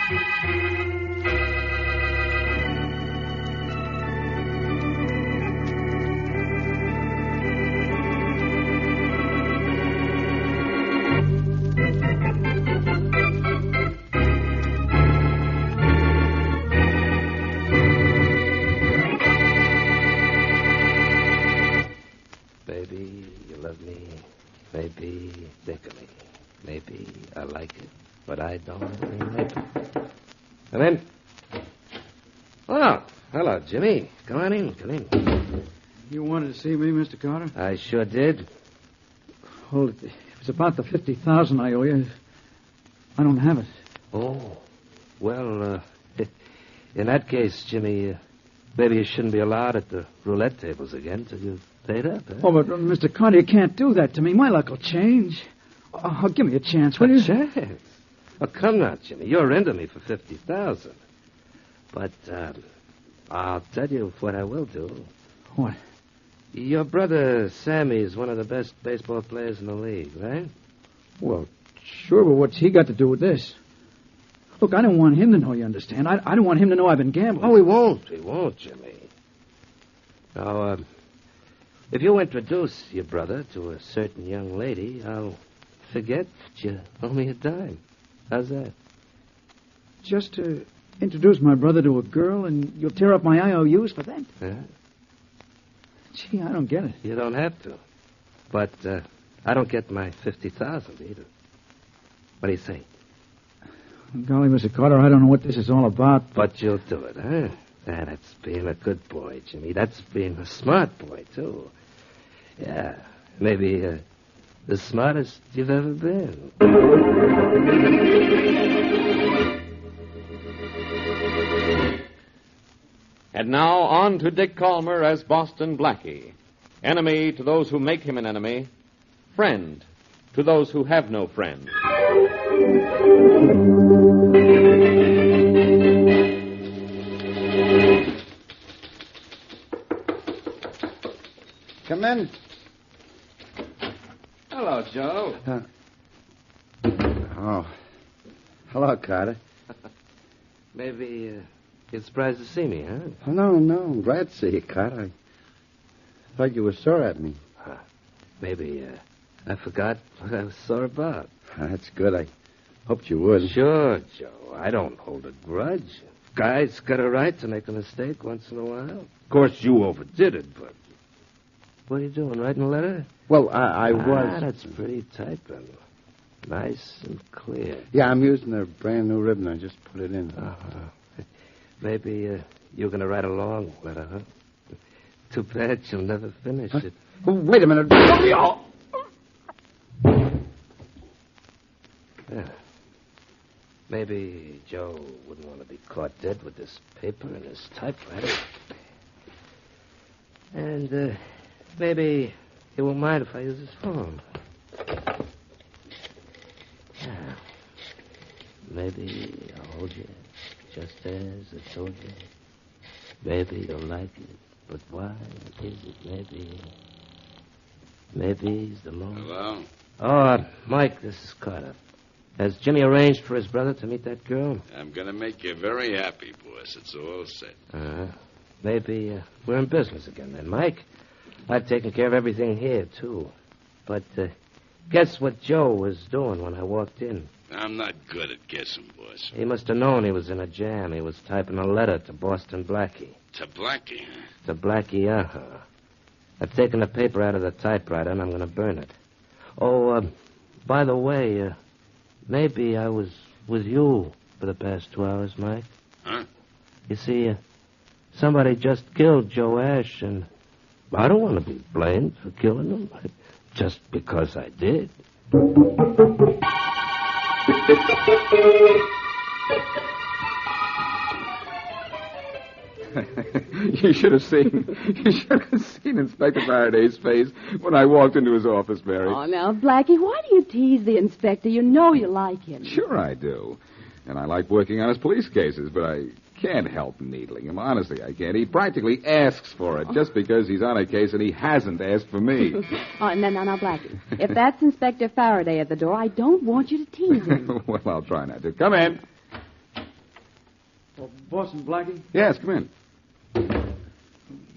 Maybe you love me. Maybe think of me. Maybe I like it, but I don't. Maybe. Come in. Oh, hello, Jimmy. Come on in. Come in. You wanted to see me, Mr. Carter? I sure did. Hold it. It's about the $50,000 I owe you. I don't have it. Oh, well, in that case, Jimmy, maybe you shouldn't be allowed at the roulette tables again till you've paid up, huh? Oh, but Mr. Carter, you can't do that to me. My luck will change. Oh, give me a chance, will you? A chance? Oh, come now, Jimmy. You're into me for $50,000. But I'll tell you what I will do. What? Your brother Sammy is one of the best baseball players in the league, right? Well, sure, but what's he got to do with this? Look, I don't want him to know, you understand? I don't want him to know I've been gambling. Oh, he won't. He won't, Jimmy. Now, if you introduce your brother to a certain young lady, I'll forget that you owe me a dime. How's that? Just to introduce my brother to a girl, and you'll tear up my IOUs for that? Yeah? Gee, I don't get it. You don't have to. But I don't get my $50,000 either. What do you say? Golly, Mr. Carter, I don't know what this is all about. But you'll do it, huh? That's being a good boy, Jimmy. That's being a smart boy, too. Yeah, maybe the smartest you've ever been. And now on to Dick Calmer as Boston Blackie. Enemy to those who make him an enemy. Friend to those who have no friend. Come in. Hello, Joe. Oh. Hello, Carter. Maybe you're surprised to see me, huh? Oh, no. I'm glad to see you, Carter. I thought you were sore at me. Maybe I forgot what I was sore about. That's good. I hoped you would. Sure, Joe. I don't hold a grudge. Guys got a right to make a mistake once in a while. Of course, you overdid it, but... What are you doing, writing a letter? Well, I was... That's pretty typing. Nice and clear. Yeah, I'm using a brand new ribbon. I just put it in. Maybe you're going to write a long letter, huh? Too bad you'll never finish it. Oh, wait a minute. Yeah. Maybe Joe wouldn't want to be caught dead with this paper and his typewriter. And maybe he won't mind if I use his phone. Yeah. Maybe I'll hold you just as I told you. Maybe you'll like it. But why is it maybe he's the most... Hello? Oh, Mike, this is Carter. Has Jimmy arranged for his brother to meet that girl? I'm going to make you very happy, boss. It's all set. Maybe we're in business again then, Mike. I've taken care of everything here, too. But guess what Joe was doing when I walked in? I'm not good at guessing, boss. He must have known he was in a jam. He was typing a letter to Boston Blackie. To Blackie, huh? To Blackie, I've taken the paper out of the typewriter, and I'm going to burn it. Oh, by the way, maybe I was with you for the past 2 hours, Mike. Huh? You see, somebody just killed Joe Ash, and I don't want to be blamed for killing him, just because I did. You should have seen Inspector Faraday's face when I walked into his office, Mary. Oh, now, Blackie, why do you tease the inspector? You know you like him. Sure I do. And I like working on his police cases, but I can't help needling him. Honestly, I can't. He practically asks for it just because he's on a case and he hasn't asked for me. Oh, now, Blackie, if that's Inspector Faraday at the door, I don't want you to tease him. Well, I'll try not to. Come in. Oh, Boston Blackie? Yes, come in.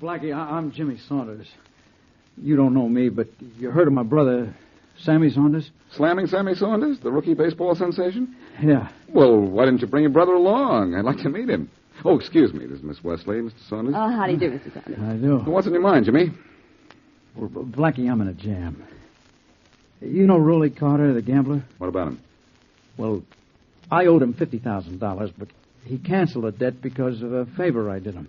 Blackie, I'm Jimmy Saunders. You don't know me, but you heard of my brother, Sammy Saunders? Slamming Sammy Saunders, the rookie baseball sensation? Yeah. Well, why didn't you bring your brother along? I'd like to meet him. Oh, excuse me. This is Miss Wesley, Mr. Saunders. Oh, how do you do, Mr. Saunders? I do. What's on your mind, Jimmy? Well, Blackie, I'm in a jam. You know Rolly Carter, the gambler? What about him? Well, I owed him $50,000, but he canceled the debt because of a favor I did him.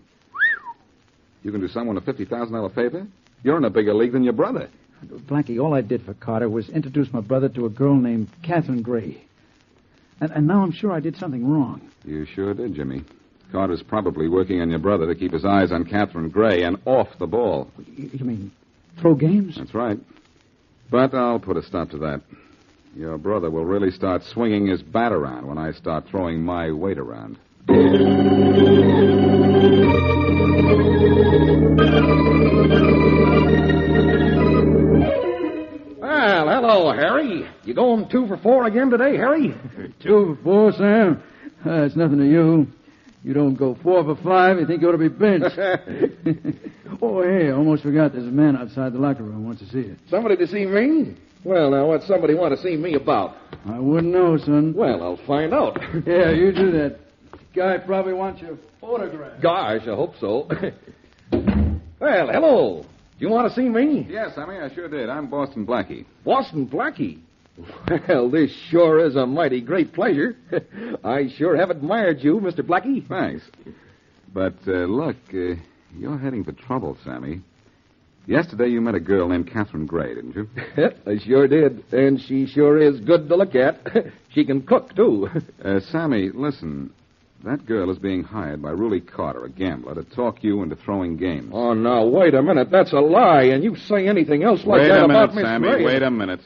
You can do someone a $50,000 favor? You're in a bigger league than your brother. Blackie, all I did for Carter was introduce my brother to a girl named Catherine Gray. And now I'm sure I did something wrong. You sure did, Jimmy. Carter's probably working on your brother to keep his eyes on Catherine Gray and off the ball. You mean throw games? That's right. But I'll put a stop to that. Your brother will really start swinging his bat around when I start throwing my weight around. Well, hello, Harry. You going 2 for 4 again today, Harry? 2 for 4, Sam? It's nothing to you. You don't go 4 for 5, you think you ought to be benched. Oh, hey, I almost forgot there's a man outside the locker room who wants to see you. Somebody to see me? Well, now, what's somebody want to see me about? I wouldn't know, son. Well, I'll find out. Yeah, you do that. Guy probably wants your autograph. Gosh, I hope so. Well, hello. Do you want to see me? Yes, Sammy, I sure did. I'm Boston Blackie. Boston Blackie? Well, this sure is a mighty great pleasure. I sure have admired you, Mr. Blackie. Thanks. But, look, you're heading for trouble, Sammy. Yesterday you met a girl named Catherine Gray, didn't you? I sure did. And she sure is good to look at. She can cook, too. Sammy, listen. That girl is being hired by Rolly Carter, a gambler, to talk you into throwing games. Oh, now, wait a minute. That's a lie. And you say anything else like that about Miss Sammy, Gray. wait a minute.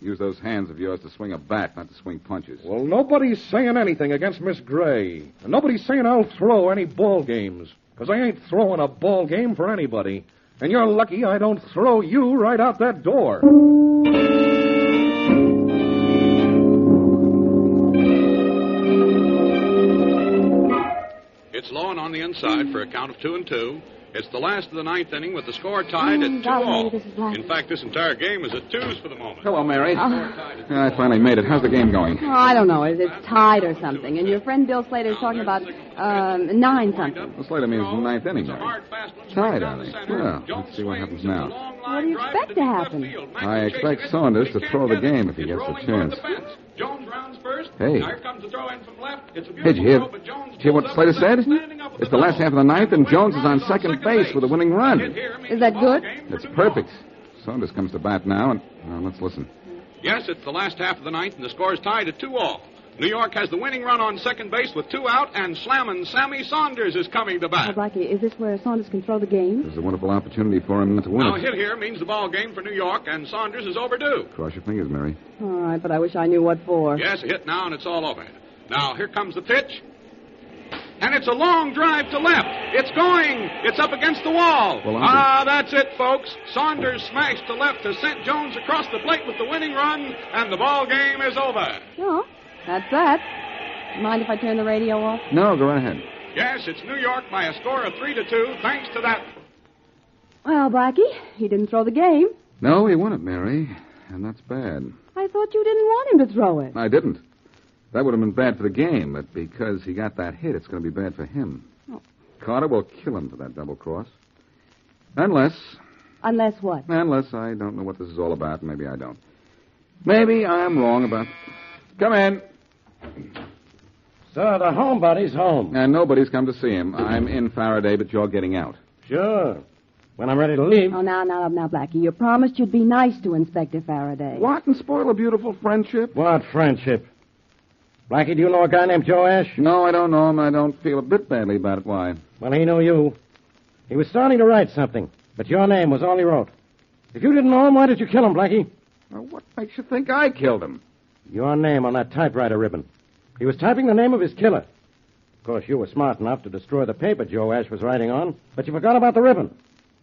Use those hands of yours to swing a bat, not to swing punches. Well, nobody's saying anything against Miss Gray. And nobody's saying I'll throw any ball games. Because I ain't throwing a ball game for anybody. And you're lucky I don't throw you right out that door. It's low and on the inside for a count of 2-2. It's the last of the ninth inning with the score tied at 2-all. In fact, this entire game is at 2s for the moment. Hello, Mary. I finally made it. How's the game going? Oh, I don't know. It's tied or something. And your friend Bill Slater's talking about 9-something. Well, Slater means the ninth inning, Mary. Tied, are they? Well, let's see what happens now. What do you expect to happen? I expect Saunders to throw the game if he gets the chance. Jones rounds first. Hey. Now here comes the throw in from left. It's a Hey, did you hear, throw, but Jones hear what Slater said? It's the last half of the ninth, and Jones is on second base with a winning run. Is that good? It's perfect. Saunders comes to bat now, and let's listen. Yes, it's the last half of the ninth, and the score is tied at 2-all. New York has the winning run on second base with 2 out, and slammin' Sammy Saunders is coming to Oh, bat. Blackie, is this where Saunders can throw the game? There's a wonderful opportunity for him to win Now, a it. hit here means the ball game for New York, and Saunders is overdue. Cross your fingers, Mary. All right, but I wish I knew what for. Yes, a hit now, and it's all over. Now, here comes the pitch. And it's a long drive to left. It's going. It's up against the wall. Well, that's it, folks. Saunders smashed to left to sent Jones across the plate with the winning run, and the ball game is over. Oh, that's that. Mind if I turn the radio off? No, go ahead. Yes, it's New York by a score of 3-2, thanks to that. Well, Blackie, he didn't throw the game. No, he won it, Mary, and that's bad. I thought you didn't want him to throw it. I didn't. That would have been bad for the game, but because he got that hit, it's going to be bad for him. Oh. Carter will kill him for that double cross. Unless Unless what? Unless I don't know what this is all about. Maybe I don't. Maybe I'm wrong about... Come in. So the homebody's home. And nobody's come to see him. I'm in Faraday, but you're getting out. Sure. When I'm ready to leave. Oh, now, Blackie, you promised you'd be nice to Inspector Faraday. What? And spoil a beautiful friendship? What friendship? Blackie, do you know a guy named Joe Ash? No, I don't know him. I don't feel a bit badly about it. Why? Well, he knew you. He was starting to write something, but your name was all he wrote. If you didn't know him, why did you kill him, Blackie? Well, what makes you think I killed him? Your name on that typewriter ribbon. He was typing the name of his killer. Of course, you were smart enough to destroy the paper Joe Ash was writing on, but you forgot about the ribbon.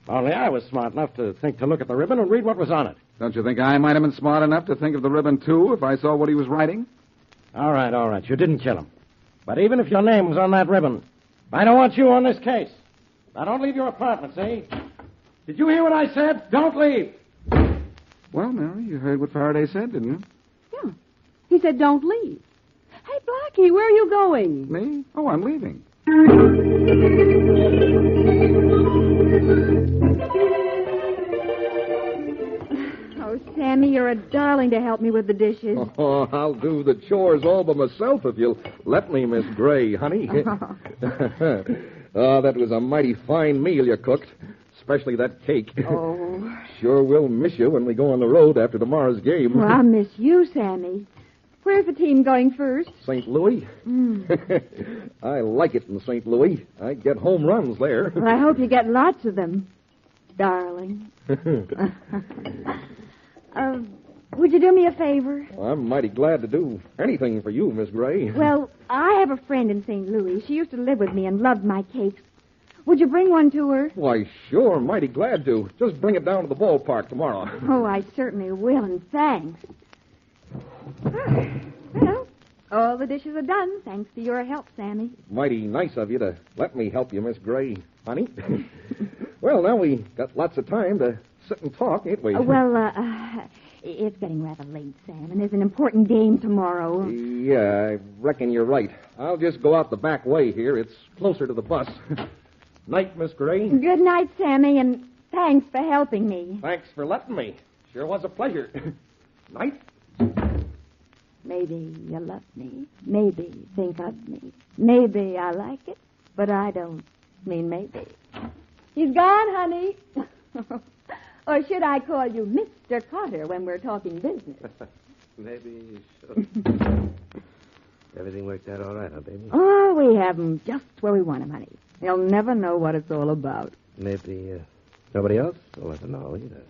Only I was smart enough to think to look at the ribbon and read what was on it. Don't you think I might have been smart enough to think of the ribbon, too, if I saw what he was writing? All right. You didn't kill him. But even if your name was on that ribbon, I don't want you on this case. Now, don't leave your apartment, see? Did you hear what I said? Don't leave. Well, Mary, you heard what Faraday said, didn't you? Yeah. He said don't leave. Hey, Blackie, where are you going? Me? Oh, I'm leaving. Oh, Sammy, you're a darling to help me with the dishes. Oh, I'll do the chores all by myself if you'll let me, Miss Gray, honey. Oh, that was a mighty fine meal you cooked, especially that cake. Oh. Sure will miss you when we go on the road after tomorrow's game. Well, I miss you, Sammy. Where's the team going first? St. Louis? I like it in St. Louis. I get home runs there. Well, I hope you get lots of them, darling. Would you do me a favor? Well, I'm mighty glad to do anything for you, Miss Gray. Well, I have a friend in St. Louis. She used to live with me and loved my cakes. Would you bring one to her? Why, sure, mighty glad to. Just bring it down to the ballpark tomorrow. Oh, I certainly will, and thanks. Well, all the dishes are done, thanks to your help, Sammy. Mighty nice of you to let me help you, Miss Gray, honey. Well, now we got lots of time to sit and talk, ain't we? It's getting rather late, Sam, and there's an important game tomorrow. Yeah, I reckon you're right. I'll just go out the back way here. It's closer to the bus. Night, Miss Gray. Good night, Sammy, and thanks for helping me. Thanks for letting me. Sure was a pleasure. Night. Maybe you love me. Maybe think of me. Maybe I like it, but I don't mean maybe. He's gone, honey. Or should I call you Mr. Carter when we're talking business? Maybe you should. Everything worked out all right, huh, baby? Oh, we have him just where we want him, honey. He'll never know what it's all about. Maybe nobody else will ever know either.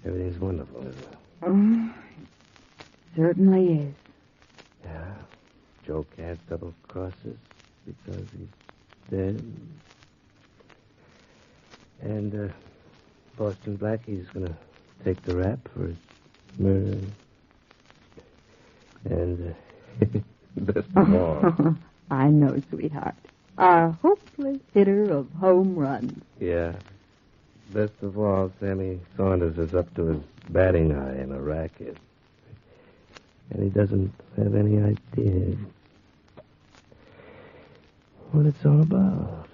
Everything's wonderful, isn't it? Oh, certainly is. Yeah. Joe can't double cross us because he's dead. And Boston Blackie's going to take the rap for his murder. And best of all... I know, sweetheart. Our hopeless hitter of home runs. Yeah. Best of all, Sammy Saunders is up to his batting eye in a racket. And he doesn't have any idea what it's all about.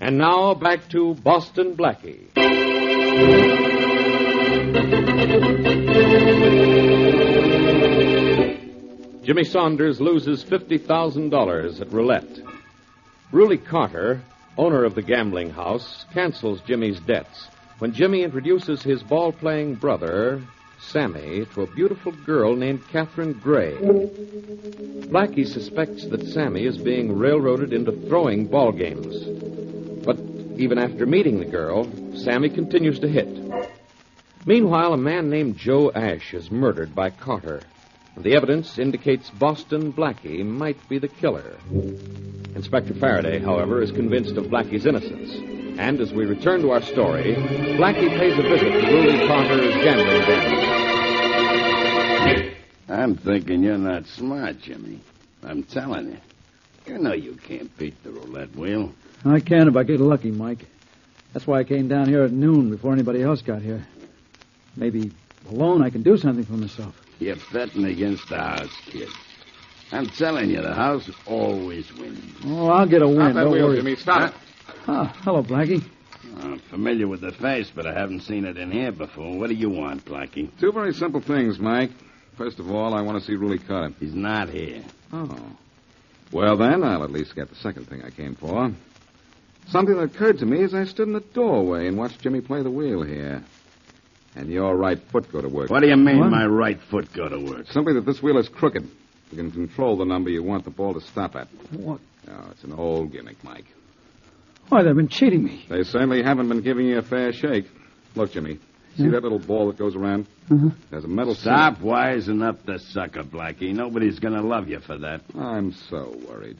And now back to Boston Blackie. Jimmy Saunders loses $50,000 at roulette. Ruly Carter, owner of the gambling house, cancels Jimmy's debts when Jimmy introduces his ball-playing brother, Sammy, to a beautiful girl named Catherine Gray. Blackie suspects that Sammy is being railroaded into throwing ball games. But even after meeting the girl, Sammy continues to hit. Meanwhile, a man named Joe Ash is murdered by Carter. And the evidence indicates Boston Blackie might be the killer. Inspector Faraday, however, is convinced of Blackie's innocence. And as we return to our story, Blackie pays a visit to Ruly Carter's gambling den. I'm thinking you're not smart, Jimmy. I'm telling you. You know you can't beat the roulette wheel. I can if I get lucky, Mike. That's why I came down here at noon before anybody else got here. Maybe alone I can do something for myself. You're betting against the house, kid. I'm telling you, the house always wins. Oh, I'll get a win. Stop that Don't wheel, worry. Jimmy. Stop it. Ah, hello, Blackie. I'm familiar with the face, but I haven't seen it in here before. What do you want, Blackie? Two very simple things, Mike. First of all, I want to see Ruly Carter. He's not here. Oh. Well, then, I'll at least get the second thing I came for. Something that occurred to me as I stood in the doorway and watched Jimmy play the wheel here. And your right foot go to work. What do you mean, my right foot go to work? Simply that this wheel is crooked. You can control the number you want the ball to stop at. What? Oh, it's an old gimmick, Mike. Why, they've been cheating me. They certainly haven't been giving you a fair shake. Look, Jimmy. See that little ball that goes around? There's a metal... Stop wising up the sucker, Blackie. Nobody's going to love you for that. I'm so worried.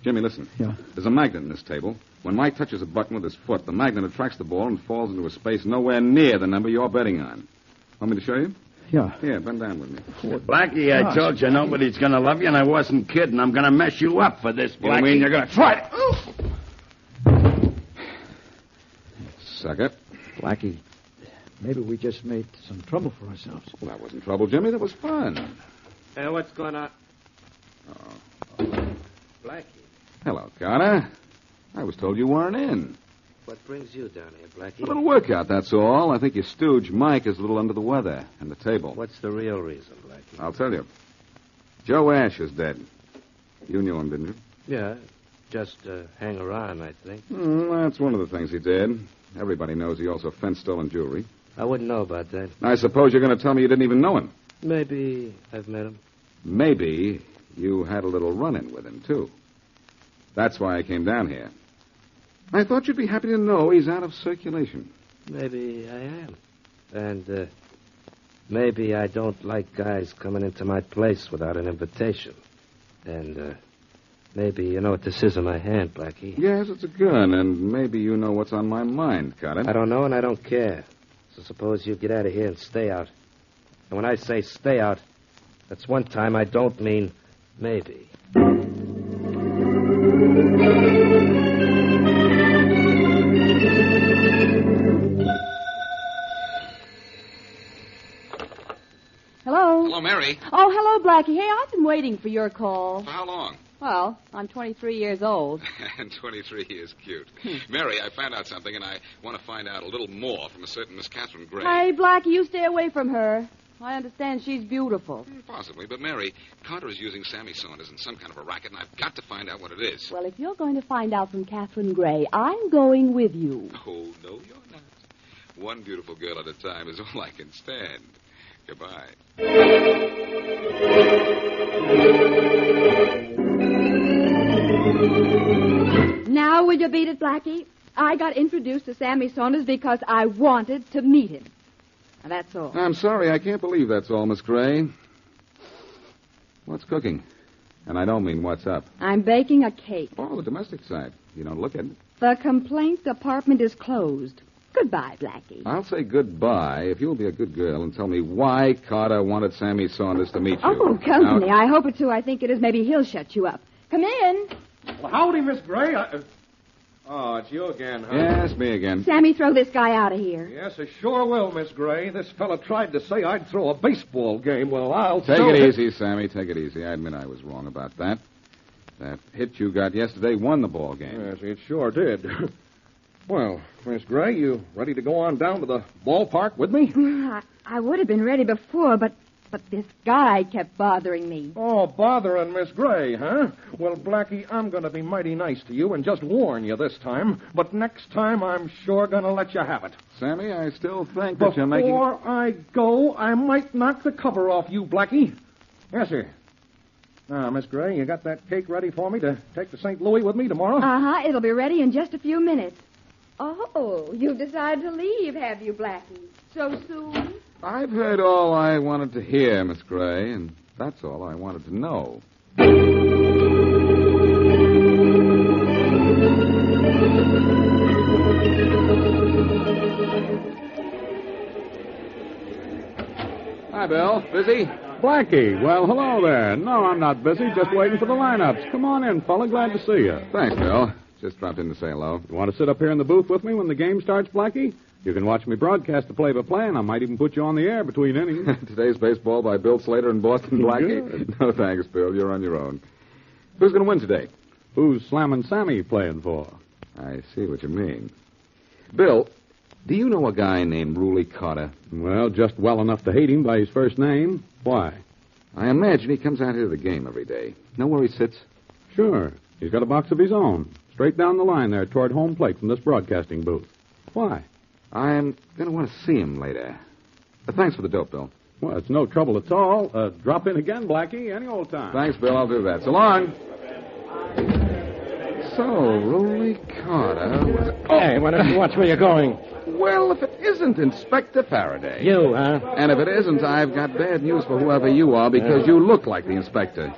Jimmy, listen. Yeah. There's a magnet in this table. When Mike touches a button with his foot, the magnet attracts the ball and falls into a space nowhere near the number you're betting on. Want me to show you? Yeah. Here, bend down with me. Blackie, I told you nobody's going to love you, and I wasn't kidding. I'm going to mess you up for this, Blackie. You mean you're going to try it? Sucker. Blackie, maybe we just made some trouble for ourselves. Well, that wasn't trouble, Jimmy. That was fun. Hey, what's going on? Oh. Blackie, Hello, Carter. I was told you weren't in. what brings you down here, A Blackie? little workout, that's all. I think your stooge, Mike, is a little under the weather. And the table. What's the real reason, Blackie? I'll tell you. Joe Ash is dead. You knew him, didn't you? Yeah, just hang around, I think. That's one of the things he did. Everybody knows he also fenced stolen jewelry. I wouldn't know about that. I suppose you're going to tell me you didn't even know him. Maybe I've met him. Maybe you had a little run-in with him, too. That's why I came down here. I thought you'd be happy to know he's out of circulation. Maybe I am. And maybe I don't like guys coming into my place without an invitation. And maybe you know what this is in my hand, Blackie. Yes, it's a gun, and maybe you know what's on my mind, Carter. I don't know and I don't care. So suppose you get out of here and stay out. And when I say stay out, that's one time I don't mean maybe. Hello? Hello, Mary. Oh, hello, Blackie. Hey, I've been waiting for your call. For how long? Well, I'm 23 years old. And 23 is cute. Mary, I found out something, and I want to find out a little more from a certain Miss Catherine Gray. Hey, Blackie, you stay away from her. I understand she's beautiful. Possibly, but Mary, Carter is using Sammy Saunders in some kind of a racket, and I've got to find out what it is. Well, if you're going to find out from Catherine Gray, I'm going with you. Oh, no, you're not. One beautiful girl at a time is all I can stand. Goodbye. Now will you beat it, Blackie? I got introduced to Sammy Saunders because I wanted to meet him. Now, that's all. I'm sorry, I can't believe that's all, Miss Gray. What's cooking? And I don't mean what's up. I'm baking a cake. Oh, the domestic side. You don't look at it. The complaint department is closed. Goodbye, Blackie. I'll say goodbye if you'll be a good girl and tell me why Carter wanted Sammy Saunders to meet you. Oh, company. Now, I hope it's who I think it is. Maybe he'll shut you up. Come in. Well, howdy, Miss Gray. Oh, it's you again, huh? yes, me again. Sammy, throw this guy out of here. Yes, I sure will, Miss Gray. This fella tried to say I'd throw a baseball game. Well, I'll Take show it him. easy, Sammy. Take it easy. I admit I was wrong about that. That hit you got yesterday won the ball game. Yes, it sure did. Well, Miss Gray, you ready to go on down to the ballpark with me? I would have been ready before, but this guy kept bothering me. Oh, bothering Miss Gray, huh? Well, Blackie, I'm going to be mighty nice to you and just warn you this time. But next time, I'm sure going to let you have it. Sammy, I still think that you're making... Before I go, I might knock the cover off you, Blackie. Yes, sir. Now, Miss Gray, you got that cake ready for me to take to St. Louis with me tomorrow? Uh-huh. It'll be ready in just a few minutes. Oh, you've decided to leave, have you, Blackie? So soon? I've heard all I wanted to hear, Miss Gray, and that's all I wanted to know. Hi, Bill. Busy? Blackie, well, hello there. No, I'm not busy. Just waiting for the lineups. Come on in, fella. Glad to see you. Thanks, Bill. Just dropped in to say hello. You want to sit up here in the booth with me when the game starts, Blackie? You can watch me broadcast the play-by-play, and I might even put you on the air between innings. Today's baseball by Bill Slater and Boston Blackie? Good. No, thanks, Bill. You're on your own. Who's going to win today? Who's Slammin' Sammy playing for? I see what you mean. Bill, do you know a guy named Ruley Carter? Well, just well enough to hate him by his first name. Why? I imagine he comes out here to the game every day. Know where he sits? Sure. He's got a box of his own. Straight down the line there toward home plate from this broadcasting booth. Why? I'm going to want to see him later. Thanks for the dope, Bill. Well, it's no trouble at all. Drop in again, Blackie, any old time. Thanks, Bill. I'll do that. So long. So, Ruley Carter was... Hey, why don't you watch where you're going? Well, if it isn't Inspector Faraday. You, huh? And if it isn't, I've got bad news for whoever you are because you look like the inspector.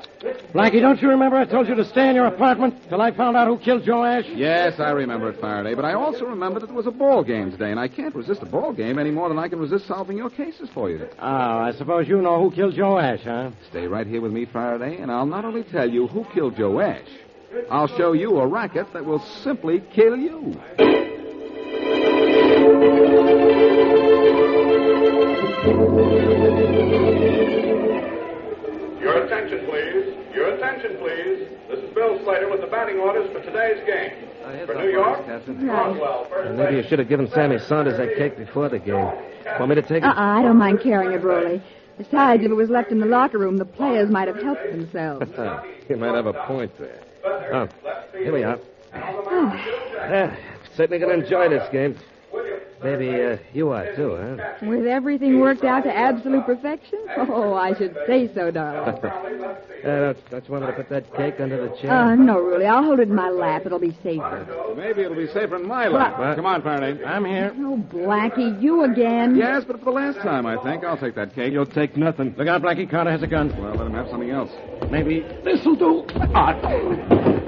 Blackie, don't you remember I told you to stay in your apartment till I found out who killed Joe Ash? Yes, I remember it, Faraday, but I also remember that there was a ball game today, and I can't resist a ball game any more than I can resist solving your cases for you. Oh, I suppose you know who killed Joe Ash, huh? Stay right here with me, Faraday, and I'll not only tell you who killed Joe Ash, I'll show you a racket that will simply kill you. Your attention, please. Your attention, please. This is Bill Slater with the batting orders for today's game. For New York, Roswell, first Maybe you should have given Sammy Saunders that cake before the game. Want me to take it? I don't mind carrying it, Rolly. Besides, if it was left in the locker room, the players might have helped themselves. You might have a point there. Oh, here we are. Yeah, certainly going to enjoy this game. Maybe you are, too, huh? With everything worked out to absolute perfection? Oh, I should say so, darling. Don't you want me to put that cake under the chair? No, really. I'll hold it in my lap. It'll be safer. Maybe it'll be safer in my lap. Come on, Faraday. I'm here. Oh, Blackie, you again? Yes, but for the last time, I think. I'll take that cake. You'll take nothing. Look out, Blackie. Carter has a gun. Well, let him have something else. Maybe this'll do.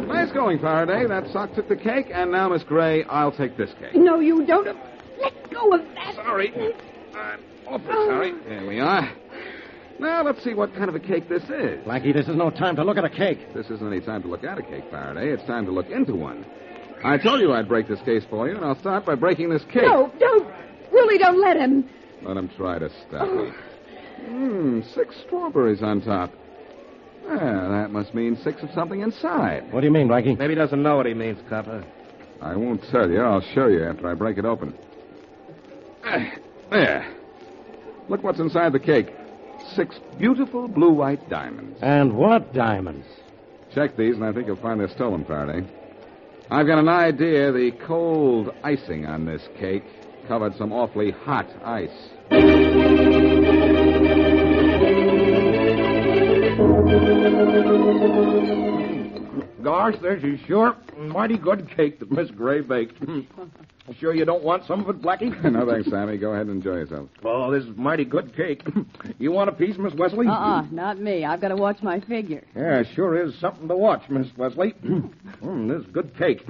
Nice going, Faraday. That sock took the cake, and now, Miss Gray, I'll take this cake. No, you don't. Let go of that. Sorry. I'm awfully sorry. There we are. Now, let's see what kind of a cake this is. Blackie, this is no time to look at a cake. This isn't any time to look at a cake, Faraday. It's time to look into one. I told you I'd break this case for you, and I'll start by breaking this cake. No, don't. Really, don't let him. Let him try to stop me. 6 strawberries on top. Well, that must mean 6 of something inside. What do you mean, Blackie? Maybe he doesn't know what he means, Copper. I won't tell you. I'll show you after I break it open. There. Look what's inside the cake. 6 beautiful blue-white diamonds. And what diamonds? Check these, and I think you'll find they're stolen, Faraday. I've got an idea the cold icing on this cake covered some awfully hot ice. Gosh, this is sure mighty good cake that Miss Gray baked. Sure you don't want some of it, Blackie? No, thanks, Sammy. Go ahead and enjoy yourself. Oh, this is mighty good cake. You want a piece, Miss Wesley? Not me. I've got to watch my figure. Yeah, sure is something to watch, Miss Wesley. This is good cake.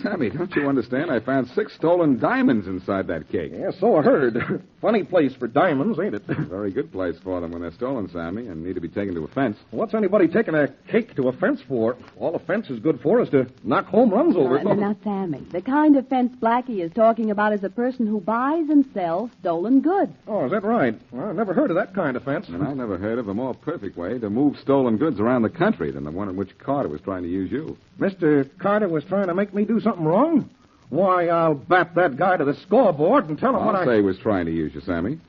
Sammy, don't you understand? I found 6 stolen diamonds inside that cake. Yeah, so I heard. Funny place for diamonds, ain't it? Very good place for them when they're stolen, Sammy, and need to be taken to a fence. What's anybody taking a cake to a fence for? All a fence is good for is to knock home runs over. Now, Sammy, the kind of fence Blackie is talking about is a person who buys and sells stolen goods. Oh, is that right? Well, I never heard of that kind of fence. And I never heard of a more perfect way to move stolen goods around the country than the one in which Carter was trying to use you. Mr. Carter was trying to make me do something wrong? Why, I'll bat that guy to the scoreboard and tell him what I'll say he was trying to use you, Sammy.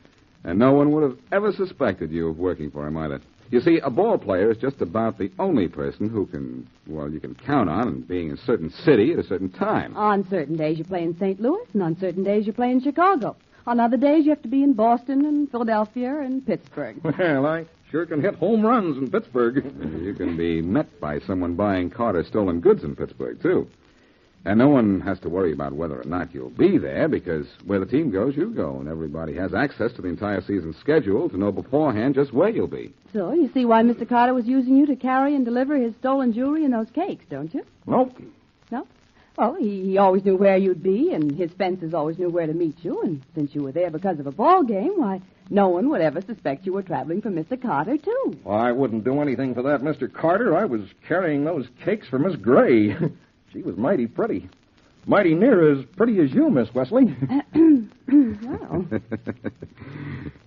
And no one would have ever suspected you of working for him either. You see, a ball player is just about the only person who can, well, you can count on being in a certain city at a certain time. On certain days you play in St. Louis, and on certain days you play in Chicago. On other days you have to be in Boston and Philadelphia and Pittsburgh. Well, I sure can hit home runs in Pittsburgh. You can be met by someone buying Carter's stolen goods in Pittsburgh, too. And no one has to worry about whether or not you'll be there, because where the team goes, you go, and everybody has access to the entire season's schedule to know beforehand just where you'll be. So you see why Mr. Carter was using you to carry and deliver his stolen jewelry and those cakes, don't you? Nope. No? Well, he always knew where you'd be, and his fences always knew where to meet you, and since you were there because of a ball game, why, no one would ever suspect you were traveling for Mr. Carter, too. Well, I wouldn't do anything for that, Mr. Carter. I was carrying those cakes for Miss Gray. She was mighty pretty. Mighty near as pretty as you, Miss Wesley. Well.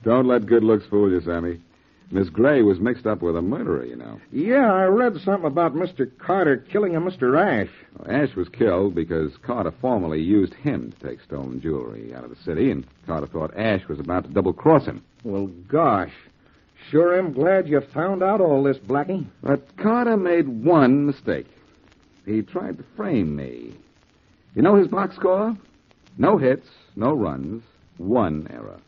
Don't let good looks fool you, Sammy. Miss Gray was mixed up with a murderer, you know. Yeah, I read something about Mr. Carter killing a Mr. Ash. Well, Ash was killed because Carter formerly used him to take stolen jewelry out of the city, and Carter thought Ash was about to double-cross him. Well, gosh. Sure am glad you found out all this, Blackie. But Carter made one mistake. He tried to frame me. You know his box score? No hits, no runs, 1 error.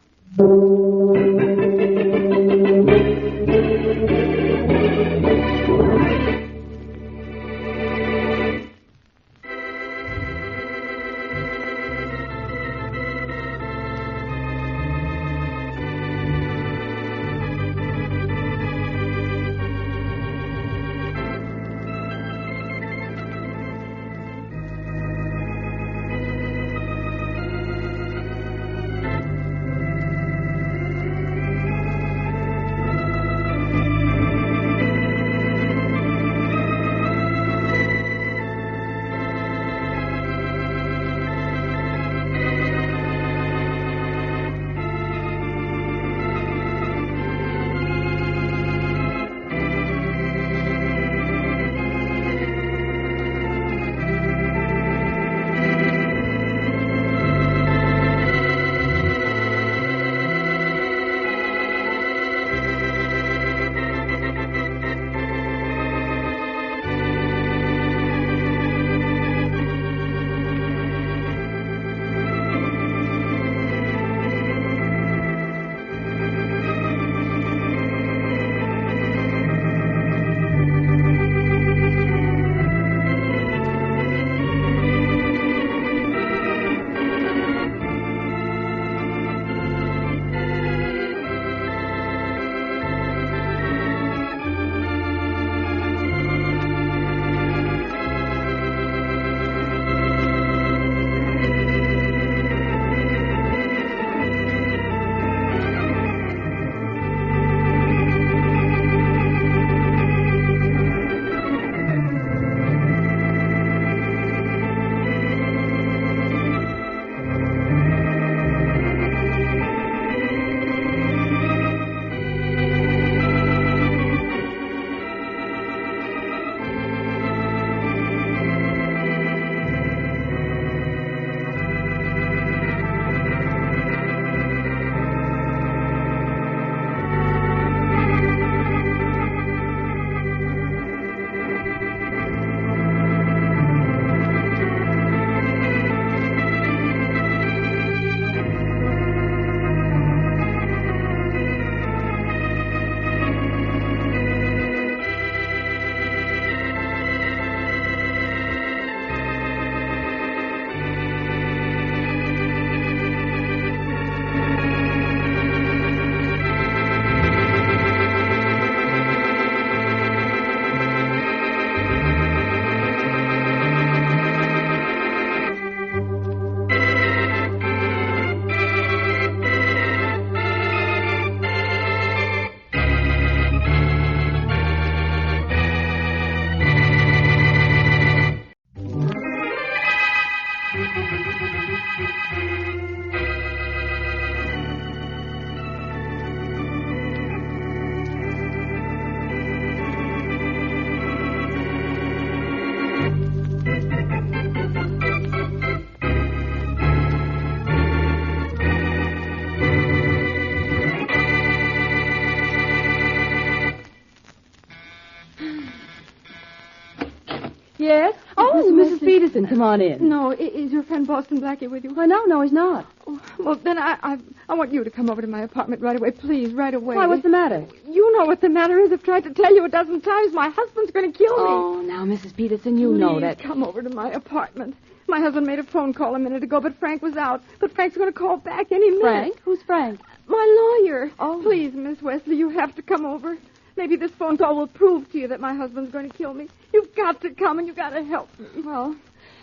yes? Oh, Mrs. Peterson, come on in. No, is your friend Boston Blackie with you? Why, no, he's not. Oh, well, then I want you to come over to my apartment right away, please, right away. Why, what's the matter? You know what the matter is. I've tried to tell you a dozen times. My husband's going to kill me. Oh, now, Mrs. Peterson, you Please know that. Come over to my apartment. My husband made a phone call a minute ago, but Frank was out. But Frank's going to call back any minute. Frank? Who's Frank? My lawyer. Oh. Please, Miss Wesley, you have to come over. Maybe this phone call will prove to you that my husband's going to kill me. You've got to come, and you've got to help me. Well,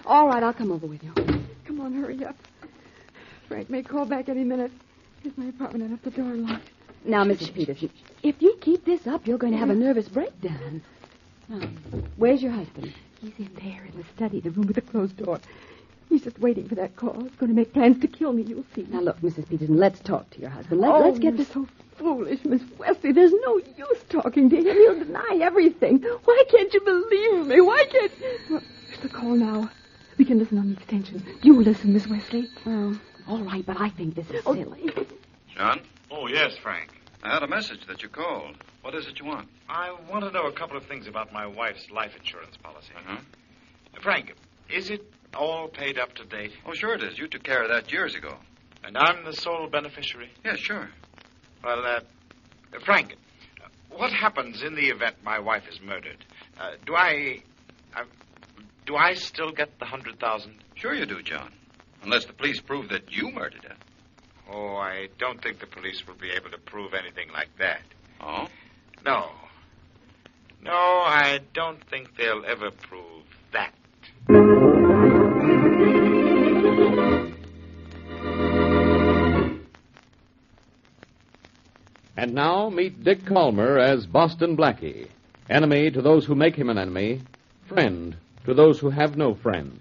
all right, I'll come over with you. Come on, hurry up. Frank may call back any minute. Here's my apartment. I left the door locked. Now, Mrs. Peterson, if you keep this up, you're going to have a nervous breakdown. Now, where's your husband? He's in there in the study, the room with the closed door. He's just waiting for that call. He's going to make plans to kill me, you'll see. Now, look, Mrs. Peterson, let's talk to your husband. Let's get this... so foolish, Miss Wesley. There's no use talking to him. He'll deny everything. Why can't you believe me? Why can't... Well, there's the call now. We can listen on the extension. You listen, Miss Wesley. Oh, all right, but I think this is silly. John? Oh, yes, Frank. I had a message that you called. What is it you want? I want to know a couple of things about my wife's life insurance policy. Uh-huh. Frank, is it all paid up to date? Oh, sure it is. You took care of that years ago. And I'm the sole beneficiary? Yes, sure. Well, Frank, what happens in the event my wife is murdered? Do I still get the $100,000? Sure you do, John. Unless the police prove that you murdered her. Oh, I don't think the police will be able to prove anything like that. Oh? No. No, I don't think they'll ever prove that. And now meet Dick Calmer as Boston Blackie. Enemy to those who make him an enemy. Friend to those who have no friend.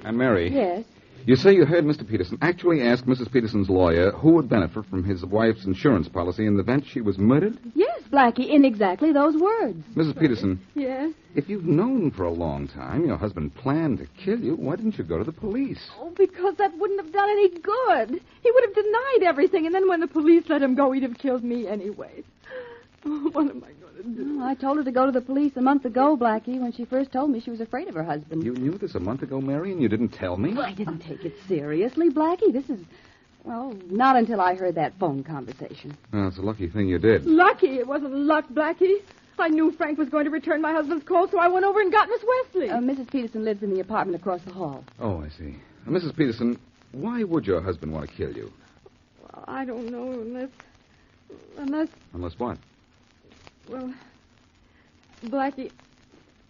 And Mary. Yes? You say you heard Mr. Peterson actually ask Mrs. Peterson's lawyer who would benefit from his wife's insurance policy in the event she was murdered? Yes, Blackie, in exactly those words. Mrs. Peterson, Yes? if you've known for a long time your husband planned to kill you, why didn't you go to the police? Oh, because that wouldn't have done any good. He would have denied everything, and then when the police let him go, he'd have killed me anyway. Oh, what am I going to do? I told her to go to the police a month ago, Blackie, when she first told me she was afraid of her husband. You knew this a month ago, Mary, and you didn't tell me? I didn't take it seriously, Blackie. This is, well, not until I heard that phone conversation. Oh, it's a lucky thing you did. Lucky. It wasn't luck, Blackie. I knew Frank was going to return my husband's call, so I went over and got Miss Wesley. Mrs. Peterson lives in the apartment across the hall. Oh, I see. Mrs. Peterson, why would your husband want to kill you? Well, I don't know, unless... Unless what? Well, Blackie,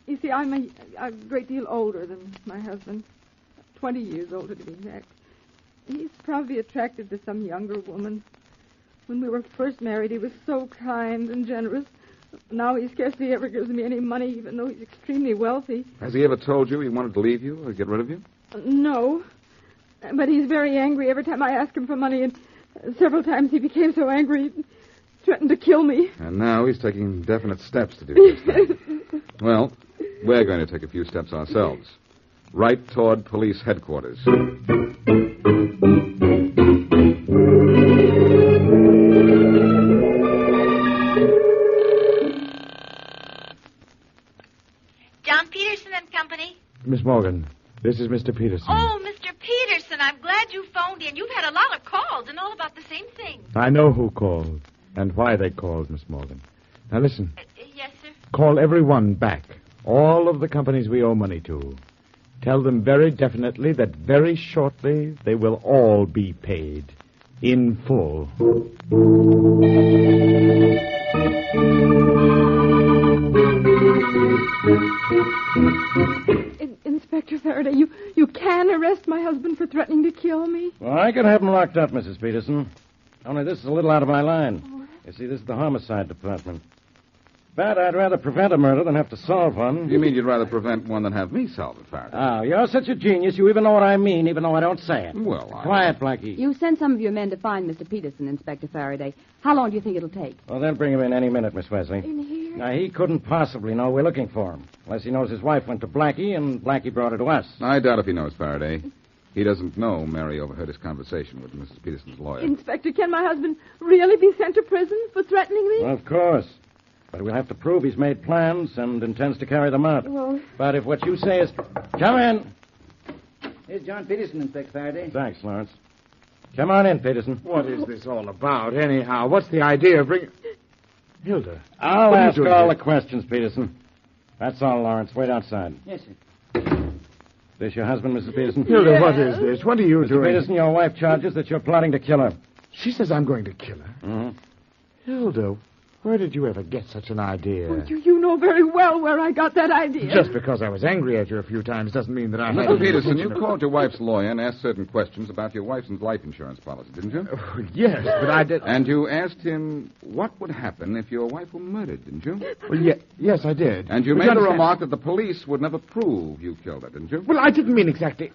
you see, I'm a great deal older than my husband. 20 years older, to be exact. He's probably attracted to some younger woman. When we were first married, he was so kind and generous. Now he scarcely ever gives me any money, even though he's extremely wealthy. Has he ever told you he wanted to leave you or get rid of you? No. But he's very angry every time I ask him for money, and several times he became so angry he threatened to kill me. And now he's taking definite steps to do just that. Well, we're going to take a few steps ourselves. Right toward police headquarters. John Peterson and Company? Miss Morgan, this is Mr. Peterson. Oh, Mr. Peterson, I'm glad you phoned in. You've had a lot of calls and all about the same thing. I know who called and why they called, Miss Morgan. Now listen. Yes, sir? Call everyone back. All of the companies we owe money to. Tell them very definitely that very shortly they will all be paid. In full. Inspector Faraday, you can arrest my husband for threatening to kill me? Well, I can have him locked up, Mrs. Peterson. Only this is a little out of my line. You see, this is the homicide department. But I'd rather prevent a murder than have to solve one. You mean you'd rather prevent one than have me solve it, Faraday? Oh, you're such a genius. You even know what I mean, even though I don't say it. Well, Quiet, Blackie. You send some of your men to find Mr. Peterson, Inspector Faraday. How long do you think it'll take? Well, they'll bring him in any minute, Miss Wesley. In here? Now, he couldn't possibly know we're looking for him. Unless he knows his wife went to Blackie and Blackie brought her to us. I doubt if he knows, Faraday. He doesn't know Mary overheard his conversation with Mrs. Peterson's lawyer. Inspector, can my husband really be sent to prison for threatening me? Well, of course. But we'll have to prove he's made plans and intends to carry them out. Well... But if what you say is... Come in. Here's John Peterson, Inspector Faraday. Thanks, Lawrence. Come on in, Peterson. What is this all about, anyhow? What's the idea of bringing... Hilda. I'll what are you ask doing all here? the questions, Peterson. That's all, Lawrence. Wait outside. Yes, sir. This your husband, Mrs. Peterson? Hilda, Yes. what is this? What are you Mr. doing? Peterson, your wife charges that you're plotting to kill her. She says I'm going to kill her. Mm-hmm. Hilda, where did you ever get such an idea? Oh, you know very well where I got that idea. Just because I was angry at you a few times doesn't mean that I had... Mr. Peterson, you called your wife's lawyer and asked certain questions about your wife's life insurance policy, didn't you? Oh, yes, but I did... And you asked him what would happen if your wife were murdered, didn't you? Well, yes, I did. And you But made a understand- remark that the police would never prove you killed her, didn't you? Well, I didn't mean exactly...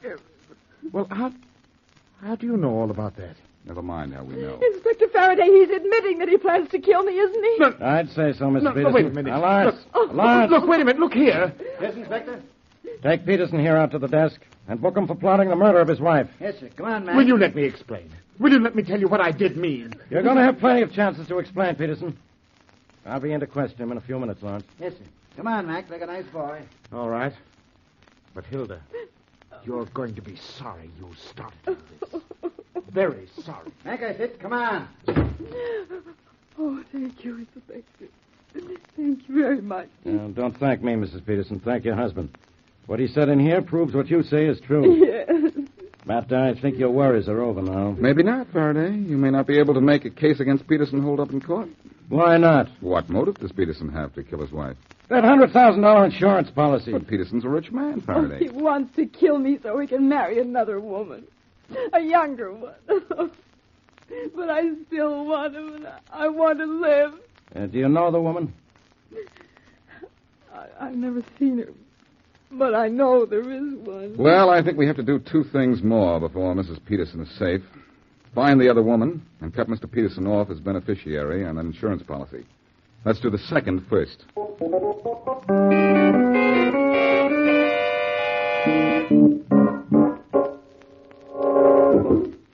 Well, how do you know all about that? Never mind how we know. Inspector Faraday, he's admitting that he plans to kill me, isn't he? No, I'd say so, Mr. no, Peterson. wait a minute. Now, Lawrence. Lawrence. Look, wait a minute. Look here. Yes, Inspector? Take Peterson here out to the desk and book him for plotting the murder of his wife. Yes, sir. Come on, man. Will you let me explain? Will you let me tell you what I did mean? You're going to have plenty of chances to explain, Peterson. I'll be in to question him in a few minutes, Lawrence. Yes, sir. Come on, Mac, like a nice boy. All right. But, Hilda, you're going to be sorry you started this. Very sorry. Mac, I said, come on. Oh, thank you, Inspector. Thank you very much. Don't thank me, Mrs. Peterson. Thank your husband. What he said in here proves what you say is true. Yes. Matt, I think your worries are over now. Maybe not, Faraday. You may not be able to make a case against Peterson hold up in court. Why not? What motive does Peterson have to kill his wife? That $100,000 insurance policy. But Peterson's a rich man, Oh, Faraday. he wants to kill me so he can marry another woman. A younger one. But I still want him, and I want to live. Do you know the woman? I've never seen her, but I know there is one. Well, I think we have to do two things more before Mrs. Peterson is safe. Find the other woman and cut Mr. Peterson off as beneficiary on an insurance policy. Let's do the second first.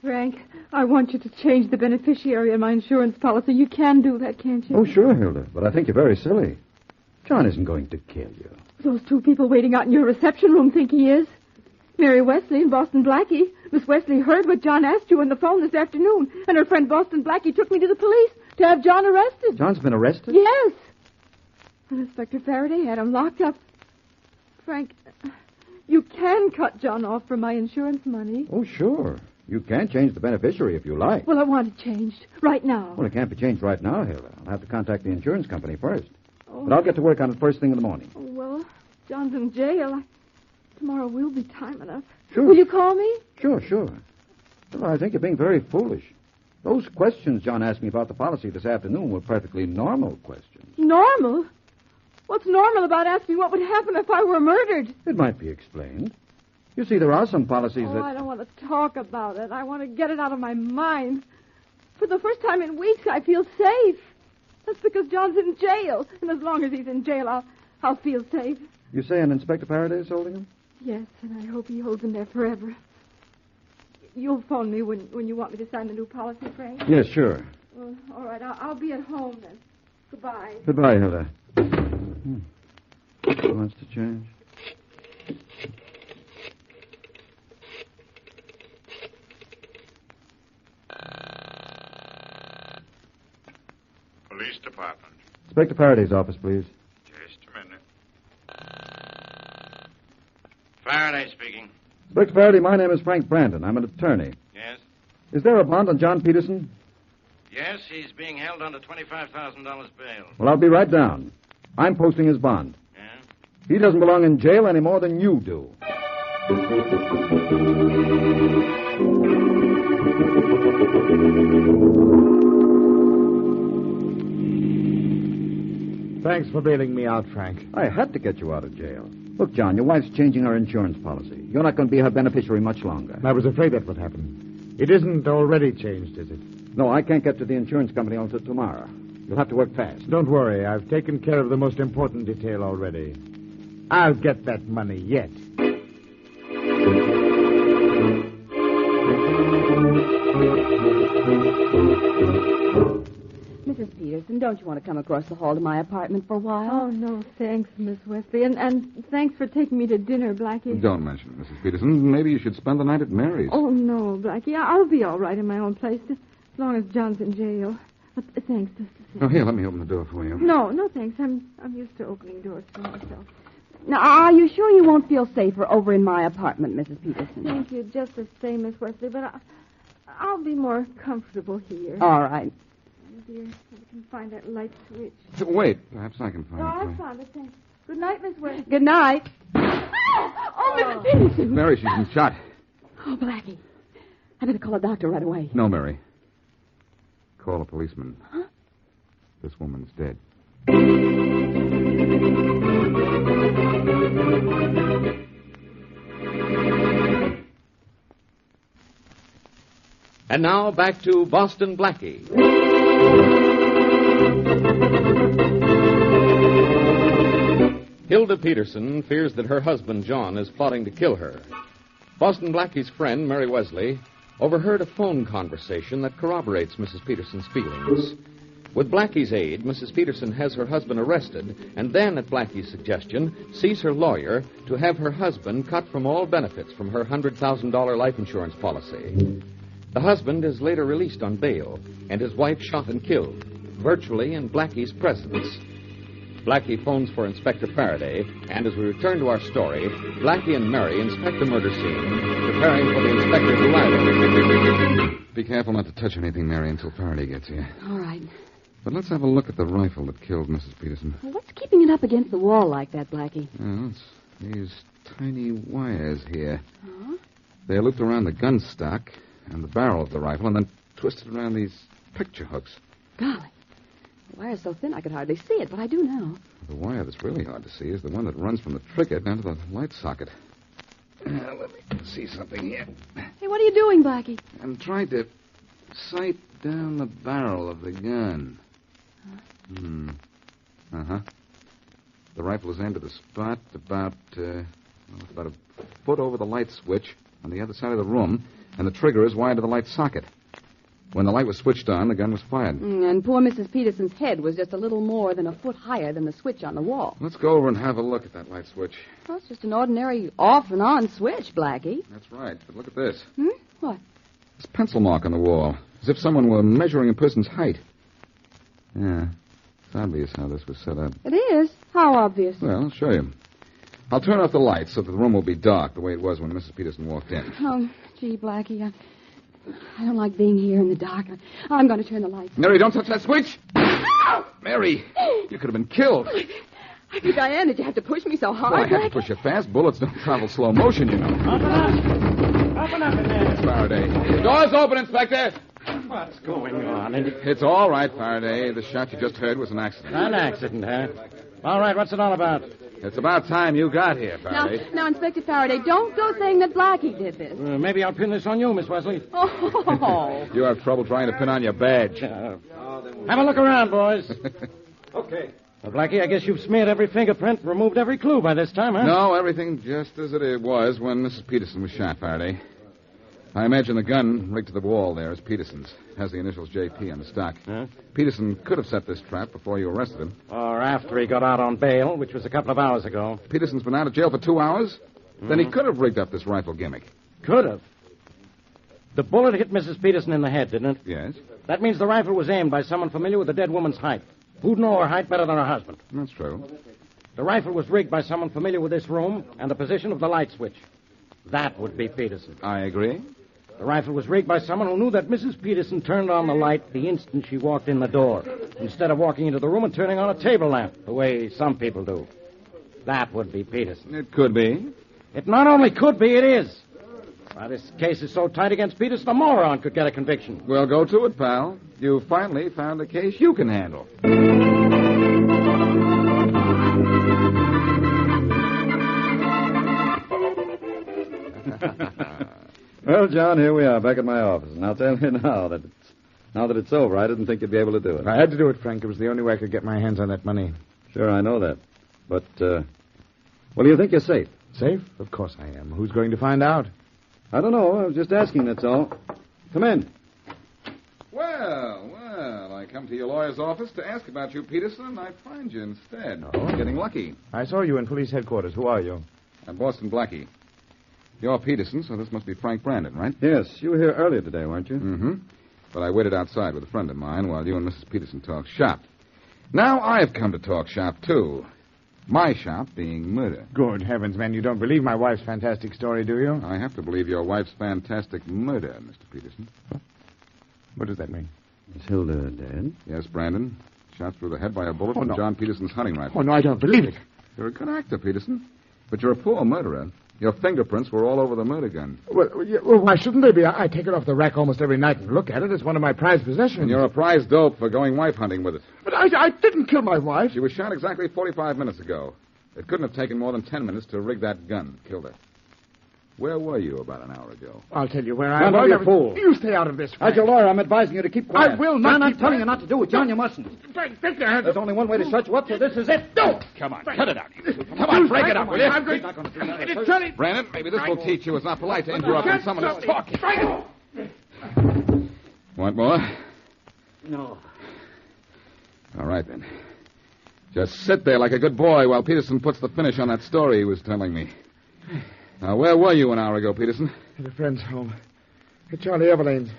Frank, I want you to change the beneficiary in my insurance policy. You can do that, can't you? Oh, sure, Hilda, but I think you're very silly. John isn't going to kill you. Those two people waiting out in your reception room think he is. Mary Wesley and Boston Blackie. Miss Wesley heard what John asked you on the phone this afternoon, and her friend Boston Blackie took me to the police to have John arrested. John's been arrested? Yes. And Inspector Faraday had him locked up. Frank, you can cut John off from my insurance money. Oh, sure. You can change the beneficiary if you like. Well, I want it changed right now. Well, it can't be changed right now, Hilda. I'll have to contact the insurance company first. Oh. But I'll get to work on it first thing in the morning. Oh, well, John's in jail. Tomorrow will be time enough. Sure. Will you call me? Sure. Well, I think you're being very foolish. Those questions John asked me about the policy this afternoon were perfectly normal questions. Normal? What's normal about asking what would happen if I were murdered? It might be explained. You see, there are some policies that... I don't want to talk about it. I want to get it out of my mind. For the first time in weeks, I feel safe. That's because John's in jail. And as long as he's in jail, I'll feel safe. You say an Inspector Faraday is holding him? Yes, and I hope he holds him there forever. You'll phone me when you want me to sign the new policy, Frank? Yes, sure. Well, all right, I'll be at home then. Goodbye. Goodbye, Hilda. He wants to change. Police department. Inspector Faraday's office, please. Just a minute. Faraday speaking. Inspector Faraday, my name is Frank Brandon. I'm an attorney. Yes? Is there a bond on John Peterson? Yes, he's being held under $25,000 bail. Well, I'll be right down. I'm posting his bond. Yeah? He doesn't belong in jail any more than you do. Thanks for bailing me out, Frank. I had to get you out of jail. Look, John, your wife's changing her insurance policy. You're not going to be her beneficiary much longer. I was afraid that would happen. It isn't already changed, is it? No, I can't get to the insurance company until tomorrow. You'll have to work fast. Don't worry. I've taken care of the most important detail already. I'll get that money yet. Mrs. Peterson, don't you want to come across the hall to my apartment for a while? Oh, no, thanks, Miss Wesley. And thanks for taking me to dinner, Blackie. Don't mention it, Mrs. Peterson. Maybe you should spend the night at Mary's. Oh, no, Blackie. I'll be all right in my own place, as long as John's in jail. But thanks, just the same. Oh, here, let me open the door for you. No, thanks. I'm used to opening doors for myself. Now, are you sure you won't feel safer over in my apartment, Mrs. Peterson? Thank you, just the same, Miss Wesley, but I'll be more comfortable here. All right. Oh, dear, if I can find that light switch. Wait, perhaps I can find No, it. I found it, thanks. Good night, Miss Wesley. Good night. Oh, Mrs. Peterson. Mary, she's been shot. Oh, Blackie. I better call a doctor right away. No, Mary. Call a policeman. Huh? This woman's dead. And now back to Boston Blackie. Hilda Peterson fears that her husband, John, is plotting to kill her. Boston Blackie's friend, Mary Wesley, overheard a phone conversation that corroborates Mrs. Peterson's feelings. With Blackie's aid, Mrs. Peterson has her husband arrested and then, at Blackie's suggestion, sees her lawyer to have her husband cut from all benefits from her $100,000 life insurance policy. The husband is later released on bail and his wife shot and killed, virtually in Blackie's presence. Blackie phones for Inspector Faraday, and as we return to our story, Blackie and Mary inspect the murder scene, preparing for the inspector's arrival. Be careful not to touch anything, Mary, until Faraday gets here. All right. But let's have a look at the rifle that killed Mrs. Peterson. Well, what's keeping it up against the wall like that, Blackie? Well, it's these tiny wires here. Huh? They're looped around the gun stock and the barrel of the rifle and then twisted around these picture hooks. Golly. The wire's so thin I could hardly see it, but I do now. The wire that's really hard to see is the one that runs from the trigger down to the light socket. Let me see something here. Hey, what are you doing, Blackie? I'm trying to sight down the barrel of the gun. Uh-huh. The rifle is aimed at the spot about a foot over the light switch on the other side of the room, and the trigger is wired to the light socket. When the light was switched on, the gun was fired. And poor Mrs. Peterson's head was just a little more than a foot higher than the switch on the wall. Let's go over and have a look at that light switch. Well, it's just an ordinary off and on switch, Blackie. That's right, but look at this. What? This pencil mark on the wall, as if someone were measuring a person's height. Yeah, it's obvious how this was set up. It is? How obvious? Well, I'll show you. I'll turn off the lights so that the room will be dark, the way it was when Mrs. Peterson walked in. Oh, gee, Blackie, I don't like being here in the dark. I'm going to turn the lights. Mary, don't touch that switch! Mary, you could have been killed. I think I am. Did you have to push me so hard? Well, I had to push you fast. Bullets don't travel slow motion, you know. Open up in there. It's Faraday. The door's open, Inspector. What's going on? It's all right, Faraday. The shot you just heard was an accident. An accident, huh? All right, what's it all about? It's about time you got here, Faraday. Now, Inspector Faraday, don't go saying that Blackie did this. Maybe I'll pin this on you, Miss Wesley. Oh. You have trouble trying to pin on your badge. Have a look around, boys. Okay. Well, Blackie, I guess you've smeared every fingerprint, removed every clue by this time, huh? No, everything just as it was when Mrs. Peterson was shot, Faraday. I imagine the gun rigged to the wall there is Peterson's. It has the initials JP on the stock. Huh? Peterson could have set this trap before you arrested him. Or after he got out on bail, which was a couple of hours ago. Peterson's been out of jail for 2 hours? Then he could have rigged up this rifle gimmick. Could have. The bullet hit Mrs. Peterson in the head, didn't it? Yes. That means the rifle was aimed by someone familiar with the dead woman's height. Who'd know her height better than her husband? That's true. The rifle was rigged by someone familiar with this room and the position of the light switch. That would be Peterson. I agree. The rifle was rigged by someone who knew that Mrs. Peterson turned on the light the instant she walked in the door, instead of walking into the room and turning on a table lamp, the way some people do. That would be Peterson. It could be. It not only could be, it is. Why, this case is so tight against Peterson, a moron could get a conviction. Well, go to it, pal. You finally found a case you can handle. Well, John, here we are, back at my office. And I'll tell you now that it's over, I didn't think you'd be able to do it. I had to do it, Frank. It was the only way I could get my hands on that money. Sure, I know that. But, well, do you think you're safe? Safe? Of course I am. Who's going to find out? I don't know. I was just asking, that's all. Come in. come to your lawyer's office to ask about you, Peterson, and I find you instead. Oh. Getting lucky. I saw you in police headquarters. Who are you? I'm Boston Blackie. You're Peterson, so this must be Frank Brandon, right? Yes, you were here earlier today, weren't you? Mm-hmm. But I waited outside with a friend of mine while you and Mrs. Peterson talked shop. Now I've come to talk shop, too. My shop being murder. Good heavens, man. You don't believe my wife's fantastic story, do you? I have to believe your wife's fantastic murder, Mr. Peterson. What does that mean? Is Hilda dead? Yes, Brandon. Shot through the head by a bullet from John Peterson's hunting rifle. Oh, no, I don't believe it. You're a good actor, Peterson. But you're a poor murderer. Your fingerprints were all over the murder gun. Well, why shouldn't they be? I take it off the rack almost every night and look at it. It's one of my prized possessions. And you're a prize dope for going wife hunting with it. But I didn't kill my wife. She was shot exactly 45 minutes ago. It couldn't have taken more than 10 minutes to rig that gun. Killed her. Where were you about an hour ago? I'll tell you where I was. Don't be a fool. You stay out of this, Frank. As your lawyer, I'm advising you to keep quiet. I will not. I'm telling you not to do it. John, you mustn't. Frank, There's only one way to shut you up, so this is it. Don't. Come on, cut it out. Come on, break it up, will you? I'm going to tell you. Brandon, maybe this will teach you it's not polite to interrupt when someone is talking. Want more? No. All right, then. Just sit there like a good boy while Peterson puts the finish on that story he was telling me. Now, where were you an hour ago, Peterson? At a friend's home. At Charlie Everlane's.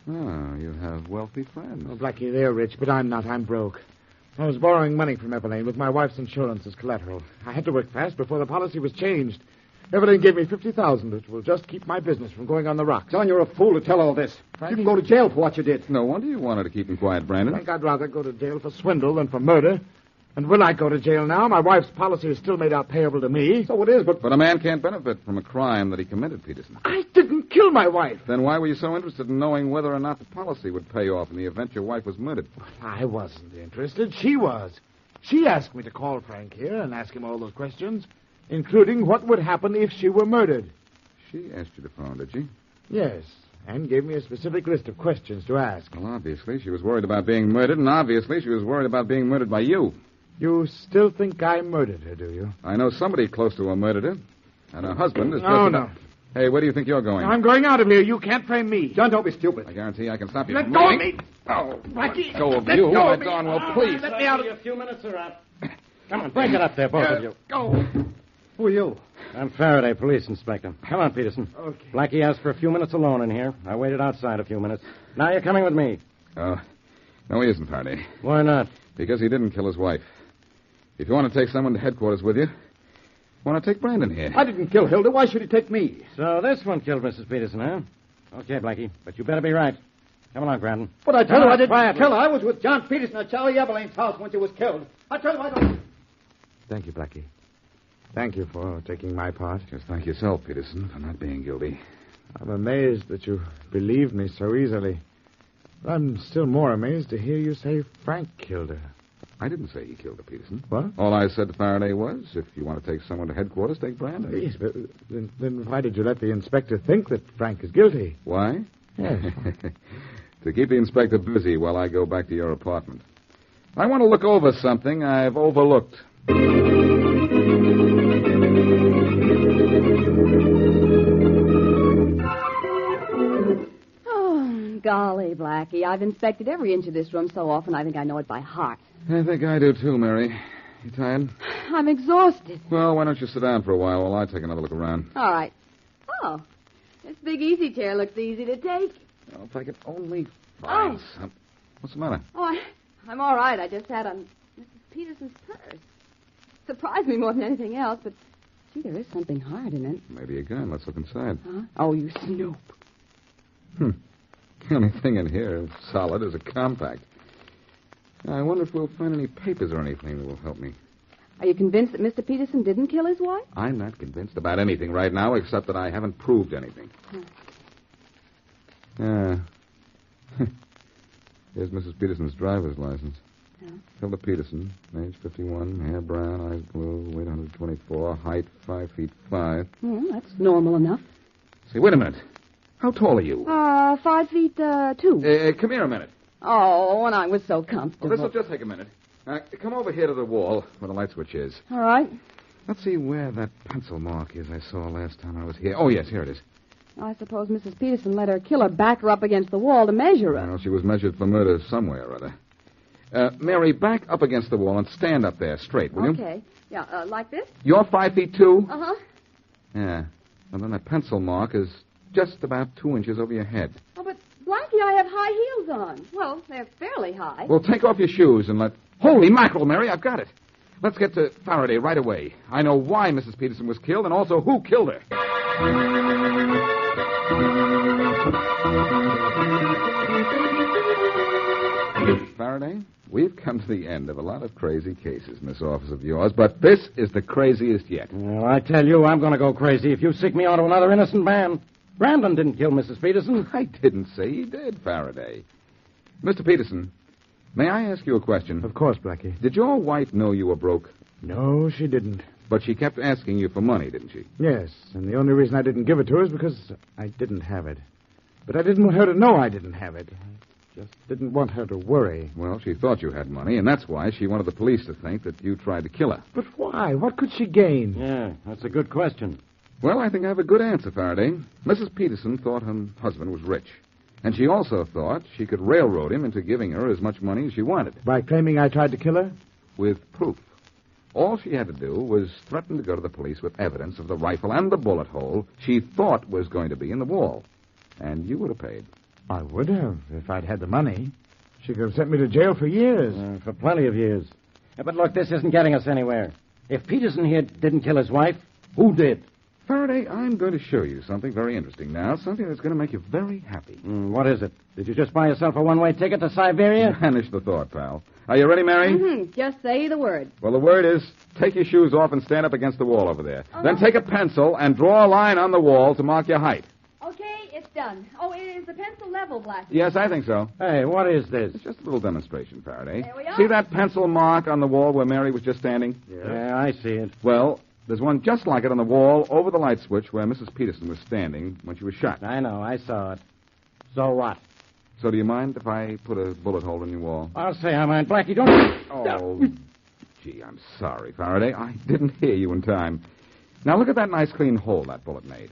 Oh, you have wealthy friends. Oh, Blackie, they're rich, but I'm not. I'm broke. I was borrowing money from Everlane with my wife's insurance as collateral. I had to work fast before the policy was changed. Everlane gave me $50,000, which will just keep my business from going on the rocks. John, you're a fool to tell all this. You can go to jail for what you did. No wonder you wanted to keep him quiet, Brandon. I think I'd rather go to jail for swindle than for murder. And will I go to jail now? My wife's policy is still made out payable to me. So it is, but... But a man can't benefit from a crime that he committed, Peterson. I didn't kill my wife. Then why were you so interested in knowing whether or not the policy would pay off in the event your wife was murdered? I wasn't interested. She was. She asked me to call Frank here and ask him all those questions, including what would happen if she were murdered. She asked you to phone, did she? Yes, and gave me a specific list of questions to ask. Well, obviously, she was worried about being murdered, and obviously she was worried about being murdered by you. You still think I murdered her, do you? I know somebody close to her murdered her, and her husband is... No. Hey, where do you think you're going? I'm going out of here. You can't frame me. John, don't be stupid. I guarantee I can stop you Let from go of moving. me. Oh, Blackie. let go of Let you. go Oh, of me. Don, well, please. Let me out of A few minutes are up. Come on, break it up there, both of you. Go. Who are you? I'm Faraday, police inspector. Come on, Peterson. Okay. Blackie asked for a few minutes alone in here. I waited outside a few minutes. Now you're coming with me. Oh, no, he isn't, Faraday. Why not? Because he didn't kill his wife. If you want to take someone to headquarters with you, want to take Brandon here. I didn't kill Hilda. Why should he take me? So this one killed Mrs. Peterson, huh? Okay, Blackie, but you better be right. Come along, Brandon. But I tell you, I didn't quietly. kill her. I was with John Peterson at Charlie Everlane's house when she was killed. I tell you, I don't... Thank you, Blackie. Thank you for taking my part. Just thank yourself, Peterson, for not being guilty. I'm amazed that you believed me so easily. But I'm still more amazed to hear you say Frank killed her. I didn't say he killed her, Peterson. What? All I said to Faraday was, if you want to take someone to headquarters, take Brandon. Yes, but then why did you let the inspector think that Frank is guilty? Why? Yes. To keep the inspector busy while I go back to your apartment. I want to look over something I've overlooked. Golly, Blackie, I've inspected every inch of this room so often I think I know it by heart. I think I do too, Mary. You tired? I'm exhausted. Well, why don't you sit down for a while I take another look around? All right. Oh, this big easy chair looks easy to take. Well, if I could only find some... What's the matter? Oh, I'm all right. I just had on Mrs. Peterson's purse. Surprised me more than anything else, but, gee, there is something hard in it. Maybe a gun. Let's look inside. Huh? Oh, you snoop. The only thing in here solid is a compact. I wonder if we'll find any papers or anything that will help me. Are you convinced that Mr. Peterson didn't kill his wife? I'm not convinced about anything right now, except that I haven't proved anything. Here's Mrs. Peterson's driver's license. Yeah. Hilda Peterson, age 51, hair brown, eyes blue, weight 124, height 5 feet 5. Well, that's normal enough. Say, wait a minute. How tall are you? 5 feet 2. Come here a minute. Oh, and I was so comfortable. Well, this will just take a minute. Come over here to the wall where the light switch is. All right. Let's see where that pencil mark is I saw last time I was here. Oh, yes, here it is. I suppose Mrs. Peterson let her killer back her up against the wall to measure her. Well, she was measured for murder somewhere or other. Mary, back up against the wall and stand up there straight, will you? Okay. Yeah, like this? You're 5'2"? Uh-huh. Yeah. And then that pencil mark is just about 2 inches over your head. Oh, but Blackie, I have high heels on. Well, they're fairly high. Well, take off your shoes and let... Holy mackerel, Mary, I've got it. Let's get to Faraday right away. I know why Mrs. Peterson was killed and also who killed her. Faraday, we've come to the end of a lot of crazy cases in this office of yours, but this is the craziest yet. Well, I tell you, I'm going to go crazy if you sick me onto another innocent man. Brandon didn't kill Mrs. Peterson. I didn't say he did, Faraday. Mr. Peterson, may I ask you a question? Of course, Blackie. Did your wife know you were broke? No, she didn't. But she kept asking you for money, didn't she? Yes, and the only reason I didn't give it to her is because I didn't have it. But I didn't want her to know I didn't have it. I just didn't want her to worry. Well, she thought you had money, and that's why she wanted the police to think that you tried to kill her. But why? What could she gain? Yeah, that's a good question. Well, I think I have a good answer, Faraday. Mrs. Peterson thought her husband was rich. And she also thought she could railroad him into giving her as much money as she wanted. By claiming I tried to kill her? With proof. All she had to do was threaten to go to the police with evidence of the rifle and the bullet hole she thought was going to be in the wall. And you would have paid. I would have, if I'd had the money. She could have sent me to jail for years. For plenty of years. But look, this isn't getting us anywhere. If Peterson here didn't kill his wife, who did? Faraday, I'm going to show you something very interesting now, something that's going to make you very happy. What is it? Did you just buy yourself a one-way ticket to Siberia? Banish the thought, pal. Are you ready, Mary? Mm-hmm. Just say the word. Well, the word is take your shoes off and stand up against the wall over there. Then take a pencil and draw a line on the wall to mark your height. Okay, it's done. Oh, is the pencil level, Blackie? Yes, I think so. Hey, what is this? It's just a little demonstration, Faraday. There we are. See that pencil mark on the wall where Mary was just standing? Yeah, I see it. Well, there's one just like it on the wall over the light switch where Mrs. Peterson was standing when she was shot. I know, I saw it. So what? So do you mind if I put a bullet hole in your wall? I'll say I mind. Blackie, don't... Oh, gee, I'm sorry, Faraday. I didn't hear you in time. Now look at that nice clean hole that bullet made.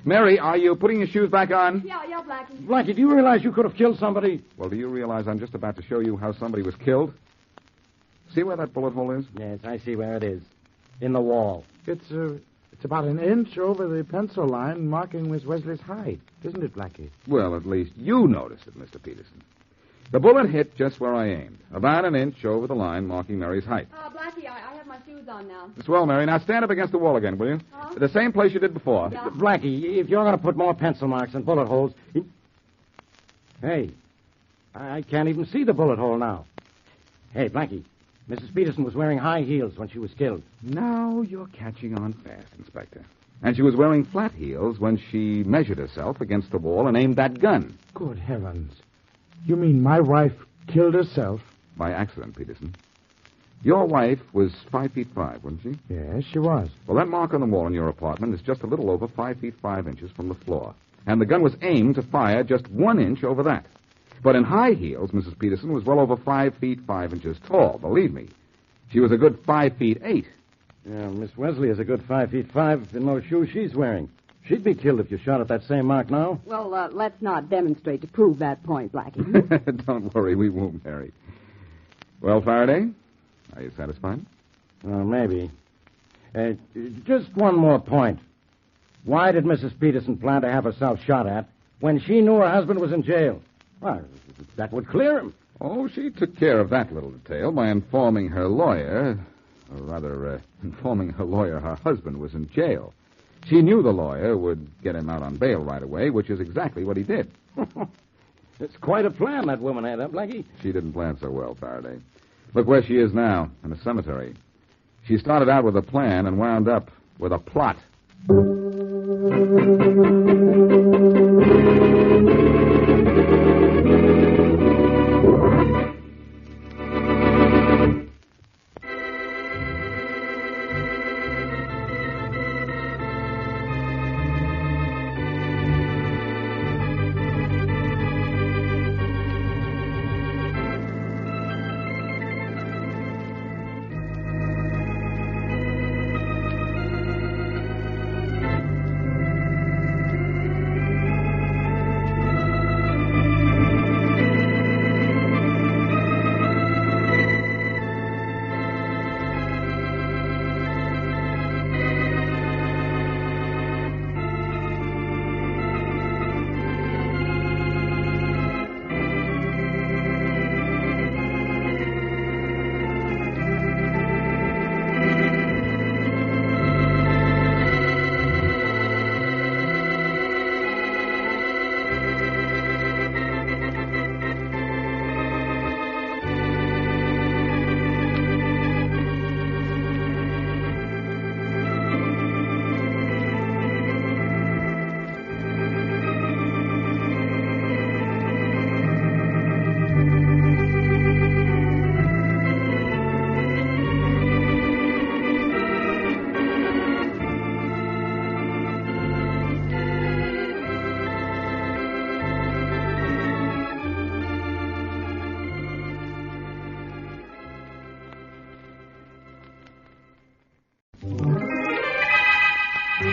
Mary, are you putting your shoes back on? Yeah, Blackie. Blackie, do you realize you could have killed somebody? Well, do you realize I'm just about to show you how somebody was killed? See where that bullet hole is? Yes, I see where it is. In the wall. It's about an inch over the pencil line marking Miss Wesley's height, isn't it, Blackie? Well, at least you noticed it, Mr. Peterson. The bullet hit just where I aimed, about an inch over the line marking Mary's height. Blackie, I have my shoes on now. Swell, Mary. Now stand up against the wall again, will you? The same place you did before. Yeah. Blackie, if you're going to put more pencil marks and bullet holes... Hey, I can't even see the bullet hole now. Hey, Blackie, Mrs. Peterson was wearing high heels when she was killed. Now you're catching on fast, Inspector. And she was wearing flat heels when she measured herself against the wall and aimed that gun. Good heavens. You mean my wife killed herself? By accident, Peterson. Your wife was 5'5", wasn't she? Yes, she was. Well, that mark on the wall in your apartment is just a little over 5'5" from the floor. And the gun was aimed to fire just 1 inch over that. But in high heels, Mrs. Peterson was well over 5'5" tall, believe me. She was a good 5'8". Yeah, Miss Wesley is a good 5'5" in those shoes she's wearing. She'd be killed if you shot at that same mark now. Well, let's not demonstrate to prove that point, Blackie. Don't worry, we won't, Mary. Well, Faraday, are you satisfied? Maybe. Just one more point. Why did Mrs. Peterson plan to have herself shot at when she knew her husband was in jail? Well, that would clear him. Oh, she took care of that little detail by informing her lawyer, or rather, informing her lawyer her husband was in jail. She knew the lawyer would get him out on bail right away, which is exactly what he did. It's quite a plan that woman had, huh, Blackie? She didn't plan so well, Faraday. Look where she is now, in a cemetery. She started out with a plan and wound up with a plot.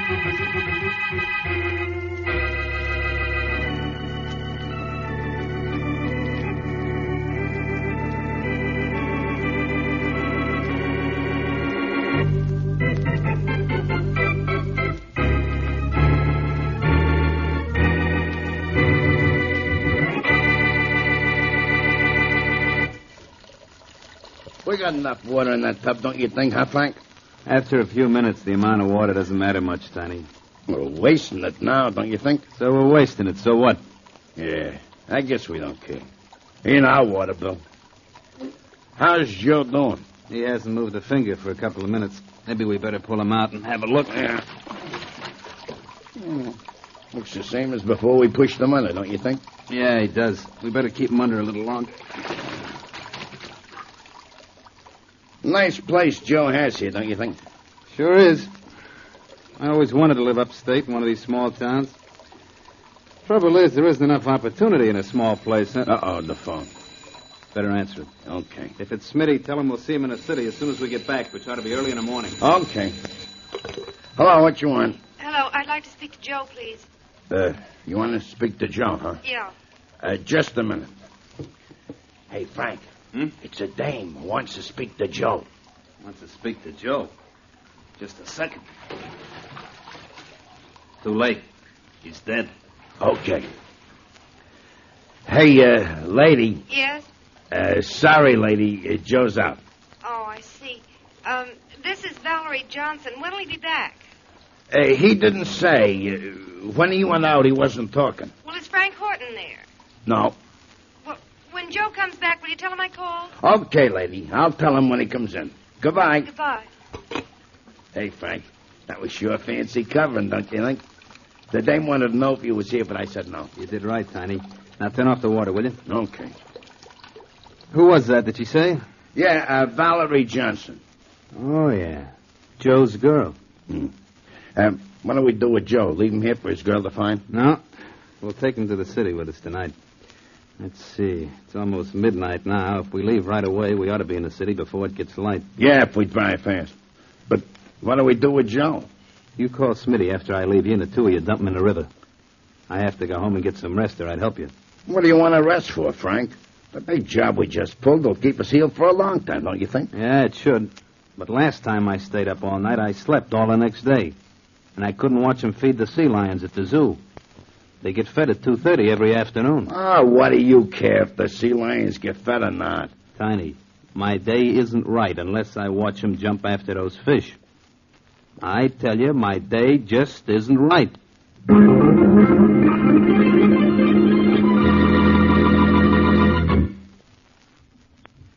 We got enough water in that tub, don't you think, huh, Frank? After a few minutes, the amount of water doesn't matter much, Tiny. We're wasting it now, don't you think? So we're wasting it, so what? Yeah, I guess we don't care. Ain't our water, Bill. How's Joe doing? He hasn't moved a finger for a couple of minutes. Maybe we better pull him out and have a look. Yeah. Looks the same as before we pushed him under, don't you think? Yeah, he does. We better keep him under a little longer. Nice place Joe has here, don't you think? Sure is. I always wanted to live upstate in one of these small towns. Trouble is, there isn't enough opportunity in a small place, huh? Uh-oh, the phone. Better answer it. Okay. If it's Smitty, tell him we'll see him in the city as soon as we get back, which ought to be early in the morning. Okay. Hello, what you want? Hello, I'd like to speak to Joe, please. You want to speak to Joe, huh? Yeah. Just a minute. Hey, Frank. It's a dame who wants to speak to Joe. Wants to speak to Joe? Just a second. Too late. He's dead. Okay. Hey, lady. Yes? Sorry, lady. Joe's out. Oh, I see. This is Valerie Johnson. When'll he be back? He didn't say. When he went out, he wasn't talking. Well, is Frank Horton there? No. Well, when Joe comes back, will you tell him I called? Okay, lady. I'll tell him when he comes in. Goodbye. Goodbye. Hey, Frank. That was sure fancy covering, don't you think? The dame wanted to know if you was here, but I said no. You did right, Tiny. Now turn off the water, will you? Okay. Who was that, did she say? Yeah, Valerie Johnson. Oh, yeah. Joe's girl. What do we do with Joe? Leave him here for his girl to find? No. We'll take him to the city with us tonight. Let's see. It's almost midnight now. If we leave right away, we ought to be in the city before it gets light. Yeah, if we drive fast. But what do we do with Joe? You call Smitty after I leave you, and the two of you dump him in the river. I have to go home and get some rest, or I'd help you. What do you want to rest for, Frank? The big job we just pulled will keep us healed for a long time, don't you think? Yeah, it should. But last time I stayed up all night, I slept all the next day. And I couldn't watch them feed the sea lions at the zoo. They get fed at 2:30 every afternoon. Oh, what do you care if the sea lions get fed or not? Tiny, my day isn't right unless I watch them jump after those fish. I tell you, my day just isn't right.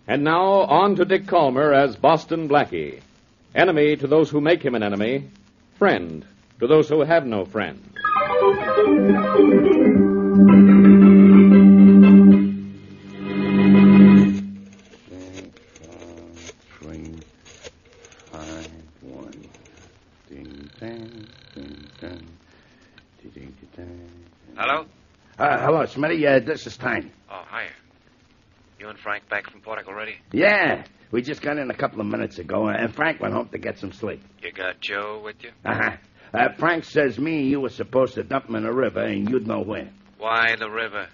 And now, on to Dick Calmer as Boston Blackie. Enemy to those who make him an enemy. Friend to those who have no friend. Hello? Hello, Smitty. This is Tiny. Oh, hiya. You and Frank back from Portic already? Yeah. We just got in a couple of minutes ago, and Frank went home to get some sleep. You got Joe with you? Uh-huh. Frank says me and you were supposed to dump him in the river, and you'd know where. Why the river?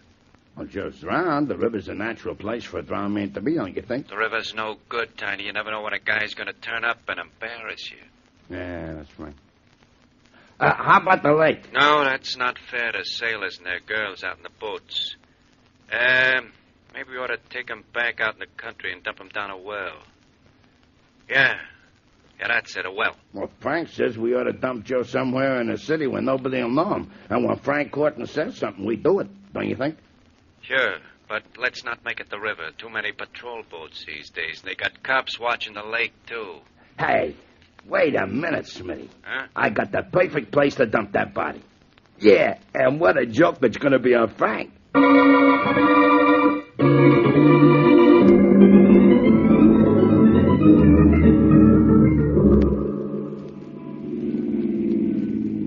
Well, Joe's drowned. The river's a natural place for a drowned man to be, don't you think? The river's no good, Tiny. You never know when a guy's going to turn up and embarrass you. Yeah, that's right. How about the lake? No, that's not fair to sailors and their girls out in the boats. Maybe we ought to take them back out in the country and dump them down a well. Yeah, that's it, a well. Well, Frank says we ought to dump Joe somewhere in the city where nobody will know him. And when Frank Horton says something, we do it, don't you think? Sure, but let's not make it the river. Too many patrol boats these days. They got cops watching the lake, too. Hey, wait a minute, Smitty. Huh? I got the perfect place to dump that body. Yeah, and what a joke that's going to be on Frank.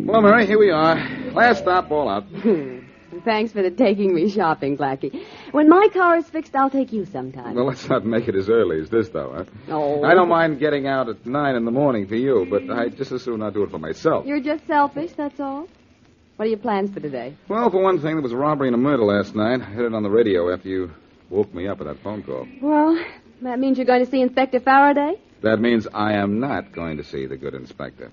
Well, Mary, here we are. Last stop, all out. Thanks for taking me shopping, Blackie. When my car is fixed, I'll take you sometime. Well, let's not make it as early as this, though, huh? Oh. I don't mind getting out at 9 in the morning for you, but I'd just as soon not do it for myself. You're just selfish, that's all? What are your plans for today? Well, for one thing, there was a robbery and a murder last night. I heard it on the radio after you woke me up with that phone call. Well, that means you're going to see Inspector Faraday? That means I am not going to see the good inspector.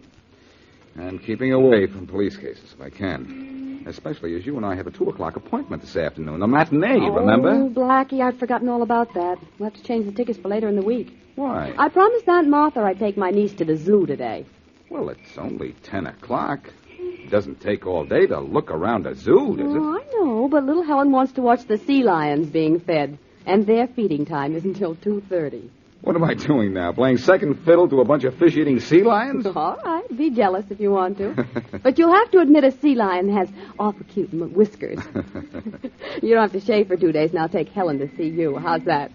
I'm keeping away from police cases if I can. Especially as you and I have a 2 o'clock appointment this afternoon. A matinee, remember? Oh, Blackie, I'd forgotten all about that. We'll have to change the tickets for later in the week. Why? I promised Aunt Martha I'd take my niece to the zoo today. Well, it's only 10 o'clock. It doesn't take all day to look around a zoo, does it? Oh, I know, but little Helen wants to watch the sea lions being fed, and their feeding time is until 2:30. What am I doing now? Playing second fiddle to a bunch of fish-eating sea lions? All right, be jealous if you want to. But you'll have to admit a sea lion has awful cute whiskers. You don't have to shave for 2 days, and I'll take Helen to see you. How's that?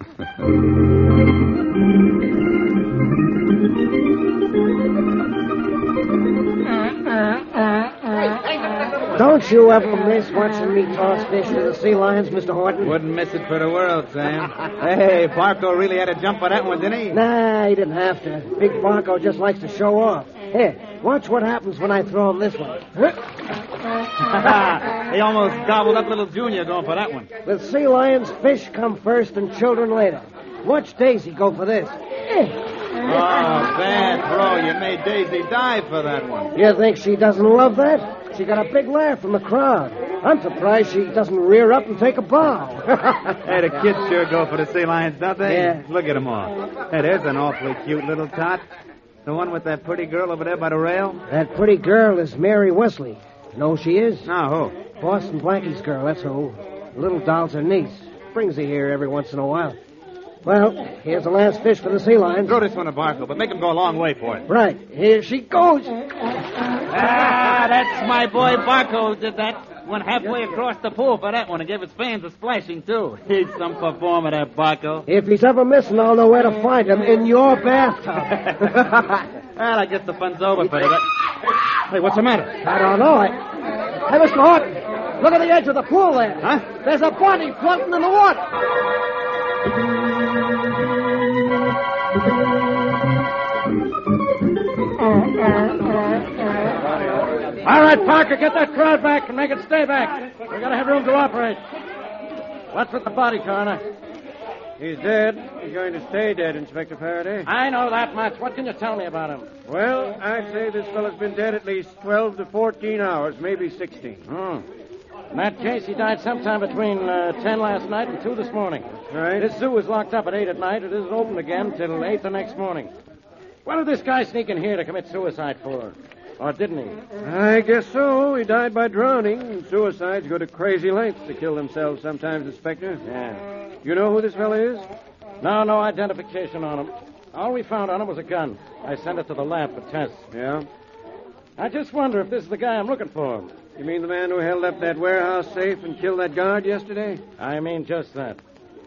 Don't you ever miss watching me toss fish to the sea lions, Mr. Horton? Wouldn't miss it for the world, Sam. Hey, Barco really had a jump for that one, didn't he? Nah, he didn't have to. Big Barco just likes to show off. Here, watch what happens when I throw him this one. He almost gobbled up little Junior going for that one. With sea lions, fish come first and children later. Watch Daisy go for this. Oh, bad throw. You made Daisy dive for that one. You think she doesn't love that? She got a big laugh from the crowd. I'm surprised she doesn't rear up and take a bow. Hey, the kids sure go for the sea lions, don't they? Yeah. Look at them all. Hey, there's an awfully cute little tot. The one with that pretty girl over there by the rail? That pretty girl is Mary Wesley. You know who she is? No, who? Boston Blackie's girl, that's who. The little doll's her niece. Brings her here every once in a while. Well, here's the last fish for the sea lions. Throw this one to Barco, but make him go a long way for it. Right. Here she goes. Ah, that's my boy Barco did that. Went halfway across the pool for that one and gave his fans a splashing, too. He's some performer, that Barco. If he's ever missing, I'll know where to find him. In your bathtub. Well, I guess the fun's over for today. Hey, what's the matter? I don't know. Hey, Mr. Horton, look at the edge of the pool there. Huh? There's a body floating in the water. All right, Parker, get that crowd back and make it stay back. We gotta have room to operate. What's with the body, Coroner? He's dead. He's going to stay dead, Inspector Faraday. I know that much. What can you tell me about him? Well, I'd say this fellow's been dead at least 12 to 14 hours, maybe 16. In that case, he died sometime between 10 last night and 2 this morning. Right. This zoo is locked up at 8 at night. It isn't open again till 8 the next morning. What did this guy sneak in here to commit suicide for? Or didn't he? I guess so. He died by drowning. Suicides go to crazy lengths to kill themselves sometimes, Inspector. Yeah. You know who this fellow is? No identification on him. All we found on him was a gun. I sent it to the lab for tests. Yeah? I just wonder if this is the guy I'm looking for. You mean the man who held up that warehouse safe and killed that guard yesterday? I mean just that.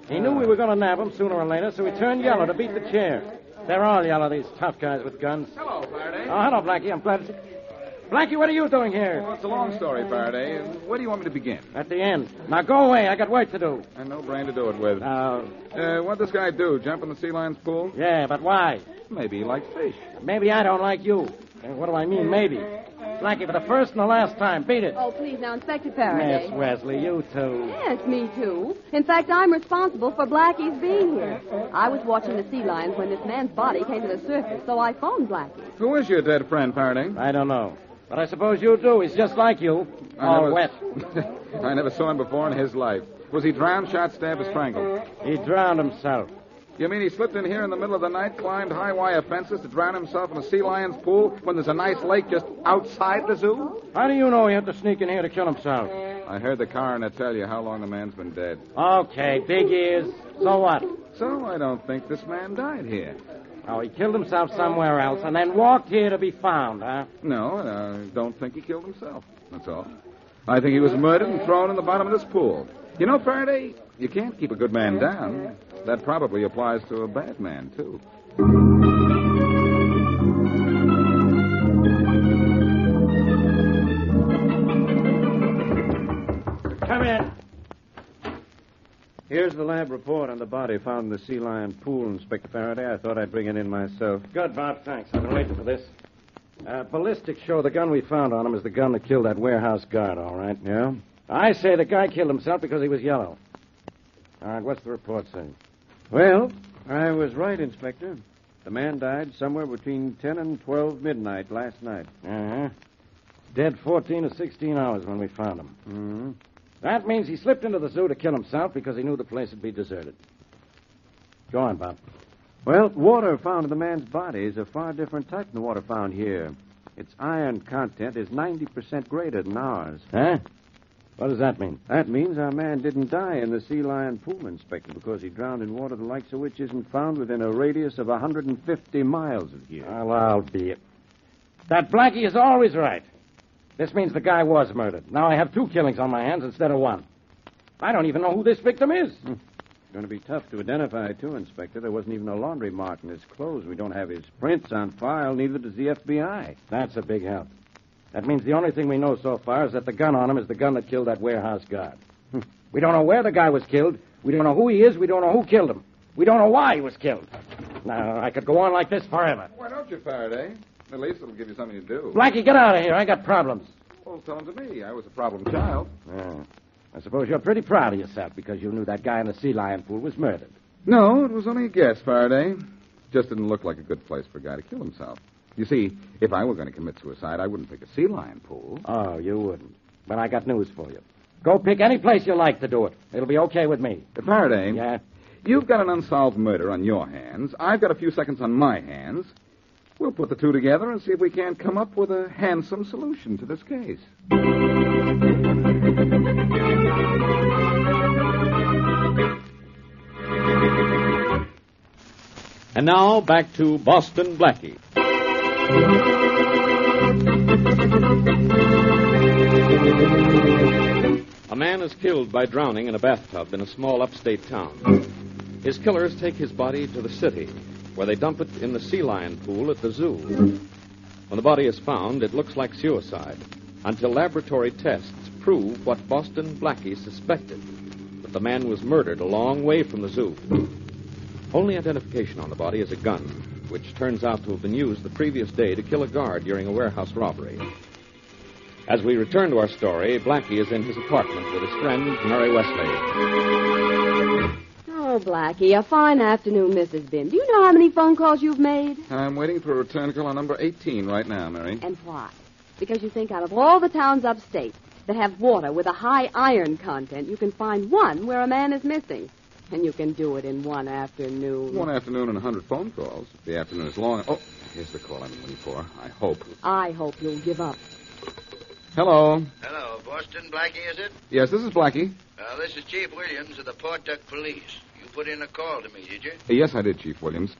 He knew we were going to nab him sooner or later, so he turned yellow to beat the chair. They're all yellow, these tough guys with guns. Hello, Faraday. Oh, hello, Blackie. I'm glad to see... Blackie, what are you doing here? Well, it's a long story, Faraday. Where do you want me to begin? At the end. Now go away. I got work to do. And no brain to do it with. What'd this guy do? Jump in the sea lion's pool? Yeah, but why? Maybe he likes fish. Maybe I don't like you. What do I mean, maybe? Blackie, for the first and the last time, beat it. Oh, please, now, Inspector Faraday. Yes, Wesley, you too. Yes, me too. In fact, I'm responsible for Blackie's being here. I was watching the sea lions when this man's body came to the surface, so I phoned Blackie. Who is your dead friend, Faraday? I don't know. But I suppose you do. He's just like you. All wet. I never saw him before in his life. Was he drowned, shot, stabbed, or strangled? He drowned himself. You mean he slipped in here in the middle of the night, climbed high wire fences to drown himself in a sea lion's pool when there's a nice lake just outside the zoo? How do you know he had to sneak in here to kill himself? I heard the coroner tell you how long the man's been dead. Okay, big ears. So what? So I don't think this man died here. Oh, he killed himself somewhere else and then walked here to be found, huh? No, I don't think he killed himself. That's all. I think he was murdered and thrown in the bottom of this pool. You know, Faraday, you can't keep a good man down. That probably applies to a bad man, too. Come in. Here's the lab report on the body found in the sea lion pool, Inspector Faraday. I thought I'd bring it in myself. Good, Bob. Thanks. I've been waiting for this. Ballistics show the gun we found on him is the gun that killed that warehouse guard, all right? Yeah? I say the guy killed himself because he was yellow. All right, what's the report say? Well, I was right, Inspector. The man died somewhere between 10 and 12 midnight last night. Uh-huh. Dead 14 to 16 hours when we found him. Mm-hmm. That means he slipped into the zoo to kill himself because he knew the place would be deserted. Go on, Bob. Well, water found in the man's body is a far different type than the water found here. Its iron content is 90% greater than ours. Huh? What does that mean? That means our man didn't die in the sea lion pool, Inspector, because he drowned in water the likes of which isn't found within a radius of 150 miles of here. Well, I'll be it. That Blackie is always right. This means the guy was murdered. Now I have 2 killings on my hands instead of 1. I don't even know who this victim is. It's going to be tough to identify, too, Inspector. There wasn't even a laundry mark in his clothes. We don't have his prints on file, neither does the FBI. That's a big help. That means the only thing we know so far is that the gun on him is the gun that killed that warehouse guard. We don't know where the guy was killed. We don't know who he is. We don't know who killed him. We don't know why he was killed. Now, I could go on like this forever. Why don't you, Faraday? At least it'll give you something to do. Blackie, get out of here. I got problems. Well, tell them to me. I was a problem child. I suppose you're pretty proud of yourself because you knew that guy in the sea lion pool was murdered. No, it was only a guess, Faraday. Just didn't look like a good place for a guy to kill himself. You see, if I were going to commit suicide, I wouldn't pick a sea lion pool. Oh, you wouldn't. But I got news for you. Go pick any place you like to do it. It'll be okay with me. Faraday. Yeah? You've got an unsolved murder on your hands. I've got a few seconds on my hands. We'll put the two together and see if we can't come up with a handsome solution to this case. And now, back to Boston Blackie. A man is killed by drowning in a bathtub in a small upstate town. His killers take his body to the city, where they dump it in the sea lion pool at the zoo. When the body is found, it looks like suicide, until laboratory tests prove what Boston Blackie suspected, that the man was murdered a long way from the zoo. Only identification on the body is a gun, which turns out to have been used the previous day to kill a guard during a warehouse robbery. As we return to our story, Blackie is in his apartment with his friend, Mary Wesley. Oh, Blackie, a fine afternoon this has been. Do you know how many phone calls you've made? I'm waiting for a return call on number 18 right now, Mary. And why? Because you think out of all the towns upstate that have water with a high iron content, you can find one where a man is missing. And you can do it in one afternoon. One afternoon and 100 phone calls. The afternoon is long. Oh, here's the call I've been waiting for. I hope you'll give up. Hello. Hello, Boston Blackie, is it? Yes, this is Blackie. This is Chief Williams of the Pawtuck Police. You put in a call to me, did you? Yes, I did, Chief Williams.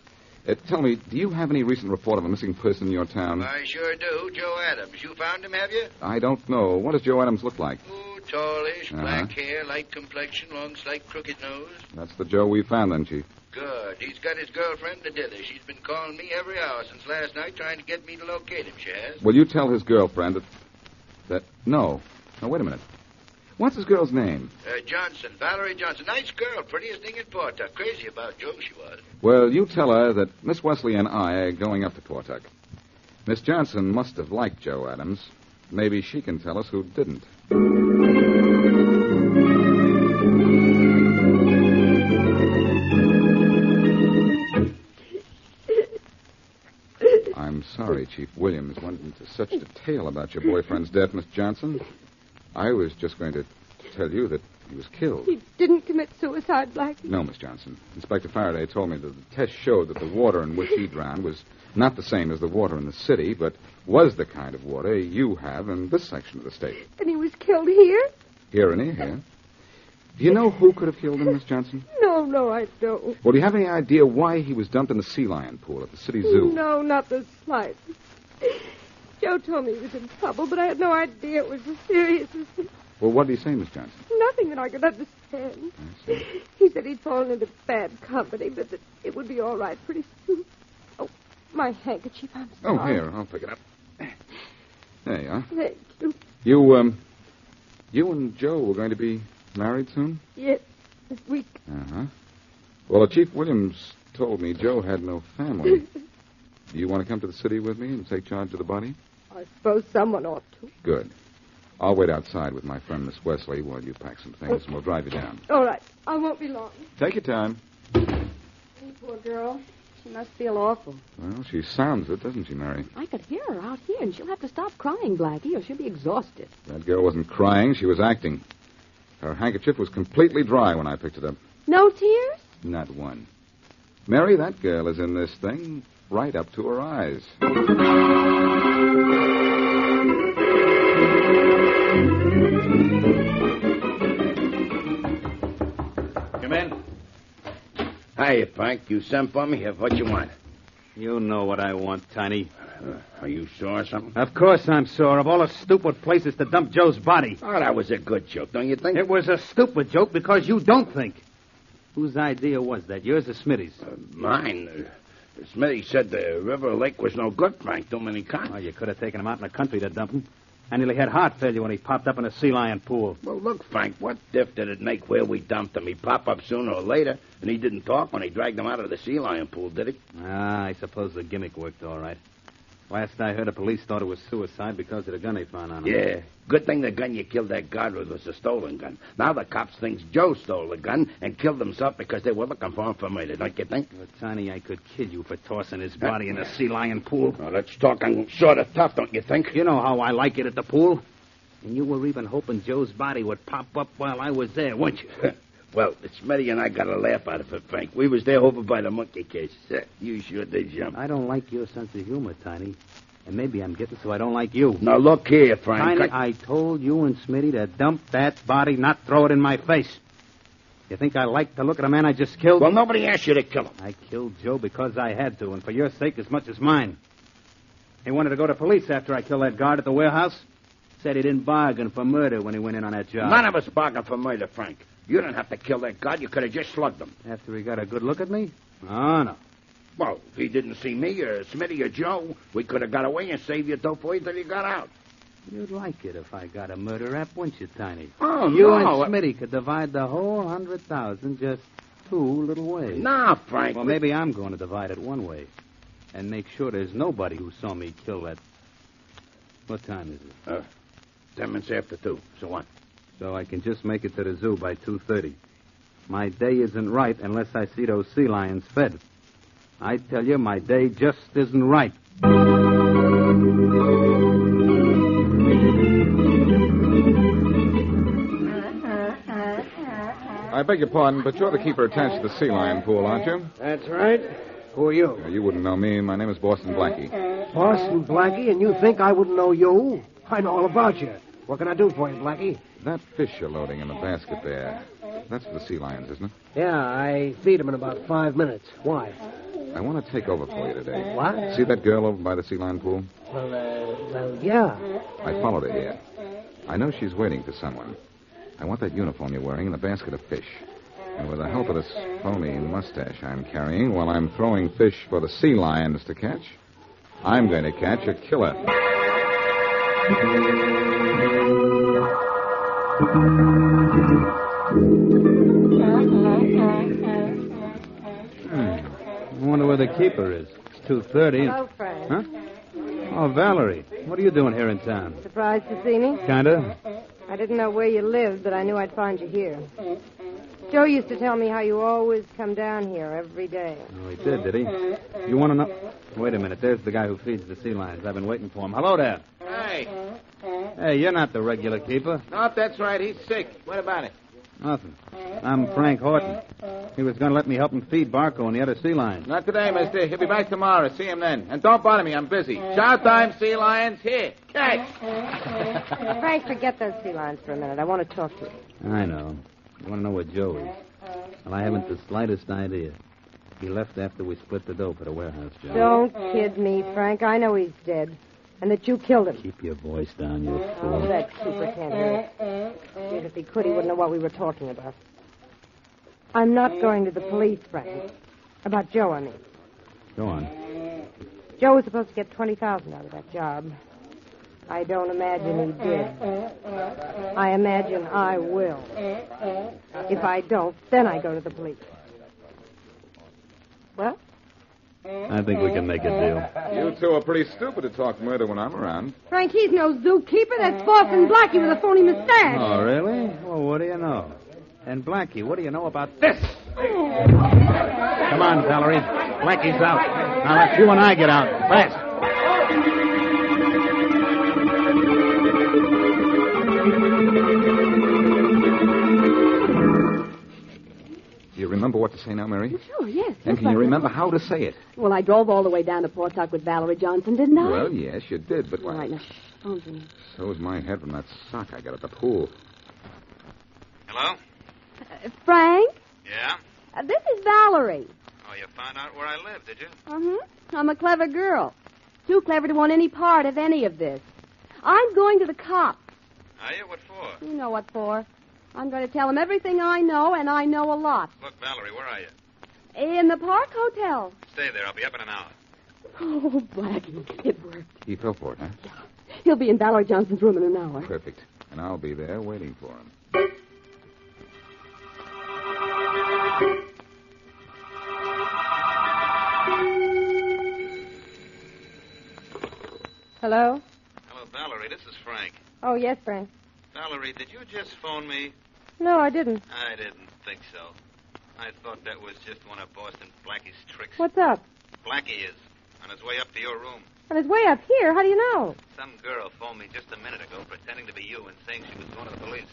Tell me, do you have any recent report of a missing person in your town? I sure do. Joe Adams. You found him, have you? I don't know. What does Joe Adams look like? Oh, tallish, black hair, light complexion, long, slight, crooked nose. That's the Joe we found then, Chief. Good. He's got his girlfriend to dither. She's been calling me every hour since last night trying to get me to locate him, she has. Will you tell his girlfriend that... No, wait a minute. What's his girl's name? Johnson. Valerie Johnson. Nice girl. Prettiest thing in Pawtuck. Crazy about Joe, she was. Well, you tell her that Miss Wesley and I are going up to Pawtuck. Miss Johnson must have liked Joe Adams. Maybe she can tell us who didn't. I'm sorry, Chief Williams went into such detail about your boyfriend's death, Miss Johnson. I was just going to tell you that he was killed. He didn't commit suicide, Blackie. No, Miss Johnson. Inspector Faraday told me that the test showed that the water in which he drowned was not the same as the water in the city, but was the kind of water you have in this section of the state. And he was killed here? Here and here. Do you know who could have killed him, Miss Johnson? No, I don't. Well, do you have any idea why he was dumped in the sea lion pool at the city zoo? No, not the slightest. Joe told me he was in trouble, but I had no idea it was as serious as this. Well, what did he say, Miss Johnson? Nothing that I could understand. I see. He said he'd fallen into bad company, but that it would be all right pretty soon. Oh, my handkerchief, I'm sorry. Oh, here, I'll pick it up. There you are. Thank you. You and Joe were going to be married soon? Yes. This week. Uh-huh. Well, Chief Williams told me Joe had no family. Do you want to come to the city with me and take charge of the body? I suppose someone ought to. Good. I'll wait outside with my friend Miss Wesley while you pack some things, and we'll drive you down. All right. I won't be long. Take your time. Poor girl. She must feel awful. Well, she sounds it, doesn't she, Mary? I could hear her out here, and she'll have to stop crying, Blackie, or she'll be exhausted. That girl wasn't crying. She was acting. Her handkerchief was completely dry when I picked it up. No tears? Not one. Mary, that girl is in this thing right up to her eyes. Come in. Hiya, Frank. You sent for me? What you want? You know what I want, Tiny. Are you sure or something? Of course I'm sore. Of all the stupid places to dump Joe's body. Oh, that was a good joke, don't you think? It was a stupid joke because you don't think. Whose idea was that? Yours or Smitty's? Mine. Smitty said the river or lake was no good, Frank. Too many cops. Oh, you could have taken him out in the country to dump him. I nearly had heart failure when he popped up in a sea lion pool. Well, look, Frank, what diff did it make where we dumped him? He'd pop up sooner or later, and he didn't talk when he dragged him out of the sea lion pool, did he? I suppose the gimmick worked all right. Last I heard, the police thought it was suicide because of the gun they found on him. Yeah. Good thing the gun you killed that guard with was a stolen gun. Now the cops think Joe stole the gun and killed himself because they were looking for him for murder, don't you think? Well, Tiny, I could kill you for tossing his body in a sea lion pool. Well, that's talking sort of tough, don't you think? You know how I like it at the pool. And you were even hoping Joe's body would pop up while I was there, weren't you? Well, Smitty and I got a laugh out of it, Frank. We was there over by the monkey cage. You sure did jump. I don't like your sense of humor, Tiny. And maybe I'm getting so I don't like you. Now, look here, Frank. Tiny, I told you and Smitty to dump that body, not throw it in my face. You think I like to look at a man I just killed? Well, nobody asked you to kill him. I killed Joe because I had to, and for your sake as much as mine. He wanted to go to police after I killed that guard at the warehouse. Said he didn't bargain for murder when he went in on that job. None of us bargained for murder, Frank. You didn't have to kill that guard. You could have just slugged him. After he got a good look at me? Oh, no. Well, if he didn't see me or Smitty or Joe, we could have got away and saved your dope for you till you got out. You'd like it if I got a murder rap, wouldn't you, Tiny? Oh, you no. and Smitty could divide the whole 100,000 just two little ways. Nah, Frank. Well, maybe I'm going to divide it one way and make sure there's nobody who saw me kill that... What time is it? 10 minutes after 2. So what? So I can just make it to the zoo by 2:30. My day isn't right unless I see those sea lions fed. I tell you, my day just isn't right. I beg your pardon, but you're the keeper attached to the sea lion pool, aren't you? That's right. Who are you? You wouldn't know me. My name is Boston Blackie. Boston Blackie, and you think I wouldn't know you? I know all about you. What can I do for you, Blackie? That fish you're loading in the basket there, that's for the sea lions, isn't it? Yeah, I feed them in about 5 minutes. Why? I want to take over for you today. What? See that girl over by the sea lion pool? Well, yeah. I followed her here. I know she's waiting for someone. I want that uniform you're wearing and a basket of fish. And with the help of this phony mustache I'm carrying, while I'm throwing fish for the sea lions to catch, I'm going to catch a killer. I wonder where the keeper is. It's 2:30. Hello, Frank. Huh? Oh, Valerie. What are you doing here in town? Surprised to see me? Kinda. I didn't know where you lived, but I knew I'd find you here. Joe used to tell me how you always come down here every day. Oh, he did he? You want to know? Wait a minute. There's the guy who feeds the sea lions. I've been waiting for him. Hello there. Hey. Hey, you're not the regular keeper. No, that's right. He's sick. What about it? Nothing. I'm Frank Horton. He was going to let me help him feed Barco and the other sea lions. Not today, mister. He'll be back tomorrow. See him then. And don't bother me. I'm busy. Shout time, sea lions. Here. Catch. Frank, forget those sea lions for a minute. I want to talk to you. I know. You want to know where Joe is? Well, I haven't the slightest idea. He left after we split the dope at a warehouse job. Don't kid me, Frank. I know he's dead. And that you killed him. Keep your voice down, you fool. Oh, that keeper can't hear it. If he could, he wouldn't know what we were talking about. I'm not going to the police, Frank. About Joe, I mean. Go on. Joe was supposed to get $20,000 out of that job. I don't imagine he did. I imagine I will. If I don't, then I go to the police. Well? I think we can make a deal. You two are pretty stupid to talk murder when I'm around. Frank, he's no zookeeper. That's Boston Blackie with a phony mustache. Oh, really? Well, what do you know? And Blackie, what do you know about this? Come on, Valerie. Blackie's out. Now let you and I get out. Fast. Do you remember what to say now, Mary? Sure, yes. And can you remember how to say it? Well, I drove all the way down to Portuck with Valerie Johnson, didn't I? Well, yes, you did, but... All right, now. Oh, Jimmy. So is my head from that sock I got at the pool. Hello? Frank? Yeah? This is Valerie. Oh, you found out where I live, did you? I'm a clever girl. Too clever to want any part of any of this. I'm going to the cops. Are you? What for? You know what for. I'm going to tell them everything I know, and I know a lot. Look, Valerie, where are you? In the Park Hotel. Stay there. I'll be up in an hour. Oh, Blackie, it worked. He fell for it, huh? He'll be in Valerie Johnson's room in an hour. Perfect. And I'll be there waiting for him. Hello? Hello, Valerie. This is Frank. Oh, yes, Frank. Valerie, did you just phone me? No, I didn't. I didn't think so. I thought that was just one of Boston Blackie's tricks. What's up? Blackie is on his way up to your room. On his way up here? How do you know? Some girl phoned me just a minute ago pretending to be you and saying she was going to the police.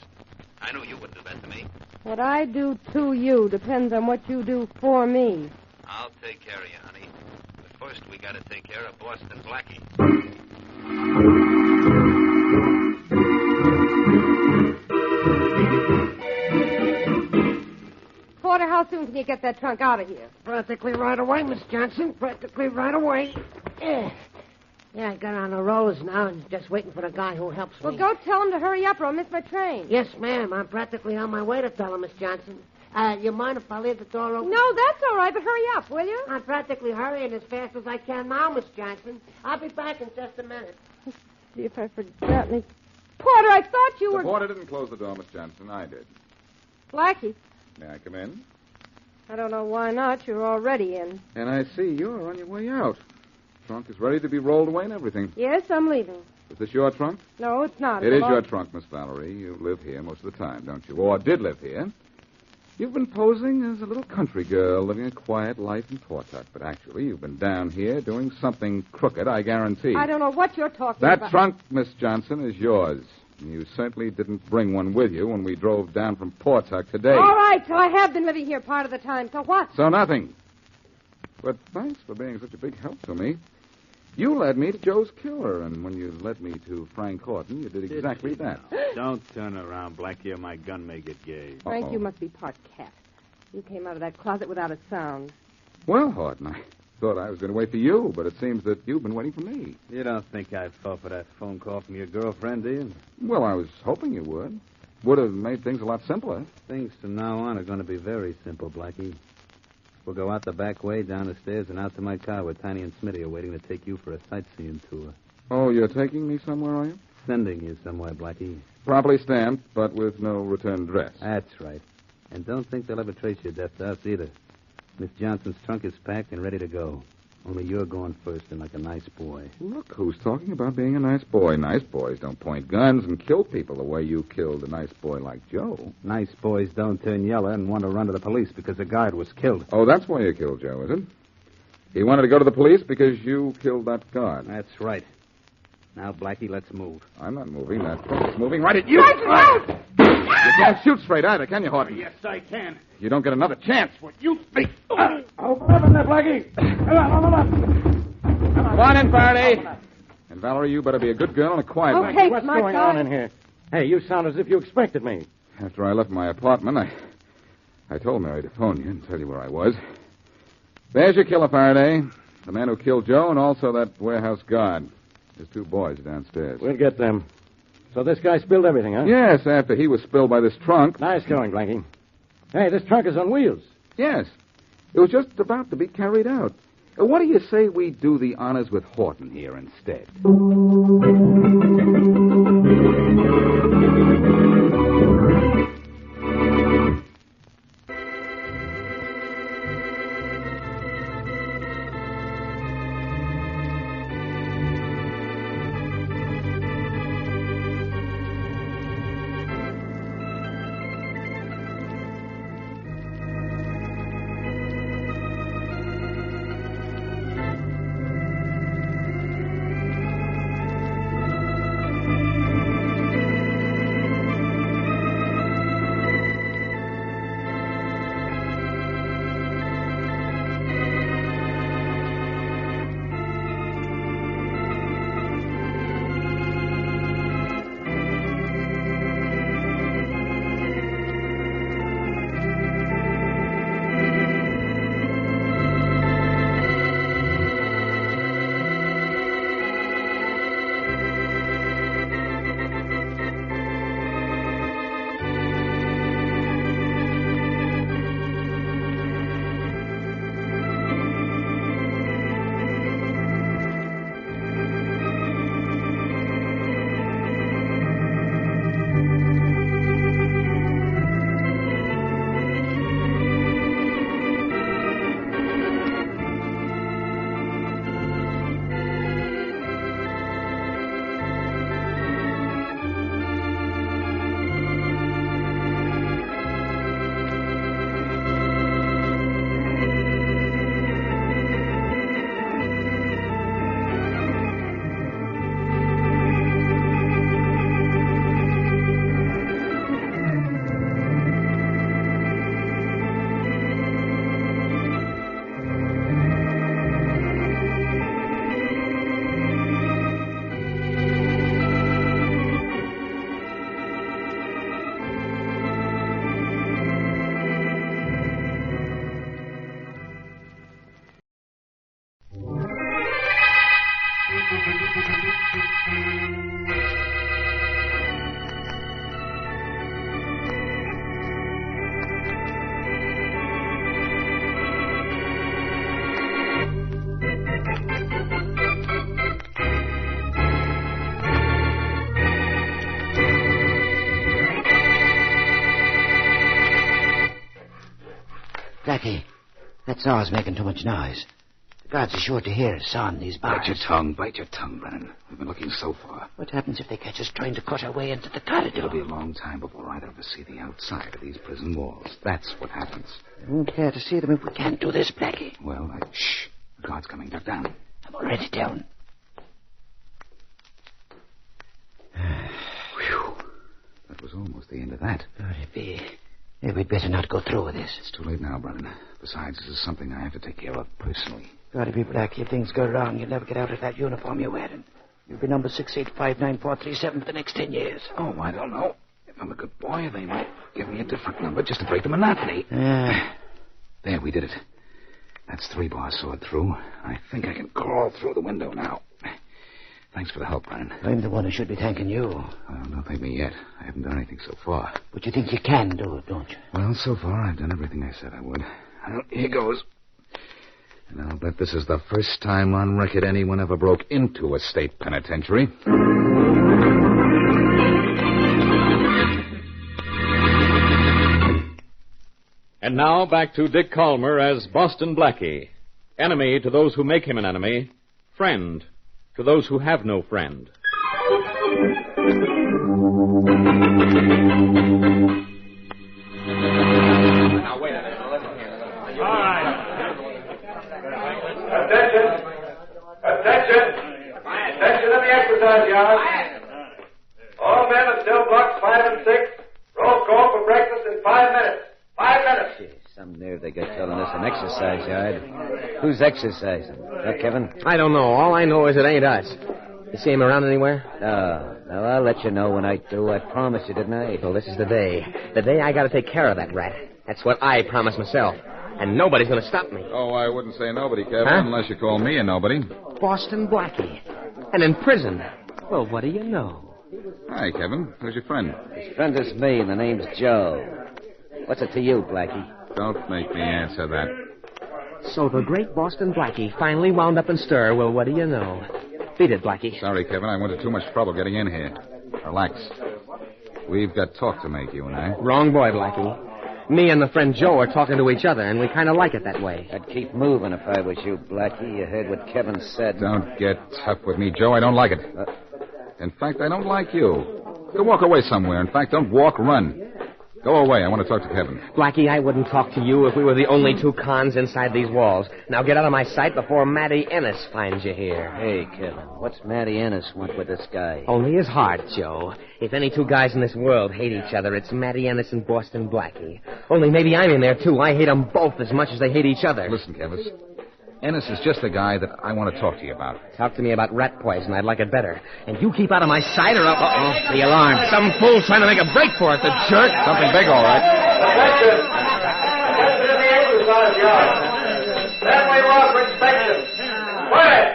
I knew you wouldn't do that to me. What I do to you depends on what you do for me. I'll take care of you, honey. But first, we got to take care of Boston Blackie. Porter, how soon can you get that trunk out of here? Practically right away, Miss Johnson. Practically right away. Yeah, I got on the rollers now and just waiting for the guy who helps me. Well, go tell him to hurry up or I'll miss my train. Yes, ma'am. I'm practically on my way to tell him, Miss Johnson. You mind if I leave the door open? No, that's all right, but hurry up, will you? I'm practically hurrying as fast as I can now, Miss Johnson. I'll be back in just a minute. See if I forgot me. Porter, I thought you were... The porter didn't close the door, Miss Johnson. I did. Blackie. May I come in? I don't know why not. You're already in. And I see you're on your way out. Trunk is ready to be rolled away and everything. Yes, I'm leaving. Is this your trunk? No, it's not. It is your trunk, Miss Valerie. You live here most of the time, don't you? Or did live here. You've been posing as a little country girl living a quiet life in Portuck, but actually you've been down here doing something crooked, I guarantee. I don't know what you're talking about. That trunk, Miss Johnson, is yours. You certainly didn't bring one with you when we drove down from Portuck today. All right, so I have been living here part of the time. So what? So nothing. But thanks for being such a big help to me. You led me to Joe's killer, and when you led me to Frank Horton, you did exactly that. Don't turn around, Blackie, or my gun may get gay. Frank, you must be part cat. You came out of that closet without a sound. Well, Horton, I thought I was going to wait for you, but it seems that you've been waiting for me. You don't think I fell for that phone call from your girlfriend, do you? Well, I was hoping you would. Would have made things a lot simpler. Things from now on are going to be very simple, Blackie. We'll go out the back way, down the stairs, and out to my car where Tiny and Smitty are waiting to take you for a sightseeing tour. Oh, you're taking me somewhere, are you? Sending you somewhere, Blackie. Properly stamped, but with no return address. That's right. And don't think they'll ever trace your death to us either. Miss Johnson's trunk is packed and ready to go. Only you're going first and like a nice boy. Look who's talking about being a nice boy. Nice boys don't point guns and kill people the way you killed a nice boy like Joe. Nice boys don't turn yellow and want to run to the police because a guard was killed. Oh, that's why you killed Joe, is it? He wanted to go to the police because you killed that guard. That's right. Now, Blackie, let's move. I'm not moving. That truck is moving right at you. You can't shoot straight either, can you, Horton? Yes, I can. You don't get another chance. What you think? Open up in there, Blackie. Come on. Come on in, Faraday. And, Valerie, you better be a good girl and a quiet one. Okay, What's going on in here? Hey, you sound as if you expected me. After I left my apartment, I told Mary to phone you and tell you where I was. There's your killer, Faraday. The man who killed Joe and also that warehouse guard. His two boys are downstairs. We'll get them. So this guy spilled everything, huh? Yes, after he was spilled by this trunk. Nice going, Blackie. Hey, this trunk is on wheels. Yes. It was just about to be carried out. What do you say we do the honors with Horton here instead? Blackie, that saw's making too much noise. The guards are sure to hear us on these bars. Bite your tongue, Brennan. We've been looking so far. What happens if they catch us trying to cut our way into the corridor? It'll be a long time before either of us see the outside of these prison walls. That's what happens. I won't care to see them if we can't do this, Blackie. Well, shh. The guard's coming. Duck down. I'm already down. Whew. That was almost the end of that. We'd better not go through with this. It's too late now, Brennan. Besides, this is something I have to take care of personally. Gotta be Blackie. If things go wrong, you'll never get out of that uniform you're wearing. You'll be number 6859437 for the next 10 years. Oh, I don't know. If I'm a good boy, they might give me a different number just to break the monotony. There, we did it. That's 3 bars sawed through. I think I can crawl through the window now. Thanks for the help, Brennan. I'm the one who should be thanking you. Well, don't thank me yet. I haven't done anything so far. But you think you can do it, don't you? Well, so far, I've done everything I said I would. Well, here goes. And I'll bet this is the first time on record anyone ever broke into a state penitentiary. And now back to Dick Calmer as Boston Blackie. Enemy to those who make him an enemy. Friend to those who have no friend. Now, wait a minute. All right. Attention. Attention in the exercise yard. All men at cell blocks 5 and 6. Roll call for breakfast in 5 minutes. 5 minutes. Some nerve they got telling us an exercise yard. Who's exercising? Kevin? I don't know. All I know is it ain't us. You see him around anywhere? No, I'll let you know when I do. I promised you, didn't I? Well, this is the day. The day I gotta take care of that rat. That's what I promised myself. And nobody's gonna stop me. Oh, I wouldn't say nobody, Kevin, Huh? unless you call me a nobody. Boston Blackie. And in prison. Well, what do you know? Hi, Kevin. Who's your friend? His friend is me, and the name's Joe. What's it to you, Blackie? Don't make me answer that. So the great Boston Blackie finally wound up in stir. Well, what do you know? Beat it, Blackie. Sorry, Kevin. I went to too much trouble getting in here. Relax. We've got talk to make, you and I. Wrong boy, Blackie. Me and the friend Joe are talking to each other, and we kind of like it that way. I'd keep moving if I was you, Blackie. You heard what Kevin said. Don't get tough with me, Joe. I don't like it. In fact, I don't like you. Go walk away somewhere. In fact, don't walk, run. Go away. I want to talk to Kevin. Blackie, I wouldn't talk to you if we were the only 2 cons inside these walls. Now get out of my sight before Matty Ennis finds you here. Hey, Kevin, what's Matty Ennis want with this guy? Only his heart, Joe. If any 2 guys in this world hate each other, it's Matty Ennis and Boston Blackie. Only maybe I'm in there, too. I hate them both as much as they hate each other. Listen, Kevin. Ennis is just the guy that I want to talk to you about. Talk to me about rat poison. I'd like it better. And you keep out of my sight or I'll... Uh-oh, the alarm. Some fool's trying to make a break for it, the jerk. Something big, all right. Attention. Attention in the exercise yard. Then we want for inspection. Quiet.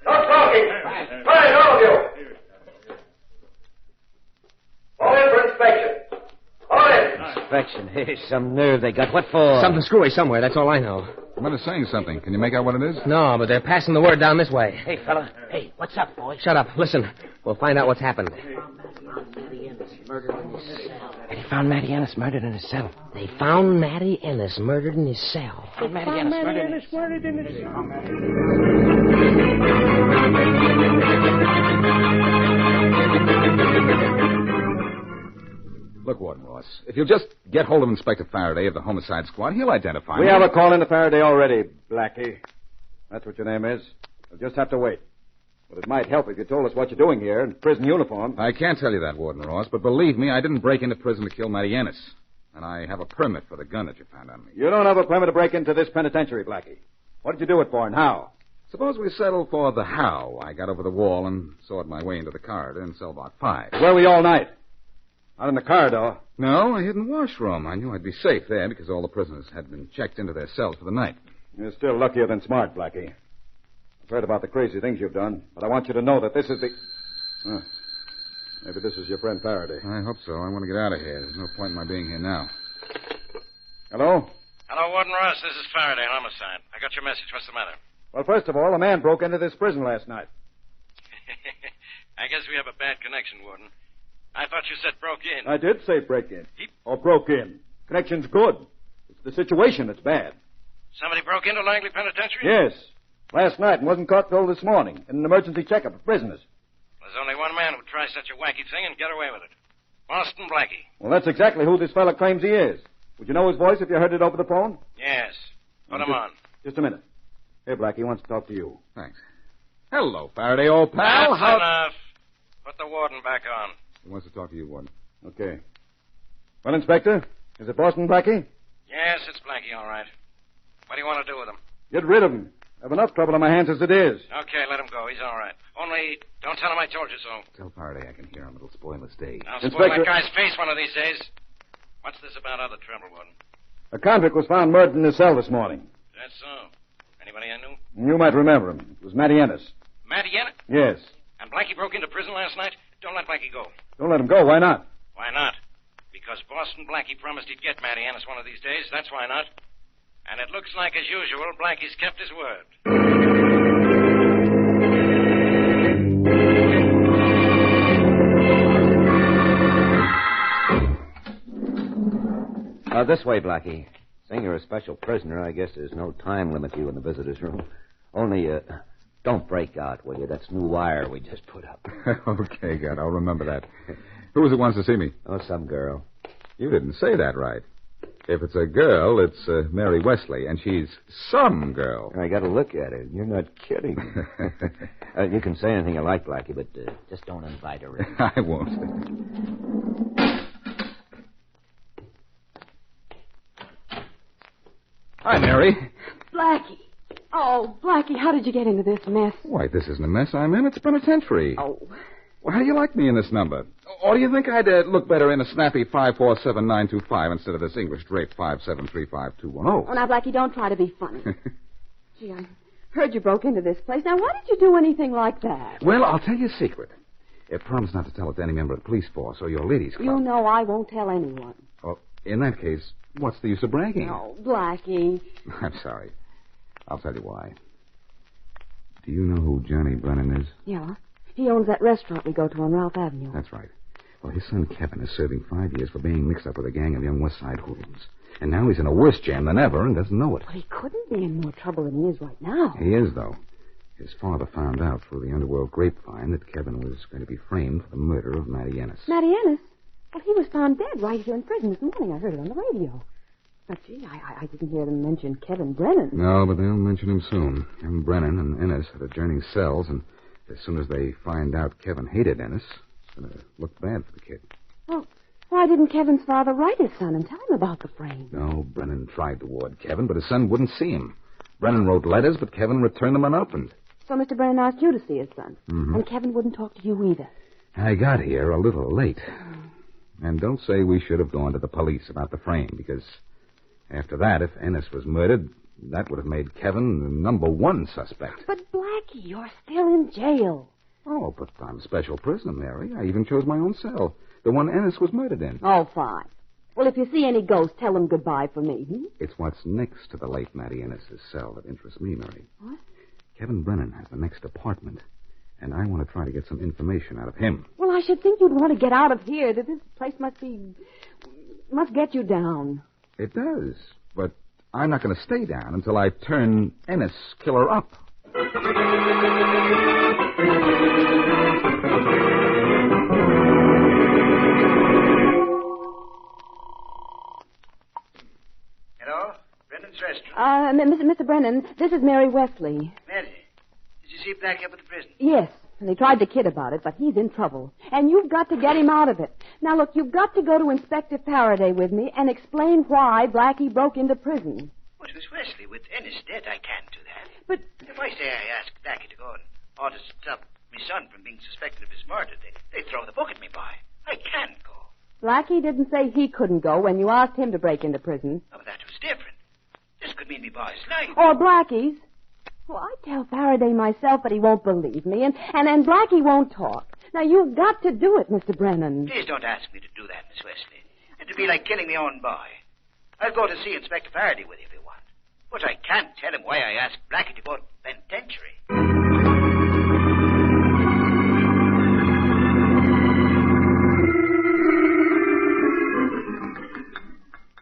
No talking. Quiet, all of you. All in for inspection. All in. Inspection. Hey, some nerve they got. What for? Something screwy somewhere, that's all I know. Someone is saying something. Can you make out what it is? No, but they're passing the word down this way. Hey, fella. Hey, what's up, boy? Shut up. Listen. We'll find out what's happened. They found Matty Ennis murdered in his cell. They found Matty Ennis murdered in his cell. Matty Ennis murdered in his cell. Look, Warden Ross, if you'll just get hold of Inspector Faraday of the Homicide Squad, he'll identify me. We have a call into Faraday already, Blackie. That's what your name is. We'll just have to wait. But it might help if you told us what you're doing here in prison uniform. I can't tell you that, Warden Ross, but believe me, I didn't break into prison to kill Matty Ennis. And I have a permit for the gun that you found on me. You don't have a permit to break into this penitentiary, Blackie. What did you do it for and how? Suppose we settle for the how. I got over the wall and sawed my way into the corridor in cell block 5. Where were you all night? Not in the corridor. No, I hid in the washroom. I knew I'd be safe there because all the prisoners had been checked into their cells for the night. You're still luckier than smart, Blackie. I've heard about the crazy things you've done, but I want you to know that this is the... Maybe this is your friend Faraday. I hope so. I want to get out of here. There's no point in my being here now. Hello? Hello, Warden Ross. This is Faraday, homicide. I got your message. What's the matter? Well, first of all, a man broke into this prison last night. I guess we have a bad connection, Warden. I thought you said broke in. I did say break in. Or broke in. Connection's good. It's the situation that's bad. Somebody broke into Langley Penitentiary? Yes. Last night and wasn't caught till this morning in an emergency checkup of prisoners. There's only one man who'd try such a wacky thing and get away with it. Boston Blackie. Well, that's exactly who this fella claims he is. Would you know his voice if you heard it over the phone? Yes. Put him on. Just a minute. Here, Blackie wants to talk to you. Thanks. Hello, Faraday, old pal. That's enough. Put the warden back on. He wants to talk to you, Warden. Okay. Well, Inspector, is it Boston Blackie? Yes, it's Blackie, all right. What do you want to do with him? Get rid of him. I have enough trouble on my hands as it is. Okay, let him go. He's all right. Only, don't tell him I told you so. Tell Faraday I can hear him. It'll spoil his day. I'll spoil that guy's face one of these days. What's this about other trouble, Warden? A convict was found murdered in his cell this morning. That's so. Anybody I knew? You might remember him. It was Matty Ennis. Matty Ennis? Yes. And Blackie broke into prison last night? Don't let Blackie go. Don't let him go. Why not? Why not? Because Boston Blackie promised he'd get Matty Ennis one of these days. That's why not. And it looks like, as usual, Blackie's kept his word. This way, Blackie. Seeing you're a special prisoner, I guess there's no time limit to you in the visitor's room. Only, don't break out, will you? That's new wire we just put up. Okay, God, I'll remember that. Who is it wants to see me? Oh, some girl. You didn't say that right. If it's a girl, it's Mary Wesley, and she's some girl. I got to look at her. You're not kidding. You can say anything you like, Blackie, but just don't invite her in. I won't. Hi, Mary. Blackie. Oh, Blackie, how did you get into this mess? Why, this isn't a mess I'm in. It's penitentiary. Oh. Well, how do you like me in this number? Or do you think I'd look better in a snappy 547925 instead of this English drape 5735210? Oh, now, Blackie, don't try to be funny. Gee, I heard you broke into this place. Now, why did you do anything like that? Well, I'll tell you a secret. Promise not to tell it to any member of the police force or your ladies' club. You know I won't tell anyone. Oh, in that case, what's the use of bragging? Oh, Blackie. I'm sorry. I'll tell you why. Do you know who Johnny Brennan is? Yeah. He owns that restaurant we go to on Ralph Avenue. That's right. Well, his son Kevin is serving 5 years for being mixed up with a gang of young West Side hoodlums. And now he's in a worse jam than ever and doesn't know it. Well, he couldn't be in more trouble than he is right now. He is, though. His father found out through the underworld grapevine that Kevin was going to be framed for the murder of Matty Ennis. Matty Ennis? Well, he was found dead right here in prison this morning. I heard it on the radio. But, gee, I didn't hear them mention Kevin Brennan. No, but they'll mention him soon. Young Brennan and Ennis are adjourning cells, and as soon as they find out Kevin hated Ennis, it's going to look bad for the kid. Well, why didn't Kevin's father write his son and tell him about the frame? No, Brennan tried to ward Kevin, but his son wouldn't see him. Brennan wrote letters, but Kevin returned them unopened. So Mr. Brennan asked you to see his son. Mm-hmm. And Kevin wouldn't talk to you either. I got here a little late. And don't say we should have gone to the police about the frame, because after that, if Ennis was murdered, that would have made Kevin the number one suspect. But, Blackie, you're still in jail. Oh, but I'm special prisoner, Mary. I even chose my own cell, the one Ennis was murdered in. Oh, fine. Well, if you see any ghosts, tell them goodbye for me. It's what's next to the late Matty Ennis' cell that interests me, Mary. What? Kevin Brennan has the next apartment, and I want to try to get some information out of him. Well, I should think you'd want to get out of here. That this place must get you down. It does, but I'm not going to stay down until I turn Ennis killer up. Hello? Brennan's restaurant. Mr. Brennan, this is Mary Wesley. Mary, did you see Blackie up at the prison? Yes, and they tried to kid about it, but he's in trouble. And you've got to get him out of it. Now, look, you've got to go to Inspector Faraday with me and explain why Blackie broke into prison. Well, Miss Wesley, with Ennis dead, I can't do that. But if I say I ask Blackie to go and order to stop my son from being suspected of his murder, they throw the book at me, boy. I can't go. Blackie didn't say he couldn't go when you asked him to break into prison. Oh, but that was different. This could mean me boy's life. Or Blackie's. Well, I tell Faraday myself, but he won't believe me, and Blackie won't talk. Now, you've got to do it, Mr. Brennan. Please don't ask me to do that, Miss Wesley. It'd be like killing my own boy. I'll go to see Inspector Faraday with you if you want. But I can't tell him why I asked Blackie to go to the penitentiary.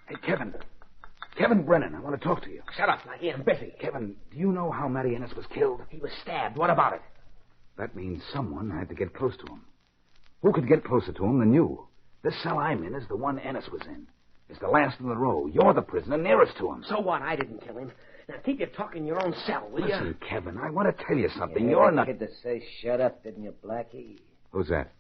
Hey, Kevin Brennan, I want to talk to you. Shut up, Blackie. I'm busy. Kevin, do you know how Matty Ennis was killed? He was stabbed. What about it? That means someone had to get close to him. Who could get closer to him than you? This cell I'm in is the one Ennis was in. It's the last in the row. You're the prisoner nearest to him. So what? I didn't kill him. Now, keep your talk in your own cell, will you? Listen, Kevin, I want to tell you something. Yeah, You're not... You to say shut up, didn't you, Blackie? Who's that?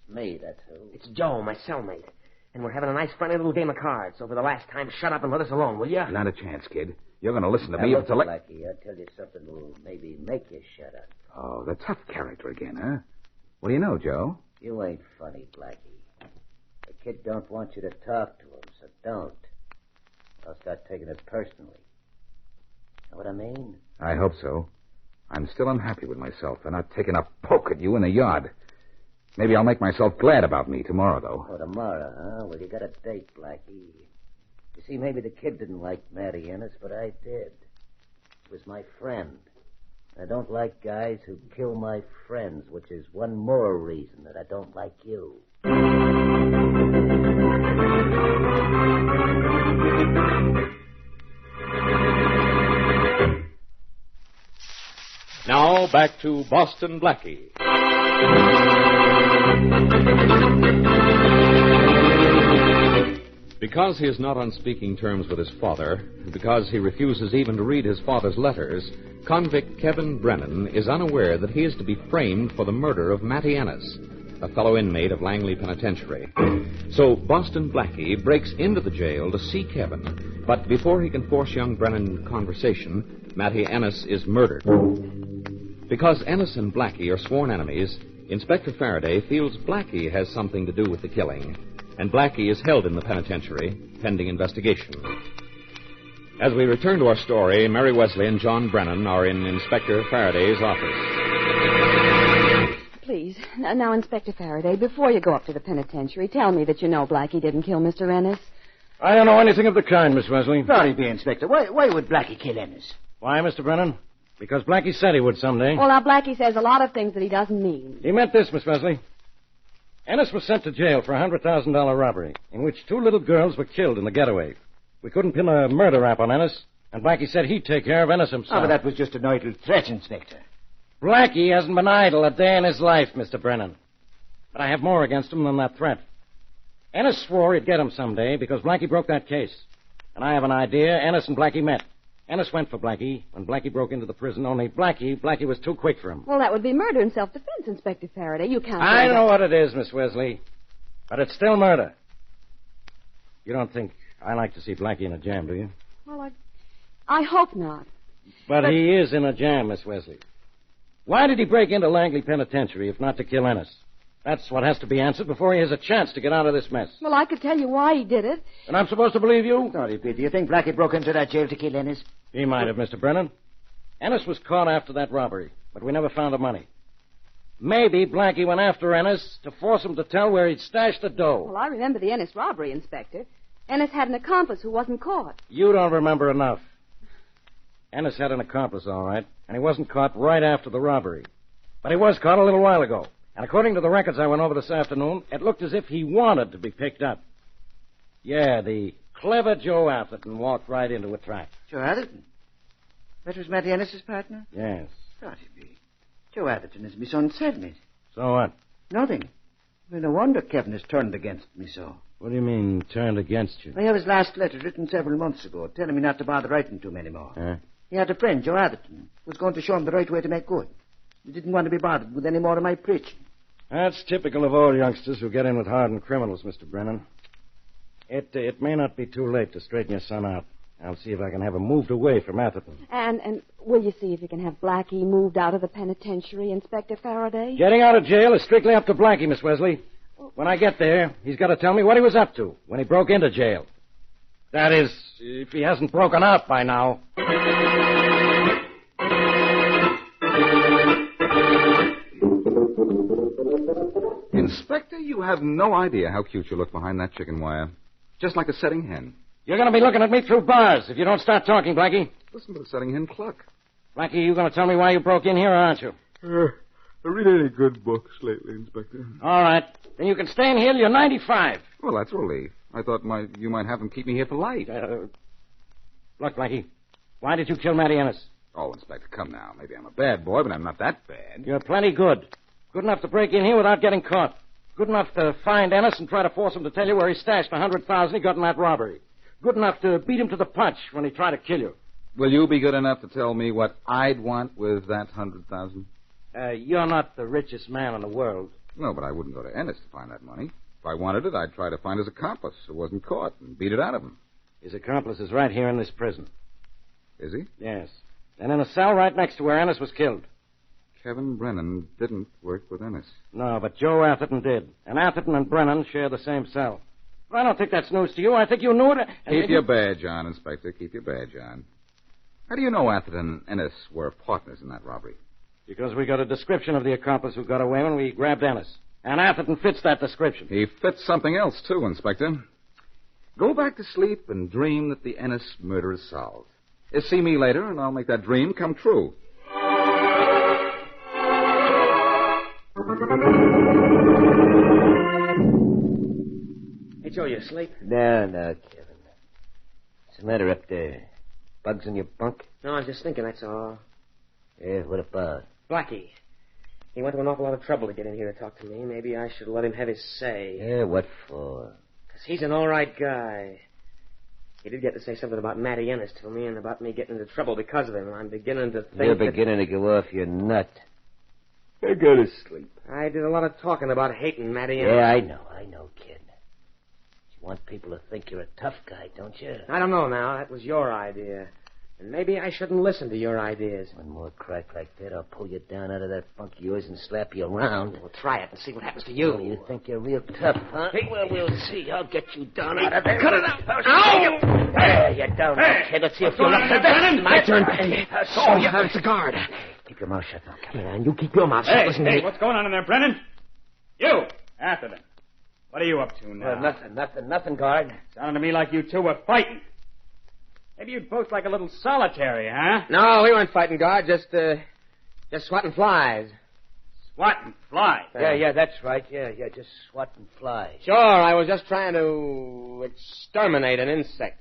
Me, that's who. It's Joe, my cellmate. And we're having a nice, friendly little game of cards. So for the last time, shut up and let us alone, will you? Not a chance, kid. You're going to listen to Now, me. look, If it's Blackie, I'll tell you something that will maybe make you shut up. Oh, the tough character again, huh? What do you know, Joe? You ain't funny, Blackie. The kid don't want you to talk to him, so don't. I'll start taking it personally. Know what I mean? I hope so. I'm still unhappy with myself for not taking a poke at you in the yard. Maybe I'll make myself glad about me tomorrow, though. Oh, tomorrow, huh? Well, you got a date, Blackie. You see, maybe the kid didn't like Matty Ennis, but I did. He was my friend. I don't like guys who kill my friends, which is one more reason that I don't like you. Now, back to Boston Blackie. Because he is not on speaking terms with his father, and because he refuses even to read his father's letters, convict Kevin Brennan is unaware that he is to be framed for the murder of Matty Ennis, a fellow inmate of Langley Penitentiary. So Boston Blackie breaks into the jail to see Kevin, but before he can force young Brennan into conversation, Matty Ennis is murdered. Because Ennis and Blackie are sworn enemies, Inspector Faraday feels Blackie has something to do with the killing, and Blackie is held in the penitentiary, pending investigation. As we return to our story, Mary Wesley and John Brennan are in Inspector Faraday's office. Please, now, Inspector Faraday, before you go up to the penitentiary, tell me that you know Blackie didn't kill Mr. Ennis. I don't know anything of the kind, Miss Wesley. Sorry, be Inspector. Why would Blackie kill Ennis? Why, Mr. Brennan? Because Blackie said he would someday. Well, now, Blackie says a lot of things that he doesn't mean. He meant this, Miss Wesley. Ennis was sent to jail for a $100,000 robbery, in which 2 little girls were killed in the getaway. We couldn't pin a murder rap on Ennis, and Blackie said he'd take care of Ennis himself. Oh, but that was just an idle threat, Inspector. Blackie hasn't been idle a day in his life, Mr. Brennan. But I have more against him than that threat. Ennis swore he'd get him someday because Blackie broke that case. And I have an idea. Ennis and Blackie met. Ennis went for Blackie when Blackie broke into the prison, only Blackie was too quick for him. Well, that would be murder in self-defense, Inspector Faraday. You can't... I know what it is, Miss Wesley. But it's still murder. You don't think I like to see Blackie in a jam, do you? Well, I hope not. But he is in a jam, Miss Wesley. Why did he break into Langley Penitentiary if not to kill Ennis? That's what has to be answered before he has a chance to get out of this mess. Well, I could tell you why he did it. And I'm supposed to believe you? Sorry, Pete. Do you think Blackie broke into that jail to kill Ennis? He might have, Mr. Brennan. Ennis was caught after that robbery, but we never found the money. Maybe Blackie went after Ennis to force him to tell where he'd stashed the dough. Well, I remember the Ennis robbery, Inspector. Ennis had an accomplice who wasn't caught. You don't remember enough. Ennis had an accomplice, all right, and he wasn't caught right after the robbery. But he was caught a little while ago. And according to the records I went over this afternoon, it looked as if he wanted to be picked up. Yeah, the clever Joe Atherton walked right into a trap. Joe Atherton? That was Matty Ennis's partner? Yes. Thought he'd be. Joe Atherton is my son's cellmate. So what? Nothing. Well, no wonder Kevin has turned against me so. What do you mean, turned against you? I have his last letter written several months ago, telling me not to bother writing to him anymore. Huh? He had a friend, Joe Atherton, who was going to show him the right way to make good. He didn't want to be bothered with any more of my preaching. That's typical of all youngsters who get in with hardened criminals, Mr. Brennan. It may not be too late to straighten your son out. I'll see if I can have him moved away from Atherton. And will you see if you can have Blackie moved out of the penitentiary, Inspector Faraday? Getting out of jail is strictly up to Blackie, Miss Wesley. When I get there, he's got to tell me what he was up to when he broke into jail. That is, if he hasn't broken out by now. Inspector, you have no idea how cute you look behind that chicken wire. Just like a setting hen. You're going to be looking at me through bars if you don't start talking, Blackie. Listen to the setting hen cluck. Blackie, you going to tell me why you broke in here, aren't you? I read any good books lately, Inspector. All right. Then you can stay in here till you're 95. Well, that's a relief. I thought you might have them keep me here for life. Look, Blackie, why did you kill Matty Ennis? Oh, Inspector, come now. Maybe I'm a bad boy, but I'm not that bad. You're plenty good. Good enough to break in here without getting caught. Good enough to find Ennis and try to force him to tell you where he stashed the $100,000 he got in that robbery. Good enough to beat him to the punch when he tried to kill you. Will you be good enough to tell me what I'd want with that $100,000? You're not the richest man in the world. No, but I wouldn't go to Ennis to find that money. If I wanted it, I'd try to find his accomplice who wasn't caught and beat it out of him. His accomplice is right here in this prison. Is he? Yes. And in a cell right next to where Ennis was killed. Kevin Brennan didn't work with Ennis. No, but Joe Atherton did. And Atherton and Brennan share the same cell. But I don't think that's news to you. I think you knew it. Keep your badge on, Inspector. Keep your badge on. How do you know Atherton and Ennis were partners in that robbery? Because we got a description of the accomplice who got away when we grabbed Ennis. And Atherton fits that description. He fits something else, too, Inspector. Go back to sleep and dream that the Ennis murder is solved. See me later, and I'll make that dream come true. Hey, Joe, you asleep? No, Kevin. What's the matter up there? Bugs in your bunk? No, I was just thinking, that's all. Yeah, what about? Blackie. He went to an awful lot of trouble to get in here to talk to me. Maybe I should let him have his say. Yeah, what for? Because he's an all right guy. He did get to say something about Matty Ennis to me and about me getting into trouble because of him. I'm beginning to think You're beginning to go off your nut. I go to sleep. I did a lot of talking about hating Matty Ennis. Yeah, I know, kid. You want people to think you're a tough guy, don't you? I don't know now. That was your idea. And maybe I shouldn't listen to your ideas. One more crack like that, I'll pull you down out of that funk of yours and slap you around. We'll try it and see what happens to you. Oh, you think you're real tough, huh? Hey, well, we'll see. I'll get you down out of there. Cut it out. Ow! There, you're down now, kid. Let's see if you're up to this. My turn. Oh, yeah, it's a guard. Keep your mouth shut now, Captain. Yeah, and you keep your mouth shut. Hey, Listen to me. what's going on in there, Brennan? You, Atherton. What are you up to now? Nothing, guard. Sounded to me like you two were fighting. Maybe you'd both like a little solitary, huh? No, we weren't fighting, guard. Just swatting flies. Swatting flies? Yeah, that's right. Yeah, just swatting flies. Sure, I was just trying to exterminate an insect.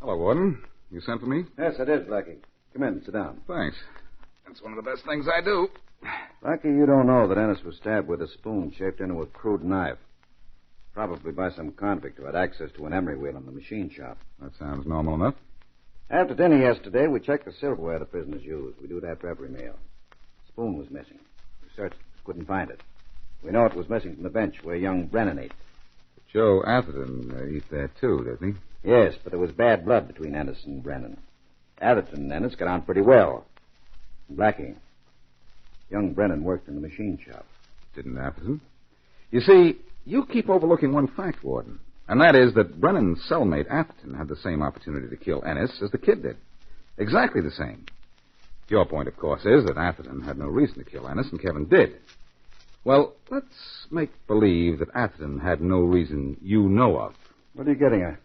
Hello, Warden. You sent for me? Yes, I did, Blackie. Come in, sit down. Thanks. That's one of the best things I do. Blackie, you don't know that Ennis was stabbed with a spoon shaped into a crude knife. Probably by some convict who had access to an emery wheel in the machine shop. That sounds normal enough. After dinner yesterday, we checked the silverware the prisoners used. We do it after every meal. The spoon was missing. We searched, couldn't find it. We know it was missing from the bench where young Brennan ate. Joe Atherton ate there, too, doesn't he? Yes, but there was bad blood between Ennis and Brennan. Atherton and Ennis got on pretty well. Blackie, young Brennan worked in the machine shop. Didn't Atherton? You see, you keep overlooking one fact, Warden, and that is that Brennan's cellmate Atherton had the same opportunity to kill Ennis as the kid did. Exactly the same. Your point, of course, is that Atherton had no reason to kill Ennis, and Kevin did. Well, let's make believe that Atherton had no reason you know of. What are you getting at?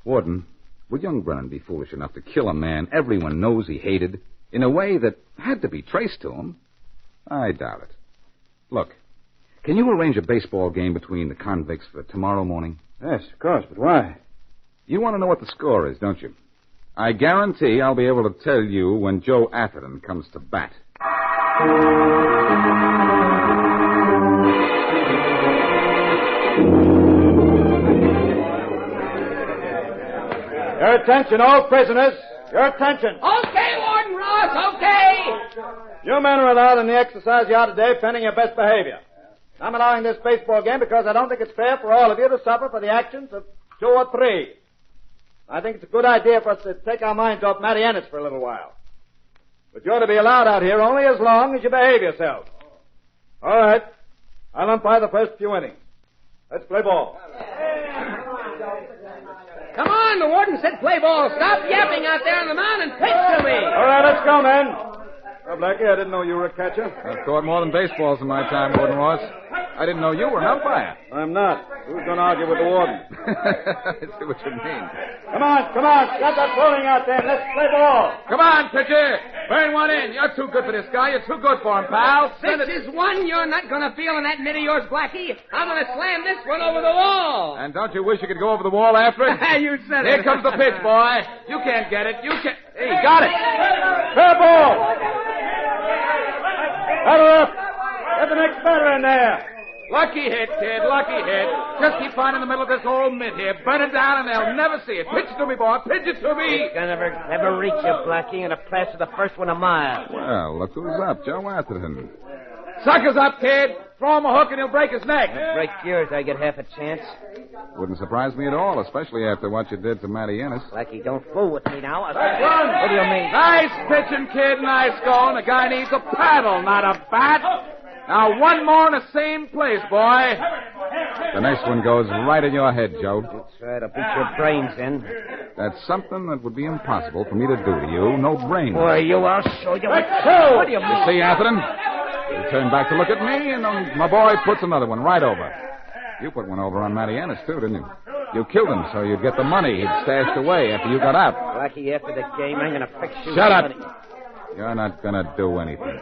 Warden, would young Brennan be foolish enough to kill a man everyone knows he hated in a way that had to be traced to him? I doubt it. Look, can you arrange a baseball game between the convicts for tomorrow morning? Yes, of course, but why? You want to know what the score is, don't you? I guarantee I'll be able to tell you when Joe Atherton comes to bat. Your attention, all prisoners. Your attention. Okay, Warden Ross, okay. You men are allowed in the exercise yard today pending your best behavior. I'm allowing this baseball game because I don't think it's fair for all of you to suffer for the actions of 2 or 3. I think it's a good idea for us to take our minds off Matty Ennis for a little while. But you're to be allowed out here only as long as you behave yourselves. All right. I'll umpire the first few innings. Let's play ball. Come on, the warden said play ball. Stop yapping out there on the mound and pitch to me. All right, let's go, men. Well, Blackie, I didn't know you were a catcher. I've caught more than baseballs in my time, Warden Ross. I didn't know you were an umpire. I'm not. Who's going to argue with the warden? I see what you mean. Come on. Stop that bowling out there and let's play ball. Come on, pitcher. Burn one in. You're too good for this guy. You're too good for him, pal. 6-1. You're not going to feel in that mitt of yours, Blackie. I'm going to slam this one over the wall. And don't you wish you could go over the wall after it? You said Here it. comes the pitch, boy. You can't get it. You can't. Hey, got it. Fair ball. Batter up. Get the next batter in there. Lucky hit, kid. Lucky hit. Just keep finding the middle of this whole mitt here. Burn it down and they'll never see it. Pitch it to me, boy. Pitch it to me. Gonna never reach you, Blackie, and a pass to the first one a mile. Well, look who's up. Joe Atherton. Sucker's up, kid. Throw him a hook and he'll break his neck. Break yours, I get half a chance. Wouldn't surprise me at all, especially after what you did to Matty Ennis. Blackie, don't fool with me now. Let's run. What do you mean? Nice pitching, kid. Nice going. The guy needs a paddle, not a bat. Now, one more in the same place, boy. The next one goes right in your head, Joe. That's right. I'll beat your brains in. That's something that would be impossible for me to do to you. No brains. Boy, I'll show you what do you mean? You see, Atherton? You turn back to look at me, and my boy puts another one right over. You put one over on Matty Ennis, too, didn't you? You killed him so you'd get the money he'd stashed away after you got out. Blackie, after the game, I'm going to fix you. Shut up. You're not going to do anything.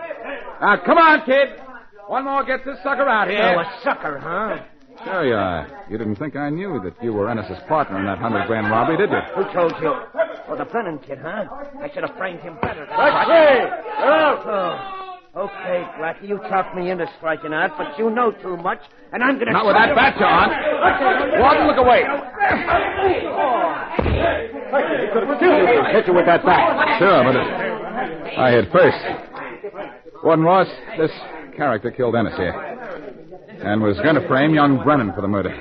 Now, come on, kid. One more gets this sucker out here. Oh, a sucker, huh? Sure you are. You didn't think I knew that you were Ennis's partner in that 100-grand robbery, did you? Who told you? Oh, the Brennan kid, huh? I should have framed him better. Blackie! Oh, okay, Blackie, you talked me into striking out, but you know too much, and I'm going to... Not with that bat, John. Warden, look away. He could have killed you. Hit you with that bat. Sure, but I hit first. Warden Ross, this character killed Ennis here. And was going to frame young Brennan for the murder.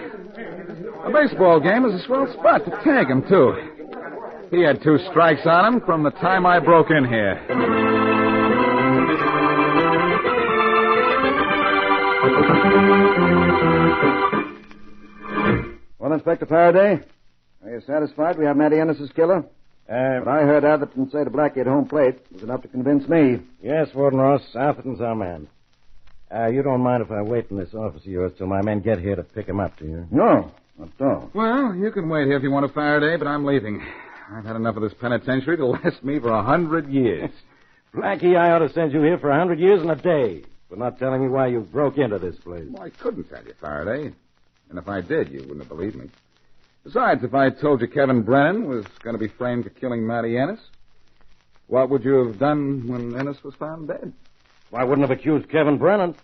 A baseball game is a swell spot to tag him, too. He had 2 strikes on him from the time I broke in here. Well, Inspector Faraday, are you satisfied we have Matty Ennis's killer? What I heard Atherton say to Blackie at home plate was enough to convince me. Yes, Warden Ross, Atherton's our man. You don't mind if I wait in this office of yours till my men get here to pick him up, do you? No, not at all. Well, you can wait here if you want to, Faraday, but I'm leaving. I've had enough of this penitentiary to last me for 100 years. Blackie, I ought to send you here for 100 years and a day for not telling me why you broke into this place. Well, I couldn't tell you, Faraday. And if I did, you wouldn't have believed me. Besides, if I told you Kevin Brennan was going to be framed for killing Matty Ennis, what would you have done when Ennis was found dead? I wouldn't have accused Kevin Brennan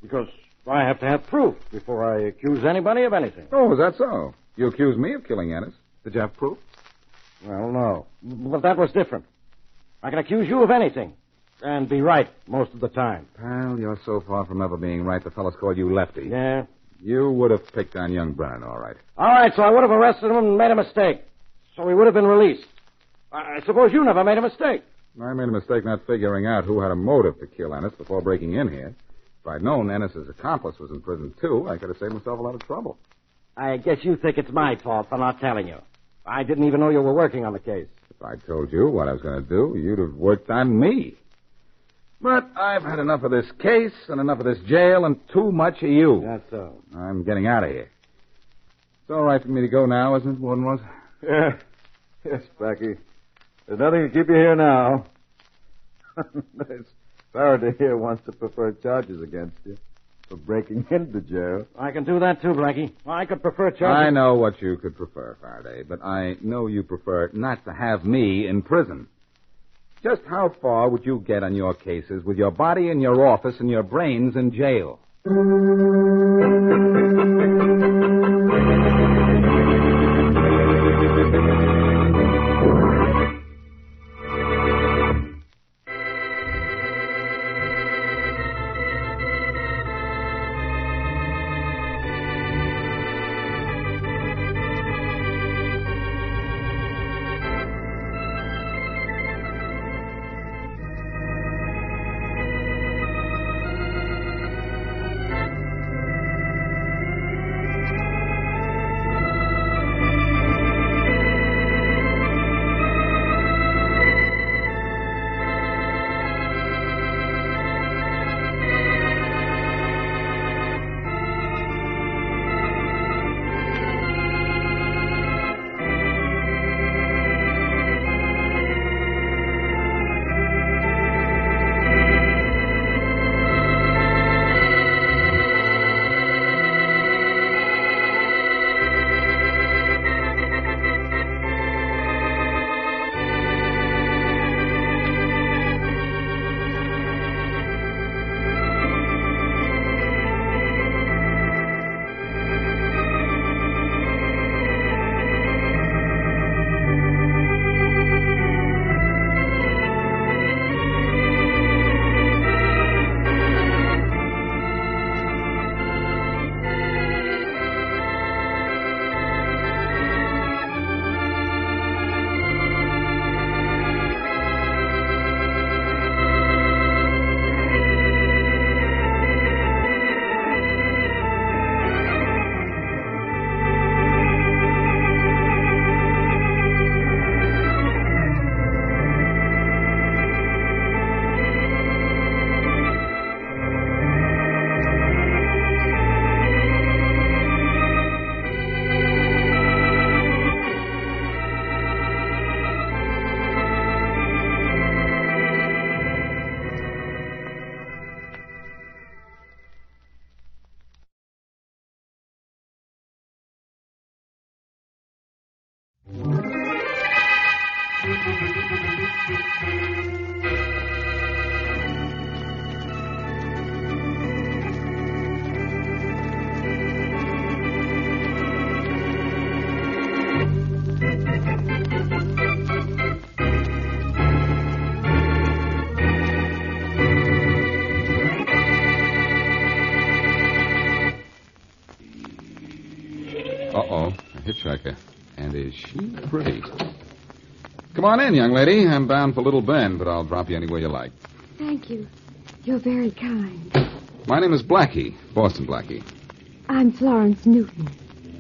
because I have to have proof before I accuse anybody of anything. Oh, is that so? You accused me of killing Ennis. Did you have proof? Well, no. But that was different. I can accuse you of anything and be right most of the time. Pal, you're so far from ever being right, the fellas called you Lefty. Yeah? You would have picked on young Brennan, all right. All right, so I would have arrested him and made a mistake. So he would have been released. I suppose you never made a mistake. I made a mistake not figuring out who had a motive to kill Ennis before breaking in here. If I'd known Ennis's accomplice was in prison, too, I could have saved myself a lot of trouble. I guess you think it's my fault for not telling you. I didn't even know you were working on the case. If I'd told you what I was going to do, you'd have worked on me. But I've had enough of this case and enough of this jail and too much of you. That's so. I'm getting out of here. It's all right for me to go now, isn't it, Warden Ross? Yeah. Yes, Blackie. There's nothing to keep you here now. Faraday here wants to prefer charges against you for breaking into jail. I can do that, too, Blackie. I could prefer charges. I know what you could prefer, Faraday, but I know you prefer not to have me in prison. Just how far would you get on your cases with your body in your office and your brains in jail? Uh-oh, a hitchhiker. And is she pretty? Come on in, young lady. I'm bound for Little Bend, but I'll drop you anywhere you like. Thank you. You're very kind. My name is Blackie, Boston Blackie. I'm Florence Newton.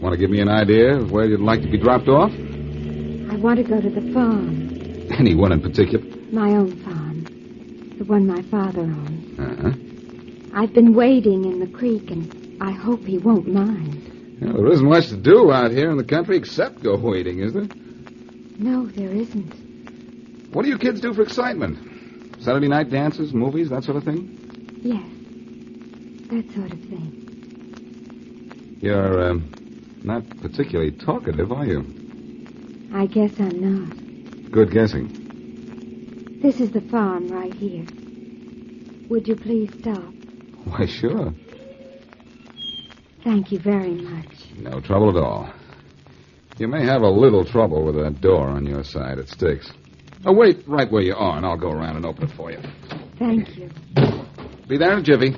Want to give me an idea of where you'd like to be dropped off? I want to go to the farm. Anyone in particular? My own farm. The one my father owns. Uh-huh. I've been wading in the creek, and I hope he won't mind. Well, there isn't much to do out here in the country except go wading, is there? No, there isn't. What do you kids do for excitement? Saturday night dances, movies, that sort of thing? Yes, that sort of thing. You're, not particularly talkative, are you? I guess I'm not. Good guessing. This is the farm right here. Would you please stop? Why, sure. Thank you very much. No trouble at all. You may have a little trouble with that door on your side. It sticks. Oh, wait right where you are, and I'll go around and open it for you. Thank you. Be there in a jiffy.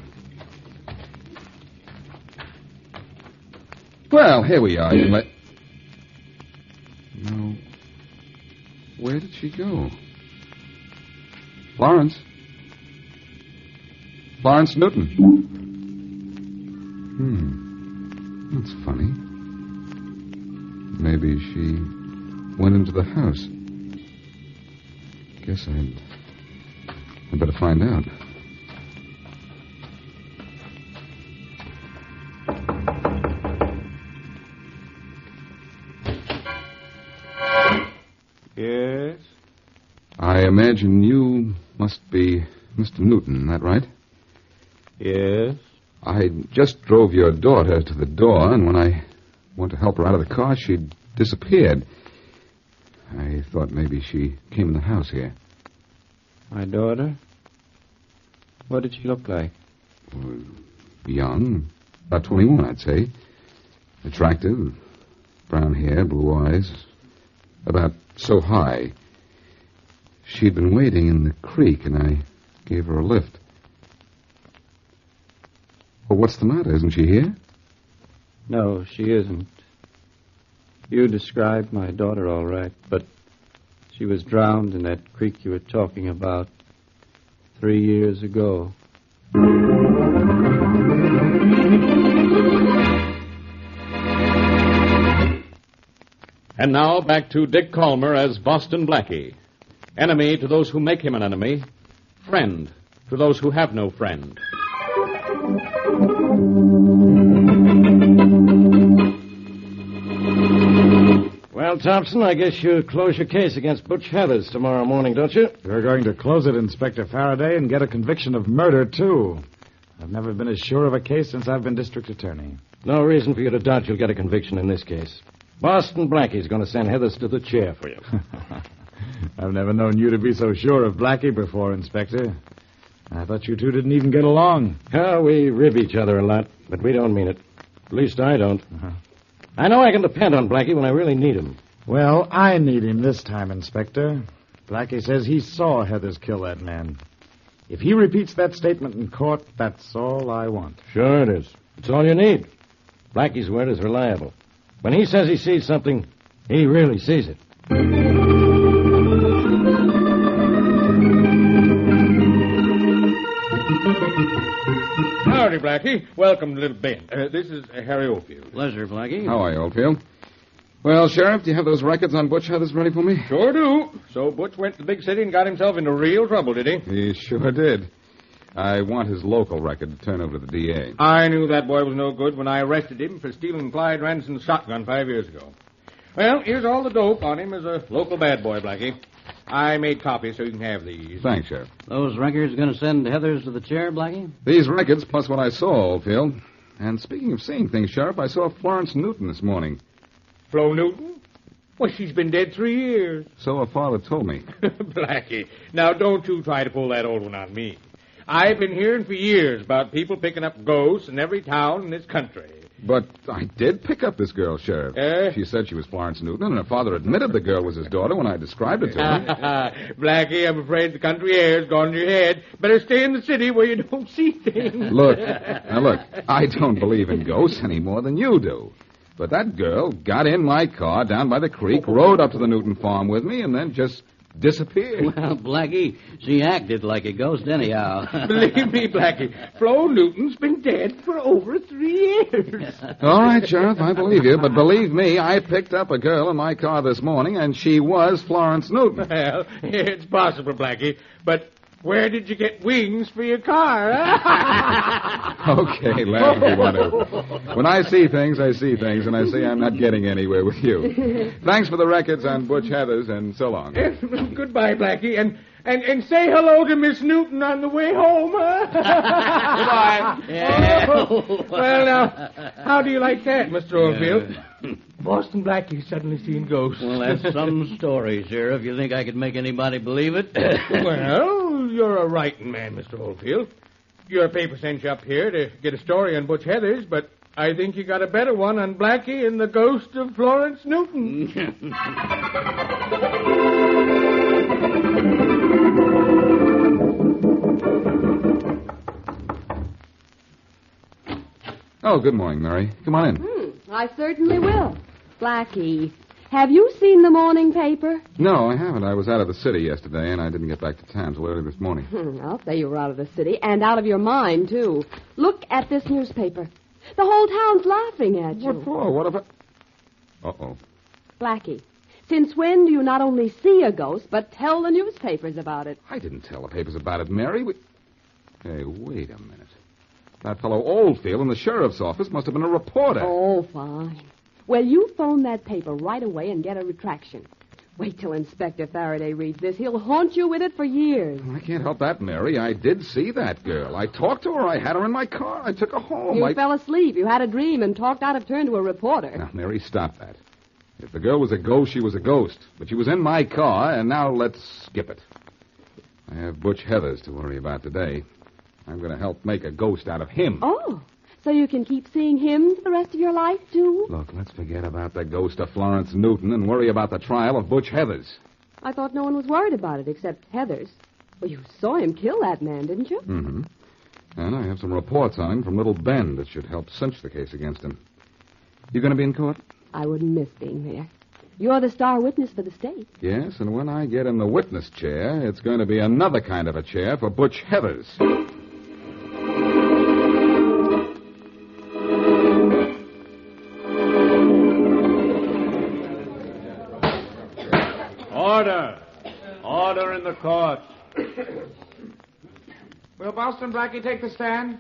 Well, here we are. No. Where did she go? Florence? Florence Newton. That's funny. Maybe she went into the house. Guess I'd better find out. Yes? I imagine you must be Mr. Newton, is that right? Yes. I just drove your daughter to the door, and when I went to help her out of the car, she'd disappeared. I thought maybe she came in the house here. My daughter? What did she look like? Young, about 21, I'd say. Attractive, brown hair, blue eyes, about so high. She'd been wading in the creek, and I gave her a lift. Well, what's the matter? Isn't she here? No, she isn't. You described my daughter all right, but she was drowned in that creek you were talking about 3 years ago. And now back to Dick Calmer as Boston Blackie. Enemy to those who make him an enemy. Friend to those who have no friend. Well, Thompson, I guess you close your case against Butch Heathers tomorrow morning, don't you? We're going to close it, Inspector Faraday, and get a conviction of murder, too. I've never been as sure of a case since I've been district attorney. No reason for you to doubt you'll get a conviction in this case. Boston Blackie's going to send Heathers to the chair for you. I've never known you to be so sure of Blackie before, Inspector. I thought you two didn't even get along. Oh, we rib each other a lot, but we don't mean it. At least I don't. I know I can depend on Blackie when I really need him. Well, I need him this time, Inspector. Blackie says he saw Heathers kill that man. If he repeats that statement in court, that's all I want. Sure it is. It's all you need. Blackie's word is reliable. When he says he sees something, he really sees it. Howdy, Blackie. Welcome to Little Bend. This is Harry Oldfield. Pleasure, Blackie. How are you, Oldfield? Well, Sheriff, do you have those records on Butch Heathers ready for me? Sure do. So Butch went to the big city and got himself into real trouble, did he? He sure did. I want his local record to turn over to the DA. I knew that boy was no good when I arrested him for stealing Clyde Ranson's shotgun 5 years ago. Well, here's all the dope on him as a local bad boy, Blackie. I made copies so you can have these. Thanks, Sheriff. Those records going to send Heathers to the chair, Blackie? These records plus what I saw, Well, she's been dead 3 years. So her father told me. Blackie, now don't you try to pull that old one on me. I've been hearing for years about people picking up ghosts in every town in this country. But I did pick up this girl, Sheriff. She said she was Florence Newton, and her father admitted the girl was his daughter when I described it to him. Blackie, I'm afraid the country air's gone to your head. Better stay in the city where you don't see things. Look, I don't believe in ghosts any more than you do. But that girl got in my car down by the creek, rode up to the Newton farm with me, and then just disappeared. Well, Blackie, she acted like a ghost anyhow. Believe me, Blackie, Flo Newton's been dead for over 3 years. All right, Sheriff, I believe you. But believe me, I picked up a girl in my car this morning, and she was Florence Newton. Well, it's possible, Blackie, but where did you get wings for your car? Okay, laugh if you want to. When I see things, and I see I'm not getting anywhere with you. Thanks for the records on Butch Heathers, and so long. Goodbye, Blackie, and say hello to Miss Newton on the way home. Goodbye. Yeah. Well, now, how do you like that, Mr. Oldfield? Boston Blackie suddenly seen ghosts. Well, that's some story, Sheriff. You think I could make anybody believe it? Well, you're a writing man, Mr. Oldfield. Your paper sent you up here to get a story on Butch Heathers, but I think you got a better one on Blackie and the ghost of Florence Newton. Oh, good morning, Mary. Come on in. I certainly will. Blackie, have you seen the morning paper? No, I haven't. I was out of the city yesterday, and I didn't get back to town till early this morning. I'll say you were out of the city, and out of your mind, too. Look at this newspaper. The whole town's laughing at you. What for? What if I... Uh-oh. Blackie, since when do you not only see a ghost, but tell the newspapers about it? I didn't tell the papers about it, Mary. Hey, wait a minute. That fellow Oldfield in the sheriff's office must have been a reporter. Oh, fine. Well, you phone that paper right away and get a retraction. Wait till Inspector Faraday reads this. He'll haunt you with it for years. I can't help that, Mary. I did see that girl. I talked to her. I had her in my car. I took her home. You fell asleep. You had a dream and talked out of turn to a reporter. Now, Mary, stop that. If the girl was a ghost, she was a ghost. But she was in my car, and now let's skip it. I have Butch Heathers to worry about today. I'm going to help make a ghost out of him. Oh, so you can keep seeing him for the rest of your life, too? Look, let's forget about the ghost of Florence Newton and worry about the trial of Butch Heathers. I thought no one was worried about it except Heathers. Well, you saw him kill that man, didn't you? Mm-hmm. And I have some reports on him from Little Bend that should help cinch the case against him. You going to be in court? I wouldn't miss being there. You're the star witness for the state. Yes, and when I get in the witness chair, it's going to be another kind of a chair for Butch Heathers. Order in the court. Will Boston Blackie take the stand?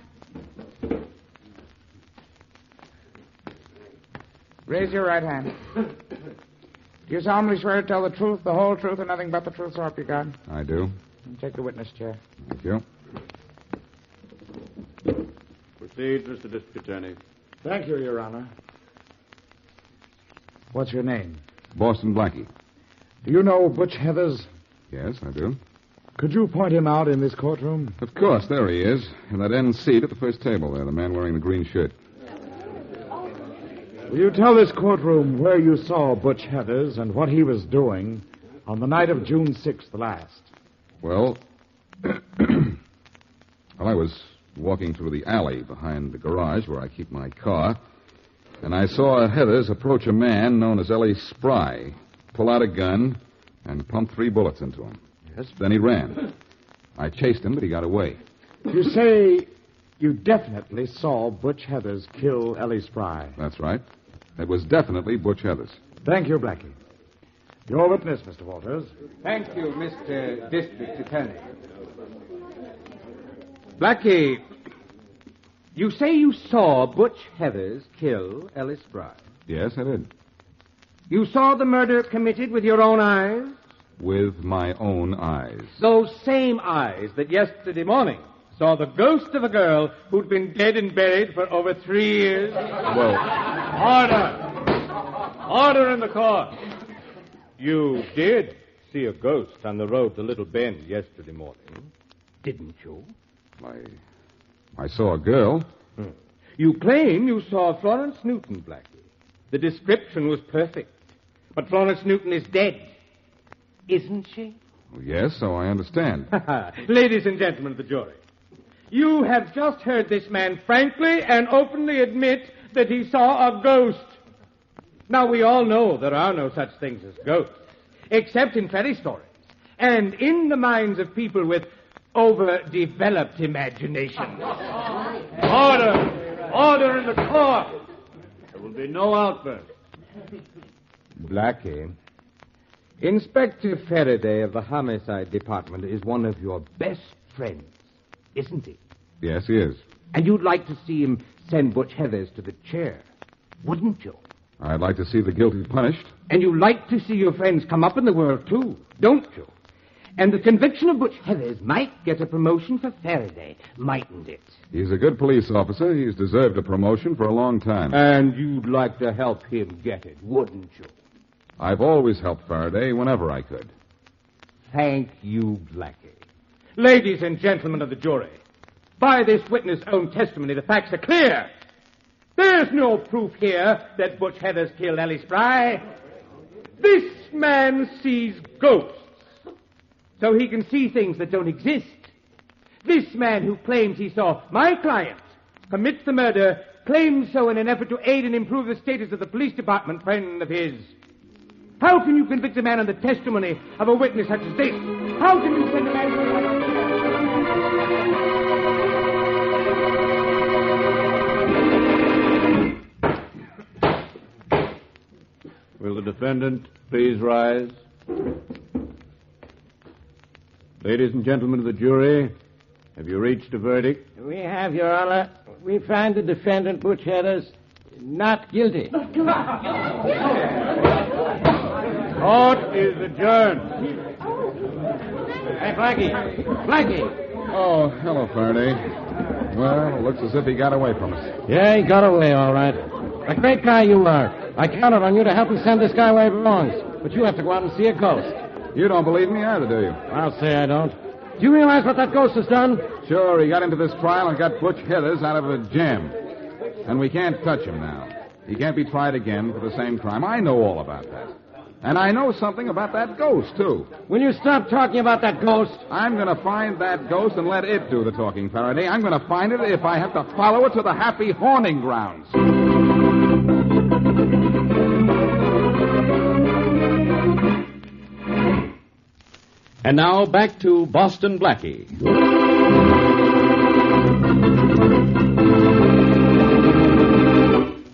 Raise your right hand. Do you solemnly swear to tell the truth, the whole truth, and nothing but the truth, so help you God? I do. And take the witness chair. Thank you. Proceed, Mr. District Attorney. Thank you, Your Honor. What's your name? Boston Blackie. Do you know Butch Heathers? Yes, I do. Could you point him out in this courtroom? Of course, there he is, in that end seat at the first table there, the man wearing the green shirt. Will you tell this courtroom where you saw Butch Heathers and what he was doing on the night of June 6th last? Well, I was walking through the alley behind the garage where I keep my car, and I saw Heathers approach a man known as Ellie Spry, pull out a gun, and pump 3 bullets into him. Yes. Then he ran. I chased him, but he got away. You say you definitely saw Butch Heathers kill Ellie Spry. That's right. It was definitely Butch Heathers. Thank you, Blackie. Your witness, Mr. Walters. Thank you, Mr. District Attorney. Blackie, you say you saw Butch Heathers kill Ellie Spry. Yes, I did. You saw the murder committed with your own eyes? With my own eyes. Those same eyes that yesterday morning saw the ghost of a girl who'd been dead and buried for over 3 years. Well, Order in the court. You did see a ghost on the road to Little Bend yesterday morning, didn't you? I saw a girl. You claim you saw Florence Newton, Blackie. The description was perfect. But Florence Newton is dead. Isn't she? Well, yes, so I understand. Ladies and gentlemen of the jury, you have just heard this man frankly and openly admit that he saw a ghost. Now, we all know there are no such things as ghosts, except in fairy stories and in the minds of people with overdeveloped imaginations. Order! Order in the court! There will be no outburst. Blackie, Inspector Faraday of the Homicide Department is one of your best friends, isn't he? Yes, he is. And you'd like to see him send Butch Heathers to the chair, wouldn't you? I'd like to see the guilty punished. And you like to see your friends come up in the world, too, don't you? And the conviction of Butch Heathers might get a promotion for Faraday, mightn't it? He's a good police officer. He's deserved a promotion for a long time. And you'd like to help him get it, wouldn't you? I've always helped Faraday whenever I could. Thank you, Blackie. Ladies and gentlemen of the jury, by this witness' own testimony, the facts are clear. There's no proof here that Butch Heathers killed Ellie Spry. This man sees ghosts, so he can see things that don't exist. This man who claims he saw my client commit the murder claims so in an effort to aid and improve the status of the police department friend of his. How can you convict a man on the testimony of a witness such as this? How can you send a man to... Will the defendant please rise? Ladies and gentlemen of the jury, have you reached a verdict? We have, Your Honor. We find the defendant, Butch Heathers, not guilty. Court is adjourned. Hey, Blackie. Blackie. Oh, hello, Faraday. Well, it looks as if he got away from us. Yeah, he got away, all right. A great guy you are. I counted on you to help him send this guy where he belongs. But you have to go out and see a ghost. You don't believe me either, do you? I'll say I don't. Do you realize what that ghost has done? Sure, he got into this trial and got Butch Heathers out of a jam. And we can't touch him now. He can't be tried again for the same crime. I know all about that. And I know something about that ghost, too. Will you stop talking about that ghost? I'm going to find that ghost and let it do the talking, Faraday. I'm going to find it if I have to follow it to the happy haunting grounds. And now back to Boston Blackie.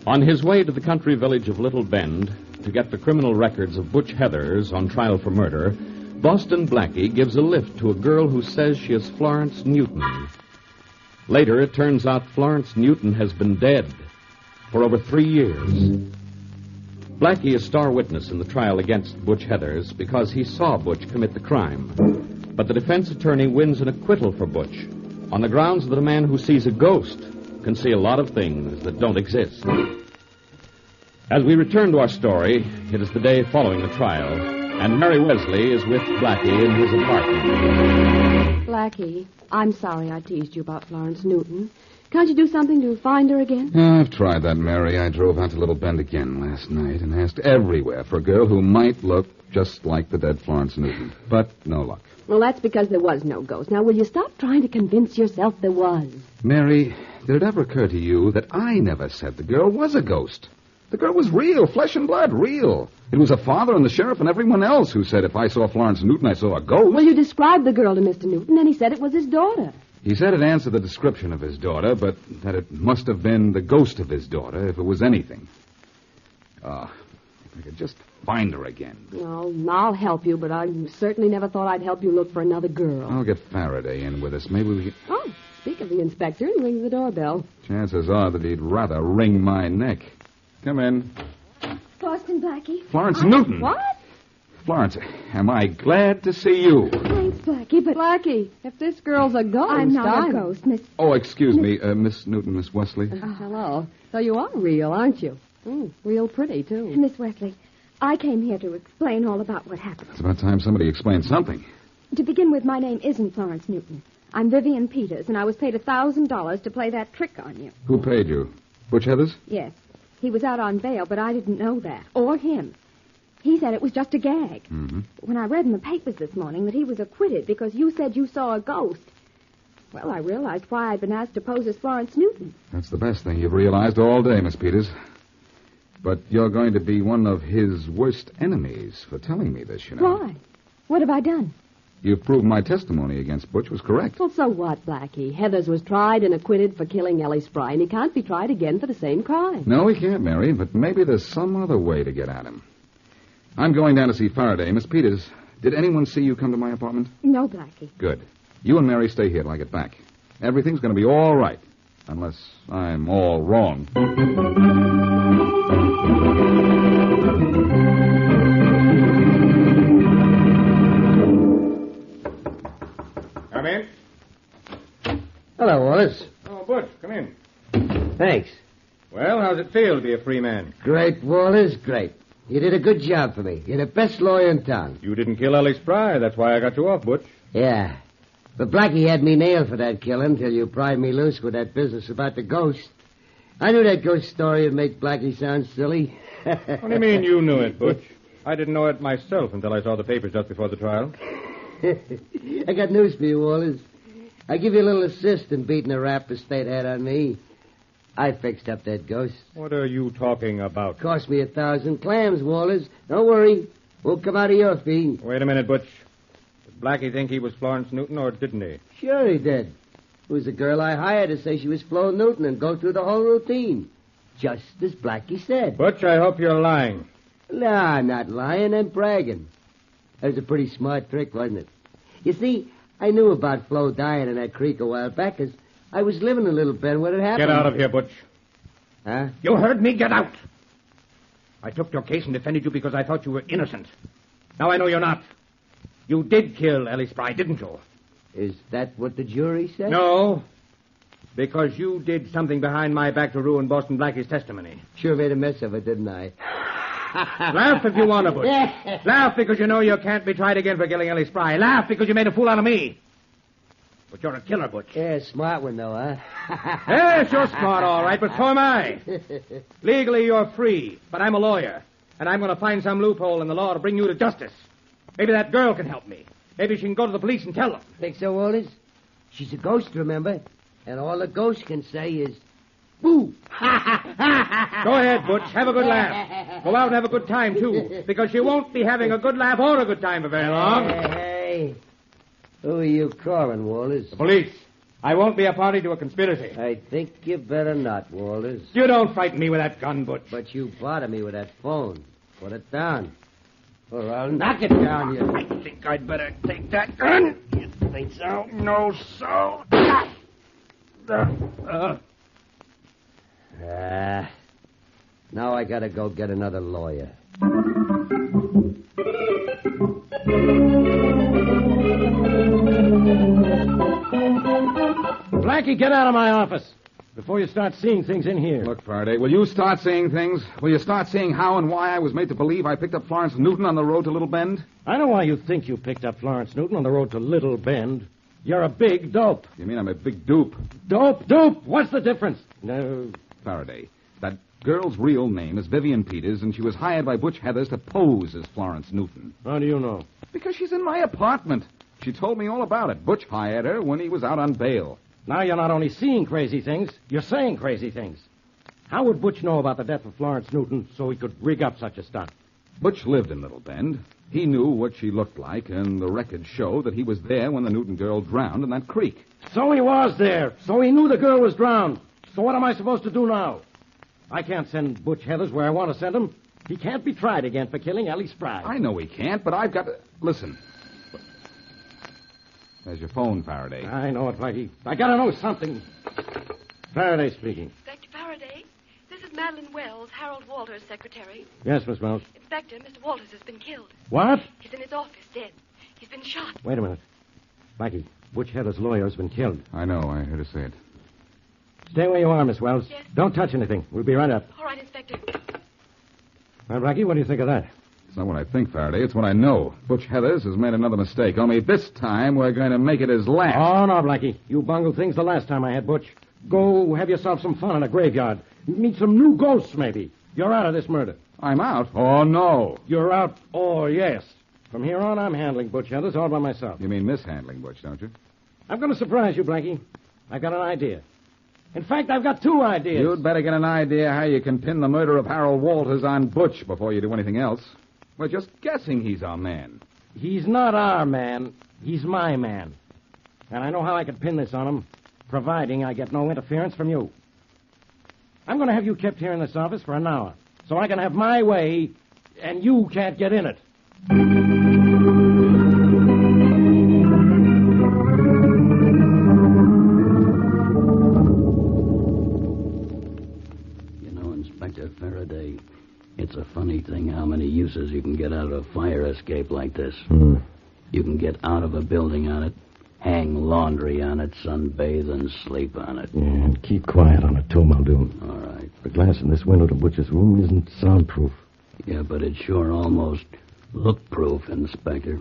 On his way to the country village of Little Bend to get the criminal records of Butch Heathers on trial for murder, Boston Blackie gives a lift to a girl who says she is Florence Newton. Later, it turns out Florence Newton has been dead for over 3 years. Blackie is star witness in the trial against Butch Heathers because he saw Butch commit the crime. But the defense attorney wins an acquittal for Butch on the grounds that a man who sees a ghost can see a lot of things that don't exist. As we return to our story, it is the day following the trial, and Mary Wesley is with Blackie in his apartment. Blackie, I'm sorry I teased you about Florence Newton. Can't you do something to find her again? Oh, I've tried that, Mary. I drove out to Little Bend again last night and asked everywhere for a girl who might look just like the dead Florence Newton. But no luck. Well, that's because there was no ghost. Now, will you stop trying to convince yourself there was? Mary, did it ever occur to you that I never said the girl was a ghost? The girl was real, flesh and blood, real. It was her father and the sheriff and everyone else who said if I saw Florence Newton, I saw a ghost. Well, you described the girl to Mr. Newton, and he said it was his daughter. He said it answered the description of his daughter, but that it must have been the ghost of his daughter if it was anything. If I could just find her again. Well, I'll help you, but I certainly never thought I'd help you look for another girl. I'll get Faraday in with us. Maybe we can... Oh, speak of the inspector, he rings the doorbell. Chances are that he'd rather wring my neck. Come in. Boston Blackie. Florence Newton. What? Florence, am I glad to see you. Thanks, Blackie, but... Blackie, if this girl's a ghost... I'm not a ghost, Miss... Oh, excuse me, Miss Newton, Miss Wesley. Hello. So you are real, aren't you? Real pretty, too. Miss Wesley, I came here to explain all about what happened. It's about time somebody explained something. To begin with, my name isn't Florence Newton. I'm Vivian Peters, and I was paid $1,000 to play that trick on you. Who paid you? Butch Heathers? Yes. He was out on bail, but I didn't know that. Or him. He said it was just a gag. Mm-hmm. When I read in the papers this morning that he was acquitted because you said you saw a ghost, well, I realized why I'd been asked to pose as Florence Newton. That's the best thing you've realized all day, Miss Peters. But you're going to be one of his worst enemies for telling me this, you know. Why? What have I done? You've proved my testimony against Butch was correct. Well, so what, Blackie? Heathers was tried and acquitted for killing Ellie Spry, and he can't be tried again for the same crime. No, he can't, Mary, but maybe there's some other way to get at him. I'm going down to see Faraday. Miss Peters, did anyone see you come to my apartment? No, Blackie. Good. You and Mary stay here till I get back. Everything's going to be all right, unless I'm all wrong. Come in. Hello, Wallace. Oh, Butch, come in. Thanks. Well, how's it feel to be a free man? Great, Wallace, great. You did a good job for me. You're the best lawyer in town. You didn't kill Ellie Spry. That's why I got you off, Butch. Yeah. But Blackie had me nailed for that killing till you pried me loose with that business about the ghost. I knew that ghost story would make Blackie sound silly. What do you mean you knew it, Butch? I didn't know it myself until I saw the papers just before the trial. I got news for you, Wallace. I give you a little assist in beating the rap the state had on me. I fixed up that ghost. What are you talking about? Cost me 1,000 clams, Wallace. Don't worry. Won't come out of your fee. Wait a minute, Butch. Did Blackie think he was Florence Newton, or didn't he? Sure he did. It was the girl I hired to say she was Flo Newton and go through the whole routine. Just as Blackie said. Butch, I hope you're lying. No, I'm not lying. I'm bragging. That was a pretty smart trick, wasn't it? You see, I knew about Flo dying in that creek a while back, 'cause I was living in Little Bend when it happened. Get out of here, Butch. Huh? You heard me. Get out. I took your case and defended you because I thought you were innocent. Now I know you're not. You did kill Ellie Spry, didn't you? Is that what the jury said? No. Because you did something behind my back to ruin Boston Blackie's testimony. Sure made a mess of it, didn't I? Laugh if you want to, Butch. Laugh because you know you can't be tried again for killing Ellie Spry. Laugh because you made a fool out of me. But you're a killer, Butch. Yeah, smart one, though, huh? Yes, you're smart, all right, but so am I. Legally, you're free, but I'm a lawyer, and I'm going to find some loophole in the law to bring you to justice. Maybe that girl can help me. Maybe she can go to the police and tell them. Think so, Wallace? She's a ghost, remember? And all the ghost can say is, boo! Go ahead, Butch. Have a good laugh. Go out and have a good time, too, because you won't be having a good laugh or a good time for very long. Hey. Who are you calling, Wallace? The police. I won't be a party to a conspiracy. I think you better not, Wallace. You don't frighten me with that gun, Butch. But you bother me with that phone. Put it down. Or I'll knock it down, you. I think I'd better take that gun. You think so? No, so. Now I gotta go get another lawyer. Blackie, get out of my office before you start seeing things in here. Look, Faraday, will you start seeing things? Will you start seeing how and why I was made to believe I picked up Florence Newton on the road to Little Bend? I know why you think you picked up Florence Newton on the road to Little Bend. You're a big dope. You mean I'm a big dupe? Dope. What's the difference? No. Faraday, that girl's real name is Vivian Peters, and she was hired by Butch Heathers to pose as Florence Newton. How do you know? Because she's in my apartment. She told me all about it. Butch hired her when he was out on bail. Now you're not only seeing crazy things, you're saying crazy things. How would Butch know about the death of Florence Newton so he could rig up such a stunt? Butch lived in Little Bend. He knew what she looked like, and the records show that he was there when the Newton girl drowned in that creek. So he was there. So he knew the girl was drowned. So what am I supposed to do now? I can't send Butch Heathers where I want to send him. He can't be tried again for killing Ellie Spry. I know he can't, but I've got to... Listen. There's your phone, Faraday. I know it, Blackie. I gotta know something. Faraday speaking. Inspector Faraday, this is Madeline Wells, Harold Walters' secretary. Yes, Miss Wells. Inspector, Mr. Walters has been killed. What? He's in his office, dead. He's been shot. Wait a minute. Blackie, Butch Heathers' lawyer has been killed. I know. I heard her say it. Stay where you are, Miss Wells. Yes. Don't touch anything. We'll be right up. All right, Inspector. Well, Blackie, what do you think of that? not what I think, Faraday. It's what I know. Butch Heathers has made another mistake. Only this time we're going to make it his last. Oh, no, Blackie. You bungled things the last time I had Butch. Go have yourself some fun in a graveyard. Meet some new ghosts, maybe. You're out of this murder. I'm out? Oh, no. You're out? Oh, yes. From here on, I'm handling Butch Heathers all by myself. You mean mishandling Butch, don't you? I'm going to surprise you, Blackie. I've got an idea. In fact, I've got 2 ideas. You'd better get an idea how you can pin the murder of Harold Walters on Butch before you do anything else. We're just guessing he's our man. He's not our man. He's my man. And I know how I could pin this on him, providing I get no interference from you. I'm going to have you kept here in this office for an hour, so I can have my way, and you can't get in it. Inspector Faraday, it's a funny thing how many uses you can get out of a fire escape like this. You can get out of a building on it, hang laundry on it, sunbathe, and sleep on it. Yeah, and keep quiet on it, too, Muldoon. All right. The glass in this window to Butch's room isn't soundproof. Yeah, but it's sure almost look-proof, Inspector.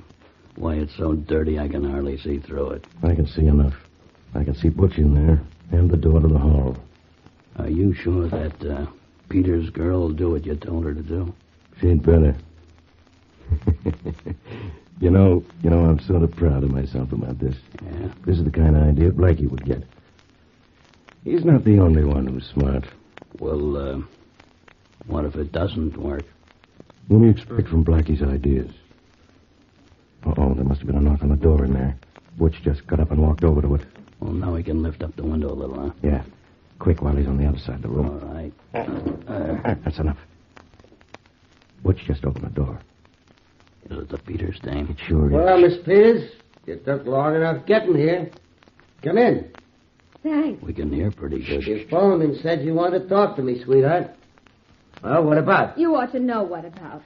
Why, it's so dirty I can hardly see through it. I can see enough. I can see Butch in there, and the door to the hall. Are you sure that Peter's girl will do what you told her to do? She'd better. You know, I'm sort of proud of myself about this. Yeah? This is the kind of idea Blackie would get. He's not the only one who's smart. Well, what if it doesn't work? What do you expect from Blackie's ideas? Uh-oh, there must have been a knock on the door in there. Butch just got up and walked over to it. Well, now he can lift up the window a little, huh? Yeah. Quick, while he's on the other side of the room. All right. That's enough. Butch just opened the door. Is it the Peters dame? It sure is. Well, Miss Peters, you took long enough getting here. Come in. Thanks. We can hear pretty good. You phoned and said you wanted to talk to me, sweetheart. Well, what about? You ought to know what about.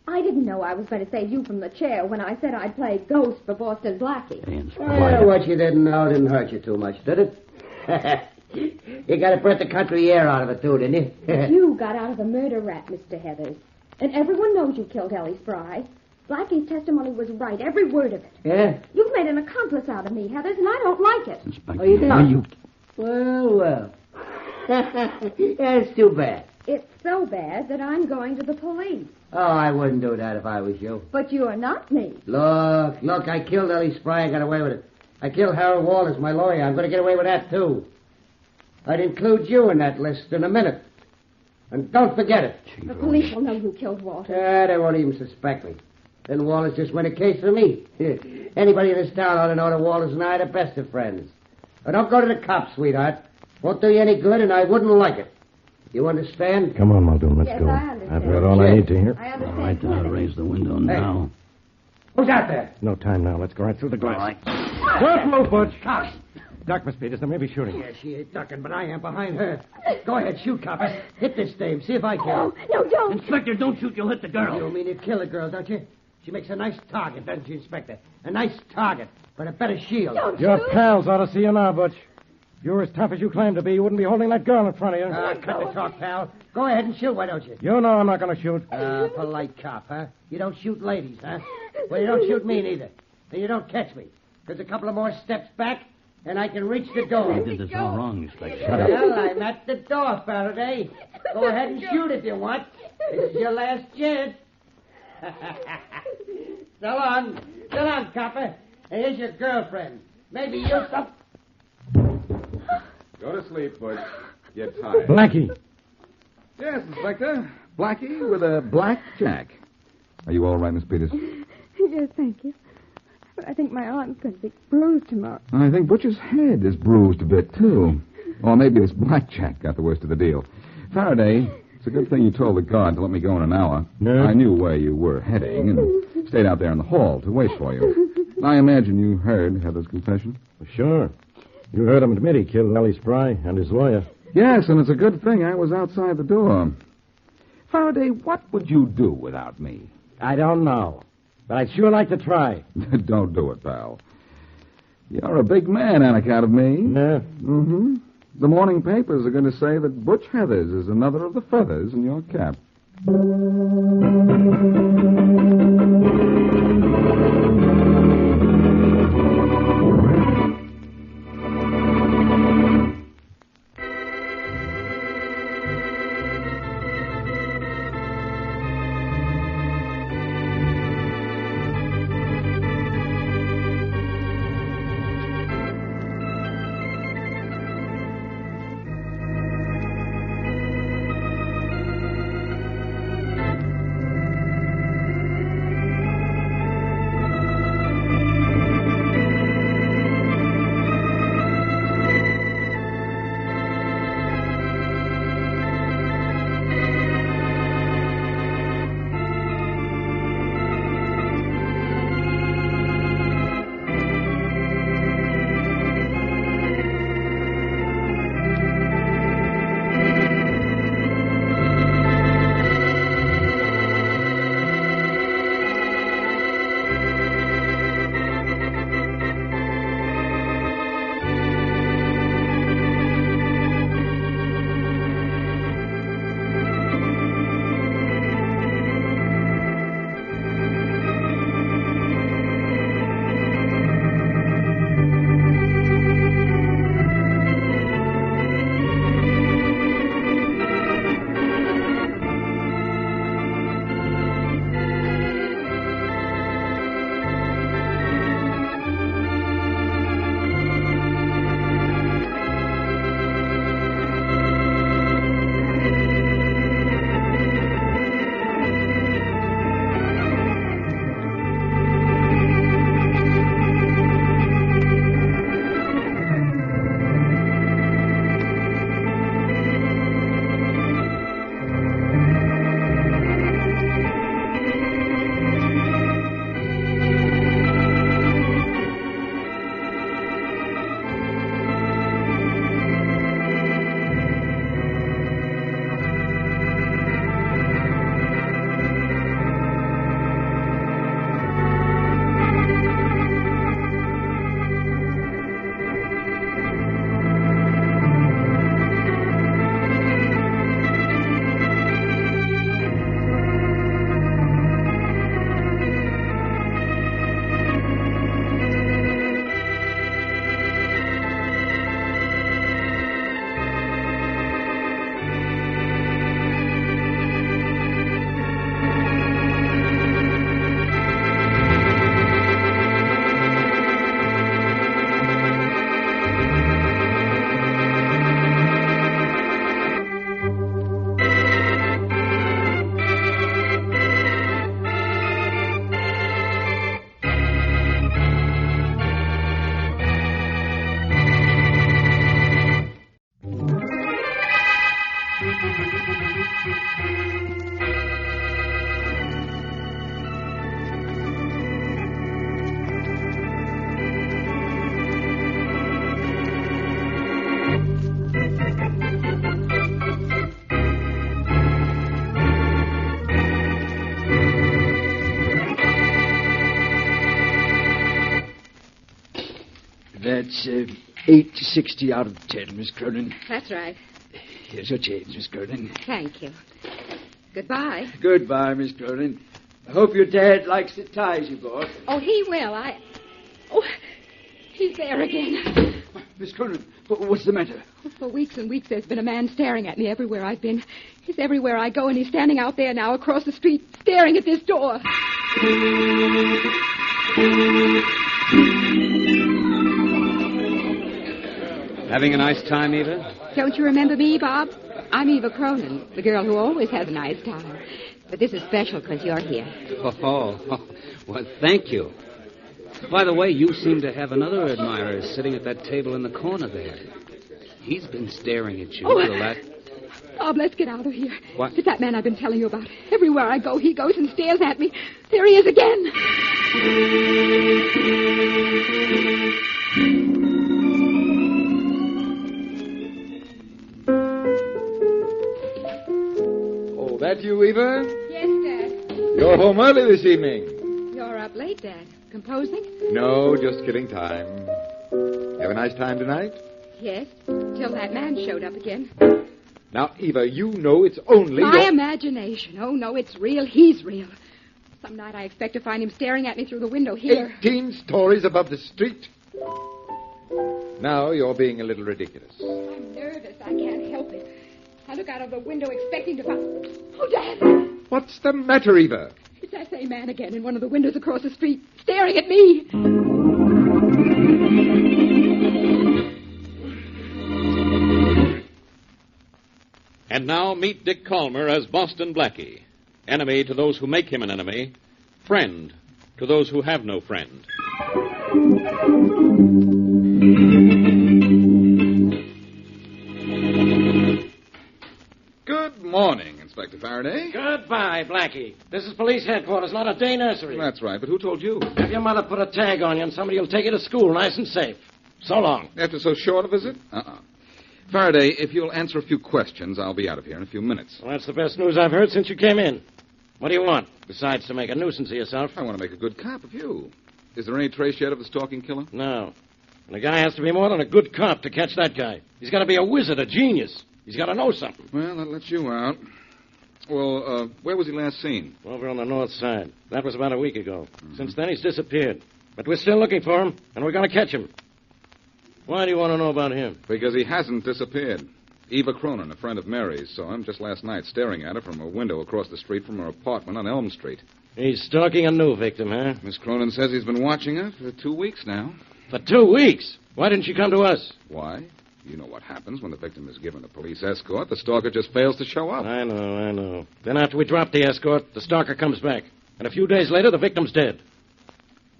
I didn't know I was going to save you from the chair when I said I'd play ghost for Boston Blackie. Well, what you didn't know didn't hurt you too much, did it? You got to put the country air out of it, too, didn't you? You got out of the murder rap, Mr. Heathers. And everyone knows you killed Ellie Spry. Blackie's testimony was right, every word of it. Yeah? You've made an accomplice out of me, Heathers, and I don't like it. Inspector, oh, you did? Well. That's too bad. It's so bad that I'm going to the police. Oh, I wouldn't do that if I was you. But you are not me. Look, I killed Ellie Spry. I got away with it. I killed Harold Walters, my lawyer. I'm going to get away with that, too. I'd include you in that list in a minute. And don't forget it. The police will know you killed Walters. They won't even suspect me. Then Walters just win a case for me. Anybody in this town ought to know that Walters and I are the best of friends. But don't go to the cops, sweetheart. Won't do you any good, and I wouldn't like it. You understand? Come on, Muldoon, let's yes, go. I understand. I've heard all I need to hear. I understand. All right, I'll raise the window now. Who's out there? No time now. Let's go right through the glass. All right. Don't move, Butch. Cops. Duck, Miss Peters. They may be shooting. Yeah, she ain't ducking, but I am behind her. Go ahead, shoot, copper. Hit this dame. See if I can. No, don't. Inspector, don't shoot. You'll hit the girl. You mean to kill a girl, don't you? She makes a nice target, doesn't she, Inspector? A nice target, but a better shield. Don't Your shoot. pals ought to see you now, Butch. If you were as tough as you claim to be, you wouldn't be holding that girl in front of you. Cut the talk, pal. Go ahead and shoot, why don't you? You know I'm not going to shoot. Polite cop, huh? You don't shoot ladies, huh? Well, you don't shoot me neither. And you don't catch me. There's a couple of more steps back, and I can reach the door. You did this all wrong, Inspector. Shut up. Well, I'm at the door, Faraday. Go ahead and shoot if you want. This is your last chance. So long. So long, copper. And here's your girlfriend. Maybe you'll stop. Go to sleep, Butch. Get tired. Blackie. Yes, Inspector. Blackie with a black jack. Are you all right, Miss Peters? Yes, thank you. But I think my arm's going to be bruised tomorrow. I think Butch's head is bruised a bit, too. Or maybe this blackjack got the worst of the deal. Faraday, it's a good thing you told the guard to let me go in an hour. No. I knew where you were heading and stayed out there in the hall to wait for you. I imagine you heard Heather's confession? Sure. You heard him admit he killed Ellie Spry and his lawyer. Yes, and it's a good thing I was outside the door. Faraday, what would you do without me? I don't know. But I'd sure like to try. Don't do it, pal. You're a big man on account of me. Yeah. Mm-hmm. The morning papers are going to say that Butch Heathers is another of the feathers in your cap. That's 860 out of 10, Miss Cronin. That's right. Here's your change, Miss Cronin. Thank you. Goodbye. Goodbye, Miss Cronin. I hope your dad likes the ties you bought. Oh, he will. Oh, he's there again. Miss Cronin, what's the matter? For weeks and weeks, there's been a man staring at me everywhere I've been. He's everywhere I go, and he's standing out there now across the street, staring at this door. Having a nice time, Eva? Don't you remember me, Bob? I'm Eva Cronin, the girl who always has a nice time. But this is special because you're here. Oh, well, thank you. By the way, you seem to have another admirer sitting at that table in the corner there. He's been staring at you for the last... Bob, let's get out of here. What? It's that man I've been telling you about. Everywhere I go, he goes and stares at me. There he is again. Oh, that you, Eva? Yes, Dad. You're home early this evening. You're up late, Dad. Composing? No, just killing time. You have a nice time tonight? Yes, till that man showed up again. Now, Eva, you know it's only My your... imagination. Oh, no, it's real. He's real. Some night I expect to find him staring at me through the window here. 18 stories above the street. Now you're being a little ridiculous. I'm nervous. I can't help it. I look out of the window expecting to find... Oh, Dad! What's the matter, Eva? It's that same man again in one of the windows across the street, staring at me. And now meet Dick Calmer as Boston Blackie. Enemy to those who make him an enemy. Friend to those who have no friend. Good morning, Inspector Faraday. Goodbye, Blackie. This is police headquarters, not a day nursery. That's right, but who told you? Have your mother put a tag on you and somebody will take you to school nice and safe. So long. After so short a visit? Faraday, if you'll answer a few questions, I'll be out of here in a few minutes. Well, that's the best news I've heard since you came in. What do you want, besides to make a nuisance of yourself? I want to make a good cop of you. Is there any trace yet of the stalking killer? No. And the guy has to be more than a good cop to catch that guy. He's got to be a wizard, a genius. He's got to know something. Well, that lets you out. Well, where was he last seen? Over on the north side. That was about a week ago. Mm-hmm. Since then, he's disappeared. But we're still looking for him, and we're going to catch him. Why do you want to know about him? Because he hasn't disappeared. Eva Cronin, a friend of Mary's, saw him just last night staring at her from a window across the street from her apartment on Elm Street. He's stalking a new victim, huh? Miss Cronin says he's been watching her for 2 weeks now. For 2 weeks? Why didn't she come to us? Why? You know what happens when the victim is given a police escort. The stalker just fails to show up. I know. Then after we drop the escort, the stalker comes back. And a few days later, the victim's dead.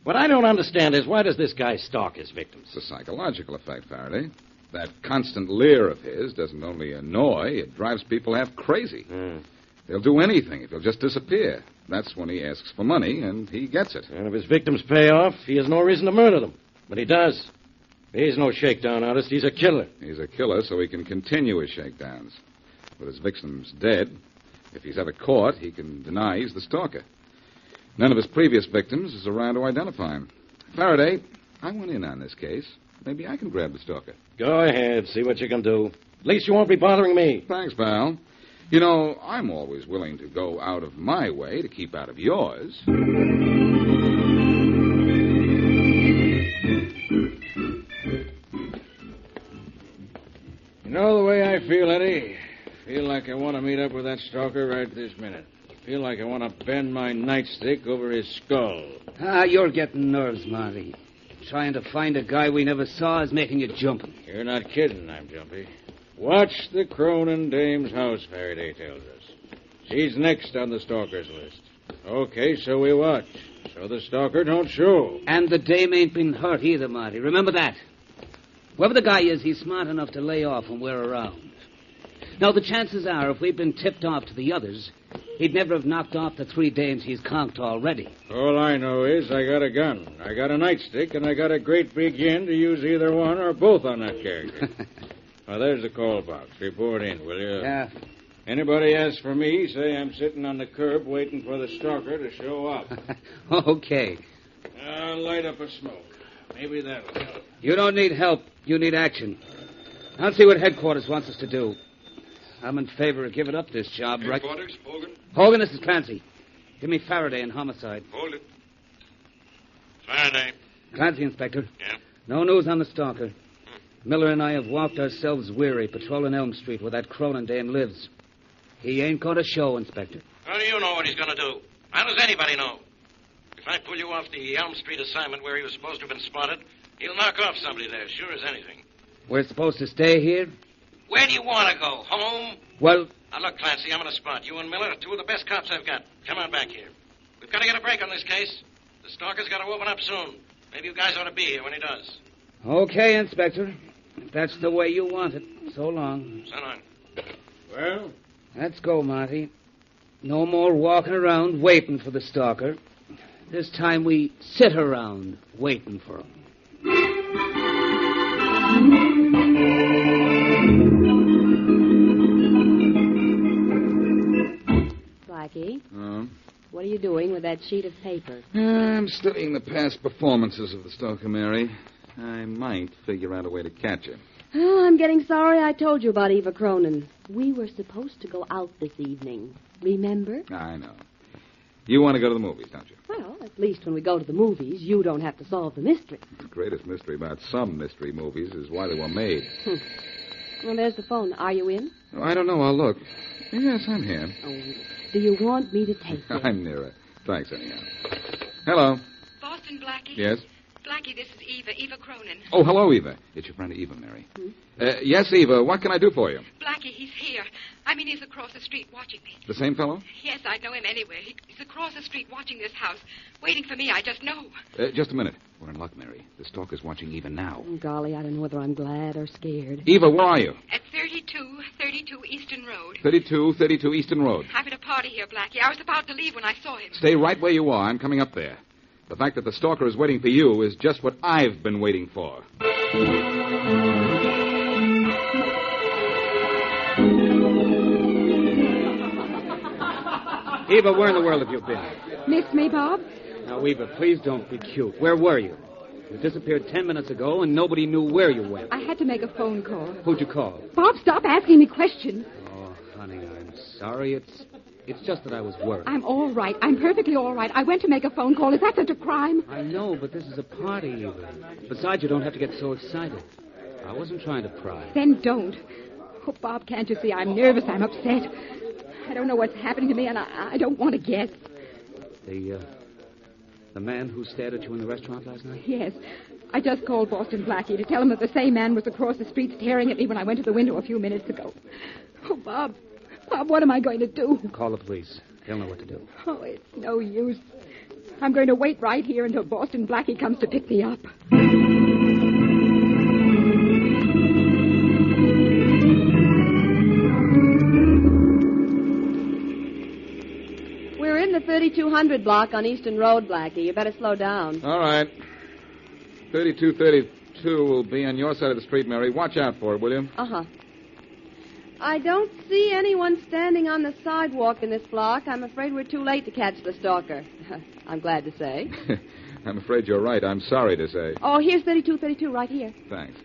What I don't understand is why does this guy stalk his victims? It's a psychological effect, Faraday. That constant leer of his doesn't only annoy, it drives people half crazy. They'll do anything if he'll just disappear. That's when he asks for money, and he gets it. And if his victims pay off, he has no reason to murder them. But he does. He's no shakedown artist. He's a killer. He's a killer so he can continue his shakedowns. With his victims dead, if he's ever caught, he can deny he's the stalker. None of his previous victims is around to identify him. Faraday, I went in on this case. Maybe I can grab the stalker. Go ahead. See what you can do. At least you won't be bothering me. Thanks, pal. You know, I'm always willing to go out of my way to keep out of yours. You know the way I feel, Eddie? I feel like I want to meet up with that stalker right this minute. I feel like I want to bend my nightstick over his skull. You're getting nerves, Marty. Trying to find a guy we never saw is making you jumpy. You're not kidding, I'm jumpy. Watch the Cronin dame's house, Faraday tells us. She's next on the stalker's list. Okay, so we watch. So the stalker don't show. And the dame ain't been hurt either, Marty. Remember that. Whoever the guy is, he's smart enough to lay off when we're around. Now, the chances are, if we'd been tipped off to the others, he'd never have knocked off the 3 dames he's conked already. All I know is I got a gun, I got a nightstick, and I got a great big yen to use either one or both on that character. Now, there's the call box. Report in, will you? Yeah. Anybody asks for me, say I'm sitting on the curb waiting for the stalker to show up. Okay. I'll light up a smoke. Maybe that'll help. You don't need help. You need action. I'll see what headquarters wants us to do. I'm in favor of giving up this job, right? Headquarters, Hogan? Hogan, this is Clancy. Give me Faraday and homicide. Hold it. Faraday. Clancy, Inspector. Yeah? No news on the stalker. Miller and I have walked ourselves weary patrolling Elm Street where that Cronin dame lives. He ain't going to show, Inspector. How do you know what he's going to do? How does anybody know? If I pull you off the Elm Street assignment where he was supposed to have been spotted, he'll knock off somebody there, sure as anything. We're supposed to stay here? Where do you want to go? Home? Well... Now, look, Clancy, I'm on a spot. You and Miller are 2 of the best cops I've got. Come on back here. We've got to get a break on this case. The stalker's got to open up soon. Maybe you guys ought to be here when he does. Okay, Inspector. If that's the way you want it. So long. So long. Well? Let's go, Marty. No more walking around waiting for the stalker. This time we sit around waiting for him. Blackie? What are you doing with that sheet of paper? I'm studying the past performances of the stalker, Mary. I might figure out a way to catch her. Oh, I'm getting sorry I told you about Eva Cronin. We were supposed to go out this evening. Remember? I know. You want to go to the movies, don't you? Well, at least when we go to the movies, you don't have to solve the mystery. The greatest mystery about some mystery movies is why they were made. Well, there's the phone. Are you in? Oh, I don't know. I'll look. Yes, I'm here. Oh, do you want me to take it? I'm near it. Thanks, anyhow. Hello. Boston Blackie? Yes? Blackie, this is Eva Cronin. Oh, hello, Eva. It's your friend Eva, Mary. Yes, Eva. What can I do for you? Blackie, he's here. He's across the street watching me. The same fellow? Yes, I'd know him anywhere. He's across the street watching this house, waiting for me. I just know. Just a minute. We're in luck, Mary. The stalker's watching Eva now. Oh, golly, I don't know whether I'm glad or scared. Eva, where are you? At 3232 Eastern Road. 3232 Eastern Road. I'm at a party here, Blackie. I was about to leave when I saw him. Stay right where you are. I'm coming up there. The fact that the stalker is waiting for you is just what I've been waiting for. Eva, where in the world have you been? Missed me, Bob? Now, Eva, please don't be cute. Where were you? You disappeared 10 minutes ago, and nobody knew where you went. I had to make a phone call. Who'd you call? Bob, stop asking me questions. Oh, honey, I'm sorry. It's just that I was worried. I'm all right. I'm perfectly all right. I went to make a phone call. Is that such a crime? I know, but this is a party, Eva. Besides, you don't have to get so excited. I wasn't trying to pry. Then don't. Oh, Bob, can't you see I'm nervous? I'm upset. I don't know what's happening to me, and I don't want to guess. The man who stared at you in the restaurant last night? Yes. I just called Boston Blackie to tell him that the same man was across the street staring at me when I went to the window a few minutes ago. Oh, Bob, what am I going to do? Call the police. They'll know what to do. Oh, it's no use. I'm going to wait right here until Boston Blackie comes to pick me up. We're in the 3200 block on Eastern Road, Blackie. You better slow down. All right. 3232 will be on your side of the street, Mary. Watch out for it, will you? Uh-huh. I don't see anyone standing on the sidewalk in this block. I'm afraid we're too late to catch the stalker. I'm glad to say. I'm afraid you're right. I'm sorry to say. Oh, here's 3232 right here. Thanks.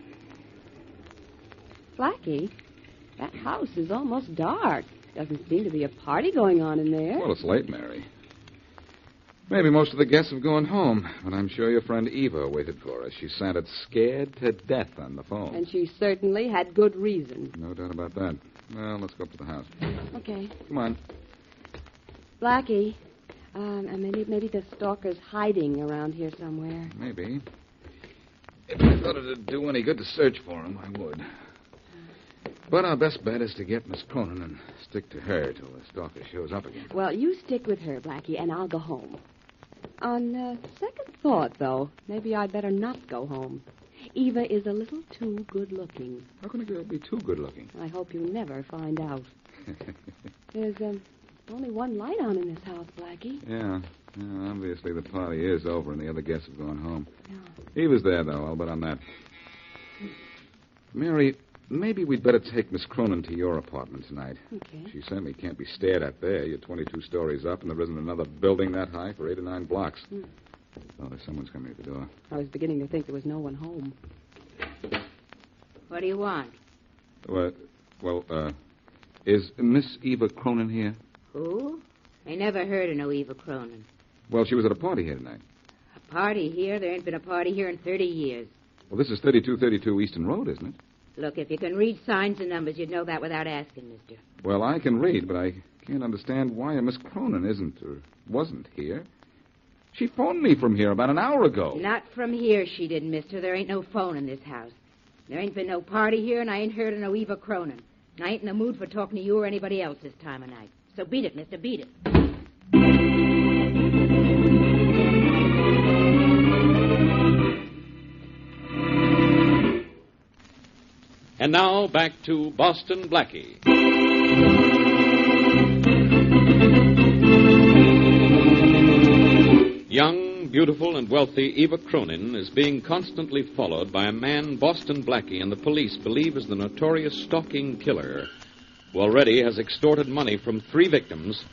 Blackie, that house is almost dark. Doesn't seem to be a party going on in there. Well, it's late, Mary. Maybe most of the guests have gone home, but I'm sure your friend Eva waited for us. She sounded scared to death on the phone. And she certainly had good reason. No doubt about that. Well, let's go up to the house. Okay. Come on. Blackie, maybe the stalker's hiding around here somewhere. Maybe. If I thought it'd do any good to search for him, I would. But our best bet is to get Miss Cronin and stick to her till the stalker shows up again. Well, you stick with her, Blackie, and I'll go home. On second thought, though, maybe I'd better not go home. Eva is a little too good-looking. How can a girl be too good-looking? I hope you never find out. There's only one light on in this house, Blackie. Yeah, obviously the party is over and the other guests have gone home. Yeah. Eva's there, though. I'll bet on that. Mary, maybe we'd better take Miss Cronin to your apartment tonight. Okay. She certainly can't be stared at there. You're 22 stories up, and there isn't another building that high for 8 or 9 blocks. Oh, there's someone's coming at the door. I was beginning to think there was no one home. What do you want? Is Miss Eva Cronin here? Who? I never heard of no Eva Cronin. Well, she was at a party here tonight. A party here? There ain't been a party here in 30 years. Well, this is 3232 Eastern Road, isn't it? Look, if you can read signs and numbers, you'd know that without asking, mister. Well, I can read, but I can't understand why a Miss Cronin isn't or wasn't here. She phoned me from here about an hour ago. Not from here, she didn't, mister. There ain't no phone in this house. There ain't been no party here, and I ain't heard of no Eva Cronin. And I ain't in the mood for talking to you or anybody else this time of night. So beat it, mister, beat it. And now, back to Boston Blackie. Young, beautiful, and wealthy Eva Cronin is being constantly followed by a man Boston Blackie and the police believe is the notorious stalking killer, who already has extorted money from 3 victims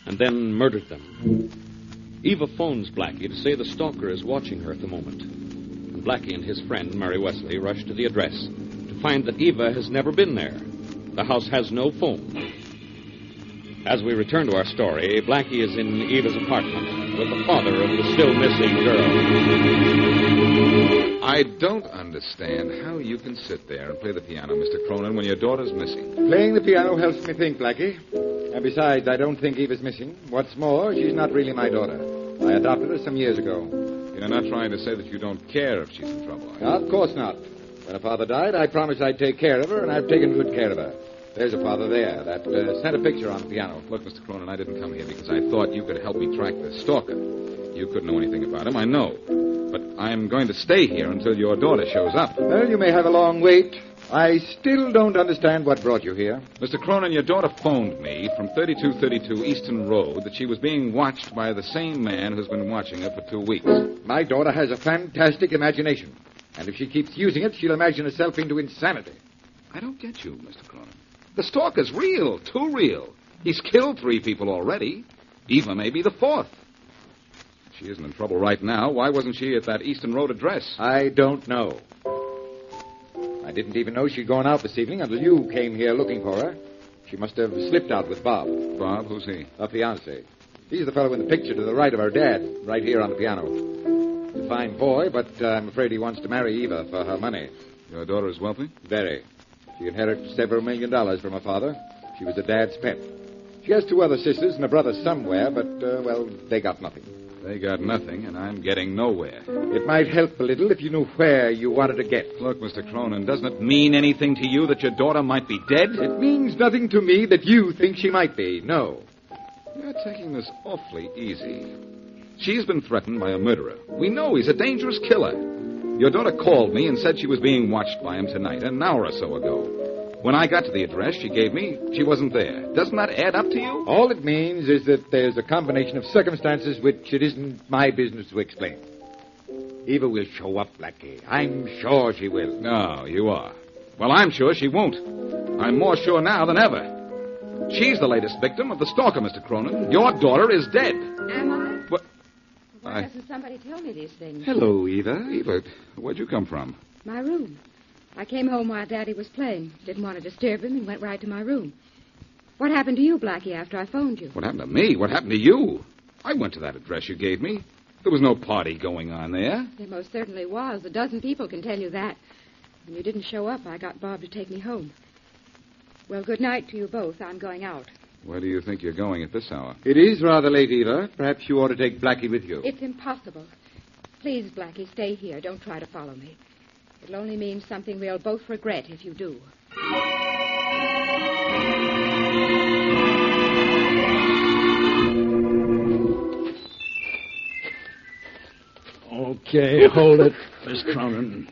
and then murdered them. Eva phones Blackie to say the stalker is watching her at the moment. And Blackie and his friend, Mary Wesley, rush to the address to find that Eva has never been there. The house has no phone. As we return to our story, Blackie is in Eva's apartment with the father of the still missing girl. I don't understand how you can sit there and play the piano, Mr. Cronin, when your daughter's missing. Playing the piano helps me think, Blackie. And besides, I don't think Eva's missing. What's more, she's not really my daughter. I adopted her some years ago. You're not trying to say that you don't care if she's in trouble, are you? Of course not. When her father died, I promised I'd take care of her, and I've taken good care of her. There's her father there. That sent a picture on the piano. Look, Mr. Cronin, I didn't come here because I thought you could help me track the stalker. You couldn't know anything about him, I know. But I'm going to stay here until your daughter shows up. Well, you may have a long wait. I still don't understand what brought you here. Mr. Cronin, your daughter phoned me from 3232 Easton Road that she was being watched by the same man who's been watching her for 2 weeks. My daughter has a fantastic imagination. And if she keeps using it, she'll imagine herself into insanity. I don't get you, Mr. Cronin. The stalker's real, too real. He's killed 3 people already. Eva may be the 4th. If she isn't in trouble right now, why wasn't she at that Easton Road address? I don't know. I didn't even know she'd gone out this evening until you came here looking for her. She must have slipped out with Bob. Bob? Who's he? Her fiancé. He's the fellow in the picture to the right of her dad, right here on the piano. He's a fine boy, but I'm afraid he wants to marry Eva for her money. Your daughter is wealthy? Very. She inherited several $1 million from her father. She was a dad's pet. She has 2 other sisters and a brother somewhere, but, they got nothing. They got nothing, and I'm getting nowhere. It might help a little if you knew where you wanted to get. Look, Mr. Cronin, doesn't it mean anything to you that your daughter might be dead? It means nothing to me that you think she might be, no. You're taking this awfully easy. She's been threatened by a murderer. We know he's a dangerous killer. Your daughter called me and said she was being watched by him tonight, an hour or so ago. When I got to the address she gave me, she wasn't there. Doesn't that add up to you? All it means is that there's a combination of circumstances which it isn't my business to explain. Eva will show up, Blackie. I'm sure she will. No, you are. Well, I'm sure she won't. I'm more sure now than ever. She's the latest victim of the stalker, Mr. Cronin. Your daughter is dead. Am I? What? Why doesn't somebody tell me these things? Hello, Eva. Eva, where'd you come from? My room. I came home while Daddy was playing. Didn't want to disturb him and went right to my room. What happened to you, Blackie, after I phoned you? What happened to me? What happened to you? I went to that address you gave me. There was no party going on there. There most certainly was. A dozen people can tell you that. When you didn't show up, I got Bob to take me home. Well, good night to you both. I'm going out. Where do you think you're going at this hour? It is rather late, Eva. Perhaps you ought to take Blackie with you. It's impossible. Please, Blackie, stay here. Don't try to follow me. It'll only mean something we'll both regret if you do. Okay, hold it, Miss Cronin.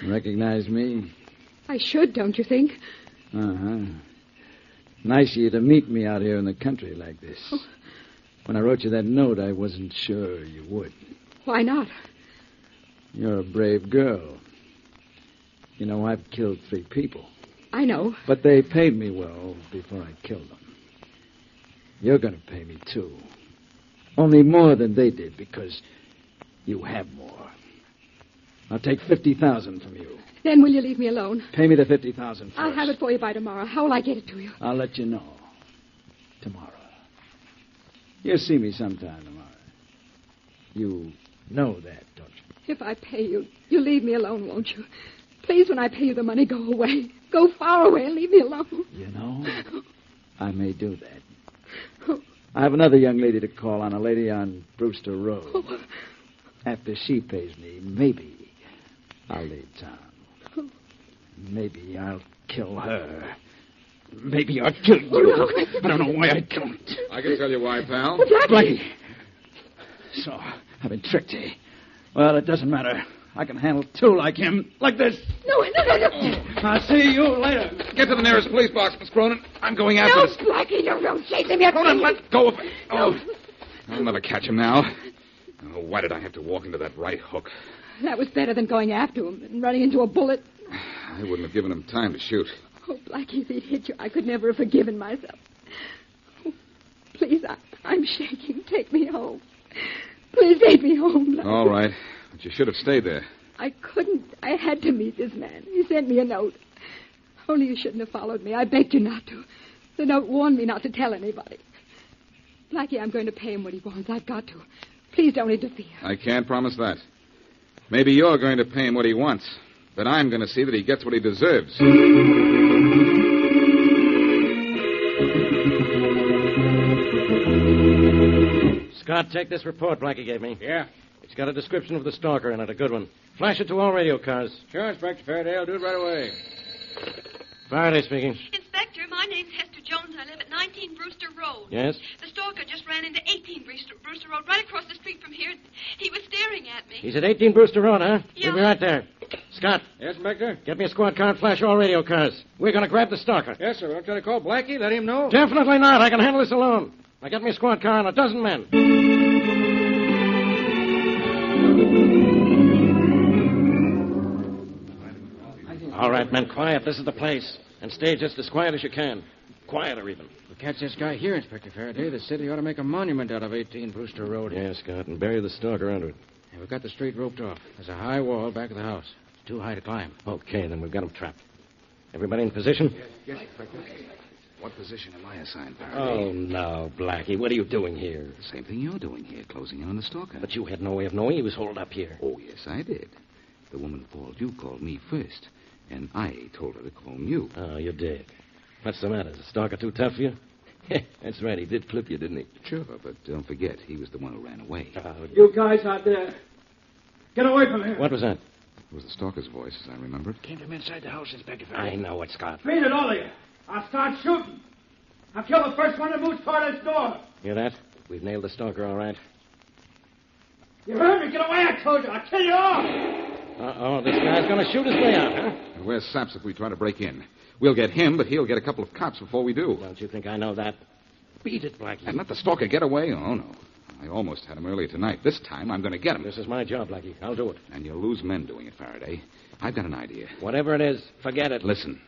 Recognize me? I should, don't you think? Uh-huh. Nice of you to meet me out here in the country like this. Oh. When I wrote you that note, I wasn't sure you would. Why not? You're a brave girl. You know, I've killed 3 people. I know. But they paid me well before I killed them. You're going to pay me, too. Only more than they did, because you have more. I'll take $50,000 from you. Then will you leave me alone? Pay me the $50,000 first. I'll have it for you by tomorrow. How will I get it to you? I'll let you know. Tomorrow. You'll see me sometime tomorrow. You know that, don't you? If I pay you, you'll leave me alone, won't you? Please, when I pay you the money, go away. Go far away and leave me alone. You know, I may do that. I have another young lady to call on, a lady on Brewster Road. Oh. After she pays me, maybe I'll leave town. Maybe I'll kill her. Maybe I'll kill you. I don't know why I'd kill him. I can tell you why, pal. Blackie. So, I've been tricked, eh? Well, it doesn't matter. I can handle 2 like him. Like this. No. I'll see you later. Get to the nearest police box, Miss Cronin. I'm going after this. Blackie, don't chase him yet. Cronin, let go of it. Oh, I'll never catch him now. Oh, why did I have to walk into that right hook? That was better than going after him and running into a bullet. I wouldn't have given him time to shoot. Oh, Blackie, if he'd hit you, I could never have forgiven myself. Oh, please, I'm shaking. Take me home. Please take me home, Blackie. All right. But you should have stayed there. I couldn't. I had to meet this man. He sent me a note. Only you shouldn't have followed me. I begged you not to. The note warned me not to tell anybody. Blackie, I'm going to pay him what he wants. I've got to. Please don't interfere. I can't promise that. Maybe you're going to pay him what he wants, but I'm going to see that he gets what he deserves. Scott, take this report Blackie gave me. Yeah. It's got a description of the stalker in it, a good one. Flash it to all radio cars. Sure, Inspector Faraday. I'll do it right away. Faraday speaking. Inspector, my name's Hester Jones. I live at 19 Brewster Road. Yes? The stalker just ran into 18 Brewster Road, right across the street from here. He was staring at me. He's at 18 Brewster Road, huh? Yeah. He'll be right there. Scott. Yes, Inspector? Get me a squad car and flash all radio cars. We're going to grab the stalker. Yes, sir. I'll try to call Blackie, let him know. Definitely not. I can handle this alone. Now get me a squad car and a dozen men. All right, men, quiet. This is the place. And stay just as quiet as you can. Quieter, even. We'll catch this guy here, Inspector Faraday. The city ought to make a monument out of 18 Brewster Road. Yeah, Scott, and bury the stalker under it. Yeah, we've got the street roped off. There's a high wall back of the house. It's too high to climb. Okay, then we've got him trapped. Everybody in position? Yes, Inspector. What position am I assigned, Faraday? Oh, no, Blackie. What are you doing here? The same thing you're doing here, closing in on the stalker. But you had no way of knowing he was holed up here. Oh, yes, I did. The woman who called you called me first, and I told her to call you. Oh, you did. What's the matter? Is the stalker too tough for you? That's right. He did clip you, didn't he? Sure, but don't forget, he was the one who ran away. You guys out there, get away from here. What was that? It was the stalker's voice, as I remember it. Came from inside the house, Inspector Faraday. I know it, Scott. Beat it, all of you. I'll start shooting. I'll kill the first one that moves toward this door. Hear that? We've nailed the stalker, all right. You heard me. Get away, I told you. I'll kill you all. Uh-oh, this guy's going to shoot his way out, huh? And we're saps if we try to break in. We'll get him, but he'll get a couple of cops before we do. Don't you think I know that? Beat it, Blackie. And let the stalker get away? Oh, no. I almost had him earlier tonight. This time, I'm going to get him. This is my job, Blackie. I'll do it. And you'll lose men doing it, Faraday. I've got an idea. Whatever it is, forget it. Listen.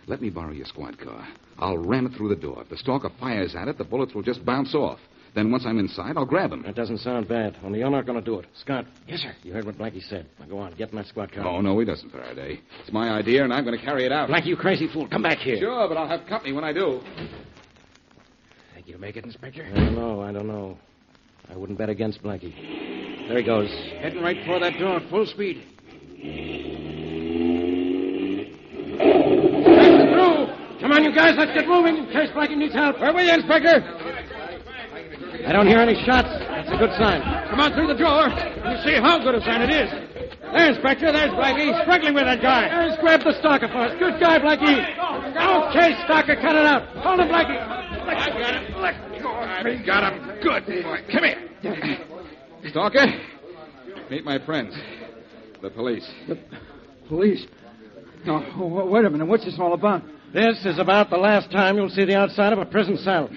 Let me borrow your squad car. I'll ram it through the door. If the stalker fires at it, the bullets will just bounce off. Then once I'm inside, I'll grab him. That doesn't sound bad. Only you're not going to do it. Scott. Yes, sir. You heard what Blackie said. Now go on. Get in that squad car. Oh, no, he doesn't, Faraday. It's my idea, and I'm going to carry it out. Blackie, you crazy fool. Come back here. Sure, but I'll have company when I do. Think you'll make it, Inspector? I don't know. I wouldn't bet against Blackie. There he goes. Heading right for that door, full speed. Come on, you guys. Let's get moving in case Blackie needs help. Where are you, Inspector? I don't hear any shots. That's a good sign. Come on through the door. You see how good a sign it is. There, Inspector. There's Blackie, struggling with that guy. Let's grab the stalker first. Good guy, Blackie. Okay, stalker, cut it out. Hold him, Blackie. I got him. Let go of me. Got him. Good boy. Come here. Stalker, meet my friends. The police. The police? No, wait a minute. What's this all about? This is about the last time you'll see the outside of a prison cell.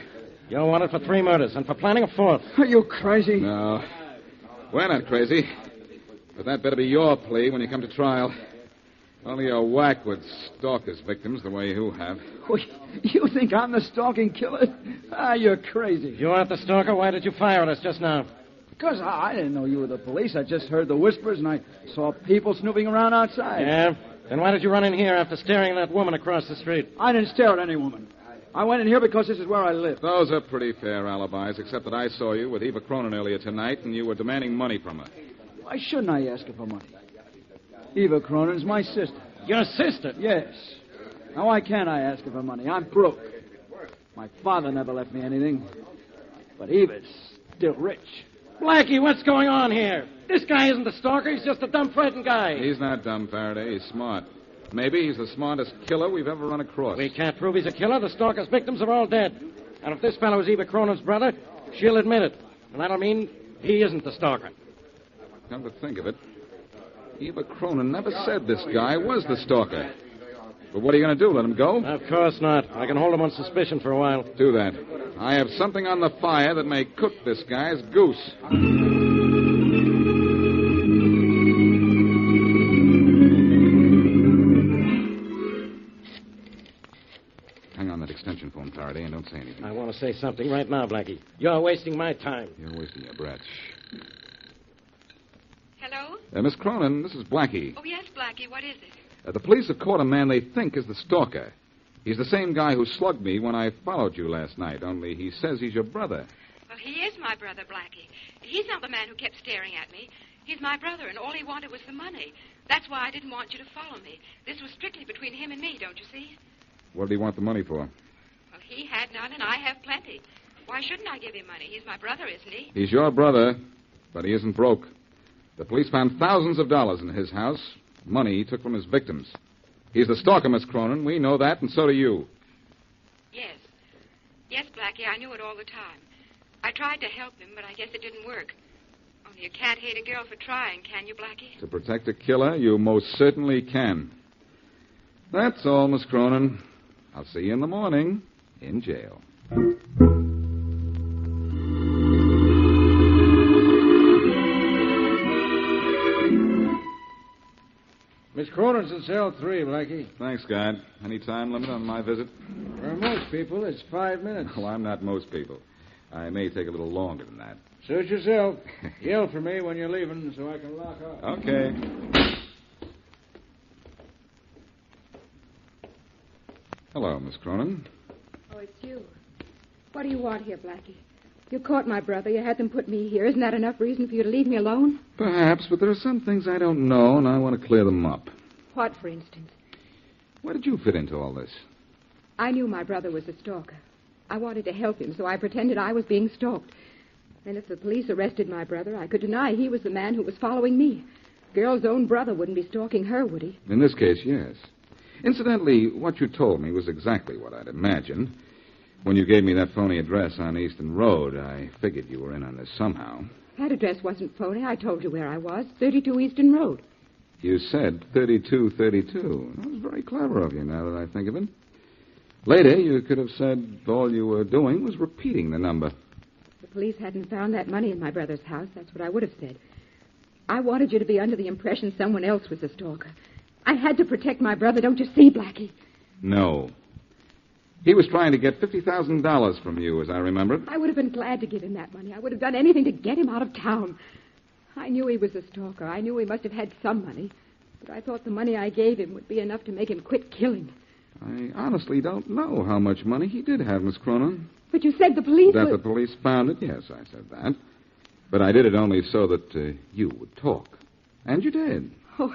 You're wanted for 3 murders and for planning a 4th. Are you crazy? No. We're not crazy. But that better be your plea when you come to trial. Only a whack would stalk his victims the way you have. You think I'm the stalking killer? You're crazy. If you aren't the stalker, why did you fire at us just now? Because I didn't know you were the police. I just heard the whispers, and I saw people snooping around outside. Yeah? Then why did you run in here after staring at that woman across the street? I didn't stare at any woman. I went in here because this is where I live. Those are pretty fair alibis, except that I saw you with Eva Cronin earlier tonight, and you were demanding money from her. Why shouldn't I ask her for money? Eva Cronin's my sister. Your sister? Yes. Now, why can't I ask her for money? I'm broke. My father never left me anything. But Eva's still rich. Blackie, what's going on here? This guy isn't the stalker. He's just a dumb, frightened guy. He's not dumb, Faraday. He's smart. Maybe he's the smartest killer we've ever run across. We can't prove he's a killer. The stalker's victims are all dead. And if this fellow is Eva Cronin's brother, she'll admit it. And that'll mean he isn't the stalker. Come to think of it, Eva Cronin never said this guy was the stalker. But what are you going to do, let him go? Of course not. I can hold him on suspicion for a while. Do that. I have something on the fire that may cook this guy's goose. Hang on that extension phone, Faraday, and don't say anything. I want to say something right now, Blackie. You're wasting my time. You're wasting your breath. Shh. Hello? Miss Cronin, this is Blackie. Oh, yes, Blackie. Blackie. What is it? The police have caught a man they think is the stalker. He's the same guy who slugged me when I followed you last night, only he says he's your brother. Well, he is my brother, Blackie. He's not the man who kept staring at me. He's my brother, and all he wanted was the money. That's why I didn't want you to follow me. This was strictly between him and me, don't you see? What did he want the money for? Well, he had none, and I have plenty. Why shouldn't I give him money? He's my brother, isn't he? He's your brother, but he isn't broke. The police found thousands of dollars in his house, money he took from his victims. He's the stalker, Miss Cronin. We know that, and so do you. Yes. Yes, Blackie, I knew it all the time. I tried to help him, but I guess it didn't work. Only you can't hate a girl for trying, can you, Blackie? To protect a killer, you most certainly can. That's all, Miss Cronin. I'll see you in the morning in jail. Miss Cronin's in cell 3, Blackie. Thanks, guard. Any time limit on my visit? For most people, it's 5 minutes. Well, I'm not most people. I may take a little longer than that. Suit yourself. Yell for me when you're leaving so I can lock up. Okay. Hello, Miss Cronin. Oh, it's you. What do you want here, Blackie? You caught my brother. You had them put me here. Isn't that enough reason for you to leave me alone? Perhaps, but there are some things I don't know, and I want to clear them up. What, for instance? Where did you fit into all this? I knew my brother was a stalker. I wanted to help him, so I pretended I was being stalked. And if the police arrested my brother, I could deny he was the man who was following me. Girl's own brother wouldn't be stalking her, would he? In this case, yes. Incidentally, what you told me was exactly what I'd imagined. When you gave me that phony address on Easton Road, I figured you were in on this somehow. That address wasn't phony. I told you where I was, 32 Easton Road. You said 3232. That was very clever of you, now that I think of it. Later, you could have said all you were doing was repeating the number. If the police hadn't found that money in my brother's house, that's what I would have said. I wanted you to be under the impression someone else was a stalker. I had to protect my brother, don't you see, Blackie? No. He was trying to get $50,000 from you, as I remember. I would have been glad to give him that money. I would have done anything to get him out of town. I knew he was a stalker. I knew he must have had some money. But I thought the money I gave him would be enough to make him quit killing. I honestly don't know how much money he did have, Miss Cronin. But you said the police That the police found it? Yes, I said that. But I did it only so that you would talk. And you did. Oh,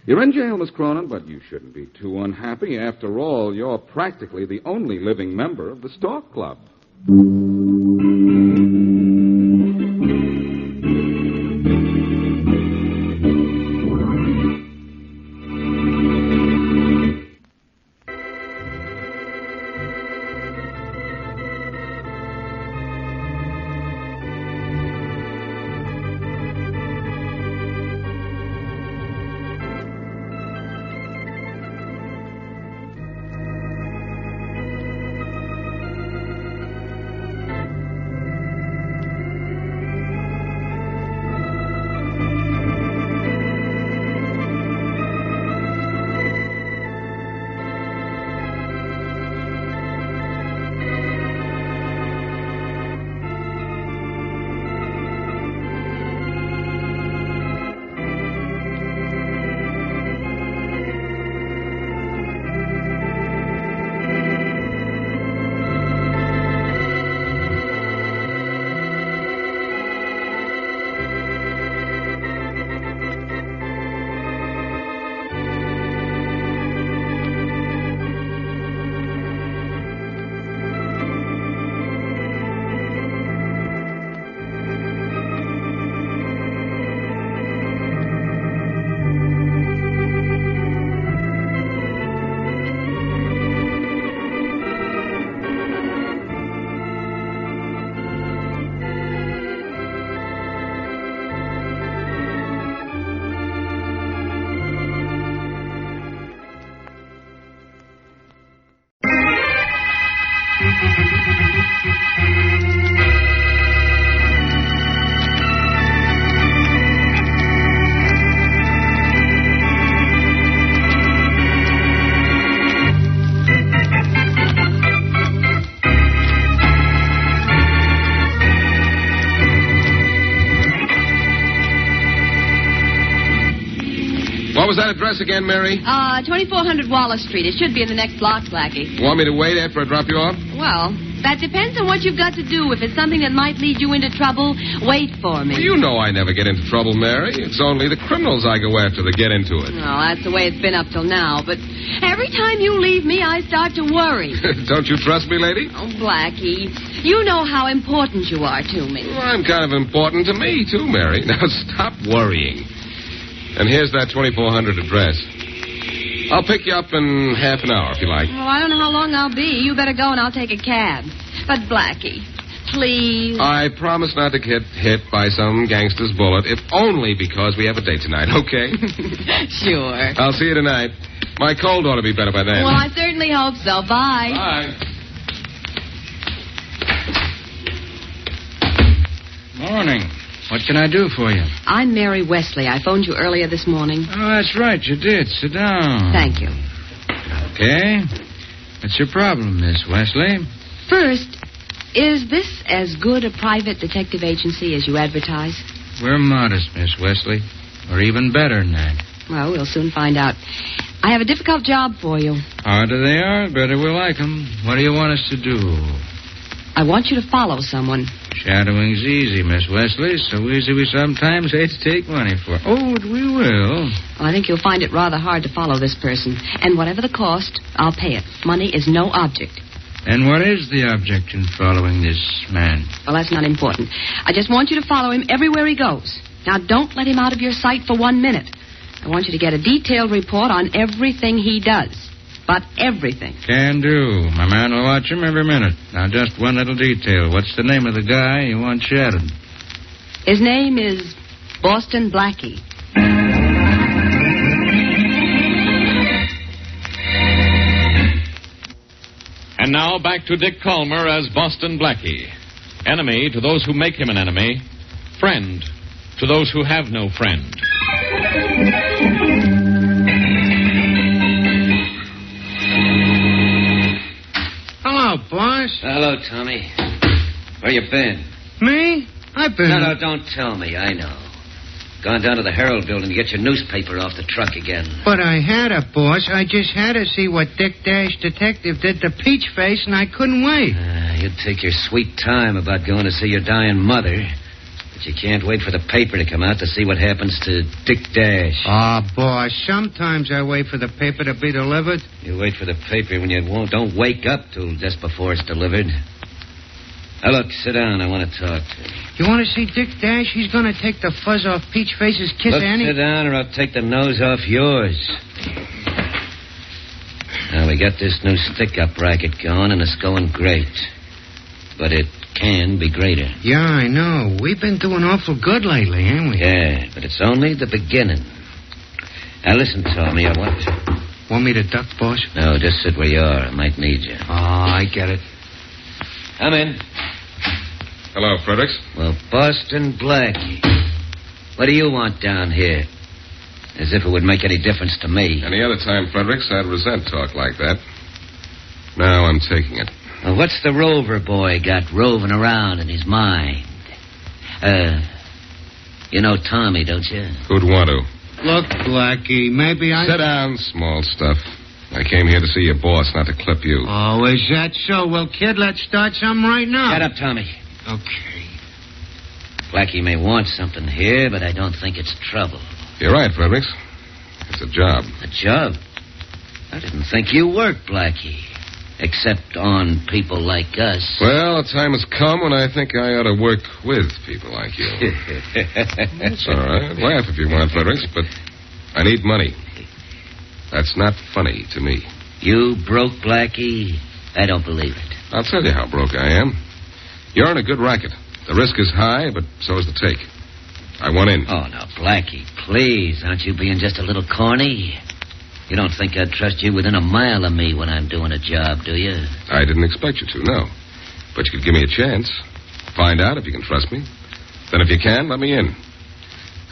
You're in jail, Miss Cronin, but you shouldn't be too unhappy. After all, you're practically the only living member of the Stalk Club. What was that address again, Mary? 2400 Wallace Street. It should be in the next block, Blackie. Want me to wait after I drop you off? Well, that depends on what you've got to do. If it's something that might lead you into trouble, wait for me. Well, you know I never get into trouble, Mary. It's only the criminals I go after that get into it. Well, that's the way it's been up till now. But every time you leave me, I start to worry. Don't you trust me, lady? Oh, Blackie, you know how important you are to me. Well, I'm kind of important to me, too, Mary. Now, stop worrying. And here's that 2400 address. I'll pick you up in half an hour, if you like. Well, I don't know how long I'll be. You better go and I'll take a cab. But, Blackie, please. I promise not to get hit by some gangster's bullet, if only because we have a date tonight, okay? Sure. I'll see you tonight. My cold ought to be better by then. Well, I certainly hope so. Bye. Bye. Morning. What can I do for you? I'm Mary Wesley. I phoned you earlier this morning. Oh, that's right. You did. Sit down. Thank you. Okay. What's your problem, Miss Wesley? First, is this as good a private detective agency as you advertise? We're modest, Miss Wesley. Or even better than that. Well, we'll soon find out. I have a difficult job for you. Harder they are, better we like them. What do you want us to do? I want you to follow someone. Shadowing's easy, Miss Wesley. So easy we sometimes hate to take money for. Oh, but we will. I think you'll find it rather hard to follow this person. And whatever the cost, I'll pay it. Money is no object. And what is the object in following this man? Well, that's not important. I just want you to follow him everywhere he goes. Now, don't let him out of your sight for 1 minute. I want you to get a detailed report on everything he does. But everything. Can do. My man will watch him every minute. Now, just one little detail. What's the name of the guy you want shadowed? His name is Boston Blackie. And now back to Dick Calmer as Boston Blackie. Enemy to those who make him an enemy. Friend to those who have no friend. Hello, boss. Hello, Tommy. Where you been? Me? I've been... No, don't tell me. I know. Gone down to the Herald building to get your newspaper off the truck again. But I had it, boss. I just had to see what Dick Dash Detective did to Peachface, and I couldn't wait. You'd take your sweet time about going to see your dying mother. But you can't wait for the paper to come out to see what happens to Dick Dash. Boss, sometimes I wait for the paper to be delivered. You wait for the paper when you don't wake up till just before it's delivered. Now, look, sit down. I want to talk to you. You want to see Dick Dash? He's going to take the fuzz off Peachface's kiss, Look, Annie. sit down or I'll take the nose off yours. Now, we got this new stick-up racket going, and it's going great. But it can be greater. Yeah, I know. We've been doing awful good lately, ain't we? Yeah, but it's only the beginning. Now, listen, Tommy, I want to... Want me to duck, boss? No, just sit where you are. I might need you. Oh, I get it. Come in. Hello, Fredrick. Well, Boston Blackie. What do you want down here? As if it would make any difference to me. Any other time, Fredericks, I'd resent talk like that. Now I'm taking it. Well, what's the rover boy got roving around in his mind? You know Tommy, don't you? Who'd want to? Look, Blackie, maybe I... Sit down, small stuff. I came here to see your boss, not to clip you. Oh, is that so? Well, kid, let's start something right now. Shut up, Tommy. Okay. Blackie may want something here, but I don't think it's trouble. You're right, Fredericks. It's a job. A job? I didn't think you worked, Blackie. Except on people like us. Well, the time has come when I think I ought to work with people like you. That's all right. Laugh if you want, Fredericks, but I need money. That's not funny to me. You broke, Blackie? I don't believe it. I'll tell you how broke I am. You're in a good racket. The risk is high, but so is the take. I want in. Oh, now, Blackie, please. Aren't you being just a little corny? You don't think I'd trust you within a mile of me when I'm doing a job, do you? I didn't expect you to, no. But you could give me a chance. Find out if you can trust me. Then if you can, let me in.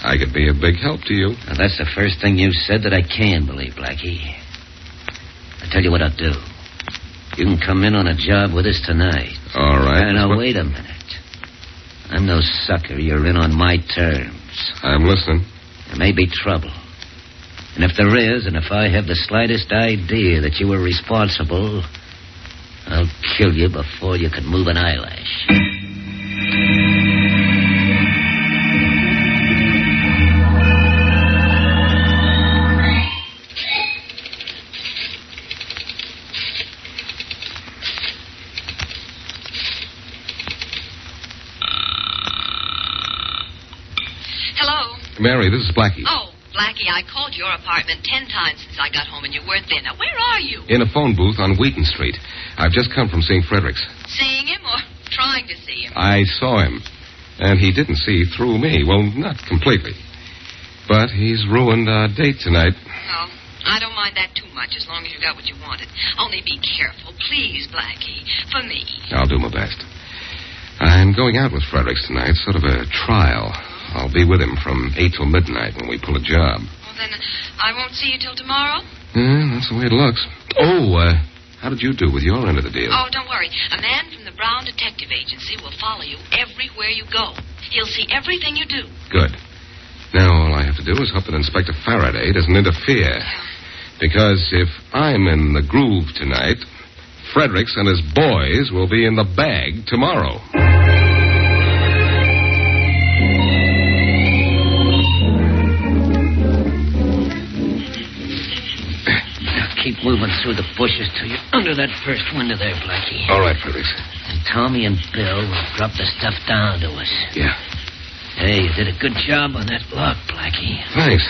I could be a big help to you. Now, that's the first thing you said that I can believe, Blackie. I'll tell you what I'll do. You can come in on a job with us tonight. All right. Now, wait a minute. I'm no sucker. You're in on my terms. I'm listening. There may be trouble. And if there is, and if I have the slightest idea that you were responsible, I'll kill you before you can move an eyelash. Hello? Mary, this is Blackie. Oh, Blackie, I called your apartment 10 times since I got home and you weren't there. Now, where are you? In a phone booth on Wheaton Street. I've just come from seeing Fredrick's. Seeing him or trying to see him? I saw him. And he didn't see through me. Well, not completely. But he's ruined our date tonight. Well, I don't mind that too much as long as you got what you wanted. Only be careful, please, Blackie. For me. I'll do my best. I'm going out with Fredrick's tonight, sort of a trial. I'll be with him from 8 till midnight when we pull a job. Well, then I won't see you till tomorrow? Yeah, that's the way it looks. Oh, how did you do with your end of the deal? Oh, don't worry. A man from the Brown Detective Agency will follow you everywhere you go. He'll see everything you do. Good. Now all I have to do is hope that Inspector Faraday doesn't interfere. Because if I'm in the groove tonight, Fredrick's and his boys will be in the bag tomorrow. Keep moving through the bushes till you're under that first window there, Blackie. All right, Fredrick. And Tommy and Bill will drop the stuff down to us. Yeah. Hey, you did a good job on that lock, Blackie. Thanks.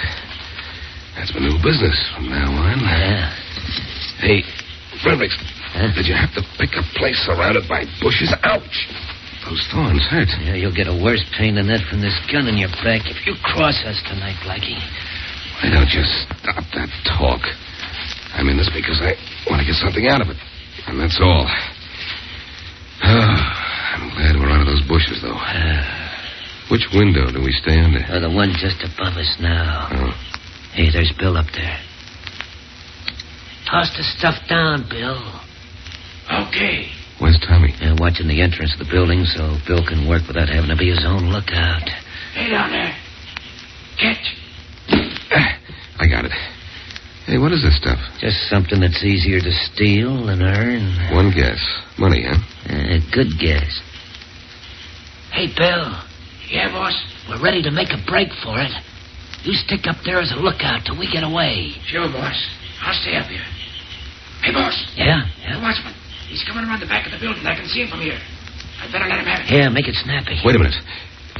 That's my new business from now on. Yeah. Hey, Fredrick, did you have to pick a place surrounded by bushes? Ouch! Those thorns hurt. Yeah, you'll get a worse pain than that from this gun in your back if you cross us tonight, Blackie. Why don't you stop that talk? I'm in this because I want to get something out of it. And that's all. I'm glad we're out of those bushes, though. Which window do we stay under? The one just above us now. Oh. Hey, there's Bill up there. Toss the stuff down, Bill. Okay. Where's Tommy? Watching the entrance of the building so Bill can work without having to be his own lookout. Hey, down there. Catch. I got it. Hey, what is this stuff? Just something that's easier to steal than earn. One guess. Money, huh? Good guess. Hey, Bill. Yeah, boss? We're ready to make a break for it. You stick up there as a lookout till we get away. Sure, boss. I'll stay up here. Hey, boss. Yeah? The watchman. He's coming around the back of the building. I can see him from here. I'd better let him have it. Yeah, make it snappy. Wait a minute.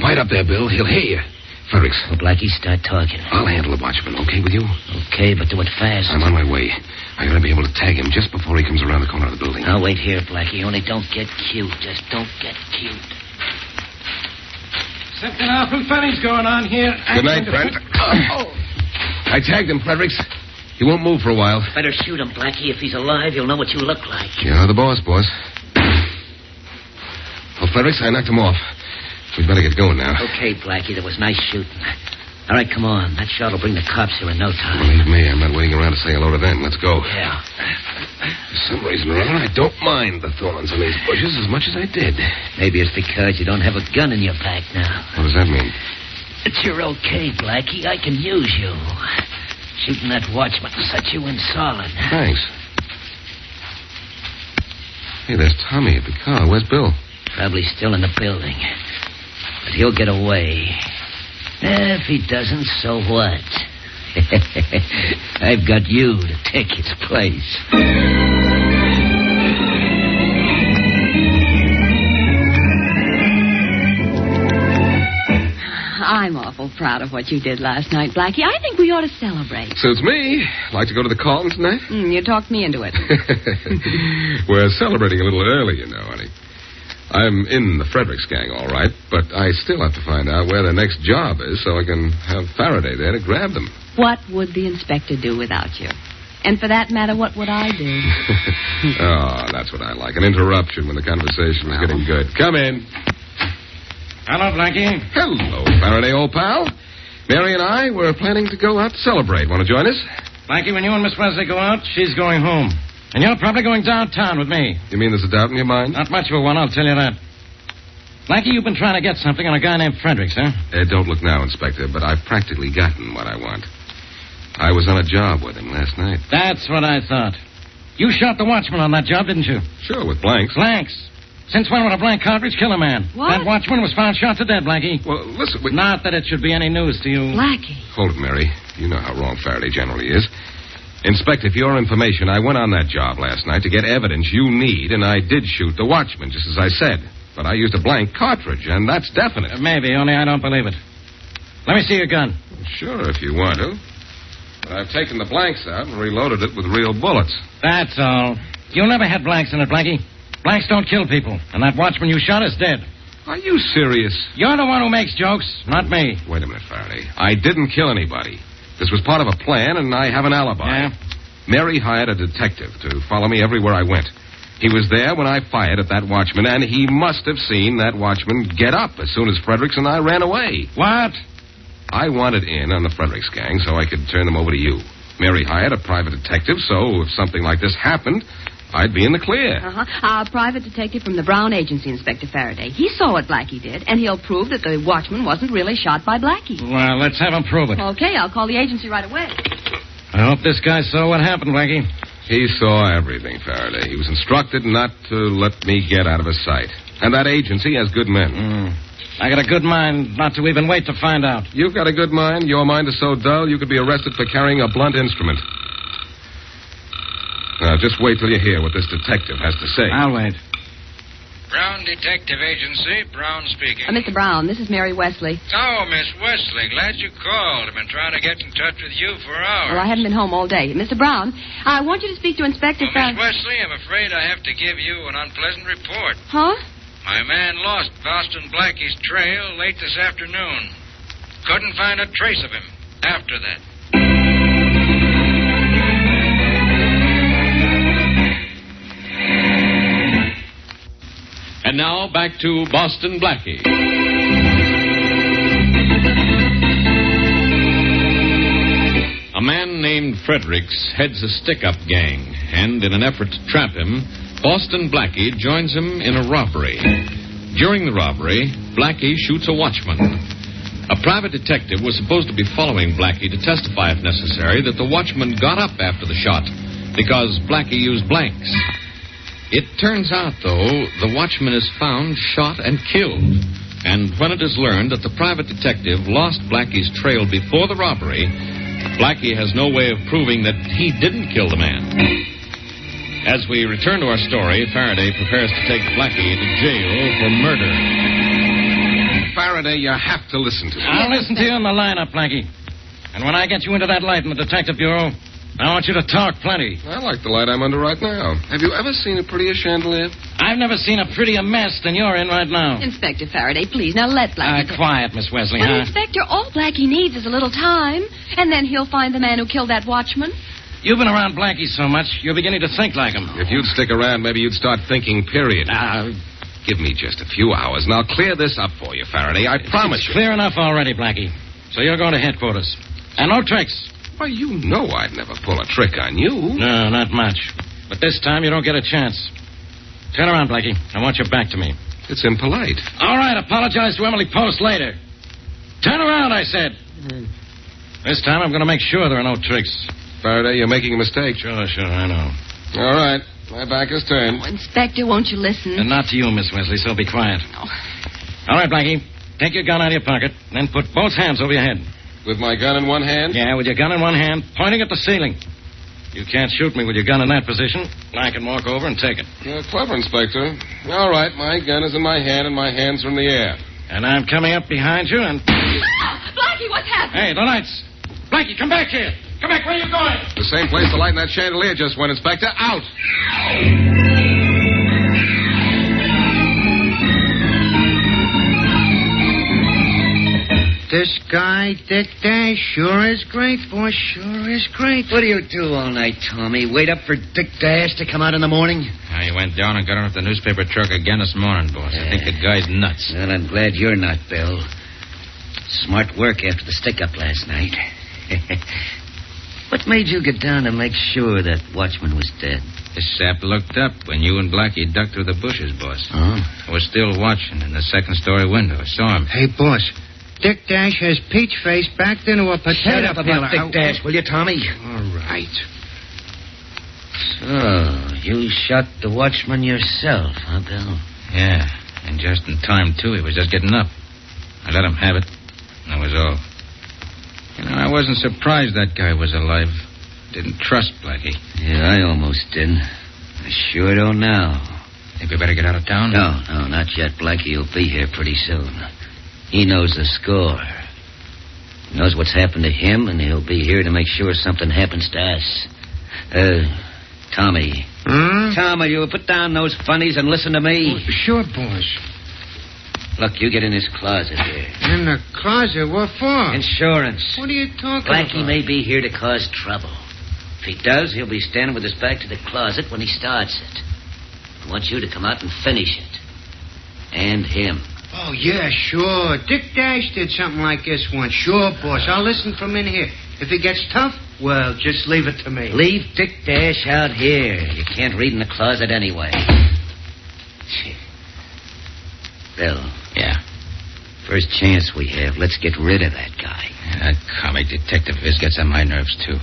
Quiet up there, Bill. He'll hear you. Fredrick. Well, Blackie, start talking. I'll handle the watchman, okay with you? Okay, but do it fast. I'm on my way. I gotta be able to tag him just before he comes around the corner of the building. I'll wait here, Blackie. Only don't get cute. Just don't get cute. Something awful funny's going on here. Good night, friend. I tagged him, Fredrick. He won't move for a while. Better shoot him, Blackie. If he's alive, you'll know what you look like. You're the boss. Well, Fredrick, I knocked him off. We'd better get going now. Okay, Blackie. That was nice shooting. All right, come on. That shot will bring the cops here in no time. Believe me, I'm not waiting around to say hello to them. Let's go. Yeah. For some reason or other, I don't mind the thorns in these bushes as much as I did. Maybe it's because you don't have a gun in your back now. What does that mean? It's you're okay, Blackie. I can use you. Shooting that watchman will set you in solid. Thanks. Hey, there's Tommy at the car. Where's Bill? Probably still in the building. But he'll get away. If he doesn't, so what? I've got you to take his place. I'm awful proud of what you did last night, Blackie. I think we ought to celebrate. Suits me. Like to go to the Carlton tonight? You talked me into it. We're celebrating a little early, you know, honey. I'm in the Fredrick's gang, all right, but I still have to find out where their next job is so I can have Faraday there to grab them. What would the inspector do without you? And for that matter, what would I do? Oh, that's what I like. An interruption when the conversation is getting good. Come in. Hello, Blackie. Hello, Faraday, old pal. Mary and I were planning to go out to celebrate. Want to join us? Blackie, when you and Miss Wesley go out, she's going home. And you're probably going downtown with me. You mean there's a doubt in your mind? Not much of a one, I'll tell you that. Blackie, you've been trying to get something on a guy named Fredrick, sir. Don't look now, Inspector, but I've practically gotten what I want. I was on a job with him last night. That's what I thought. You shot the watchman on that job, didn't you? Sure, with blanks. Blanks? Since when would a blank cartridge kill a man? What? That watchman was found shot to death, Blackie. Well, listen... Not that it should be any news to you. Blackie. Hold it, Mary. You know how wrong Faraday generally is. Inspector, for your information, I went on that job last night to get evidence you need, and I did shoot the watchman, just as I said. But I used a blank cartridge, and that's definite. Maybe, only I don't believe it. Let me see your gun. Sure, if you want to. But I've taken the blanks out and reloaded it with real bullets. That's all. You never had blanks in it, Blackie. Blanks don't kill people, and that watchman you shot is dead. Are you serious? You're the one who makes jokes, not me. Wait a minute, Faraday. I didn't kill anybody. This was part of a plan, and I have an alibi. Yeah? Mary hired a detective to follow me everywhere I went. He was there when I fired at that watchman, and he must have seen that watchman get up as soon as Fredrick and I ran away. What? I wanted in on the Fredricks gang so I could turn them over to you. Mary hired a private detective, so if something like this happened, I'd be in the clear. A private detective from the Brown Agency, Inspector Faraday. He saw what Blackie did, and he'll prove that the watchman wasn't really shot by Blackie. Well, let's have him prove it. Okay, I'll call the agency right away. I hope this guy saw what happened, Blackie. He saw everything, Faraday. He was instructed not to let me get out of his sight. And that agency has good men. I got a good mind not to even wait to find out. You've got a good mind. Your mind is so dull you could be arrested for carrying a blunt instrument. Now, just wait till you hear what this detective has to say. I'll wait. Brown Detective Agency, Brown speaking. Mr. Brown, this is Mary Wesley. Oh, Miss Wesley, glad you called. I've been trying to get in touch with you for hours. Well, I haven't been home all day. Mr. Brown, I want you to speak to Inspector Miss Wesley, I'm afraid I have to give you an unpleasant report. Huh? My man lost Boston Blackie's trail late this afternoon. Couldn't find a trace of him after that. And now, back to Boston Blackie. A man named Fredrick heads a stick-up gang, and in an effort to trap him, Boston Blackie joins him in a robbery. During the robbery, Blackie shoots a watchman. A private detective was supposed to be following Blackie to testify, if necessary, that the watchman got up after the shot because Blackie used blanks. It turns out, though, the watchman is found, shot, and killed. And when it is learned that the private detective lost Blackie's trail before the robbery, Blackie has no way of proving that he didn't kill the man. As we return to our story, Faraday prepares to take Blackie to jail for murder. Faraday, you have to listen to me. I'll listen to you in the lineup, Blackie. And when I get you into that light in the Detective Bureau, I want you to talk plenty. I like the light I'm under right now. Have you ever seen a prettier chandelier? I've never seen a prettier mess than you're in right now. Inspector Faraday, please, now let Blackie... Quiet, Miss Wesley, Well, huh? Inspector, all Blackie needs is a little time, and then he'll find the man who killed that watchman. You've been around Blackie so much, you're beginning to think like him. If you'd stick around, maybe you'd start thinking, period. Give me just a few hours, and I'll clear this up for you, Faraday. I promise you. It's clear enough already, Blackie. So you're going to headquarters. And no tricks. Why, you know I'd never pull a trick on you. No, not much. But this time you don't get a chance. Turn around, Blackie. I want your back to me. It's impolite. All right, apologize to Emily Post later. Turn around, I said. This time I'm going to make sure there are no tricks. Faraday, you're making a mistake. Sure, I know. All right. My back is turned. Oh, Inspector, won't you listen? And not to you, Miss Wesley, so be quiet. All right, Blackie. Take your gun out of your pocket, then put both hands over your head. With my gun in one hand? Yeah, with your gun in one hand, pointing at the ceiling. You can't shoot me with your gun in that position. I can walk over and take it. You're clever, Inspector. All right, my gun is in my hand, and my hands are in the air. And I'm coming up behind you and... Blackie, what's happening? Hey, the lights. Blackie, come back here. Come back. Where are you going? The same place the light in that chandelier just went, Inspector. Out. This guy, Dick Dash, sure is great, boy. Sure is great. What do you do all night, Tommy? Wait up for Dick Dash to come out in the morning? I went down and got on with the newspaper truck again this morning, boss. I think the guy's nuts. Well, I'm glad you're not, Bill. Smart work after the stick-up last night. What made you get down to make sure that watchman was dead? The sap looked up when you and Blackie ducked through the bushes, boss. Oh? I was still watching in the second-story window. I saw him. Hey, boss, Dick Dash has Peach Face backed into a potato Shut up peeler. about Dick Dash, will you, Tommy? All right. So, you shot the watchman yourself, huh, Bill? Yeah, and just in time, too. He was just getting up. I let him have it. That was all. You know, I wasn't surprised that guy was alive. Didn't trust Blackie. Yeah, I almost didn't. I sure don't now. Think we better get out of town? No, not yet. Blackie will be here pretty soon. He knows the score. He knows what's happened to him, and he'll be here to make sure something happens to us. Tommy. Tom, will you put down those funnies and listen to me? Sure, boss. Look, you get in this closet here. In the closet? What for? Insurance. What are you talking about? Blackie may be here to cause trouble. If he does, he'll be standing with his back to the closet when he starts it. I want you to come out and finish it. And him. Oh, yeah, sure. Dick Dash did something like this once. Sure, boss. I'll listen from in here. If it gets tough, well, just leave it to me. Leave Dick Dash out here. You can't read in the closet anyway. Bill. Yeah? First chance we have, let's get rid of that guy. That comic detective of his gets on my nerves, too.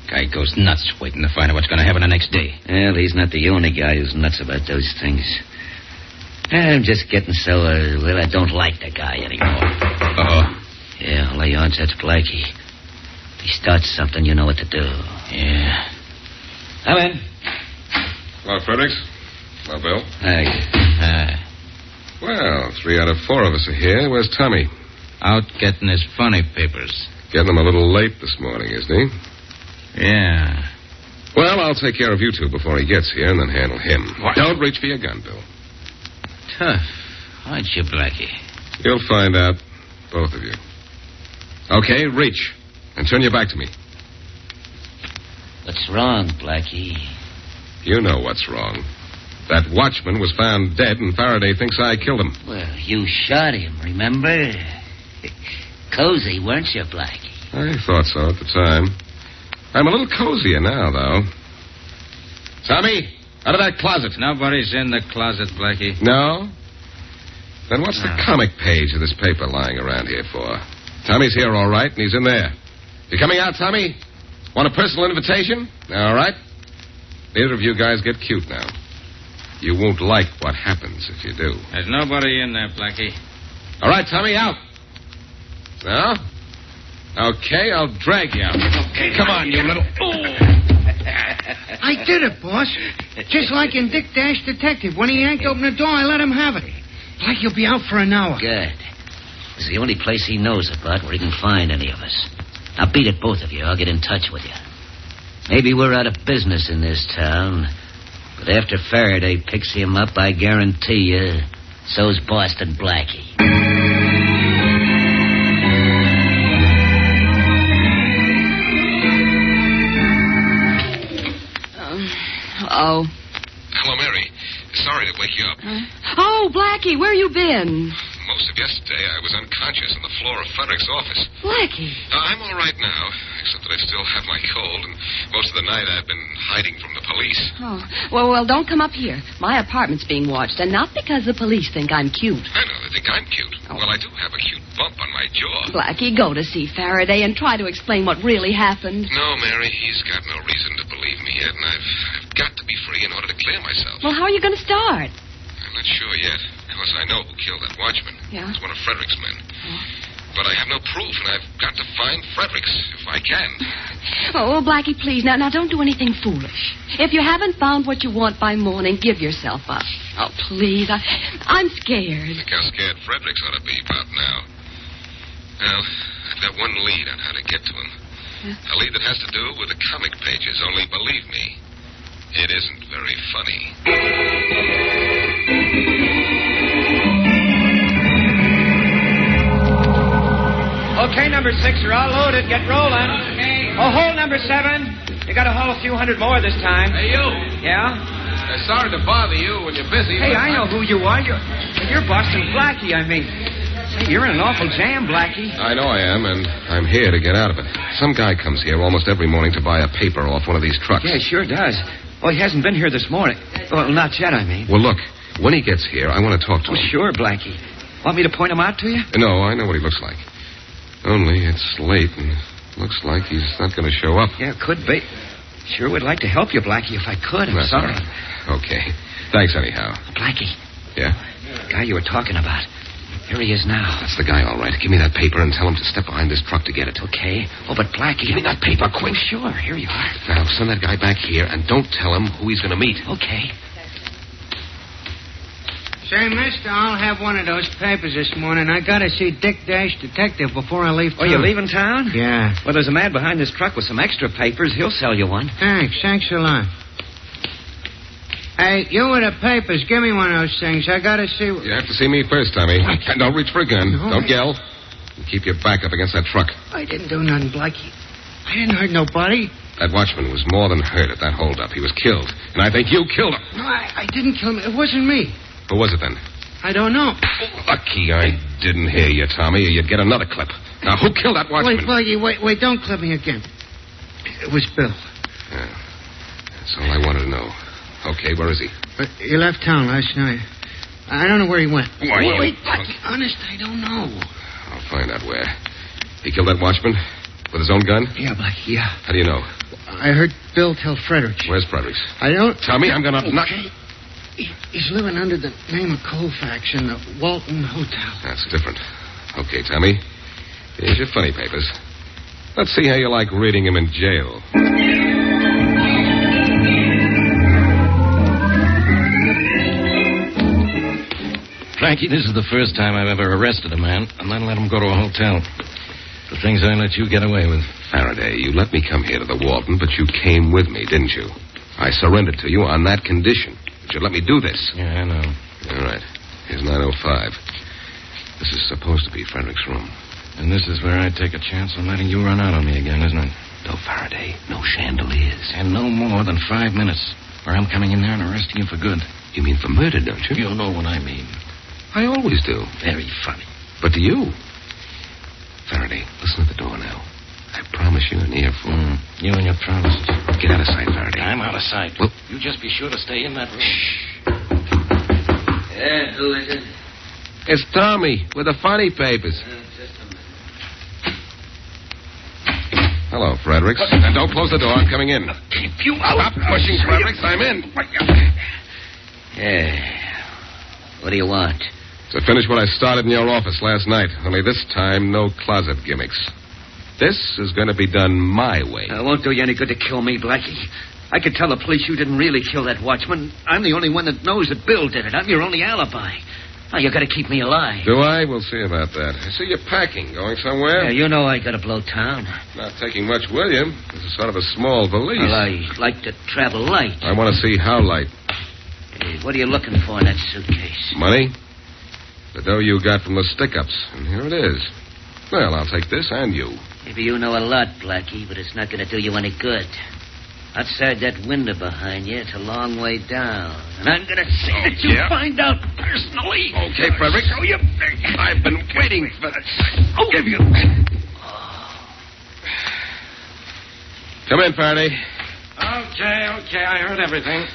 Guy goes nuts waiting to find out what's going to happen the next day. Well, he's not the only guy who's nuts about those things. I'm just getting so, I don't like the guy anymore. Uh-oh. Yeah, I'll lay odds that's Blackie. If he starts something, you know what to do. Yeah. Come in. Hello, Fredericks. Hello, Bill. Hi. Well, 3 out of 4 of us are here. Where's Tommy? Out getting his funny papers. Getting him a little late this morning, isn't he? Yeah. Well, I'll take care of you two before he gets here and then handle him. What? Don't reach for your gun, Bill. Tough, aren't you, Blackie? You'll find out, both of you. Okay, reach. And turn your back to me. What's wrong, Blackie? You know what's wrong. That watchman was found dead, and Faraday thinks I killed him. Well, you shot him, remember? Cozy, weren't you, Blackie? I thought so at the time. I'm a little cozier now, though. Tommy, out of that closet. Nobody's in the closet, Blackie. No? Then what's the comic page of this paper lying around here for? Tommy's here, all right, and he's in there. You coming out, Tommy? Want a personal invitation? All right. Neither of you guys get cute now. You won't like what happens if you do. There's nobody in there, Blackie. All right, Tommy, out. Now? Okay, I'll drag you out. Okay. Come on, you little... I did it, boss. Just like in Dick Dash Detective. When he yanked open the door, I let him have it. Like he'll be out for an hour. Good. It's the only place he knows about where he can find any of us. Now, beat it, both of you. I'll get in touch with you. Maybe we're out of business in this town, but after Faraday picks him up, I guarantee you, so's Boston Blackie. Oh. Hello, Mary. Sorry to wake you up. Oh, Blackie, where you been? Most of yesterday, I was unconscious on the floor of Fredrick's office. Blackie. I'm all right now, except that I still have my cold, and most of the night I've been hiding from the police. Oh, well, don't come up here. My apartment's being watched, and not because the police think I'm cute. I know, they think I'm cute. Oh. Well, I do have a cute bump on my jaw. Blackie, go to see Faraday and try to explain what really happened. No, Mary, he's got no reason to believe me yet, and I've got to be free in order to clear myself. Well, how are you going to start? I'm not sure yet. Of course, I know who killed that watchman. Yeah? It's one of Fredrick's men. But I have no proof, and I've got to find Fredrick's if I can. Oh, Blackie, please, now don't do anything foolish. If you haven't found what you want by morning, give yourself up. Oh, please, I'm scared. Look how scared Fredrick's ought to be about now. Well, I've got one lead on how to get to him. Yeah? A lead that has to do with the comic pages, only believe me, it isn't very funny. Okay, number 6, you're all loaded. Get rolling. Okay. Oh, hold number 7. You got to haul a few hundred more this time. Hey, you. Yeah? Sorry to bother you when you're busy. Hey, I know who you are. You're Boston Blackie, I mean. Say, you're in an awful jam, Blackie. I know I am, and I'm here to get out of it. Some guy comes here almost every morning to buy a paper off one of these trucks. Yeah, he sure does. Well, he hasn't been here this morning. Well, not yet, I mean. Well, look, when he gets here, I want to talk to him. Sure, Blackie. Want me to point him out to you? No, I know what he looks like. Only it's late, and looks like he's not going to show up. Yeah, could be. Sure would like to help you, Blackie, if I could. I'm That's sorry. all right. Okay. Thanks, anyhow. Blackie, Yeah? the guy you were talking about. Here he is now. That's the guy, all right. Give me that paper and tell him to step behind this truck to get it. Okay. Oh, but Blackie... Give me that paper, quick. Oh, sure. Here you are. Now, send that guy back here, and don't tell him who he's going to meet. Okay. Say, mister, I'll have one of those papers this morning. I gotta see Dick Dash, detective, before I leave town. Oh, you're leaving town? Yeah. Well, there's a man behind this truck with some extra papers. He'll sell you one. Thanks a lot. Hey, you with the papers, give me one of those things. I gotta see... You have to see me first, Tommy. And don't reach for a gun. No. Don't yell. And keep your back up against that truck. I didn't do nothing, Blackie. I didn't hurt nobody. That watchman was more than hurt at that holdup. He was killed. And I think you killed him. No, I didn't kill him. It wasn't me. Who was it then? I don't know. Lucky I didn't hear you, Tommy, or you'd get another clip. Now, who killed that watchman? Wait, Blackie, wait, don't clip me again. It was Bill. Yeah. That's all I wanted to know. Okay, where is he? He left town last night. I don't know where he went. Wait, Blackie, honest, I don't know. I'll find out where. He killed that watchman? With his own gun? Yeah, Blackie, yeah. How do you know? I heard Bill tell Fredrick. Where's Fredrick? I don't... Tommy, I'm going to knock... He's living under the name of Colfax in the Walton Hotel. That's different. Okay, Tommy. Here's your funny papers. Let's see how you like reading him in jail. Blackie, this is the first time I've ever arrested a man and then let him go to a hotel. The things I let you get away with. Faraday, you let me come here to the Walton, but you came with me, didn't you? I surrendered to you on that condition. That you'd let me do this. Yeah, I know. All right. Here's 905. This is supposed to be Frederick's room. And this is where I take a chance on letting you run out on me again, isn't it? No Faraday. No chandeliers. And no more than 5 minutes, or I'm coming in there and arresting you for good. You mean for murder, don't you? You know what I mean. I always do. Very funny. But to you. Faraday, listen to the door now. I promise you an earful. You and your promises. Get out of sight, Faraday. I'm out of sight. Well, you just be sure to stay in that room. Yeah, who is it? it's Tommy with the funny papers. Just a minute. Hello, Fredericks. And don't close the door. I'm coming in. Keep you out. Stop pushing, Fredericks. I'm in. Yeah. What do you want? To finish what I started in your office last night. Only this time, no closet gimmicks. This is going to be done my way. It won't do you any good to kill me, Blackie. I could tell the police you didn't really kill that watchman. I'm the only one that knows that Bill did it. I'm your only alibi. Now, you got to keep me alive. Do I? We'll see about that. I see you're packing. Going somewhere? Yeah, you know I got to blow town. Not taking much with you. This is sort of a small valise. Well, I like to travel light. I want to see how light. Hey, what are you looking for in that suitcase? Money? The dough you got from the stick-ups. And here it is. Well, I'll take this and you. Maybe you know a lot, Blackie, but it's not going to do you any good. Outside that window behind you, it's a long way down. And I'm going to see that you find out personally. Okay, Frederick. Show you. I've been waiting for this. I'll give you. Come in, Faraday. Okay, I heard everything.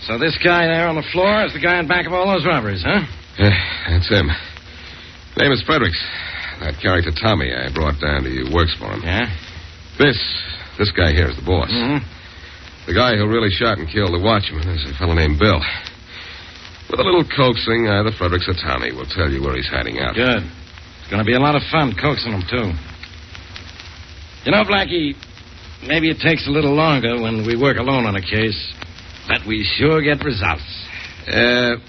So this guy there on the floor is the guy in back of all those robberies, huh? That's him. Name is Fredericks. That character Tommy I brought down to you works for him. Yeah? This guy here is the boss. Mm-hmm. The guy who really shot and killed the watchman is a fellow named Bill. With a little coaxing, either Fredericks or Tommy will tell you where he's hiding out. Good. It's going to be a lot of fun coaxing him, too. You know, Blackie, maybe it takes a little longer when we work alone on a case, but we sure get results.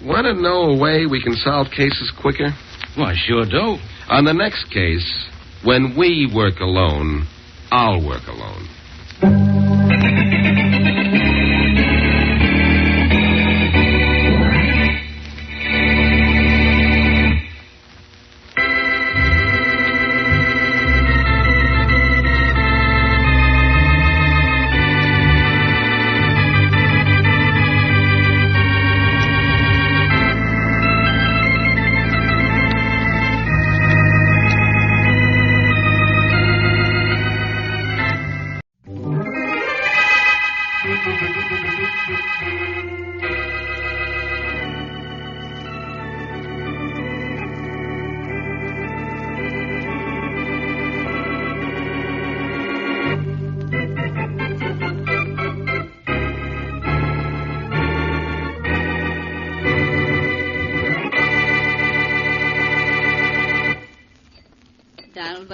Want to know a way we can solve cases quicker? Well, I sure do. On the next case, when we work alone, I'll work alone.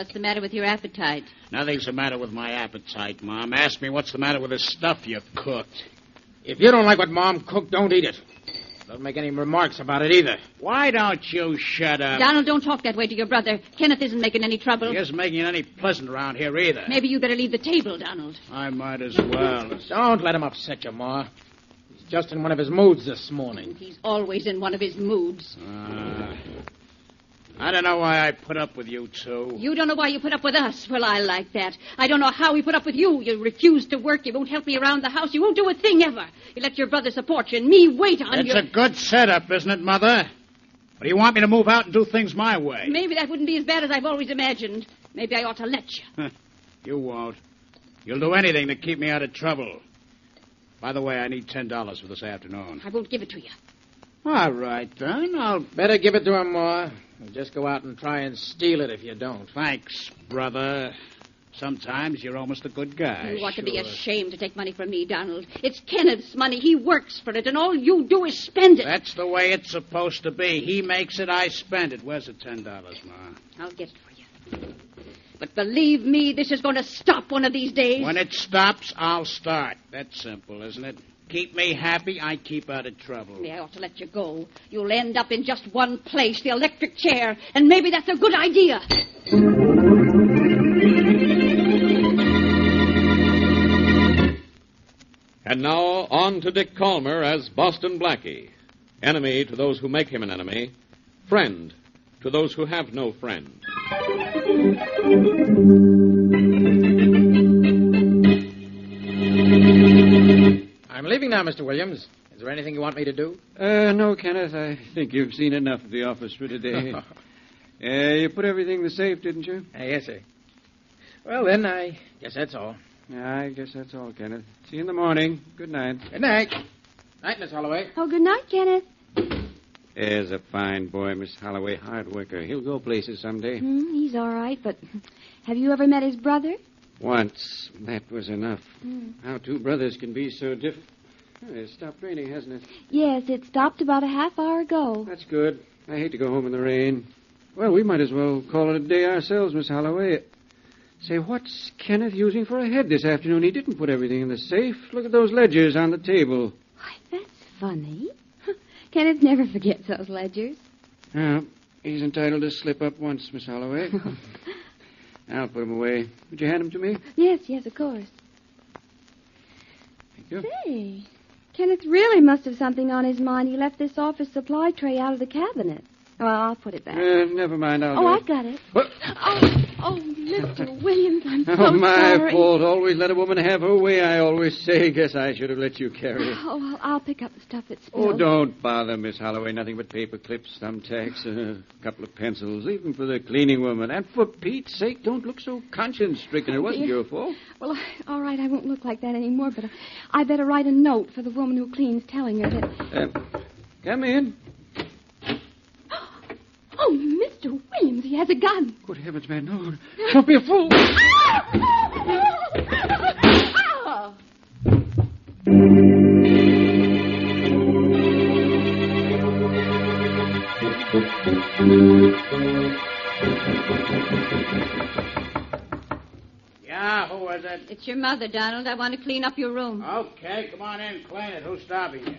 What's the matter with your appetite? Nothing's the matter with my appetite, Mom. Ask me what's the matter with the stuff you cooked. If you don't like what Mom cooked, don't eat it. Don't make any remarks about it either. Why don't you shut up? Donald, don't talk that way to your brother. Kenneth isn't making any trouble. He isn't making it any pleasant around here either. Maybe you better leave the table, Donald. I might as well. Don't let him upset you, Ma. He's just in one of his moods this morning. He's always in one of his moods. I don't know why I put up with you two. You don't know why you put up with us. Well, I like that. I don't know how we put up with you. You refuse to work. You won't help me around the house. You won't do a thing ever. You let your brother support you and me wait on you. It's a good setup, isn't it, Mother? But you want me to move out and do things my way. Maybe that wouldn't be as bad as I've always imagined. Maybe I ought to let you. You won't. You'll do anything to keep me out of trouble. By the way, I need $10 for this afternoon. I won't give it to you. All right, then. I'll better give it to him, Ma. Just go out and try and steal it if you don't. Thanks, brother. Sometimes you're almost a good guy. You ought to be ashamed to take money from me, Donald. It's Kenneth's money. He works for it, and all you do is spend it. That's the way it's supposed to be. He makes it, I spend it. Where's the $10, Ma? I'll get it for you. But believe me, this is going to stop one of these days. When it stops, I'll start. That's simple, isn't it? Keep me happy, I keep out of trouble. I ought to let you go. You'll end up in just one place, the electric chair, and maybe that's a good idea. And now, on to Dick Calmer as Boston Blackie. Enemy to those who make him an enemy. Friend to those who have no friend. I'm leaving now, Mr. Williams. Is there anything you want me to do? No, Kenneth. I think you've seen enough of the office for today. You put everything in the safe, didn't you? Yes, sir. Well, then, I guess that's all. I guess that's all, Kenneth. See you in the morning. Good night. Good night. Night, Miss Holloway. Oh, good night, Kenneth. There's a fine boy, Miss Holloway. Hard worker. He'll go places someday. He's all right, but have you ever met his brother? Once. That was enough. How two brothers can be so different. It's stopped raining, hasn't it? Yes, it stopped about a half hour ago. That's good. I hate to go home in the rain. Well, we might as well call it a day ourselves, Miss Holloway. Say, what's Kenneth using for a head this afternoon? He didn't put everything in the safe. Look at those ledgers on the table. Why, that's funny. Kenneth never forgets those ledgers. Well, he's entitled to slip up once, Miss Holloway. I'll put him away. Would you hand him to me? Yes, of course. Thank you. Say, Kenneth really must have something on his mind. He left this office supply tray out of the cabinet. Well, I'll put it back. Never mind, I'll do I've it. got it. What? Oh, Mr. Williams, I'm so my sorry. fault. Always let a woman have her way, I always say. Guess I should have let you carry it. Oh, well, I'll pick up the stuff that's spilled. Oh, don't bother, Miss Holloway. Nothing but paper clips, thumbtacks, a couple of pencils, even for the cleaning woman. And for Pete's sake, don't look so conscience-stricken. It wasn't your fault. Well, all right, I won't look like that anymore, but I better write a note for the woman who cleans telling her that... Come in. Oh, Mr. Williams, he has a gun. Good heavens, man, no. Don't be a fool. Yeah, who was it? It's your mother, Donald. I want to clean up your room. Okay, come on in and clean it. Who's stopping you?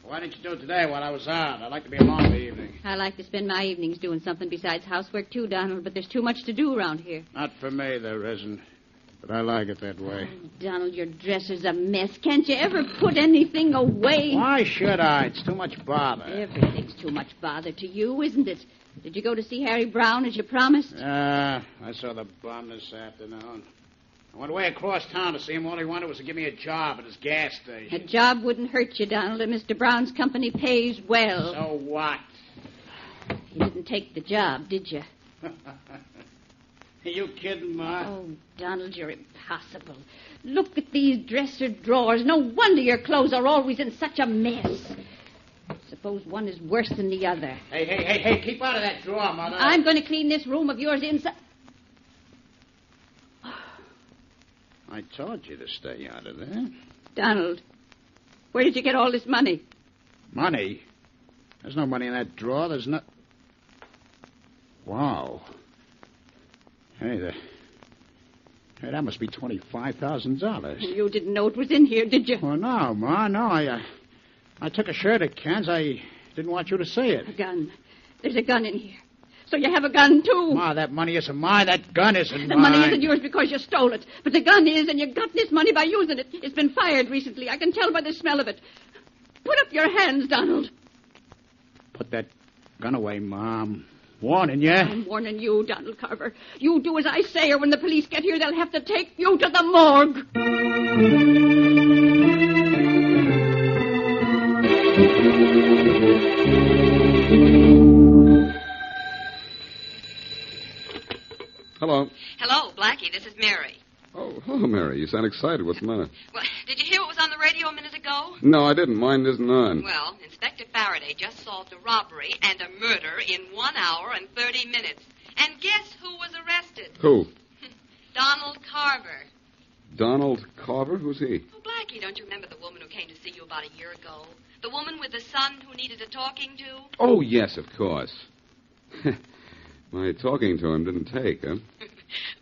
Why didn't you do it today while I was out? I'd like to be alone in the evening. I like to spend my evenings doing something besides housework, too, Donald, but there's too much to do around here. Not for me, there isn't. But I like it that way. Oh, Donald, your dresser's a mess. Can't you ever put anything away? Why should I? It's too much bother. Everything's too much bother to you, isn't it? Did you go to see Harry Brown as you promised? I saw the bum this afternoon. I went way across town to see him. All he wanted was to give me a job at his gas station. A job wouldn't hurt you, Donald, and Mr. Brown's company pays well. So what? You didn't take the job, did you? Are you kidding, Ma? Oh, Donald, you're impossible. Look at these dresser drawers. No wonder your clothes are always in such a mess. Suppose one is worse than the other. Hey, keep out of that drawer, Mother. I'm going to clean this room of yours inside. I told you to stay out of there. Donald, where did you get all this money? Money? There's no money in that drawer. There's no... Wow. Hey, that must be $25,000. You didn't know it was in here, did you? Well, no, Ma, no. I took a shirt at Ken's. I didn't want you to see it. A gun. There's a gun in here. So you have a gun, too. Ma, that money isn't mine. That gun isn't mine. The money isn't yours because you stole it. But the gun is, and you got this money by using it. It's been fired recently. I can tell by the smell of it. Put up your hands, Donald. Put that gun away, Mom. Warning you. I'm warning you, Donald Carver. You do as I say, or when the police get here, they'll have to take you to the morgue. Hello. Hello, Blackie. This is Mary. Oh, hello, Mary. You sound excited. What's the matter? Well, did you hear what was on the radio a minute ago? No, I didn't. Mine isn't on. Well, Inspector Faraday just solved a robbery and a murder in 1 hour and 30 minutes. And guess who was arrested? Who? Donald Carver. Donald Carver? Who's he? Oh, Blackie, don't you remember the woman who came to see you about a year ago? The woman with the son who needed a talking to? Oh, yes, of course. My talking to him didn't take, huh?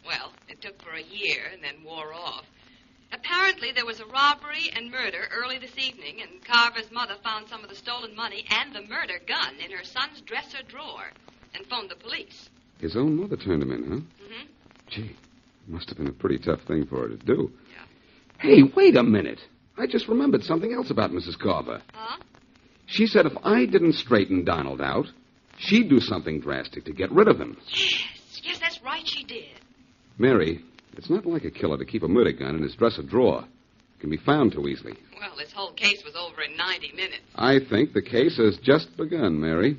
Well, it took for a year and then wore off. Apparently, there was a robbery and murder early this evening, and Carver's mother found some of the stolen money and the murder gun in her son's dresser drawer and phoned the police. His own mother turned him in, huh? Mm-hmm. Gee, must have been a pretty tough thing for her to do. Yeah. Hey, wait a minute. I just remembered something else about Mrs. Carver. Huh? She said if I didn't straighten Donald out, she'd do something drastic to get rid of him. Yes, that's right, she did. Mary, it's not like a killer to keep a murder gun in his dresser drawer. It can be found too easily. Well, this whole case was over in 90 minutes. I think the case has just begun, Mary.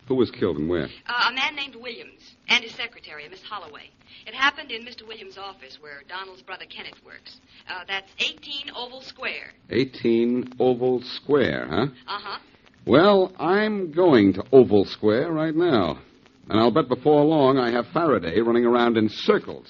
Who was killed and where? A man named Williams and his secretary, Miss Holloway. It happened in Mr. Williams' office where Donald's brother Kenneth works. That's 18 Oval Square. 18 Oval Square, huh? Uh-huh. Well, I'm going to Oval Square right now. And I'll bet before long I have Faraday running around in circles.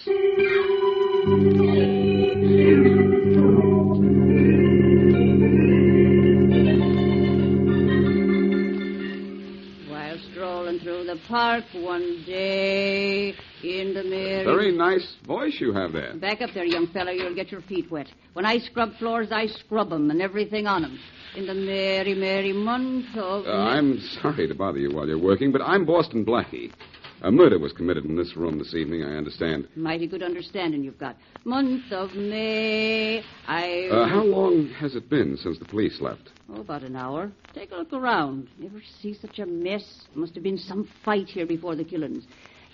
While strolling through the park one day in the merry... Very nice voice you have there. Back up there, young fella. You'll get your feet wet. When I scrub floors, I scrub 'em and everything on 'em. In the merry, merry month of... I'm sorry to bother you while you're working, but I'm Boston Blackie. A murder was committed in this room this evening, I understand. Mighty good understanding you've got. Month of May, How long has it been since the police left? Oh, about an hour. Take a look around. Never see such a mess. Must have been some fight here before the killings.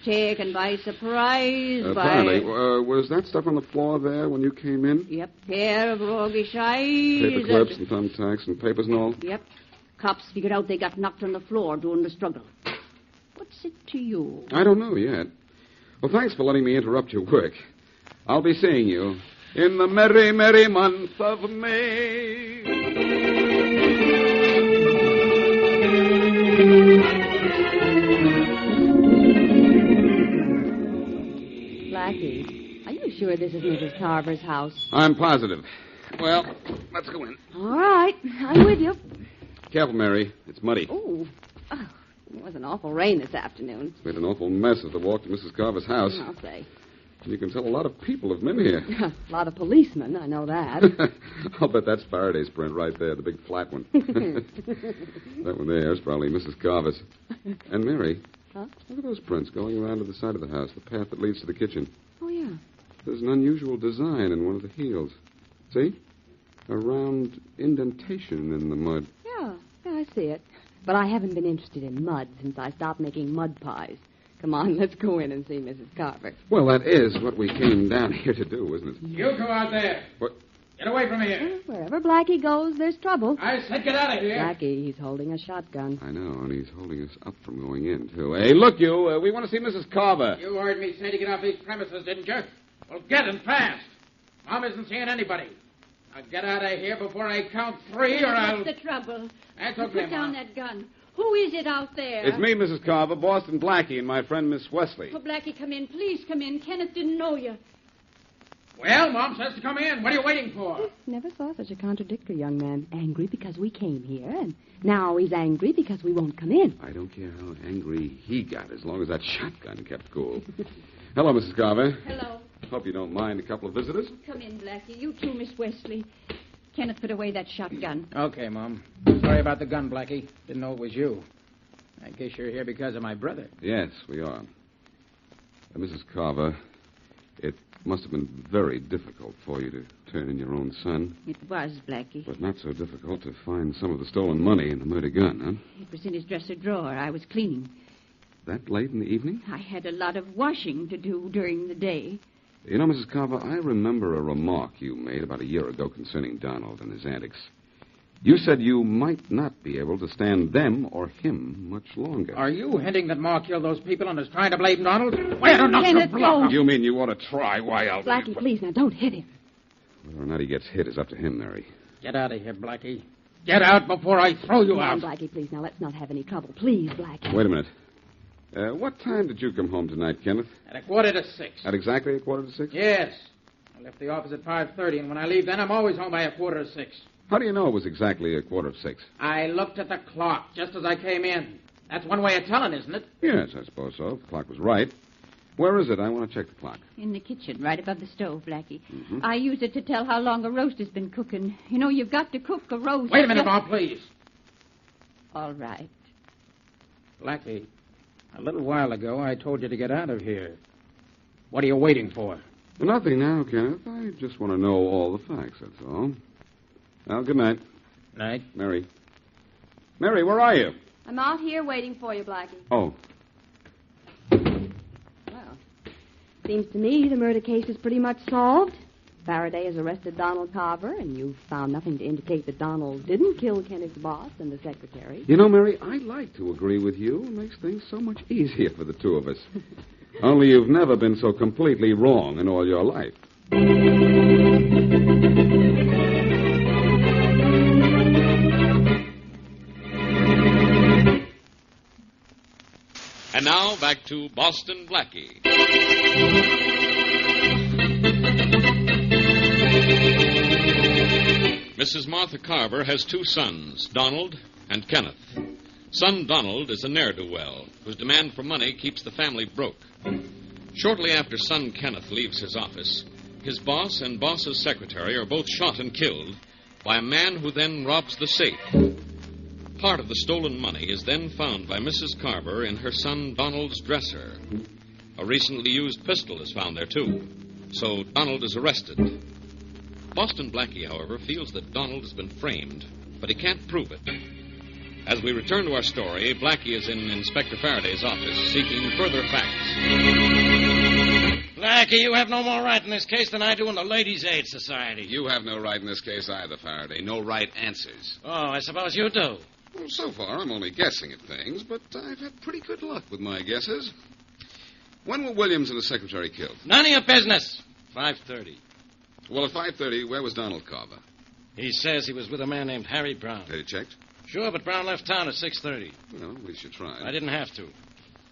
Taken by surprise Apparently. Was that stuff on the floor there when you came in? Yep, pair of roguish eyes. Paper clips and thumbtacks and papers and all? Yep. Cops figured out they got knocked on the floor during the struggle. What's it to you? I don't know yet. Well, thanks for letting me interrupt your work. I'll be seeing you in the merry, merry month of May. Blackie, are you sure this is Mrs. Carver's house? I'm positive. Well, let's go in. All right, I'm with you. Careful, Mary. It's muddy. Oh, it was an awful rain this afternoon. It's made an awful mess as I walk to Mrs. Carver's house. I'll say. You can tell a lot of people have been here. A lot of policemen, I know that. I'll bet that's Faraday's print right there, the big flat one. That one there is probably Mrs. Carver's. And Mary, Huh? look at those prints going around to the side of the house, the path that leads to the kitchen. Oh, yeah. There's an unusual design in one of the heels. See? A round indentation in the mud. Yeah, I see it. But I haven't been interested in mud since I stopped making mud pies. Come on, let's go in and see Mrs. Carver. Well, that is what we came down here to do, isn't it? You go out there. What? Get away from here. Wherever Blackie goes, there's trouble. I said get out of here. Blackie, he's holding a shotgun. I know, and he's holding us up from going in, too. Hey, look, you. We want to see Mrs. Carver. You heard me say to get off these premises, didn't you? Well, get in fast. Mom isn't seeing anybody. Now get out of here before I count 3 or I'll... What's the trouble? That's okay, Put down Mom. that gun. Who is it out there? It's me, Mrs. Carver, Boston Blackie, and my friend Miss Wesley. Oh, Blackie, come in. Please come in. Kenneth didn't know you. Well, Mom says to come in. What are you waiting for? Never saw such a contradictory young man. Angry because we came here, and now he's angry because we won't come in. I don't care how angry he got as long as that shotgun kept cool. Hello, Mrs. Carver. Hello. Hope you don't mind a couple of visitors. Come in, Blackie. You too, Miss Wesley. Kenneth, put away that shotgun. Okay, Mom. Sorry about the gun, Blackie. Didn't know it was you. I guess you're here because of my brother. Yes, we are. Mrs. Carver, it must have been very difficult for you to turn in your own son. It was, Blackie. But not so difficult to find some of the stolen money in the murder gun, huh? It was in his dresser drawer. I was cleaning. That late in the evening? I had a lot of washing to do during the day. You know, Mrs. Carver, I remember a remark you made about a year ago concerning Donald and his antics. You said you might not be able to stand them or him much longer. Are you hinting that Ma killed those people and is trying to blame Donald? Why don't you block him? You mean you ought to try? Why, I'll... Blackie, please, now, don't hit him. Whether or not he gets hit is up to him, Mary. Get out of here, Blackie. Get out before I throw you out. Come on, Blackie, please. Now, let's not have any trouble. Please, Blackie. Wait a minute. What time did you come home tonight, Kenneth? At 5:45. At exactly 5:45? Yes. I left the office at 5:30, and when I leave then, I'm always home by 5:45. How do you know it was exactly 5:45? I looked at the clock just as I came in. That's one way of telling, isn't it? Yes, I suppose so. The clock was right. Where is it? I want to check the clock. In the kitchen, right above the stove, Blackie. Mm-hmm. I use it to tell how long a roast has been cooking. You know, you've got to cook a roast. Wait a minute, Ma, please. All right. Blackie, a little while ago, I told you to get out of here. What are you waiting for? Nothing now, Kenneth. I just want to know all the facts, that's all. Well, good night. Night. Mary. Mary, where are you? I'm out here waiting for you, Blackie. Oh. Well, seems to me the murder case is pretty much solved. Faraday has arrested Donald Carver, and you've found nothing to indicate that Donald didn't kill Kenneth's boss and the secretary. You know, Mary, I like to agree with you. It makes things so much easier for the two of us. Only you've never been so completely wrong in all your life. And now, back to Boston Blackie. Mrs. Martha Carver has two sons, Donald and Kenneth. Son Donald is a ne'er-do-well, whose demand for money keeps the family broke. Shortly after son Kenneth leaves his office, his boss and boss's secretary are both shot and killed by a man who then robs the safe. Part of the stolen money is then found by Mrs. Carver in her son Donald's dresser. A recently used pistol is found there, too. So Donald is arrested. Boston Blackie, however, feels that Donald has been framed, but he can't prove it. As we return to our story, Blackie is in Inspector Faraday's office seeking further facts. Blackie, you have no more right in this case than I do in the Ladies' Aid Society. You have no right in this case either, Faraday. No right answers. Oh, I suppose you do. Well, so far, I'm only guessing at things, but I've had pretty good luck with my guesses. When were Williams and the secretary killed? None of your business. 5:30. Well, at 5:30, where was Donald Carver? He says he was with a man named Harry Brown. Had he checked? Sure, but Brown left town at 6:30. Well, at least you tried. I didn't have to.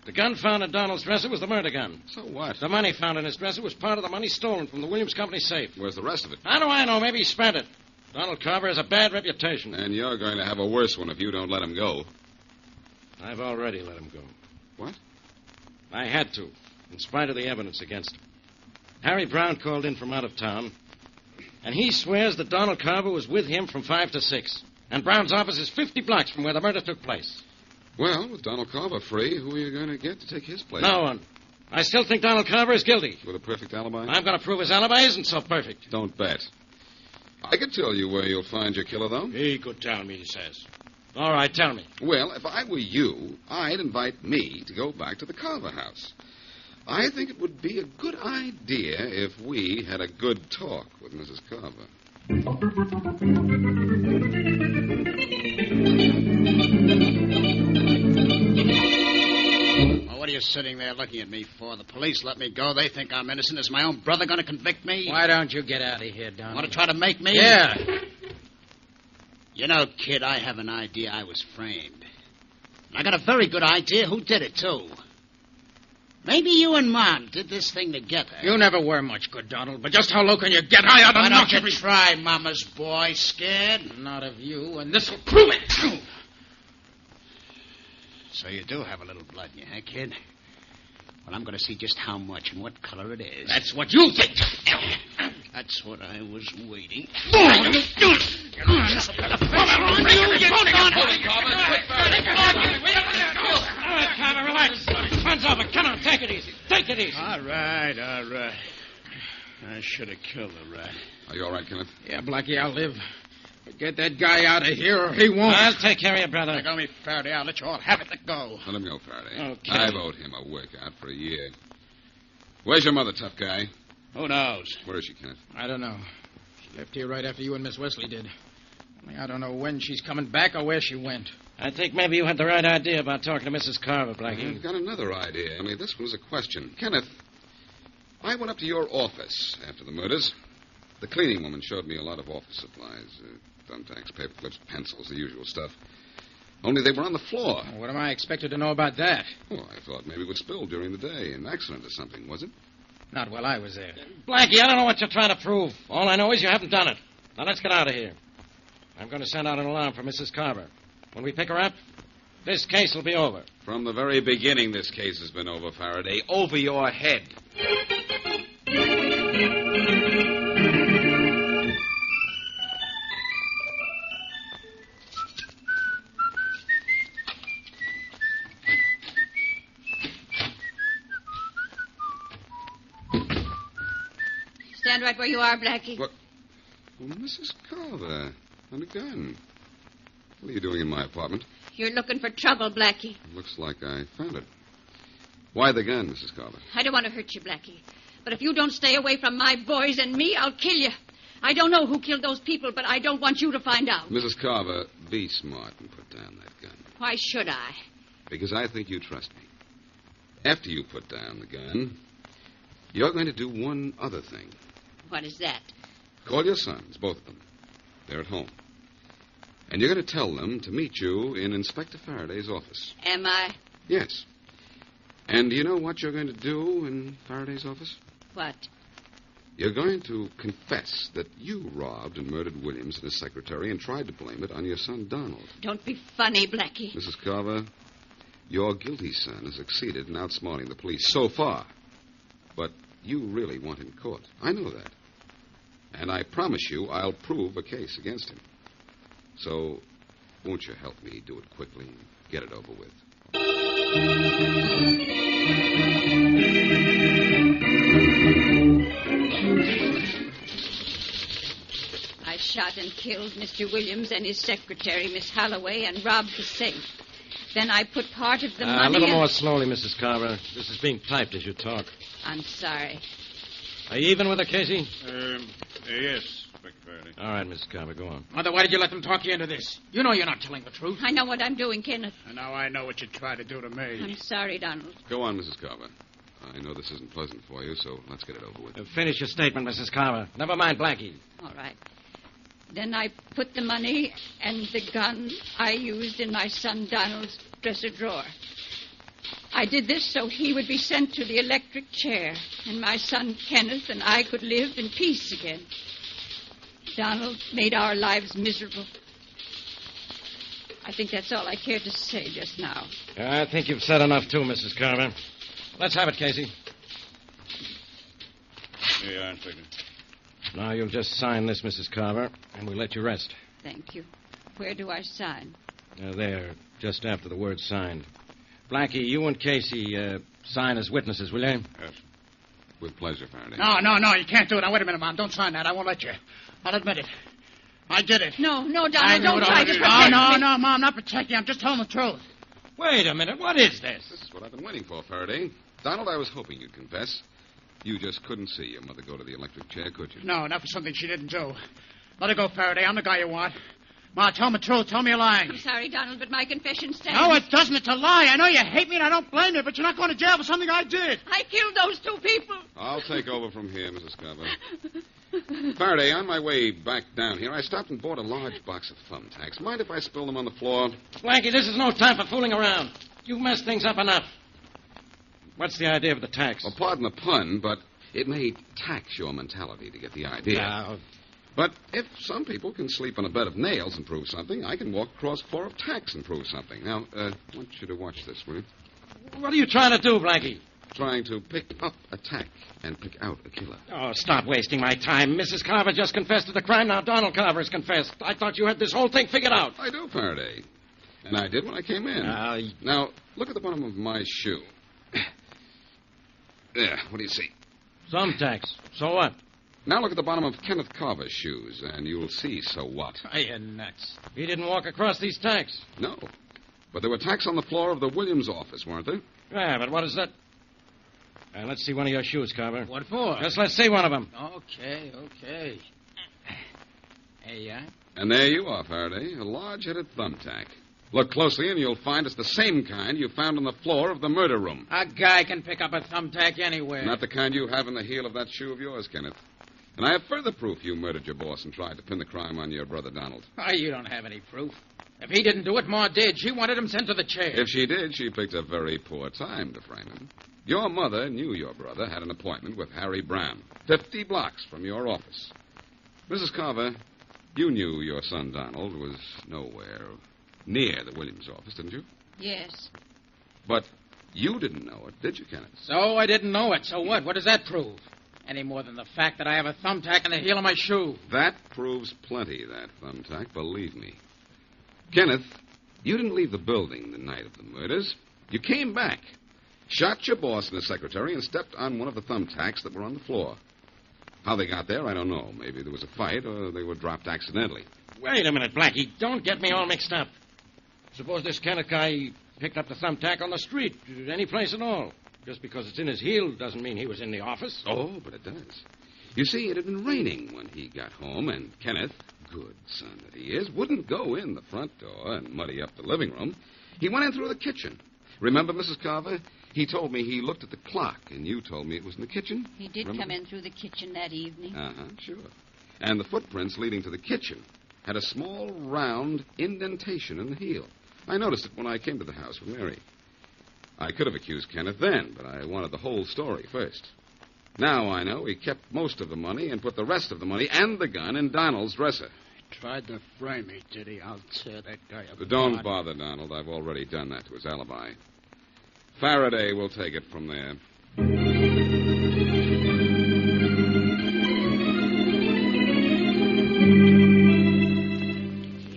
The gun found in Donald's dresser was the murder gun. So what? The money found in his dresser was part of the money stolen from the Williams Company safe. Where's the rest of it? How do I know? Maybe he spent it. Donald Carver has a bad reputation. And you're going to have a worse one if you don't let him go. I've already let him go. What? I had to, in spite of the evidence against him. Harry Brown called in from out of town, and he swears that Donald Carver was with him from 5 to 6. And Brown's office is 50 blocks from where the murder took place. Well, with Donald Carver free, who are you going to get to take his place? No one. I still think Donald Carver is guilty. With a perfect alibi? I'm going to prove his alibi isn't so perfect. Don't bet. I could tell you where you'll find your killer, though. He could tell me, he says. All right, tell me. Well, if I were you, I'd invite me to go back to the Carver house. I think it would be a good idea if we had a good talk with Mrs. Carver. Well, what are you sitting there looking at me for? The police let me go. They think I'm innocent. Is my own brother going to convict me? Why don't you get out of here, Donald? Want to try to make me? Yeah. You know, kid, I have an idea I was framed. And I got a very good idea who did it, too. Maybe you and Mom did this thing together. You never were much good, Donald, but just how low can you get? I ought to Why knock don't you try, Mama's boy? Scared? Not of you, and this'll prove it. So you do have a little blood in you, huh, kid? Well, I'm going to see just how much and what color it is. That's what you think. That's what I was waiting. Carver, relax. Fun's over. Come on, take it easy. Take it easy. All right. I should have killed the rat. Are you all right, Kenneth? Yeah, Blackie, I'll live. Get that guy out of here or he won't. I'll take care of you, brother. Let go me, Faraday. I'll let you all have it. Let go. Let him go, Faraday. Okay. I've owed him a workout for a year. Where's your mother, tough guy? Who knows? Where is she, Kenneth? I don't know. She left here right after you and Miss Wesley did. Only I don't know when she's coming back or where she went. I think maybe you had the right idea about talking to Mrs. Carver, Blackie. I've got another idea. Only this one's a question. Kenneth, I went up to your office after the murders. The cleaning woman showed me a lot of office supplies. Thumbtacks, paper clips, pencils, the usual stuff. Only they were on the floor. What am I expected to know about that? Oh, I thought maybe it would spill during the day. An accident or something, was it? Not while I was there. Blackie, I don't know what you're trying to prove. All I know is you haven't done it. Now, let's get out of here. I'm going to send out an alarm for Mrs. Carver. When we pick her up, this case will be over. From the very beginning, this case has been over, Faraday. Over your head. Stand right where you are, Blackie. What? Oh, Mrs. Carver, and a gun. What are you doing in my apartment? You're looking for trouble, Blackie. Looks like I found it. Why the gun, Mrs. Carver? I don't want to hurt you, Blackie. But if you don't stay away from my boys and me, I'll kill you. I don't know who killed those people, but I don't want you to find out. Mrs. Carver, be smart and put down that gun. Why should I? Because I think you trust me. After you put down the gun, you're going to do one other thing. What is that? Call your sons, both of them. They're at home. And you're going to tell them to meet you in Inspector Faraday's office. Am I? Yes. And do you know what you're going to do in Faraday's office? What? You're going to confess that you robbed and murdered Williams and his secretary and tried to blame it on your son, Donald. Don't be funny, Blackie. Mrs. Carver, your guilty son has succeeded in outsmarting the police so far. But you really want him caught. I know that. And I promise you I'll prove a case against him. So, won't you help me do it quickly and get it over with? I shot and killed Mr. Williams and his secretary, Miss Holloway, and robbed the safe. Then I put part of the money... A little more slowly, Mrs. Carver. This is being typed as you talk. I'm sorry. Are you even with her, Casey? Yes, Inspector Faraday. All right, Mrs. Carver, go on. Mother, why did you let them talk you into this? You know you're not telling the truth. I know what I'm doing, Kenneth. And now I know what you tried to do to me. I'm sorry, Donald. Go on, Mrs. Carver. I know this isn't pleasant for you, so let's get it over with. Finish your statement, Mrs. Carver. Never mind Blackie. All right. Then I put the money and the gun I used in my son Donald's dresser drawer. I did this so he would be sent to the electric chair, and my son Kenneth and I could live in peace again. Donald made our lives miserable. I think that's all I care to say just now. I think you've said enough, too, Mrs. Carver. Let's have it, Casey. Here you are, Inspector. Now you'll just sign this, Mrs. Carver, and we'll let you rest. Thank you. Where do I sign? There, just after the word signed. Blackie, you and Casey sign as witnesses, will you? Yes. With pleasure, Faraday. No, you can't do it. Now, wait a minute, Mom. Don't sign that. I won't let you. I'll admit it. I did it. No, Donald, don't try to protect me. No, Mom, not protect you. I'm just telling the truth. Wait a minute. What is this? This is what I've been waiting for, Faraday. Donald, I was hoping you'd confess. You just couldn't see your mother go to the electric chair, could you? No, not for something she didn't do. Let her go, Faraday. I'm the guy you want. Ma, tell me the truth. Tell me you're lying. I'm sorry, Donald, but my confession stands. No, it doesn't. It's a lie. I know you hate me, and I don't blame you, but you're not going to jail for something I did. I killed those two people. I'll take over from here, Mrs. Carver. Faraday, on my way back down here, I stopped and bought a large box of thumbtacks. Mind if I spill them on the floor? Blackie, this is no time for fooling around. You've messed things up enough. What's the idea of the tax? Well, pardon the pun, but it may tax your mentality to get the idea. Now, but if some people can sleep on a bed of nails and prove something, I can walk across a floor of tacks and prove something. Now, I want you to watch this, will you? what are you trying to do, Blackie? trying to pick up, attack, and pick out a killer. Oh, stop wasting my time. Mrs. Carver just confessed to the crime. Now Donald Carver's confessed. I thought you had this whole thing figured out. I do, Faraday. And I did when I came in. Now, look at the bottom of my shoe. There, what do you see? Thumbtacks. So what? Now look at the bottom of Kenneth Carver's shoes, and you'll see so what. Are you nuts? He didn't walk across these tacks. No. But there were tacks on the floor of the Williams office, weren't there? Yeah, but what is that? Let's see one of your shoes, Carver. What for? Just let's see one of them. Okay. There you are. And there you are, Faraday, a large-headed thumbtack. Look closely, and you'll find it's the same kind you found on the floor of the murder room. A guy can pick up a thumbtack anywhere. Not the kind you have in the heel of that shoe of yours, Kenneth. And I have further proof you murdered your boss and tried to pin the crime on your brother Donald. Oh, you don't have any proof. If he didn't do it, Ma did. She wanted him sent to the chair. If she did, she picked a very poor time to frame him. Your mother knew your brother had an appointment with Harry Brown, 50 blocks from your office. Mrs. Carver, you knew your son Donald was nowhere near the Williams office, didn't you? Yes. But you didn't know it, did you, Kenneth? So I didn't know it. So what? What does that prove? Any more than the fact that I have a thumbtack in the heel of my shoe. That proves plenty, that thumbtack, believe me. Kenneth, you didn't leave the building the night of the murders. You came back, shot your boss and his secretary, and stepped on one of the thumbtacks that were on the floor. How they got there, I don't know. Maybe there was a fight, or they were dropped accidentally. Wait a minute, Blackie. Don't get me all mixed up. Suppose this Kenneth guy picked up the thumbtack on the street, any place at all. Just because it's in his heel doesn't mean he was in the office. Oh, but it does. You see, it had been raining when he got home, and Kenneth, good son that he is, wouldn't go in the front door and muddy up the living room. He went in through the kitchen. Remember, Mrs. Carver? He told me he looked at the clock, and you told me it was in the kitchen. He did come in through the kitchen that evening. Sure. And the footprints leading to the kitchen had a small, round indentation in the heel. I noticed it when I came to the house with Mary. I could have accused Kenneth then, but I wanted the whole story first. Now I know he kept most of the money and put the rest of the money and the gun in Donald's dresser. Tried to frame me, did he? I'll tear that guy up. But don't bother, Donald. I've already done that to his alibi. Faraday will take it from there.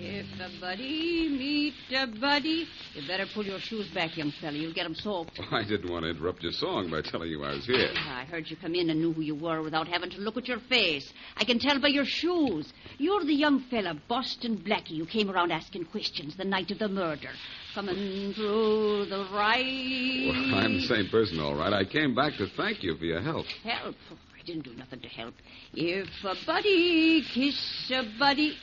If a buddy meet a buddy, you better pull your shoes back, young fella. You'll get 'em soaked. Oh, I didn't want to interrupt your song by telling you I was here. I heard you come in and knew who you were without having to look at your face. I can tell by your shoes. You're the young fella, Boston Blackie, who came around asking questions the night of the murder. Coming through the right... Well, I'm the same person, all right. I came back to thank you for your help. Help? Oh, I didn't do nothing to help. If a buddy kiss a buddy...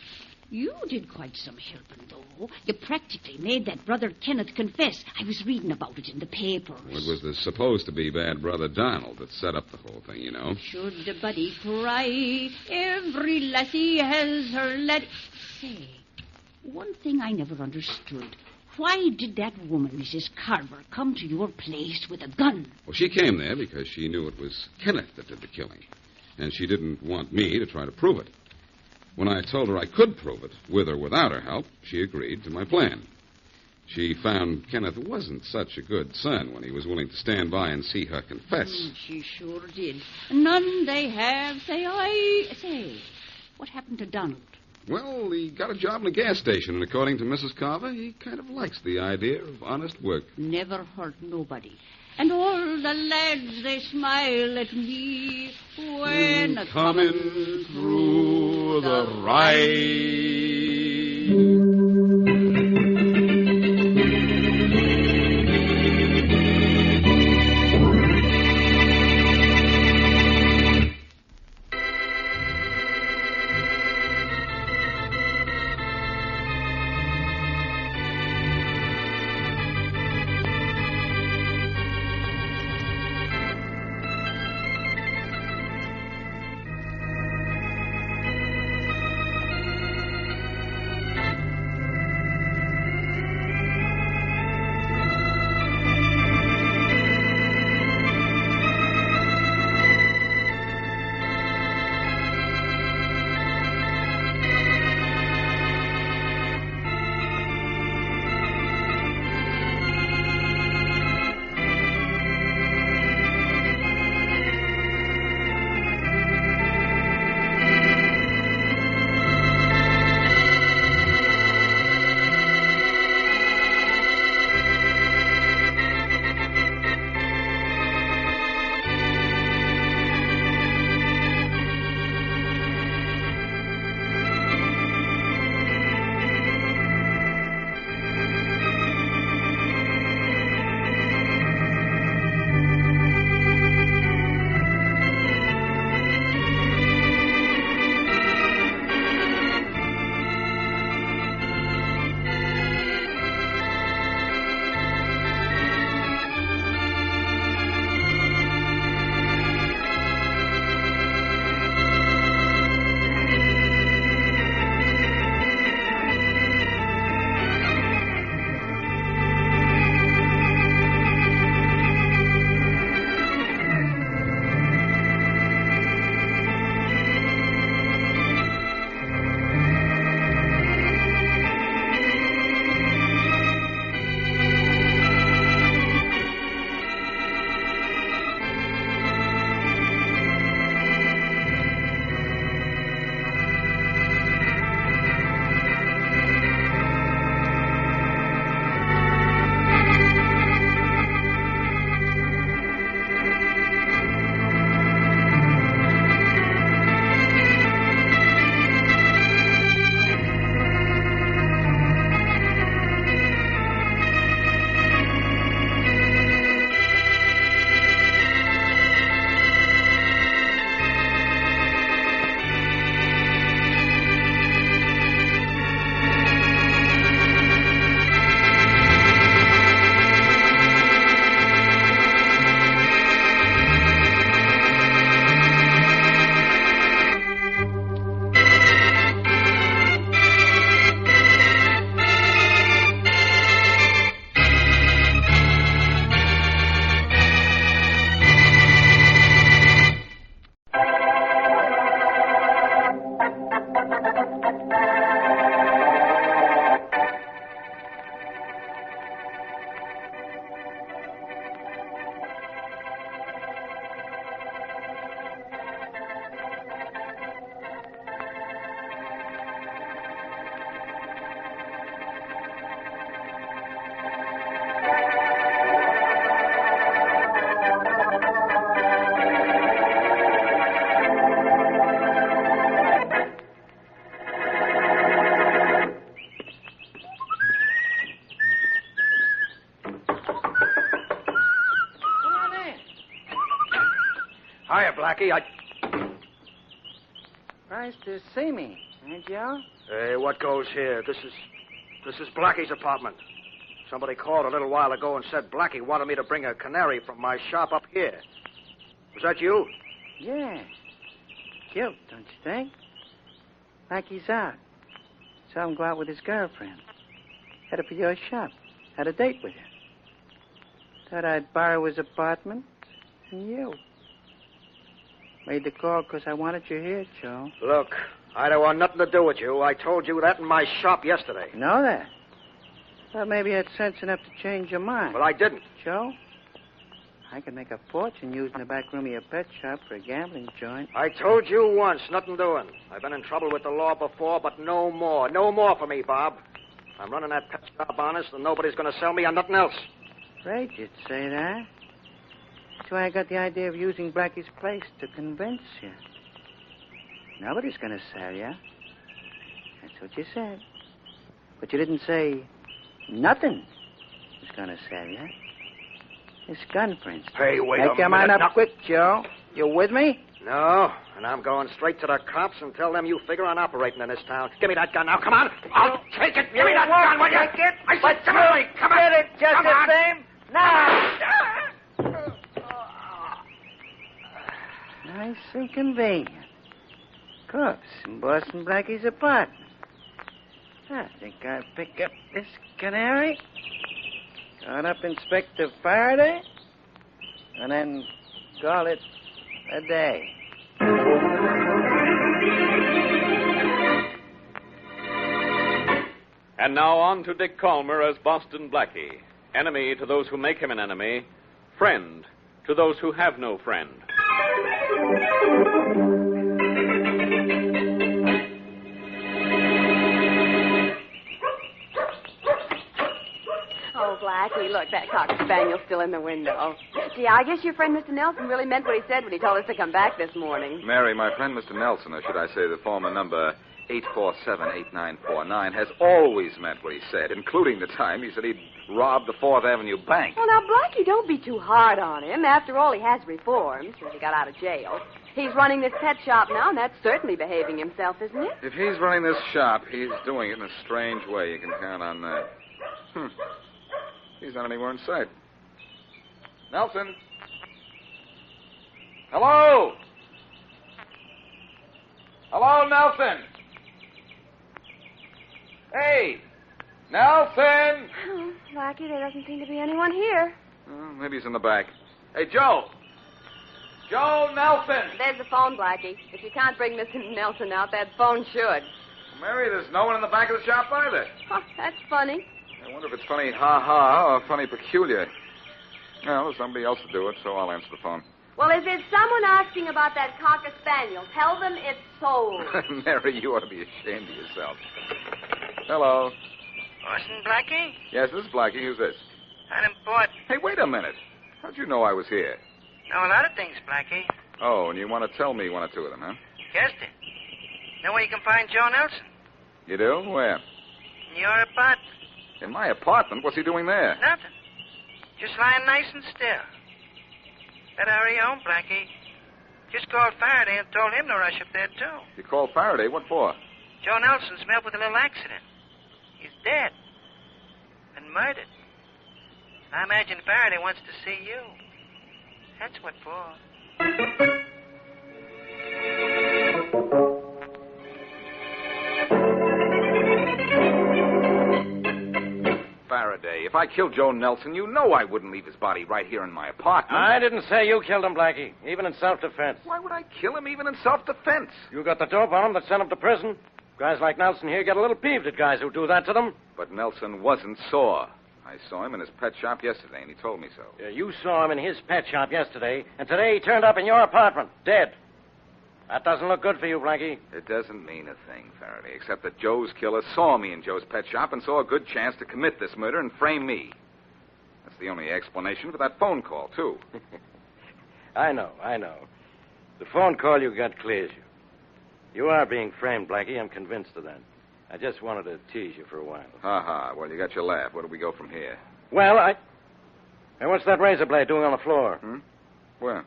You did quite some helping, though. You practically made that brother Kenneth confess. I was reading about it in the papers. Well, it was the supposed to be bad brother Donald that set up the whole thing, you know. Should a buddy cry, every lassie has her lad... Say, one thing I never understood. Why did that woman, Mrs. Carver, come to your place with a gun? Well, she came there because she knew it was Kenneth that did the killing. And she didn't want me to try to prove it. When I told her I could prove it, with or without her help, she agreed to my plan. She found Kenneth wasn't such a good son when he was willing to stand by and see her confess. She sure did. None they have, say I. Say, what happened to Donald? Well, he got a job in a gas station, and according to Mrs. Carver, he kind of likes the idea of honest work. Never hurt nobody. And all the lads, they smile at me when coming through the right. Hiya, Blackie. Nice to see me, ain't you? Hey, what goes here? This is Blackie's apartment. Somebody called a little while ago and said Blackie wanted me to bring a canary from my shop up here. Was that you? Yeah. Cute, don't you think? Blackie's out. Saw him go out with his girlfriend. Headed for your shop. Had a date with you. Thought I'd borrow his apartment. And you. Made the call because I wanted you here, Joe. Look, I don't want nothing to do with you. I told you that in my shop yesterday. Know that? Thought maybe you had sense enough to change your mind. But I didn't. Joe, I could make a fortune using the back room of your pet shop for a gambling joint. I told you once, nothing doing. I've been in trouble with the law before, but no more. No more for me, Bob. I'm running that pet shop honest, and nobody's going to sell me on nothing else. Afraid you'd say that. That's why I got the idea of using Blackie's place to convince you. Nobody's going to sell you. That's what you said. But you didn't say nothing was going to sell you. This gun, for instance. Hey, wait a minute. Make your mind up now. quick, Joe. You with me? No, and I'm going straight to the cops and tell them you figure on operating in this town. Give me that gun now. Come on. I'll take it. Give me that gun, will you? Take it? I said, come on. Come on. Get it just Come the on. same? Now. Nice and convenient. Cops in Boston Blackie's apartment. I think I'll pick up this canary, call up Inspector Faraday, and then call it a day. And now on to Dick Calmer as Boston Blackie. Enemy to those who make him an enemy. Friend to those who have no friend. Oh, Blackie, look, that cocker spaniel's still in the window. Gee, I guess your friend Mr. Nelson really meant what he said when he told us to come back this morning. Mary, my friend Mr. Nelson, or should I say the former number 847-8949, has always meant what he said, including the time he said he'd robbed the 4th Avenue Bank. Well, now, Blackie, don't be too hard on him. After all, he has reformed since he got out of jail. He's running this pet shop now, and that's certainly behaving himself, isn't it? If he's running this shop, he's doing it in a strange way. You can count on that. He's not anywhere in sight. Nelson? Hello? Hello, Nelson? Hey! Nelson! Oh, Blackie, there doesn't seem to be anyone here. Maybe he's in the back. Hey, Joe! Joe Nelson! There's the phone, Blackie. If you can't bring Mr. Nelson out, that phone should. Mary, there's no one in the back of the shop either. Huh, that's funny. I wonder if it's funny ha-ha or funny peculiar. Well, there's somebody else to do it, so I'll answer the phone. Well, if there's someone asking about that cocker spaniel, tell them it's sold. Mary, you ought to be ashamed of yourself. Hello. Boston Blackie? Yes, this is Blackie. Who's this? Unimportant. Hey, wait a minute. How'd you know I was here? Know a lot of things, Blackie. Oh, and you want to tell me one or two of them, huh? Guessed it. Know where you can find Joe Nelson? You do? Where? In your apartment. In my apartment? What's he doing there? Nothing. Just lying nice and still. Better hurry home, Blackie. Just called Faraday and told him to rush up there, too. You called Faraday? What for? Joe Nelson's met with a little accident. He's dead. And murdered. I imagine Faraday wants to see you. That's what for. Faraday, if I killed Joe Nelson, you know I wouldn't leave his body right here in my apartment. I didn't say you killed him, Blackie, even in self-defense. Why would I kill him even in self-defense? You got the dope on him that sent him to prison. Guys like Nelson here get a little peeved at guys who do that to them. But Nelson wasn't sore. I saw him in his pet shop yesterday, and he told me so. Yeah, you saw him in his pet shop yesterday, and today he turned up in your apartment, dead. That doesn't look good for you, Blackie. It doesn't mean a thing, Faraday, except that Joe's killer saw me in Joe's pet shop and saw a good chance to commit this murder and frame me. That's the only explanation for that phone call, too. I know. The phone call you got clears you. You are being framed, Blackie. I'm convinced of that. I just wanted to tease you for a while. Ha-ha. Well, you got your laugh. Where do we go from here? Well, Hey, what's that razor blade doing on the floor? Where?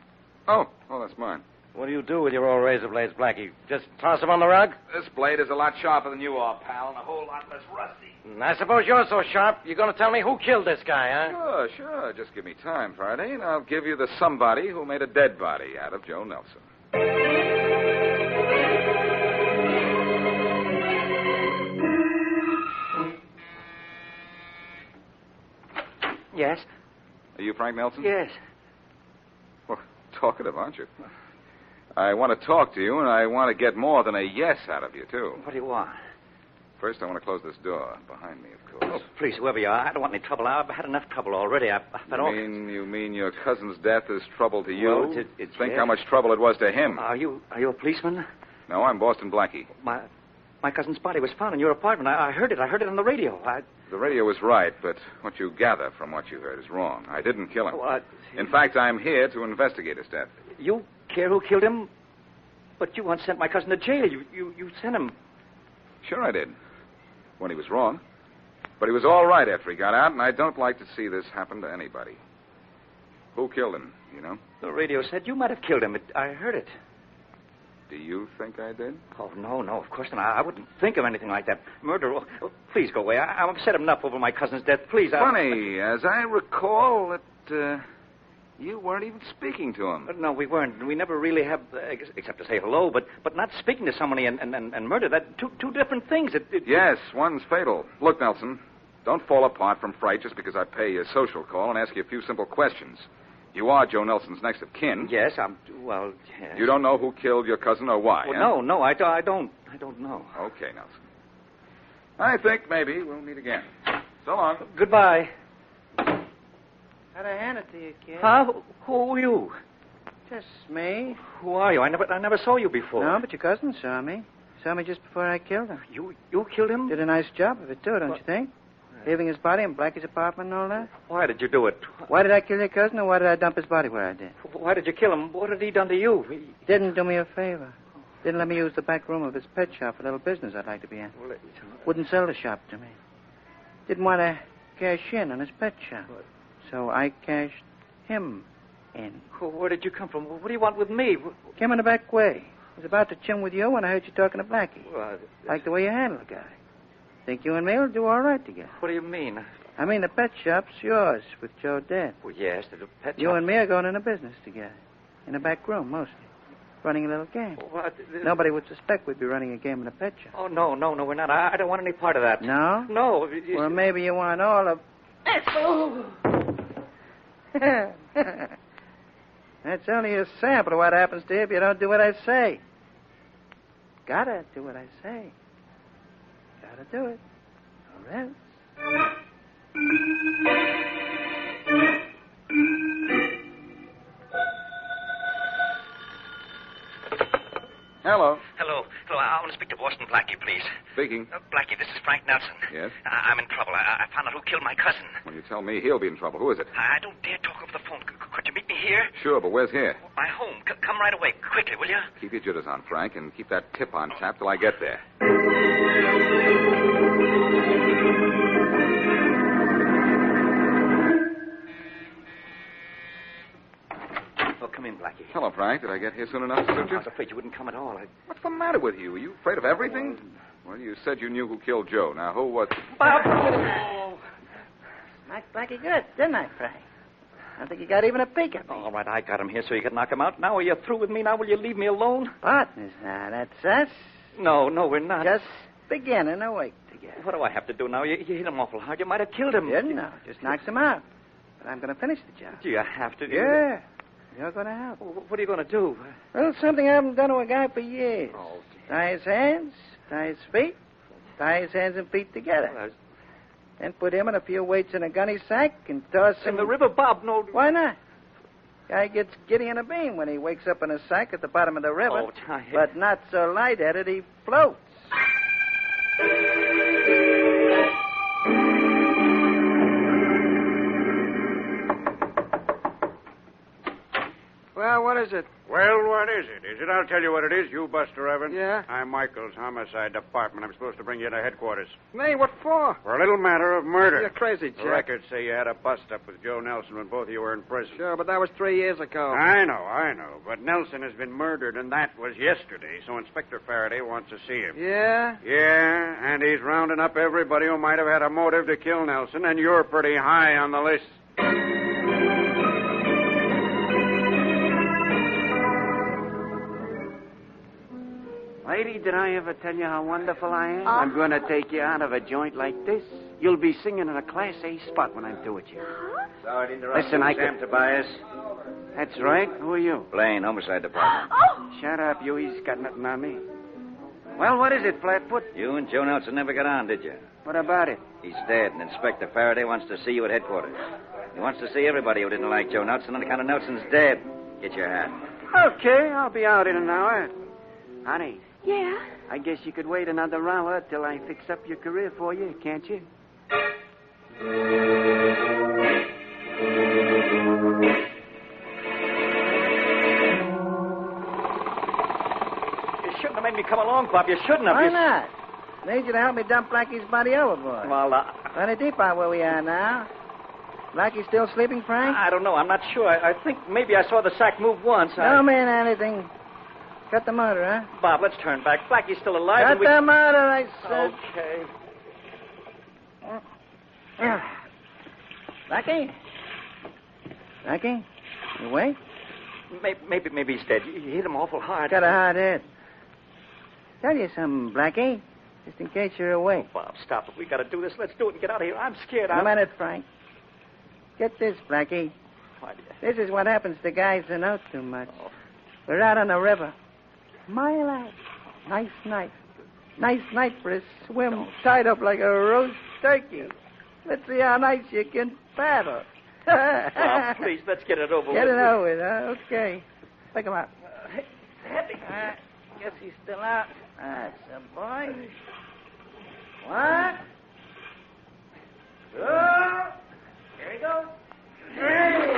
Oh, that's mine. What do you do with your old razor blades, Blackie? Just toss them on the rug? This blade is a lot sharper than you are, pal, and a whole lot less rusty. I suppose you're so sharp, you're going to tell me who killed this guy, huh? Sure. Just give me time, Faraday, and I'll give you the somebody who made a dead body out of Joe Nelson. Yes? Are you Frank Nelson? Yes. Well, talkative, aren't you? I want to talk to you, and I want to get more than a yes out of you, too. What do you want? First, I want to close this door. Behind me, of course. Oh, please, whoever you are, I don't want any trouble. I've had enough trouble already. You mean your cousin's death is trouble to you? Well, Think how much trouble it was to him. Are you a policeman? No, I'm Boston Blackie. My cousin's body was found in your apartment. I heard it. I heard it on the radio. The radio was right, but what you gather from what you heard is wrong. I didn't kill him. What? In fact, I'm here to investigate his death. You care who killed him? But you once sent my cousin to jail. You sent him. Sure I did. When he was wrong. But he was all right after he got out, and I don't like to see this happen to anybody. Who killed him, you know? The radio said you might have killed him. I heard it. Do you think I did? Oh, no, of course not. I wouldn't think of anything like that. Murder. Oh, please go away. I'm upset enough over my cousin's death. Please. Funny, as I recall, that you weren't even speaking to him. No, we weren't. We never really have, except to say hello, but not speaking to somebody and murder. That two different things. Yes, one's fatal. Look, Nelson, don't fall apart from fright just because I pay you a social call and ask you a few simple questions. You are Joe Nelson's next of kin. Yes, yes. You don't know who killed your cousin or why, Well, no, I don't know. Okay, Nelson. I think maybe we'll meet again. So long. Goodbye. How'd I hand it to you, kid? Huh? Who are you? Just me. Who are you? I never saw you before. No, but your cousin saw me. Saw me just before I killed him. You killed him? Did a nice job of it, too, don't you think? Leaving his body in Blackie's apartment and all that? Why did you do it? Why did I kill your cousin, or why did I dump his body where I did? Why did you kill him? What had he done to you? Didn't do me a favor. Didn't let me use the back room of his pet shop for a little business I'd like to be in. Wouldn't sell the shop to me. Didn't want to cash in on his pet shop. So I cashed him in. Where did you come from? What do you want with me? Came in the back way. Was about to chin with you when I heard you talking to Blackie. Like the way you handle the guy. Think you and me will do all right together. What do you mean? I mean, the pet shop's yours with Joe dead. Well, yes, the pet shop. You and me are going into business together. In the back room, mostly. Running a little game. What? Nobody would suspect we'd be running a game in a pet shop. Oh, no, we're not. I don't want any part of that. No? No. Well, maybe you want all of... That's only a sample of what happens to you if you don't do what I say. Gotta do what I say. Gotta do it. Or else. Hello. Hello. I want to speak to Boston Blackie, please. Speaking. Blackie, this is Frank Nelson. Yes? I'm in trouble. I found out who killed my cousin. When you tell me he'll be in trouble, who is it? I don't dare talk over the phone. Could you meet me here? Sure, but where's here? My home. Come right away. Quickly, will you? Keep your jitters on, Frank, and keep that tip on tap till I get there. Oh, come in, Blackie. Hello, Frank. Did I get here soon enough to suit you? I was afraid you wouldn't come at all. What's the matter with you? Are you afraid of everything? Well, you said you knew who killed Joe. Now, who was... Knocked Blackie good, didn't I, Frank? I don't think you got even a peek at me. All right, I got him here so you could knock him out. Now, are you through with me? Now, will you leave me alone? Partners, now, that's us. No, we're not. Just beginning a week together. What do I have to do now? You hit him awful hard. You might have killed him. Didn't know. Just knocks him out. But I'm going to finish the job. Do you have to? Yeah. You're going to help. What are you going to do? Well, something I haven't done to a guy for years. Oh. Tie his hands, tie his feet, tie his hands and feet together. Then put him and a few weights in a gunny sack and toss him... In the river, Bob, no... Why not? Guy gets giddy in a beam when he wakes up in a sack at the bottom of the river. Oh, tie. But not so light-headed he floats. Well, what is it? Well, what is it? I'll tell you what it is. You, Buster Evans. Yeah? I'm Michael's homicide department. I'm supposed to bring you to headquarters. Me? What for? For a little matter of murder. You're crazy, The Jack. records say you had a bust-up with Joe Nelson when both of you were in prison. Sure, but that was 3 years ago. I know. But Nelson has been murdered, and that was yesterday, so Inspector Faraday wants to see him. Yeah? Yeah, and he's rounding up everybody who might have had a motive to kill Nelson, and you're pretty high on the list. Lady, did I ever tell you how wonderful I am? I'm going to take you out of a joint like this. You'll be singing in a Class A spot when I'm through with you. Sorry to interrupt. Listen, I Sam could... Tobias. That's right. Who are you? Blaine, homicide department. Shut up, you. He's got nothing on me. Well, what is it, Flatfoot? You and Joe Nelson never got on, did you? What about it? He's dead, and Inspector Faraday wants to see you at headquarters. He wants to see everybody who didn't like Joe Nelson on account of Nelson's dead. Get your hat. Okay, I'll be out in an hour. Honey. Yeah? I guess you could wait another hour till I fix up your career for you, can't you? You shouldn't have made me come along, Bob. You shouldn't have. Why not? Need you to help me dump Blackie's body overboard. Well, Plenty deep out where we are now. Blackie still sleeping, Frank? I don't know. I'm not sure. I think maybe I saw the sack move once. Don't mean anything. Cut the motor, huh? Bob, let's turn back. Blackie's still alive. Cut and we... the motor, I said. Okay. Blackie? Blackie? You awake? Maybe he's dead. You hit him awful hard. Got a hard head. Tell you something, Blackie. Just in case you're awake. Bob, stop it. We got to do this. Let's do it and get out of here. I'm scared. A minute, Frank. Get this, Blackie. What? This is what happens to guys that know too much. We're out on the river. Mile out. Nice night. Nice night for a swim, tied up like a roast turkey. Let's see how nice you can paddle. Bob, please, let's get it over with. Get it over with, huh? Okay. Pick him up. Heavy. Guess he's still out. That's a boy. What? Two. Here he goes. Three.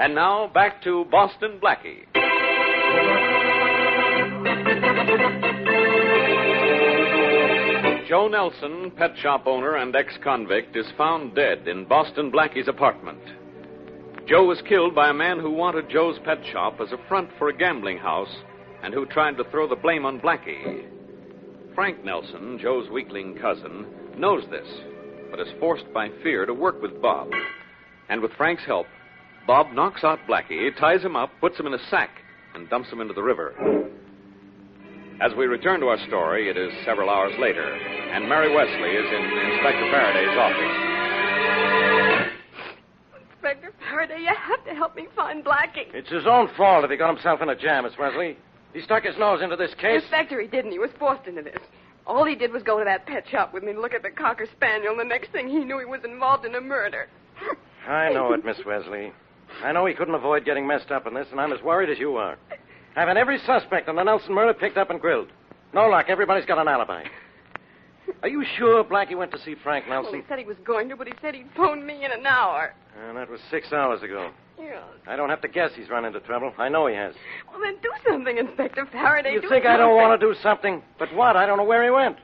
And now, back to Boston Blackie. Joe Nelson, pet shop owner and ex-convict, is found dead in Boston Blackie's apartment. Joe was killed by a man who wanted Joe's pet shop as a front for a gambling house and who tried to throw the blame on Blackie. Frank Nelson, Joe's weakling cousin, knows this, but is forced by fear to work with Bob. And with Frank's help, Bob knocks out Blackie, ties him up, puts him in a sack, and dumps him into the river. As we return to our story, it is several hours later, and Mary Wesley is in Inspector Faraday's office. Inspector Faraday, you have to help me find Blackie. It's his own fault if he got himself in a jam, Miss Wesley. He stuck his nose into this case. Inspector, he didn't. He was forced into this. All he did was go to that pet shop with me and look at the Cocker Spaniel, and the next thing he knew, he was involved in a murder. I know it, Miss Wesley. I know he couldn't avoid getting messed up in this, and I'm as worried as you are. Having every suspect in the Nelson murder picked up and grilled. No luck. Everybody's got an alibi. Are you sure Blackie went to see Frank Nelson? Well, he said he was going to, but he said he'd phone me in an hour. And that was 6 hours ago. Yeah. I don't have to guess he's run into trouble. I know he has. Well, then do something, Inspector Faraday. You do think something. I don't want to do something? But what? I don't know where he went.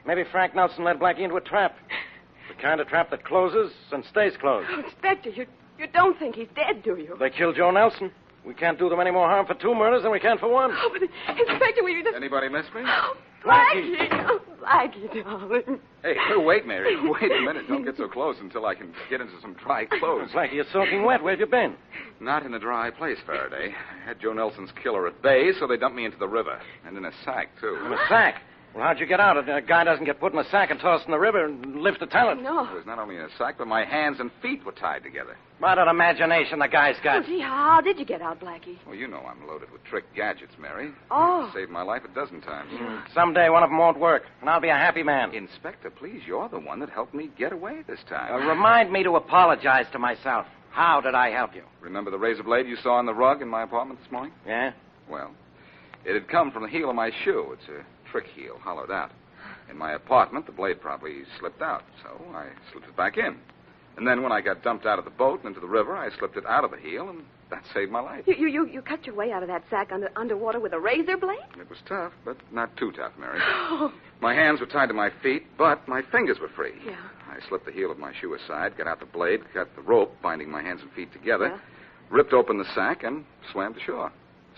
Maybe Frank Nelson led Blackie into a trap. The kind of trap that closes and stays closed. Oh, Inspector, you don't think he's dead, do you? They killed Joe Nelson. We can't do them any more harm for 2 murders than we can for 1. Oh, but Inspector, will you just... Anybody miss me? Oh, Blackie! Oh, Blackie, darling. Hey, wait, Mary. Wait a minute. Don't get so close until I can get into some dry clothes. Blackie, you're soaking wet. Where have you been? Not in a dry place, Faraday. I had Joe Nelson's killer at bay, so they dumped me into the river. And in a sack, too. In a sack? Well, how'd you get out? A guy doesn't get put in a sack and tossed in the river and live to tell it. No. It was not only in a sack, but my hands and feet were tied together. What an imagination the guy's got. Oh, gee, how did you get out, Blackie? Well, you know I'm loaded with trick gadgets, Mary. Oh. Saved my life a dozen times. Someday one of them won't work, and I'll be a happy man. Inspector, please, you're the one that helped me get away this time. Remind me to apologize to myself. How did I help you? Remember the razor blade you saw on the rug in my apartment this morning? Yeah? Well, it had come from the heel of my shoe. It's a trick heel hollowed out. In my apartment, the blade probably slipped out, so I slipped it back in. And then when I got dumped out of the boat and into the river, I slipped it out of the heel, and that saved my life. You cut your way out of that sack underwater with a razor blade? It was tough, but not too tough, Mary. My hands were tied to my feet, but my fingers were free. Yeah. I slipped the heel of my shoe aside, got out the blade, cut the rope binding my hands and feet together, ripped open the sack, and swam to shore.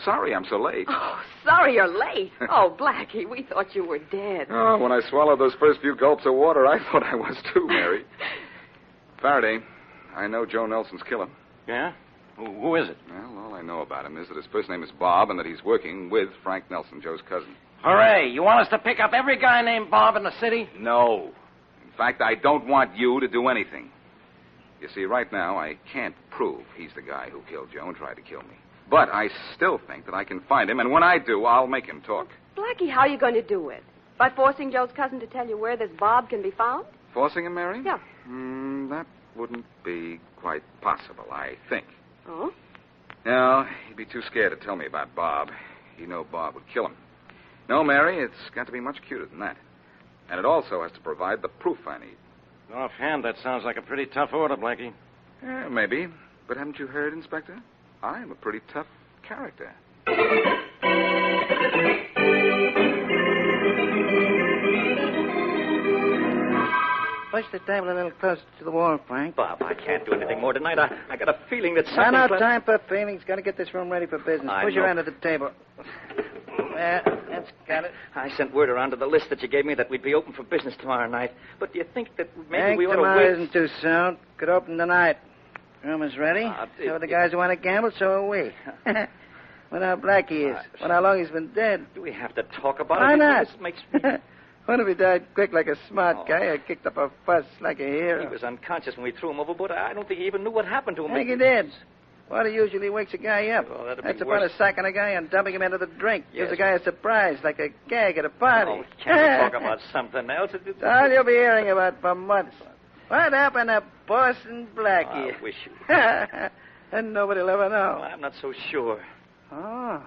Sorry I'm so late. Oh, sorry you're late. Oh, Blackie, we thought you were dead. Oh, when I swallowed those first few gulps of water, I thought I was too, Mary. Faraday, I know Joe Nelson's killer. Yeah? Who is it? Well, all I know about him is that his first name is Bob and that he's working with Frank Nelson, Joe's cousin. Hooray! You want us to pick up every guy named Bob in the city? No. In fact, I don't want you to do anything. You see, right now, I can't prove he's the guy who killed Joe and tried to kill me. But I still think that I can find him, and when I do, I'll make him talk. Blackie, how are you going to do it? By forcing Joe's cousin to tell you where this Bob can be found? Forcing him, Mary? Yeah. That wouldn't be quite possible, I think. Oh? No, he'd be too scared to tell me about Bob. He'd know Bob would kill him. No, Mary, it's got to be much cuter than that. And it also has to provide the proof I need. Offhand, that sounds like a pretty tough order, Blackie. Yeah, maybe. But haven't you heard, Inspector? I'm a pretty tough character. Push the table a little closer to the wall, Frank. Bob, I can't do anything more tonight. I got a feeling that Now, something... no time for feelings. Got to get this room ready for business. I Push your know. end of the table. That's got it. I sent word around to the list that you gave me that we'd be open for business tomorrow night. But do you think that maybe Hank, we ought to tomorrow wait... isn't too soon. Could open tonight. Room is ready. So are the guys who want to gamble, so are we. Wonder how Blackie is. Wonder how long he's been dead. Do we have to talk about Why it? not? This makes me... What if he died quick like a smart guy or kicked up a fuss like a hero? He was unconscious when we threw him overboard. I don't think he even knew what happened to him. I think he did. Water usually wakes a guy up. Oh, that'd That's be about worse. sacking a guy and dumping him into the drink. Yes. Gives a guy a surprise, like a gag at a party. Oh, can't we talk about something else? It's all you'll be hearing about for months. What happened to Boston Blackie? I wish you... And nobody'll ever know. I'm not so sure. Oh.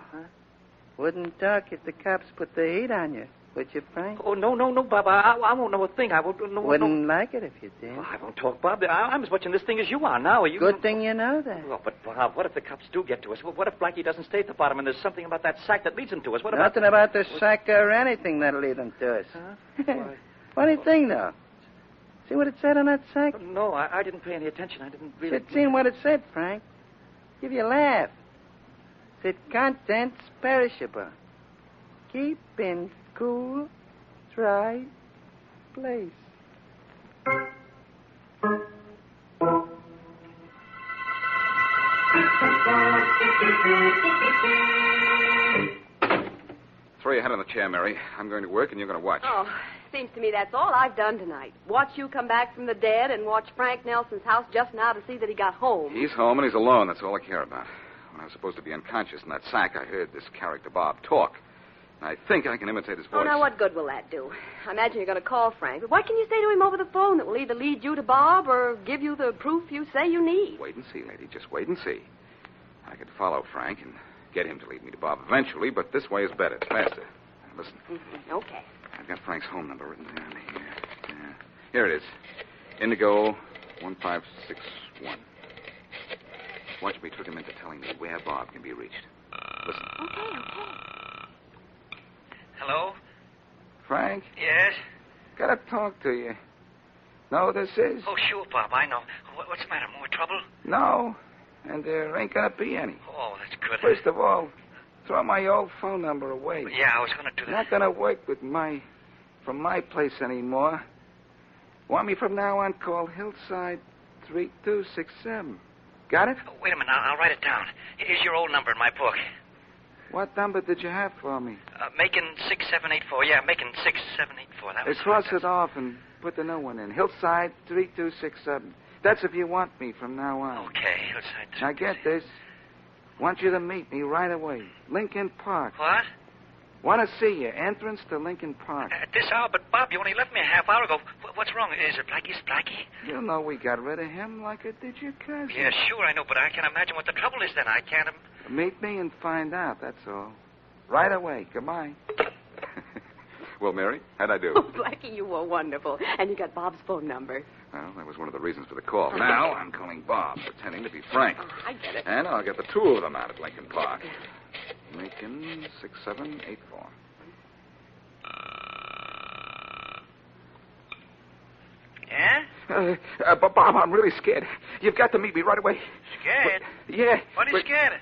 Wouldn't talk if the cops put the heat on you, would you, Frank? Oh, no, Bob. I won't know a thing. I won't know... Wouldn't like it if you did. Well, I won't talk, Bob. I'm as much in this thing as you are now. Are you... Good thing you know that. Well, but, Bob, what if the cops do get to us? What if Blackie doesn't stay at the bottom and there's something about that sack that leads him to us? What Nothing about the sack or anything that'll lead them to us. Huh? Funny thing, though. See what it said on that sack? No, I didn't pay any attention. I didn't really... It seen what it said, Frank. Give you a laugh. It said contents perishable. Keep in cool, dry place. Throw your head on the chair, Mary. I'm going to work, and you're going to watch. Oh, seems to me that's all I've done tonight. Watch you come back from the dead and watch Frank Nelson's house just now to see that he got home. He's home, and he's alone. That's all I care about. When I was supposed to be unconscious in that sack, I heard this character, Bob, talk. I think I can imitate his voice. Oh, now what good will that do? I imagine you're going to call Frank. But what can you say to him over the phone that will either lead you to Bob or give you the proof you say you need? Wait and see, lady. Just wait and see. I could follow Frank and get him to lead me to Bob eventually, but this way is better. It's faster. Now, listen. Mm-hmm. Okay. I've got Frank's home number written down here. Yeah. Here it is. Indigo 1561. Watch me trick him into telling me where Bob can be reached. Listen. Okay. Hello? Frank? Yes? Gotta talk to you. Know who this is? Oh, sure, Bob. I know. What's the matter? More trouble? No. And there ain't gonna be any. Oh, that's good. First of all, throw my old phone number away. Yeah, I was going to do that. Not gonna work from my place anymore. Want me from now on? Call Hillside 3267. Got it? Oh, wait a minute. I'll write it down. Here's your old number in my book. What number did you have for me? Macon 6784. Yeah, Macon 6784. That was Cross it off and put the new one in. Hillside 3267. That's if you want me from now on. Okay, Hillside. Now get this. Want you to meet me right away. Lincoln Park. What? Want to see you. Entrance to Lincoln Park. At this hour? But, Bob, you only left me a half hour ago. What's wrong? Is it Blackie? You know we got rid of him like it did your cousin. Yeah, sure, I know, but I can't imagine what the trouble is then. I can't... Meet me and find out, that's all. Right away. Goodbye. Well, Mary, how'd I do? Oh, Blackie, you were wonderful. And you got Bob's phone number. Well, that was one of the reasons for the call. Now I'm calling Bob, pretending to be Frank. Oh, I get it. And I'll get the two of them out at Lincoln Park. Lincoln 6784. Yeah? But Bob, I'm really scared. You've got to meet me right away. Scared? Yeah. What are you scared of?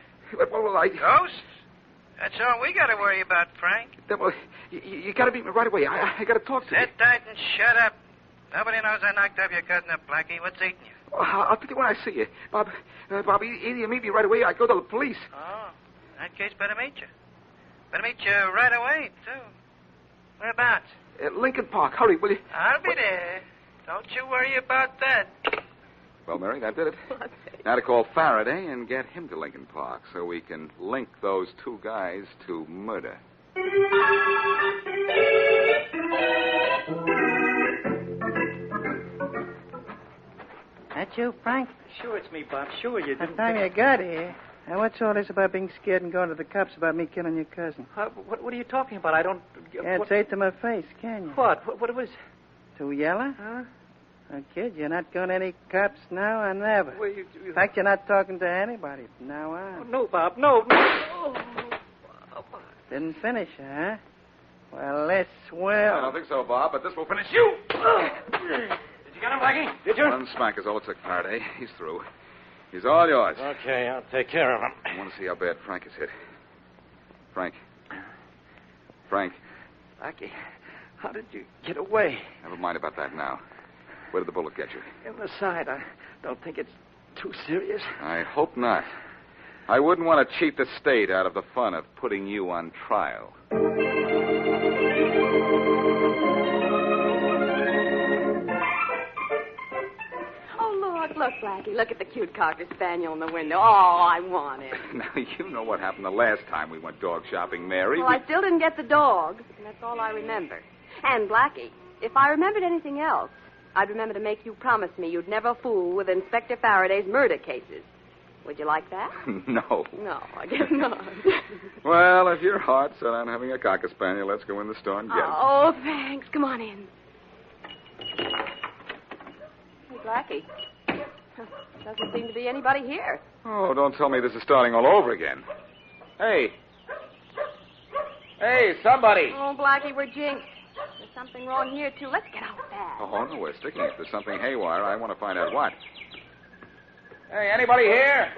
Well, I... Ghosts? That's all we got to worry about, Frank. Well, you got to meet me right away. I got to talk to you. Sit tight and shut up. Nobody knows I knocked up your cousin up, Blackie. What's eating you? Well, I'll tell you when I see you. Bob, either you meet me right away or I go to the police. Oh, in that case, better meet you. Better meet you right away, too. Whereabouts? At Lincoln Park. Hurry, will you? I'll be there. Don't you worry about that. Well, Mary, that did it. Now to call Faraday and get him to Lincoln Park so we can link those two guys to murder. That you, Frank? Sure, it's me, Bob. Sure, you By the didn't. time you got here. Now, what's all this about being scared and going to the cops about me killing your cousin? What are you talking about? I don't. Can't say it to my face, can you? What was? Too yellow? Huh? Oh, kid, you're not going to any cops now or never. Well, In fact, you're not talking to anybody from now on. Oh, no, Bob, no. Didn't finish, huh? Well, let's swell. I don't think so, Bob, but this will finish you. Did you get him, Blackie? Did you? One smack is all it took, Faraday. He's through. He's all yours. Okay, I'll take care of him. I want to see how bad Frank is hit. Frank. Blackie, how did you get away? Never mind about that now. Where did the bullet get you? In the side. I don't think it's too serious. I hope not. I wouldn't want to cheat the state out of the fun of putting you on trial. Look, Blackie, look at the cute cocker spaniel in the window. Oh, I want it. Now, you know what happened the last time we went dog shopping, Mary. Well, I still didn't get the dog, and that's all I remember. And, Blackie, if I remembered anything else, I'd remember to make you promise me you'd never fool with Inspector Faraday's murder cases. Would you like that? No. No, I guess not. Well, if your heart's set on having a cocker spaniel, let's go in the store and get it. Oh, thanks. Come on in. Hey, Blackie. Doesn't seem to be anybody here. Oh, don't tell me this is starting all over again. Hey, somebody. Oh, Blackie, we're jinxed. There's something wrong here, too. Let's get out fast. Oh, no, we're sticking. If there's something haywire, I want to find out what. Hey, anybody here?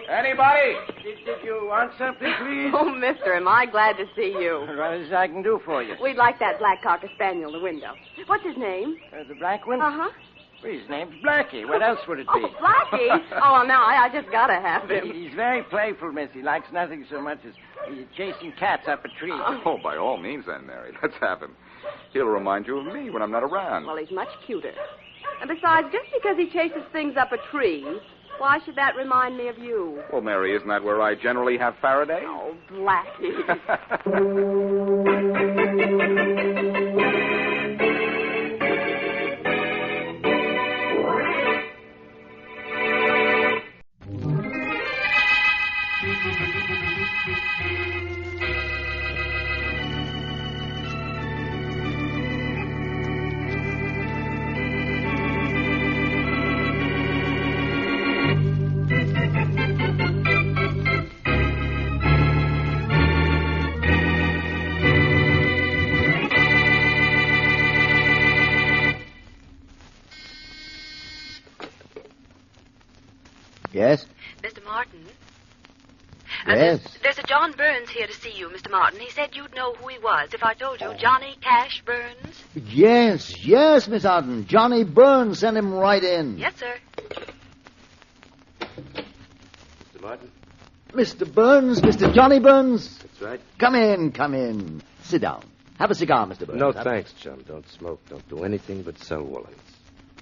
Anybody? Did you want something, please? Oh, mister, am I glad to see you. What is I can do for you? We'd like that black cocker spaniel in the window. What's his name? The black one? Uh-huh. Well, his name's Blackie. What else would it be? Oh, Blackie? Oh, well, now, I just gotta have him. He's very playful, miss. He likes nothing so much as chasing cats up a tree. Oh, by all means, then, Mary. Let's have him. He'll remind you of me when I'm not around. Well, he's much cuter. And besides, just because he chases things up a tree, why should that remind me of you? Well, Mary, isn't that where I generally have Faraday? Oh, Blackie. Yes? Mr. Martin? Yes? There's a John Burns here to see you, Mr. Martin. He said you'd know who he was if I told you. Johnny Cash Burns? Yes, Miss Arden. Johnny Burns, send him right in. Yes, sir. Mr. Martin? Mr. Burns, Mr. Johnny Burns. That's right. Come in. Sit down. Have a cigar, Mr. Burns. No, thanks, chum. Don't smoke. Don't do anything but sell Woolens.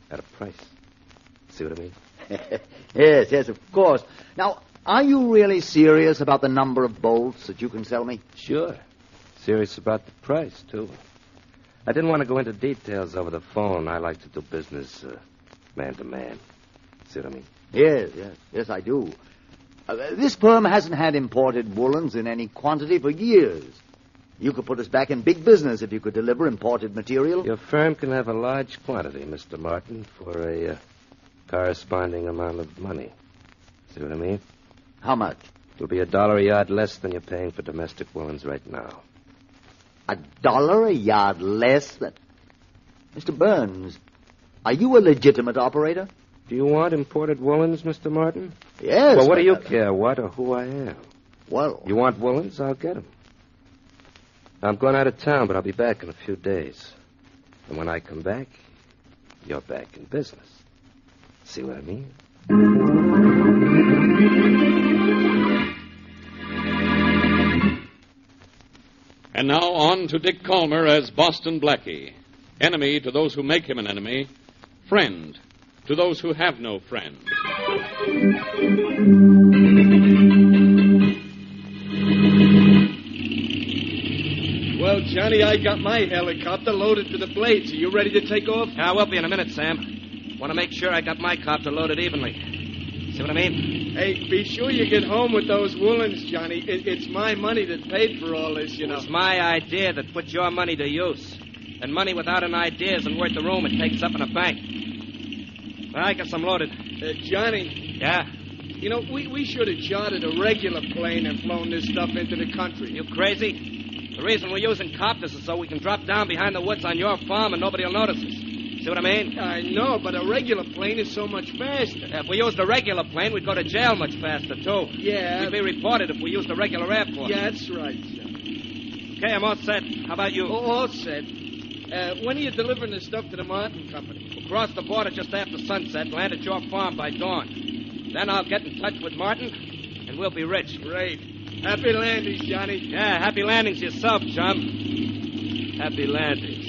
At a price. See what I mean? Yes, of course. Now, are you really serious about the number of bolts that you can sell me? Sure. Serious about the price, too. I didn't want to go into details over the phone. I like to do business man to man. See what I mean? Yes, I do. This firm hasn't had imported woolens in any quantity for years. You could put us back in big business if you could deliver imported material. Your firm can have a large quantity, Mr. Martin, for a corresponding amount of money. See what I mean? How much? It'll be $1 a yard less than you're paying for domestic woolens right now. $1 a yard less than... Mr. Burns, are you a legitimate operator? Do you want imported woolens, Mr. Martin? Yes. Well, what do you care, what or who I am? Well... You want woolens? I'll get them. I'm going out of town, but I'll be back in a few days. And when I come back, you're back in business. See what I mean? And now on to Dick Calmer as Boston Blackie. Enemy to those who make him an enemy. Friend to those who have no friend. Well, Johnny, I got my helicopter loaded to the blades. Are you ready to take off? I will be in a minute, Sam. Want to make sure I got my copter loaded evenly. See what I mean? Hey, be sure you get home with those woolens, Johnny. It's my money that paid for all this, you know. It's my idea that puts your money to use. And money without an idea isn't worth the room it takes up in a bank. I guess I'm loaded. Johnny. Yeah? You know, we should have chartered a regular plane and flown this stuff into the country. You crazy? The reason we're using copters is so we can drop down behind the woods on your farm and nobody will notice us. See what I mean? I know, but a regular plane is so much faster. If we used a regular plane, we'd go to jail much faster, too. Yeah. We'd be reported if we used a regular airport. Yeah, that's right, sir. Okay, I'm all set. How about you? All set. When are you delivering the stuff to the Martin Company? We'll cross the border just after sunset, land at your farm by dawn. Then I'll get in touch with Martin, and we'll be rich. Great. Happy landings, Johnny. Yeah, happy landings yourself, chum. Happy landings.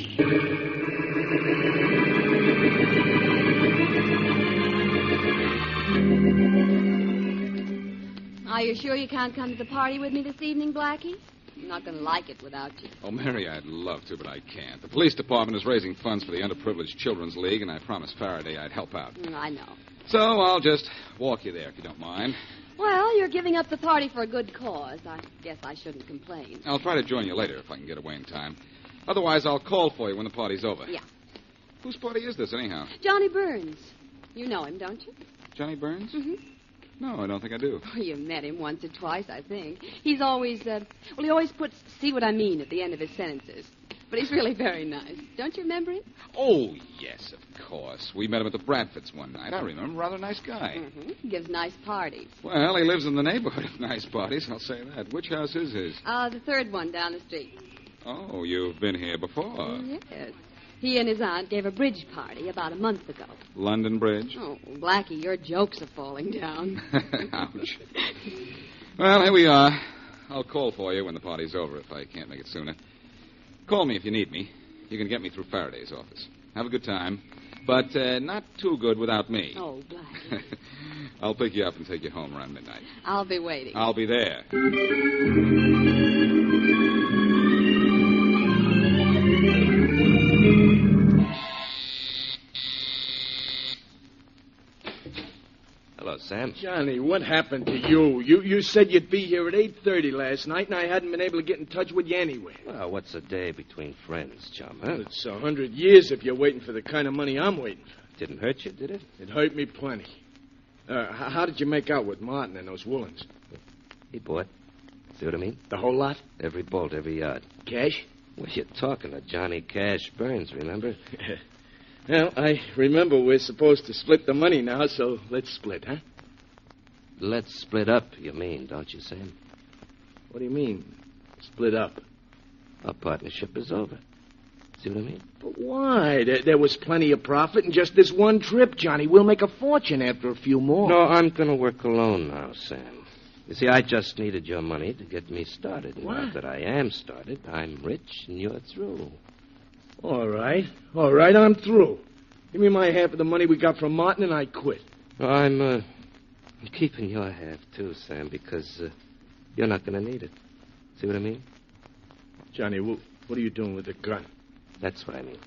Are you sure you can't come to the party with me this evening, Blackie? I'm not going to like it without you. Oh, Mary, I'd love to, but I can't. The police department is raising funds for the Underprivileged Children's League, and I promised Faraday I'd help out. I know. So I'll just walk you there, if you don't mind. Well, you're giving up the party for a good cause. I guess I shouldn't complain. I'll try to join you later if I can get away in time. Otherwise, I'll call for you when the party's over. Yeah. Whose party is this, anyhow? Johnny Burns. You know him, don't you? Johnny Burns? Mm-hmm. No, I don't think I do. Oh, you met him once or twice, I think. He's always, he always puts "see what I mean" at the end of his sentences. But he's really very nice. Don't you remember him? Oh, yes, of course. We met him at the Bradfords one night. I remember. Rather nice guy. Mm-hmm. He gives nice parties. Well, he lives in the neighborhood of nice parties, I'll say that. Which house is his? The third one down the street. Oh, you've been here before. Yes. He and his aunt gave a bridge party about a month ago. London Bridge? Oh, Blackie, your jokes are falling down. Ouch. Well, here we are. I'll call for you when the party's over if I can't make it sooner. Call me if you need me. You can get me through Faraday's office. Have a good time. But not too good without me. Oh, Blackie. I'll pick you up and take you home around midnight. I'll be waiting. I'll be there. Hello, Sam. Johnny, what happened to you? You said you'd be here at 8:30 last night, and I hadn't been able to get in touch with you anyway. Well, what's a day between friends, chum, huh? It's 100 years if you're waiting for the kind of money I'm waiting for. Didn't hurt you, did it? It hurt me plenty. How did you make out with Martin and those woolens? He bought. See what I mean? The whole lot? Every bolt, every yard. Cash? Well, you're talking to Johnny Cash Burns, remember? Well, I remember we're supposed to split the money now, so let's split, huh? Let's split up, you mean, don't you, Sam? What do you mean, split up? Our partnership is over. See what I mean? But why? There was plenty of profit in just this one trip, Johnny. We'll make a fortune after a few more. No, I'm going to work alone now, Sam. You see, I just needed your money to get me started. What? Now that I am started, I'm rich and you're through. All right, I'm through. Give me my half of the money we got from Martin, and I quit. I'm keeping your half, too, Sam, because you're not going to need it. See what I mean? Johnny, what are you doing with the gun? That's what I mean.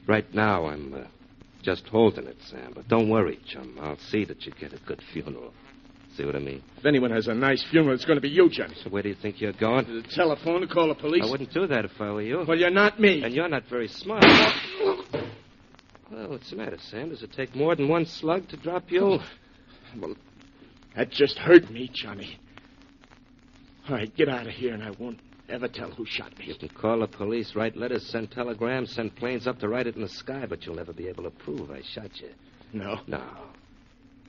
Right now, I'm just holding it, Sam. But don't worry, chum. I'll see that you get a good funeral. See what I mean? If anyone has a nice funeral, it's going to be you, Johnny. So where do you think you're going? To the telephone to call the police. I wouldn't do that if I were you. Well, you're not me. And you're not very smart. Well, what's the matter, Sam? Does it take more than one slug to drop you? Well, that just hurt me, Johnny. All right, get out of here, and I won't ever tell who shot me. You can call the police, write letters, send telegrams, send planes up to write it in the sky, but you'll never be able to prove I shot you. No? No.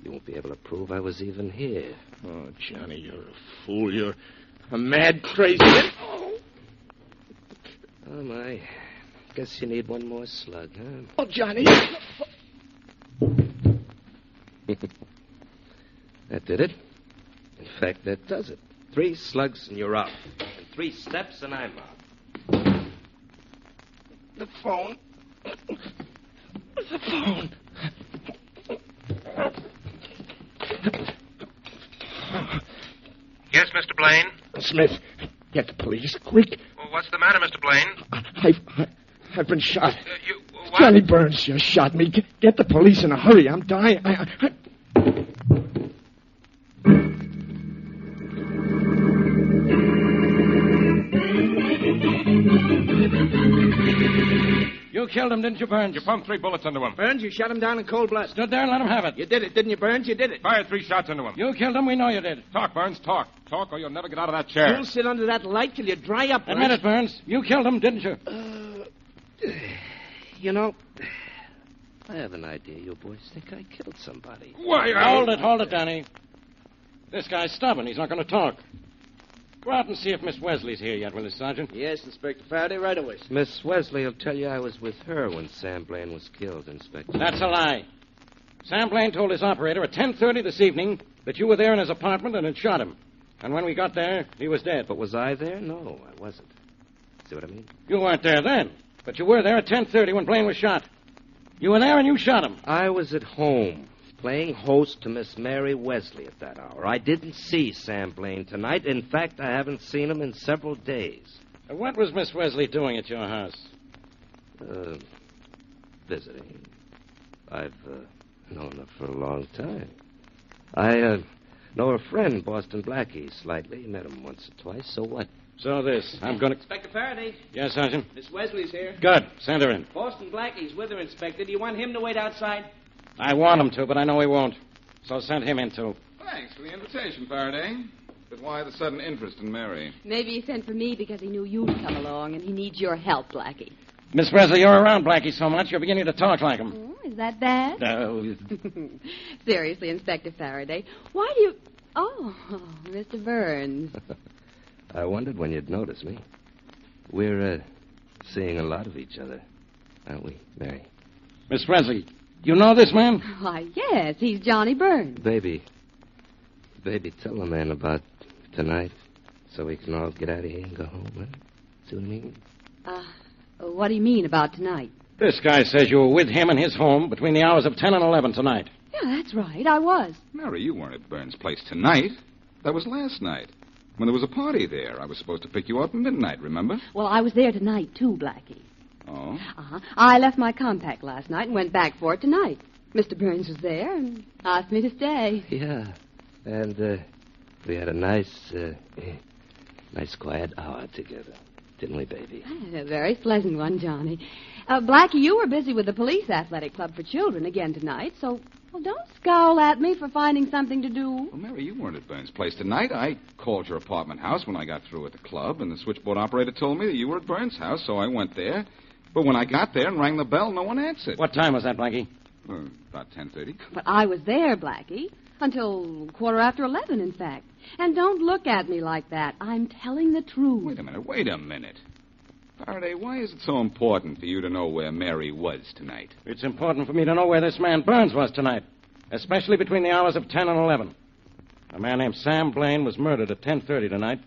You won't be able to prove I was even here. Oh, Johnny, you're a fool. You're a mad, crazy... Oh, my. Guess you need one more slug, huh? Oh, Johnny. That did it. In fact, that does it. 3 slugs and you're out. And 3 steps and I'm out. The phone. The phone. Yes, Mr. Blaine? Smith, get the police, quick. Well, what's the matter, Mr. Blaine? I've been shot. What? Johnny Burns just shot me. Get the police in a hurry. I'm dying. You killed him, didn't you, Burns? You pumped 3 bullets into him. Burns, you shot him down in cold blood. Stood there and let him have it. You did it, didn't you, Burns? You did it. Fired 3 shots into him. You killed him. We know you did. Talk, Burns, talk. Talk, or you'll never get out of that chair. You'll sit under that light till you dry up, Burns. Admit it, Burns. You killed him, didn't you? You know, I have an idea you boys think I killed somebody. Why, Hold it, Danny. This guy's stubborn. He's not going to talk. Go out and see if Miss Wesley's here yet, will you, Sergeant? Yes, Inspector Faraday, right away. Miss Wesley will tell you I was with her when Sam Blaine was killed, Inspector. That's a lie. Sam Blaine told his operator at 10:30 this evening that you were there in his apartment and had shot him. And when we got there, he was dead. But was I there? No, I wasn't. See what I mean? You weren't there then, but you were there at 10:30 when Blaine was shot. You were there and you shot him. I was at home, playing host to Miss Mary Wesley at that hour. I didn't see Sam Blaine tonight. In fact, I haven't seen him in several days. What was Miss Wesley doing at your house? Visiting. I've known her for a long time. I know her friend, Boston Blackie, slightly. Met him once or twice. So what? So this. I'm going to... Inspector Faraday. Yes, Sergeant? Miss Wesley's here. Good. Send her in. Boston Blackie's with her, Inspector. Do you want him to wait outside? I want him to, but I know he won't. So send him in, too. Thanks for the invitation, Faraday. But why the sudden interest in Mary? Maybe he sent for me because he knew you'd come along and he needs your help, Blackie. Miss Wesley, you're around Blackie so much, you're beginning to talk like him. Oh, is that bad? No. Seriously, Inspector Faraday, why do you... Oh, Mr. Burns. I wondered when you'd notice me. We're seeing a lot of each other, aren't we, Mary? Miss Wesley, you know this man? Why, yes, he's Johnny Burns. Baby, tell the man about tonight so we can all get out of here and go home, huh? See what I mean? What do you mean about tonight? This guy says you were with him in his home between the hours of 10 and 11 tonight. Yeah, that's right, I was. Mary, you weren't at Burns' place tonight. That was last night. When there was a party there, I was supposed to pick you up at midnight, remember? Well, I was there tonight, too, Blackie. Oh? Uh-huh. I left my compact last night and went back for it tonight. Mr. Burns was there and asked me to stay. Yeah, and we had a nice quiet hour together. Didn't we, baby? A very pleasant one, Johnny. Blackie, you were busy with the police athletic club for children again tonight, so don't scowl at me for finding something to do. Well, Mary, you weren't at Burns' place tonight. I called your apartment house when I got through at the club, and the switchboard operator told me that you were at Burns' house, so I went there. But when I got there and rang the bell, no one answered. What time was that, Blackie? About 10:30. But I was there, Blackie, until 11:15, in fact. And don't look at me like that. I'm telling the truth. Wait a minute. Faraday, why is it so important for you to know where Mary was tonight? It's important for me to know where this man Burns was tonight, especially between the hours of 10 and 11. A man named Sam Blaine was murdered at 10:30 tonight.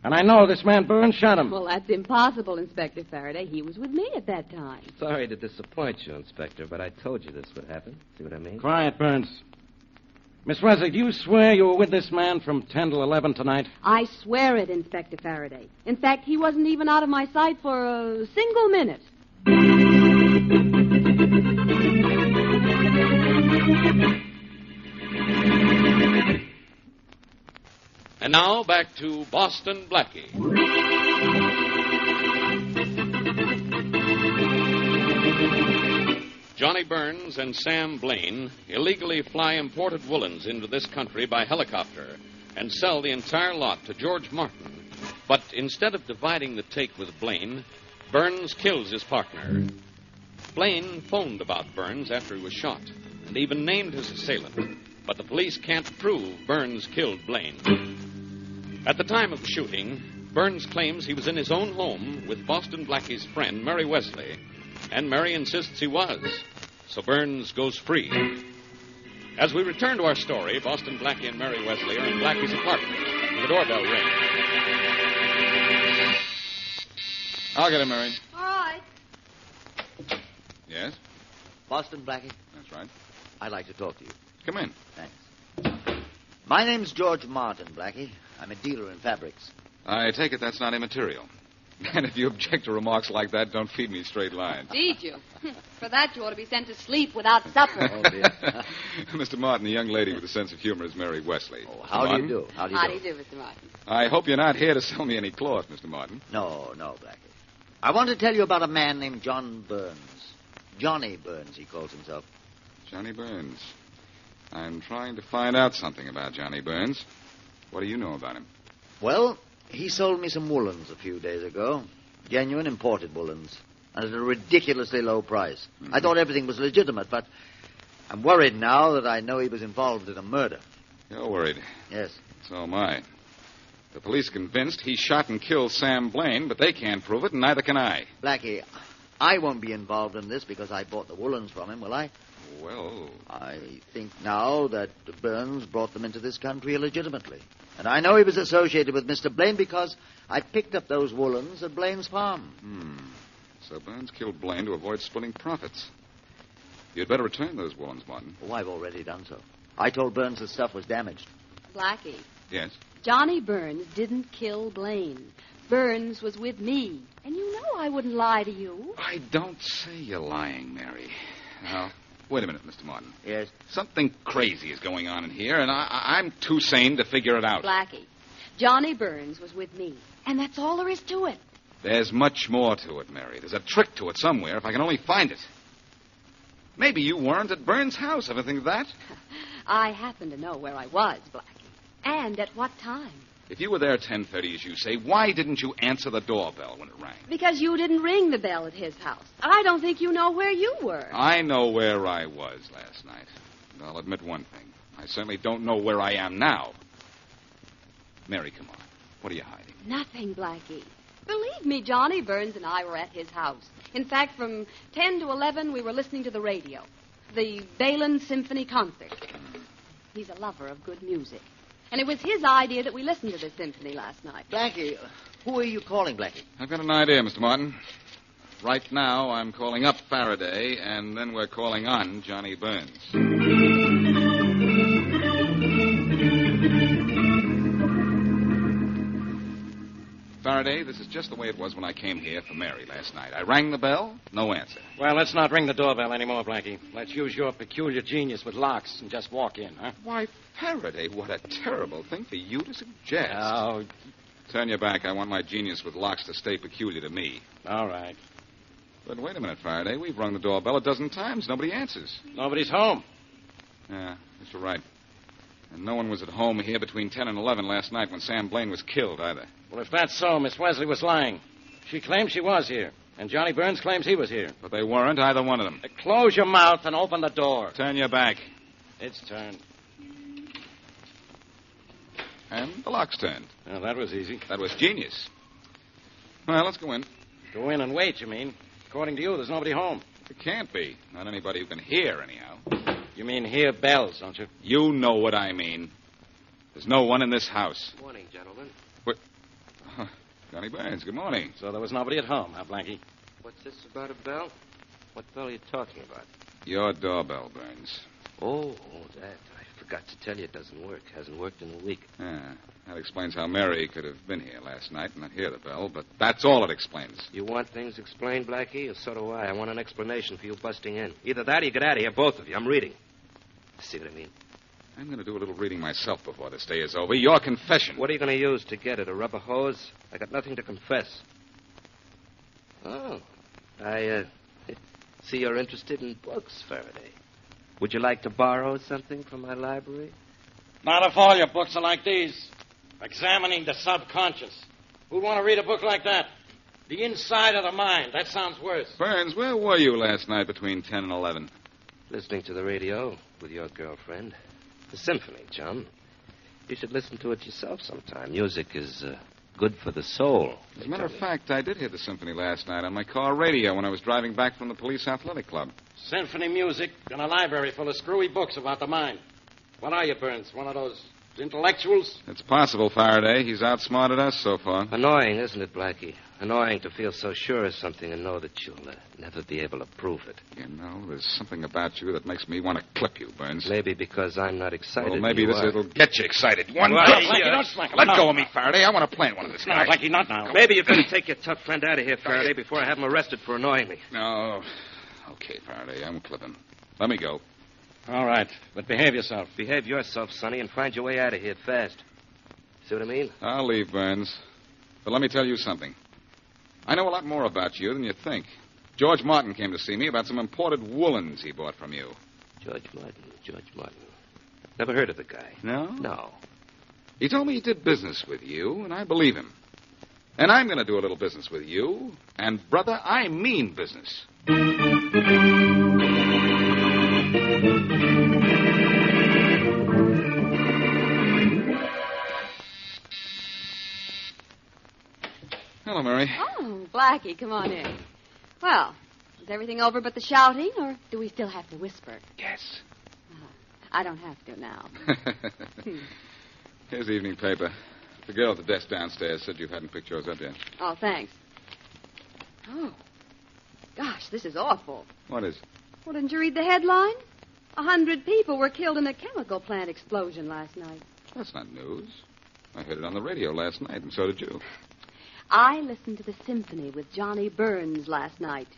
And I know this man Burns shot him. Well, that's impossible, Inspector Faraday. He was with me at that time. Sorry to disappoint you, Inspector, but I told you this would happen. See what I mean? Quiet, Burns. Miss Wesley, do you swear you were with this man from 10 till 11 tonight? I swear it, Inspector Faraday. In fact, he wasn't even out of my sight for a single minute. And now back to Boston Blackie. Johnny Burns and Sam Blaine illegally fly imported woolens into this country by helicopter and sell the entire lot to George Martin. But instead of dividing the take with Blaine, Burns kills his partner. Blaine phoned about Burns after he was shot and even named his assailant. But the police can't prove Burns killed Blaine. At the time of the shooting, Burns claims he was in his own home with Boston Blackie's friend, Mary Wesley. And Mary insists he was. So Burns goes free. As we return to our story, Boston Blackie and Mary Wesley are in Blackie's apartment. The doorbell rings. I'll get him, Mary. All right. Yes? Boston Blackie? That's right. I'd like to talk to you. Come in. Thanks. My name's George Martin, Blackie. I'm a dealer in fabrics. I take it that's not immaterial. And if you object to remarks like that, don't feed me straight lines. Feed you? For that, you ought to be sent to sleep without supper. Oh, dear. Mr. Martin, the young lady with a sense of humor is Mary Wesley. Oh, how do you do? How do you do, Mr. Martin? I hope you're not here to sell me any cloth, Mr. Martin. No, Blackie. I want to tell you about a man named John Burns. Johnny Burns, he calls himself. Johnny Burns. I'm trying to find out something about Johnny Burns. What do you know about him? Well, he sold me some woolens a few days ago. Genuine imported woolens. And at a ridiculously low price. Mm-hmm. I thought everything was legitimate, but I'm worried now that I know he was involved in a murder. You're worried? Yes. So am I. The police convinced he shot and killed Sam Blaine, but they can't prove it, and neither can I. Blackie, I won't be involved in this because I bought the woolens from him, will I? Well... I think now that Burns brought them into this country illegitimately. And I know he was associated with Mr. Blaine because I picked up those woolens at Blaine's farm. So Burns killed Blaine to avoid splitting profits. You'd better return those woolens, Martin. Oh, I've already done so. I told Burns the stuff was damaged. Blackie. Yes? Johnny Burns didn't kill Blaine. Burns was with me. And you know I wouldn't lie to you. I don't say you're lying, Mary. Now, wait a minute, Mr. Martin. Yes? Something crazy is going on in here, and I'm too sane to figure it out. Blackie, Johnny Burns was with me. And that's all there is to it. There's much more to it, Mary. There's a trick to it somewhere, if I can only find it. Maybe you weren't at Burns' house. Ever think of that? I happen to know where I was, Blackie. And at what time. If you were there 10:30, as you say, why didn't you answer the doorbell when it rang? Because you didn't ring the bell at his house. I don't think you know where you were. I know where I was last night. And I'll admit one thing. I certainly don't know where I am now. Mary, come on. What are you hiding? Nothing, Blackie. Believe me, Johnny Burns and I were at his house. In fact, from 10 to 11, we were listening to the radio. The Balin Symphony Concert. He's a lover of good music. And it was his idea that we listened to the symphony last night. Blackie, who are you calling, Blackie? I've got an idea, Mr. Martin. Right now, I'm calling up Faraday, and then we're calling on Johnny Burns. Faraday, this is just the way it was when I came here for Mary last night. I rang the bell, no answer. Well, let's not ring the doorbell anymore, Blackie. Let's use your peculiar genius with locks and just walk in, huh? Why, Faraday, what a terrible thing for you to suggest. Oh. Turn your back. I want my genius with locks to stay peculiar to me. All right. But wait a minute, Faraday. We've rung the doorbell a dozen times. Nobody answers. Nobody's home. Yeah, you're right. And no one was at home here between 10 and 11 last night when Sam Blaine was killed, either. Well, if that's so, Miss Wesley was lying. She claims she was here, and Johnny Burns claims he was here. But they weren't, either one of them. Close your mouth and open the door. Turn your back. It's turned. And the lock's turned. Well, that was easy. That was genius. Well, let's go in. Go in and wait, you mean? According to you, there's nobody home. There can't be. Not anybody who can hear, anyhow. You mean hear bells, don't you? You know what I mean. There's no one in this house. Morning, gentlemen. What? Johnny Burns, good morning. So there was nobody at home, huh, Blackie? What's this about a bell? What bell are you talking about? Your doorbell, Burns. Oh, that. I forgot to tell you it doesn't work. Hasn't worked in a week. Yeah, that explains how Mary could have been here last night and not hear the bell, but that's all it explains. You want things explained, Blackie? Or so do I. I want an explanation for you busting in. Either that or you get out of here, both of you. I'm reading. See what I mean? I'm going to do a little reading myself before this day is over. Your confession. What are you going to use to get it? A rubber hose? I got nothing to confess. Oh, I see you're interested in books, Faraday. Would you like to borrow something from my library? Not if all your books are like these. Examining the subconscious. Who'd want to read a book like that? The inside of the mind. That sounds worse. Burns, where were you last night between 10 and 11? Listening to the radio with your girlfriend. The symphony, chum. You should listen to it yourself sometime. Music is good for the soul. As a matter of fact, I did hear the symphony last night on my car radio when I was driving back from the police athletic club. Symphony music and a library full of screwy books about the mind. What are you, Burns? One of those intellectuals? It's possible, Faraday. He's outsmarted us so far. Annoying, isn't it, Blackie? Annoying to feel so sure of something and know that you'll never be able to prove it. You know, there's something about you that makes me want to clip you, Burns. Maybe because I'm not excited. Well, maybe it'll get you excited. Well, Blackie, don't smack him. Let go of me, Faraday. I want to plant one of this guy. No, Blackie, not now. Maybe you better take your tough friend out of here, Faraday, before I have him arrested for annoying me. No. Okay, Faraday, I won't clip him. Let me go. All right, but behave yourself. Behave yourself, Sonny, and find your way out of here fast. See what I mean? I'll leave, Burns. But let me tell you something. I know a lot more about you than you think. George Martin came to see me about some imported woolens he bought from you. George Martin. Never heard of the guy. No? No. He told me he did business with you, and I believe him. And I'm going to do a little business with you. And, brother, I mean business. Hello, Mary. Oh, Blackie, come on in. Well, is everything over but the shouting, or do we still have to whisper? Yes. I don't have to now. Here's the evening paper. The girl at the desk downstairs said you hadn't picked yours up yet. Oh, thanks. Oh, gosh, this is awful. What is? Well, didn't you read the headline? 100 people were killed in a chemical plant explosion last night. That's not news. I heard it on the radio last night, and so did you. I listened to the symphony with Johnny Burns last night.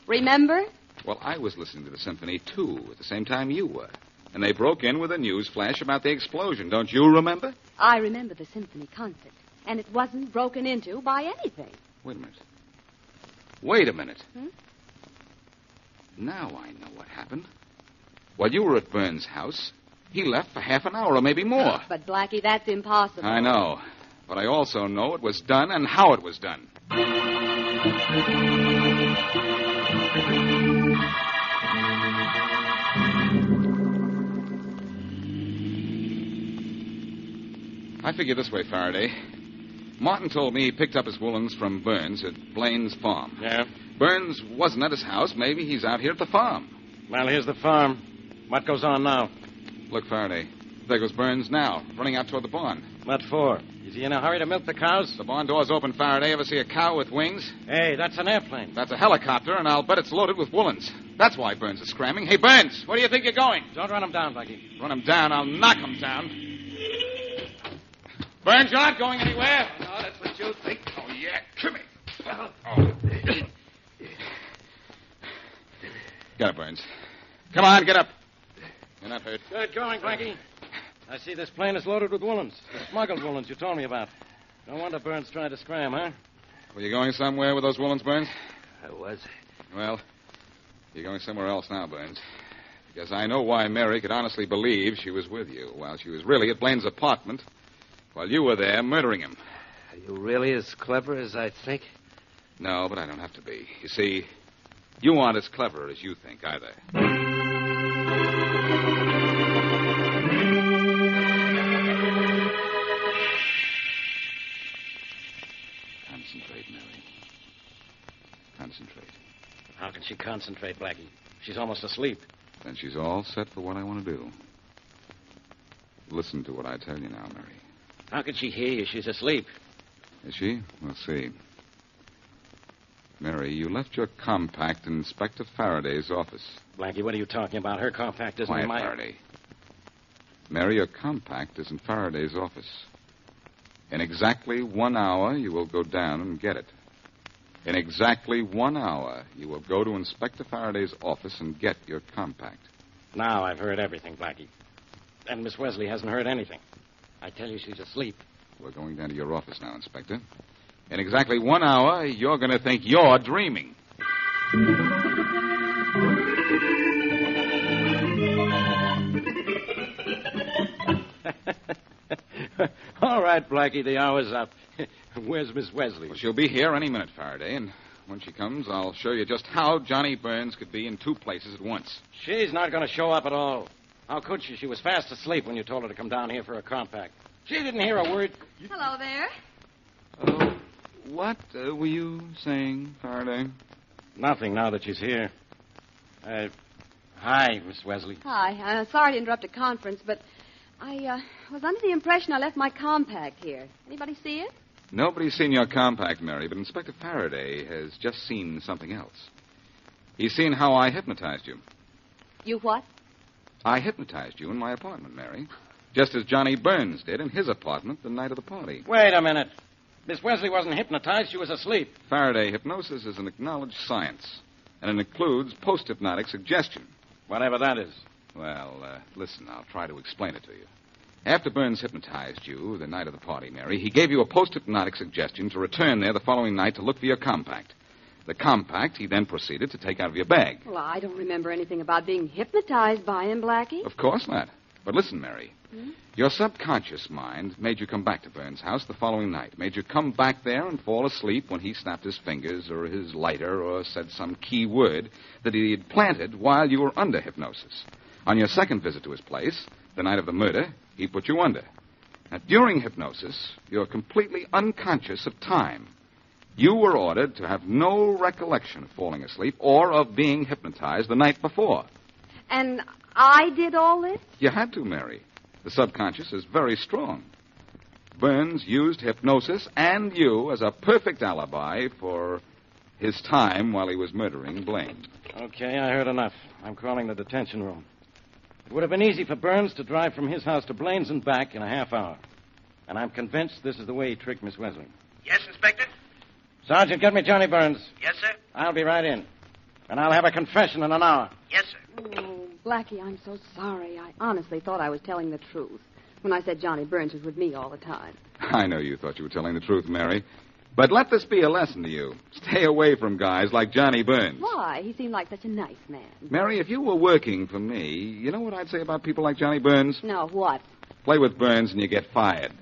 Remember? Well, I was listening to the symphony, too, at the same time you were. And they broke in with a news flash about the explosion. Don't you remember? I remember the symphony concert, and it wasn't broken into by anything. Wait a minute. Hmm? Now I know what happened. While you were at Burns' house, he left for half an hour or maybe more. But, Blackie, that's impossible. I know. But I also know it was done and how it was done. I figure this way, Faraday. Martin told me he picked up his woolens from Burns at Blaine's farm. Yeah? Burns wasn't at his house. Maybe he's out here at the farm. Well, here's the farm. What goes on now? Look, Faraday. There goes Burns now, running out toward the barn. What for? Is he in a hurry to milk the cows? The barn door's open, Faraday. Ever see a cow with wings? Hey, that's an airplane. That's a helicopter, and I'll bet it's loaded with woolens. That's why Burns is scramming. Hey, Burns, where do you think you're going? Don't run him down, Blackie. Run him down. I'll knock him down. Burns, you're not going anywhere. No, that's what you think. Oh, yeah. Come here. Get up, Burns. Come on, get up. You're not hurt. Good going, Blackie. I see this plane is loaded with woolens. The smuggled woolens you told me about. No wonder Burns tried to scram, huh? Were you going somewhere with those woolens, Burns? I was. Well, you're going somewhere else now, Burns. Because I know why Mary could honestly believe she was with you while she was really at Blaine's apartment while you were there murdering him. Are you really as clever as I think? No, but I don't have to be. You see, you aren't as clever as you think either. Concentrate, Mary. Concentrate. How can she concentrate, Blackie? She's almost asleep. Then she's all set for what I want to do. Listen to what I tell you now, Mary. How can she hear you? She's asleep. Is she? We'll see. Mary, you left your compact in Inspector Faraday's office. Blackie, what are you talking about? Her compact isn't Quiet, in my... Faraday. Mary, your compact is in Faraday's office. In exactly 1 hour, you will go down and get it. In exactly 1 hour, you will go to Inspector Faraday's office and get your compact. Now I've heard everything, Blackie. And Miss Wesley hasn't heard anything. I tell you, she's asleep. We're going down to your office now, Inspector. In exactly 1 hour, you're going to think you're dreaming. All right, Blackie, the hour's up. Where's Miss Wesley? Well, she'll be here any minute, Faraday, and when she comes, I'll show you just how Johnny Burns could be in two places at once. She's not going to show up at all. How could she? She was fast asleep when you told her to come down here for a compact. She didn't hear a word. Hello there. What were you saying, Faraday? Nothing now that she's here. Hi, Miss Wesley. Hi. Sorry to interrupt a conference, but I was under the impression I left my compact here. Anybody see it? Nobody's seen your compact, Mary, but Inspector Faraday has just seen something else. He's seen how I hypnotized you. You what? I hypnotized you in my apartment, Mary. Just as Johnny Burns did in his apartment the night of the party. Wait a minute. Miss Wesley wasn't hypnotized. She was asleep. Faraday, hypnosis is an acknowledged science, and it includes post-hypnotic suggestion. Whatever that is. Well, listen, I'll try to explain it to you. After Burns hypnotized you the night of the party, Mary, he gave you a post-hypnotic suggestion to return there the following night to look for your compact. The compact he then proceeded to take out of your bag. Well, I don't remember anything about being hypnotized by him, Blackie. Of course not. But listen, Mary. Your subconscious mind made you come back to Burns' house the following night, made you come back there and fall asleep when he snapped his fingers or his lighter or said some key word that he had planted while you were under hypnosis. On your second visit to his place, the night of the murder, he put you under. Now, during hypnosis, you're completely unconscious of time. You were ordered to have no recollection of falling asleep or of being hypnotized the night before. And I did all this? You had to, Mary. The subconscious is very strong. Burns used hypnosis and you as a perfect alibi for his time while he was murdering Blaine. Okay, I heard enough. I'm calling the detention room. It would have been easy for Burns to drive from his house to Blaine's and back in a half hour. And I'm convinced this is the way he tricked Miss Wesley. Yes, Inspector? Sergeant, get me Johnny Burns. Yes, sir? I'll be right in. And I'll have a confession in an hour. Yes, sir. Oh, Blackie, I'm so sorry. I honestly thought I was telling the truth when I said Johnny Burns was with me all the time. I know you thought you were telling the truth, Mary. But let this be a lesson to you. Stay away from guys like Johnny Burns. Why? He seemed like such a nice man. Mary, if you were working for me, you know what I'd say about people like Johnny Burns? No, what? Play with Burns and you get fired.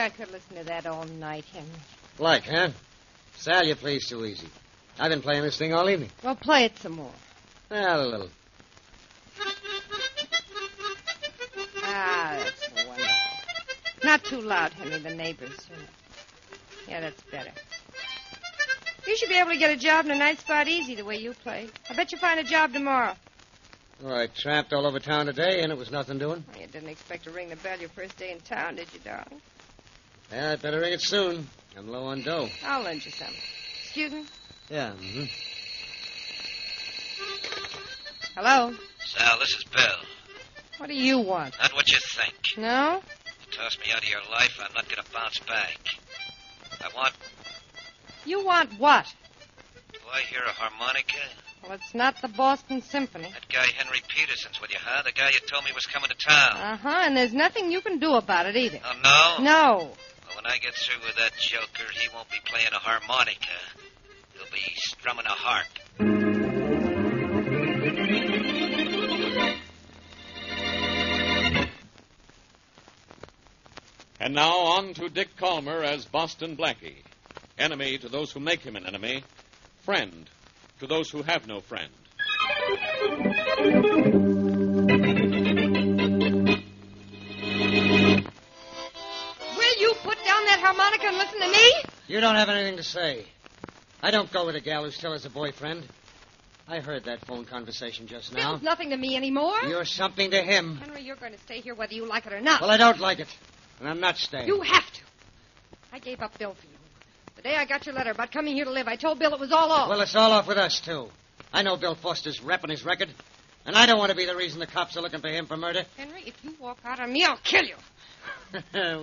I could listen to that all night, Henry. Like, huh? Sal, you play so easy. I've been playing this thing all evening. Well, play it some more. Well, a little. Ah, that's wonderful. Not too loud, Henry. The neighbors. Yeah, that's better. You should be able to get a job in a night spot easy the way you play. I bet you find a job tomorrow. Oh, I tramped all over town today, and it was nothing doing. You didn't expect to ring the bell your first day in town, did you, darling? Yeah, I'd better ring it soon. I'm low on dough. I'll lend you some. Excuse me? Yeah, mm-hmm. Hello? Sal, this is Bill. What do you want? Not what you think. No? You toss me out of your life, I'm not going to bounce back. I want... You want what? Do I hear a harmonica? Well, it's not the Boston Symphony. That guy Henry Peterson's with you, huh? The guy you told me was coming to town. Uh-huh, and there's nothing you can do about it either. Oh, no? No. Well, when I get through with that joker, he won't be playing a harmonica. He'll be strumming a harp. And now on to Dick Calmer as Boston Blackie. Enemy to those who make him an enemy. Friend to those who have no friend. Will you put down that harmonica and listen to me? You don't have anything to say. I don't go with a gal who still has a boyfriend. I heard that phone conversation just now. Bill's nothing to me anymore. You're something to him. Henry, you're going to stay here whether you like it or not. Well, I don't like it. And I'm not staying. You have to. I gave up Bill for you. The day I got your letter about coming here to live, I told Bill it was all off. Well, it's all off with us, too. I know Bill Foster's rep on his record, and I don't want to be the reason the cops are looking for him for murder. Henry, if you walk out on me, I'll kill you.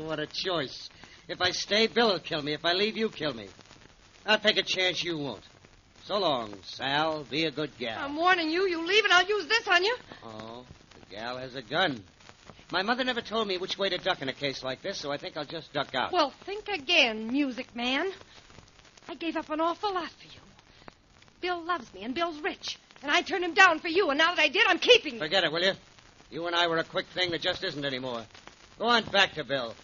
What a choice. If I stay, Bill will kill me. If I leave, you kill me. I'll take a chance you won't. So long, Sal. Be a good gal. I'm warning you. You leave and I'll use this on you. Oh, the gal has a gun. My mother never told me which way to duck in a case like this, so I think I'll just duck out. Well, think again, music man. I gave up an awful lot for you. Bill loves me, and Bill's rich. And I turned him down for you, and now that I did, I'm keeping you. Forget it, will you? You and I were a quick thing that just isn't anymore. Go on back to Bill.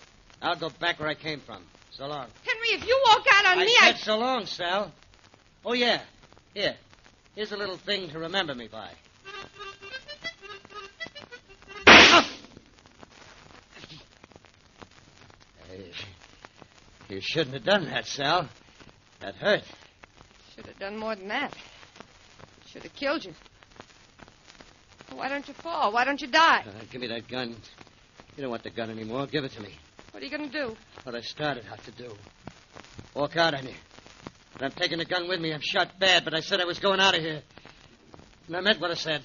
I'll go back where I came from. So long. Henry, if you walk out on me, I said so long, Sal. Oh, yeah. Here. Here's a little thing to remember me by. You shouldn't have done that, Sal. That hurt. Should have done more than that. Should have killed you. Why don't you fall? Why don't you die? Give me that gun. You don't want the gun anymore. Give it to me. What are you going to do? What I started out to do. Walk out on you. And I'm taking the gun with me. I'm shot bad, but I said I was going out of here. And I meant what I said.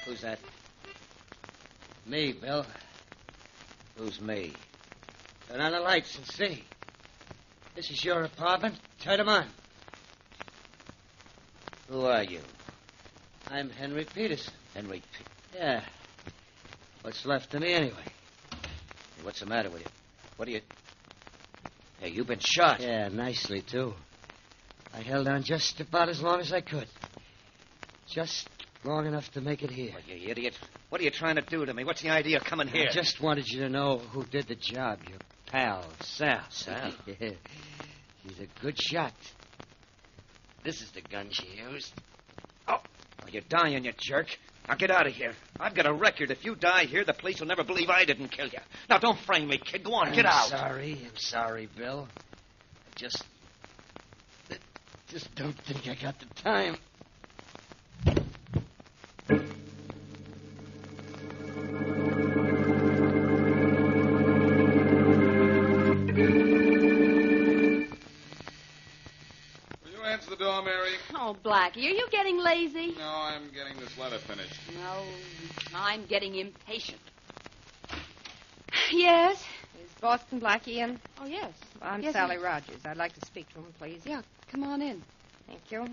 Who's that? Me, Bill. Who's me? Turn on the lights and see. This is your apartment. Turn them on. Who are you? I'm Henry Peterson. Henry Yeah. What's left of me anyway? What's the matter with you? What are you... Hey, you've been shot. Yeah, nicely, too. I held on just about as long as I could. Just long enough to make it here. Oh, you idiot. What are you trying to do to me? What's the idea of coming here? I just wanted you to know who did the job. Your pal, Sal. Sal? Yeah. He's a good shot. This is the gun she used. Oh, you're dying, you jerk. Now get out of here. I've got a record. If you die here, the police will never believe I didn't kill you. Now, don't frame me, kid. Go on, get out. I'm sorry, Bill. I just don't think I got the time. Answer the door, Mary. Oh, Blackie, are you getting lazy? No, I'm getting this letter finished. No, I'm getting impatient. Yes? Is Boston Blackie in? Oh, yes. I'm Yes, Sally Rogers. I'd like to speak to him, please. Yeah, come on in. Thank you.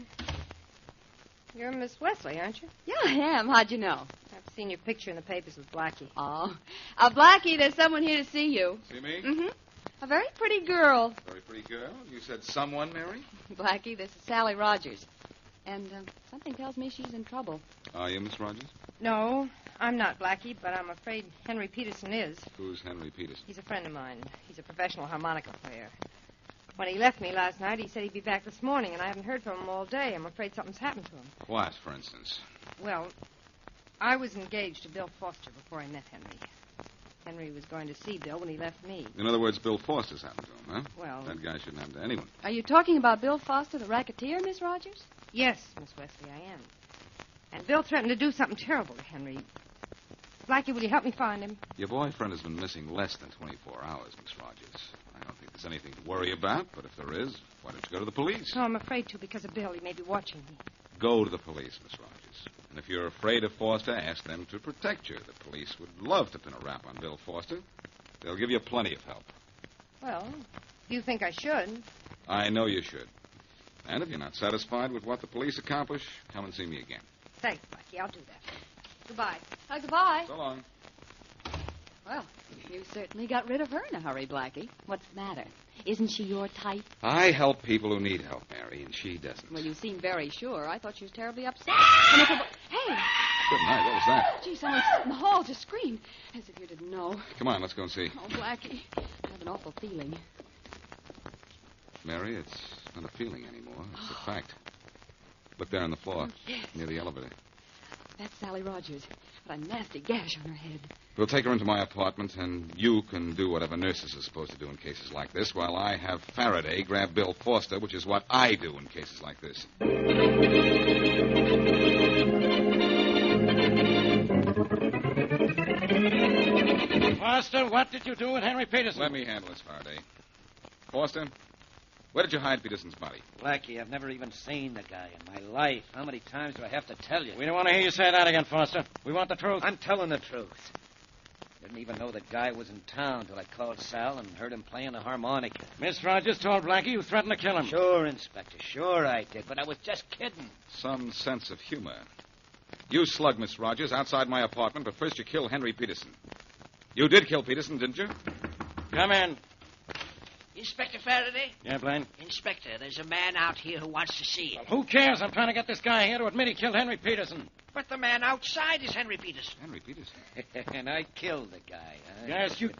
You're Miss Wesley, aren't you? Yeah, I am. How'd you know? I've Seen your picture in the papers with Blackie. Oh. Blackie, there's someone here to see you. See me? Mm-hmm. A very pretty girl. Very pretty girl. You said someone, Mary? Blackie, this is Sally Rogers. And something tells me she's in trouble. Are you, Miss Rogers? No, I'm not Blackie, but I'm afraid Henry Peterson is. Who's Henry Peterson? He's a friend of mine. He's a professional harmonica player. When he left me last night, he said he'd be back this morning, and I haven't heard from him all day. I'm afraid something's happened to him. What, for instance? Well, I was engaged to Bill Foster before I met Henry. Henry was going to see Bill when he left me. In other words, Bill Foster's happened to him, huh? Well... That guy shouldn't happen to anyone. Are you talking about Bill Foster, the racketeer, Miss Rogers? Yes, Miss Wesley, I am. And Bill threatened to do something terrible to Henry. Blackie, will you help me find him? Your boyfriend has been missing less than 24 hours, Miss Rogers. I don't think there's anything to worry about, but if there is, why don't you go to the police? No, I'm afraid to because of Bill. He may be watching me. Go to the police, Miss Rogers. And if you're afraid of Foster, ask them to protect you. The police would love to pin a rap on Bill Foster. They'll give you plenty of help. Well, you think I should? I know you should. And if you're not satisfied with what the police accomplish, come and see me again. Thanks, Blackie. I'll do that. Goodbye. Goodbye. So long. Well, you certainly got rid of her in a hurry, Blackie. What's the matter? Isn't she your type? I help people who need help, Mary, and she doesn't. Well, you seem very sure. I thought she was terribly upset. Hey! Good night. What was that? Gee, someone in the hall just screamed. As if you didn't know. Come on, let's go and see. Oh, Blackie, I have an awful feeling. Mary, it's not a feeling anymore. It's a fact. Look there on the floor, Yes. near the elevator. That's Sally Rogers. Got a nasty gash on her head. We'll take her into my apartment, and you can do whatever nurses are supposed to do in cases like this, while I have Faraday grab Bill Foster, which is what I do in cases like this. Foster, what did you do with Henry Peterson? Let me handle this, Faraday. Foster, where did you hide Peterson's body? Blackie, I've never even seen the guy in my life. How many times do I have to tell you? We don't want to hear you say that again, Foster. We want the truth. I'm telling the truth. Didn't even know the guy was in town till I called Sal and heard him playing the harmonica. Miss Rogers told Blackie you threatened to kill him. Sure, Inspector, sure I did, but I was just kidding. Some sense of humor. You slugged Miss Rogers outside my apartment, but first you killed Henry Peterson. You did kill Peterson, didn't you? Come in. Inspector Faraday? Yeah, Blaine? Inspector, there's a man out here who wants to see you. Well, who cares? I'm trying to get this guy here to admit he killed Henry Peterson. But the man outside is Henry Peterson. Henry Peterson? And I killed the guy, huh? Yes, you...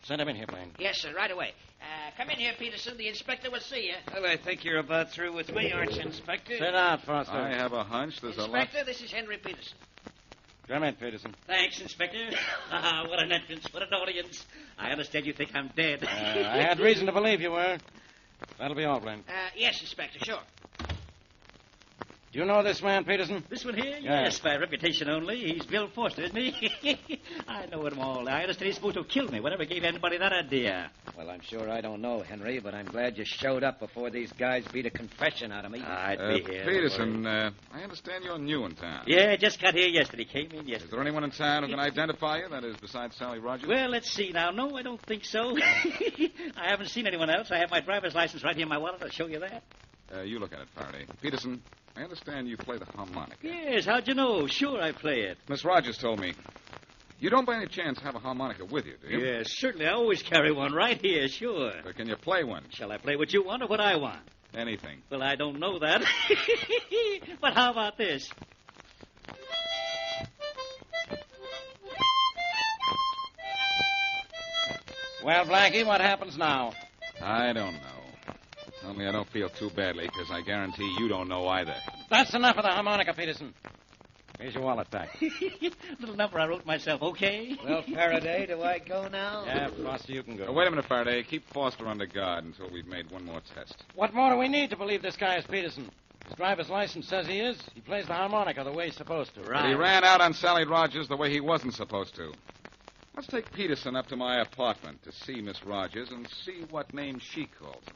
Send him in here, Blaine. Yes, sir, right away. Come in here, Peterson. The inspector will see you. Well, I think you're about through with me, aren't you, Inspector? Sit down, Foster. I have a hunch there's Inspector, this is Henry Peterson. Come in, Peterson. Thanks, Inspector. What an entrance. What an audience. I understand you think I'm dead. I had reason to believe you were. That'll be all, Blaine. Yes, Inspector, sure. Do you know this man, Peterson? This one here? Yeah. Yes, by reputation only. He's Bill Foster, isn't he? I know him all. I understand he's supposed to have killed me. Whatever gave anybody that idea? Well, I'm sure I don't know, Henry, but I'm glad you showed up before these guys beat a confession out of me. I'd be here. Peterson, I understand you're new in town. Yeah, just got here yesterday. Came in yesterday. Is there anyone in town who can identify you, that is, besides Sally Rogers? Well, let's see now. No, I don't think so. I haven't seen anyone else. I have my driver's license right here in my wallet. I'll show you that. You look at it, Faraday. Peterson, I understand you play the harmonica. Yes, how'd you know? Sure, I play it. Miss Rogers told me. You don't by any chance have a harmonica with you, do you? Yes, certainly. I always carry one right here, sure. But can you play one? Shall I play what you want or what I want? Anything. Well, I don't know that. But how about this? Well, Blackie, what happens now? I don't know. Only I don't feel too badly, because I guarantee you don't know either. That's enough of the harmonica, Peterson. Here's your wallet back. Little number I wrote myself, okay? Well, Faraday, do I go now? Yeah, Foster, you can go. Wait a minute, Faraday. Keep Foster under guard until we've made one more test. What more do we need to believe this guy is Peterson? His driver's license says he is. He plays the harmonica the way he's supposed to. Right. But he ran out on Sally Rogers the way he wasn't supposed to. Let's take Peterson up to my apartment to see Miss Rogers and see what name she calls him.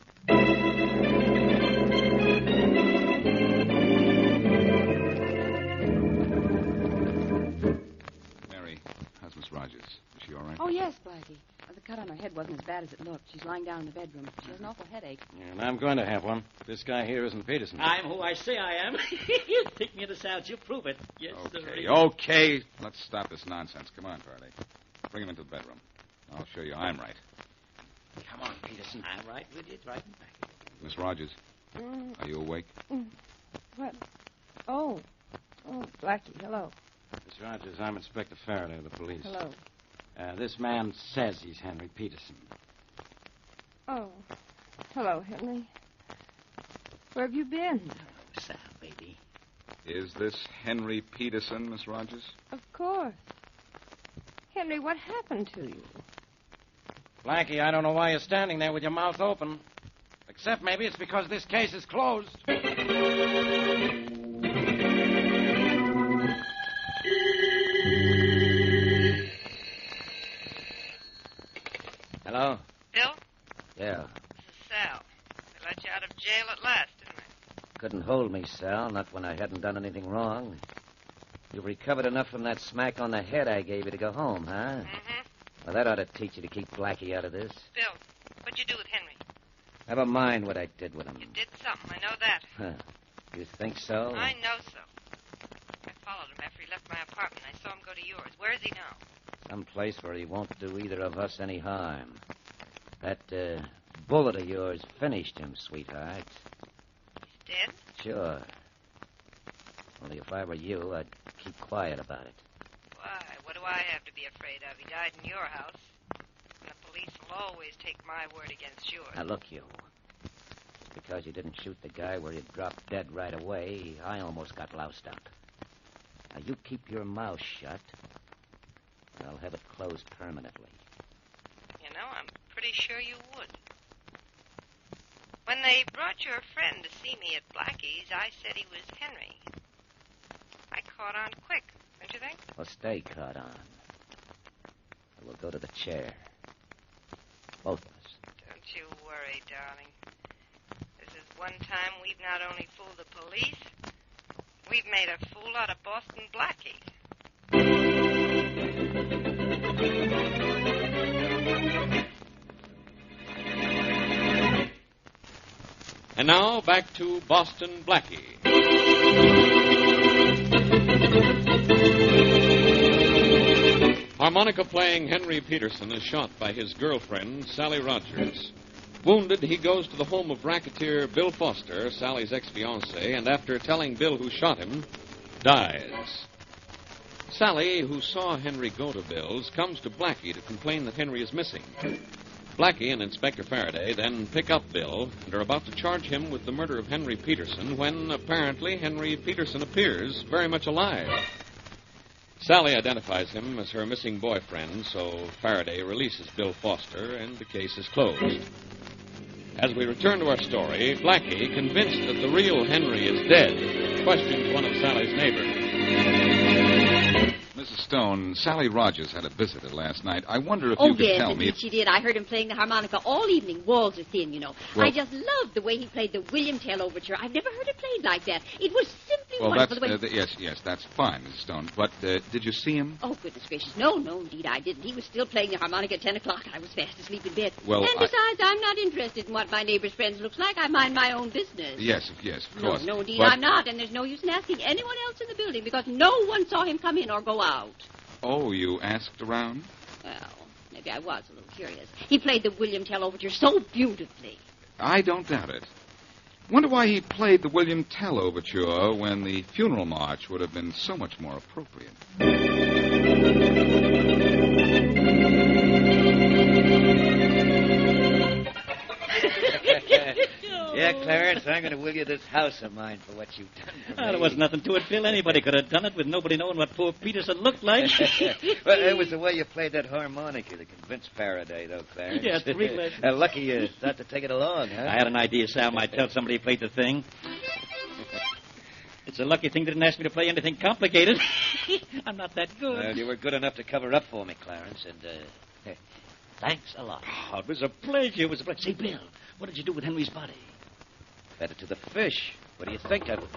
Mary, how's Miss Rogers? Is she all right? Oh, yes, Blackie. The cut on her head wasn't as bad as it looked. She's lying down in the bedroom. She has an awful headache. And I'm going to have one. This guy here isn't Peterson. I'm who I say I am. You take me to the South, you prove it. Yes, sir. Okay. Let's stop this nonsense. Come on, Faraday. Bring him into the bedroom. I'll show you I'm right. Come on, Peterson. I'm right with you. Right back. Miss Rogers, are you awake? What? Oh, Blackie, hello. Miss Rogers, I'm Inspector Faraday of the police. Hello. This man says he's Henry Peterson. Oh, hello, Henry. Where have you been? Sal, baby. Is this Henry Peterson, Miss Rogers? Of course. Henry, what happened to you? Blackie, I don't know why you're standing there with your mouth open. Except maybe it's because this case is closed. Hello? Bill? Yeah. This is Sal. They let you out of jail at last, didn't they? Couldn't hold me, Sal, not when I hadn't done anything wrong. You recovered enough from that smack on the head I gave you to go home, huh? Mm-hmm. Well, that ought to teach you to keep Blackie out of this. Bill, what'd you do with Henry? Never mind what I did with him. You did something, I know that. Huh. You think so? I know so. I followed him after he left my apartment. I saw him go to yours. Where is he now? Some place where he won't do either of us any harm. That bullet of yours finished him, sweetheart. He's dead? Sure. Only if I were you, I'd keep quiet about it. Why? What do I have to be afraid of? He died in your house. And the police will always take my word against yours. Now, look, you. Just because you didn't shoot the guy where he dropped dead right away, I almost got loused up. Now, you keep your mouth shut. I'll have it closed permanently. You know, I'm pretty sure you would. When they brought your friend to see me at Blackie's, I said he was Henry. I caught on quick, don't you think? Well, stay caught on. We'll go to the chair. Both of us. Don't you worry, darling. This is one time we've not only fooled the police, we've made a fool out of Boston Blackie. And now, back to Boston Blackie. Harmonica-playing Henry Peterson is shot by his girlfriend, Sally Rogers. Wounded, he goes to the home of racketeer Bill Foster, Sally's ex-fiancé, and after telling Bill who shot him, dies. Sally, who saw Henry go to Bill's, comes to Blackie to complain that Henry is missing. Blackie and Inspector Faraday then pick up Bill and are about to charge him with the murder of Henry Peterson when, apparently, Henry Peterson appears very much alive. Sally identifies him as her missing boyfriend, so Faraday releases Bill Foster, and the case is closed. As we return to our story, Blackie, convinced that the real Henry is dead, questions one of Sally's neighbors. Mrs. Stone, Sally Rogers had a visitor last night. I wonder if Oh, you could yes, tell me... indeed she did. I heard him playing the harmonica all evening, walls are thin, you know. Well- I just loved the way he played the William Tell Overture. I've never heard it played like that. It was simply Well, wonderful. that's... the way... yes, that's fine, Mrs. Stone. But did you see him? Oh, goodness gracious. No, indeed I didn't. He was still playing the harmonica at 10 o'clock. I was fast asleep in bed. Well, and besides, I'm not interested in what my neighbor's friends looks like. I mind my own business. Yes, of course. No, indeed But- I'm not. And there's no use in asking anyone else in the building because no one saw him come in or go out. Oh, you asked around? Well, maybe I was a little curious. He played the William Tell Overture so beautifully. I don't doubt it. Wonder why he played the William Tell Overture when the funeral march would have been so much more appropriate. Yeah, Clarence, I'm going to will you this house of mine for what you've done for me. There was nothing to it, Bill. Anybody could have done it with nobody knowing what poor Peterson looked like. Well, it was the way you played that harmonica that convinced Faraday, though, Clarence. Yes, really. Lucky you thought to take it along, huh? I had an idea Sal might tell somebody he played the thing. It's a lucky thing they didn't ask me to play anything complicated. I'm not that good. Well, you were good enough to cover up for me, Clarence, and, thanks a lot. Oh, it was a pleasure. It was a pleasure. Say, Bill, what did you do with Henry's body? Fed it to the fish. What do you think of it?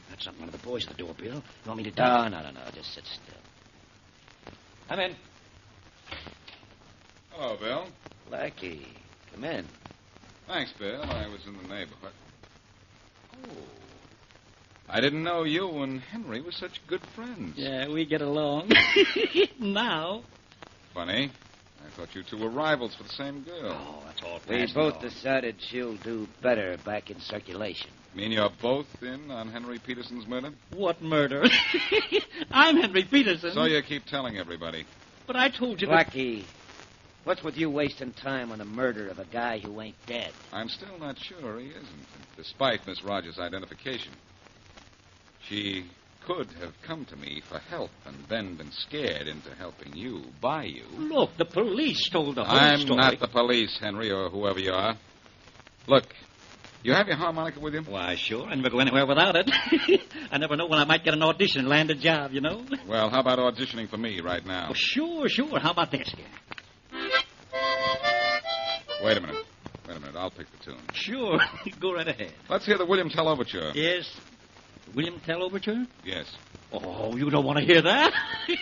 That's something one of the boys at the door, Bill. You want me to No, just sit still. Come in. Hello, Bill. Blackie, come in. Thanks, Bill. I was in the neighborhood. Oh. I didn't know you and Henry were such good friends. Yeah, we get along. Now. Funny. I thought you two were rivals for the same girl. Oh, that's all. We both decided she'll do better back in circulation. You mean you're both in on Henry Peterson's murder? What murder? I'm Henry Peterson. So you keep telling everybody. But I told you Blackie, what's with you wasting time on the murder of a guy who ain't dead? I'm still not sure he isn't, despite Miss Rogers' identification. She could have come to me for help and then been scared into helping you, by you. Look, the police told the whole I'm story. not the police, Henry, or whoever you are. Look, you have your harmonica with you? Why, sure. I never go anywhere without it. I never know when I might get an audition and land a job, you know? Well, how about auditioning for me right now? Well, sure. How about this? Wait a minute. I'll pick the tune. Sure. Go right ahead. Let's hear the William Tell Overture. Yes. William Tell Overture? Yes. Oh, you don't want to hear that?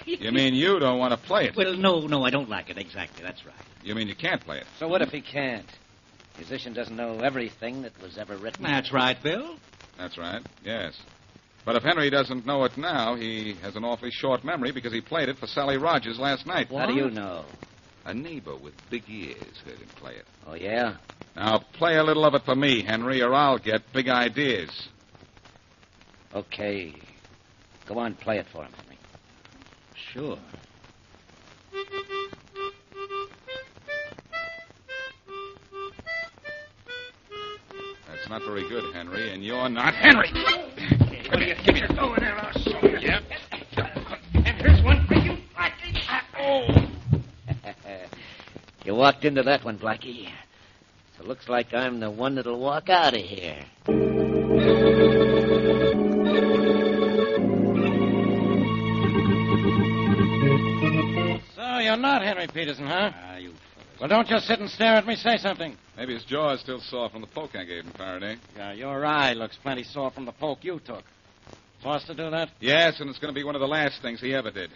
You mean you don't want to play it? Well, no, I don't like it exactly. That's right. You mean you can't play it? So what if he can't? Musician doesn't know everything that was ever written. That's right, Bill. That's right, yes. But if Henry doesn't know it now, he has an awfully short memory because he played it for Sally Rogers last night. How do you know? A neighbor with big ears heard him play it. Oh, yeah? Now, play a little of it for me, Henry, or I'll get big ideas. Okay. Go on, play it for him, Henry. Sure. That's not very good, Henry, and you're not Henry. What do you give me the door there? I'll show you. Yep. And here's one for you, Blackie. You walked into that one, Blackie. So it looks like I'm the one that'll walk out of here. So you're not Henry Peterson, huh? You fellas. Well, don't just sit and stare at me. Say something. Maybe his jaw is still sore from the poke I gave him, Faraday. Yeah, your eye looks plenty sore from the poke you took. Foster do that? Yes, and it's going to be one of the last things he ever did.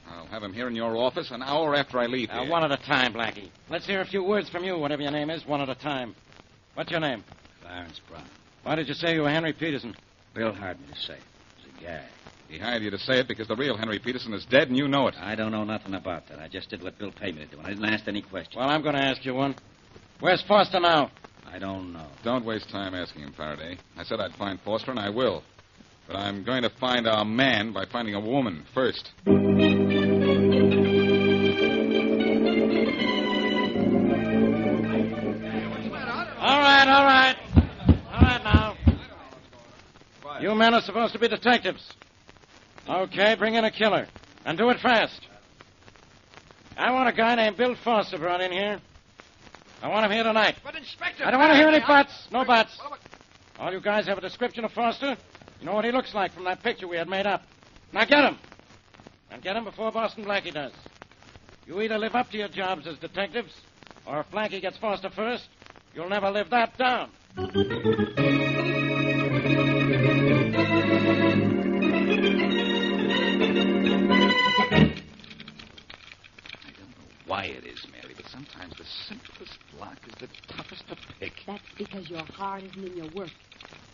I'll have him here in your office an hour after I leave here. One at a time, Blackie. Let's hear a few words from you, whatever your name is, one at a time. What's your name? Clarence Brown. Why did you say you were Henry Peterson? Bill hired me to say it. It was a gag. He hired you to say it because the real Henry Peterson is dead and you know it. I don't know nothing about that. I just did what Bill paid me to do, and I didn't ask any questions. Well, I'm going to ask you one. Where's Foster now? I don't know. Don't waste time asking him, Faraday. I said I'd find Foster, and I will. But I'm going to find our man by finding a woman first. All right now. You men are supposed to be detectives. Okay, bring in a killer. And do it fast. I want a guy named Bill Foster brought in here. I want him here tonight. But, Inspector... I don't want to hear any buts. No buts. All you guys have a description of Foster? You know what he looks like from that picture we had made up. Now get him. And get him before Boston Blackie does. You either live up to your jobs as detectives, or if Blackie gets Foster first, you'll never live that down. Why it is, Mary, but sometimes the simplest lock is the toughest to pick. That's because your heart isn't in your work.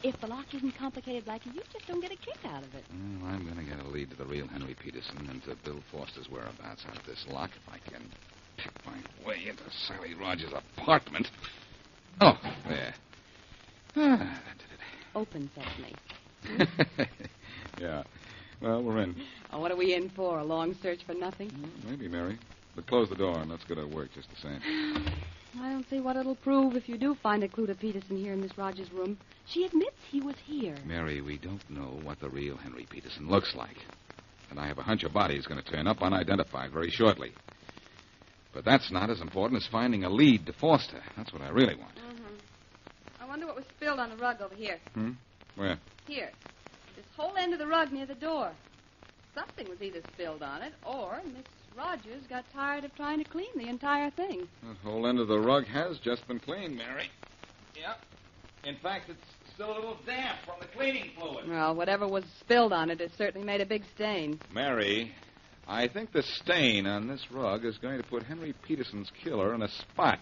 If the lock isn't complicated, Blackie, you just don't get a kick out of it. Well, I'm going to get a lead to the real Henry Peterson and to Bill Foster's whereabouts out of this lock if I can pick my way into Sally Rogers' apartment. Oh, there. That did it. Open sesame. Yeah. Well, we're in. Oh, what are we in for? A long search for nothing? Maybe, Mary. But close the door, and let's get our work just the same. I don't see what it'll prove if you do find a clue to Peterson here in Miss Rogers' room. She admits he was here. Mary, we don't know what the real Henry Peterson looks like. And I have a hunch a body is going to turn up unidentified very shortly. But that's not as important as finding a lead to Foster. That's what I really want. Mm-hmm. I wonder what was spilled on the rug over here. Where? Here. This whole end of the rug near the door. Something was either spilled on it, or Miss Rogers got tired of trying to clean the entire thing. The whole end of the rug has just been cleaned, Mary. Yeah. In fact, it's still a little damp from the cleaning fluid. Well, whatever was spilled on it has certainly made a big stain. Mary, I think the stain on this rug is going to put Henry Peterson's killer in a spot.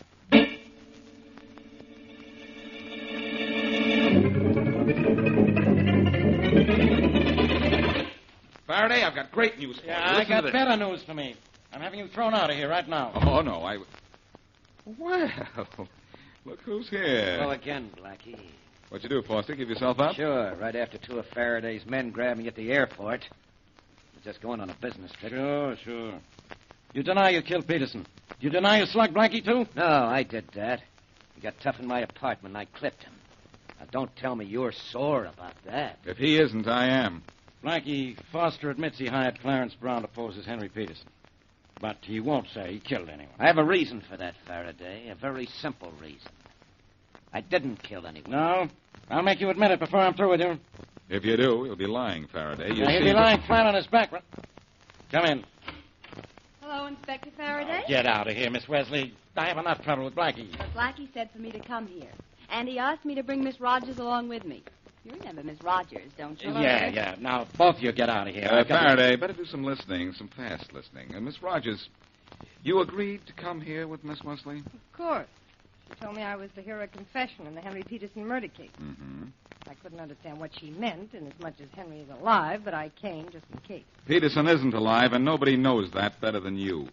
Faraday, I've got great news for you. I Listen got to this. better news for me. I'm having you thrown out of here right now. Oh, no, Well, look who's here. Well, again, Blackie. What'd you do, Foster? Give yourself up? Sure, right after two of Faraday's men grabbed me at the airport. I was just going on a business trip. Sure. You deny you killed Peterson. You deny you slugged Blackie, too? No, I did that. He got tough in my apartment, and I clipped him. Now, don't tell me you're sore about that. If he isn't, I am. Blackie, Foster admits he hired Clarence Brown to pose as Henry Peterson. But he won't say he killed anyone. I have a reason for that, Faraday. A very simple reason. I didn't kill anyone. No? I'll make you admit it before I'm through with you. If you do, you'll be lying, Faraday. Now, he'll be lying flat on his back. Come in. Hello, Inspector Faraday. Get out of here, Miss Wesley. I have enough trouble with Blackie. But Blackie said for me to come here. And he asked me to bring Miss Rogers along with me. You remember Miss Rogers, don't you? Yeah. Now, both of you get out of here. Faraday, better do some listening, some fast listening. Miss Rogers, you agreed to come here with Miss Wesley? Of course. She told me I was to hear a confession in the Henry Peterson murder case. Mm-hmm. I couldn't understand what she meant, inasmuch as Henry is alive, but I came just in case. Peterson isn't alive, and nobody knows that better than you.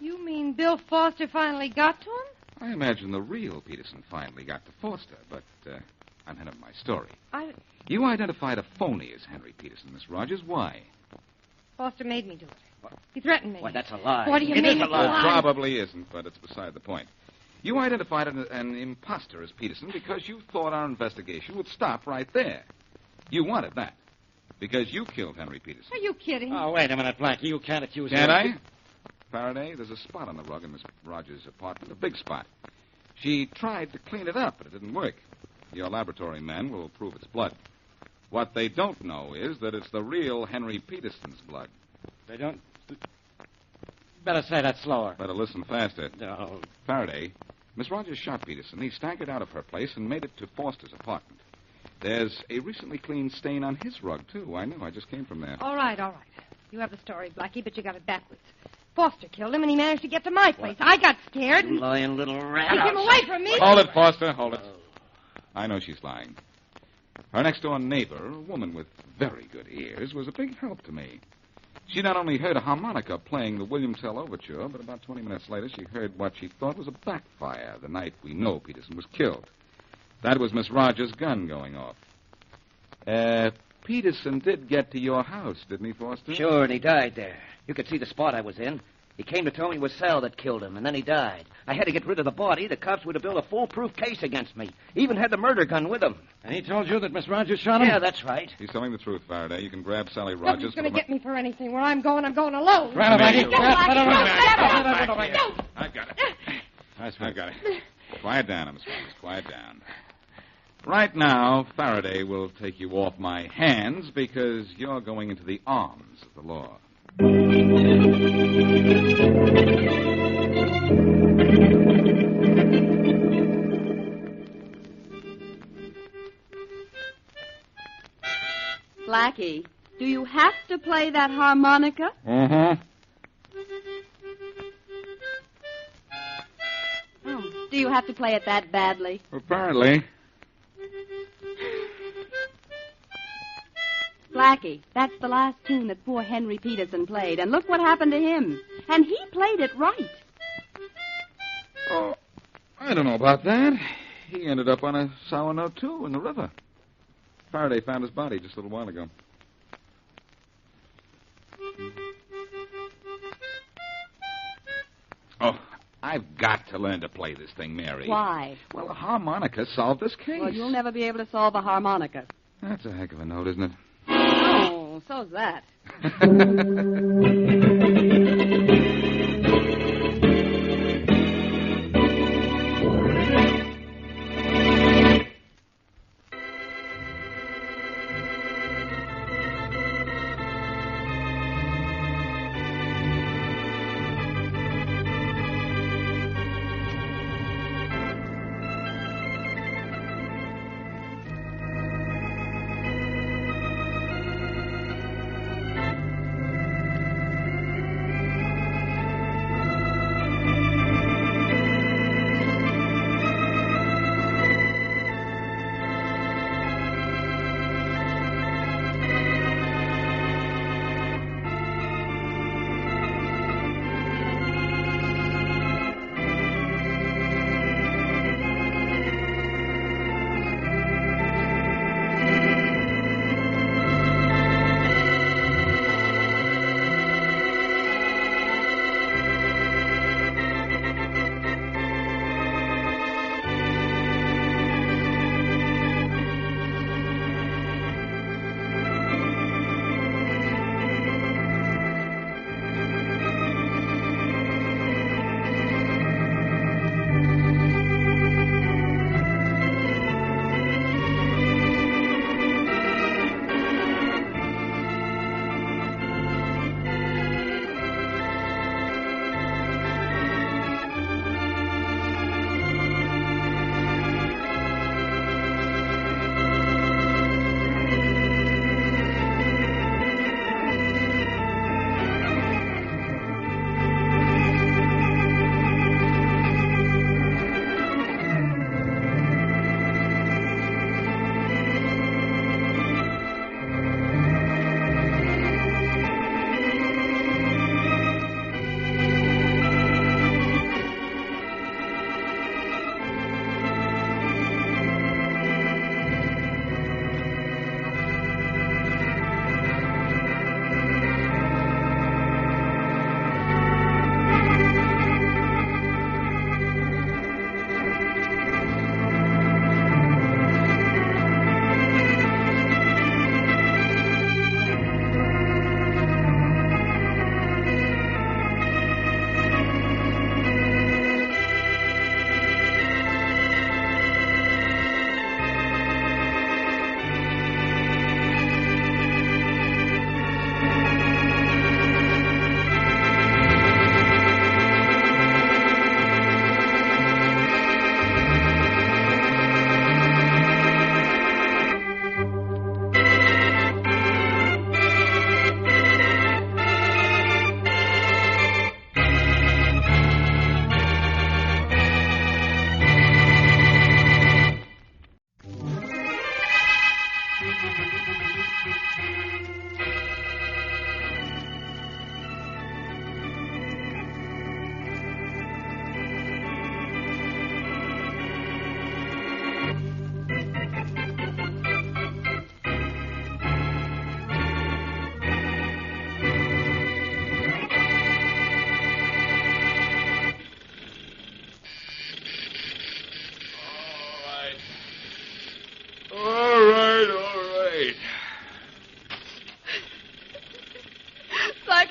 You mean Bill Foster finally got to him? I imagine the real Peterson finally got to Foster, but I'm head of my story. You identified a phony as Henry Peterson, Miss Rogers. Why? Foster made me do it. He threatened me. Why, that's a lie. What do you It mean is a it's lie. It probably isn't, but it's beside the point. You identified an imposter as Peterson because you thought our investigation would stop right there. You wanted that because you killed Henry Peterson. Are you kidding? Oh, wait a minute, Blackie. You can't accuse Can't her. I? Faraday, there's a spot on the rug in Miss Rogers' apartment, a big spot. She tried to clean it up, but it didn't work. Your laboratory men will prove it's blood. What they don't know is that it's the real Henry Peterson's blood. They don't... Better say that slower. Better listen faster. No. Faraday, Miss Rogers shot Peterson. He staggered out of her place and made it to Foster's apartment. There's a recently cleaned stain on his rug, too. I know. I just came from there. All right. You have the story, Blackie, but you got it backwards. Foster killed him, and he managed to get to my place. I got scared. You lying little rat. Keep him away from me. Hold it, Foster. Hold it. I know she's lying. Her next-door neighbor, a woman with very good ears, was a big help to me. She not only heard a harmonica playing the William Tell Overture, but about 20 minutes later she heard what she thought was a backfire the night we know Peterson was killed. That was Miss Rogers' gun going off. Peterson did get to your house, didn't he, Foster? Sure, and he died there. You could see the spot I was in. He came to tell me it was Sal that killed him, and then he died. I had to get rid of the body. The cops would have built a foolproof case against me. Even had the murder gun with him. And he told you that Miss Rogers shot him? Yeah, that's right. He's telling the truth, Faraday. You can grab Sally Rogers. Nobody's going to get me for anything. Where I'm going alone. Right, Blackie. I got it. I got it. Quiet down, Miss Rogers. Quiet down. Right now, Faraday will take you off my hands because you're going into the arms of the law. Blackie, do you have to play that harmonica? Mm-hmm. Oh, do you have to play it that badly? Apparently. Blackie, that's the last tune that poor Henry Peterson played, and look what happened to him. And he played it right. Oh, I don't know about that. He ended up on a sour note, too, in the river. Faraday found his body just a little while ago. Oh, I've got to learn to play this thing, Mary. Why? Well, a harmonica solved this case. Well, you'll never be able to solve a harmonica. That's a heck of a note, isn't it? Oh, so's that.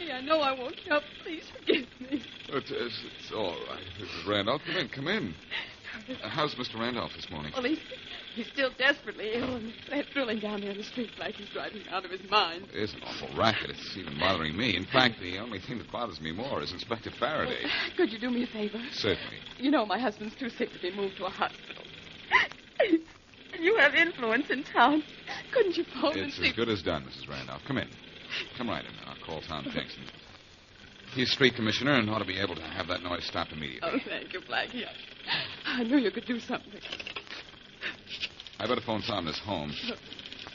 Blackie, I know I won't help. Please forgive me. It's all right, Mrs. Randolph. Come in. How's Mr. Randolph this morning? Well, he's still desperately ill, and that drilling down there in the street, Blackie's driving him out of his mind. It is an awful racket. It's even bothering me. In fact, the only thing that bothers me more is Inspector Faraday. Could you do me a favor? Certainly. You know my husband's too sick to be moved to a hospital. And you have influence in town. Couldn't you phone and It's see... as good as done, Mrs. Randolph. Come in. Come right in. I'll call Tom Jackson. He's street commissioner and ought to be able to have that noise stopped immediately. Oh, thank you, Blackie. I knew you could do something. I better phone Tom this home.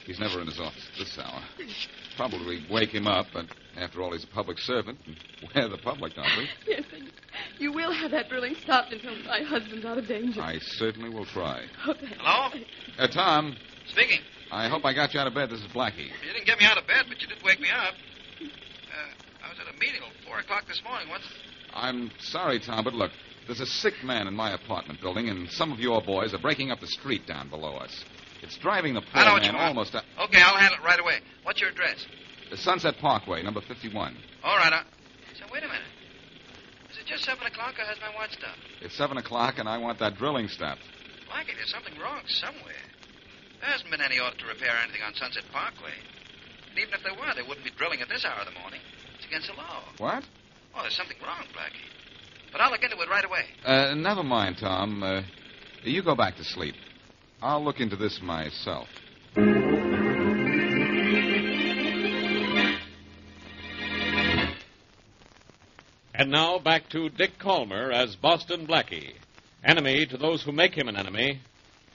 He's never in his office at this hour. Probably wake him up, but after all, he's a public servant. And we're the public, aren't we? Yes, and you will have that drilling stopped until my husband's out of danger. I certainly will try. Oh, thank Hello? Tom. Speaking. I hope I got you out of bed. This is Blackie. You didn't get me out of bed, but you did wake me up. I was at a meeting till 4 o'clock this morning. What's... I'm sorry, Tom, but look, there's a sick man in my apartment building, and some of your boys are breaking up the street down below us. It's driving the poor man almost... Okay, I'll handle it right away. What's your address? The Sunset Parkway, number 51. All right. So, wait a minute. Is it just 7 o'clock, or has my watch stopped? It's 7 o'clock, and I want that drilling stopped. Blackie, there's something wrong somewhere. There hasn't been any order to repair anything on Sunset Parkway. And even if there were, they wouldn't be drilling at this hour of the morning. It's against the law. What? Oh, there's something wrong, Blackie. But I'll look into it right away. Never mind, Tom. You go back to sleep. I'll look into this myself. And now back to Dick Calmer as Boston Blackie. Enemy to those who make him an enemy.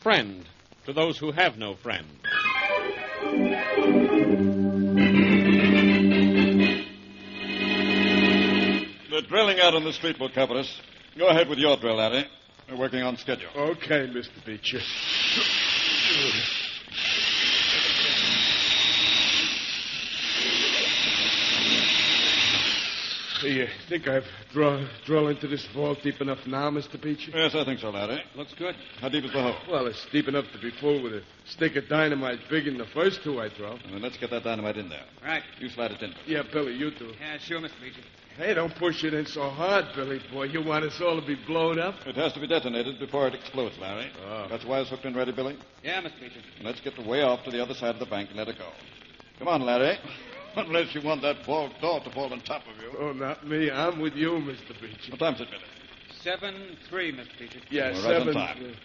Friend to those who have no friend. The drilling out on the street will cover us. Go ahead with your drill, Larry. We're working on schedule. Okay, Mr. Beecher. Do you think I've drilled into this vault deep enough now, Mr. Beecher? Yes, I think so, Larry. Looks good. How deep is the hole? Well, it's deep enough to be full with a stick of dynamite bigger than the first two I drilled. Well, then let's get that dynamite in there. Right. You slide it in. Yeah, Billy, you do. Yeah, sure, Mr. Beecher. Hey, don't push it in so hard, Billy boy. You want us all to be blown up? It has to be detonated before it explodes, Larry. Oh. Got the wires hooked in ready, Billy? Yeah, Mr. Beecher. Let's get the way off to the other side of the bank and let it go. Come on, Larry. Unless you want that vault door to fall on top of you. Oh, not me. I'm with you, Mr. Beecher. What time's it, Billy? 7-3, Mr. Beecher. Yeah, We're 7. right on time.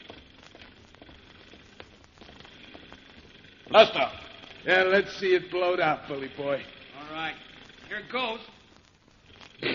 Blast off. Yeah, let's see it blowed out, Billy boy. All right. Here it goes. It's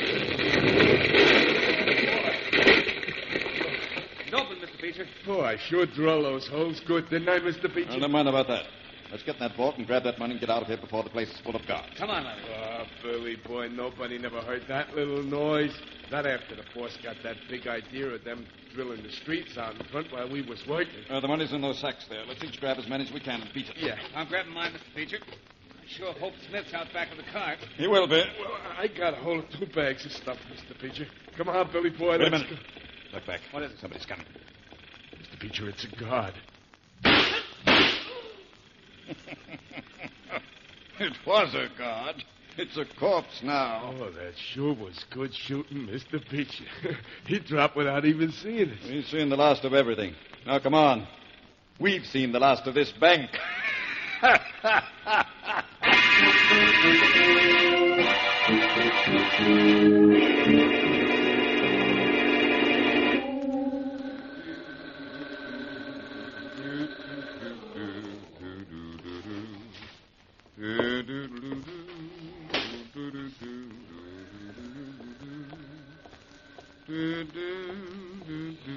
open, Mr. Beecher. Oh, I sure drilled those holes good, didn't I, Mr. Beecher? Well, never mind about that. Let's get in that vault and grab that money and get out of here before the place is full of guards. Come on, Larry. Oh, Billy boy, nobody never heard that little noise. Not after the boss got that big idea of them drilling the streets out in front while we was working. The money's in those sacks there. Let's each grab as many as we can and beat it. Yeah. I'm grabbing mine, Mr. Beecher. I sure hope Smith's out back of the cart. He will be. Well, I got a hold of 2 bags of stuff, Mr. Beecher. Come on, Billy boy. Wait a let's minute. go. Look back. What is it? Somebody's coming. Mr. Beecher, it's a guard. It was a guard. It's a corpse now. Oh, that sure was good shooting, Mr. Beecher. He dropped without even seeing us. We've seen the last of everything. Now, come on. We've seen the last of this bank.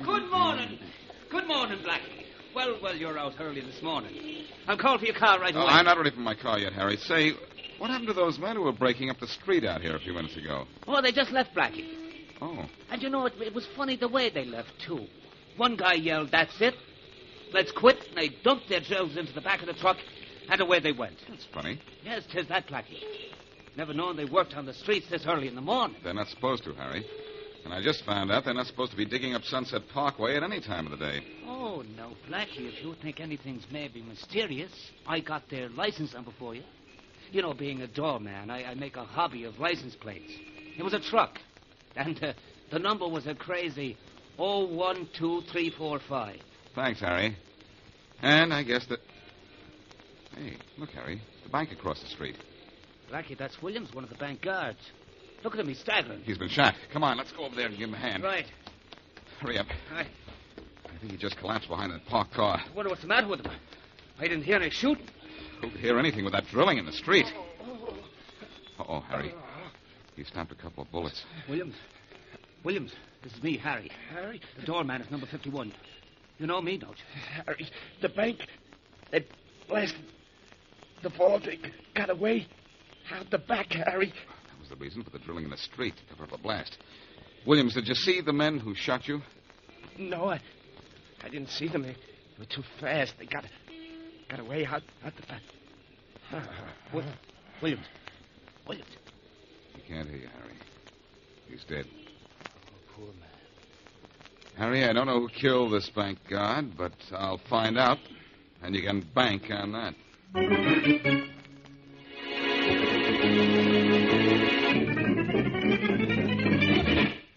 Good morning. Good morning, Blackie. Well, you're out early this morning. I'll call for your car right away. I'm not ready for my car yet, Harry. Say, what happened to those men who were breaking up the street out here a few minutes ago? Oh, they just left, Blackie. Oh. And you know, it was funny the way they left, too. One guy yelled, "That's it. Let's quit." And they dumped their drills into the back of the truck, and away they went. That's funny. Yes, 'tis that, Blackie. Never known they worked on the streets this early in the morning. They're not supposed to, Harry. And I just found out they're not supposed to be digging up Sunset Parkway at any time of the day. Oh, no, Blackie, if you think anything's maybe mysterious, I got their license number for you. You know, being a doorman, I make a hobby of license plates. It was a truck. And the number was a crazy 012345. Thanks, Harry. And I guess that... Hey, look, Harry. The bank across the street. Blackie, that's Williams, one of the bank guards. Look at him, he's staggering. He's been shot. Come on, let's go over there and give him a hand. Right. Hurry up. I think he just collapsed behind that parked car. wonder what's the matter with him. I didn't hear any shooting. Who could hear anything with that drilling in the street? Uh-oh, Harry. He stopped a couple of bullets. Williams, this is me, Harry. Harry? The doorman is number 51. You know me, don't you? Harry, the bank, they blasted the vault. They got away out the back, Harry. That was the reason for the drilling in the street to cover up a blast. Williams, did you see the men who shot you? No, I didn't see them. They were too fast. They got away out the back. Williams. He can't hear you, Harry. He's dead. Poor man. Harry, I don't know who killed this bank guard, but I'll find out, and you can bank on that.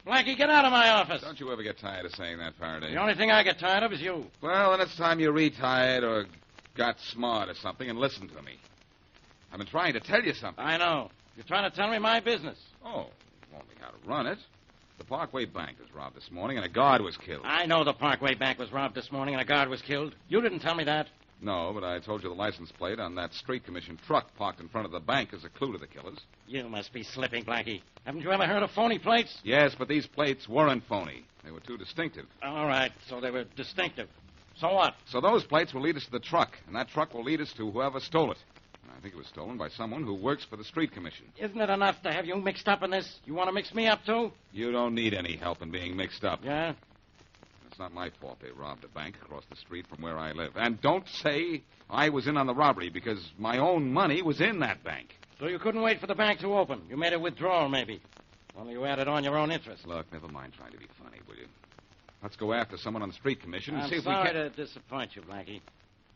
Blackie, get out of my office. Don't you ever get tired of saying that, Faraday? The only thing I get tired of is you. Well, then it's time you retired or got smart or something and listened to me. I've been trying to tell you something. I know. You're trying to tell me my business. Oh, only how to run it. The Parkway Bank was robbed this morning and a guard was killed. I know the Parkway Bank was robbed this morning and a guard was killed. You didn't tell me that. No, but I told you the license plate on that street commission truck parked in front of the bank is a clue to the killers. You must be slipping, Blackie. Haven't you ever heard of phony plates? Yes, but these plates weren't phony. They were too distinctive. All right, so they were distinctive. So what? So those plates will lead us to the truck, and that truck will lead us to whoever stole it. I think it was stolen by someone who works for the street commission. Isn't it enough to have you mixed up in this? You want to mix me up, too? You don't need any help in being mixed up. Yeah? It's not my fault they robbed a bank across the street from where I live. And don't say I was in on the robbery, because my own money was in that bank. So you couldn't wait for the bank to open. You made a withdrawal, maybe. Only you added on your own interest. Look, never mind trying to be funny, will you? Let's go after someone on the street commission and see if we I'm can... sorry to disappoint you, Blackie.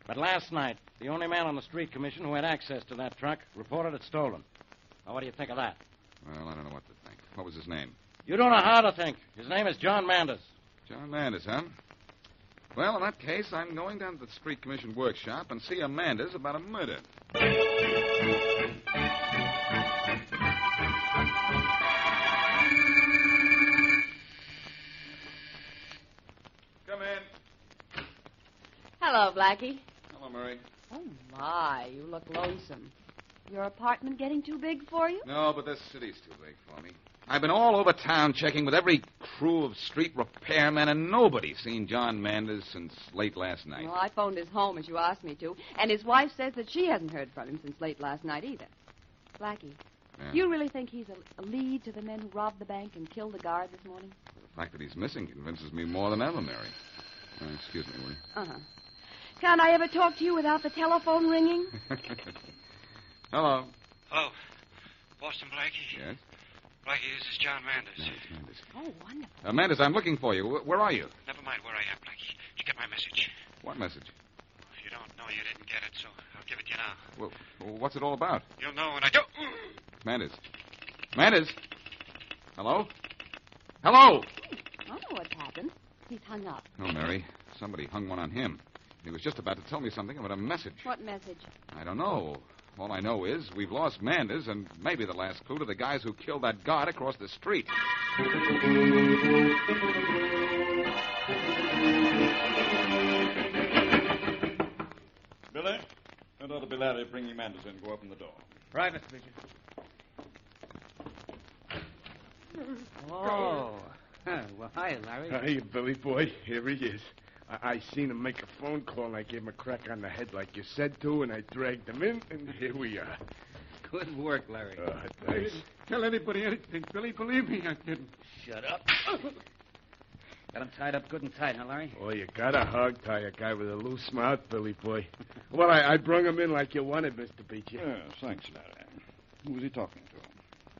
But last night, the only man on the street commission who had access to that truck reported it stolen. Now, what do you think of that? Well, I don't know what to think. What was his name? You don't know how to think. His name is John Manders. John Manders, huh? Well, in that case, I'm going down to the street commission workshop and see a Manders about a murder. Come in. Hello, Blackie. Hello, Murray. Oh, my, you look lonesome. Your apartment getting too big for you? No, but this city's too big for me. I've been all over town checking with every crew of street repairmen, and nobody's seen John Manders since late last night. Well, I phoned his home as you asked me to, and his wife says that she hasn't heard from him since late last night either. Blackie, Yeah. you really think he's a lead to the men who robbed the bank and killed the guard this morning? The fact that he's missing convinces me more than ever, Mary. Excuse me, will you? Uh-huh. Can't I ever talk to you without the telephone ringing? Hello. Hello. Boston Blackie? Yes? Blackie, this is John Manders. No, it's Manders. Oh, wonderful. Manders, I'm looking for you. Where are you? Never mind where I am, Blackie. Did you get my message? What message? If you don't know, you didn't get it, so I'll give it to you now. Well, what's it all about? You'll know when I do. Manders. Manders? Hello? Hello? I know what's happened. He's hung up. No, Mary. Somebody hung one on him. He was just about to tell me something about a message. What message? I don't know. All I know is we've lost Manders and maybe the last clue to the guys who killed that guard across the street. Billy, that ought to be Larry bringing Manders in. Go open the door. Right, Mr. Beecher. Oh. Well, hi, Larry. Hey, Billy boy. Here he is. I seen him make a phone call, and I gave him a crack on the head like you said to, and I dragged him in, and here we are. Good work, Larry. Thanks. Tell anybody anything, Billy. Believe me, I didn't. Shut up. Got him tied up good and tight, huh, Larry? Oh, you gotta hog tie a guy with a loose mouth, Billy boy. Well, I brung him in like you wanted, Mr. Beecher. Yes, thanks, Larry. Who was he talking to?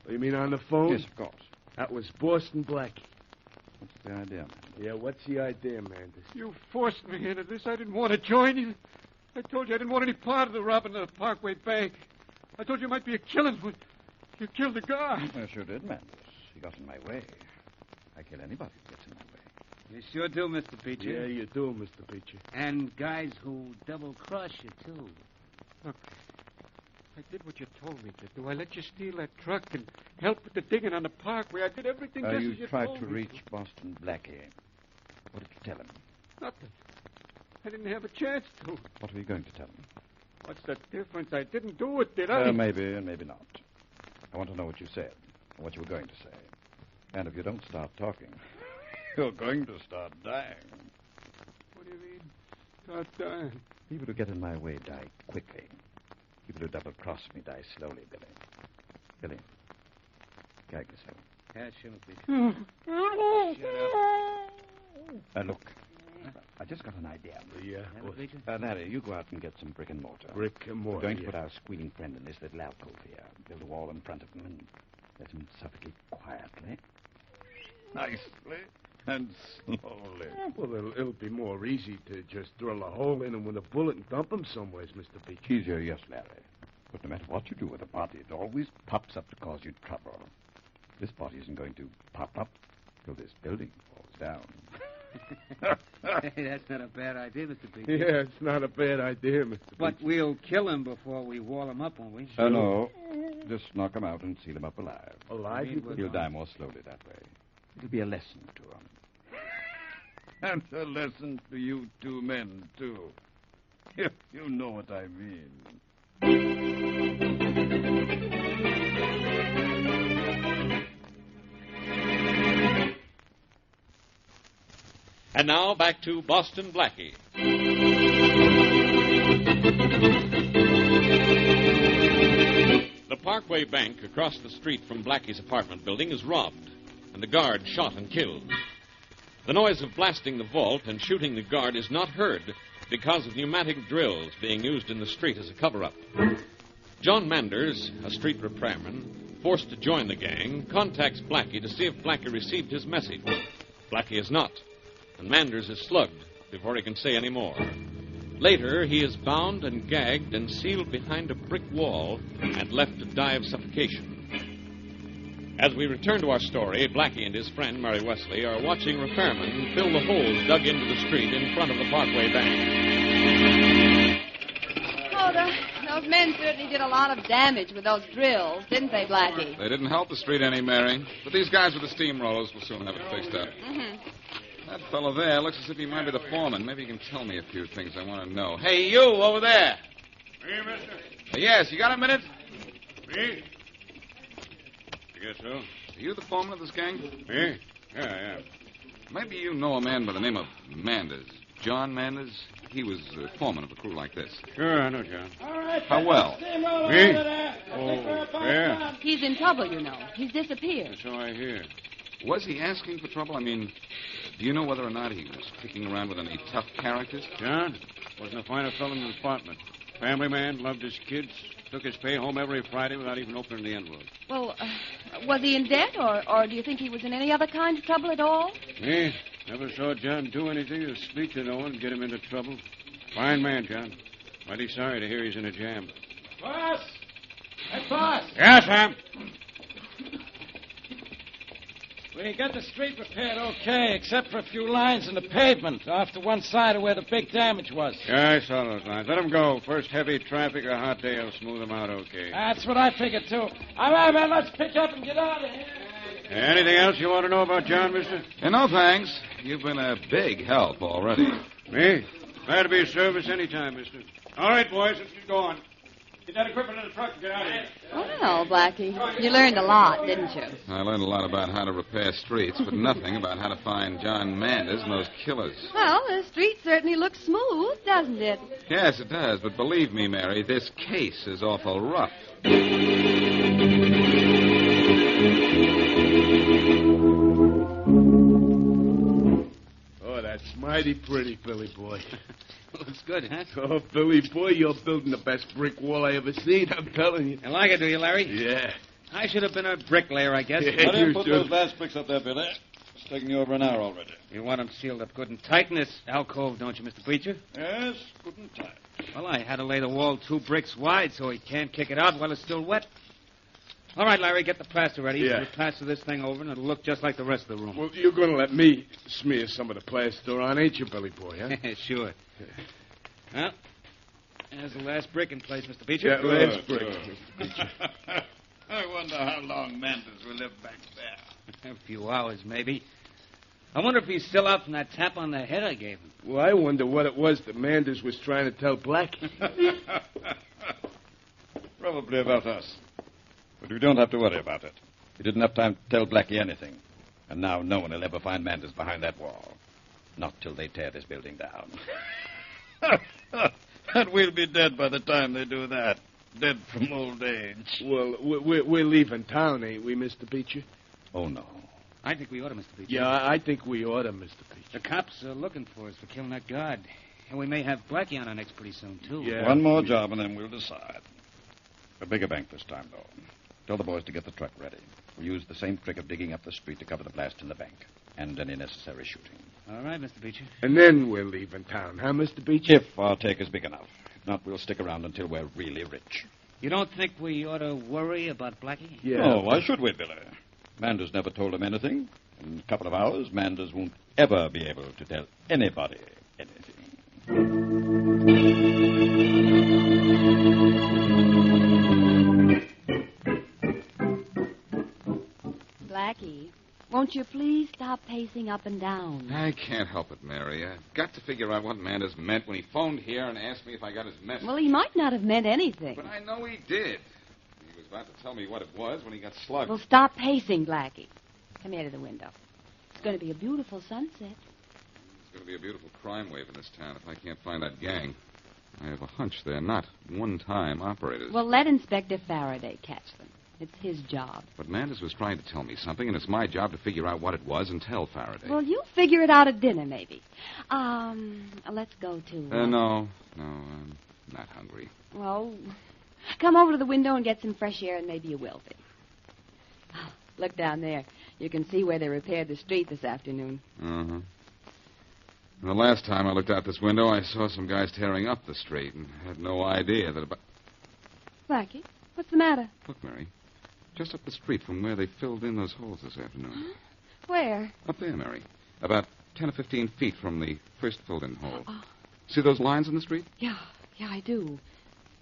Oh, you mean on the phone? Yes, of course. That was Boston Blackie. What's the idea, man? Yeah, what's the idea, Manders? You forced me into this. I didn't want to join you. I told you I didn't want any part of the robbing of the Parkway Bank. I told you it might be a killing when you killed the guard. I sure did, Manders. He got in my way. I kill anybody who gets in my way. You sure do, Mr. Peacher. Yeah, you do, Mr. Peacher. And guys who double-cross you, too. Look, I did what you told me to do. I let you steal that truck and help with the digging on the parkway. I did everything just as you You tried told to me. reach Boston Blackie. What did you tell him? Nothing. I didn't have a chance to. What were you going to tell him? What's the difference? I didn't do it, did I? Maybe and maybe not. I want to know what you said and what you were going to say. And if you don't start talking, you're going to start dying. What do you mean? Start dying? People who get in my way die quickly. People who double-cross me die slowly, Billy. Billy, gag yourself. Yeah, sure, Peacher. Look, I just got an idea. Yeah? Larry, you go out and get some brick and mortar. Brick and mortar, We're going to yeah. put our squealing friend in this little alcove here. Build a wall in front of him and let him suffocate quietly. Nicely and slowly. Well, it'll be more easy to just drill a hole in him with a bullet and dump him somewheres, Mr. Peacher. Easier, yes, Larry. But no matter what you do with a body, it always pops up to cause you trouble. This body isn't going to pop up till this building falls down. Hey, that's not a bad idea, Mr. Peacher. Yeah, it's not a bad idea, Mr. But we'll kill him before we wall him up, won't we? No. Just knock him out and seal him up alive. Alive? He'll die more slowly that way. It'll be a lesson to him. And a lesson to you two men, too. You know what I mean. And now back to Boston Blackie. The Parkway Bank across the street from Blackie's apartment building is robbed, and the guard shot and killed. The noise of blasting the vault and shooting the guard is not heard because of pneumatic drills being used in the street as a cover-up. John Manders, a street repairman, forced to join the gang, contacts Blackie to see if Blackie received his message. Blackie is not, and Manders is slugged before he can say any more. Later, he is bound and gagged and sealed behind a brick wall and left to die of suffocation. As we return to our story, Blackie and his friend, Mary Wesley, are watching repairmen fill the holes dug into the street in front of the Parkway Bank. Oh, those men certainly did a lot of damage with those drills, didn't they, Blackie? They didn't help the street any, Mary. But these guys with the steamrollers will soon have it fixed up. Mm-hmm. That fellow there looks as if he might be the foreman. Maybe he can tell me a few things I want to know. Hey, you over there. Me, mister? Yes, you got a minute? Me? I guess so. Are you the foreman of this gang? Me? Yeah, I am. Maybe you know a man by the name of Manders. John Manders? He was foreman of a crew like this. Sure, I know, John. All right, How well? Me? Oh, yeah. He's in trouble, you know. He's disappeared. So I hear. Was he asking for trouble? I mean, do you know whether or not he was kicking around with any tough characters? John wasn't a finer fellow in the department. Family man, loved his kids, took his pay home every Friday without even opening the envelope. Well, was he in debt, or do you think he was in any other kind of trouble at all? Me? Never saw John do anything to speak to no one and get him into trouble. Fine man, John. Mighty sorry to hear he's in a jam. Boss! Hey, boss! Yeah, Sam? We got the street repaired okay, except for a few lines in the pavement off to one side of where the big damage was. Yeah, I saw those lines. Let them go. First heavy traffic or hot day will smooth them out okay. That's what I figured, too. All right, man, let's pick up and get out of here. Anything else you want to know about John, mister? No, thanks. You've been a big help already. Me? Glad to be of service anytime, mister. All right, boys, let's get going. Get that equipment in the truck and get out of here. Well, Blackie, you learned a lot, didn't you? I learned a lot about how to repair streets, but nothing about how to find John Manders and those killers. Well, the street certainly looks smooth, doesn't it? Yes, it does, but believe me, Mary, this case is awful rough. Oh, that's mighty pretty, Billy boy. Looks good, huh? Oh, Billy boy, you're building the best brick wall I ever seen, I'm telling you. You like it, do you, Larry? Yeah. I should have been a bricklayer, I guess. Yeah, Why don't you you put should. those last bricks up there, Billy? It's taking you over an hour already. You want them sealed up good and tight in this alcove, don't you, Mr. Preacher? Yes, good and tight. Well, I had to lay the wall 2 bricks wide so he can't kick it out while it's still wet. All right, Larry, get the plaster ready. Yeah. We'll plaster this thing over, and it'll look just like the rest of the room. Well, you're going to let me smear some of the plaster on, ain't you, Billy Boy, huh? Sure. Well, there's the last brick in place, Mr. Beecher. Yeah, last brick, Mr. Beecher. I wonder how long Manders will live back there. A few hours, maybe. I wonder if he's still out from that tap on the head I gave him. Well, I wonder what it was that Manders was trying to tell Blackie. Probably about us. But we don't have to worry about it. He didn't have time to tell Blackie anything. And now no one will ever find Manders behind that wall. Not till they tear this building down. And we'll be dead by the time they do that. Dead from old age. Well, we're leaving town, ain't we, Mr. Beecher? Oh, no. I think we ought to, Mr. Beecher. Yeah, I think we ought to, Mr. Beecher. The cops are looking for us for killing that guard. And we may have Blackie on our necks pretty soon, too. Yeah. One more job, and then we'll decide. A bigger bank this time, though. Tell the boys to get the truck ready. We'll use the same trick of digging up the street to cover the blast in the bank. And any necessary shooting. All right, Mr. Beecher. And then we're leaving town, huh, Mr. Beecher? If our take is big enough. If not, we'll stick around until we're really rich. You don't think we ought to worry about Blackie? Yeah. Oh, why should we, Billy? Manders never told him anything. In a couple of hours, Manders won't ever be able to tell anybody anything. Blackie, won't you please stop pacing up and down? I can't help it, Mary. I've got to figure out what Manders meant when he phoned here and asked me if I got his message. Well, he might not have meant anything. But I know he did. He was about to tell me what it was when he got slugged. Well, stop pacing, Blackie. Come here to the window. It's going to be a beautiful sunset. It's going to be a beautiful crime wave in this town if I can't find that gang. I have a hunch they're not one-time operators. Well, let Inspector Faraday catch them. It's his job. But Manders was trying to tell me something, and it's my job to figure out what it was and tell Faraday. Well, you'll figure it out at dinner, maybe. Let's go to... No, I'm not hungry. Well, come over to the window and get some fresh air, and maybe you will be. Oh, look down there. You can see where they repaired the street this afternoon. Uh-huh. And the last time I looked out this window, I saw some guys tearing up the street and had no idea that about... Blackie, what's the matter? Look, Mary. Just up the street from where they filled in those holes this afternoon. Where? Up there, Mary. About 10 or 15 feet from the first filled-in hole. Oh. See those lines in the street? Yeah, I do.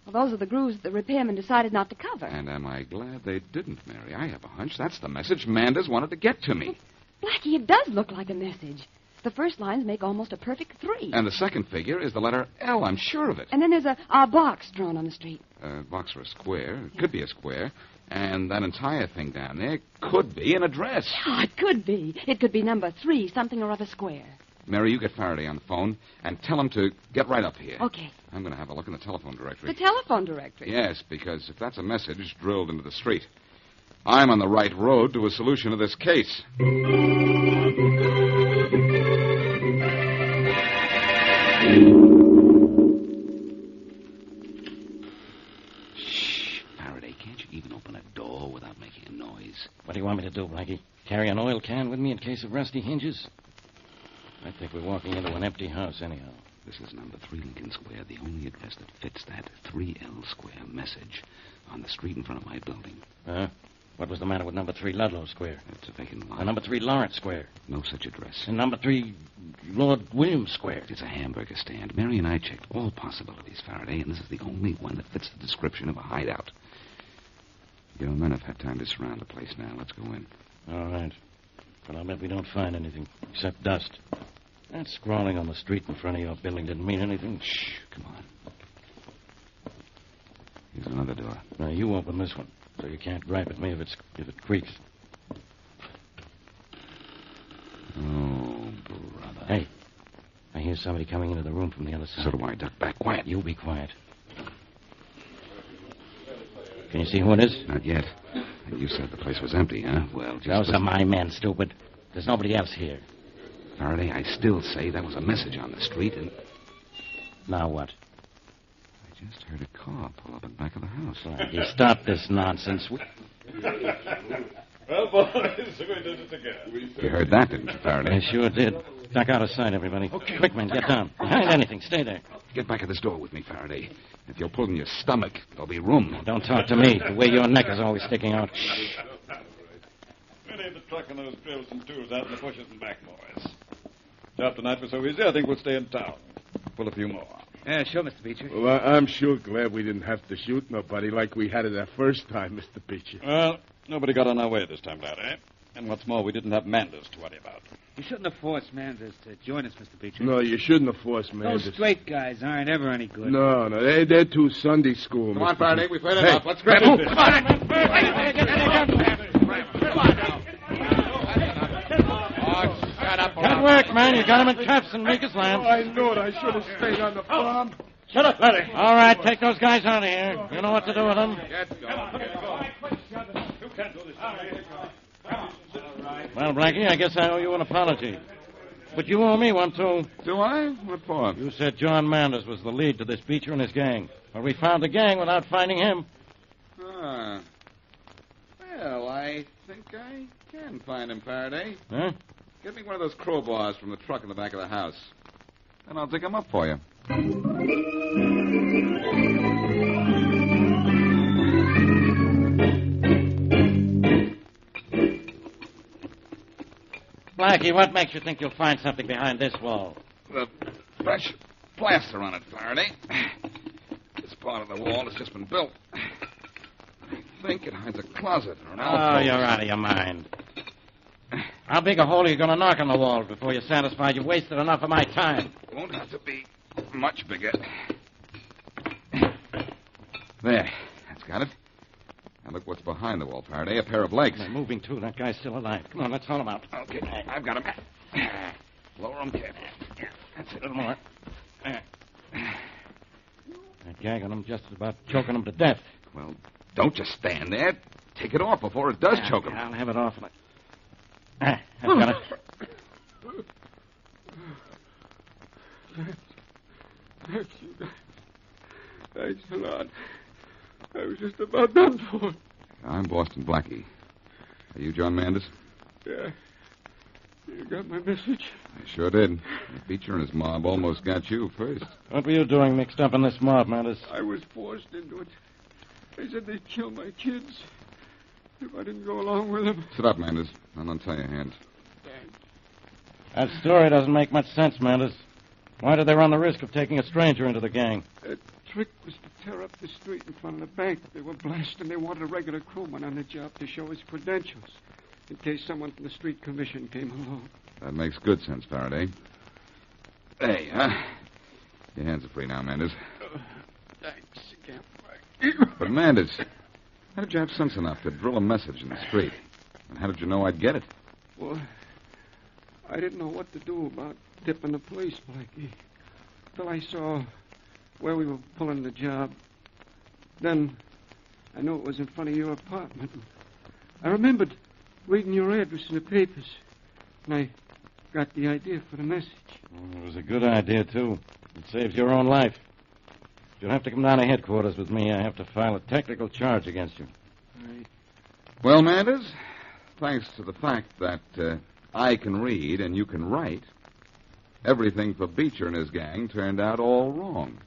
Well, those are the grooves that the repairman decided not to cover. And am I glad they didn't, Mary? I have a hunch that's the message Manders wanted to get to me. Well, Blackie, it does look like a message. The first lines make almost a perfect 3. And the second figure is the letter L. I'm sure of it. And then there's a box drawn on the street. A box or a square. It could be a square. And that entire thing down there could be an address. Yeah, it could be. It could be number 3, something or other square. Mary, you get Faraday on the phone and tell him to get right up here. Okay. I'm going to have a look in the telephone directory. The telephone directory? Yes, because if that's a message drilled into the street, I'm on the right road to a solution of this case. Shh, Faraday, can't you even open a door without making a noise? What do you want me to do, Blackie? Carry an oil can with me in case of rusty hinges? I think we're walking into an empty house anyhow. This is number 3 Lincoln Square, the only address that fits that 3L Square message on the street in front of my building. What was the matter with number 3 Ludlow Square? It's a vacant lot. And number 3 Lawrence Square? No such address. And number 3 Lord William Square? It's a hamburger stand. Mary and I checked all possibilities, Faraday, and this is the only one that fits the description of a hideout. Your men have had time to surround the place now. Let's go in. All right. But I'll bet we don't find anything except dust. That scrawling on the street in front of your building didn't mean anything. Shh, come on. Here's another door. Now, you open this one, so you can't gripe at me if it creaks. Oh, brother. Hey, I hear somebody coming into the room from the other side. So do I. Duck back. Quiet. You be quiet. Can you see who it is? Not yet. You said the place was empty, huh? Well, just... Those are my men, stupid. There's nobody else here. Faraday, I still say that was a message on the street, and... Now what? I just heard a car pull up at the back of the house. You stop this nonsense. Well, boys, we did it again. You heard that, didn't you, Faraday? I sure did. Duck out of sight, everybody. Okay. Quick, men, get down. Behind anything, stay there. Get back at this door with me, Faraday. If you'll pull in your stomach, there'll be room. Don't talk to me. The way your neck is always sticking out. We need the truck and those drills and tools out in the bushes and back, boys. Job tonight was so easy, I think we'll stay in town. Pull a few more. Yeah, sure, Mr. Beecher. Well, I'm sure glad we didn't have to shoot nobody like we had it that first time, Mr. Beecher. Well, nobody got on our way this time, lad, eh? And what's more, we didn't have Manders to worry about. You shouldn't have forced Manders to join us, Mr. Beecher. No, you shouldn't have forced Manders. Those straight guys aren't ever any good. No, they're too Sunday school. Come on, Faraday, we've heard Hey. enough. Let's grab him. Come on. Good work, man. You got him in cuffs and make us laugh. I know it. I should have stayed on the farm. Shut up, Larry. All right, take those guys out of here. You know what to do with them. Well, Blackie, I guess I owe you an apology. But you owe me one, too. Do I? What for? You said John Manders was the lead to this Beecher and his gang. Well, we found the gang without finding him. Ah. Well, I think I can find him, Faraday. Huh? Get me one of those crowbars from the truck in the back of the house. And I'll dig him up for you. Blackie, what makes you think you'll find something behind this wall? The fresh plaster on it, Faraday. This part of the wall has just been built. I think it hides a closet or an alcove. Oh, you're out of your mind. How big a hole are you going to knock on the wall before you're satisfied you've wasted enough of my time? Won't have to be much bigger. There. That's got it. Now look what's behind the wall, Faraday. A pair of legs. They're moving, too. That guy's still alive. Come on, let's haul him out. Okay, I've got him. Lower him carefully. That's it. A little more. That gag on him just about choking him to death. Well, don't just stand there. Take it off before it does choke him. I'll have it off. I've got it. Thanks, you guys. Thanks a lot. I was just about done for. I'm Boston Blackie. Are you John Manders? Yeah. You got my message? I sure did. The Beecher and his mob almost got you first. What were you doing mixed up in this mob, Manders? I was forced into it. They said they'd kill my kids if I didn't go along with them. Sit up, Manders, and untie your hands. That story doesn't make much sense, Manders. Why did they run the risk of taking a stranger into the gang? The trick was to tear up the street in front of the bank. They were blasting. They wanted a regular crewman on the job to show his credentials in case someone from the street commission came along. That makes good sense, Faraday. There you are. Your hands are free now, Manders. Thanks again, But, Manders, how did you have sense enough to drill a message in the street? And how did you know I'd get it? Well, I didn't know what to do about tipping the police, Blackie, till I saw where we were pulling the job. Then I knew it was in front of your apartment. I remembered reading your address in the papers, and I got the idea for the message. It was a good idea, too. It saves your own life. You'll have to come down to headquarters with me. I have to file a technical charge against you. Right. Well, Manders, thanks to the fact that I can read and you can write, everything for Beecher and his gang turned out all wrong.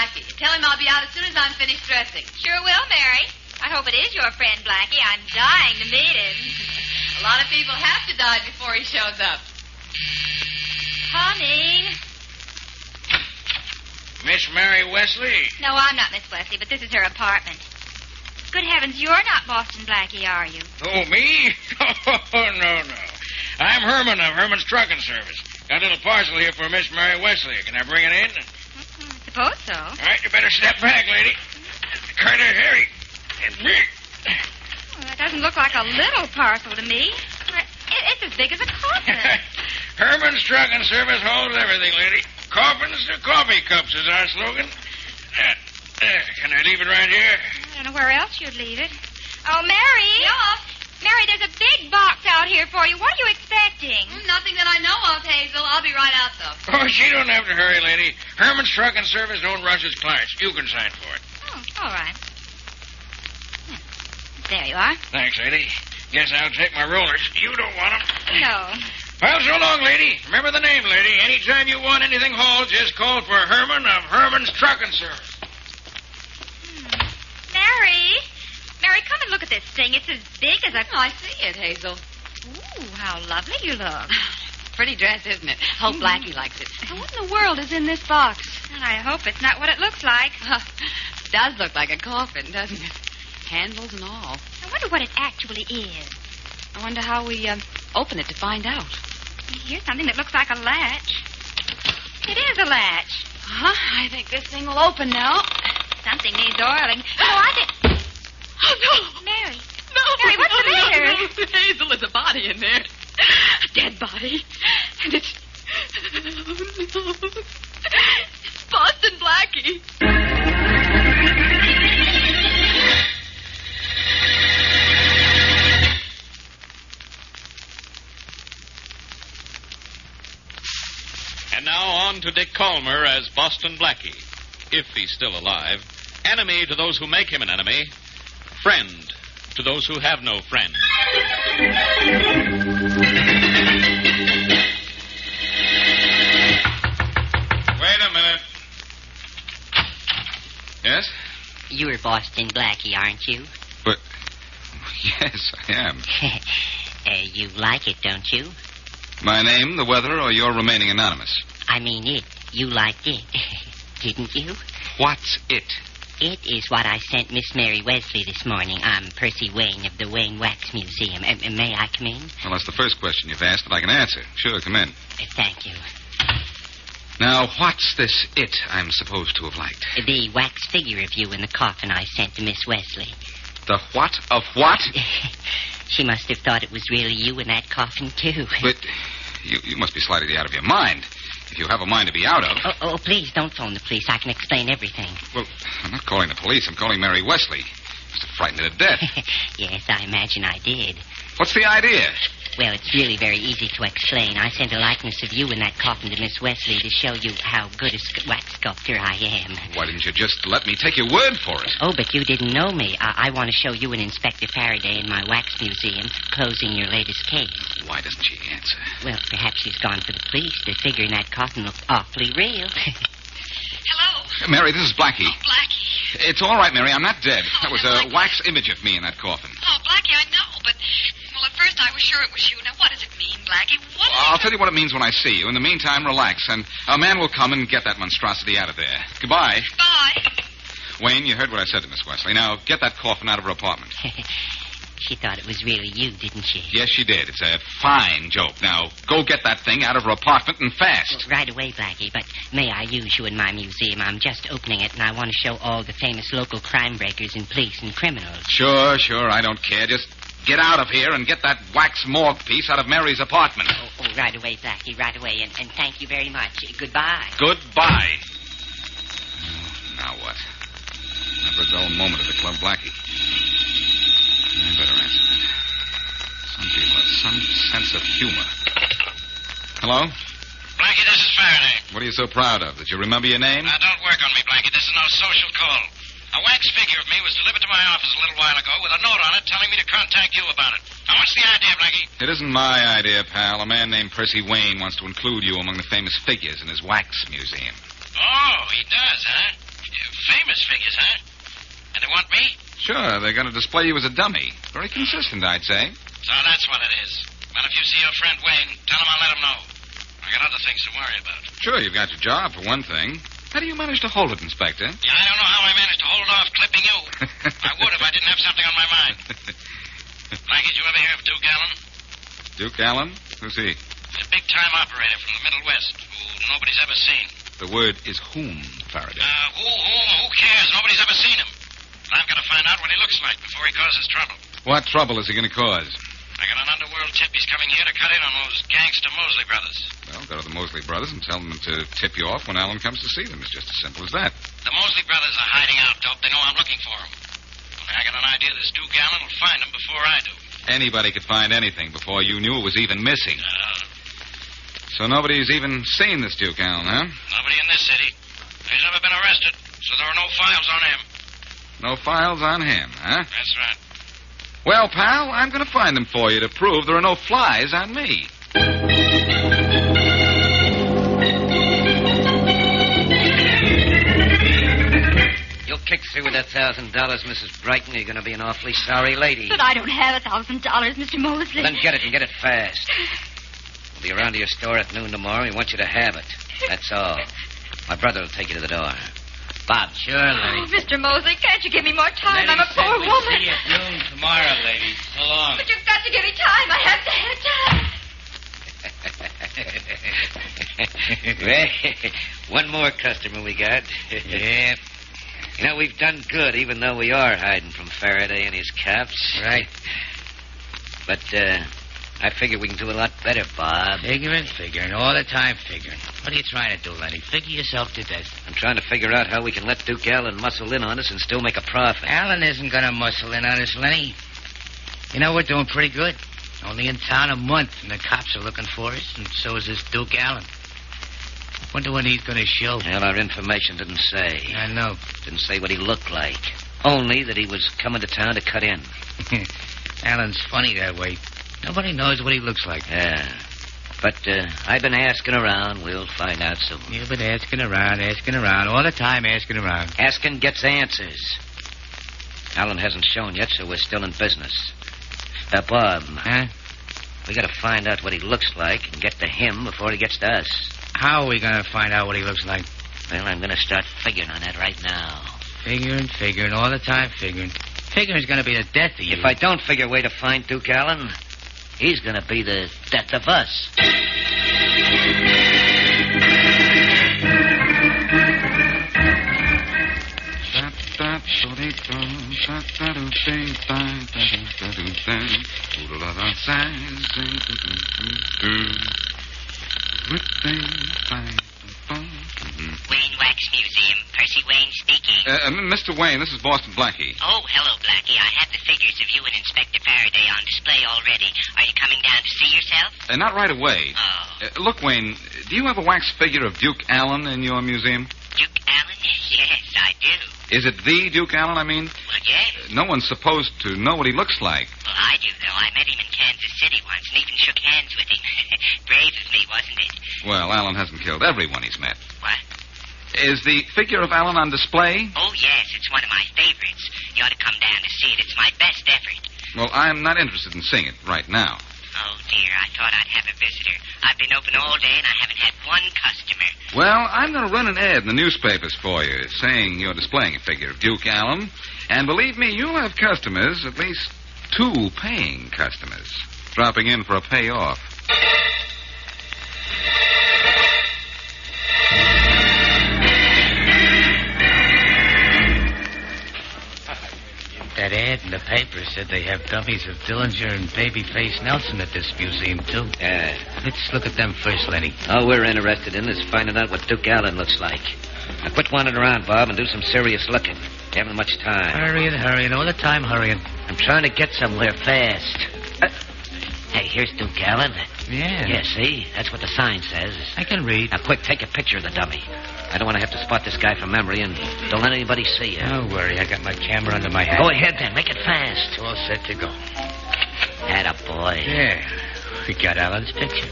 Blackie. Tell him I'll be out as soon as I'm finished dressing. Sure will, Mary. I hope it is your friend, Blackie. I'm dying to meet him. A lot of people have to die before he shows up. Coming. Miss Mary Wesley. No, I'm not Miss Wesley, but this is her apartment. Good heavens, you're not Boston Blackie, are you? Oh, me? Oh, no. I'm Herman of Herman's Trucking Service. Got a little parcel here for Miss Mary Wesley. Can I bring it in? I suppose so. All right, you better step back, lady. Kind of hairy and big. Well, that doesn't look like a little parcel to me. It's as big as a coffin. Herman's Trucking Service holds everything, lady. Coffins to coffee cups is our slogan. Can I leave it right here? I don't know where else you'd leave it. Oh, Mary! Yeah? Mary, there's a big box out here for you. What are you expecting? Nothing that I know of, Hazel. I'll be right out, though. Oh, she don't have to hurry, lady. Herman's Trucking Service don't rush its clients. You can sign for it. Oh, all right. There you are. Thanks, lady. Guess I'll take my rollers. You don't want them? No. Well, so long, lady. Remember the name, lady. Anytime you want anything hauled, just call for Herman of Herman's Trucking Service. Mary! Mary, come and look at this thing. It's as big as a... Oh, I see it, Hazel. Ooh, how lovely you look. Pretty dress, isn't it? Hope Blackie likes it. What in the world is in this box? I hope it's not what it looks like. Does look like a coffin, doesn't it? Handles and all. I wonder what it actually is. I wonder how we open it to find out. Here's something that looks like a latch. It is a latch. I think this thing will open now. Something needs oiling. Oh, I think... Oh, no. Mary. No. Mary, what's the matter? No. Hazel, there's a body in there. A dead body. And it's... Oh, no. Boston Blackie. And now on to Dick Calmer as Boston Blackie, if he's still alive. Enemy to those who make him an enemy. Friend to those who have no friend. Wait a minute. Yes? You're Boston Blackie, aren't you? But, yes, I am. You like it, don't you? My name, the weather, or your remaining anonymous? I mean it. You liked it. Didn't you? What's it? It is what I sent Miss Mary Wesley this morning. I'm Percy Wayne of the Wayne Wax Museum. May I come in? Well, that's the first question you've asked that I can answer. Sure, come in. Thank you. Now, what's this it I'm supposed to have liked? The wax figure of you in the coffin I sent to Miss Wesley. The what of what? She must have thought it was really you in that coffin, too. But you must be slightly out of your mind. If you have a mind to be out of... Oh, please, don't phone the police. I can explain everything. Well, I'm not calling the police. I'm calling Mary Wesley. Must have frightened her to death. Yes, I imagine I did. What's the idea? Well, it's really very easy to explain. I sent a likeness of you in that coffin to Miss Wesley to show you how good a wax sculptor I am. Why didn't you just let me take your word for it? Oh, but you didn't know me. I want to show you and Inspector Faraday in my wax museum, closing your latest case. Why doesn't she answer? Well, perhaps she's gone for the police. The figure in that coffin looked awfully real. Hello? Mary, this is Blackie. Oh, Blackie. It's all right, Mary. I'm not dead. That was a wax image of me in that coffin. Oh, Blackie, I know, but... Well, at first I was sure it was you. Now, what does it mean, Blackie? What I'll tell you what it means when I see you. In the meantime, relax, and a man will come and get that monstrosity out of there. Goodbye. Bye. Wayne, you heard what I said to Miss Wesley. Now, get that coffin out of her apartment. She thought it was really you, didn't she? Yes, she did. It's a fine joke. Now, go get that thing out of her apartment and fast. Right away, Blackie, but may I use you in my museum? I'm just opening it, and I want to show all the famous local crime breakers and police and criminals. Sure. I don't care. Just get out of here and get that wax morgue piece out of Mary's apartment. Oh, right away, Blackie, right away, and thank you very much. Goodbye. Goodbye. Now what? Never a dull moment at the club, Blackie. I better answer that. Some people have some sense of humor. Hello? Blackie, this is Faraday. What are you so proud of? That you remember your name? Don't work on me, Blackie. This is no social call. A wax figure of me was delivered to my office a little while ago with a note on it telling me to contact you about it. Now, what's the idea, Blackie? It isn't my idea, pal. A man named Percy Wayne wants to include you among the famous figures in his wax museum. Oh, he does, huh? Famous figures, huh? And they want me? Sure, they're going to display you as a dummy. Very consistent, I'd say. So that's what it is. Well, if you see your friend Wayne, tell him I'll let him know. I got other things to worry about. Sure, you've got your job, for one thing. How do you manage to hold it, Inspector? Yeah, I don't know how I managed to hold off clipping you. I would if I didn't have something on my mind. Blackie, did you ever hear of Duke Allen? Duke Allen? Who's he? He's a big-time operator from the Middle West who nobody's ever seen. The word is whom, Faraday. Who cares? Nobody's ever seen him. But I've got to find out what he looks like before he causes trouble. What trouble is he going to cause? I got an underworld tip he's coming here to cut in on those gangster Mosley brothers. Well, go to the Mosley brothers and tell them to tip you off when Allen comes to see them. It's just as simple as that. The Mosley brothers are hiding out, Dope. They know I'm looking for him. Only I got an idea this Duke Allen will find him before I do. Anybody could find anything before you knew it was even missing. So nobody's even seen this Duke Allen, huh? Nobody in this city. He's never been arrested, so there are no files on him. No files on him, huh? That's right. Well, pal, I'm going to find them for you to prove there are no flies on me. You'll kick through with that $1,000, Mrs. Brighton. You're going to be an awfully sorry lady. But I don't have $1,000, Mr. Mosley. Then get it and get it fast. We'll be around to your store at noon tomorrow. We want you to have it. That's all. My brother will take you to the door. Bob. Sure, Lenny. Oh, Mr. Mosley, can't you give me more time? Lenny I'm a said poor we'd woman. see you at noon tomorrow, lady. So long. But you've got to give me time. I have to have time. Well, one more customer we got. Yeah. You know, we've done good, even though we are hiding from Faraday and his cops. Right. But, I figure we can do a lot better, Bob. Figuring, all the time figuring. What are you trying to do, Lenny? Figure yourself to death. I'm trying to figure out how we can let Duke Allen muscle in on us and still make a profit. Allen isn't going to muscle in on us, Lenny. You know, we're doing pretty good. Only in town a month, and the cops are looking for us, and so is this Duke Allen. Wonder when he's going to show. Well, our information didn't say. I know. Didn't say what he looked like. Only that he was coming to town to cut in. Allen's funny that way. Nobody knows what he looks like. Yeah. But I've been asking around. We'll find out soon. You've been asking around, all the time asking around. Asking gets answers. Allen hasn't shown yet, so we're still in business. Bob. Huh? We got to find out what he looks like and get to him before he gets to us. How are we going to find out what he looks like? Well, I'm going to start figuring on that right now. Figuring, all the time figuring. Figuring's going to be the death of you. If I don't figure a way to find Duke Allen, he's going to be the death of us. Wayne Wax Museum. Percy Wayne speaking. Mr. Wayne, this is Boston Blackie. Oh, hello, Blackie. I have the figures of you and Inspector Faraday on display already. Are you coming down to see yourself? Not right away. Oh. Look, Wayne, do you have a wax figure of Duke Allen in your museum? Duke Allen? Yes, I do. Is it the Duke Allen, I mean? Well, yes. No one's supposed to know what he looks like. Well, I do, though. I met him in Kansas City once and even shook hands with him. Brave of me, wasn't it? Well, Allen hasn't killed everyone he's met. What? Is the figure of Allen on display? Oh, yes. It's one of my favorites. You ought to come down to see it. It's my best effort. Well, I'm not interested in seeing it right now. Oh, dear. I thought I'd have a visitor. I've been open all day and I haven't had one customer. Well, I'm going to run an ad in the newspapers for you saying you're displaying a figure of Duke Allen. And believe me, you'll have customers, at least 2 paying customers, dropping in for a payoff. That ad in the paper said they have dummies of Dillinger and Babyface Nelson at this museum, too. Yeah. Let's look at them first, Lenny. All we're interested in is finding out what Duke Allen looks like. Now, quit wandering around, Bob, and do some serious looking. You haven't much time. Hurrying, all the time hurrying. I'm trying to get somewhere fast. Hey, here's Duke Allen. Yeah. Yeah, see? That's what the sign says. I can read. Now, quick, take a picture of the dummy. I don't want to have to spot this guy from memory, and don't let anybody see you. Don't worry, I got my camera under my hat. Go ahead, then. Make it fast. All set to go. Attaboy. Yeah. We got Allen's picture.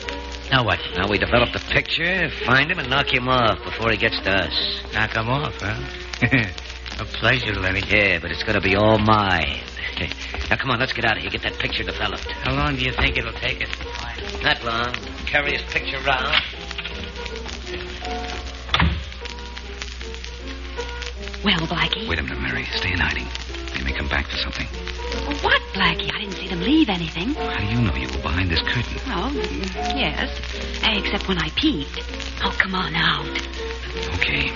Now what? Now we develop the picture, find him, and knock him off before he gets to us. Knock him off, huh? A pleasure, Lenny. Yeah, but it's going to be all mine. Now, come on, let's get out of here. Get that picture developed. How long do you think it'll take us to find it? Not long. Carry his picture round. Well, Blackie? Wait a minute, Mary. Stay in hiding. They may come back for something. What, Blackie? I didn't see them leave anything. How do you know you were behind this curtain? Oh, yes. Except when I peeked. Oh, come on out. Okay.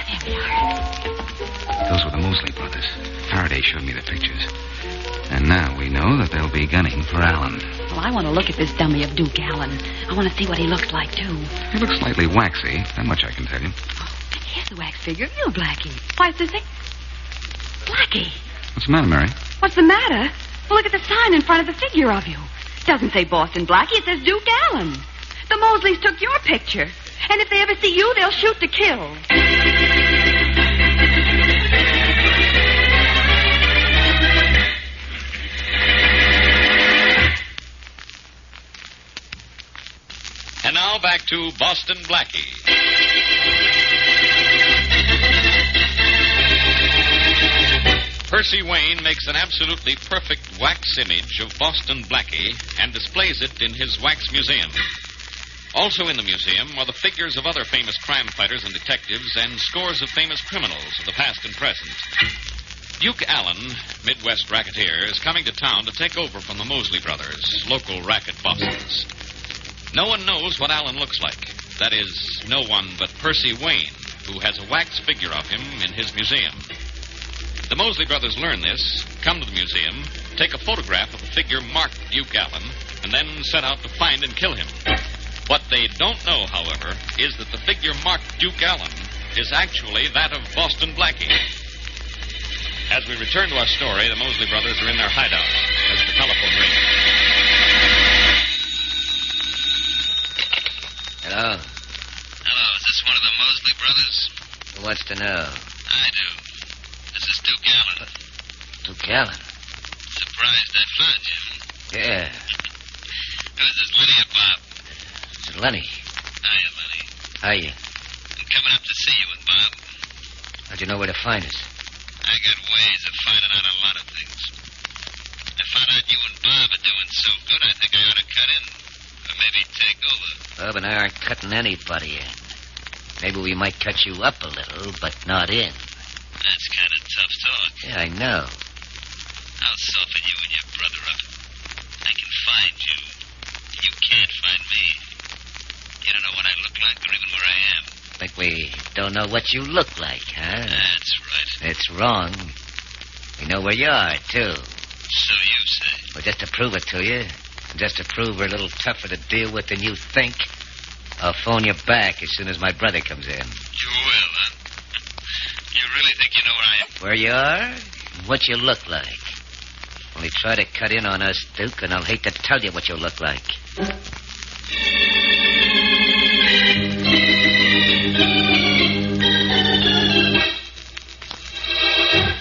There we are. Those were the Mosley brothers. Faraday showed me the pictures. And now we know that they'll be gunning for Allen. Well, I want to look at this dummy of Duke Allen. I want to see what he looks like, too. He looks slightly waxy. That much I can tell you. Here's the wax figure of you, Blackie. Why, it's the thing. Blackie, What's the matter, Mary? what's the matter? Well, look at the sign in front of the figure of you. It doesn't say Boston Blackie. It says Duke Allen. The Mosleys took your picture. And if they ever see you, they'll shoot to kill. And now back to Boston Blackie. Percy Wayne makes an absolutely perfect wax image of Boston Blackie and displays it in his wax museum. Also in the museum are the figures of other famous crime fighters and detectives and scores of famous criminals of the past and present. Duke Allen, Midwest racketeer, is coming to town to take over from the Mosley brothers, local racket bosses. No one knows what Allen looks like. That is, no one but Percy Wayne, who has a wax figure of him in his museum. The Mosley brothers learn this, come to the museum, take a photograph of the figure marked Duke Allen, and then set out to find and kill him. What they don't know, however, is that the figure marked Duke Allen is actually that of Boston Blackie. As we return to our story, the Mosley brothers are in their hideout as the telephone rings. Hello? Hello, is this one of the Mosley brothers? Who wants to know? I do. This is Duke Allen. Duke Allen? Surprised I found you. Yeah. Who's this, Lenny or Bob? This is Lenny. Hiya, Lenny. Hiya. I'm coming up to see you and Bob. How'd you know where to find us? I got ways of finding out a lot of things. I found out you and Bob are doing so good, I think I ought to cut in. Or maybe take over. Bob and I aren't cutting anybody in. Maybe we might cut you up a little, but not in. That's kind of tough talk. Yeah, I know. I'll soften you and your brother up. I can find you. You can't find me. You don't know what I look like or even where I am. Think we don't know what you look like, huh? That's right. It's wrong. We know where you are, too. So you say. Well, just to prove it to you, and just to prove we're a little tougher to deal with than you think, I'll phone you back as soon as my brother comes in. You will, huh? You really think you know where I am? Where you are? What you look like. Only try to cut in on us, Duke, and I'll hate to tell you what you look like.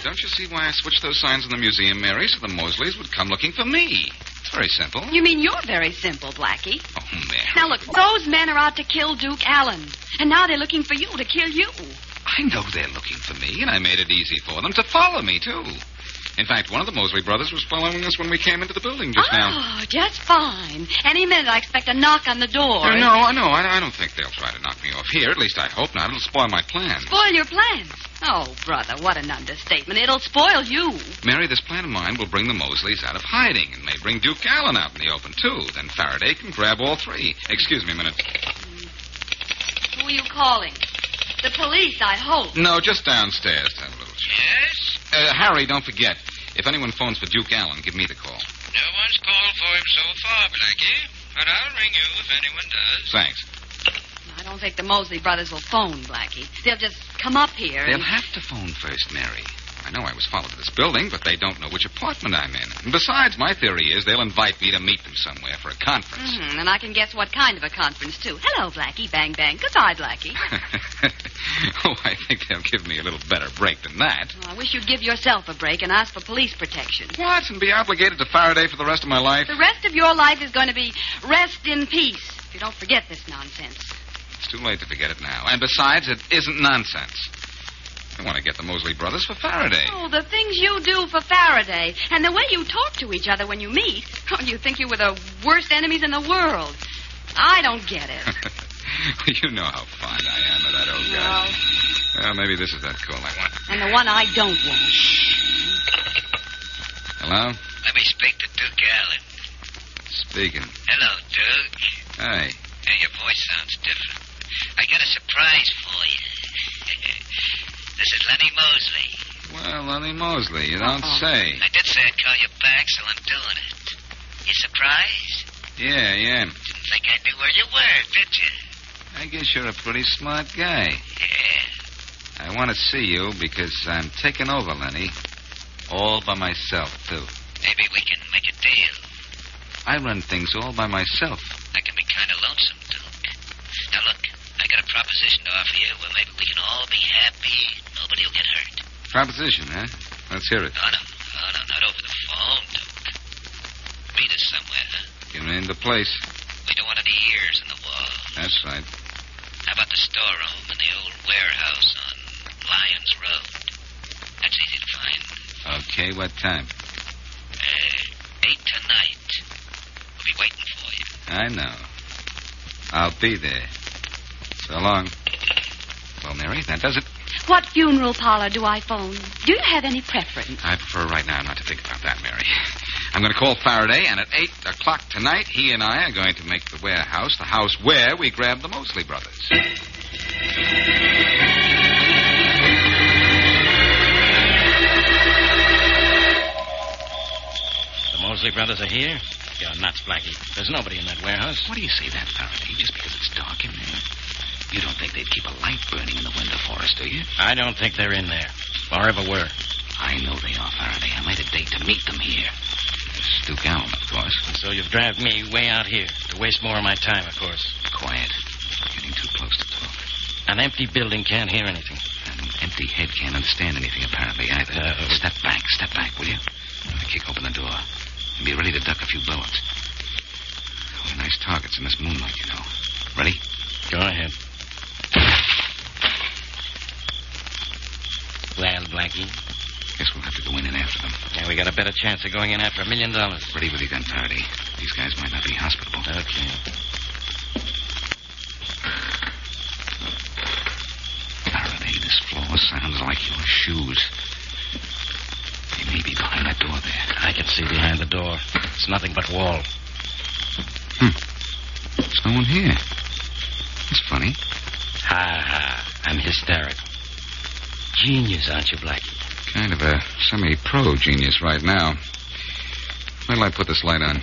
Don't you see why I switched those signs in the museum, Mary, so the Mosleys would come looking for me? It's very simple. You mean you're very simple, Blackie? Oh, Mary. Now, look, those men are out to kill Duke Allen. And now they're looking for you to kill you. I know they're looking for me, and I made it easy for them to follow me, too. In fact, one of the Mosley brothers was following us when we came into the building just now. Oh, just fine. Any minute I expect a knock on the door. No, I don't think they'll try to knock me off here. At least I hope not. It'll spoil my plans. Spoil your plans? Oh, brother, what an understatement. It'll spoil you. Mary, this plan of mine will bring the Mosleys out of hiding and may bring Duke Allen out in the open, too. Then Faraday can grab all three. Excuse me a minute. Who are you calling? The police, I hope. No, just downstairs to have a little chat. Yes? Harry, don't forget. If anyone phones for Duke Allen, give me the call. No one's called for him so far, Blackie. But I'll ring you if anyone does. Thanks. I don't think the Mosley brothers will phone, Blackie. They'll just come up here They'll have to phone first, Mary. I know I was followed to this building, but they don't know which apartment I'm in. And besides, my theory is they'll invite me to meet them somewhere for a conference. Mm-hmm. And I can guess what kind of a conference, too. Hello, Blackie. Bang, bang. Goodbye, Blackie. Oh, I think they'll give me a little better break than that. Oh, I wish you'd give yourself a break and ask for police protection. What? And be obligated to Faraday for the rest of my life? The rest of your life is going to be rest in peace, if you don't forget this nonsense. It's too late to forget it now. And besides, it isn't nonsense. I want to get the Mosley brothers for Faraday. Oh, the things you do for Faraday, and the way you talk to each other when you meet. Oh, you think you were the worst enemies in the world. I don't get it. You know how fond I am of that old guy. Well, maybe this is that call I want. And the one I don't want. Hello? Let me speak to Duke Allen. Speaking. Hello, Duke. Hey. Hey, your voice sounds different. I got a surprise for you. This is Lenny Mosley. Well, Lenny Mosley, you don't say. I did say I'd call you back, so I'm doing it. You surprised? Yeah, yeah. Didn't think I knew where you were, did you? I guess you're a pretty smart guy. Yeah. I want to see you because I'm taking over, Lenny. All by myself, too. Maybe we can make a deal. I run things all by myself. That can be kind of lonesome, Duke. Now, look, I got a proposition to offer you where maybe we can all be happy. Nobody will get hurt. Proposition, huh? Let's hear it. Oh, no, not over the phone, Duke. Meet us somewhere, huh? You name the place. We don't want any ears in the wall. That's right. How about the storeroom in the old warehouse on Lyons Road? That's easy to find. Okay, what time? 8 tonight. We'll be waiting for you. I know. I'll be there. So long. Well, Mary, that does it. What funeral parlor do I phone? Do you have any preference? I prefer right now not to think about that, Mary. I'm going to call Faraday, and at 8 o'clock tonight, he and I are going to make the warehouse the house where we grabbed the Mosley brothers. The Mosley brothers are here? You're nuts, Blackie. There's nobody in that warehouse. What do you say that, Faraday? Just because it's dark in there? You don't think they'd keep a light burning in the window for us, do you? I don't think they're in there. Or ever were. I know they are, Faraday. I made a date to meet them here. It's Duke Allen, of course. And so you've dragged me way out here to waste more of my time, of course. Quiet. Getting too close to talk. An empty building can't hear anything. An empty head can't understand anything, apparently, either. Step back, will you? Kick open the door. And be ready to duck a few bullets. We're nice targets in this moonlight, you know. Ready? Go ahead. Well, Blackie? Guess we'll have to go in and after them. Yeah, we got a better chance of going in after $1 million. Ready with your gun, Faraday. These guys might not be hospitable. Okay. Faraday, this floor sounds like your shoes. They may be behind that door there. I can see behind the door. It's nothing but wall. There's no one here. That's funny. Ha. I'm hysterical. Genius, aren't you, Blackie? Kind of a semi-pro genius right now. Where'll I put this light on?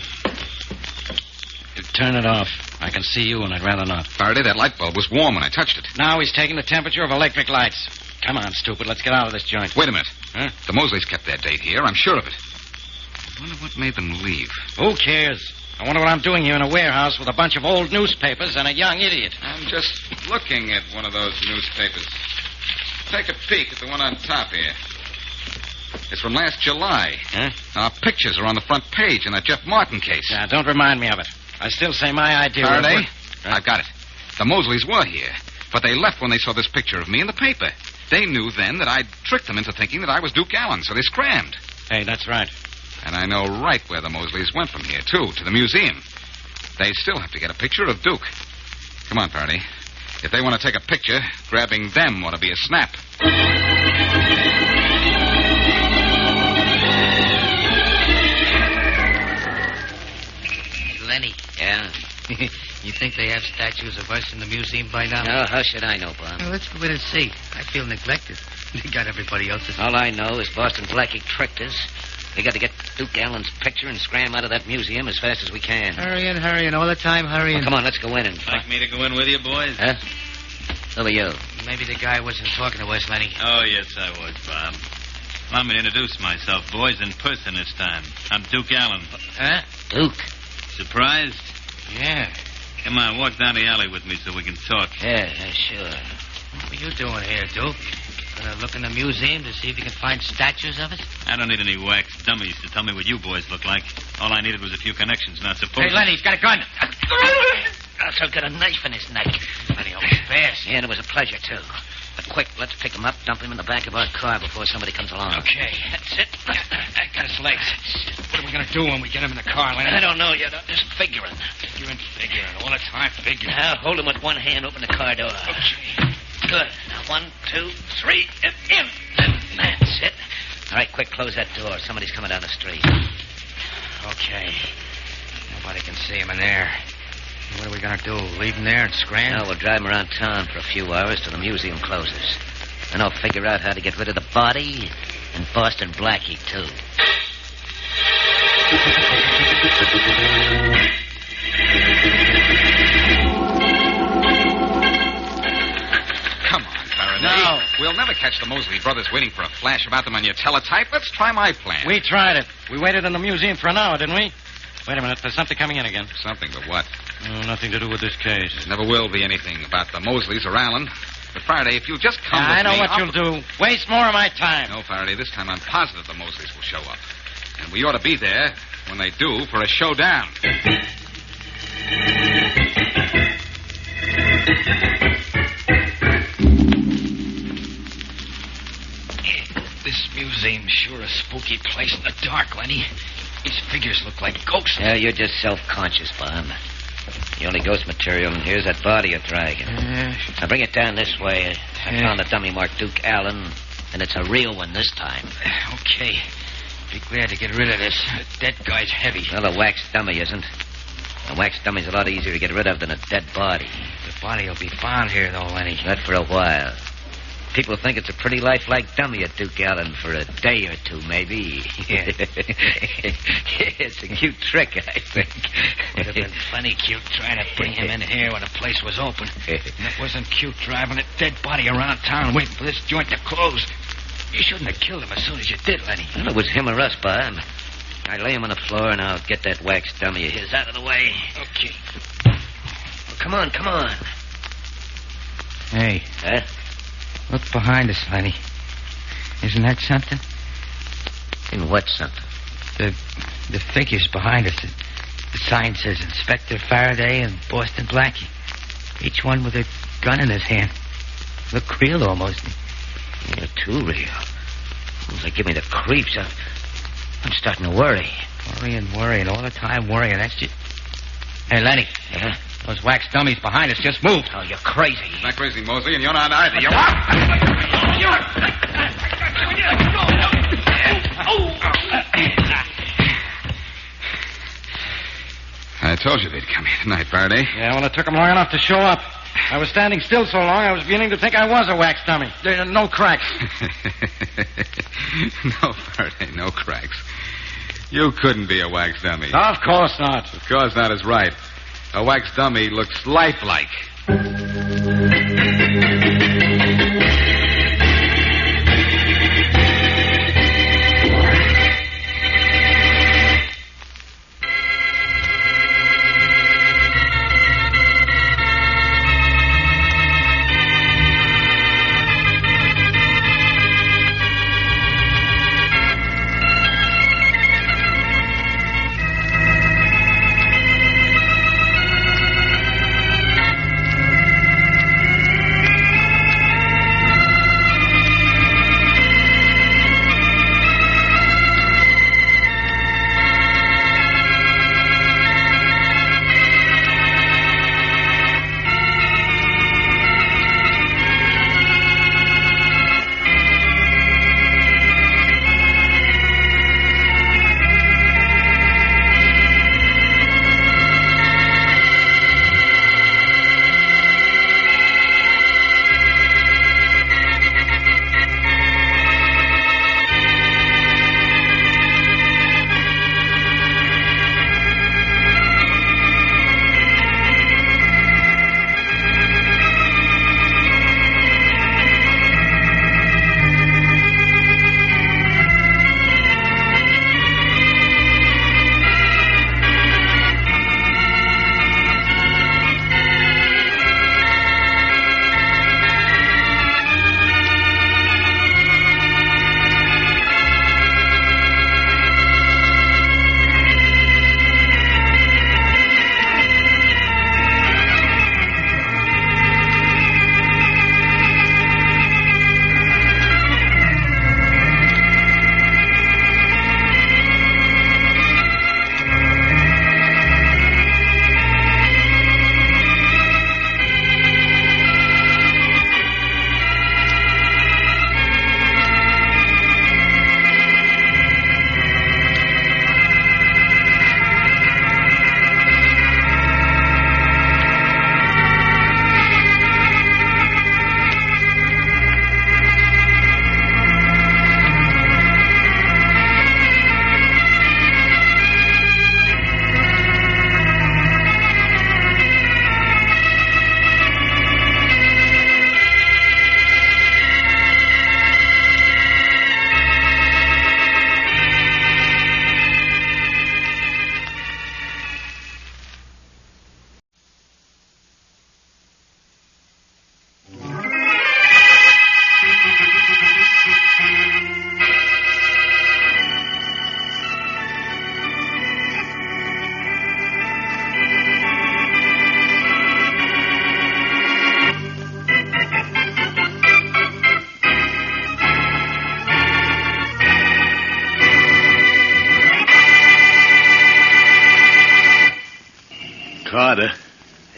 Turn it off. I can see you, and I'd rather not. Faraday, that light bulb was warm when I touched it. Now he's taking the temperature of electric lights. Come on, stupid. Let's get out of this joint. Wait a minute. Huh? The Mosleys kept their date here. I'm sure of it. I wonder what made them leave. Who cares? I wonder what I'm doing here in a warehouse with a bunch of old newspapers and a young idiot. I'm just looking at one of those newspapers. Take a peek at the one on top here. It's from last July. Huh? Our pictures are on the front page in that Jeff Martin case. Now, don't remind me of it. I still say my idea... Faraday, I've got it. The Mosleys were here, but they left when they saw this picture of me in the paper. They knew then that I'd tricked them into thinking that I was Duke Allen, so they scrammed. Hey, that's right. And I know right where the Mosleys went from here, too, to the museum. They still have to get a picture of Duke. Come on, Faraday. If they want to take a picture, grabbing them ought to be a snap. Lenny. Yeah? You think they have statues of us in the museum by now? No, how should I know, Bob? Well, let's go in and see. I feel neglected. They got everybody else's. All I know is Boston Blackie tricked us. We got to get Duke Allen's picture and scram out of that museum as fast as we can. Hurrying, all the time hurrying. Well, come on, let's go in and... Like me to go in with you, boys? Huh? Who are you? Maybe the guy wasn't talking to us, Lenny. Oh, yes, I was, Bob. Allow me to introduce myself, boys, in person this time. I'm Duke Allen. Huh? Duke? Surprised? Yeah. Come on, walk down the alley with me so we can talk. Yeah, sure. What are you doing here, Duke? Gonna look in the museum to see if you can find statues of us? I don't need any wax dummies to tell me what you boys look like. All I needed was a few connections, not suppose... Hey, Lenny, he's got a gun. Also got a knife in his neck. Lenny, always fast. Yeah, and it was a pleasure, too. But quick, let's pick him up, dump him in the back of our car before somebody comes along. Okay, that's it. I got his legs. What are we going to do when we get him in the car, Lenny? I don't know yet. I'm just figuring. Figuring. All the time figuring. Now, hold him with one hand, open the car door. Okay. Good. Now, 1, 2, 3, and in. That's it. All right, quick, close that door. Somebody's coming down the street. Okay. Nobody can see him in there. What are we going to do? Leave him there and scram? No, we'll drive him around town for a few hours till the museum closes. Then I'll figure out how to get rid of the body and Boston Blackie, too. Come on, Faraday. No. We'll never catch the Mosley brothers waiting for a flash about them on your teletype. Let's try my plan. We tried it. We waited in the museum for an hour, didn't we? Wait a minute. There's something coming in again. Something, but what? Nothing to do with this case. There never will be anything about the Mosleys or Allen. But, Faraday, if you'll just come with I know me... what you'll do. Waste more of my time. No, Faraday, this time I'm positive the Mosleys will show up. And we ought to be there, when they do, for a showdown. This museum's sure a spooky place in the dark, Lenny. These figures look like ghosts. Yeah, you're just self-conscious, Bob. The only ghost material in here's that body you're dragging. Now bring it down this way. I found a dummy marked Duke Allen, and it's a real one this time. Okay. Be glad to get rid of this. That guy's heavy. Well, a wax dummy isn't. A wax dummy's a lot easier to get rid of than a dead body. The body will be found here, though, Lenny. Not for a while. People think it's a pretty lifelike dummy at Duke Allen for a day or two, maybe. Yeah. It's a cute trick, I think. Would have been funny cute trying to bring him in here when the place was open. And it wasn't cute driving a dead body around town waiting for this joint to close. You shouldn't have killed him as soon as you did, Lenny. Well, it was him or us, Bob. I lay him on the floor, and I'll get that wax dummy of his out of the way. Okay. Well, come on. Hey. Huh? Look behind us, Lenny. Isn't that something? In what something? The figures behind us. The sign says Inspector Faraday and Boston Blackie. Each one with a gun in his hand. Look real almost. Yeah, too real. They give me the creeps. I'm starting to worry. Worrying. All the time worrying. That's just... Hey, Lenny. Yeah? Those wax dummies behind us just moved. Oh, you're crazy. You're not crazy, Mosley, and you're not either. You're... I told you they'd come here tonight, Faraday. Yeah, well, it took them long enough to show up. I was standing still so long, I was beginning to think I was a wax dummy. There are no cracks. No, Faraday, no cracks. You couldn't be a wax dummy. Of course not. Of course not is right. A wax dummy looks lifelike.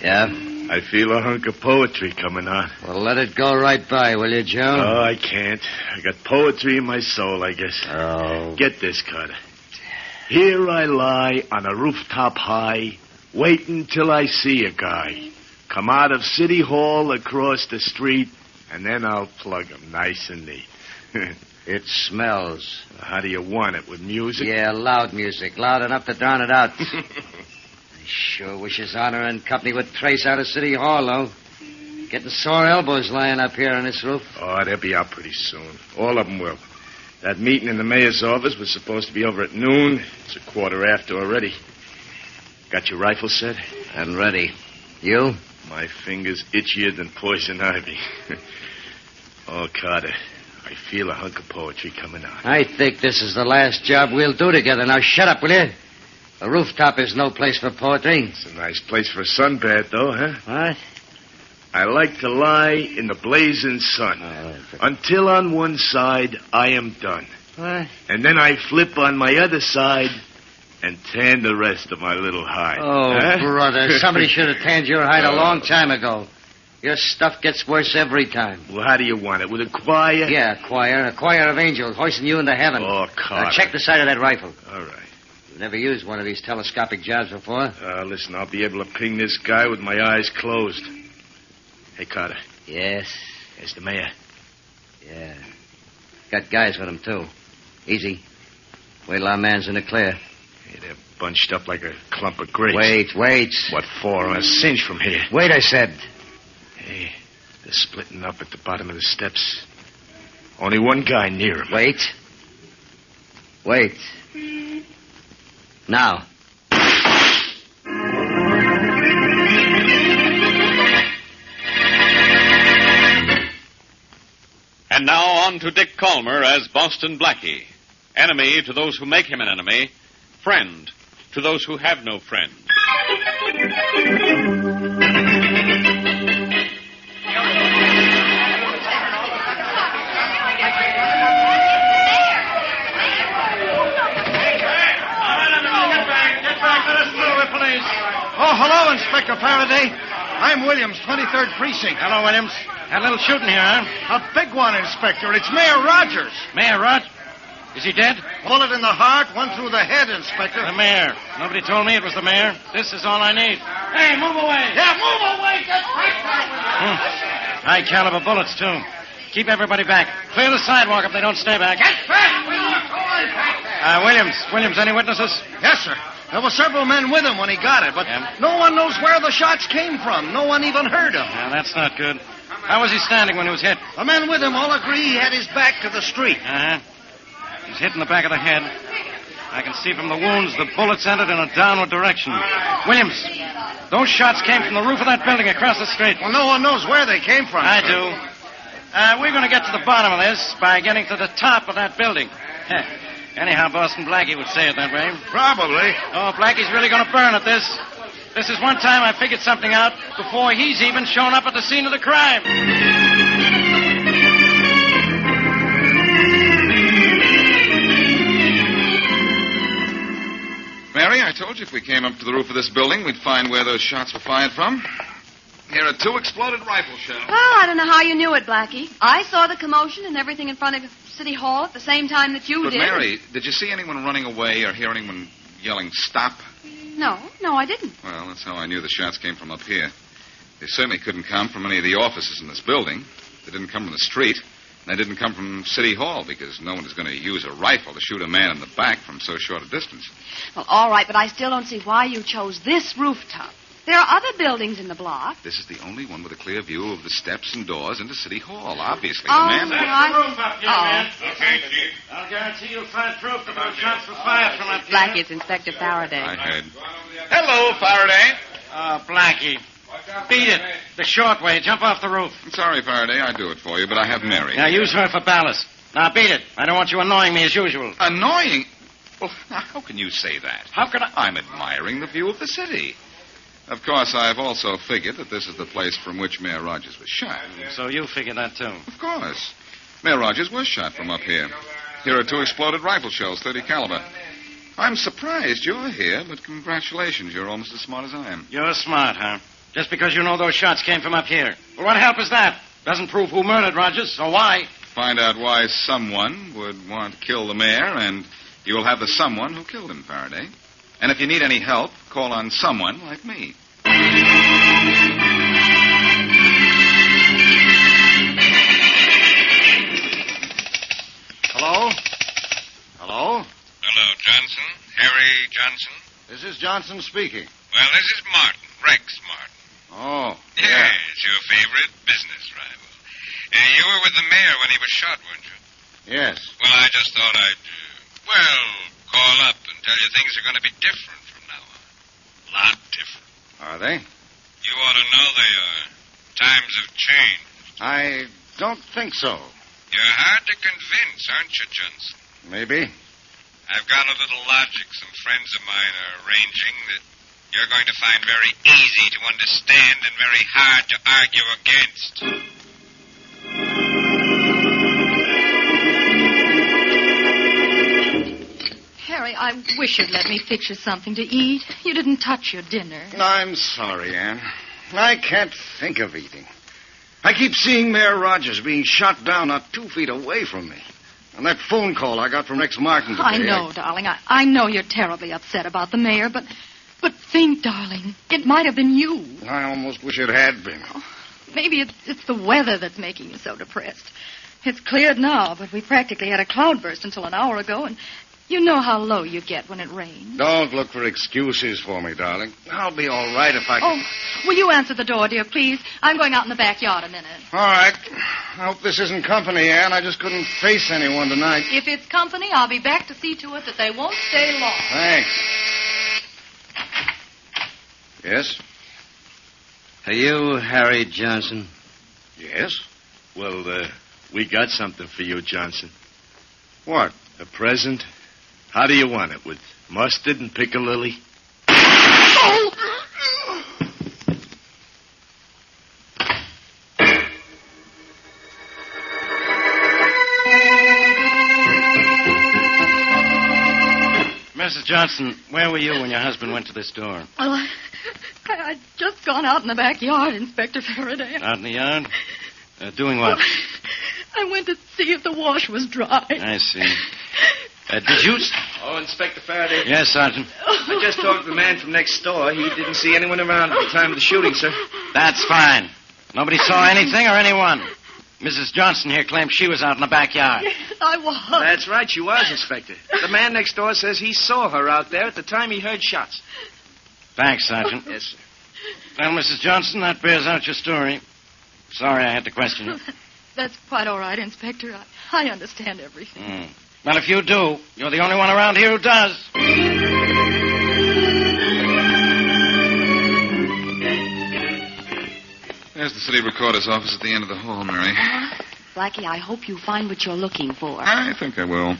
Yeah? I feel a hunk of poetry coming on. Well, let it go right by, will you, Joe? Oh, I can't. I got poetry in my soul, I guess. Oh. Get this, Carter. Here I lie on a rooftop high, waiting till I see a guy. Come out of City Hall across the street, and then I'll plug him nice and neat. It smells. How do you want it, with music? Yeah, loud music. Loud enough to drown it out. I sure wish His Honor and company would trace out of City Hall, though. Getting sore elbows lying up here on this roof. Oh, they'll be out pretty soon. All of them will. That meeting in the mayor's office was supposed to be over at noon. It's 1:15 already. Got your rifle set? I'm ready. You? My fingers itchier than poison ivy. Oh, Carter, I feel a hunk of poetry coming on. I think this is the last job we'll do together. Now shut up, will you? The rooftop is no place for poetry. It's a nice place for a sunbath, though, huh? What? I like to lie in the blazing sun until on one side I am done. What? And then I flip on my other side and tan the rest of my little hide. Oh, huh? brother, somebody should have tanned your hide a long time ago. Your stuff gets worse every time. Well, how do you want it? With a choir? Yeah, a choir of angels hoisting you into heaven. Oh, Carter. Now, check the sight of that rifle. All right. You've never used one of these telescopic jobs before. Listen, I'll be able to ping this guy with my eyes closed. Hey, Carter. Yes? There's the mayor. Yeah. Got guys with him, too. Easy. Wait till our man's in the clear. Hey, they're bunched up like a clump of grapes. Wait. What for? On a cinch from here. Wait, I said. Hey, they're splitting up at the bottom of the steps. Only one guy near him. Wait. Now. And now on to Dick Calmer as Boston Blackie. Enemy to those who make him an enemy. Friend to those who have no friend. Oh, hello, Inspector Faraday. I'm Williams, 23rd Precinct. Hello, Williams. Had a little shooting here, huh? A big one, Inspector. It's Mayor Rogers. Mayor Rogers? Is he dead? Bullet in the heart, one through the head, Inspector. The mayor. Nobody told me it was the mayor. This is all I need. Hey, move away. Yeah, move away. Get right back. High caliber bullets, too. Keep everybody back. Clear the sidewalk if they don't stay back. Get back. We're not going back. Williams, any witnesses? Yes, sir. There were several men with him when he got it, but no one knows where the shots came from. No one even heard them. Yeah, that's not good. How was he standing when he was hit? The men with him all agree he had his back to the street. Uh-huh. He's hit in the back of the head. I can see from the wounds the bullets entered in a downward direction. Williams, those shots came from the roof of that building across the street. Well, no one knows where they came from. I do. We're going to get to the bottom of this by getting to the top of that building. Anyhow, Boston Blackie would say it that way. Probably. Oh, Blackie's really going to burn at this. This is one time I figured something out before he's even shown up at the scene of the crime. Mary, I told you if we came up to the roof of this building, we'd find where those shots were fired from. Here are 2 exploded rifle shells. Well, I don't know how you knew it, Blackie. I saw the commotion and everything in front of City Hall at the same time that you But did. Mary, did you see anyone running away or hear anyone yelling, stop? No, I didn't. Well, that's how I knew the shots came from up here. They certainly couldn't come from any of the offices in this building. They didn't come from the street. And they didn't come from City Hall because no one is going to use a rifle to shoot a man in the back from so short a distance. Well, all right, but I still don't see why you chose this rooftop. There are other buildings in the block. This is the only one with a clear view of the steps and doors into City Hall. Obviously, Oh, the man... That's the roof up here, man. Okay, Chief. I'll guarantee you'll find proof that those shots were fired from up here. Blackie, it's Inspector Faraday. I heard. Hello, Faraday. Blackie. Beat it. The short way. Jump off the roof. I'm sorry, Faraday. I'd do it for you, but I have Mary. Now, use her for ballast. Now, beat it. I don't want you annoying me as usual. Annoying? Well, how can you say that? How can I... I'm admiring the view of the city. Of course, I've also figured that this is the place from which Mayor Rogers was shot. So you figured that, too? Of course. Mayor Rogers was shot from up here. Here are 2 exploded rifle shells, 30 caliber. I'm surprised you're here, but congratulations. You're almost as smart as I am. You're smart, huh? Just because you know those shots came from up here. Well, what help is that? Doesn't prove who murdered Rogers, or why. Find out why someone would want to kill the mayor, and you will have the someone who killed him, Faraday. And if you need any help, call on someone like me. Hello? Hello? Hello, Johnson. Harry Johnson. This is Johnson speaking. Well, this is Martin, Rex Martin. Oh, yeah. It's your favorite business rival. You were with the mayor when he was shot, weren't you? Yes. Well, I just thought I'd, call up and tell you things are going to be different from now on. A lot different. Are they? You ought to know they are. Times have changed. I don't think so. You're hard to convince, aren't you, Johnson? Maybe. I've got a little logic some friends of mine are arranging that you're going to find very easy to understand and very hard to argue against. Harry, I wish you'd let me fix you something to eat. You didn't touch your dinner. I'm sorry, Ann. I can't think of eating. I keep seeing Mayor Rogers being shot down not 2 feet away from me. And that phone call I got from Rex Martin today. I know, darling. I know you're terribly upset about the mayor, but think, darling, it might have been you. I almost wish it had been. Maybe it's the weather that's making you so depressed. It's cleared now, but we practically had a cloudburst until an hour ago, and you know how low you get when it rains. Don't look for excuses for me, darling. I'll be all right if I can... Oh, will you answer the door, dear, please? I'm going out in the backyard a minute. All right. I hope this isn't company, Ann. I just couldn't face anyone tonight. If it's company, I'll be back to see to it that they won't stay long. Thanks. Yes? Are you Harry Johnson? Yes? Well, we got something for you, Johnson. What? A present? How do you want it? With mustard and piccalilli? Mrs. Johnson, where were you when your husband went to this door? Well, I'd just gone out in the backyard, Inspector Faraday. Out in the yard? Doing what? I went to see if the wash was dry. I see. Did you... Oh, Inspector Faraday. Yes, Sergeant. I just talked to the man from next door. He didn't see anyone around at the time of the shooting, sir. That's fine. Nobody saw anything or anyone. Mrs. Johnson here claims she was out in the backyard. Yes, I was. That's right, she was, Inspector. The man next door says he saw her out there at the time he heard shots. Thanks, Sergeant. Yes, sir. Well, Mrs. Johnson, that bears out your story. Sorry I had to question you. That's quite all right, Inspector. I understand everything. Well, if you do, you're the only one around here who does. There's the city recorder's office at the end of the hall, Mary. Blackie, I hope you find what you're looking for. I think I will.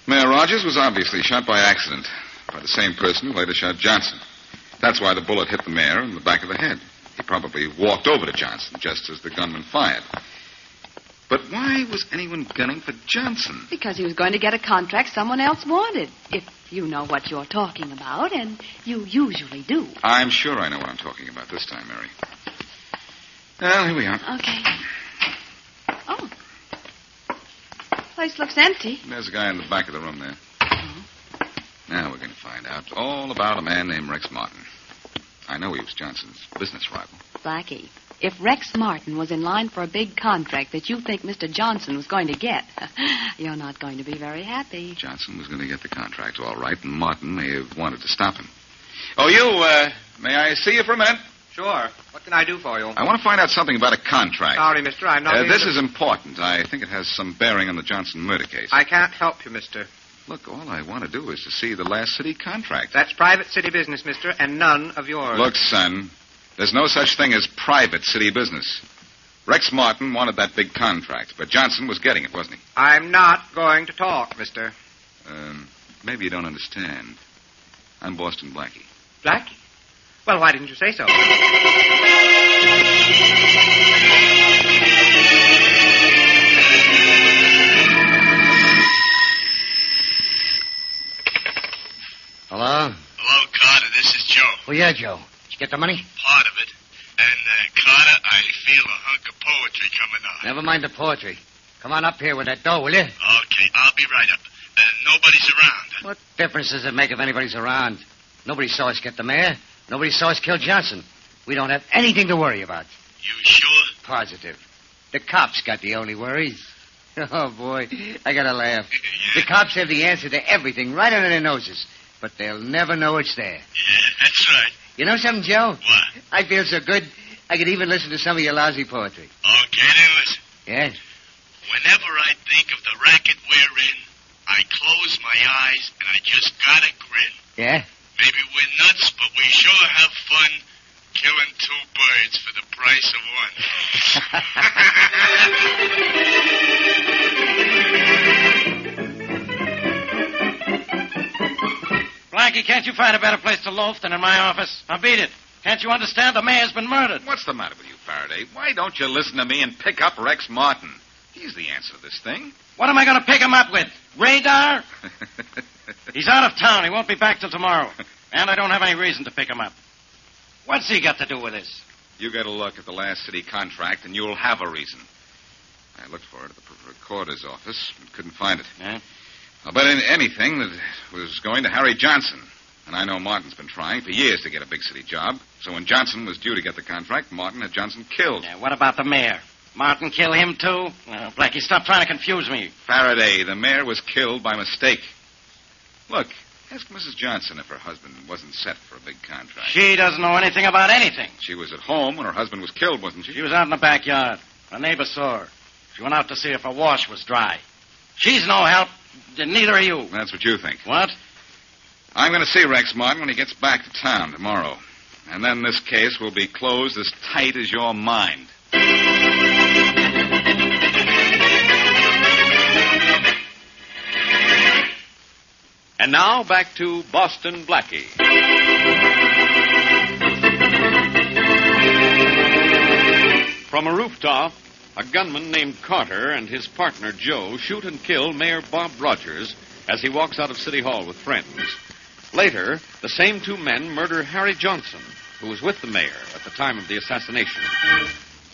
Mayor Rogers was obviously shot by accident by the same person who later shot Johnson. That's why the bullet hit the mayor in the back of the head. He probably walked over to Johnson just as the gunman fired. But why was anyone gunning for Johnson? Because he was going to get a contract someone else wanted. If you know what you're talking about, and you usually do. I'm sure I know what I'm talking about this time, Mary. Well, here we are. Okay. Oh. Place looks empty. There's a guy in the back of the room there. Now we're going to find out all about a man named Rex Martin. I know he was Johnson's business rival. Blackie, if Rex Martin was in line for a big contract that you think Mr. Johnson was going to get, you're not going to be very happy. Johnson was going to get the contract, all right, and Martin may have wanted to stop him. Oh, may I see you for a minute? Sure. What can I do for you? I want to find out something about a contract. Sorry, mister, I'm not... This is important. I think it has some bearing on the Johnson murder case. I can't help you, mister. Look, all I want to do is to see the last city contract. That's private city business, mister, and none of yours. Look, son, there's no such thing as private city business. Rex Martin wanted that big contract, but Johnson was getting it, wasn't he? I'm not going to talk, mister. Maybe you don't understand. I'm Boston Blackie. Blackie? Well, why didn't you say so? Hello? Hello, Carter. This is Joe. Oh, yeah, Joe. Did you get the money? Part of it. I feel a hunk of poetry coming on. Never mind the poetry. Come on up here with that dough, will you? Okay, I'll be right up. Nobody's around. What difference does it make if anybody's around? Nobody saw us get the mayor. Nobody saw us kill Johnson. We don't have anything to worry about. You sure? Positive. The cops got the only worries. Oh, boy, I gotta laugh. The cops have the answer to everything right under their noses, but they'll never know it's there. Yeah, that's right. You know something, Joe? What? I feel so good, I could even listen to some of your lousy poetry. Okay, then listen. Yes? Whenever I think of the racket we're in, I close my eyes and I just gotta grin. Yeah? Maybe we're nuts, but we sure have fun killing two birds for the price of one. Blackie, can't you find a better place to loaf than in my office? Now beat it. Can't you understand the mayor's been murdered? What's the matter with you, Faraday? Why don't you listen to me and pick up Rex Martin? He's the answer to this thing. What am I going to pick him up with? Radar? He's out of town. He won't be back till tomorrow. And I don't have any reason to pick him up. What's he got to do with this? You get a look at the last city contract, and you'll have a reason. I looked for it at the recorder's office, but couldn't find it. Yeah? I'll bet anything that it was going to Harry Johnson. And I know Martin's been trying for years to get a big city job. So when Johnson was due to get the contract, Martin had Johnson killed. Yeah, what about the mayor? Martin kill him, too? Blackie, stop trying to confuse me. Faraday, the mayor was killed by mistake. Look, ask Mrs. Johnson if her husband wasn't set for a big contract. She doesn't know anything about anything. She was at home when her husband was killed, wasn't she? She was out in the backyard. A neighbor saw her. She went out to see if her wash was dry. She's no help. Neither are you. That's what you think. What? I'm going to see Rex Martin when he gets back to town tomorrow. And then this case will be closed as tight as your mind. And now back to Boston Blackie. From a rooftop, a gunman named Carter and his partner Joe shoot and kill Mayor Bob Rogers as he walks out of City Hall with friends. Later, the same two men murder Harry Johnson, who was with the mayor at the time of the assassination.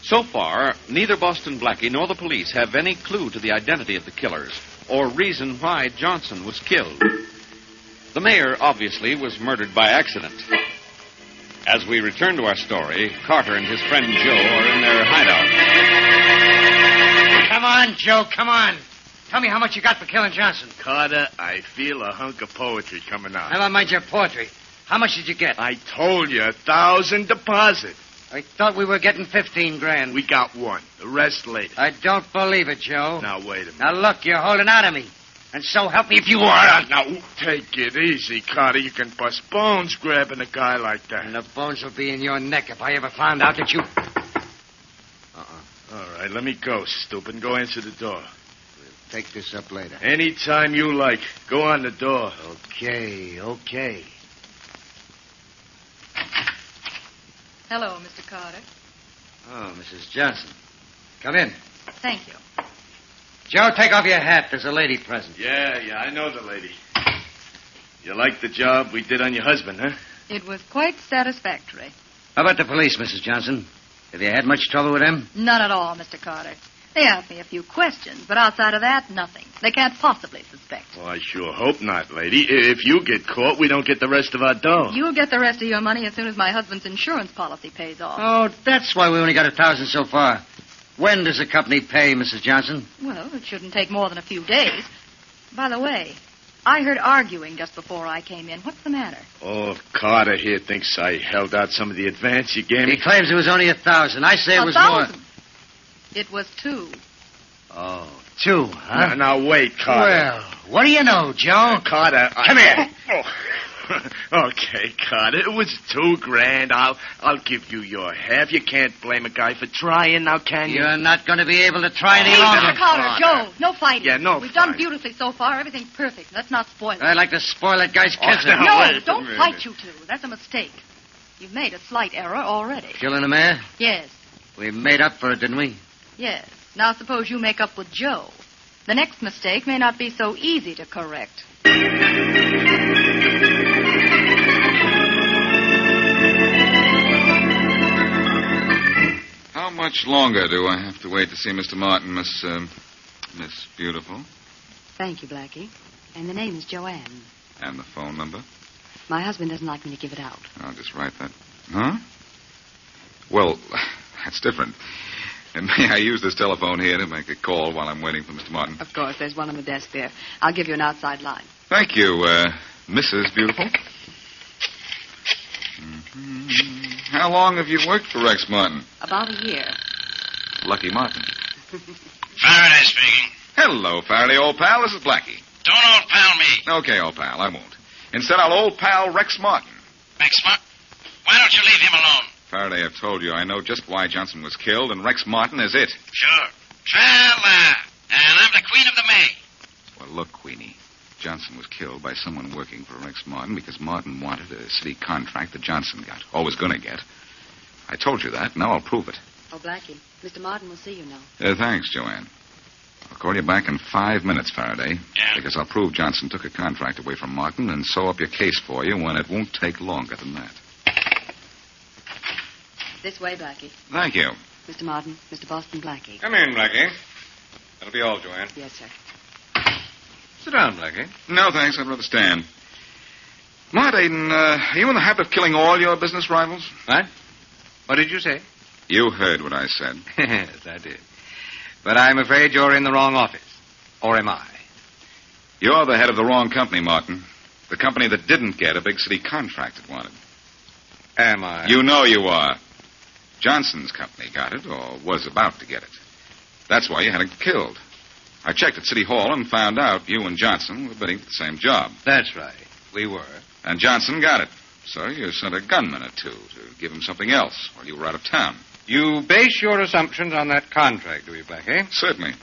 So far, neither Boston Blackie nor the police have any clue to the identity of the killers or reason why Johnson was killed. The mayor, obviously, was murdered by accident. As we return to our story, Carter and his friend Joe are in their hideout. Come on, Joe, come on. Tell me how much you got for killing Johnson. Carter, I feel a hunk of poetry coming on. Never mind your poetry. How much did you get? I told you, 1,000 deposit. I thought we were getting 15 grand. We got one. The rest later. I don't believe it, Joe. Now, wait a minute. Now, look, you're holding out on me. And so help me if you are. Now, take it easy, Carter. You can bust bones grabbing a guy like that. And the bones will be in your neck if I ever found out that you... All right, let me go, stupid, and go answer the door. We'll take this up later. Anytime you like. Go on the door. Okay. Hello, Mr. Carter. Oh, Mrs. Johnson. Come in. Thank you. Joe, take off your hat. There's a lady present. Yeah, I know the lady. You like the job we did on your husband, huh? It was quite satisfactory. How about the police, Mrs. Johnson? Have you had much trouble with them? None at all, Mr. Carter. They asked me a few questions, but outside of that, nothing. They can't possibly suspect. Well, I sure hope not, lady. If you get caught, we don't get the rest of our dough. You'll get the rest of your money as soon as my husband's insurance policy pays off. Oh, that's why we only got 1,000 so far. When does the company pay, Mrs. Johnson? Well, it shouldn't take more than a few days. By the way, I heard arguing just before I came in. What's the matter? Oh, Carter here thinks I held out some of the advance you gave me. He claims it was only 1,000. I say it was 1,000? more. It was 2. Oh, 2, huh? Now, wait, Carter. Well, what do you know, Joe? Carter, Come here. Okay, Carter, it was $2,000. I'll give you your half. You can't blame a guy for trying, now can you? You're not going to be able to try any longer. Mr. Carter, Joe, no fighting. Yeah, no We've done fighting. beautifully so far. Everything's perfect. Let's not spoil it. I'd like to spoil that guy's kiss. No, don't fight, you two. That's a mistake. You've made a slight error already. Killing the mayor? Yes, We made up for it, didn't we? yes. Now suppose you make up with Joe. The next mistake may not be so easy to correct. How How much longer do I have to wait to see Mr. Martin, Miss Beautiful? Thank you, Blackie. And the name is Joanne. And the phone number? My husband doesn't like me to give it out. I'll just write that. Huh? Well, that's different. And may I use this telephone here to make a call while I'm waiting for Mr. Martin? Of course, there's one on the desk there. I'll give you an outside line. Thank you, Mrs. Beautiful. Mm-hmm. How long have you worked for Rex Martin? About a year. Lucky Martin. Faraday speaking. Hello, Faraday, old pal. This is Blackie. Don't old pal me. Okay, old pal, I won't. Instead, I'll old pal Rex Martin. Rex Martin? Why don't you leave him alone? Faraday, I've told you I know just why Johnson was killed, and Rex Martin is it. Sure. Tra-la. And I'm the queen of the May. Well, look, Queenie. Johnson was killed by someone working for Rex Martin because Martin wanted a city contract that Johnson got, or was going to get. I told you that. Now I'll prove it. Oh, Blackie, Mr. Martin will see you now. Thanks, Joanne. I'll call you back in 5 minutes, Faraday. Yeah? Because I'll prove Johnson took a contract away from Martin and sew up your case for you when it won't take longer than that. This way, Blackie. Thank you. Mr. Martin, Mr. Boston Blackie. Come in, Blackie. That'll be all, Joanne. Yes, sir. Sit down, Blackie. No, thanks. I'd rather stand. Martin, are you in the habit of killing all your business rivals? What? What did you say? You heard what I said. Yes, I did. But I'm afraid you're in the wrong office. Or am I? You're the head of the wrong company, Martin. The company that didn't get a big city contract it wanted. Am I? You know you are. Johnson's company got it, or was about to get it. That's why you had it killed. I checked at City Hall and found out you and Johnson were bidding for the same job. That's right. We were. And Johnson got it. So you sent a gunman or two to give him something else while you were out of town. You base your assumptions on that contract, do you, Blackie? Certainly.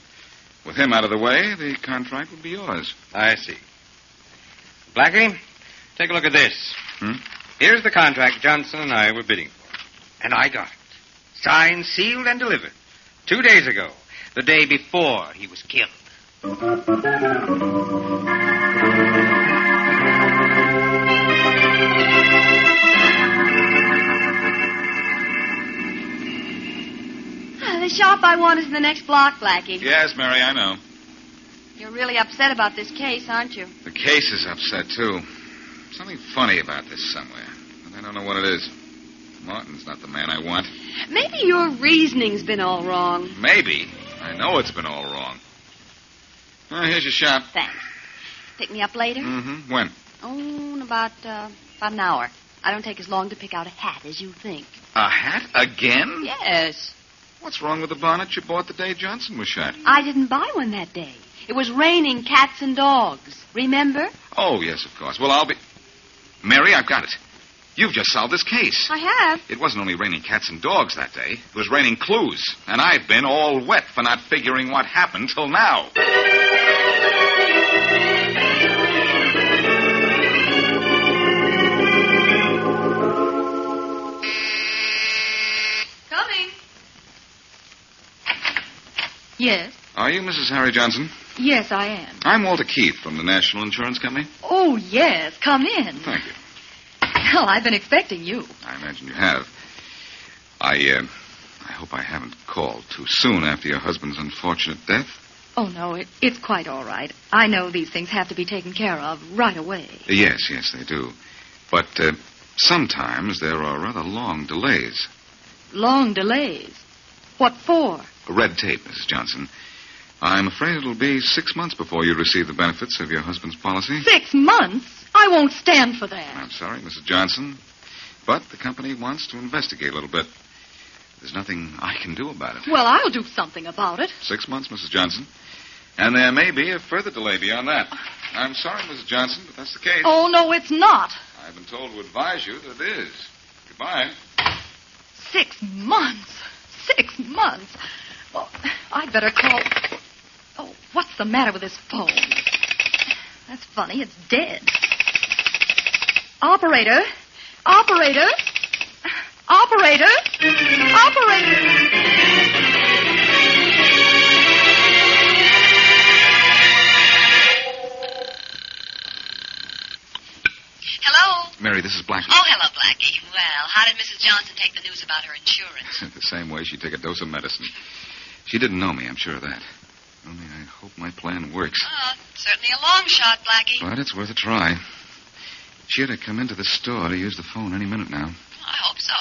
With him out of the way, the contract would be yours. I see. Blackie, take a look at this. Hmm? Here's the contract Johnson and I were bidding for. And I got it. Signed, sealed, and delivered. 2 days ago. The day before he was killed. The shop I want is in the next block, Blackie. Yes, Mary, I know. You're really upset about this case, aren't you? The case is upset, too. Something funny about this somewhere. And I don't know what it is. Martin's not the man I want. Maybe your reasoning's been all wrong. Maybe. I know it's been all wrong. Here's your shop. Thanks. Pick me up later? Mm-hmm. When? Oh, in about an hour. I don't take as long to pick out a hat as you think. A hat? Again? Yes. What's wrong with the bonnet you bought the day Johnson was shot? I didn't buy one that day. It was raining cats and dogs. Remember? Oh, yes, of course. Well, I'll be... Mary, I've got it. You've just solved this case. I have. It wasn't only raining cats and dogs that day. It was raining clues. And I've been all wet for not figuring what happened till now. Coming. Yes? Are you Mrs. Harry Johnson? Yes, I am. I'm Walter Keith from the National Insurance Company. Oh, yes. Come in. Thank you. Well, I've been expecting you. I imagine you have. I hope I haven't called too soon after your husband's unfortunate death. Oh, no, it's quite all right. I know these things have to be taken care of right away. Yes, they do. But sometimes there are rather long delays. Long delays? What for? Red tape, Mrs. Johnson. I'm afraid it'll be 6 months before you receive the benefits of your husband's policy. 6 months? I won't stand for that. I'm sorry, Mrs. Johnson, but the company wants to investigate a little bit. There's nothing I can do about it. Well, I'll do something about it. 6 months, Mrs. Johnson. And there may be a further delay beyond that. I'm sorry, Mrs. Johnson, but that's the case. Oh, no, it's not. I've been told to advise you that it is. Goodbye. 6 months. 6 months. Well, I'd better call... Oh, what's the matter with this phone? That's funny. It's dead. Operator. Operator. Operator. Operator. Hello? Mary, this is Blackie. Oh, hello, Blackie. Well, How did Mrs. Johnson take the news about her insurance? The same way she'd take a dose of medicine. She didn't know me, I'm sure of that. Only I hope my plan works. Certainly a long shot, Blackie. But it's worth a try. She ought to come into the store to use the phone any minute now. I hope so.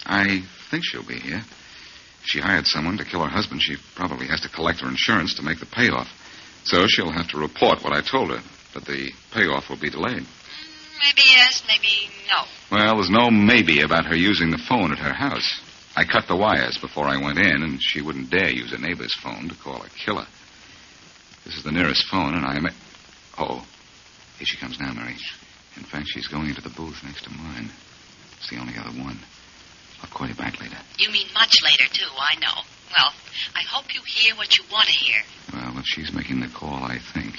I think she'll be here. If she hired someone to kill her husband, she probably has to collect her insurance to make the payoff. So she'll have to report what I told her, that the payoff will be delayed. Maybe yes, maybe no. Well, there's no maybe about her using the phone at her house. I cut the wires before I went in, and she wouldn't dare use a neighbor's phone to call a killer. This is the nearest phone, and I am... Oh, here she comes now, Mary. In fact, she's going into the booth next to mine. It's the only other one. I'll call you back later. You mean much later, too, I know. Well, I hope you hear what you want to hear. Well, if she's making the call, I think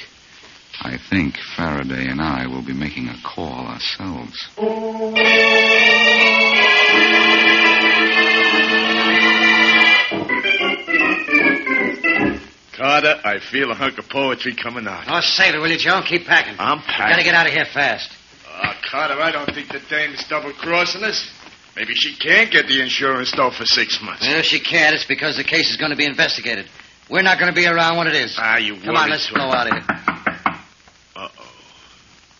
Faraday and I will be making a call ourselves. Carter, I feel a hunk of poetry coming out. Oh, save it, will you, Joe? Keep packing. I'm packing. Gotta get out of here fast. Carter, I don't think the dame's double-crossing us. Maybe she can't get the insurance, though, for 6 months. Well, if she can't, it's because the case is going to be investigated. We're not going to be around when it is. Come on, let's blow out of here. Uh-oh.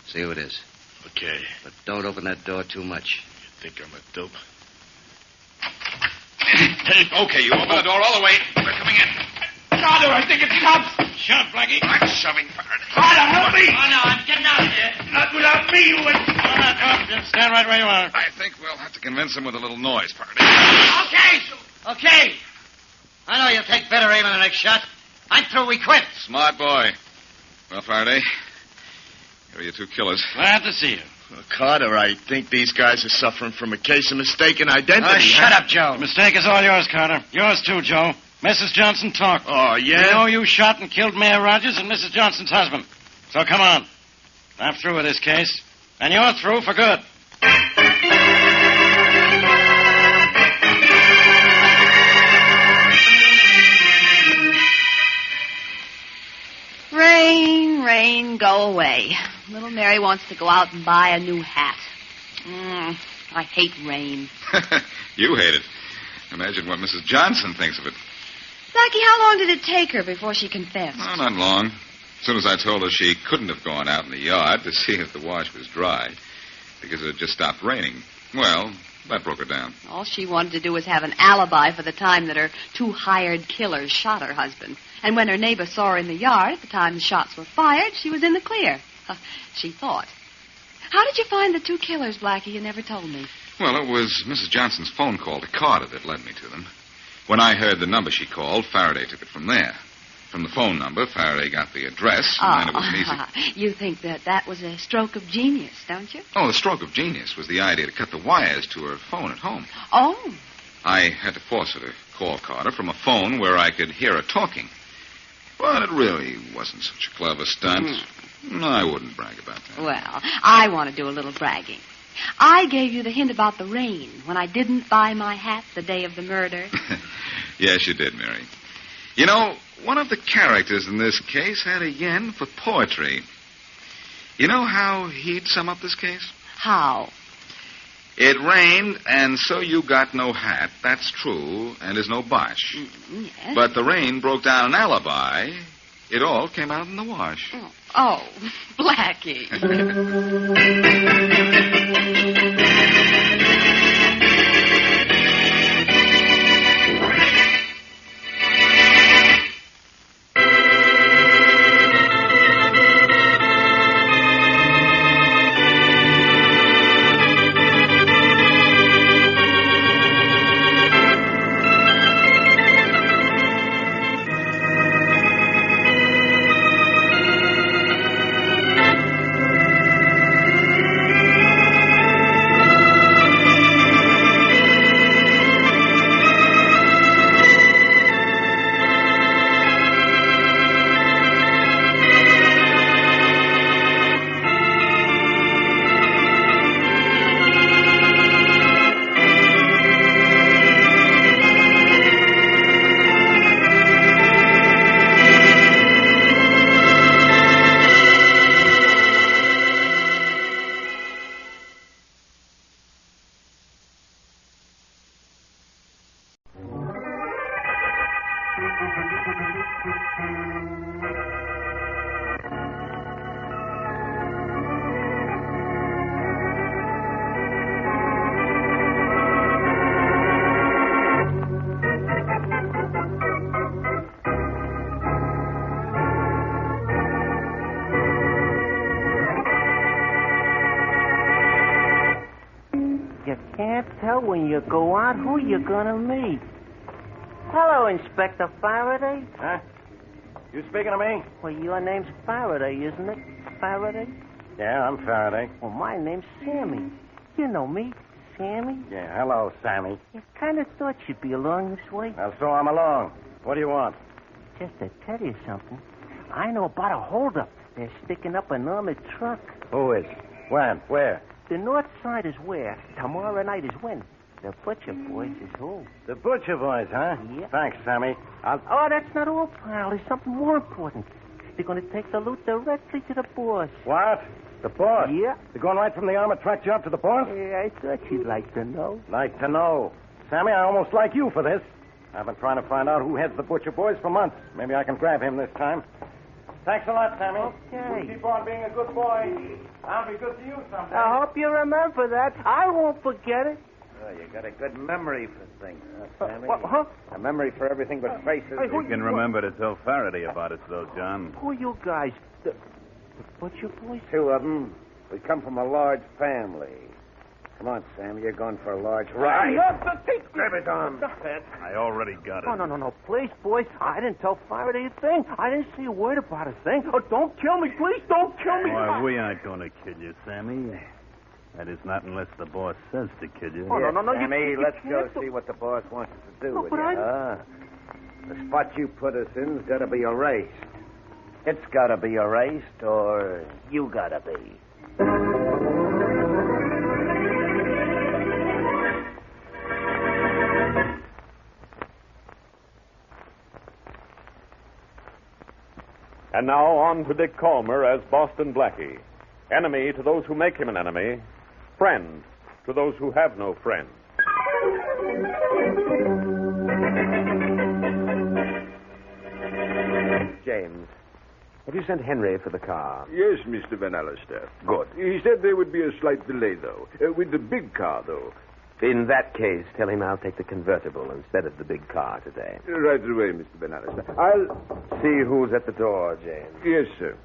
See who it is. Okay. But don't open that door too much. You think I'm a dope? Okay, you open the door all the way. We're coming in. Carter, I think it's cops. Shove, Blackie. I'm shoving Faraday. Carter, help me. Oh, no, I'm getting out of here. Not without me, you would. Stand right where you are. I think we'll have to convince him with a little noise, Faraday. Okay. I know you'll take better aim on the next shot. I'm through. We quit. Smart boy. Well, Faraday, here are your two killers. Glad to see you. Well, Carter, I think these guys are suffering from a case of mistaken identity. Shut up, Joe. The mistake is all yours, Carter. Yours, too, Joe. Mrs. Johnson talked. Oh, yeah? We know you shot and killed Mayor Rogers and Mrs. Johnson's husband. So come on. I'm through with this case. And you're through for good. Rain, rain, go away. Little Mary wants to go out and buy a new hat. I hate rain. You hate it. Imagine what Mrs. Johnson thinks of it. Blackie, how long did it take her before she confessed? Oh, not long. As soon as I told her she couldn't have gone out in the yard to see if the wash was dry, because it had just stopped raining. Well, that broke her down. All she wanted to do was have an alibi for the time that her two hired killers shot her husband. And when her neighbor saw her in the yard at the time the shots were fired, she was in the clear. She thought. How did you find the two killers, Blackie? You never told me. Well, it was Mrs. Johnson's phone call to Carter that led me to them. When I heard the number she called, Faraday took it from there. From the phone number, Faraday got the address, and then it was an easy... You think that was a stroke of genius, don't you? Oh, the stroke of genius was the idea to cut the wires to her phone at home. Oh. I had to force her to call Carter from a phone where I could hear her talking. But it really wasn't such a clever stunt. No, I wouldn't brag about that. Well, I want to do a little bragging. I gave you the hint about the rain when I didn't buy my hat the day of the murder. Yes, you did, Mary. You know, one of the characters in this case had a yen for poetry. You know how he'd sum up this case? How? It rained, and so you got no hat. That's true, and there's no bosh. Yes. But the rain broke down an alibi. It all came out in the wash. Oh, Blackie. Tell when you go out who you're gonna meet. Hello, Inspector Faraday. Huh? You speaking to me? Well, your name's Faraday, isn't it? Faraday? Yeah, I'm Faraday. Well, my name's Sammy. You know me, Sammy. Yeah, hello, Sammy. I kind of thought you'd be along this way. Well, so I'm along. What do you want? Just to tell you something, I know about a holdup. They're sticking up an armored truck. Who is? When? Where? The north side is where. Tomorrow night is when. The Butcher Boys is who? The Butcher Boys, huh? Yeah. Thanks, Sammy. Oh, that's not all, pal. There's something more important. They're going to take the loot directly to the boss. What? The boss? Yeah. They're going right from the armored truck job to the boss? Yeah, I thought you'd like to know. Like to know. Sammy, I almost like you for this. I've been trying to find out who heads the Butcher Boys for months. Maybe I can grab him this time. Thanks a lot, Sammy. Okay. You keep on being a good boy. I'll be good to you someday. I hope you remember that. I won't forget it. Oh, you got a good memory for things, Sammy? What, huh? A memory for everything but faces. You can remember to tell Faraday about it, though, John. Who are you guys? The Butcher Boys? Two of them. We come from a large family. Come on, Sam. You're going for a large ride. Grab it on. I already got it. No. Please, boys. I didn't tell Faraday a thing. I didn't say a word about a thing. Oh, don't kill me. Please, don't kill me. Why, we aren't going to kill you, Sammy. That is not unless the boss says to kill you. Oh, no. Sammy, you let's go can't see what the boss wants us to do No, with but you, huh? The spot you put us in's got to be erased. It's got to be erased, or you got to be. And now on to Dick Calmer as Boston Blackie. Enemy to those who make him an enemy. Friend to those who have no friend. James, have you sent Henry for the car? Yes, Mr. Van Allister. Good. He said there would be a slight delay, though. With the big car, though. In that case, tell him I'll take the convertible instead of the big car today. Right away, Mr. Van Allister. I'll see who's at the door, James. Yes, sir.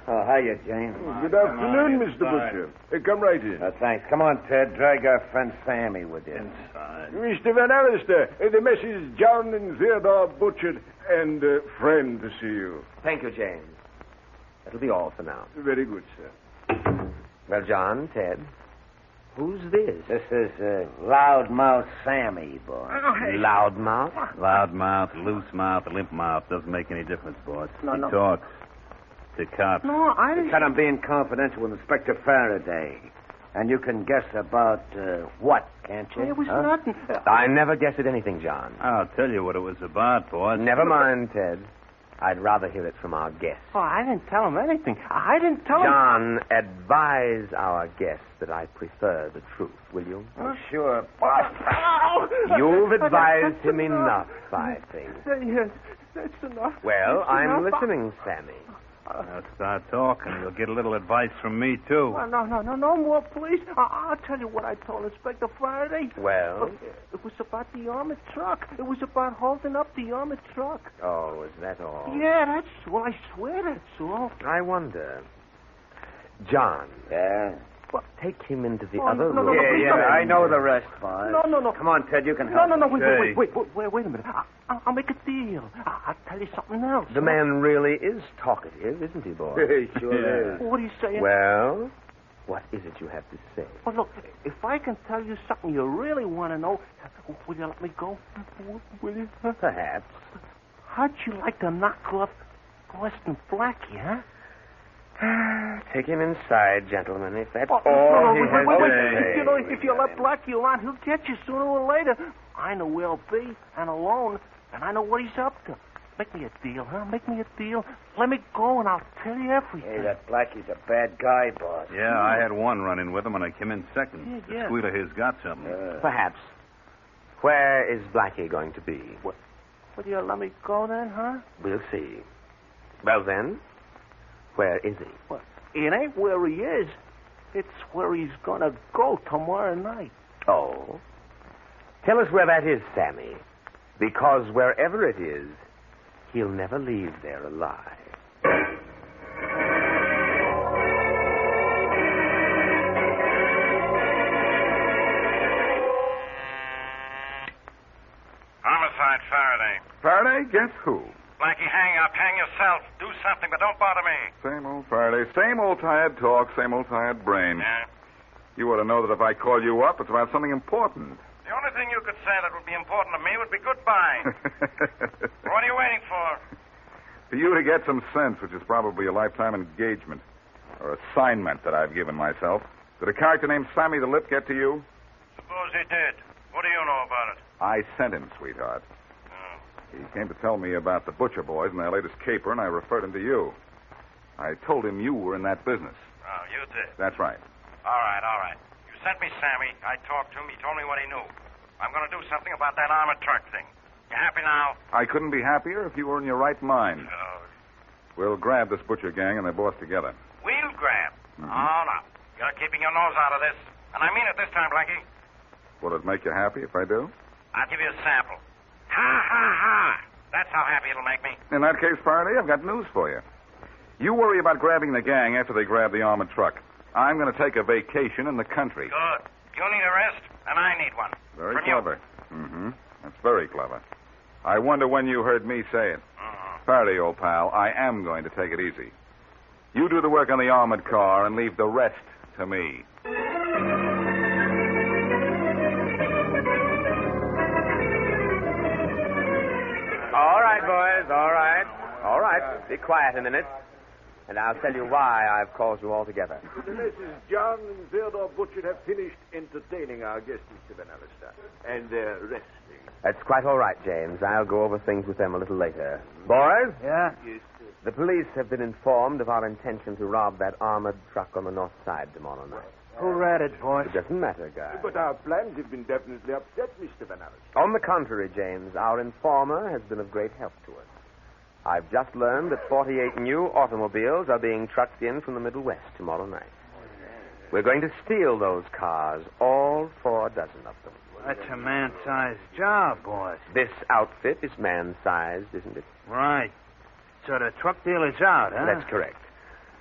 Oh, hiya, James. Good afternoon, Mr. Butcher. Come right in. Thanks. Come on, Ted. Drag our friend Sammy with you. Mr. Van Allister, the message John and Theodore Butcher and friend to see you. Thank you, James. That'll be all for now. Very good, sir. Well, John, Ted, who's this? This is Loudmouth Sammy, boy. Loudmouth? Loudmouth, loose mouth, limp mouth. Doesn't make any difference, boss. No. He talks. The cops. No, I didn't. Said I'm being confidential with Inspector Faraday. And you can guess about what, can't you? It was nothing. I never guessed at anything, John. I'll tell you what it was about, boss. Never mind, Ted. I'd rather hear it from our guest. Oh, I didn't tell him anything. I didn't tell him. John, advise our guest that I prefer the truth, will you? Oh, sure, boss. You've advised him enough, I think. Yes, that's enough. Well, That's I'm enough. listening, Sammy. Now start talking. You'll get a little advice from me, too. No more, please. I'll tell you what I told Inspector Faraday. Well? It was about the armored truck. It was about holding up the armored truck. Oh, is that all? Yeah, that's all. I swear that's all. I wonder. John. Yeah? Take him into the Oh, other no, room. Yeah, I know the rest, boss. No. Come on, Ted, you can help. No, me. wait a minute. I'll make a deal. I'll tell you something else. The man really is talkative, isn't he, boy? He sure is. What are you saying? Well, what is it you have to say? Well, look, if I can tell you something you really want to know, will you let me go? Will you? Perhaps. How'd you like to knock off Boston Blackie, huh? Take him inside, gentlemen, if that's all he wait, has wait, to wait. say. You know, if you let Blackie around, he'll get you sooner or later. I know where he'll be, and alone, and I know what he's up to. Make me a deal, huh? Make me a deal. Let me go, and I'll tell you everything. Hey, that Blackie's a bad guy, boss. Yeah, I had one run-in with him, and I came in second. Yeah. The squealer here's got something. Perhaps. Where is Blackie going to be? Will you let me go then, huh? We'll see. Well, then, where is he? Well, it ain't where he is. It's where he's gonna go tomorrow night. Oh? Tell us where that is, Sammy. Because wherever it is, he'll never leave there alive. Homicide, Faraday. Faraday? Guess who? Blackie, hang up. Hang yourself. Do something, but don't bother me. Same old Faraday. Same old tired talk, same old tired brain. Yeah? You ought to know that if I call you up, it's about something important. The only thing you could say that would be important to me would be goodbye. What are you waiting for? For you to get some sense, which is probably a lifetime engagement or assignment that I've given myself. Did a character named Sammy the Lip get to you? Suppose he did. What do you know about it? I sent him, sweetheart. He came to tell me about the Butcher Boys and their latest caper, and I referred him to you. I told him you were in that business. Oh, you did? That's right. All right. You sent me Sammy. I talked to him. He told me what he knew. I'm going to do something about that armored truck thing. You happy now? I couldn't be happier if you were in your right mind. Oh. We'll grab this Butcher gang and their boss together. We'll grab? Mm-hmm. Oh, no. You're keeping your nose out of this. And I mean it this time, Blackie. Will it make you happy if I do? I'll give you a sample. Ha, ha, ha. That's how happy it'll make me. In that case, Faraday, I've got news for you. You worry about grabbing the gang after they grab the armored truck. I'm going to take a vacation in the country. Good. You need a rest, and I need one. Very From clever. Mm-hmm. That's very clever. I wonder when you heard me say it. Mm-hmm. Faraday, old pal, I am going to take it easy. You do the work on the armored car and leave the rest to me. All right, boys, all right. All right, be quiet a minute, and I'll tell you why I've called you all together. The Messrs. John and Theodore Butcher have finished entertaining our guest, Mr. Van Allister, and they're resting. That's quite all right, James. I'll go over things with them a little later. Boys? Yeah? Yes, sir. The police have been informed of our intention to rob that armored truck on the north side tomorrow night. Who read it, boys? It doesn't matter, guys. But our plans have been definitely upset, Mr. Van Allister. On the contrary, James, our informer has been of great help to us. I've just learned that 48 new automobiles are being trucked in from the Middle West tomorrow night. We're going to steal those cars, all 4 dozen of them. That's a man-sized job, boys. This outfit is man-sized, isn't it? Right. So the truck deal is out, huh? That's correct.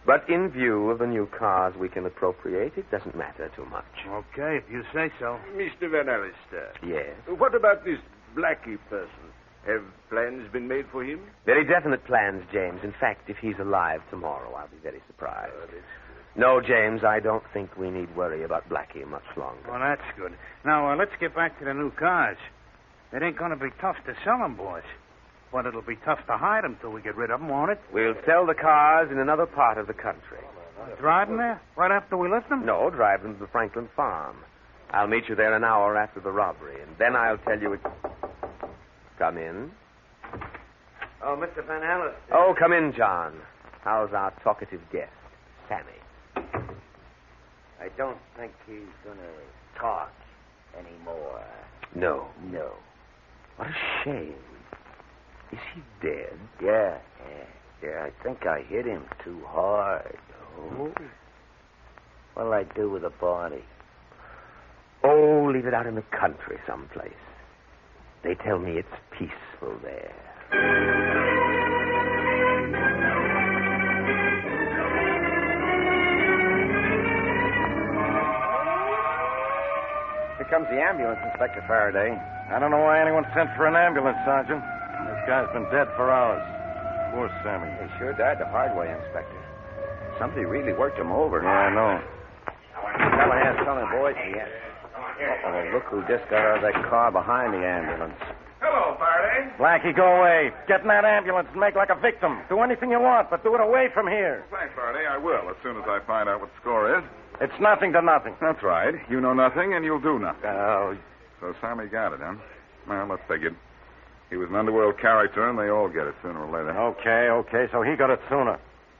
But in view of the new cars we can appropriate, it doesn't matter too much. Okay, if you say so. Mr. Van Allister. Yes? What about this Blackie person? Have plans been made for him? Very definite plans, James. In fact, if he's alive tomorrow, I'll be very surprised. No, James, I don't think we need worry about Blackie much longer. Well, that's good. Now, let's get back to the new cars. It ain't going to be tough to sell them, boys. But it'll be tough to hide them till we get rid of them, won't it? We'll sell the cars in another part of the country. Drive them there? Right after we lift them? No, drive them to the Franklin farm. I'll meet you there an hour after the robbery, and then I'll tell you Come in. Oh, Mr. Van Allister. Oh, come in, John. How's our talkative guest, Sammy? I don't think he's going to talk anymore. No. No. What a shame. Is he dead? Yeah. I think I hit him too hard. Oh? What'll I do with the body? Oh, leave it out in the country someplace. They tell me it's peaceful there. Here comes the ambulance, Inspector Faraday. I don't know why anyone sent for an ambulance, Sergeant. This guy's been dead for hours. Poor Sammy. He sure died the hard way, Inspector. Somebody really worked him over. Yeah, I know. Callahan's telling boys he had. Uh-oh, look who just got out of that car behind the ambulance. Hello, Faraday. Blackie, go away. Get in that ambulance and make like a victim. Do anything you want, but do it away from here. Thanks, Faraday. I will, as soon as I find out what the score is. It's nothing to nothing. That's right. You know nothing, and you'll do nothing. Oh. So Sammy got it, huh? Well, that's figured. He was an underworld character, and they all get it sooner or later. Okay, so he got it sooner.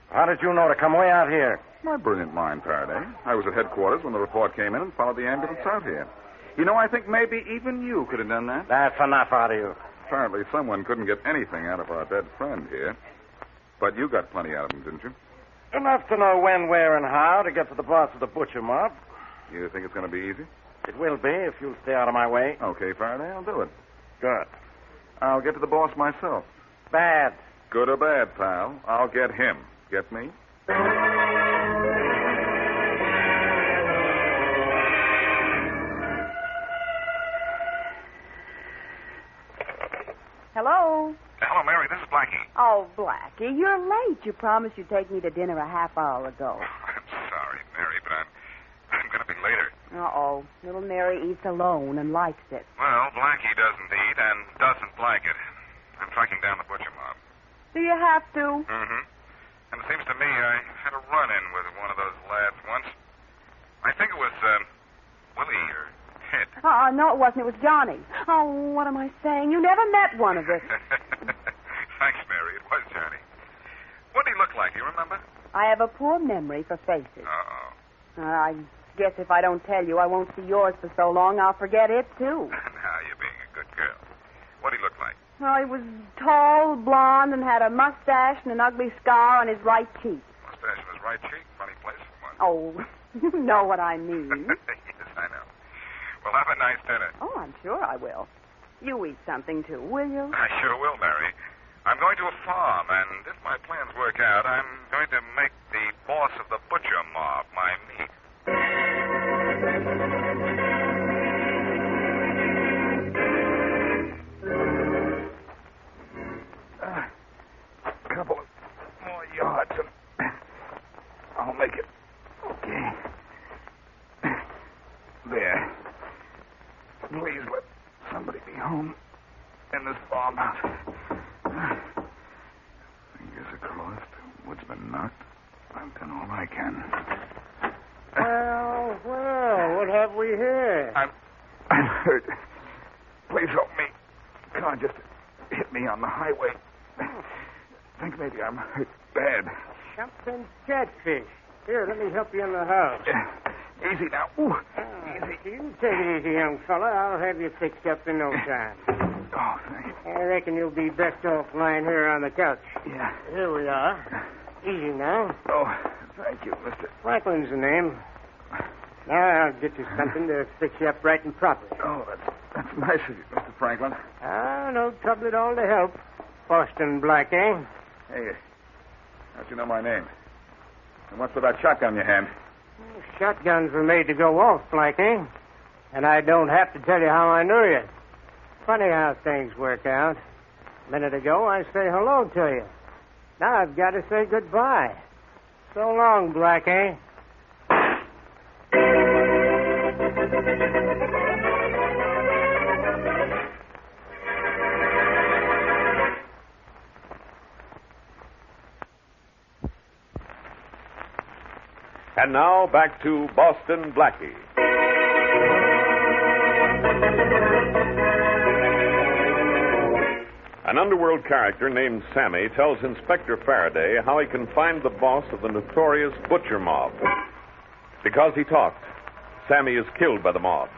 How did you know to come way out here? My brilliant mind, Faraday. I was at headquarters when the report came in and followed the ambulance out here. You know, I think maybe even you could have done that. That's enough out of you. Apparently someone couldn't get anything out of our dead friend here. But you got plenty out of him, didn't you? Enough to know when, where, and how to get to the boss of the butcher mob. You think it's going to be easy? It will be if you'll stay out of my way. Okay, Faraday, I'll do it. Good. I'll get to the boss myself. Bad. Good or bad, pal. I'll get him. Get me? Hello? Hello, Mary. This is Blackie. Oh, Blackie, you're late. You promised you'd take me to dinner a half hour ago. I'm sorry, Mary, but I'm going to be later. Uh-oh. Little Mary eats alone and likes it. Well, Blackie doesn't eat and doesn't like it. I'm tracking down the butcher mob. Do you have to? Mm-hmm. And it seems to me I had a run-in with one of those lads once. I think it was Willie or Ted. No, it wasn't. It was Johnny. Oh, what am I saying? You never met one of us. Thanks, Mary. It was Johnny. What did he look like? Do you remember? I have a poor memory for faces. Uh-oh. I guess if I don't tell you I won't see yours for so long, I'll forget it, too. Now you're being a good girl. What did he look like? Well, he was tall, blonde, and had a mustache and an ugly scar on his right cheek. Mustache on his right cheek? Funny place for one. Oh, you know what I mean. Yes, I know. Well, have a nice dinner. Oh, I'm sure I will. You eat something, too, will you? I sure will, Mary. I'm going to a farm, and if my plans work out, I'm going to make the boss of the butcher mob my meat. Couple of more yards, and I'll make it. Okay. There. Please let somebody be home in this farmhouse. Fingers are crossed. Wood's been knocked. I've done all I can. Well, what have we here? I'm hurt. Please help me. Car just hit me on the highway. I think maybe I'm hurt bad. Something catfish. Here, let me help you in the house. Easy now. Ooh, easy. You take it easy, young fella. I'll have you fixed up in no time. Oh, thank you. I reckon you'll be best off lying here on the couch. Yeah. Here we are. Easy now. Oh, thank you, Mr. Franklin's the name. Now I'll get you something to fix you up right and proper. Oh, that's nice of you, Mr. Franklin. No trouble at all to help. Boston Blackie. Hey, how'd you know my name? And what's with that shotgun in your hand? Shotguns were made to go off, Blackie. And I don't have to tell you how I knew you. Funny how things work out. A minute ago, I say hello to you. Now I've got to say goodbye. So long, Blackie. And now back to Boston Blackie. An underworld character named Sammy tells Inspector Faraday how he can find the boss of the notorious butcher mob. Because he talked, Sammy is killed by the mob.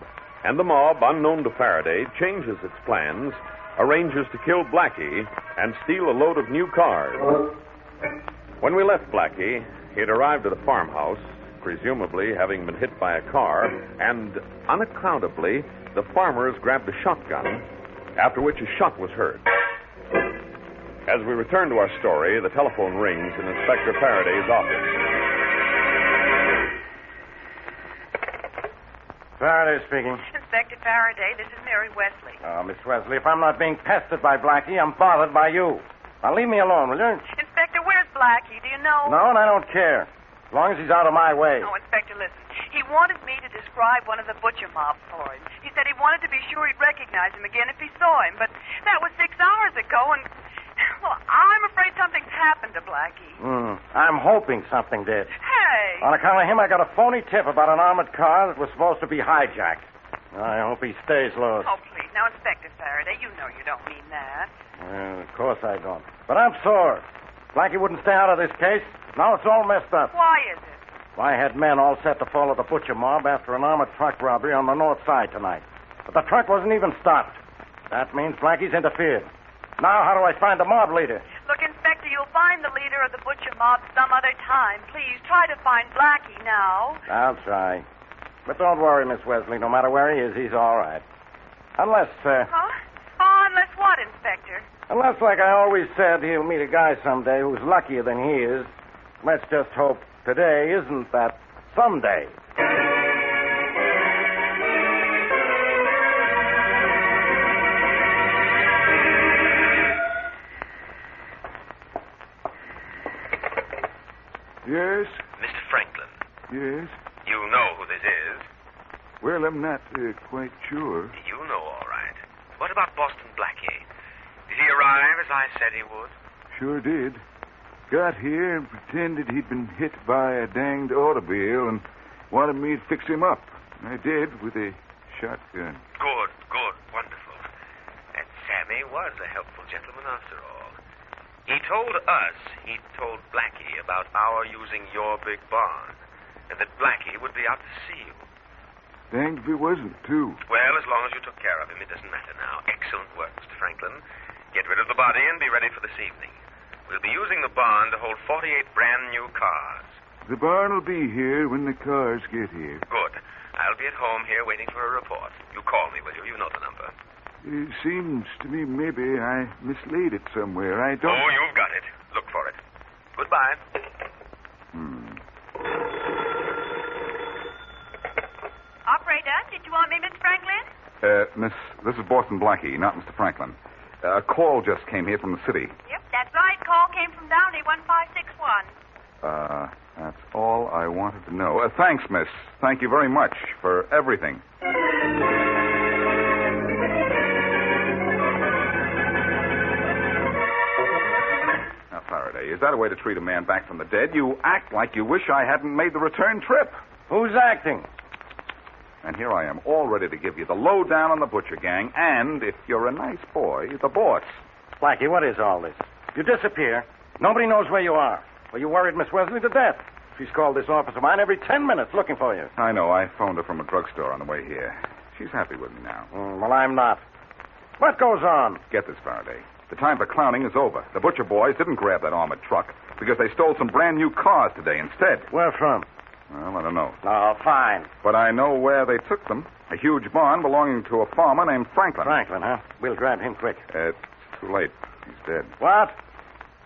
And the mob, unknown to Faraday, changes its plans, arranges to kill Blackie, and steal a load of new cars. When we left Blackie, he had arrived at a farmhouse, presumably having been hit by a car, and unaccountably, the farmers grabbed a shotgun, after which a shot was heard. As we return to our story, the telephone rings in Inspector Faraday's office. Faraday speaking. Inspector Faraday, this is Mary Wesley. Miss Wesley, if I'm not being pestered by Blackie, I'm bothered by you. Now, leave me alone, will you? Inspector, where's Blackie? Do you know? No, and I don't care. As long as he's out of my way. Oh, Inspector, listen. He wanted me to describe one of the butcher mob for him. He said he wanted to be sure he'd recognize him again if he saw him, but that was 6 hours ago, and, well, I'm afraid something's happened to Blackie. I'm hoping something did. Hey! On account of him, I got a phony tip about an armored car that was supposed to be hijacked. I hope he stays loose. Oh, please. Now, Inspector Faraday, you know you don't mean that. Well, of course I don't. But I'm sore. Blackie wouldn't stay out of this case. Now it's all messed up. Why is it? I had men all set to follow the butcher mob after an armored truck robbery on the north side tonight. But the truck wasn't even stopped. That means Blackie's interfered. Now, how do I find the mob leader? Look, Inspector, you'll find the leader of the butcher mob some other time. Please, try to find Blackie now. I'll try. But don't worry, Miss Wesley. No matter where he is, he's all right. Unless, Huh? Oh, unless what, Inspector? unless, like I always said, he'll meet a guy someday who's luckier than he is. Let's just hope today isn't that someday. Yes? Mr. Franklin, Yes? you know who this is. Well, I'm not quite sure. You know all right. What about Boston Blackie? Did he arrive as I said he would? Sure did. Got here and pretended he'd been hit by a danged automobile and wanted me to fix him up. I did with a shotgun. Good, good, wonderful. And Sammy was a helpful gentleman after all. He told us he'd told Blackie about our using your big barn, and that Blackie would be out to see you. Danged if he wasn't, too. Well, as long as you took care of him, it doesn't matter now. Excellent work, Mr. Franklin. Get rid of the body and be ready for this evening. We'll be using the barn to hold 48 brand new cars. The barn will be here when the cars get here. Good. I'll be at home here waiting for a report. You call me, will you? You know the number. It seems to me maybe I mislaid it somewhere. I don't... Oh, you've got it. Look for it. Goodbye. Operator, did you want me, Miss Franklin? Miss, this is Boston Blackie, not Mr. Franklin. A call just came here from the city. Yep, that's right. Call came from Downey 1561. That's all I wanted to know. Thanks, miss. Thank you very much for everything. Now, Faraday, is that a way to treat a man back from the dead? You act like you wish I hadn't made the return trip. Who's acting? And here I am, all ready to give you the lowdown on the butcher gang, and, if you're a nice boy, the boss. Blackie, what is all this? You disappear. Nobody knows where you are. Well, you worried Miss Wesley to death. She's called this office of mine every 10 minutes looking for you. I know. I phoned her from a drugstore on the way here. She's happy with me now. Well, I'm not. What goes on? Get this, Faraday. The time for clowning is over. The butcher boys didn't grab that armored truck because they stole some brand new cars today instead. Where from? Well, I don't know. Oh, fine. But I know where they took them. A huge barn belonging to a farmer named Franklin. Franklin, huh? We'll grab him quick. It's too late. He's dead. What?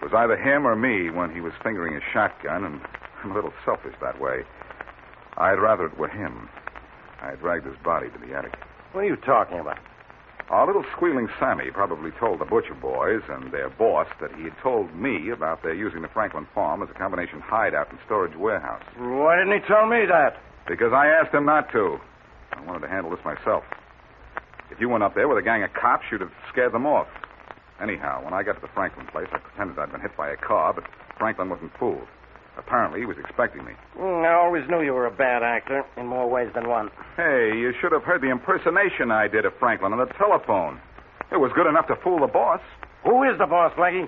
It was either him or me when he was fingering his shotgun, and I'm a little selfish that way. I'd rather it were him. I dragged his body to the attic. What are you talking about? Our little squealing Sammy probably told the butcher boys and their boss that he had told me about their using the Franklin farm as a combination hideout and storage warehouse. Why didn't he tell me that? Because I asked him not to. I wanted to handle this myself. If you went up there with a gang of cops, you'd have scared them off. Anyhow, when I got to the Franklin place, I pretended I'd been hit by a car, but Franklin wasn't fooled. Apparently, he was expecting me. I always knew you were a bad actor, in more ways than one. Hey, you should have heard the impersonation I did of Franklin on the telephone. It was good enough to fool the boss. Who is the boss, Blackie?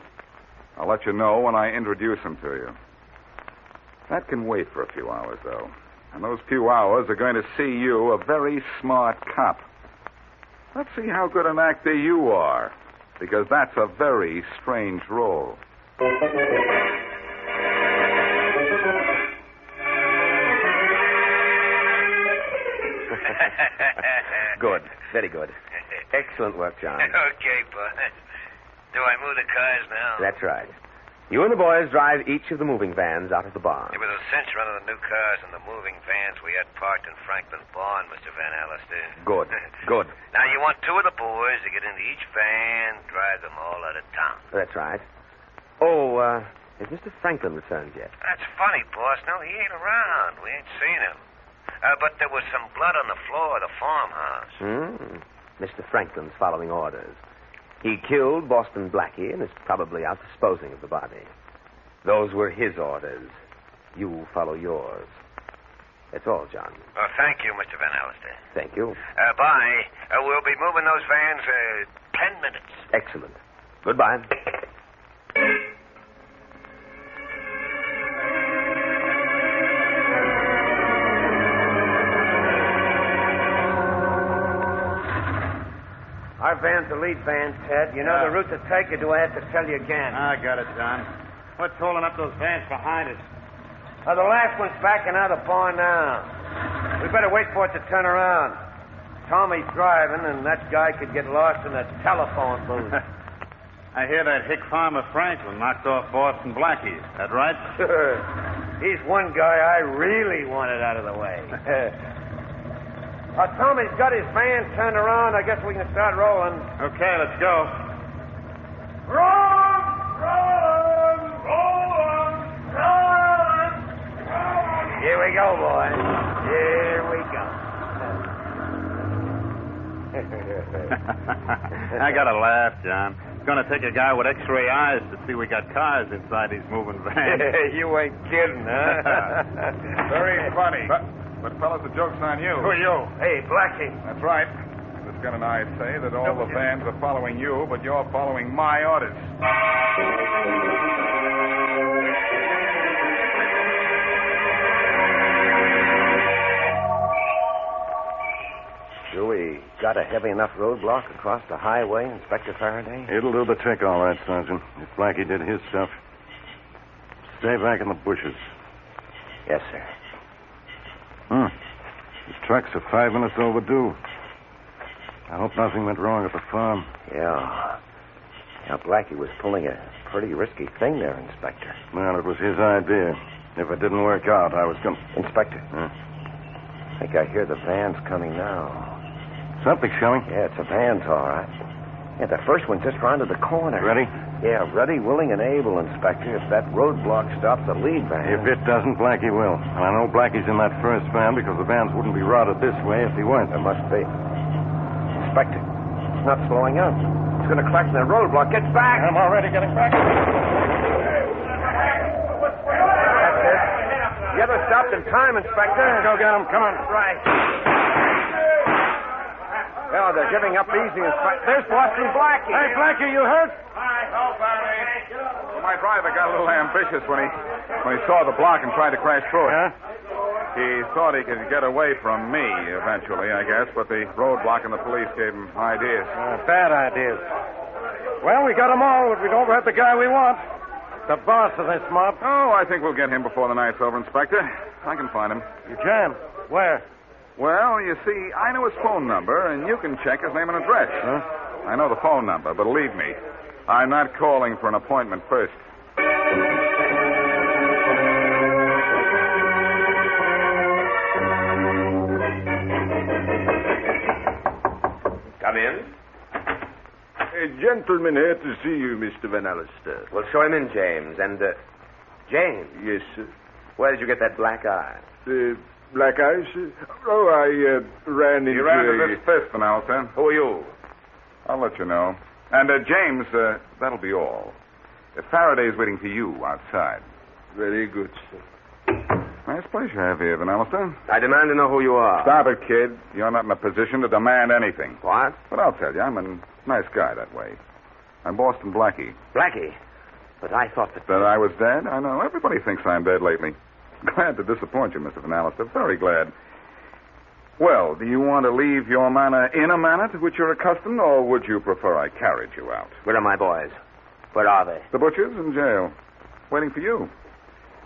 I'll let you know when I introduce him to you. That can wait for a few hours, though. And those few hours are going to see you a very smart cop. Let's see how good an actor you are, because that's a very strange role. Good. Very good. Excellent work, John. Okay, boss. Do I move the cars now? That's right. You and the boys drive each of the moving vans out of the barn. It was a cinch running the new cars and the moving vans we had parked in Franklin Barn, Mr. Van Allister. Good. Good. Now, you want two of the boys to get into each van, drive them all out of town. That's right. Oh, has Mr. Franklin returned yet? That's funny, boss. No, he ain't around. We ain't seen him. But there was some blood on the floor of the farmhouse. Mr. Franklin's following orders. He killed Boston Blackie and is probably out disposing of the body. Those were his orders. You follow yours. That's all, John. Well, thank you, Mr. Van Allister. Thank you. Bye. We'll be moving those vans 10 minutes. Excellent. Goodbye. van's the lead van, Ted. You know the route to take, or do I have to tell you again? I got it, John. What's holding up those vans behind us? The last one's backing out of the barn now. We better wait for it to turn around. Tommy's driving, and that guy could get lost in a telephone booth. I hear that hick farmer Franklin knocked off Boston Blackie. That right? Sure. He's one guy I really wanted out of the way. Tommy's got his van turned around. I guess we can start rolling. Okay, let's go. Run! Here we go, boys. Here we go. I gotta laugh, John. It's gonna take a guy with x-ray eyes to see we got cars inside these moving vans. You ain't kidding, huh? Very funny. But fellas, the joke's on you. Who are you? Hey, Blackie. That's right. This gun and I say that all the vans are following you, but you're following my orders. Do we got a heavy enough roadblock across the highway, Inspector Faraday? It'll do the trick, all right, Sergeant. If Blackie did his stuff. Stay back in the bushes. Yes, sir. The trucks are 5 minutes overdue. I hope nothing went wrong at the farm. Yeah. Now, Blackie was pulling a pretty risky thing there, Inspector. Well, it was his idea. If it didn't work out, I was going to... Inspector. I think I hear the vans coming now. Something's coming. Yeah, it's the vans, all right. Yeah, the first one just rounded the corner. Ready? Yeah, ready, willing, and able, Inspector. If that roadblock stops the lead van... If it doesn't, Blackie will. And I know Blackie's in that first van because the vans wouldn't be routed this way if he weren't. There must be. Inspector, it's not slowing up. It's going to crack in the roadblock. Get back! I'm already getting back. That's it. The other stopped in time, Inspector. Go get him. Come on. Right. Oh, they're giving up easy, Inspector. There's Boston Blackie. Hey, Blackie, you hurt? Help, Faraday. Well, my driver got a little ambitious when he saw the block and tried to crash through it. Huh? He thought he could get away from me eventually, I guess, but the roadblock and the police gave him ideas. Bad ideas. Well, we got them all, but we don't have the guy we want. The boss of this mob. Oh, I think we'll get him before the night's over, Inspector. I can find him. You can? Where? Well, you see, I know his phone number, and you can check his name and address. Huh? I know the phone number, believe me. I'm not calling for an appointment first. Come in. A gentleman here to see you, Mr. Van Allister. Well, show him in, James. And, James. Yes, sir. Where did you get that black eye? Black eyes? Oh, I ran into... You ran into this fist, Van Allister. Who are you? I'll let you know. And, James, that'll be all. Faraday's waiting for you outside. Very good, sir. Nice place you have here, Van Allister. I demand to know who you are. Stop it, kid. You're not in a position to demand anything. What? But I'll tell you, I'm a nice guy that way. I'm Boston Blackie. Blackie? But I thought that... That I was dead? I know. Everybody thinks I'm dead lately. Glad to disappoint you, Mr. Van Allister. Very glad. Well, do you want to leave your manor in a manner to which you're accustomed, or would you prefer I carried you out? Where are my boys? Where are they? The butchers in jail. Waiting for you.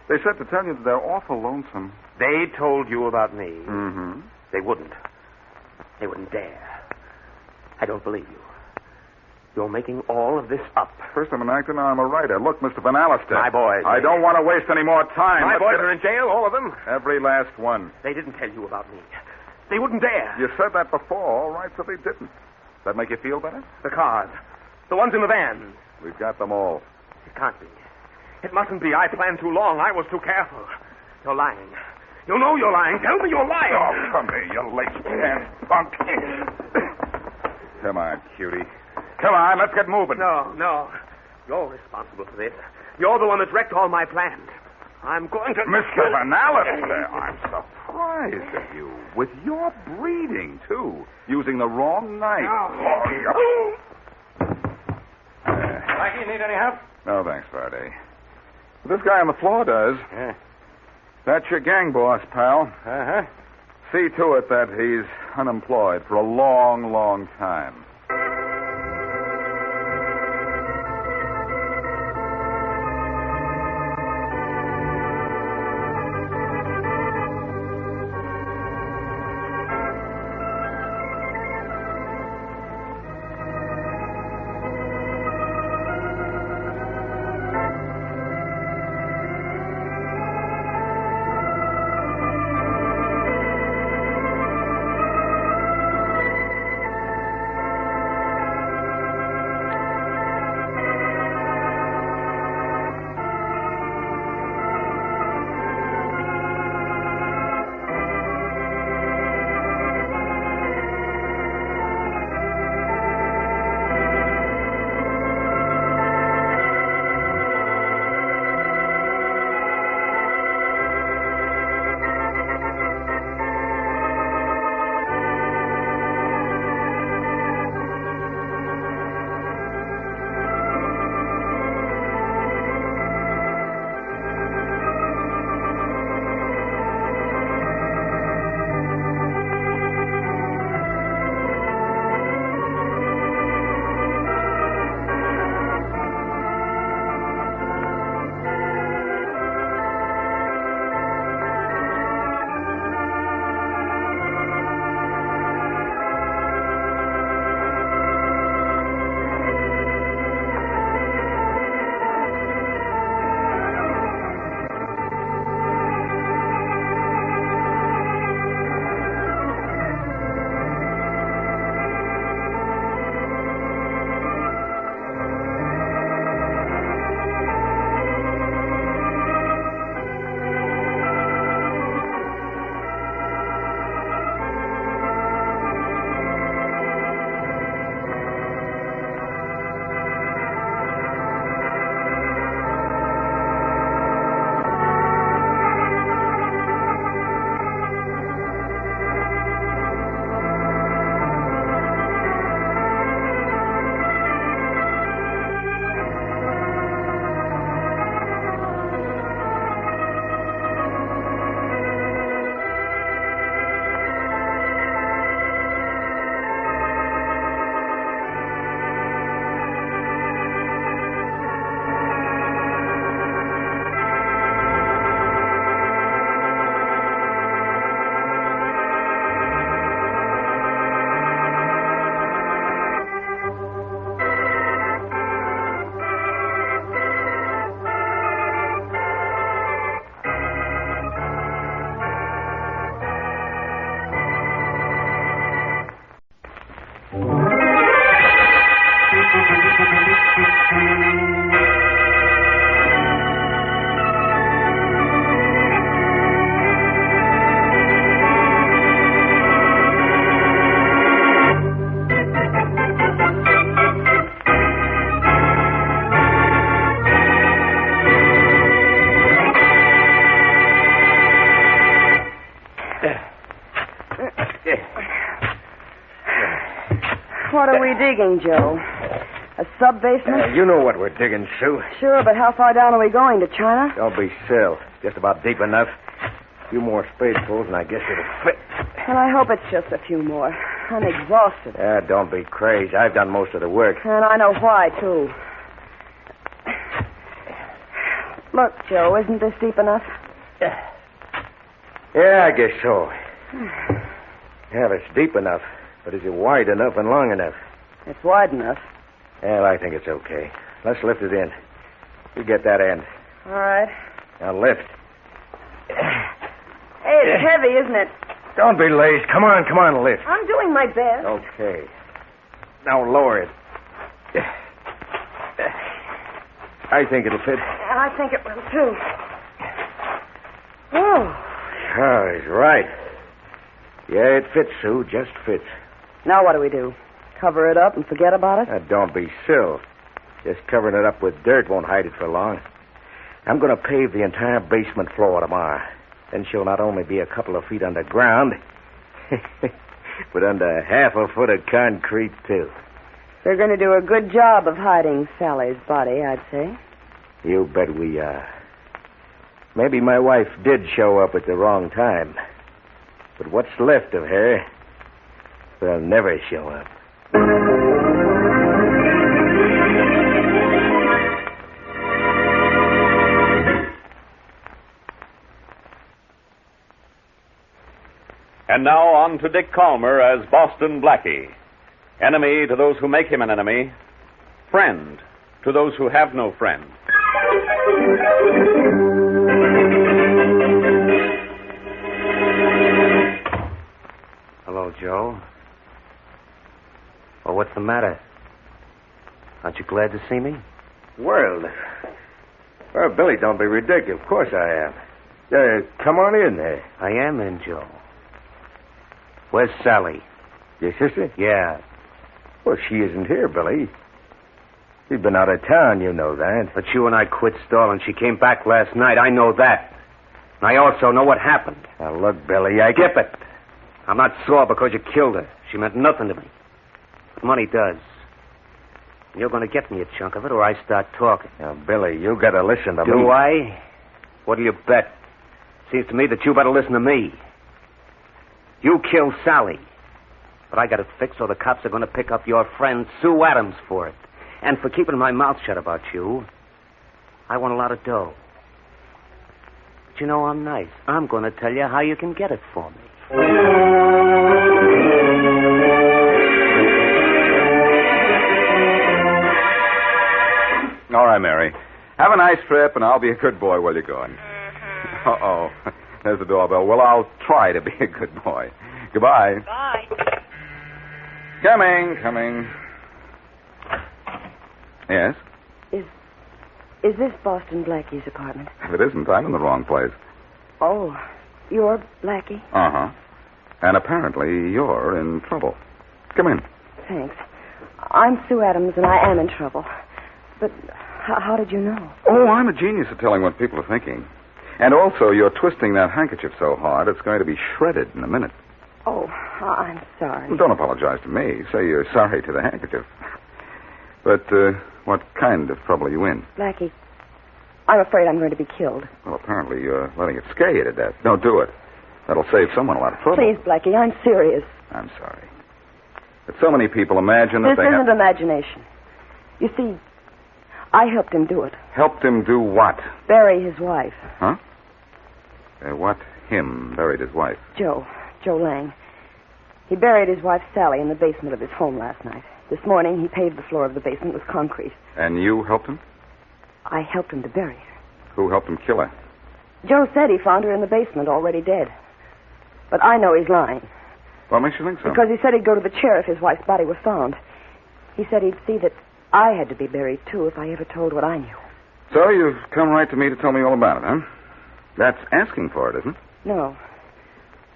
They said to tell you that they're awful lonesome. They told you about me. Mm-hmm. They wouldn't. They wouldn't dare. I don't believe you. You're making all of this up. First I'm an actor, now I'm a writer. Look, Mr. Van Allister. My boys. I don't want to waste any more time. My boys are in jail, all of them. Every last one. They didn't tell you about me. They wouldn't dare. You said that before, all right, so they didn't. That make you feel better? The cars. The ones in the van. We've got them all. It can't be. It mustn't be. I planned too long. I was too careful. You're lying. You know you're lying. Tell me you're lying. Oh, come here, you lazy-ass punk. Come on, cutie. Come on, let's get moving. No. You're responsible for this. You're the one that wrecked all my plans. I'm going to... Mr. Van Allister, I'm surprised at you. With your breeding, too. Using the wrong knife. Blackie, need any help? No, thanks, Faraday. This guy on the floor does. Yeah. That's your gang boss, pal. Uh-huh. See to it that he's unemployed for a long, long time. we digging, Joe? A sub-basement? You know what we're digging, Sue. Sure, but how far down are we going? To China? Don't be silly. Just about deep enough. A few more spadefuls, and I guess it'll fit. Well, I hope it's just a few more. I'm exhausted. Don't be crazy. I've done most of the work. And I know why, too. Look, Joe, isn't this deep enough? Yeah, I guess so. Yeah, it's deep enough. But is it wide enough and long enough? It's wide enough. Well, I think it's okay. Let's lift it in. You get that end. All right. Now lift. Hey, it's heavy, isn't it? Don't be lazy. Come on, lift. I'm doing my best. Okay. Now lower it. I think it'll fit. I think it will, too. Oh. Oh, he's right. Yeah, it fits, Sue. Just fits. Now what do we do? Cover it up and forget about it? Don't be silly. Just covering it up with dirt won't hide it for long. I'm going to pave the entire basement floor tomorrow. Then she'll not only be a couple of feet underground, but under half a foot of concrete, too. They're going to do a good job of hiding Sally's body, I'd say. You bet we are. Maybe my wife did show up at the wrong time. But what's left of her will never show up. And now on to Dick Calmer as Boston Blackie. Enemy to those who make him an enemy. Friend to those who have no friend. Hello, Joe. Well, what's the matter? Aren't you glad to see me? Well, Billy, don't be ridiculous. Of course I am. Come on in there. I am in, Joe. Where's Sally? Your sister? Yeah. Well, she isn't here, Billy. She's been out of town, you know that. But you and I quit stalling. She came back last night. I know that. And I also know what happened. Now, look, Billy, skip it. I'm not sore because you killed her. She meant nothing to me. But money does. And you're going to get me a chunk of it or I start talking. Now, Billy, you got to listen to me. Do I? What do you bet? Seems to me that you better listen to me. You killed Sally. But I got it fixed so the cops are going to pick up your friend Sue Adams for it. And for keeping my mouth shut about you, I want a lot of dough. But you know I'm nice. I'm going to tell you how you can get it for me. All right, Mary. Have a nice trip, and I'll be a good boy while you're going. Uh-oh. There's the doorbell. Well, I'll try to be a good boy. Goodbye. Bye. Coming. Yes? Is this Boston Blackie's apartment? If it isn't, I'm in the wrong place. Oh, you're Blackie? Uh-huh. And apparently you're in trouble. Come in. Thanks. I'm Sue Adams, and I am in trouble. But how did you know? Oh, I'm a genius at telling what people are thinking. And also, you're twisting that handkerchief so hard, it's going to be shredded in a minute. Oh, I'm sorry. Well, don't apologize to me. Say you're sorry to the handkerchief. But what kind of trouble are you in? Blackie, I'm afraid I'm going to be killed. Well, apparently you're letting it scare you to death. Don't do it. That'll save someone a lot of trouble. Please, Blackie, I'm serious. I'm sorry. But so many people imagine that This isn't imagination. You see, I helped him do it. Helped him do what? Bury his wife. Huh? What him buried his wife? Joe Lang. He buried his wife, Sally, in the basement of his home last night. This morning, he paved the floor of the basement with concrete. And you helped him? I helped him to bury her. Who helped him kill her? Joe said he found her in the basement, already dead. But I know he's lying. What makes you think so? Because he said he'd go to the chair if his wife's body were found. He said he'd see that I had to be buried, too, if I ever told what I knew. So you've come right to me to tell me all about it, huh? That's asking for it, isn't it? No.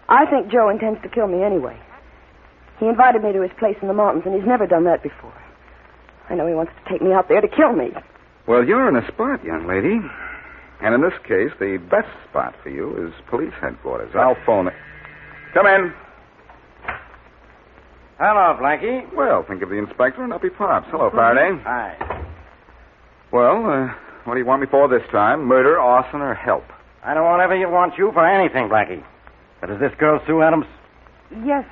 I think Joe intends to kill me anyway. He invited me to his place in the mountains, and he's never done that before. I know he wants to take me out there to kill me. Well, you're in a spot, young lady. And in this case, the best spot for you is police headquarters. I'll phone it. Come in. Hello, Blackie. Well, think of the inspector and up he pops. Hello, Faraday. Hi. Well, what do you want me for this time? Murder, arson, or help? I don't want you for anything, Blackie. But is this girl Sue Adams? Yes,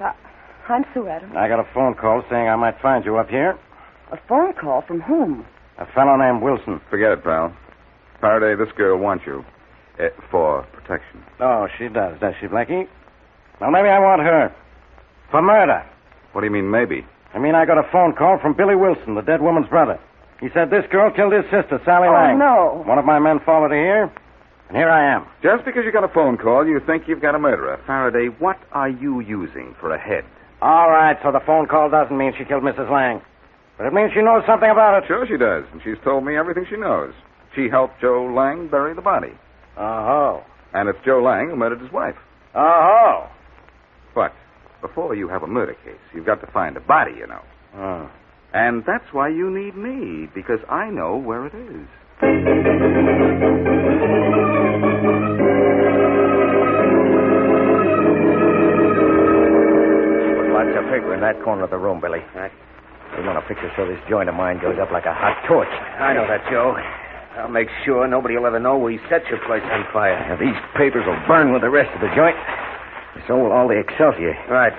I'm Sue Adams. I got a phone call saying I might find you up here. A phone call from whom? A fellow named Wilson. Forget it, pal. Faraday, this girl wants you. For protection. Oh, she does she, Blackie? Well, maybe I want her. For murder. What do you mean, maybe? I mean, I got a phone call from Billy Wilson, the dead woman's brother. He said this girl killed his sister, Sally Lang. No. One of my men followed her here, and here I am. Just because you got a phone call, you think you've got a murderer. Faraday, what are you using for a head? All right, so the phone call doesn't mean she killed Mrs. Lang. But it means she knows something about it. Sure she does, and she's told me everything she knows. She helped Joe Lang bury the body. Oh. And it's Joe Lang who murdered his wife. Oh. But before you have a murder case, you've got to find a body, you know. Oh. And that's why you need me, because I know where it is. Put lots of paper in that corner of the room, Billy. We want a picture so this joint of mine goes up like a hot torch. I know that, Joe. I'll make sure nobody will ever know we set your place on fire. Now, these papers will burn with the rest of the joint. So will all the Excelsior. Right.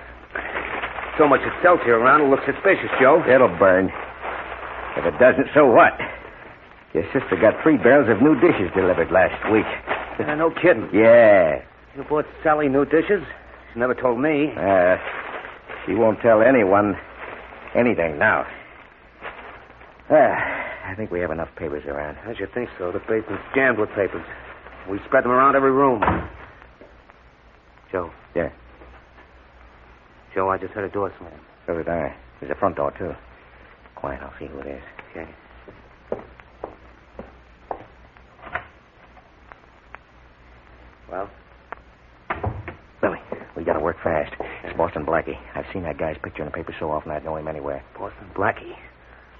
So much Excelsior around will look suspicious, Joe. It'll burn. If it doesn't, so what? Your sister got 3 barrels of new dishes delivered last week. No kidding. Yeah. You bought Sally new dishes? She never told me. She won't tell anyone anything now. I think we have enough papers around. I should think so. The basement's jammed with papers. We spread them around every room. Joe. Yeah. Joe, I just heard a door slam. So did I. There's a front door, too. Quiet, I'll see who it is. Okay. Well? Billy, we gotta work fast. It's Boston Blackie. I've seen that guy's picture in the paper so often I'd know him anywhere. Boston Blackie?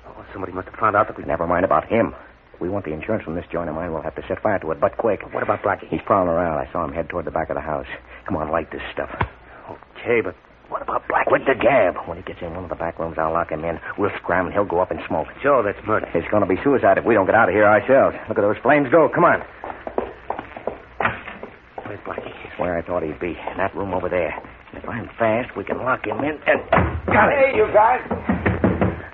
Oh, somebody must have found out that we... Never mind about him. If we want the insurance from this joint of mine, we'll have to set fire to it, but quick. What about Blackie? He's prowling around. I saw him head toward the back of the house. Come on, light this stuff. Okay, but what about Blackie? With the gab. When he gets in one of the back rooms, I'll lock him in. We'll scram and he'll go up in smoke. Joe, that's murder. It's going to be suicide if we don't get out of here ourselves. Look at those flames go. Come on. Where's Blackie? It's where I thought he'd be. In that room over there. And if I'm fast, we can lock him in and... Got it. Hey, you guys.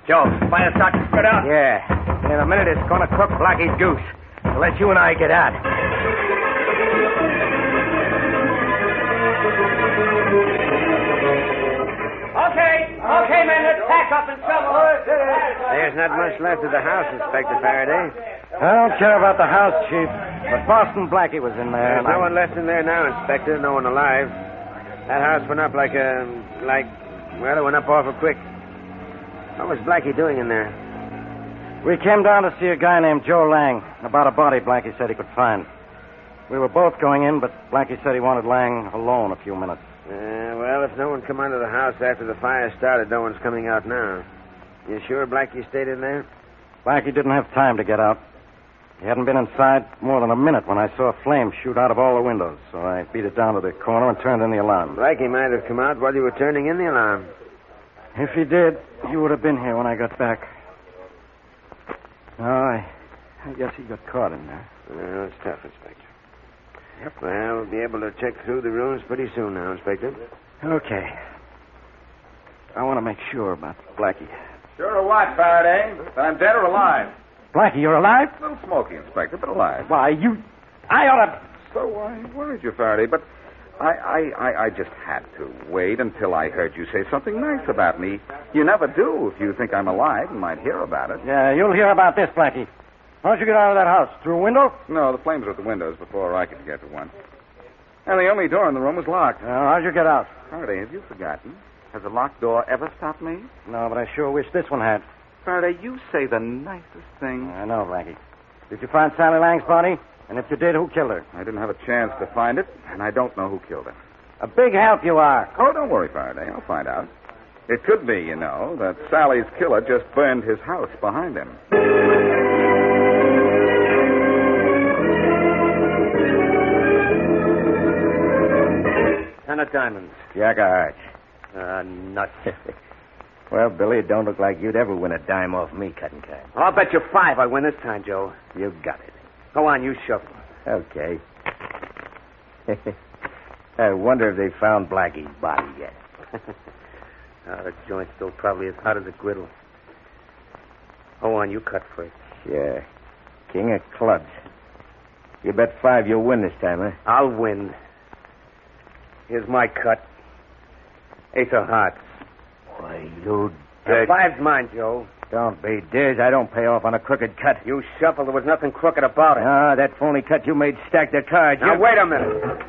Joe, fire start to spread out. Yeah. In a minute, it's going to cook Blackie's goose. We'll let you and I get out. Okay, men, let's pack up and trouble. There's not much left of the house, Inspector Faraday. I don't care about the house, Chief. But Boston Blackie was in there. There's no one left in there now, Inspector. No one alive. That house went up well, it went up awful quick. What was Blackie doing in there? We came down to see a guy named Joe Lang about a body Blackie said he could find. We were both going in, but Blackie said he wanted Lang alone a few minutes. Well, if no one come out of the house after the fire started, no one's coming out now. You sure Blackie stayed in there? Blackie didn't have time to get out. He hadn't been inside more than a minute when I saw flames shoot out of all the windows, so I beat it down to the corner and turned in the alarm. Blackie might have come out while you were turning in the alarm. If he did, he would have been here when I got back. No, I guess he got caught in there. Well, it's tough, Inspector. Yep. Well, we'll be able to check through the rooms pretty soon now, Inspector. Okay. I want to make sure about Blackie. Sure of what, Faraday? That I'm dead or alive? Blackie, you're alive? A little smoky, Inspector, but alive. Why, I ought to... So I worried you, Faraday, but I just had to wait until I heard you say something nice about me. You never do if you think I'm alive and might hear about it. Yeah, you'll hear about this, Blackie. How'd you get out of that house? Through a window? No, the flames were at the windows before I could get to one. And the only door in the room was locked. How'd you get out? Faraday, have you forgotten? Has a locked door ever stopped me? No, but I sure wish this one had. Faraday, you say the nicest things. I know, Blackie. Did you find Sally Lang's body? And if you did, who killed her? I didn't have a chance to find it, and I don't know who killed her. A big help you are. Oh, don't worry, Faraday. I'll find out. It could be, you know, that Sally's killer just burned his house behind him. 10 of diamonds. Jack of hearts. Nuts. Well, Billy, it don't look like you'd ever win a dime off me cutting time. Well, I'll bet you 5 I win this time, Joe. You got it. Go on, you shuffle. Okay. I wonder if they found Blackie's body yet. The joint's still probably as hot as a griddle. Go on, you cut first. Yeah. King of clubs. You bet 5 you'll win this time, huh? I'll win. Here's my cut. Ace of hearts. Why, you The dirt. 5's mine, Joe. Don't be diz. I don't pay off on a crooked cut. You shuffle. There was nothing crooked about it. Ah, that phony cut you made stacked the cards. Now, wait a minute.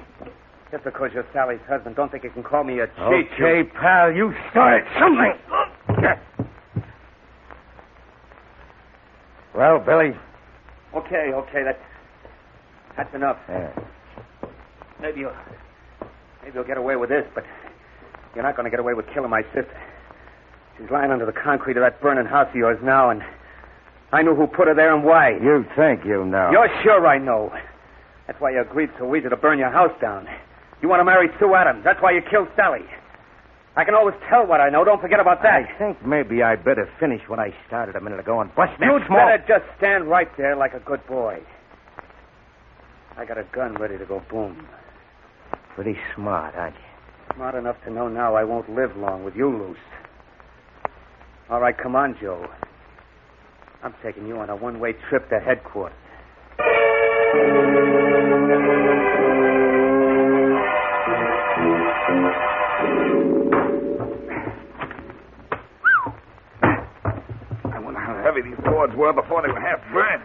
Just because you're Sally's husband, don't think you can call me a cheat. Okay, pal, you started something. Well, Billy. Okay, that's enough. Yeah. Maybe you'll get away with this, but you're not going to get away with killing my sister. She's lying under the concrete of that burning house of yours now, and I knew who put her there and why. You think you know. You're sure I know. That's why you agreed so easy to burn your house down. You want to marry Sue Adams. That's why you killed Sally. I can always tell what I know. Don't forget about that. I think maybe I better finish what I started a minute ago and bust that You'd small... better just stand right there like a good boy. I got a gun ready to go boom. Pretty smart, aren't you? Smart enough to know now I won't live long with you loose. All right, come on, Joe. I'm taking you on a one-way trip to headquarters. I wonder how heavy these boards were before they were half burned.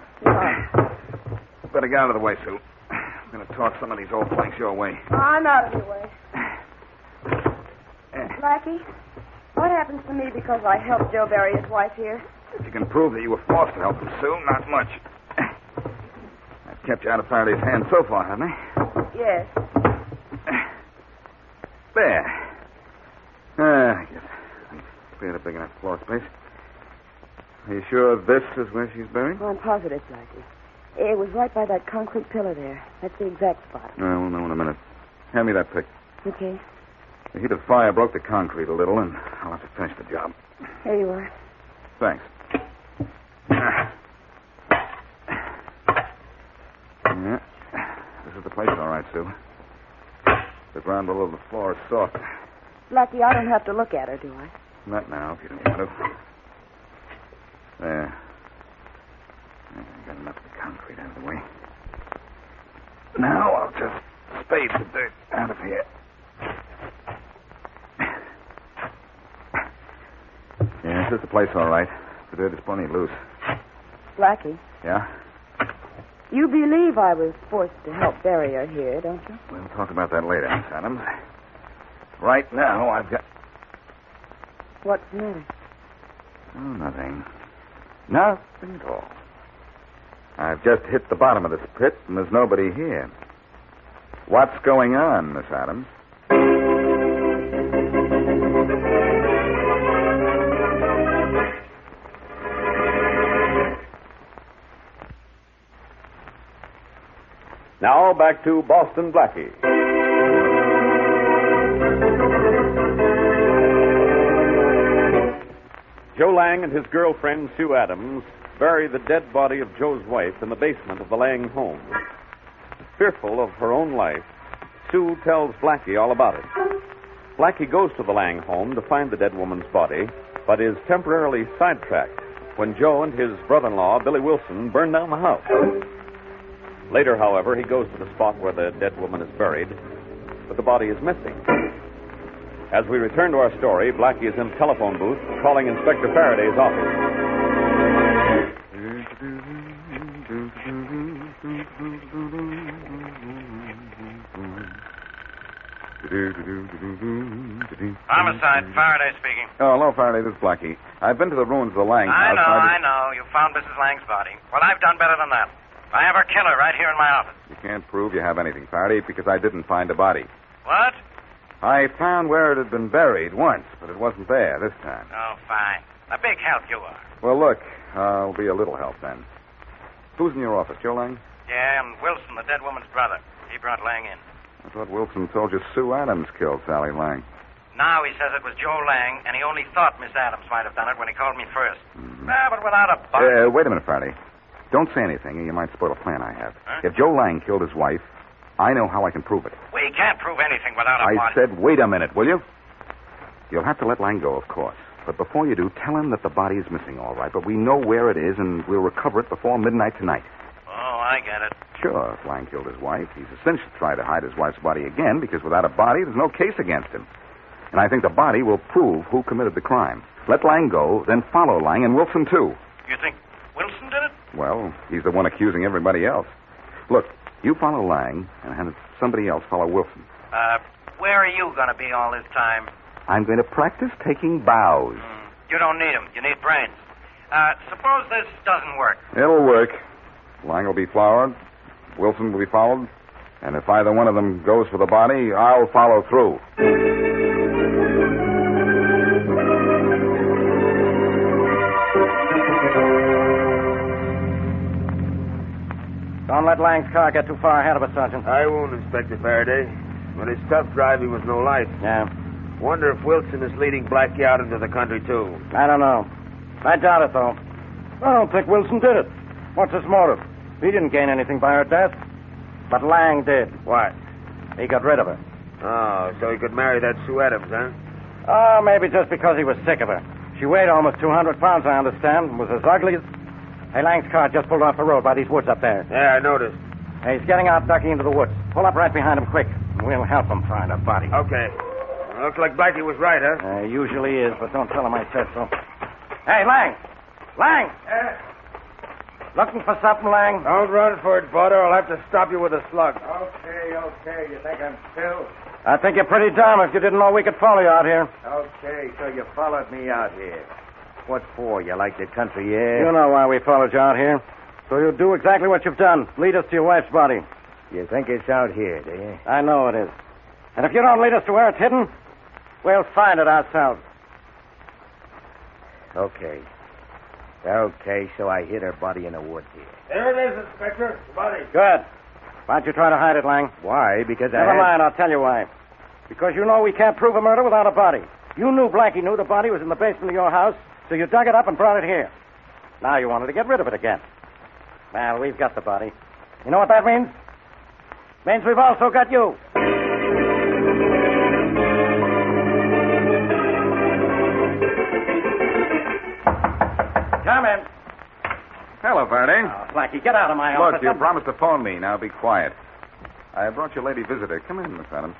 Better get out of the way, Sue. I'm going to toss some of these old planks your way. I'm out of your way. Blackie, what happens to me because I helped Joe bury his wife here? If you can prove that you were forced to help him, Sue, not much. I've kept you out of Faraday's hands so far, haven't I? Yes. There. I guess I've cleared a big enough floor space. Are you sure this is where she's buried? Oh, I'm positive, Blackie. It was right by that concrete pillar there. That's the exact spot. We'll know in a minute. Hand me that pick. Okay. The heat of fire broke the concrete a little, and I'll have to finish the job. Here you are. Thanks. Yeah. This is the place, all right, Sue. The ground below the floor is soft. Blackie, I don't have to look at her, do I? Not now, if you don't want to. There. I got enough of the concrete out of the way. Now I'll just spade the dirt out of here. Yeah, this is the place, all right. The dirt is plenty loose. Blackie, Yeah? you believe I was forced to help bury her here, don't you? We'll talk about that later, Miss Adams. Right now, I've got... What's the matter? Oh, nothing. Nothing at all. I've just hit the bottom of this pit, and there's nobody here. What's going on, Miss Adams? Now back to Boston Blackie. Joe Lang and his girlfriend, Sue Adams, bury the dead body of Joe's wife in the basement of the Lang home. Fearful of her own life, Sue tells Blackie all about it. Blackie goes to the Lang home to find the dead woman's body, but is temporarily sidetracked when Joe and his brother-in-law, Billy Wilson, burn down the house. Later, however, he goes to the spot where the dead woman is buried, but the body is missing. As we return to our story, Blackie is in the telephone booth calling Inspector Faraday's office. Homicide, Faraday speaking. Oh, hello, Faraday. This is Blackie. I've been to the ruins of the Lang house. I know. You found Mrs. Lang's body. Well, I've done better than that. I have her killer right here in my office. You can't prove you have anything, Faraday, because I didn't find a body. What? I found where it had been buried once, but it wasn't there this time. Oh, fine. A big help you are. Well, look, I'll be a little help then. Who's in your office, Joe Lang? Yeah, and Wilson, the dead woman's brother. He brought Lang in. I thought Wilson told you Sue Adams killed Sally Lang. Now he says it was Joe Lang, and he only thought Miss Adams might have done it when he called me first. But without a body. Wait a minute, Faraday. Don't say anything, or you might spoil a plan I have. Huh? If Joe Lang killed his wife, I know how I can prove it. We can't prove anything without a I body. said, wait a minute, will you? You'll have to let Lang go, of course. But before you do, tell him that the body is missing, all right. But we know where it is, and we'll recover it before midnight tonight. Oh, I get it. Sure, if Lang killed his wife, he's a cinch to try to hide his wife's body again, because without a body, there's no case against him. And I think the body will prove who committed the crime. Let Lang go, then follow Lang, and Wilson, too. You think Wilson did it? Well, he's the one accusing everybody else. Look, you follow Lang, and have somebody else follow Wilson. Where are you going to be all this time? I'm going to practice taking bows. You don't need them. You need brains. Suppose this doesn't work. It'll work. Lang will be followed. Wilson will be followed. And if either one of them goes for the body, I'll follow through. Don't let Lang's car get too far ahead of us, Sergeant. I won't, Inspector Faraday. With his tough driving was no life. Yeah. Wonder if Wilson is leading Blackie out into the country, too. I don't know. I doubt it, though. I don't think Wilson did it. What's his motive? He didn't gain anything by her death. But Lang did. What? He got rid of her. Oh, so he could marry that Sue Adams, huh? Oh, maybe just because he was sick of her. She weighed almost 200 pounds, I understand, and was as ugly as... Hey, Lang's car just pulled off the road by these woods up there. Yeah, I noticed. Hey, he's getting out, ducking into the woods. Pull up right behind him, quick. And we'll help him find a body. Okay. Looks like Blackie was right, huh? Usually is, but don't tell him I said so. Hey, Lang! Lang! Looking for something, Lang? Don't run for it, Butter. I'll have to stop you with a slug. Okay. You think I'm still? I think you're pretty dumb if you didn't know we could follow you out here. Okay, so you followed me out here. What for? You like the country air? You know why we followed you out here. So you'll do exactly what you've done. Lead us to your wife's body. You think it's out here, do you? I know it is. And if you don't lead us to where it's hidden, we'll find it ourselves. Okay. Okay, so I hid her body in the woods here. There it is, Inspector. The body. Good. Why'd you try to hide it, Lang? Why? Because Never mind, I'll tell you why. Because you know we can't prove a murder without a body. You knew Blackie knew the body was in the basement of your house, so you dug it up and brought it here. Now you wanted to get rid of it again. Well, we've got the body. You know what that means? Means we've also got you. Come in. Hello, Faraday. Oh, Blackie, get out of my office. Look, you promised to phone me. Now be quiet. I brought your lady visitor. Come in, Miss Adams.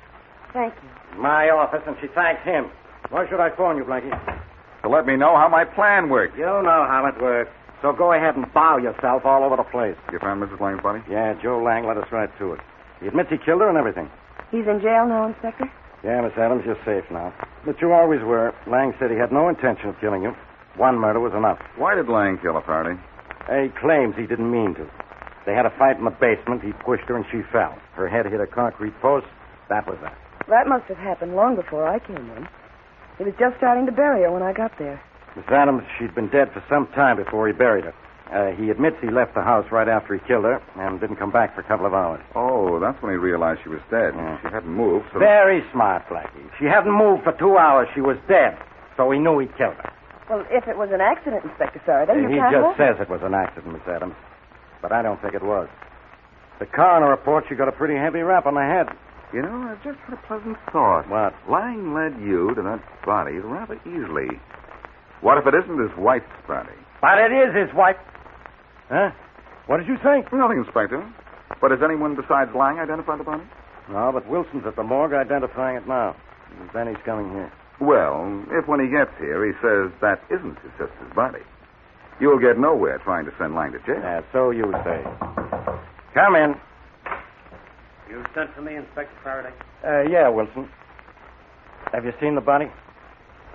Thank you. My office, and she thanks him. Why should I phone you, Blackie? To let me know how my plan worked. You know how it works. So go ahead and bow yourself all over the place. You found Mrs. Lang's body? Yeah, Joe Lang led us right to it. He admits he killed her and everything. He's in jail now, Inspector? Yeah, Miss Adams, you're safe now. But you always were. Lang said he had no intention of killing you. One murder was enough. Why did Lang kill her, Faraday? He claims he didn't mean to. They had a fight in the basement. He pushed her and she fell. Her head hit a concrete post. That was that. That must have happened long before I came in. He was just starting to bury her when I got there. Miss Adams, she'd been dead for some time before he buried her. He admits he left the house right after he killed her and didn't come back for a couple of hours. Oh, that's when he realized she was dead. Yeah. She hadn't moved, so... Very smart, Blackie. She hadn't moved for 2 hours. She was dead. So he knew he'd killed her. Well, if it was an accident, Inspector Faraday, you He can't just hold says it was an accident, Miss Adams. But I don't think it was. The coroner reports she got a pretty heavy rap on the head. You know, I've just had a pleasant thought. What? Lang led you to that body rather easily. What if it isn't his wife's body? But it is his wife. Huh? What did you say? Nothing, Inspector. But has anyone besides Lang identified the body? No, but Wilson's at the morgue identifying it now. And then he's coming here. Well, if when he gets here he says that isn't his sister's body, you'll get nowhere trying to send Lang to jail. Yeah, so you say. Come in. You sent for me, Inspector Faraday? Yeah, Wilson. Have you seen the body?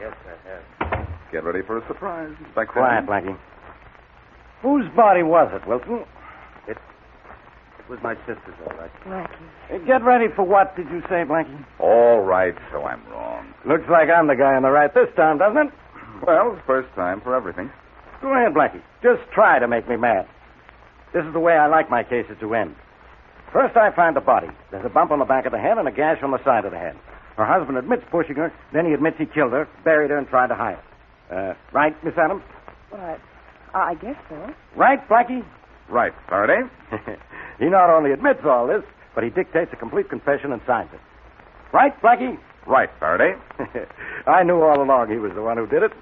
Yes, I have. Get ready for a surprise, Inspector. Quiet, Blackie. Whose body was it, Wilson? It was my sister's, all right. Blackie. Get ready for what, did you say, Blackie? All right, so I'm wrong. Looks like I'm the guy on the right this time, doesn't it? Well, it's first time for everything. Go ahead, Blackie. Just try to make me mad. This is the way I like my cases to end. First, I find the body. There's a bump on the back of the head and a gash on the side of the head. Her husband admits pushing her, then he admits he killed her, buried her, and tried to hide her. Right, Miss Adams? Well, I guess so. Right, Blackie? Right, Faraday? He not only admits all this, but he dictates a complete confession and signs it. Right, Blackie? Right, Faraday. I knew all along he was the one who did it.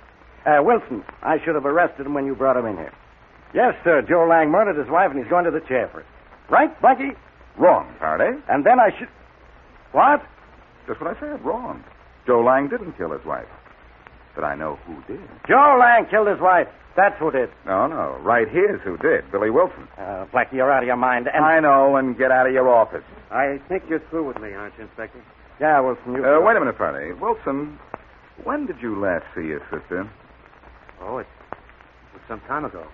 Wilson, I should have arrested him when you brought him in here. Yes, sir, Joe Lang murdered his wife, and he's going to the chair for it. Right, Blackie? Wrong, Faraday. And then I should... What? Just what I said, wrong. Joe Lang didn't kill his wife. But I know who did. Joe Lang killed his wife. That's who did. No. Right here's who did. Billy Wilson. Blackie, you're out of your mind. And... I know, and get out of your office. I think you're through with me, aren't you, Inspector? Yeah, Wilson, you... Wait a minute, Faraday. Wilson, when did you last see your sister? Oh, it was some time ago.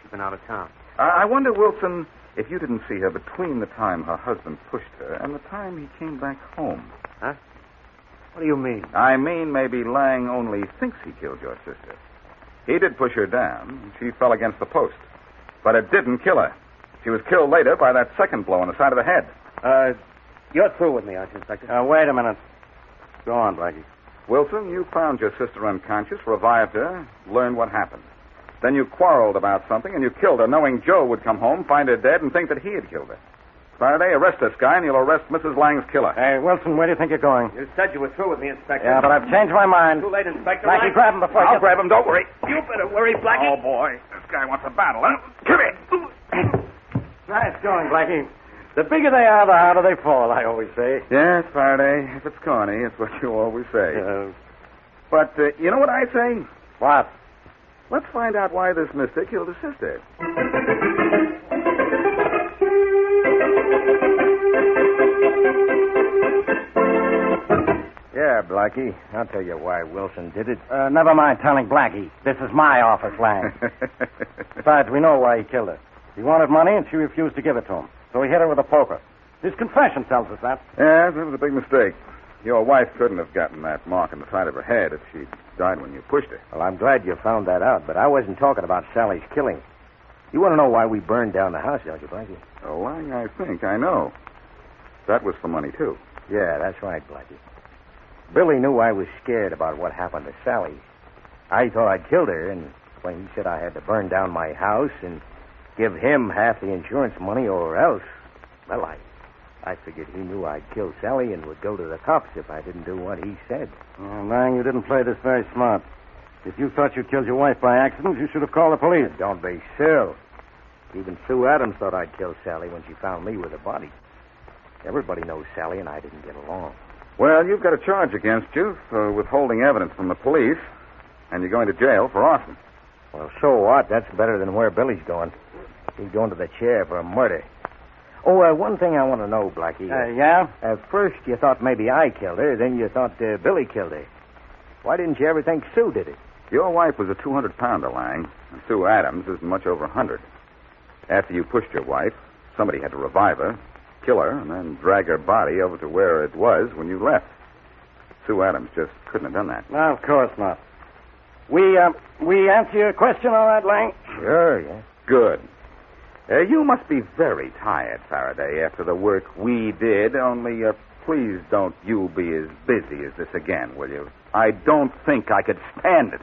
She's been out of town. I wonder, Wilson, if you didn't see her between the time her husband pushed her and the time he came back home. Huh? What do you mean? I mean, maybe Lang only thinks he killed your sister. He did push her down. She fell against the post. But it didn't kill her. She was killed later by that second blow on the side of the head. You're through with me, aren't you, Inspector? Wait a minute. Go on, Blackie. Wilson, you found your sister unconscious, revived her, learned what happened. Then you quarreled about something, and you killed her, knowing Joe would come home, find her dead, and think that he had killed her. Faraday, arrest this guy, and you'll arrest Mrs. Lang's killer. Hey, Wilson, where do you think you're going? You said you were through with me, Inspector. Yeah, but I've changed my mind. Too late, Inspector. Blackie, grab him before I'll grab him, don't worry. You better worry, Blackie. Oh, boy. This guy wants a battle, huh? Come here. Nice going, Blackie. The bigger they are, the harder they fall, I always say. Yes, Faraday. If it's corny, it's what you always say. But you know what I say? What? Let's find out why this mister killed his sister. Yeah, Blackie. I'll tell you why Wilson did it. Never mind telling Blackie. This is my office, Lang. Besides, we know why he killed her. He wanted money, and she refused to give it to him. So he hit her with a poker. His confession tells us that. Yes, it was a big mistake. Your wife couldn't have gotten that mark on the side of her head if she'd died when you pushed her. Well, I'm glad you found that out, but I wasn't talking about Sally's killing. You want to know why we burned down the house, don't you, Blackie? Oh, Lang, I think I know. That was for money, too. Yeah, that's right, Blackie. Billy knew I was scared about what happened to Sally. I thought I'd killed her, and when he said I had to burn down my house and give him half the insurance money or else, well, I figured he knew I'd kill Sally and would go to the cops if I didn't do what he said. Oh, Lang, you didn't play this very smart. If you thought you killed your wife by accident, you should have called the police. Don't be silly. Even Sue Adams thought I'd kill Sally when she found me with a body. Everybody knows Sally and I didn't get along. Well, you've got a charge against you for withholding evidence from the police, and you're going to jail for arson. Well, so what? That's better than where Billy's going. He's going to the chair for a murder. Oh, one thing I want to know, Blackie. Yeah? First, you thought maybe I killed her. Then you thought Billy killed her. Why didn't you ever think Sue did it? Your wife was a 200-pounder, Lang, and Sue Adams isn't much over 100. After you pushed your wife, somebody had to revive her, kill her, and then drag her body over to where it was when you left. Sue Adams just couldn't have done that. No, of course not. We answer your question all right, Lang? Sure, yeah. Good. You must be very tired, Faraday, after the work we did, only please don't you be as busy as this again, will you? I don't think I could stand it.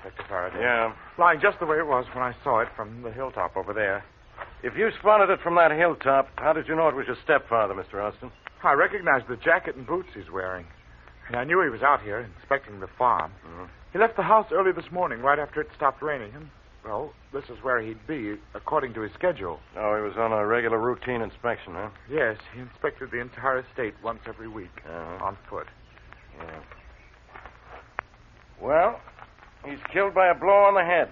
Inspector Faraday. Yeah. Lying just the way it was when I saw it from the hilltop over there. If you spotted it from that hilltop, how did you know it was your stepfather, Mr. Austin? I recognized the jacket and boots he's wearing. And I knew he was out here inspecting the farm. Mm-hmm. He left the house early this morning, right after it stopped raining. And, well, this is where he'd be, according to his schedule. Oh, he was on a regular routine inspection, huh? Yes, he inspected the entire estate once every week, on foot. Yeah. Well, he's killed by a blow on the head.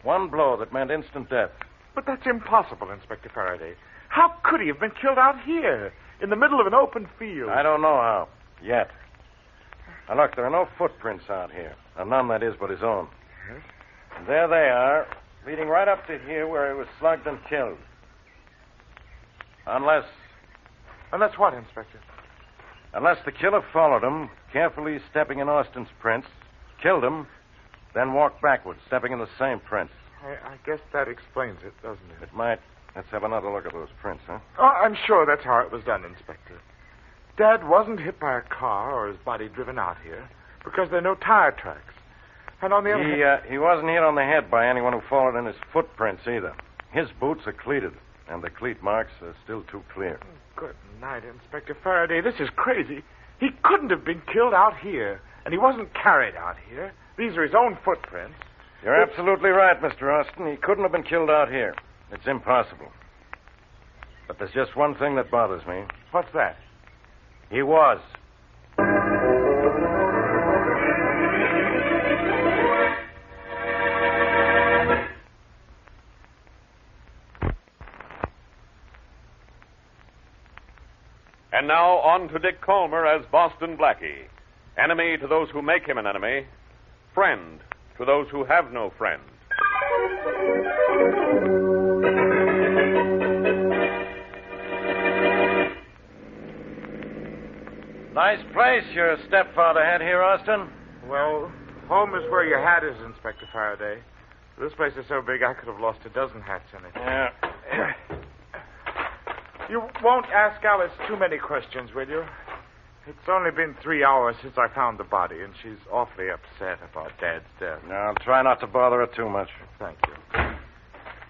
One blow that meant instant death. But that's impossible, Inspector Faraday. How could he have been killed out here, in the middle of an open field? I don't know how, yet. Now, look, there are no footprints out here. And none, that is, but his own. Yes? And there they are, leading right up to here where he was slugged and killed. Unless what, Inspector? Unless the killer followed him, carefully stepping in Austin's prints, killed him, then walked backwards, stepping in the same prints. I guess that explains it, doesn't it? It might. Let's have another look at those prints, huh? Oh, I'm sure that's how it was done, Inspector. Dad wasn't hit by a car or his body driven out here because there are no tire tracks. And on the other hand... He wasn't hit on the head by anyone who followed in his footprints either. His boots are cleated, and the cleat marks are still too clear. Good night, Inspector Faraday. This is crazy. He couldn't have been killed out here, and he wasn't carried out here. These are his own footprints. You're absolutely right, Mr. Austin. He couldn't have been killed out here. It's impossible. But there's just one thing that bothers me. What's that? He was. And now on to Dick Colmer as Boston Blackie. Enemy to those who make him an enemy. Friend to those who have no friend. Nice place your stepfather had here, Austin. Well, home is where your hat is, Inspector Faraday. This place is so big I could have lost a dozen hats in it. Yeah. You won't ask Alice too many questions, will you? It's only been 3 hours since I found the body, and she's awfully upset about Dad's death. No, I'll try not to bother her too much. Thank you.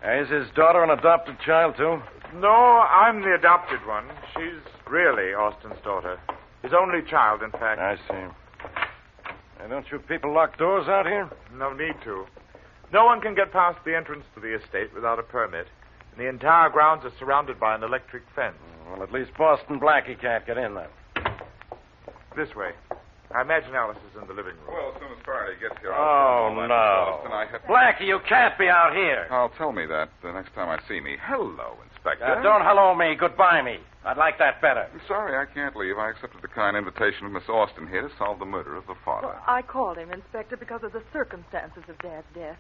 Is his daughter an adopted child, too? No, I'm the adopted one. She's really Austin's daughter. His only child, in fact. I see. Don't you people lock doors out here? No need to. No one can get past the entrance to the estate without a permit. And the entire grounds are surrounded by an electric fence. Well, at least Boston Blackie can't get in there. This way. I imagine Alice is in the living room. Well, as soon as Faraday gets here, Oh, no. Blackie, you can't be out here. I'll tell me that the next time I see me. Hello, Inspector. Don't hello me. Goodbye me. I'd like that better. I'm sorry I can't leave. I accepted the kind invitation of Miss Austin here to solve the murder of the father. Well, I called him, Inspector, because of the circumstances of Dad's death.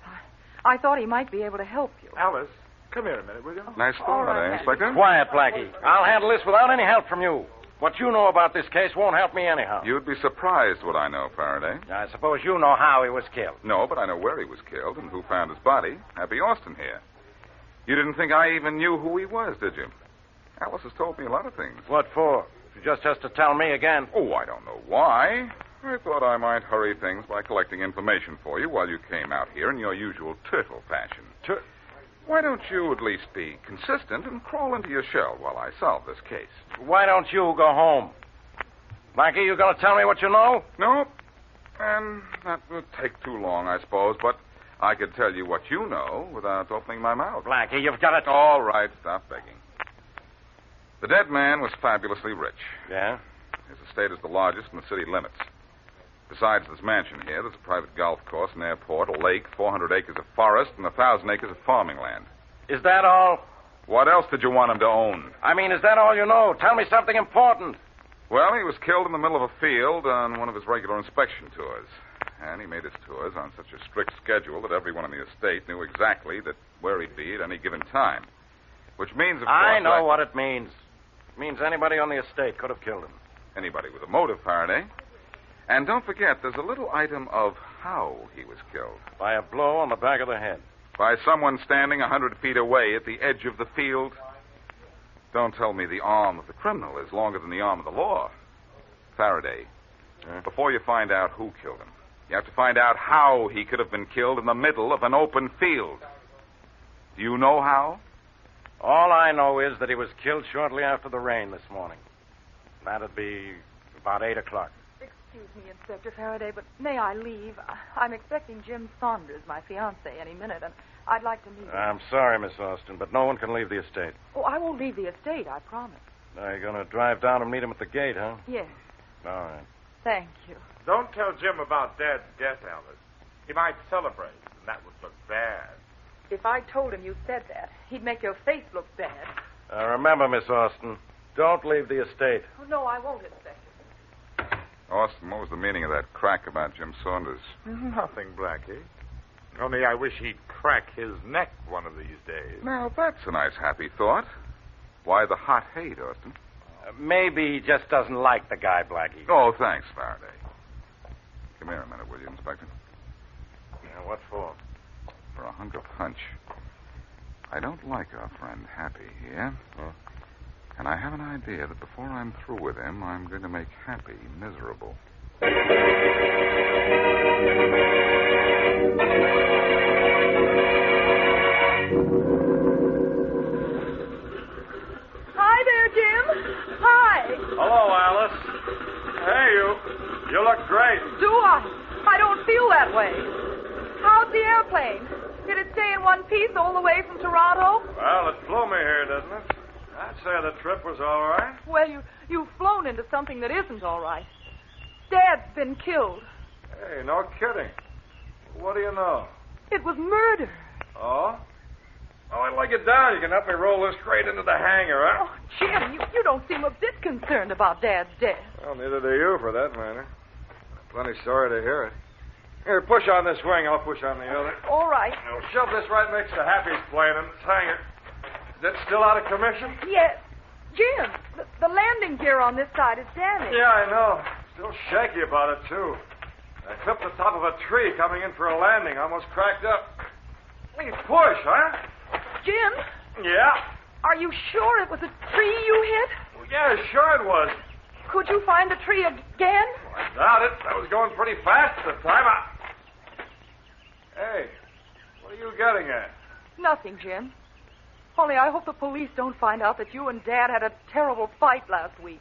I thought he might be able to help you. Alice, come here a minute, will you? Nice thought, Inspector? Quiet, Blackie. I'll handle this without any help from you. What you know about this case won't help me anyhow. You'd be surprised what I know, Faraday. I suppose you know how he was killed. No, but I know where he was killed and who found his body. Happy Austin here. You didn't think I even knew who he was, did you? Alice has told me a lot of things. What for? She just has to tell me again. Oh, I don't know why. I thought I might hurry things by collecting information for you while you came out here in your usual turtle fashion. Why don't you at least be consistent and crawl into your shell while I solve this case? Why don't you go home? Blackie, you going to tell me what you know? No. And that would take too long, I suppose, but I could tell you what you know without opening my mouth. Blackie, you've got to... All right, stop begging. The dead man was fabulously rich. Yeah? His estate is the largest in the city limits. Besides this mansion here, there's a private golf course, an airport, a lake, 400 acres of forest, and 1,000 acres of farming land. Is that all? What else did you want him to own? I mean, is that all you know? Tell me something important. Well, he was killed in the middle of a field on one of his regular inspection tours. And he made his tours on such a strict schedule that everyone in the estate knew exactly where he'd be at any given time. Which means, of course... I know what it means. It means anybody on the estate could have killed him. Anybody with a motive, Faraday. And don't forget, there's a little item of how he was killed. By a blow on the back of the head. By someone standing 100 feet away at the edge of the field. Don't tell me the arm of the criminal is longer than the arm of the law. Faraday, before you find out who killed him, You have to find out how he could have been killed in the middle of an open field. Do you know how? All I know is that he was killed shortly after the rain this morning. That'd be about 8 o'clock. Excuse me, Inspector Faraday, but may I leave? I'm expecting Jim Saunders, my fiancé, any minute, and I'd like to meet him. I'm sorry, Miss Austin, but no one can leave the estate. Oh, I won't leave the estate, I promise. Now, you're going to drive down and meet him at the gate, huh? Yes. All right. Thank you. Don't tell Jim about Dad's death, Alice. He might celebrate, and that would look bad. If I told him you said that, he'd make your face look bad. Remember, Miss Austin, don't leave the estate. Oh, no, I won't, Inspector. Austin, what was the meaning of that crack about Jim Saunders? Nothing, Blackie. Only I wish he'd crack his neck one of these days. Now, that's a nice, happy thought. Why the hot hate, Austin? Maybe he just doesn't like the guy, Blackie. Oh, thanks, Faraday. Come here a minute, will you, Inspector? Yeah, what for? For a hunk of punch. I don't like our friend Happy here. Huh? And I have an idea that before I'm through with him, I'm going to make Happy miserable. Hi there, Jim. Hi. Hello, Alice. Hey, you. You look great. Do I? I don't feel that way. How's the airplane? Did it stay in one piece all the way from Toronto? Well, it flew me here, doesn't it? I'd say the trip was all right. Well, you've flown into something that isn't all right. Dad's been killed. Hey, no kidding. What do you know? It was murder. Oh? Oh, I'd like it down. You can help me roll this straight into the hangar, huh? Oh, Jim, you don't seem a bit concerned about Dad's death. Well, neither do you, for that matter. Plenty sorry to hear it. Here, push on this wing. I'll push on the other. All right. Now, shove this right next to Happy's plane and hang it. Is it still out of commission? Yes. Jim, the landing gear on this side is damaged. Yeah, I know. Still shaky about it, too. I clipped the top of a tree coming in for a landing. Almost cracked up. Please push, huh? Jim? Yeah? Are you sure it was a tree you hit? Well, yeah, sure it was. Could you find the tree again? I doubt it. I was going pretty fast at the time. Hey, what are you getting at? Nothing, Jim. Only I hope the police don't find out that you and Dad had a terrible fight last week.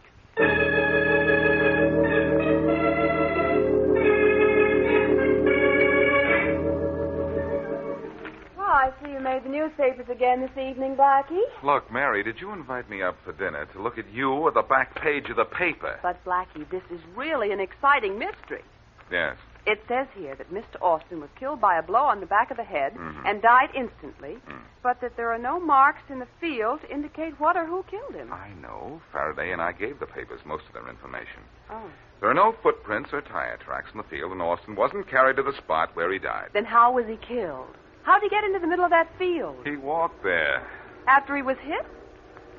I see you made the newspapers again this evening, Blackie. Look, Mary, did you invite me up for dinner to look at you at the back page of the paper? But, Blackie, this is really an exciting mystery. Yes. It says here that Mr. Austin was killed by a blow on the back of the head and died instantly, but that there are no marks in the field to indicate what or who killed him. I know. Faraday and I gave the papers most of their information. Oh. There are no footprints or tire tracks in the field, and Austin wasn't carried to the spot where he died. Then how was he killed? How'd he get into the middle of that field? He walked there. After he was hit?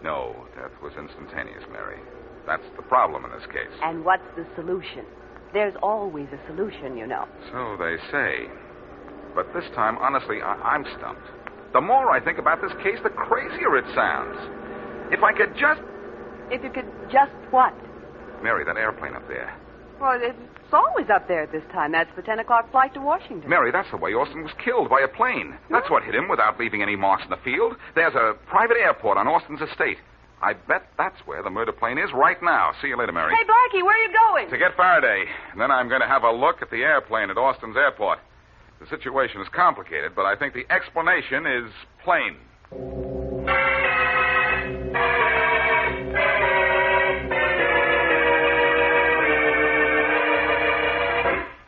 No, death was instantaneous, Mary. That's the problem in this case. And what's the solution? There's always a solution, you know. So they say. But this time, honestly, I'm stumped. The more I think about this case, the crazier it sounds. If I could just... If you could just what? Mary, that airplane up there. Well, it's always up there at this time. That's the 10 o'clock flight to Washington. Mary, that's the way Austin was killed, by a plane. That's what hit him without leaving any marks in the field. There's a private airport on Austin's estate. I bet that's where the murder plane is right now. See you later, Mary. Hey, Blackie, where are you going? To get Faraday. And then I'm going to have a look at the airplane at Austin's airport. The situation is complicated, but I think the explanation is plain.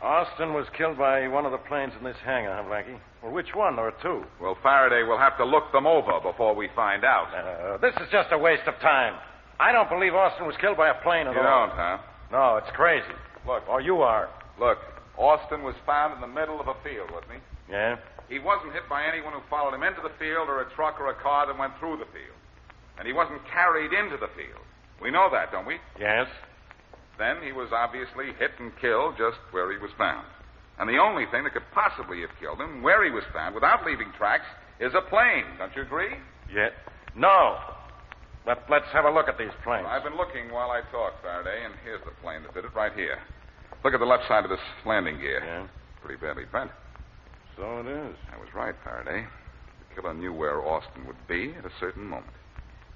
Austin was killed by one of the planes in this hangar, huh, Blackie? Well, which one? There are two. Well, Faraday will have to look them over before we find out. This is just a waste of time. I don't believe Austin was killed by a plane at all. You don't, huh? No, it's crazy. Look. Oh, you are. Look, Austin was found in the middle of a field, wasn't he? Yeah? He wasn't hit by anyone who followed him into the field or a truck or a car that went through the field. And he wasn't carried into the field. We know that, don't we? Yes. Then he was obviously hit and killed just where he was found. And the only thing that could possibly have killed him where he was found without leaving tracks is a plane. Don't you agree? Yeah. No. But let's have a look at these planes. Well, I've been looking while I talk, Faraday, and here's the plane that did it right here. Look at the left side of this landing gear. Yeah? Pretty badly bent. So it is. I was right, Faraday. The killer knew where Austin would be at a certain moment.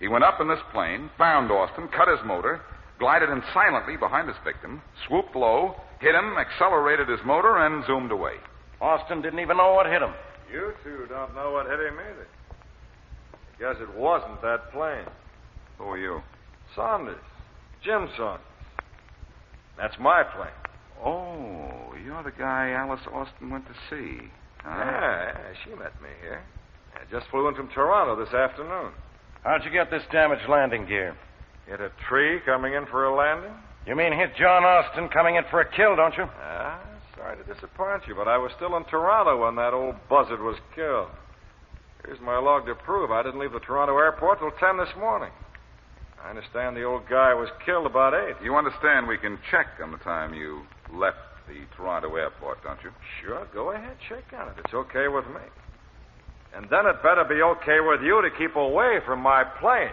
He went up in this plane, found Austin, cut his motor, glided in silently behind his victim, swooped low, hit him, accelerated his motor, and zoomed away. Austin didn't even know what hit him. You two don't know what hit him either. I guess it wasn't that plane. Who are you? Saunders. Jim Saunders. That's my plane. Oh, you're the guy Alice Austin went to see. Huh? Yeah, she met me here. I just flew in from Toronto this afternoon. How'd you get this damaged landing gear? Hit a tree coming in for a landing? You mean hit John Austin coming in for a kill, don't you? Sorry to disappoint you, but I was still in Toronto when that old buzzard was killed. Here's my log to prove I didn't leave the Toronto airport till 10 this morning. I understand the old guy was killed about 8. You understand we can check on the time you left the Toronto airport, don't you? Sure, go ahead, check on it. It's okay with me. And then it better be okay with you to keep away from my plane.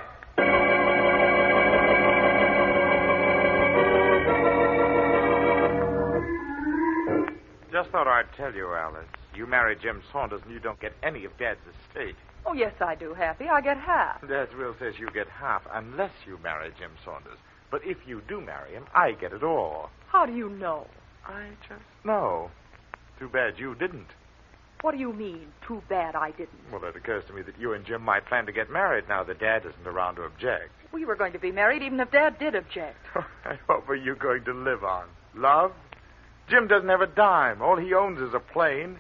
Just thought I'd tell you, Alice. You marry Jim Saunders and you don't get any of Dad's estate. Oh, yes, I do, Happy. I get half. Dad's will says you get half unless you marry Jim Saunders. But if you do marry him, I get it all. How do you know? I just know. Too bad you didn't. What do you mean, too bad I didn't? Well, it occurs to me that you and Jim might plan to get married now that Dad isn't around to object. We were going to be married even if Dad did object. What were you going to live on? Love? Jim doesn't have a dime. All he owns is a plane.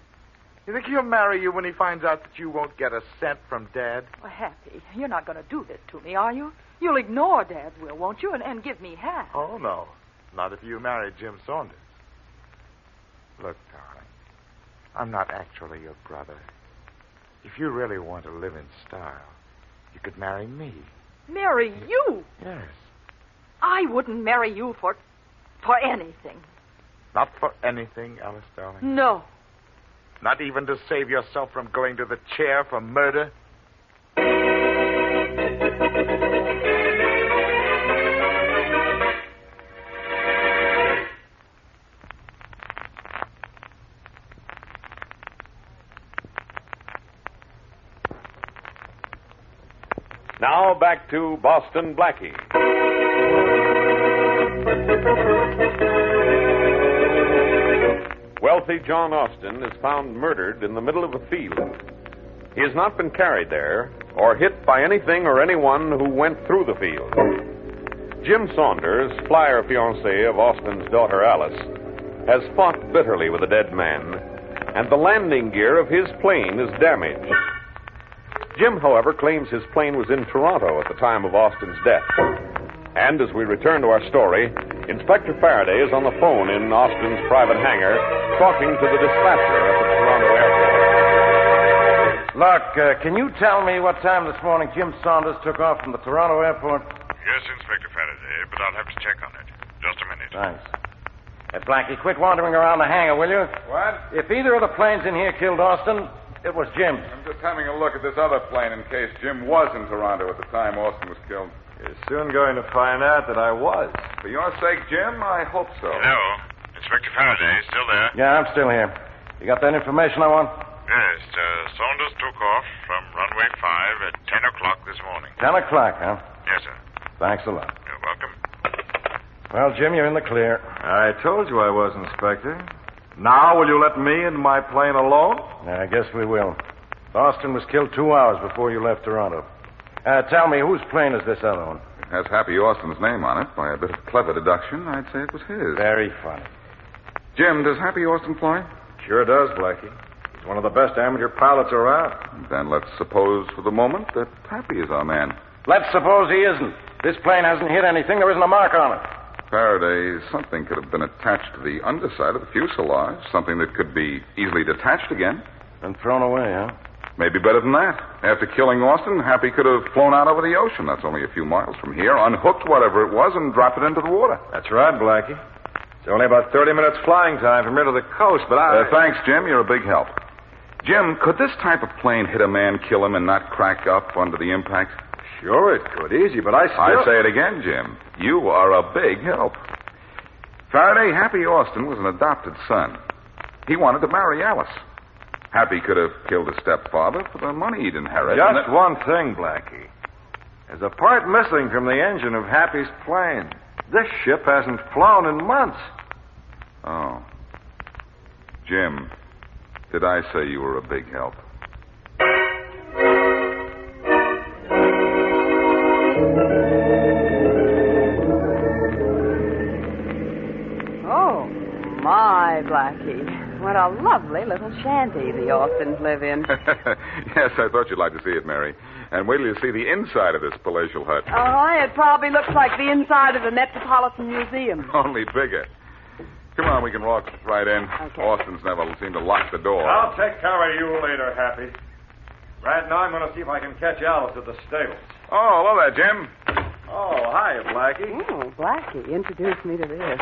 You think he'll marry you when he finds out that you won't get a cent from Dad? Well, Happy, you're not going to do this to me, are you? You'll ignore Dad's will, won't you, and give me half? Oh, no. Not if you marry Jim Saunders. Look, darling, I'm not actually your brother. If you really want to live in style, you could marry me. Marry you? Yes. I wouldn't marry you for anything. Not for anything, Alice, darling? No. Not even to save yourself from going to the chair for murder? Now back to Boston Blackie. Wealthy John Austin is found murdered in the middle of a field. He has not been carried there or hit by anything or anyone who went through the field. Jim Saunders, flyer fiancé of Austin's daughter Alice, has fought bitterly with the dead man, and the landing gear of his plane is damaged. Jim, however, claims his plane was in Toronto at the time of Austin's death. And as we return to our story, Inspector Faraday is on the phone in Austin's private hangar talking to the dispatcher at the Toronto airport. Look, can you tell me what time this morning Jim Saunders took off from the Toronto airport? Yes, Inspector Faraday, but I'll have to check on it. Just a minute. Thanks. Hey, Blackie, quit wandering around the hangar, will you? What? If either of the planes in here killed Austin, it was Jim. I'm just having a look at this other plane in case Jim was in Toronto at the time Austin was killed. You're soon going to find out that I was. For your sake, Jim, I hope so. Hello? Inspector Faraday, still there? Yeah, I'm still here. You got that information I want? Yes, Saunders took off from runway 5 at 10 o'clock this morning. 10 o'clock, huh? Yes, sir. Thanks a lot. You're welcome. Well, Jim, you're in the clear. I told you I was, Inspector. Now will you let me and my plane alone? Yeah, I guess we will. Austin was killed 2 hours before you left Toronto. Tell me, whose plane is this other one? It has Happy Austin's name on it. By a bit of clever deduction, I'd say it was his. Very funny. Jim, does Happy Austin fly? Sure does, Blackie. He's one of the best amateur pilots around. Then let's suppose for the moment that Happy is our man. Let's suppose he isn't. This plane hasn't hit anything. There isn't a mark on it. Faraday, something could have been attached to the underside of the fuselage. Something that could be easily detached again. And thrown away, huh? Maybe better than that. After killing Austin, Happy could have flown out over the ocean. That's only a few miles from here, unhooked whatever it was, and dropped it into the water. That's right, Blackie. It's only about 30 minutes flying time from here to the coast, but Thanks, Jim. You're a big help. Jim, could this type of plane hit a man, kill him, and not crack up under the impact? Sure, it could. Easy, but I say it again, Jim. You are a big help. Faraday, Happy Austin was an adopted son. He wanted to marry Alice. Happy could have killed his stepfather for the money he'd inherited. Just one thing, Blackie. There's a part missing from the engine of Happy's plane. This ship hasn't flown in months. Oh. Jim, did I say you were a big help? Oh, my, Blackie. What a lovely little shanty the Austins live in. Yes, I thought you'd like to see it, Mary. And wait till you see the inside of this palatial hut. Oh, it probably looks like the inside of the Metropolitan Museum. Only bigger. Come on, we can walk right in. Okay. Austin's never seem to lock the door. I'll take care of you later, Happy. Right now, I'm going to see if I can catch Alice at the stables. Oh, hello there, Jim. Oh, hiya, Blackie. Oh, Blackie, introduce me to this.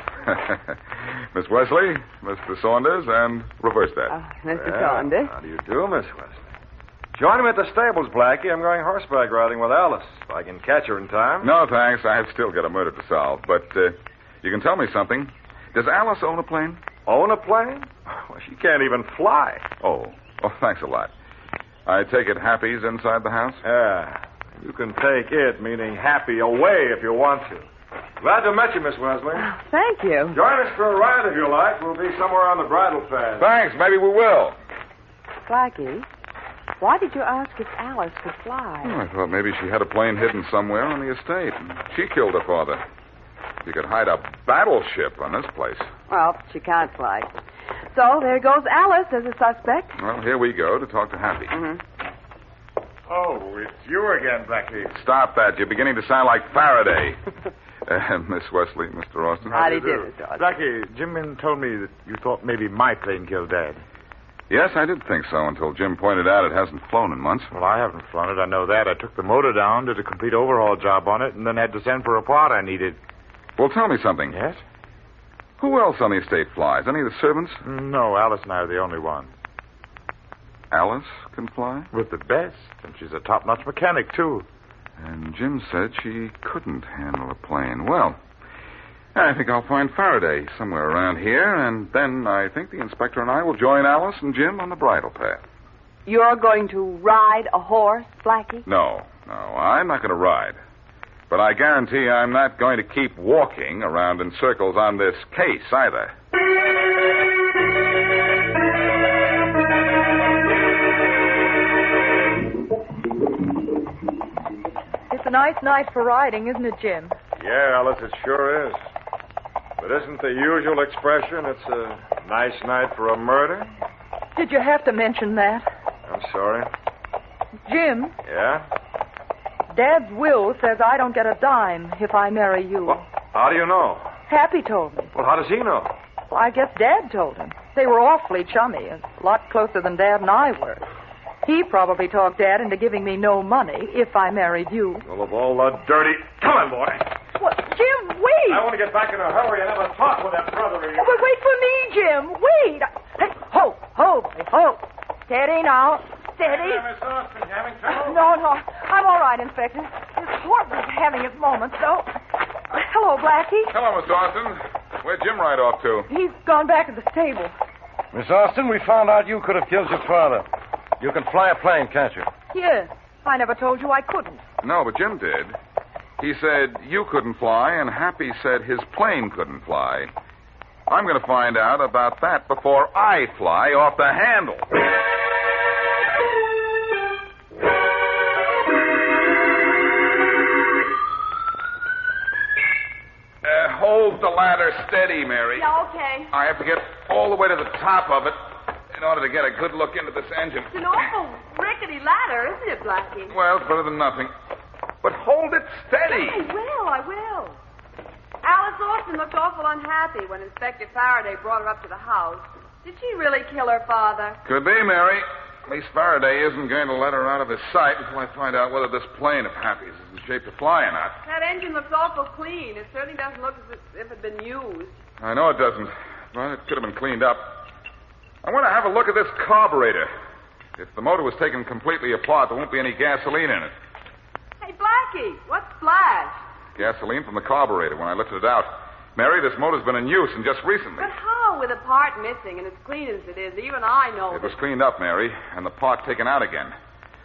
Miss Wesley, Mr. Saunders, and reverse that. Mr. Saunders. How do you do, Miss Wesley? Join him at the stables, Blackie. I'm going horseback riding with Alice. If I can catch her in time. No, thanks. I have still got a murder to solve. But you can tell me something. Does Alice own a plane? Own a plane? Well, she can't even fly. Oh, thanks a lot. I take it Happy's inside the house? Yeah. You can take it, meaning Happy, away if you want to. Glad to meet you, Miss Wesley. Thank you. Join us for a ride if you like. We'll be somewhere on the bridle path. Thanks. Maybe we will. Blackie, why did you ask if Alice could fly? Oh, I thought maybe she had a plane hidden somewhere on the estate. And she killed her father. You could hide a battleship on this place. Well, she can't fly. So there goes Alice as a suspect. Well, here we go to talk to Happy. Mm-hmm. Oh, it's you again, Blackie. Stop that. You're beginning to sound like Faraday. Miss Wesley, Mr. Austin. How do you do, Mr. Austin? Blackie, Jim told me that you thought maybe my plane killed Dad. Yes, I did think so until Jim pointed out it hasn't flown in months. Well, I haven't flown it. I know that. I took the motor down, did a complete overhaul job on it, and then had to send for a part I needed. Well, tell me something. Yes? Who else on the estate flies? Any of the servants? No, Alice and I are the only ones. Alice can fly? With the best. And she's a top-notch mechanic, too. And Jim said she couldn't handle a plane. Well, I think I'll find Faraday somewhere around here, and then I think the inspector and I will join Alice and Jim on the bridle path. You're going to ride a horse, Blackie? No, I'm not going to ride. But I guarantee I'm not going to keep walking around in circles on this case either. It's a nice night for riding, isn't it, Jim? Yeah, Alice, it sure is. But isn't the usual expression, it's a nice night for a murder? Did you have to mention that? I'm sorry. Jim, Yeah? Dad's will says I don't get a dime if I marry you. Well, how do you know? Happy told me. Well, how does he know? Well, I guess Dad told him. They were awfully chummy, a lot closer than Dad and I were. He probably talked Dad into giving me no money if I married you. Well, of all the dirty... Come on, boy. What? Jim, wait! I want to get back in a hurry and have a talk with that brother of yours. But wait for me, Jim. Wait. Hey, ho, boy, ho. Steady now. Steady. Miss Austin, having trouble? No, I'm all right, Inspector. This horse is having its moments, though. Hello, Blackie. Hello, Miss Austin. Where'd Jim ride off to? He's gone back to the stable. Miss Austin, we found out you could have killed your father. You can fly a plane, can't you? Yes. I never told you I couldn't. No, but Jim did. He said you couldn't fly, and Happy said his plane couldn't fly. I'm going to find out about that before I fly off the handle. Hold the ladder steady, Mary. Yeah, okay. I have to get all the way to the top of it in order to get a good look into this engine. It's an awful rickety ladder, isn't it, Blackie? Well, it's better than nothing. But hold it steady. I will. Alice Austin looked awful unhappy when Inspector Faraday brought her up to the house. Did she really kill her father? Could be, Mary. At least Faraday isn't going to let her out of his sight until I find out whether this plane of Happy's is in shape to fly or not. That engine looks awful clean. It certainly doesn't look as if it had been used. I know it doesn't, but it could have been cleaned up. I want to have a look at this carburetor. If the motor was taken completely apart, there won't be any gasoline in it. Hey, Blackie, what's splash? Gasoline from the carburetor when I lifted it out. Mary, this motor's been in use, and just recently. But how, with a part missing and as clean as it is? Even I know It was cleaned up, Mary, and the part taken out again.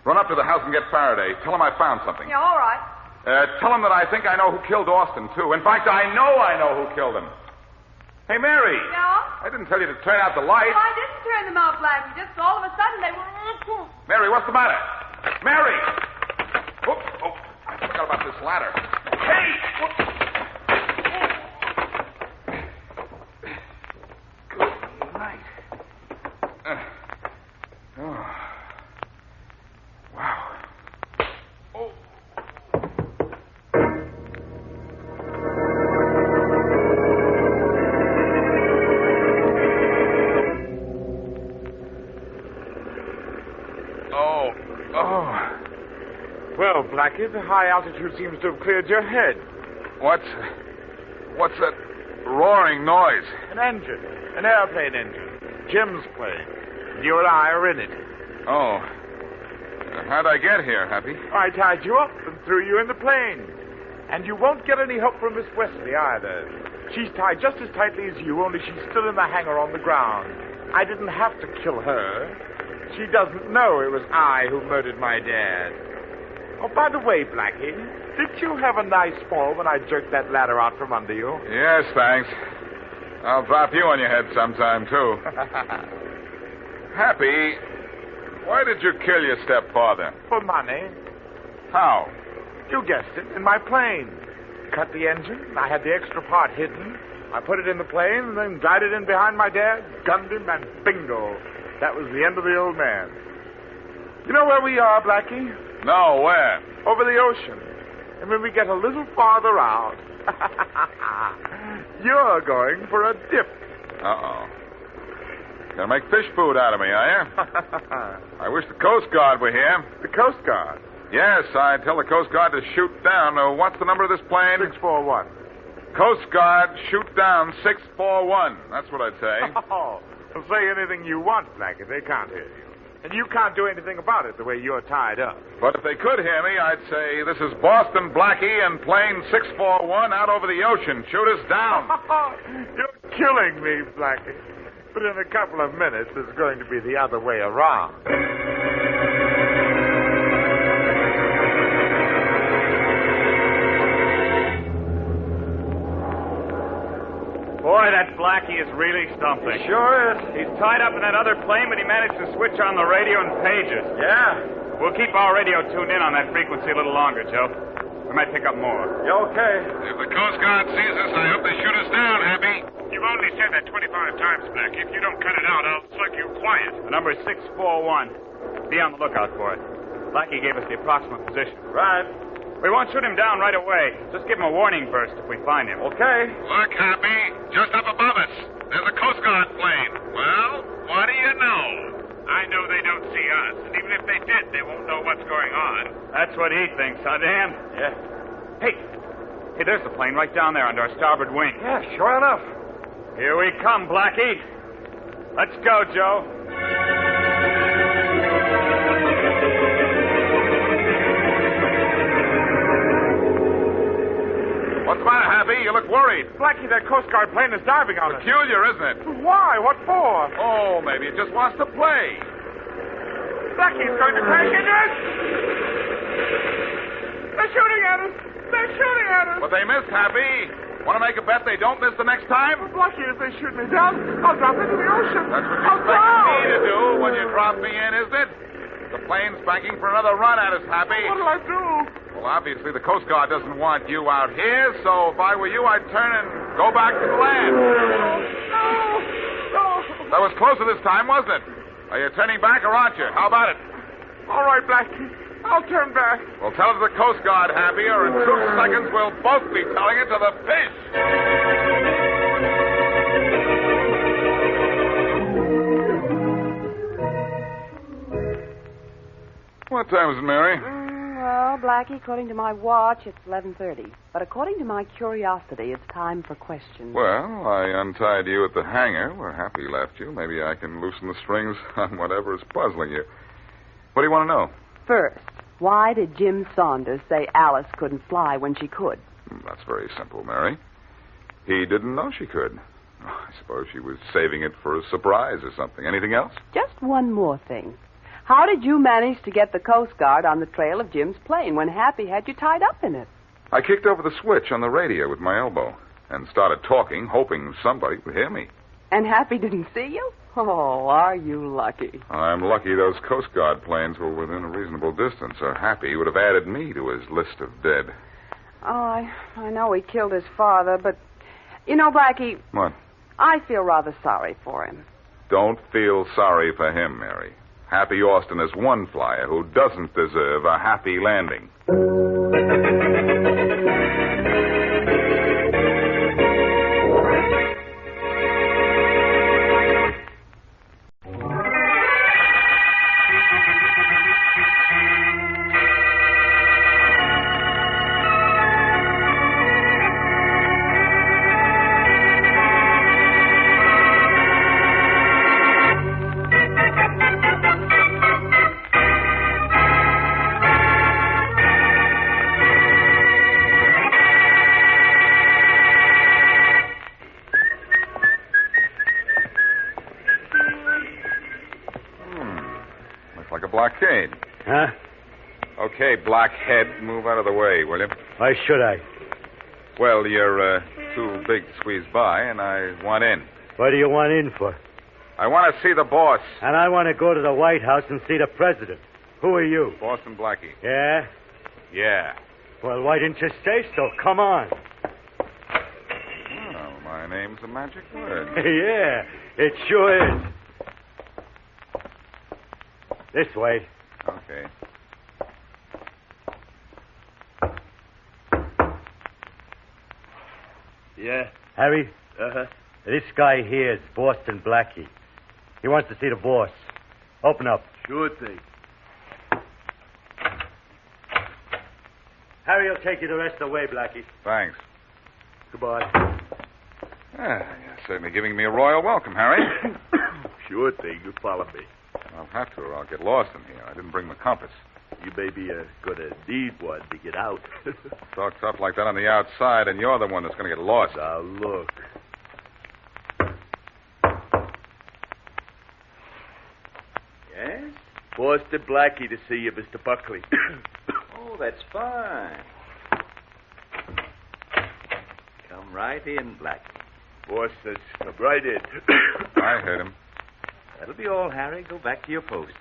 Run up to the house and get Faraday. Tell him I found something. Yeah, all right. Tell him that I think I know who killed Austin, too. In fact, I know who killed him. Hey, Mary. Yeah? I didn't tell you to turn out the lights. Well, I didn't turn them out, Blackie. Just all of a sudden they were... Mary, what's the matter? Mary! Oops. Oh, I forgot about this ladder. Hey! Good night. Oh. Wow. Oh. Well, Blackie, the high altitude seems to have cleared your head. What's that roaring noise? An engine. An airplane engine. Jim's plane. You and I are in it. Oh. How'd I get here, Happy? I tied you up and threw you in the plane. And you won't get any help from Miss Wesley either. She's tied just as tightly as you, only she's still in the hangar on the ground. I didn't have to kill her. She doesn't know it was I who murdered my dad. Oh, by the way, Blackie, did you have a nice fall when I jerked that ladder out from under you? Yes, thanks. I'll drop you on your head sometime, too. Happy, why did you kill your stepfather? For money. How? You guessed it, in my plane. Cut the engine, I had the extra part hidden. I put it in the plane and then glided in behind my dad, gunned him, and bingo. That was the end of the old man. You know where we are, Blackie? No, where? Over the ocean. And when we get a little farther out, you're going for a dip. Uh-oh. Gonna make fish food out of me, are you? I wish the Coast Guard were here. The Coast Guard? Yes, I tell the Coast Guard to shoot down. What's the number of this plane? 641. Coast Guard, shoot down 641. That's what I'd say. Oh, well, say anything you want, Blackie. They can't hear you. And you can't do anything about it the way you're tied up. But if they could hear me, I'd say, this is Boston Blackie and plane 641 out over the ocean. Shoot us down. You're killing me, Blackie. But in a couple of minutes, it's going to be the other way around. Boy, that Blackie is really something. He sure is. He's tied up in that other plane, but he managed to switch on the radio and pages. Yeah. We'll keep our radio tuned in on that frequency a little longer, Joe. We might pick up more. You okay? If the Coast Guard sees us, I hope they shoot us down, Happy. You've only said that 25 times, Blackie. If you don't cut it out, I'll slug you quiet. The number is 641. Be on the lookout for it. Blackie gave us the approximate position. Right. We won't shoot him down right away. Just give him a warning burst if we find him. Okay. Look, Happy, just up above us. There's a Coast Guard plane. Well, what do you know? I know they don't see us, and even if they did, they won't know what's going on. That's what he thinks, huh, Dan? Yeah. Hey, there's the plane right down there under our starboard wing. Yeah, sure enough. Here we come, Blackie. Let's go, Joe. What's the matter, Happy? You look worried. Blackie, that Coast Guard plane is diving on us. Peculiar, isn't it? Why? What for? Oh, maybe it just wants to play. Blackie's going to crash into us. They're shooting at us. They're shooting at us. But they missed, Happy. Want to make a bet they don't miss the next time? Blackie, if they shoot me down, I'll drop into the ocean. That's what you expect me to do when you drop me in, isn't it? The plane's banking for another run at us, Happy. What'll I do? Well, obviously, the Coast Guard doesn't want you out here, so if I were you, I'd turn and go back to the land. No. That was closer this time, wasn't it? Are you turning back or aren't you? How about it? All right, Blackie. I'll turn back. Well, tell it to the Coast Guard, Happy, or in 2 seconds we'll both be telling it to the fish. What time is it, Mary? Well, Blackie, according to my watch, it's 11:30. But according to my curiosity, it's time for questions. Well, I untied you at the hangar where Happy left you. Maybe I can loosen the strings on whatever is puzzling you. What do you want to know? First, why did Jim Saunders say Alice couldn't fly when she could? That's very simple, Mary. He didn't know she could. Oh, I suppose she was saving it for a surprise or something. Anything else? Just one more thing. How did you manage to get the Coast Guard on the trail of Jim's plane when Happy had you tied up in it? I kicked over the switch on the radio with my elbow and started talking, hoping somebody would hear me. And Happy didn't see you? Oh, are you lucky? I'm lucky those Coast Guard planes were within a reasonable distance, or Happy would have added me to his list of dead. Oh, I know he killed his father, but... You know, Blackie... What? I feel rather sorry for him. Don't feel sorry for him, Mary. Happy Austin is one flyer who doesn't deserve a happy landing. Blockade. Huh? Okay, blockhead, move out of the way, will you? Why should I? Well, you're too big to squeeze by, and I want in. What do you want in for? I want to see the boss. And I want to go to the White House and see the president. Who are you? Boston Blackie. Yeah? Yeah. Well, why didn't you say so? Come on. Well, my name's a magic word. Yeah, it sure is. This way. Okay. Yeah? Harry? Uh-huh. This guy here is Boston Blackie. He wants to see the boss. Open up. Sure thing. Harry will take you the rest of the way, Blackie. Thanks. Goodbye. You're certainly giving me a royal welcome, Harry. Sure thing. You follow me. I'll have to, or I'll get lost in here. I didn't bring my compass. You may be going to need one to get out. Talk tough like that on the outside, and you're the one that's going to get lost. Now, look. Yes? Boston Blackie to see you, Mr. Buckley. Oh, that's fine. Come right in, Blackie. Boss says come right in. I heard him. That'll be all, Harry. Go back to your post.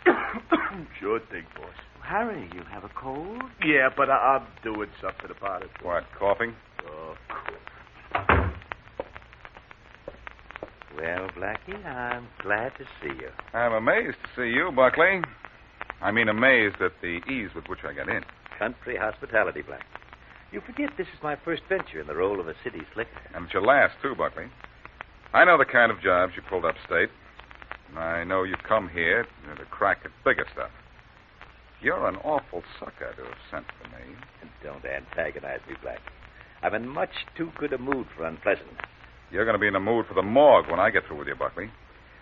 Sure thing, boss. Harry, you have a cold? Yeah, but I'm doing something about it. What, coughing? Oh, Well, Blackie, I'm glad to see you. I'm amazed to see you, Buckley. I mean, amazed at the ease with which I got in. Country hospitality, Blackie. You forget this is my first venture in the role of a city slicker. And it's your last, too, Buckley. I know the kind of jobs you pulled upstate. And I know you've come here to crack at bigger stuff. You're an awful sucker to have sent for me. Don't antagonize me, Blackie. I'm in much too good a mood for unpleasantness. You're going to be in the mood for the morgue when I get through with you, Buckley.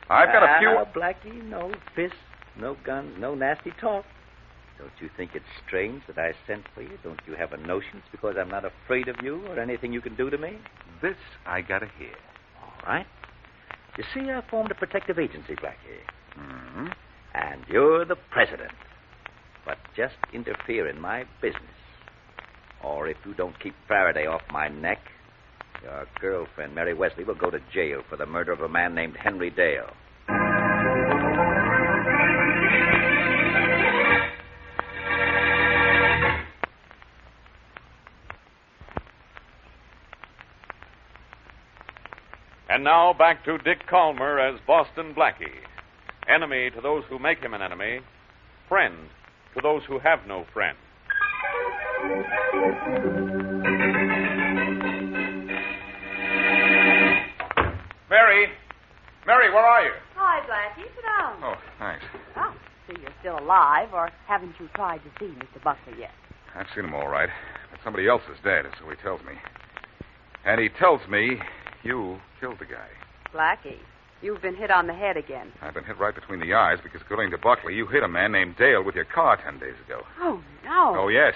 I've got a few... Blackie, no fists, no guns, no nasty talk. Don't you think it's strange that I sent for you? Don't you have a notion it's because I'm not afraid of you or anything you can do to me? This I got to hear. All right. You see, I formed a protective agency, Blackie. Mm-hmm. And you're the president. But just interfere in my business. Or if you don't keep Faraday off my neck, your girlfriend, Mary Wesley, will go to jail for the murder of a man named Henry Dale. And now back to Dick Calmer as Boston Blackie. Enemy to those who make him an enemy. Friend to those who have no friend. Mary! Mary, where are you? Hi, Blackie. Sit down. Oh, thanks. Oh, so you're still alive, or haven't you tried to see Mr. Buckley yet? I've seen him all right. But somebody else is dead, so he tells me. And he tells me you killed the guy. Blackie, you've been hit on the head again. I've been hit right between the eyes because, according to Buckley, you hit a man named Dale with your car 10 days ago. Oh, no. Oh, yes.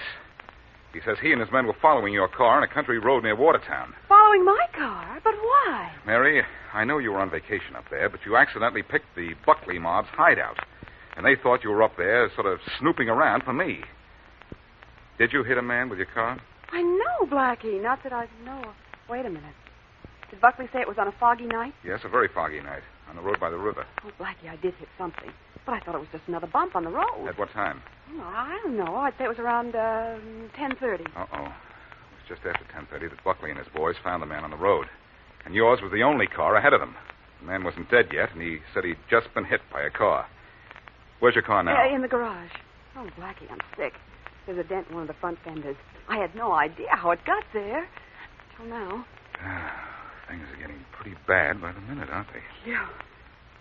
He says he and his men were following your car on a country road near Watertown. Following following my car? But why? Mary, I know you were on vacation up there, but you accidentally picked the Buckley mob's hideout. And they thought you were up there sort of snooping around for me. Did you hit a man with your car? I know, Blackie. Not that I know of. Wait a minute. Did Buckley say it was on a foggy night? Yes, a very foggy night, on the road by the river. Oh, Blackie, I did hit something. But I thought it was just another bump on the road. At what time? Oh, I don't know. I'd say it was around 10:30. Uh-oh. It was just after 10:30 that Buckley and his boys found the man on the road. And yours was the only car ahead of them. The man wasn't dead yet, and he said he'd just been hit by a car. Where's your car now? In the garage. Oh, Blackie, I'm sick. There's a dent in one of the front fenders. I had no idea how it got there. Till now. Things are getting pretty bad by the minute, aren't they? Yeah.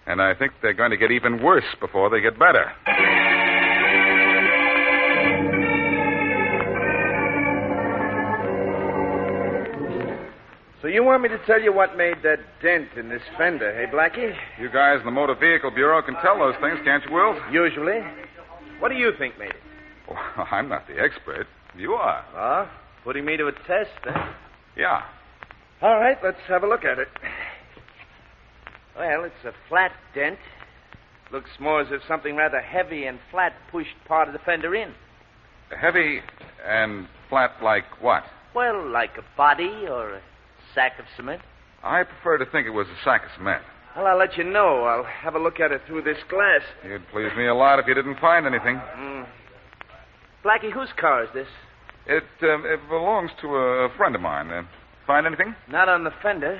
And I think they're going to get even worse before they get better. So you want me to tell you what made that dent in this fender, hey, Blackie? You guys in the Motor Vehicle Bureau can tell those things, can't you, Will? Usually. What do you think made it? Well, I'm not the expert. You are. Ah, putting me to a test, eh? Yeah. All right, let's have a look at it. Well, it's a flat dent. Looks more as if something rather heavy and flat pushed part of the fender in. Heavy and flat like what? Well, like a body or a sack of cement. I prefer to think it was a sack of cement. Well, I'll let you know. I'll have a look at it through this glass. You'd please me a lot if you didn't find anything. Blackie, whose car is this? It belongs to a friend of mine. Find anything? Not on the fender.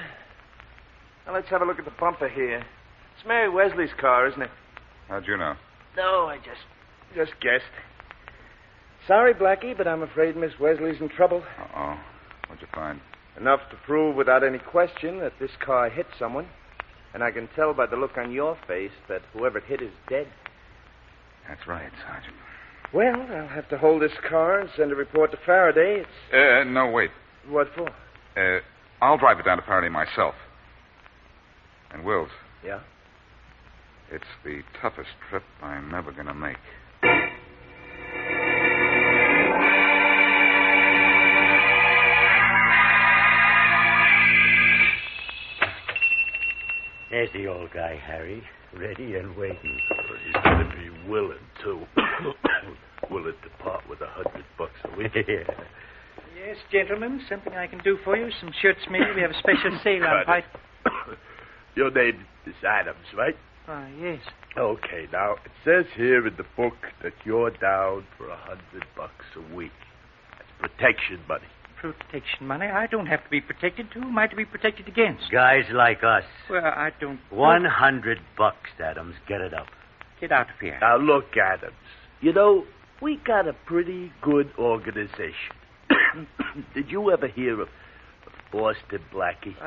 Well, let's have a look at the bumper here. It's Mary Wesley's car, isn't it? How'd you know? No, I just guessed. Sorry, Blackie, but I'm afraid Miss Wesley's in trouble. Uh-oh. What'd you find? Enough to prove without any question that this car hit someone. And I can tell by the look on your face that whoever it hit is dead. That's right, Sergeant. Well, I'll have to hold this car and send a report to Faraday. No, wait. What for? I'll drive it down to Faraday myself. And Wills. Yeah? It's the toughest trip I'm ever going to make. There's the old guy, Harry, ready and waiting. He's going to be willing, too. Willing to part with $100 a week. Yes, gentlemen, something I can do for you. Some shirts, maybe. We have a special sale on pipe. Your name is Adams, right? Yes. Okay, now, it says here in the book that you're down for $100 a week. That's protection money. Protection money? I don't have to be protected. Who am I to be protected against? Guys like us. Well, I don't... $100, Adams. Get it up. Get out of here. Now, look, Adams. You know, we got a pretty good organization. Did you ever hear of Boston Blackie?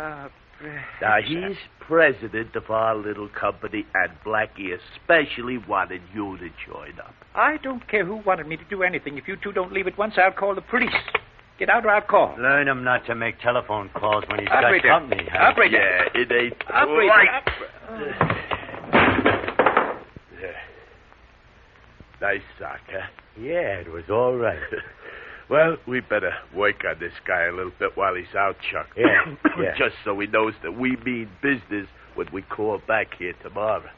Now, he's president of our little company, and Blackie especially wanted you to join up. I don't care who wanted me to do anything. If you two don't leave at once, I'll call the police. Get out or I'll call. Learn him not to make telephone calls when he's Operator. got company. Harry. Operator. Yeah, it ain't Operator. Nice sock, huh? Yeah, it was all right. Well, we better work on this guy a little bit while he's out, Chuck. Yeah. Just so he knows that we mean business when we call back here tomorrow.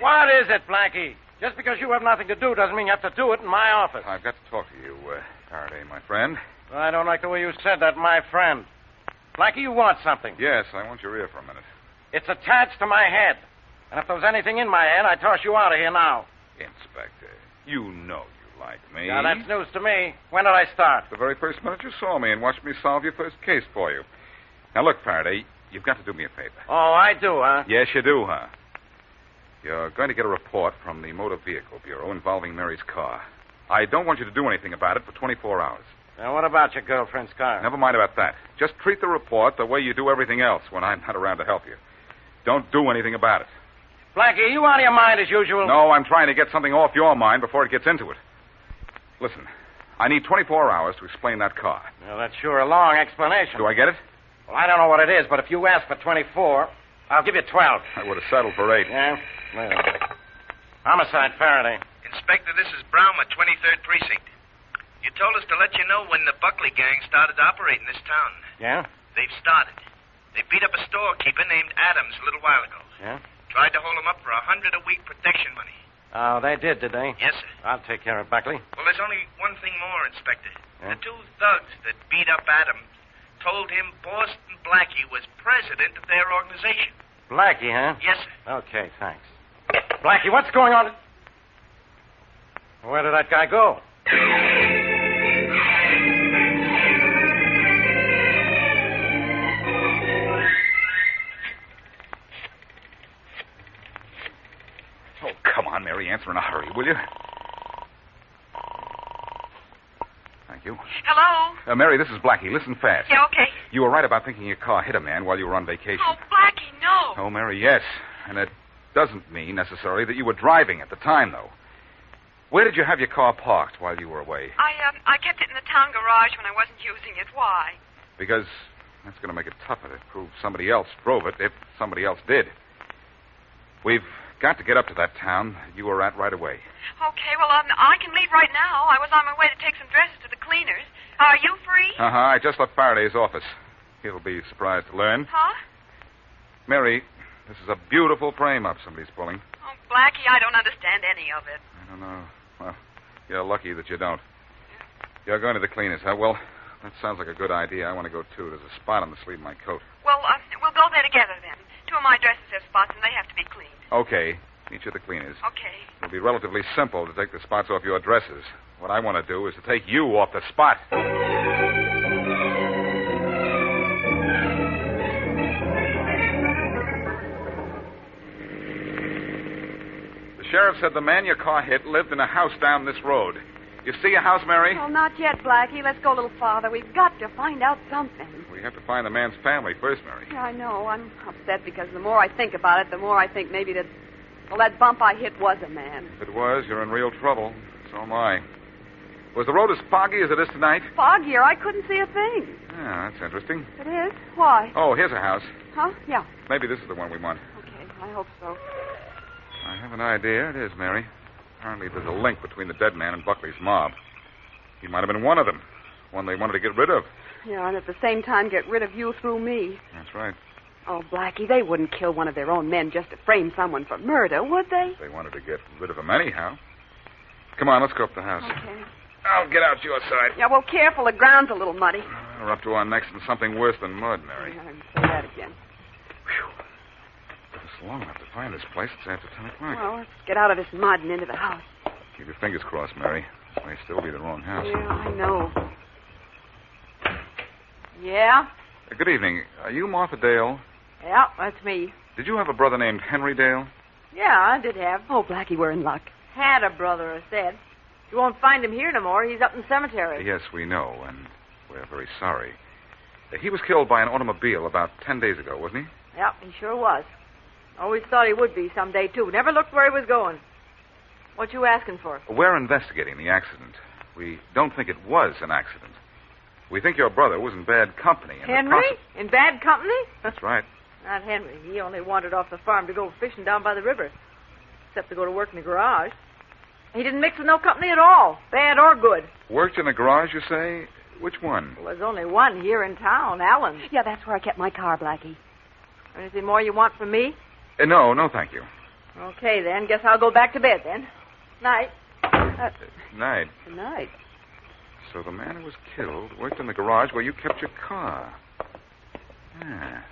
What is it, Blackie? Just because you have nothing to do doesn't mean you have to do it in my office. I've got to talk to you, Faraday, my friend. I don't like the way you said that, my friend. Blackie, you want something. Yes, I want your ear for a minute. It's attached to my head. And if there was anything in my head, I'd toss you out of here now. Inspector, you know you like me. Now, that's news to me. When did I start? The very first minute you saw me and watched me solve your first case for you. Now, look, Faraday, you've got to do me a favor. Oh, I do, huh? Yes, you do, huh? You're going to get a report from the Motor Vehicle Bureau involving Mary's car. I don't want you to do anything about it for 24 hours. Now, what about your girlfriend's car? Never mind about that. Just treat the report the way you do everything else when I'm not around to help you. Don't do anything about it. Blackie, are you out of your mind as usual? No, I'm trying to get something off your mind before it gets into it. Listen, I need 24 hours to explain that car. Well, that's sure a long explanation. Do I get it? Well, I don't know what it is, but if you ask for 24, I'll give you 12. I would have settled for 8. Yeah? Well. Homicide, Faraday. Inspector, this is Browmer, 23rd Precinct. You told us to let you know when the Buckley gang started operating this town. Yeah? They've started. They beat up a storekeeper named Adams a little while ago. Yeah? Tried to hold him up for $100 a week protection money. Oh, they did they? Yes, sir. I'll take care of Buckley. Well, there's only one thing more, Inspector. Yeah? The two thugs that beat up Adams told him Boston Blackie was president of their organization. Blackie, huh? Yes, sir. Okay, thanks. Blackie, what's going on? Where did that guy go? Oh, come on, Mary. Answer in a hurry, will you? Thank you. Hello? Mary, this is Blackie. Listen fast. Yeah, okay. You were right about thinking your car hit a man while you were on vacation. Oh, Blackie, no. Oh, Mary, yes. And it doesn't mean necessarily that you were driving at the time, though. Where did you have your car parked while you were away? I kept it in the town garage when I wasn't using it. Why? Because that's going to make it tougher to prove somebody else drove it if somebody else did. We've got to get up to that town you were at right away. Okay, well, I can leave right now. I was on my way to take some dresses to the cleaners. Are you free? Uh-huh. I just left Faraday's office. He'll be surprised to learn. Huh? Mary, this is a beautiful frame-up somebody's pulling. Oh, Blackie, I don't understand any of it. I don't know. Well, you're lucky that you don't. You're going to the cleaners, huh? Well, that sounds like a good idea. I want to go, too. There's a spot on the sleeve of my coat. Well, we'll go there together, then. Two of my dresses have spots, and they have to be cleaned. Okay. Meet you at the cleaners. Okay. It'll be relatively simple to take the spots off your dresses. What I want to do is to take you off the spot. The sheriff said the man your car hit lived in a house down this road. You see a house, Mary? Well, not yet, Blackie. Let's go a little farther. We've got to find out something. We have to find the man's family first, Mary. Yeah, I know. I'm upset because the more I think about it, the more I think maybe that bump I hit was a man. If it was, you're in real trouble. So am I. Was the road as foggy as it is tonight? Foggier. I couldn't see a thing. Yeah, that's interesting. It is? Why? Oh, here's a house. Huh? Yeah. Maybe this is the one we want. Okay, I hope so. I have an idea. It is, Mary. Apparently there's a link between the dead man and Buckley's mob. He might have been one of them. One they wanted to get rid of. Yeah, and at the same time get rid of you through me. That's right. Oh, Blackie, they wouldn't kill one of their own men just to frame someone for murder, would they? They wanted to get rid of him anyhow. Come on, let's go up the house. Okay. I'll get out your side. Yeah, well, careful. The ground's a little muddy. We're up to our necks in something worse than mud, Mary. Yeah, I can say that again. It's long enough to find this place. It's after 10 o'clock. Well, let's get out of this mud and into the house. Keep your fingers crossed, Mary. This may still be the wrong house. Yeah, I know. Yeah? Good evening. Are you Martha Dale? Yeah, that's me. Did you have a brother named Henry Dale? Yeah, I did have. Oh, Blackie, we're in luck. Had a brother, I said. You won't find him here no more. He's up in the cemetery. Yes, we know, and we're very sorry. He was killed by an automobile about 10 days ago, wasn't he? Yep, he sure was. Always thought he would be someday, too. Never looked where he was going. What you asking for? We're investigating the accident. We don't think it was an accident. We think your brother was in bad company. Henry? In bad company? That's right. Not Henry. He only wandered off the farm to go fishing down by the river. Except to go to work in the garage. He didn't mix with no company at all, bad or good. Worked in a garage, you say? Which one? Well, there's only one here in town, Allen's. Yeah, that's where I kept my car, Blackie. Anything more you want from me? No, thank you. Okay, then. Guess I'll go back to bed, then. Night. Night. Good night. So the man who was killed worked in the garage where you kept your car. Ah,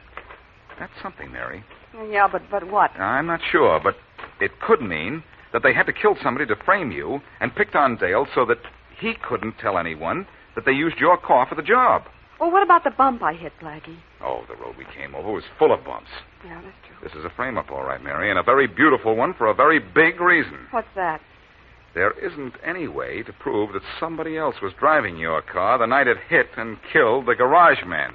that's something, Mary. Yeah, but what? I'm not sure, but it could mean that they had to kill somebody to frame you and picked on Dale so that he couldn't tell anyone that they used your car for the job. Well, what about the bump I hit, Blackie? Oh, the road we came over was full of bumps. Yeah, that's true. This is a frame-up, all right, Mary, and a very beautiful one for a very big reason. What's that? There isn't any way to prove that somebody else was driving your car the night it hit and killed the garage man.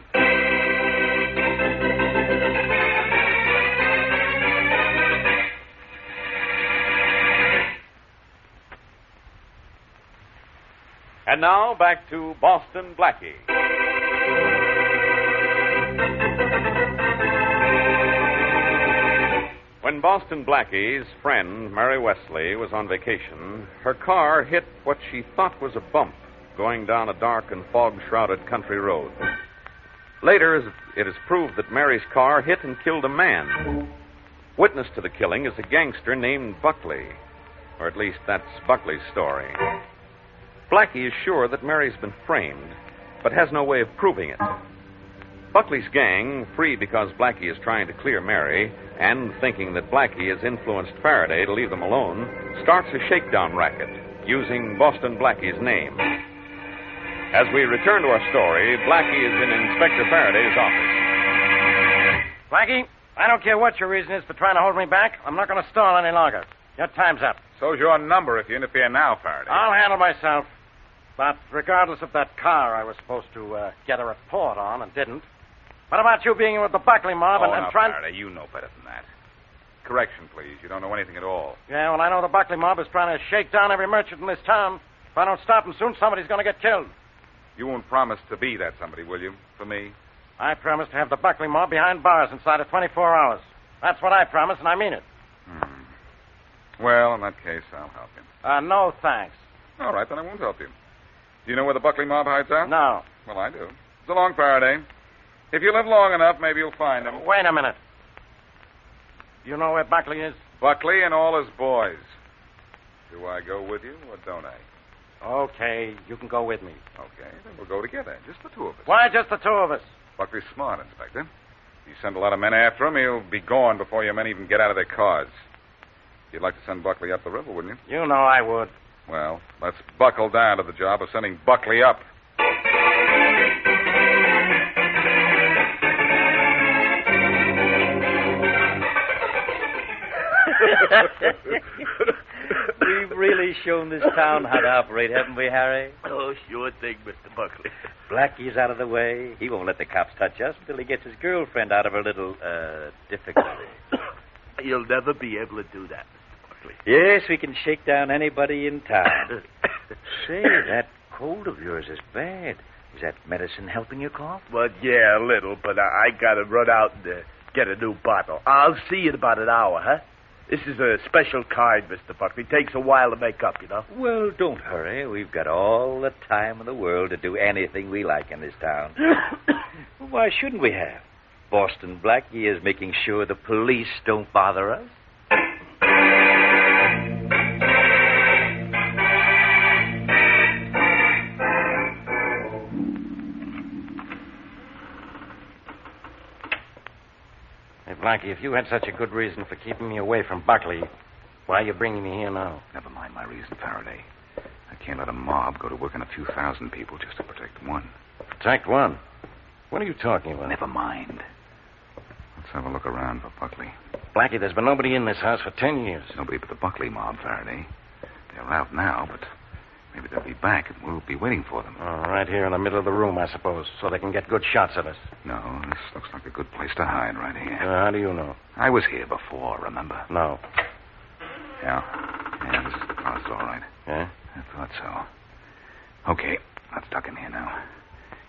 And now, back to Boston Blackie. When When Boston Blackie's friend, Mary Wesley, was on vacation, her car hit what she thought was a bump going down a dark and fog-shrouded country road. Later, it is proved that Mary's car hit and killed a man. Witness to the killing is a gangster named Buckley, or at least that's Buckley's story. Blackie is sure that Mary's been framed, but has no way of proving it. Buckley's gang, free because Blackie is trying to clear Mary, and thinking that Blackie has influenced Faraday to leave them alone, starts a shakedown racket using Boston Blackie's name. As we return to our story, Blackie is in Inspector Faraday's office. Blackie, I don't care what your reason is for trying to hold me back. I'm not going to stall any longer. Your time's up. So's your number if you interfere now, Faraday. I'll handle myself. But regardless of that car I was supposed to get a report on and didn't, what about you being in with the Buckley mob and trying... Faraday, you know better than that. Correction, please. You don't know anything at all. Yeah, well, I know the Buckley mob is trying to shake down every merchant in this town. If I don't stop them soon, somebody's going to get killed. You won't promise to be that somebody, will you, for me? I promise to have the Buckley mob behind bars inside of 24 hours. That's what I promise, and I mean it. Well, in that case, I'll help you. No, thanks. All right, then I won't help you. Do you know where the Buckley mob hides out? No. Well, I do. So long, Faraday. If you live long enough, maybe you'll find him. Wait a minute. You know where Buckley is? Buckley and all his boys. Do I go with you, or don't I? Okay, you can go with me. Okay, then we'll go together. Just the two of us. Why just the two of us? Buckley's smart, Inspector. If you send a lot of men after him, he'll be gone before your men even get out of their cars. You'd like to send Buckley up the river, wouldn't you? You know I would. Well, let's buckle down to the job of sending Buckley up. We've really shown this town how to operate, haven't we, Harry? Oh, sure thing, Mr. Buckley. Blackie's out of the way. He won't let the cops touch us until he gets his girlfriend out of her little, difficulty. You'll never be able to do that, Mr. Buckley. Yes, we can shake down anybody in town. Say, that cold of yours is bad. Is that medicine helping your cough? Well, yeah, a little, but I gotta run out and get a new bottle. I'll see you in about an hour, huh? This is a special kind, Mr. Buckley. Takes a while to make up, you know. Well, don't hurry. We've got all the time in the world to do anything we like in this town. Well, why shouldn't we have? Boston Blackie is making sure the police don't bother us. Hey, Blackie, if you had such a good reason for keeping me away from Buckley, why are you bringing me here now? Never mind my reason, Faraday. I can't let a mob go to work on a few thousand people just to protect one. Protect one? What are you talking about? Never mind. Let's have a look around for Buckley. Blackie, there's been nobody in this house for 10 years. Nobody but the Buckley mob, Faraday. They're out now, but maybe they'll be back and we'll be waiting for them. Right here in the middle of the room, I suppose, so they can get good shots of us. No, this looks like a good place to hide right here. How do you know? I was here before, remember? No. Yeah, this is the closet, all right. Yeah? I thought so. Okay, let's duck in here now.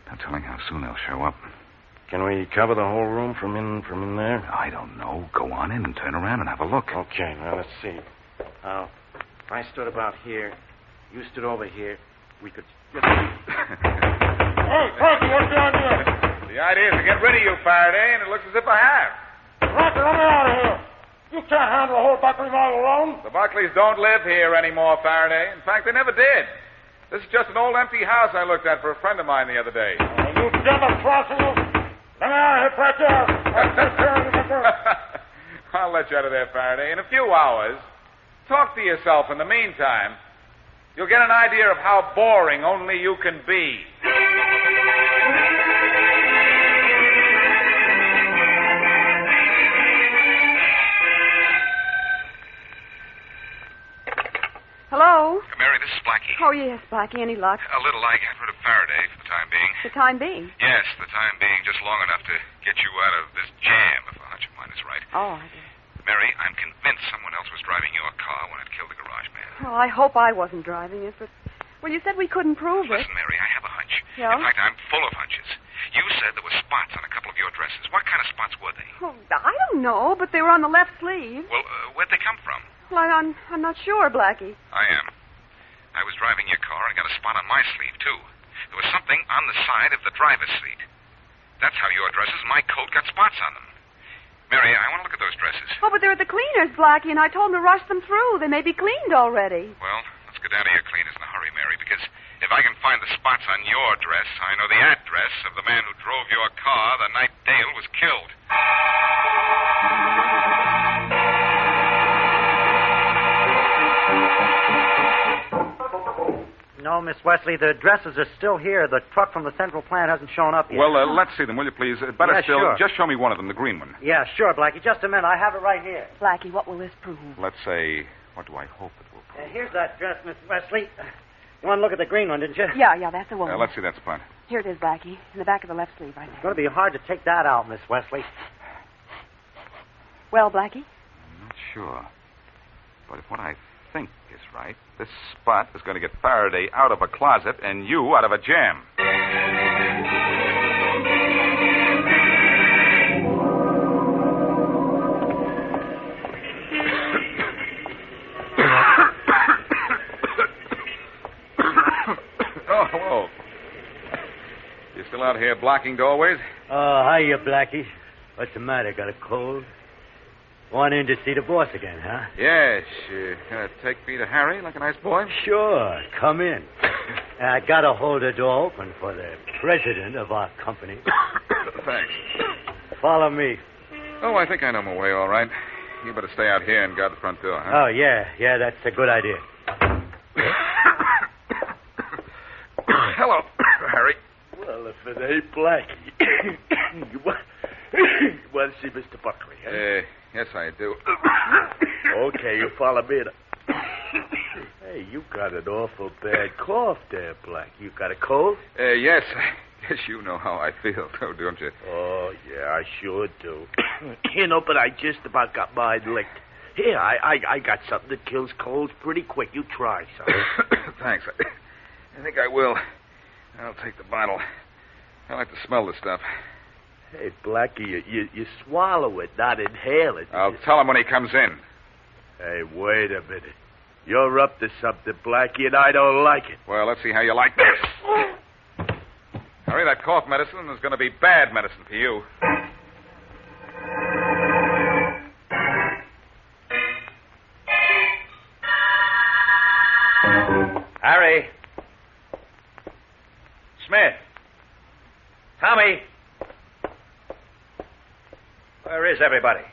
No telling how soon they'll show up. Can we cover the whole room from in there? I don't know. Go on in and turn around and have a look. Okay, now let's see. Now, if I stood about here, you stood over here, we could... Hey, Crocky, what's the idea? The idea is to get rid of you, Faraday, and it looks as if I have. Crocky, let me out of here. You can't handle the whole Buckley mob alone. The Buckleys don't live here anymore, Faraday. In fact, they never did. This is just an old empty house I looked at for a friend of mine the other day. You double-crossing us. Let me out of here, right there. I'll take care of you. I'll let you out of there, Faraday, in a few hours. Talk to yourself in the meantime. You'll get an idea of how boring only you can be. Hello? Mary, this is Blackie. Oh, yes, Blackie. Any luck? A little. I got rid of Faraday for the time being. The time being? Yes, the time being. Just long enough to get you out of this jam, if a hunch of mine is right. Oh, I did. Mary, I'm convinced someone else was driving your car when it killed the garage man. Oh, I hope I wasn't driving it, but... Well, you said we couldn't prove it. Listen, Mary, I have a hunch. Yeah? In fact, I'm full of hunches. You said there were spots on a couple of your dresses. What kind of spots were they? Oh, I don't no, but they were on the left sleeve. Well, where'd they come from? Well, I'm not sure, Blackie. I am. I was driving your car and got a spot on my sleeve, too. There was something on the side of the driver's seat. That's how your dresses and my coat got spots on them. Mary, I want to look at those dresses. Oh, but they're at the cleaners, Blackie, and I told them to rush them through. They may be cleaned already. Well, let's get down to your cleaners in a hurry, Mary, because if I can find the spots on your dress, I know the address of the man who drove your car the night Dale was killed. No, Miss Wesley, the dresses are still here. The truck from the central plant hasn't shown up yet. Well, let's see them, will you, please? Better Yeah, still, sure. just show me one of them, the green one. Yeah, sure, Blackie. Just a minute. I have it right here. Blackie, what will this prove? Let's say, what do I hope it will prove? Here's that dress, Miss Wesley. You want to look at the green one, didn't you? Yeah, that's the one. Let's see that spot. Here it is, Blackie, in the back of the left sleeve right there. It's going to be hard to take that out, Miss Wesley. Well, Blackie? I'm not sure. But if what I think is right, this spot is going to get Faraday out of a closet and you out of a jam. Oh, hello. You still out here blocking doorways? Oh, hiya, Blackie. What's the matter? Got a cold? Want in to see the boss again, huh? Yes. Gonna take me to Harry like a nice boy? Sure. Come in. I gotta hold the door open for the president of our company. Thanks. Follow me. Oh, I think I know my way all right. You better stay out here and guard the front door, huh? Oh, yeah, that's a good idea. Hello, Harry. Well, if it ain't Blackie. You want to see Mr. Buckley, huh? Yes, I do. Okay, you follow me. Hey, you got an awful bad cough there, Blackie. You got a cold? Yes. Yes, you know how I feel, though, don't you? Oh, yeah, I sure do. But I just about got mine licked. Here, I got something that kills colds pretty quick. You try some. Thanks. I think I will. I'll take the bottle. I like to smell this stuff. Hey, Blackie, you swallow it, not inhale it. I'll tell him when he comes in. Hey, wait a minute. You're up to something, Blackie, and I don't like it. Well, let's see how you like this. Harry, that cough medicine is going to be bad medicine for you. Harry. Smith. Tommy. Where is everybody?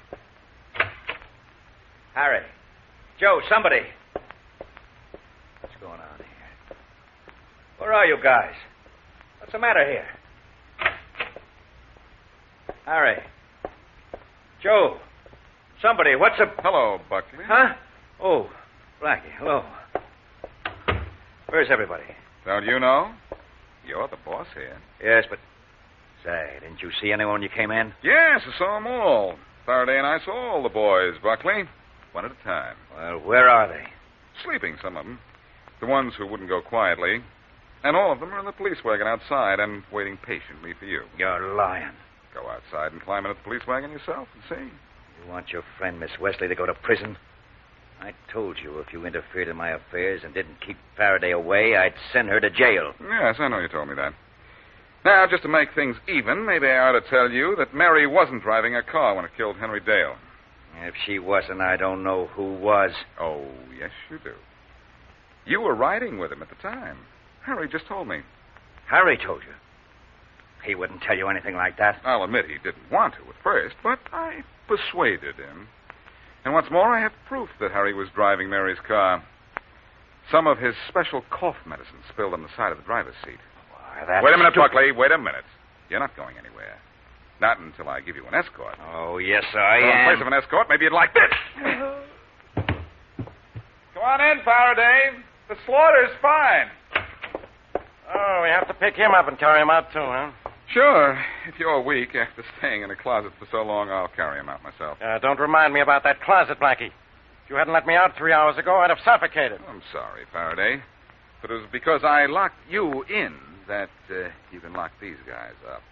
Harry. Joe, somebody. What's going on here? Where are you guys? What's the matter here? Harry. Joe. Somebody. What's the... Hello, Buckley. Huh? Oh, Blackie. Hello. Where's everybody? Don't you know? You're the boss here. Yes, but... Say, didn't you see anyone when you came in? Yes, I saw them all. Faraday and I saw all the boys, Buckley. One at a time. Well, where are they? Sleeping, some of them. The ones who wouldn't go quietly. And all of them are in the police wagon outside and waiting patiently for you. You're lying. Go outside and climb into the police wagon yourself and see. You want your friend, Miss Wesley, to go to prison? I told you if you interfered in my affairs and didn't keep Faraday away, I'd send her to jail. Yes, I know you told me that. Now, just to make things even, maybe I ought to tell you that Mary wasn't driving a car when it killed Henry Dale. If she wasn't, I don't know who was. Oh, yes, you do. You were riding with him at the time. Harry just told me. Harry told you? He wouldn't tell you anything like that. I'll admit he didn't want to at first, but I persuaded him. And what's more, I have proof that Harry was driving Mary's car. Some of his special cough medicine spilled on the side of the driver's seat. Wait a minute, Buckley. Wait a minute. You're not going anywhere. Not until I give you an escort. Oh, yes, I In am. place of an escort, maybe you'd like this. Come on in, Faraday. The slaughter's fine. Oh, we have to pick him up and carry him out, too, huh? Sure. If you're weak after staying in a closet for so long, I'll carry him out myself. Don't remind me about that closet, Blackie. If you hadn't let me out 3 hours ago, I'd have suffocated. I'm sorry, Faraday. But it was because I locked you in that you can lock these guys up.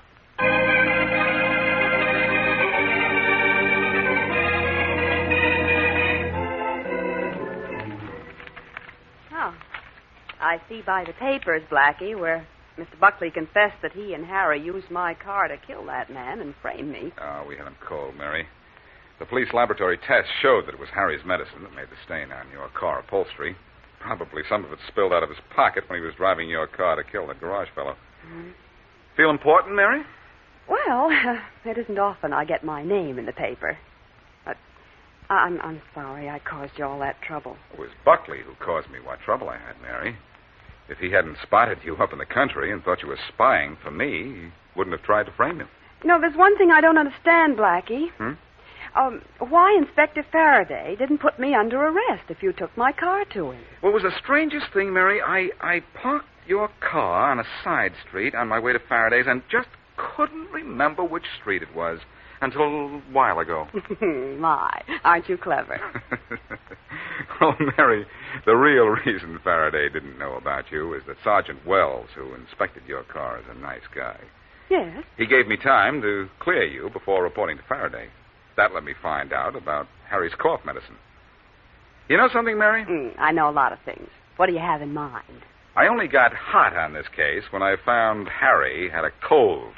I see by the papers, Blackie, where Mr. Buckley confessed that he and Harry used my car to kill that man and frame me. Oh, we had him cold, Mary. The police laboratory test showed that it was Harry's medicine that made the stain on your car upholstery. Probably some of it spilled out of his pocket when he was driving your car to kill that garage fellow. Mm-hmm. Feel important, Mary? Well, it isn't often I get my name in the paper. But I'm sorry I caused you all that trouble. It was Buckley who caused me what trouble I had, Mary. If he hadn't spotted you up in the country and thought you were spying for me, he wouldn't have tried to frame you. You know, there's one thing I don't understand, Blackie. Why Inspector Faraday didn't put me under arrest if you took my car to him? What was the strangest thing, Mary? I parked your car on a side street on my way to Faraday's and just couldn't remember which street it was until a while ago. My, aren't you clever? Well, Mary, the real reason Faraday didn't know about you is that Sergeant Wells, who inspected your car, is a nice guy. Yes? He gave me time to clear you before reporting to Faraday. That let me find out about Harry's cough medicine. You know something, Mary? I know a lot of things. What do you have in mind? I only got hot on this case when I found Harry had a cold.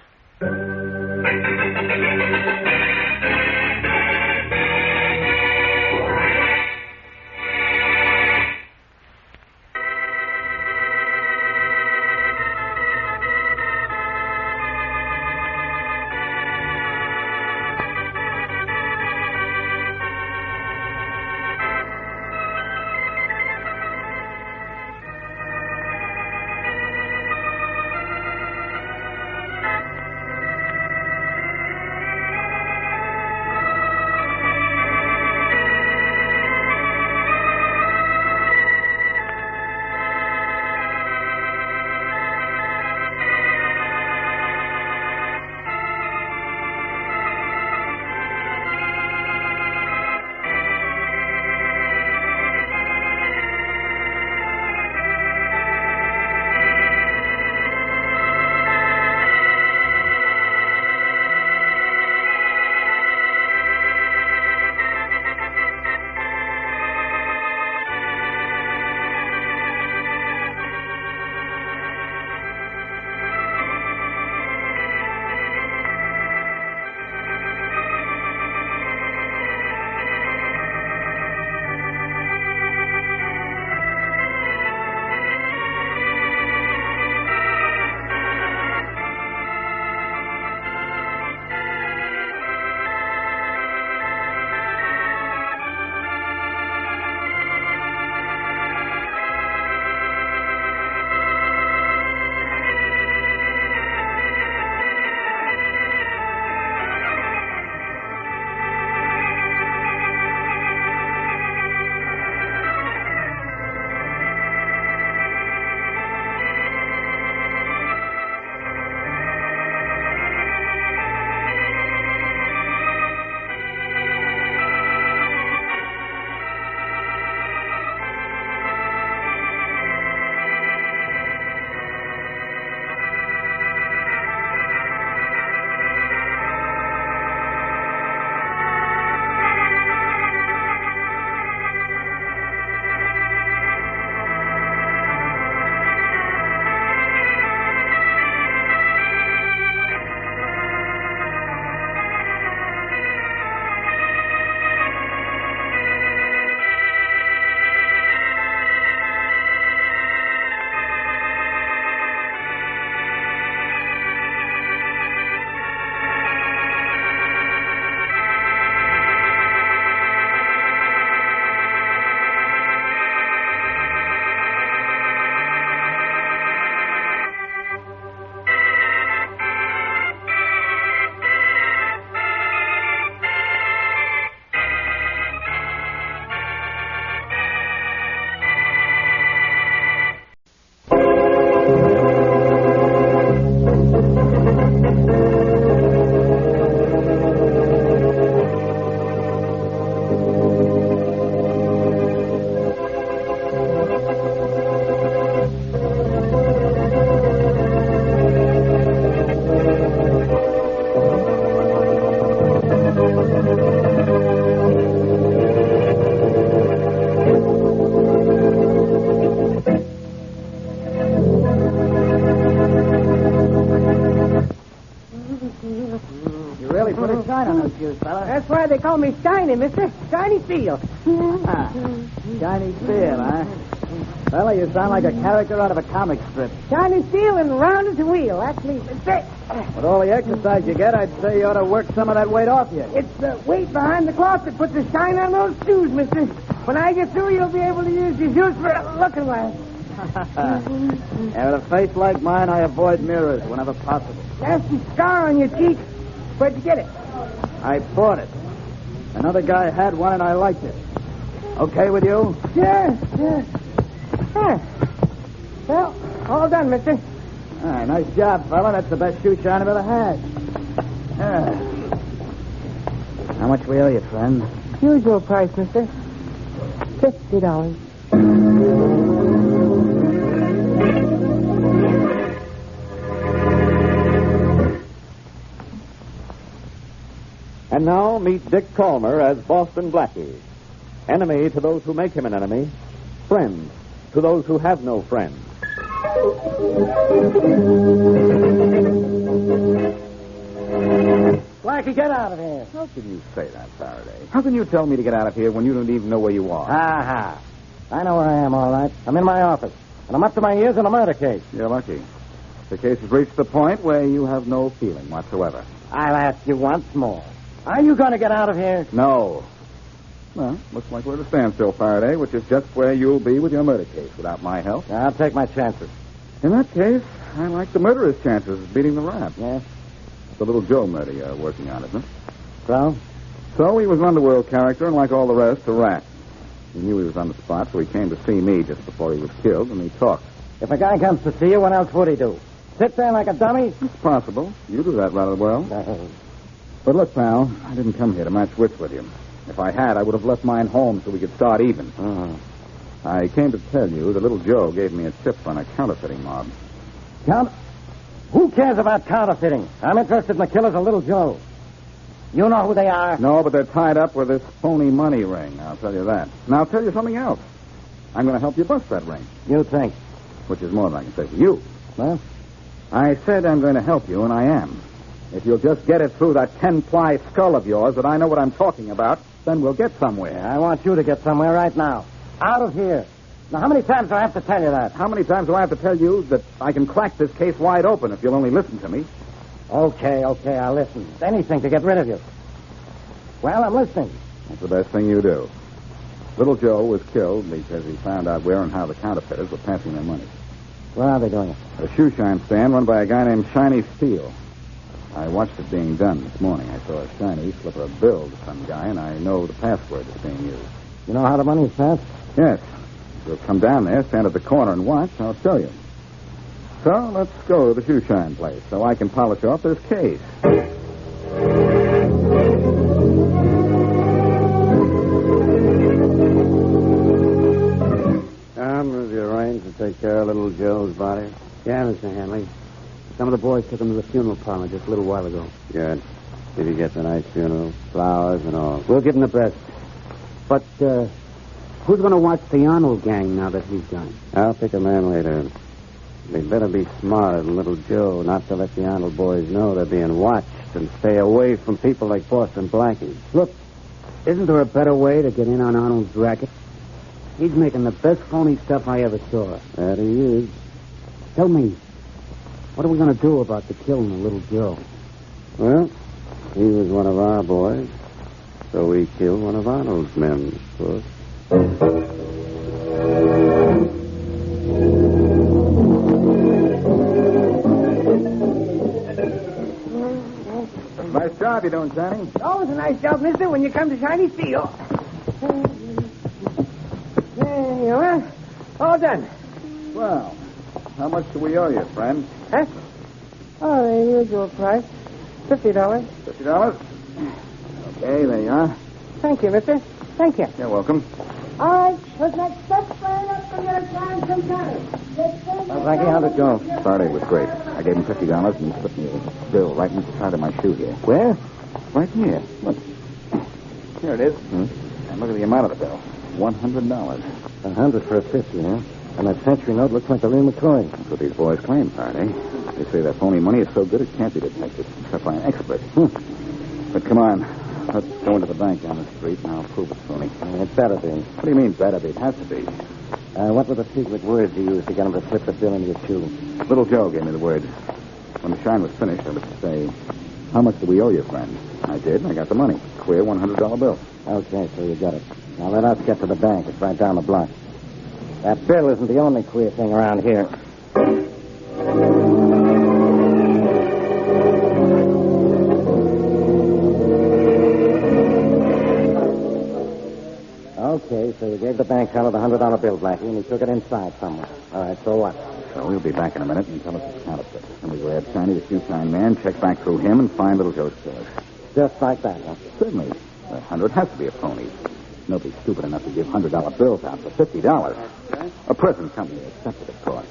That's why they call me Shiny, mister. Shiny Steel. Shiny Steel, huh? Fella, you sound like a character out of a comic strip. Shiny Steel and round as a wheel. That's me, mister. With all the exercise you get, I'd say you ought to work some of that weight off you. It's the weight behind the cloth that puts the shine on those shoes, mister. When I get through, you'll be able to use your shoes for a looking glass. And with a face like mine, I avoid mirrors whenever possible. Nasty scar on your cheek. Where'd you get it? I bought it. Another guy had one, and I liked it. Okay with you? Sure. Well, all done, mister. All right, nice job, fella. That's the best shoeshine I've ever had. How much we owe you, friend? Usual price, mister. $50. And now meet Dick Calmer as Boston Blackie. Enemy to those who make him an enemy. Friend to those who have no friends. Blackie, get out of here. How can you say that, Faraday? How can you tell me to get out of here when you don't even know where you are? Ha. I know where I am, all right. I'm in my office, and I'm up to my ears in a murder case. You're lucky. The case has reached the point where you have no feeling whatsoever. I'll ask you once more. Are you going to get out of here? No. Well, looks like we're at a standstill, Faraday, which is just where you'll be with your murder case without my help. I'll take my chances. In that case, I like the murderer's chances of beating the rap. Yes? It's the little Joe murder you're working on, isn't it? So? So he was an underworld character, and like all the rest, a rat. He knew he was on the spot, so he came to see me just before he was killed, and he talked. If a guy comes to see you, what else would he do? Sit there like a dummy? It's possible. You do that rather well. But look, pal, I didn't come here to match wits with you. If I had, I would have left mine home so we could start even. I came to tell you that little Joe gave me a tip on a counterfeiting mob. Who cares about counterfeiting? I'm interested in the killers of little Joe. You know who they are? No, but they're tied up with this phony money ring. I'll tell you that. And I'll tell you something else. I'm going to help you bust that ring. You think? Which is more than I can say for you. Well? I said I'm going to help you, and I am. If you'll just get it through that 10-ply skull of yours that I know what I'm talking about, then we'll get somewhere. I want you to get somewhere right now. Out of here. Now, how many times do I have to tell you that? How many times do I have to tell you that I can crack this case wide open if you'll only listen to me? Okay, I'll listen. Anything to get rid of you. Well, I'm listening. That's the best thing you do. Little Joe was killed because he found out where and how the counterfeiters were passing their money. Where are they doing it? A shoeshine stand run by a guy named Shiny Steel. I watched it being done this morning. I saw Shiny slip a bill to some guy, and I know the password that's being used. You know how the money's passed? Yes. If you'll come down there, stand at the corner and watch, I'll show you. So let's go to the shoeshine place so I can polish off this case. Have you arranged to take care of little Joe's body? Yeah, Mr. Hanley. Some of the boys took him to the funeral parlor just a little while ago. Good. Did he get the nice funeral? Flowers and all? We'll give him the best. But, who's going to watch the Arnold gang now that he's gone? I'll pick a man later. They better be smarter than little Joe not to let the Arnold boys know they're being watched and stay away from people like Boston Blackie. Look, isn't there a better way to get in on Arnold's racket? He's making the best phony stuff I ever saw. That he is. Tell me, what are we going to do about the killing of little Joe? Well, he was one of our boys, so we killed one of Arnold's men, of course. Nice job you're doing, Shiny. Always a nice job, mister, when you come to Shiny Steel. There you are. All done. Well, how much do we owe you, friend? Huh? Oh, the usual price. $50. $50? Okay, there you are. Thank you, mister. Thank you. You're welcome. All right, let's make step right up and get a time sometime. Blackie, how'd it go? Faraday was great. I gave him $50 and he slipped me a bill right in the side of my shoe here. Where? Right here. Look. Here it is. And look at the amount of the bill. $100. $100 for a 50, huh? And that century note looks like the real McCoy. That's what these boys claim, Faraday. They say that phony money is so good it can't be detected, except by an expert. But come on. Let's Go into the bank down the street, and I'll prove it, Tony. It better be. What do you mean, better be? It has to be. What were the secret words you used to get him to slip the bill into your shoe? Little Joe gave me the words. When the shine was finished, I was to say, "How much do we owe you, friend?" I did, and I got the money. Clear $100 bill. Okay, so you got it. Now let us get to the bank. It's right down the block. That bill isn't the only queer thing around here. Okay, so you gave the bank teller the $100 bill, Blackie, and he took it inside somewhere. All right, so what? So we'll be back in a minute and tell us it's counterfeit. And we grab Shiny, the Shoeshine Man, check back through him, and find Little Joe's killer. Just like that, huh? Certainly. That 100 has to be a phony. Nobody's stupid enough to give $100 bills out for $50. A present company accepted, of course.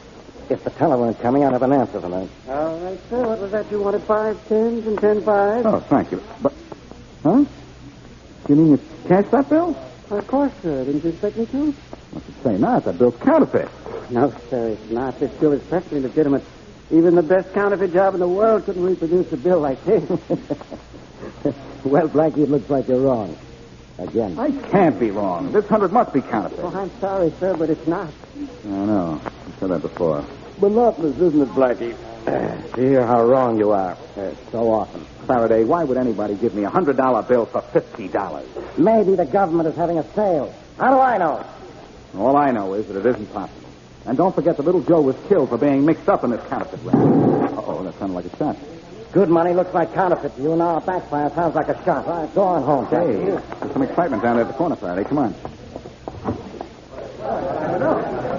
If the teller weren't coming, I'd have an answer for that. All right, sir. What was that you wanted? 5 10s and 10 5s? Oh, thank you. But, huh? You mean you cashed that bill? Of course, sir. Didn't you expect me to? What's it say now? That bill's counterfeit. No, sir, it's not. This bill is perfectly legitimate. Even the best counterfeit job in the world couldn't reproduce a bill like this. Well, Blackie, it looks like you're wrong. Again. I can't be wrong. This 100 must be counterfeit. Oh, I'm sorry, sir, but it's not. I know. You said that before. Monotonous, isn't it, Blackie? To hear how wrong you are so often. Faraday, why would anybody give me a $100 bill for $50? Maybe the government is having a sale. How do I know? All I know is that it isn't possible. And don't forget that Little Joe was killed for being mixed up in this counterfeit ring. Uh-oh, that sounded like a shot. Good money looks like counterfeit to you. Now a backfire sounds like a shot. All right, go on home, Jack. Hey, there's some excitement down there at the corner, Faraday. Come on.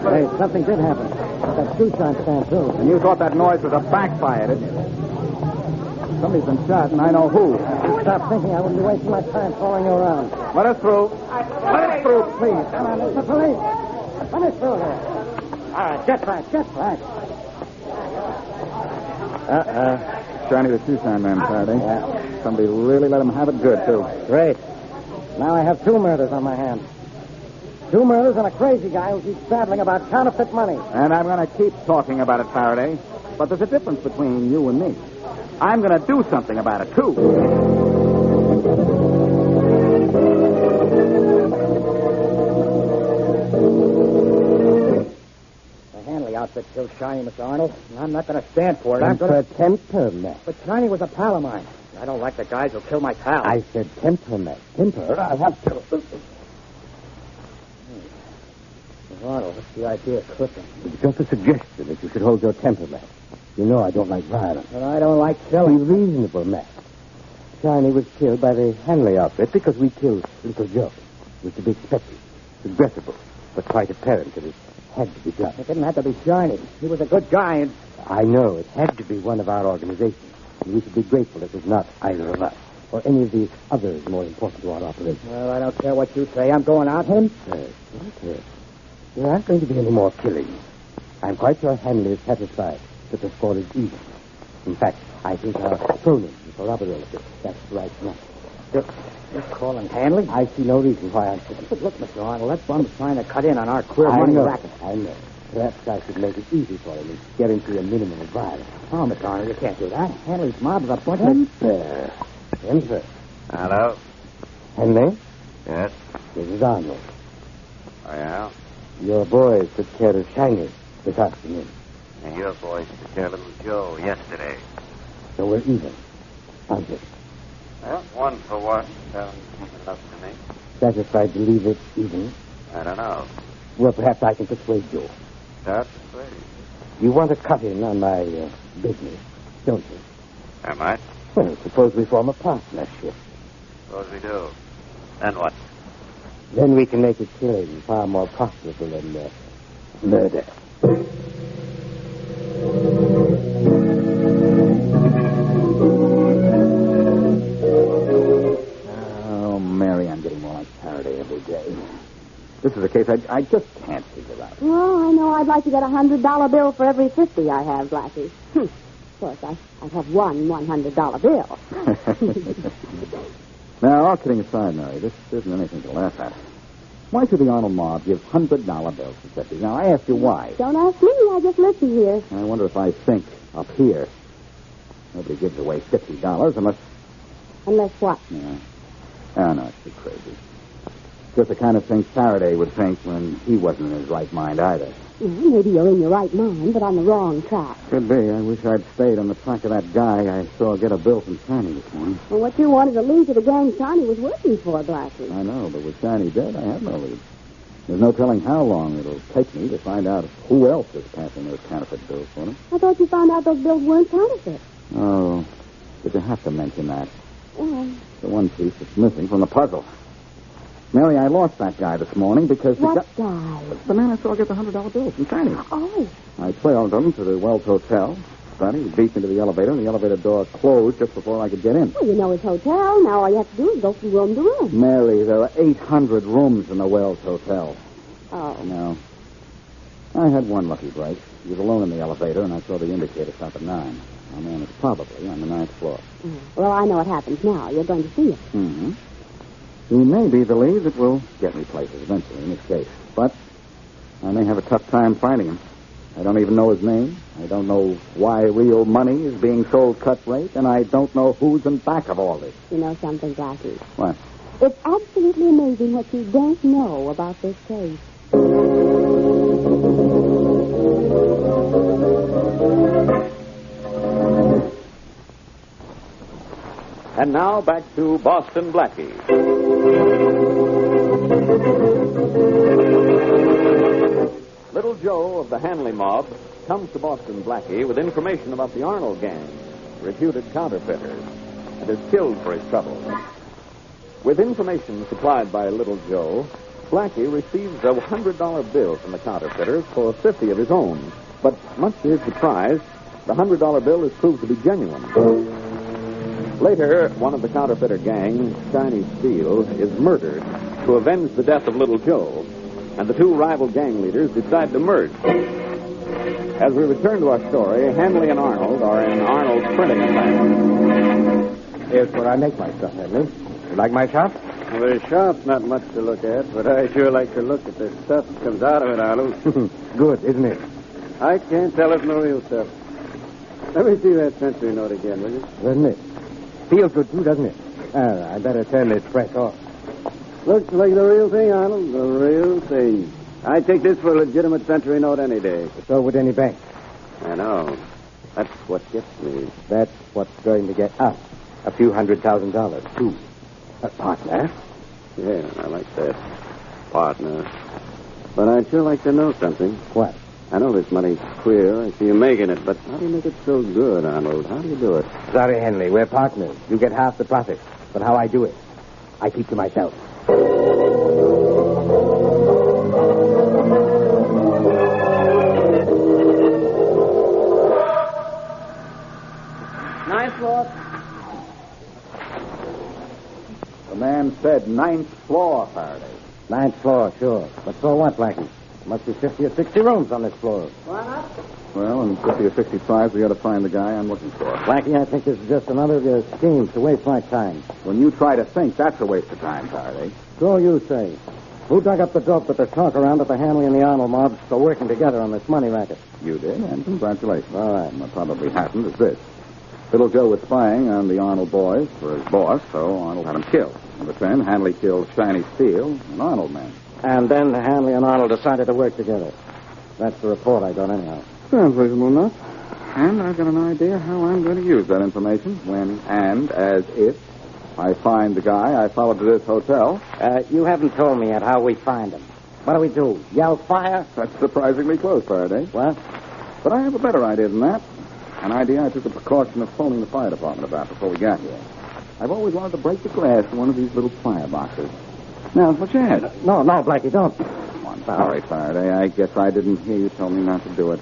Hey, something did happen. That Shoeshine stand, too. And you thought that noise was a backfire, didn't you? Somebody's been shot, and I know who. Stop thinking. I wouldn't be wasting my time following you around. Let us through. Let us through, please. Come on, it's the police. Let me through here. All right, get back, get back. Shiny the Shoeshine Man, Faraday. Yeah. Somebody really let him have it good, too. Great. Now I have 2 murders on my hands. 2 murders and a crazy guy who keeps babbling about counterfeit money. And I'm going to keep talking about it, Faraday. But there's a difference between you and me. I'm going to do something about it, too. The Hanley outfit killed Shiny, Mr. Arnold, and I'm not going to stand for it. Temperament. But Shiny was a pal of mine. I don't like the guys who kill my pals. I said temperament. Temper, I have to. Arnold, what's the idea of clipping? It's just a suggestion that you should hold your temper, man. You know I don't like violence. But I don't like killing. Be reasonable, man. Shiny was killed by the Hanley outfit because we killed Little Joe. It was to be expected, regrettable, but quite apparent that it had to be done. It didn't have to be Shiny. He was a good guy, and... I know. It had to be one of our organizations. And we should be grateful it was not either of us or any of the others more important to our operation. Well, I don't care what you say. I'm going out. Him? There aren't going to be any more killings. I'm quite sure Hanley is satisfied that the score is even. In fact, I think our opponent will corroborate it. That's right now. You're calling Hanley? I see no reason why I'm saying. But look, Mr. Arnold, that bum's trying to cut in on our queer money racket. I know. Perhaps I should make it easy for him and guarantee a minimum of violence. Oh, Mr. Arnold, you can't do that. Hanley's mob is a bunch of... Temper. Hello? Henley? Yes? This is Arnold. Oh, yeah? Your boys took care of Shiny this afternoon. And your boys took care of Little Joe yesterday. So we're even, aren't we? Well, 1 for 1 sounds even enough to me. Satisfied to leave it even? I don't know. Well, perhaps I can persuade you. Start persuade. You want to cut in on my business, don't you? I might. Well, suppose we form a partnership. Suppose we do. Then what? Then we can make a killing far more profitable than murder. Oh, Mary, I'm getting more like Faraday every day. This is a case I just can't figure out. Well, I know I'd like to get $100 bill for every 50 I have, Blackie. Of course, I'd have one $100 bill. Now, all kidding aside, Mary, this isn't anything to laugh at. Why should the Arnold mob give $100 bills to 50? Now, I ask you why. Don't ask me. I just listen here. I wonder if I think up here. Nobody gives away $50 unless... Unless what? Yeah. Oh, no, it's too crazy. Just the kind of thing Faraday would think when he wasn't in his right mind either. Well, maybe you're in your right mind, but on the wrong track. Could be. I wish I'd stayed on the track of that guy I saw get a bill from Shiny this morning. Well, what you wanted to lead to the gang Shiny was working for, Blackie. I know, but with Shiny dead, I have no lead. There's no telling how long it'll take me to find out who else is passing those counterfeit bills for him. I thought you found out those bills weren't counterfeit. Oh, did you have to mention that? Well, The one piece that's missing from the puzzle. Mary, I lost that guy this morning because... what guy? The man I saw get the $100 bill from Shiny. Oh. I trailed him to the Wells Hotel. Sonny beat me to the elevator, and the elevator door closed just before I could get in. Well, you know his hotel. Now all you have to do is go from room to room. Mary, there are 800 rooms in the Wells Hotel. Oh. No. I had one lucky break. He was alone in the elevator, and I saw the indicator stop at 9. Our man is probably on the 9th floor. Well, I know what happens now. You're going to see him. Mm-hmm. He may be the lead that will get me places eventually in this case. But I may have a tough time finding him. I don't even know his name. I don't know why real money is being sold cut rate, and I don't know who's in back of all this. You know something, Blackie? What? It's absolutely amazing what you don't know about this case. And now back to Boston Blackie. Little Joe of the Hanley mob comes to Boston Blackie with information about the Arnold gang, reputed counterfeiters, and is killed for his trouble. With information supplied by Little Joe, Blackie receives a $100 bill from the counterfeiters for 50 of his own. But much to his surprise, the $100 bill is proved to be genuine. Later, one of the counterfeiter gang, Shiny Steel, is murdered to avenge the death of Little Joe, and the two rival gang leaders decide to merge. As we return to our story, Hanley and Arnold are in Arnold's printing plant. Here's where I make my stuff, Henry. You like my shop? Well, the shop's not much to look at, but I sure like to look at the stuff that comes out of it, Arnold. Good, isn't it? I can't tell it's no real stuff. Let me see that century note again, will you? Doesn't it? Feels good, too, doesn't it? I better turn this press off. Looks like the real thing, Arnold. The real thing. I take this for a legitimate century note any day. So would any bank. I know. That's what gets me. That's what's going to get us a few $100,000, too. A partner? Yeah, I like that. Partner. But I'd sure like to know something. What? I know this money's queer. I see you making it, but how do you make it so good, Arnold? How do you do it? Sorry, Henry. We're partners. You get half the profit. But how I do it, I keep to myself. Ninth floor. The man said 9th floor, Faraday. 9th floor, sure. But so what, Blackie? Must be 50 or 60 rooms on this floor. Why not? Well, in 50 or 65, we ought to find the guy I'm looking for. Blackie, I think this is just another of your schemes to waste my time. When you try to think, that's a waste of time, Faraday. So you say. Who dug up the dope that there's talk around that the Hanley and the Arnold mobs are working together on this money racket? You did, and congratulations. All right. And what probably happened is this. Little Joe was spying on the Arnold boys for his boss, so Arnold had him killed. In return, Hanley killed Shiny Steel, an Arnold man. And then Hanley and Arnold decided to work together. That's the report I got anyhow. Sounds reasonable enough. And I've got an idea how I'm going to use that information when and as if I find the guy I followed to this hotel. You haven't told me yet how we find him. What do we do? Yell fire? That's surprisingly close, Faraday. What? But I have a better idea than that. An idea I took the precaution of phoning the fire department about before we got here. I've always wanted to break the glass in one of these little fireboxes. Now, it's my chance. No, Blackie, don't. Come on, sorry, Faraday. I guess I didn't hear you tell me not to do it.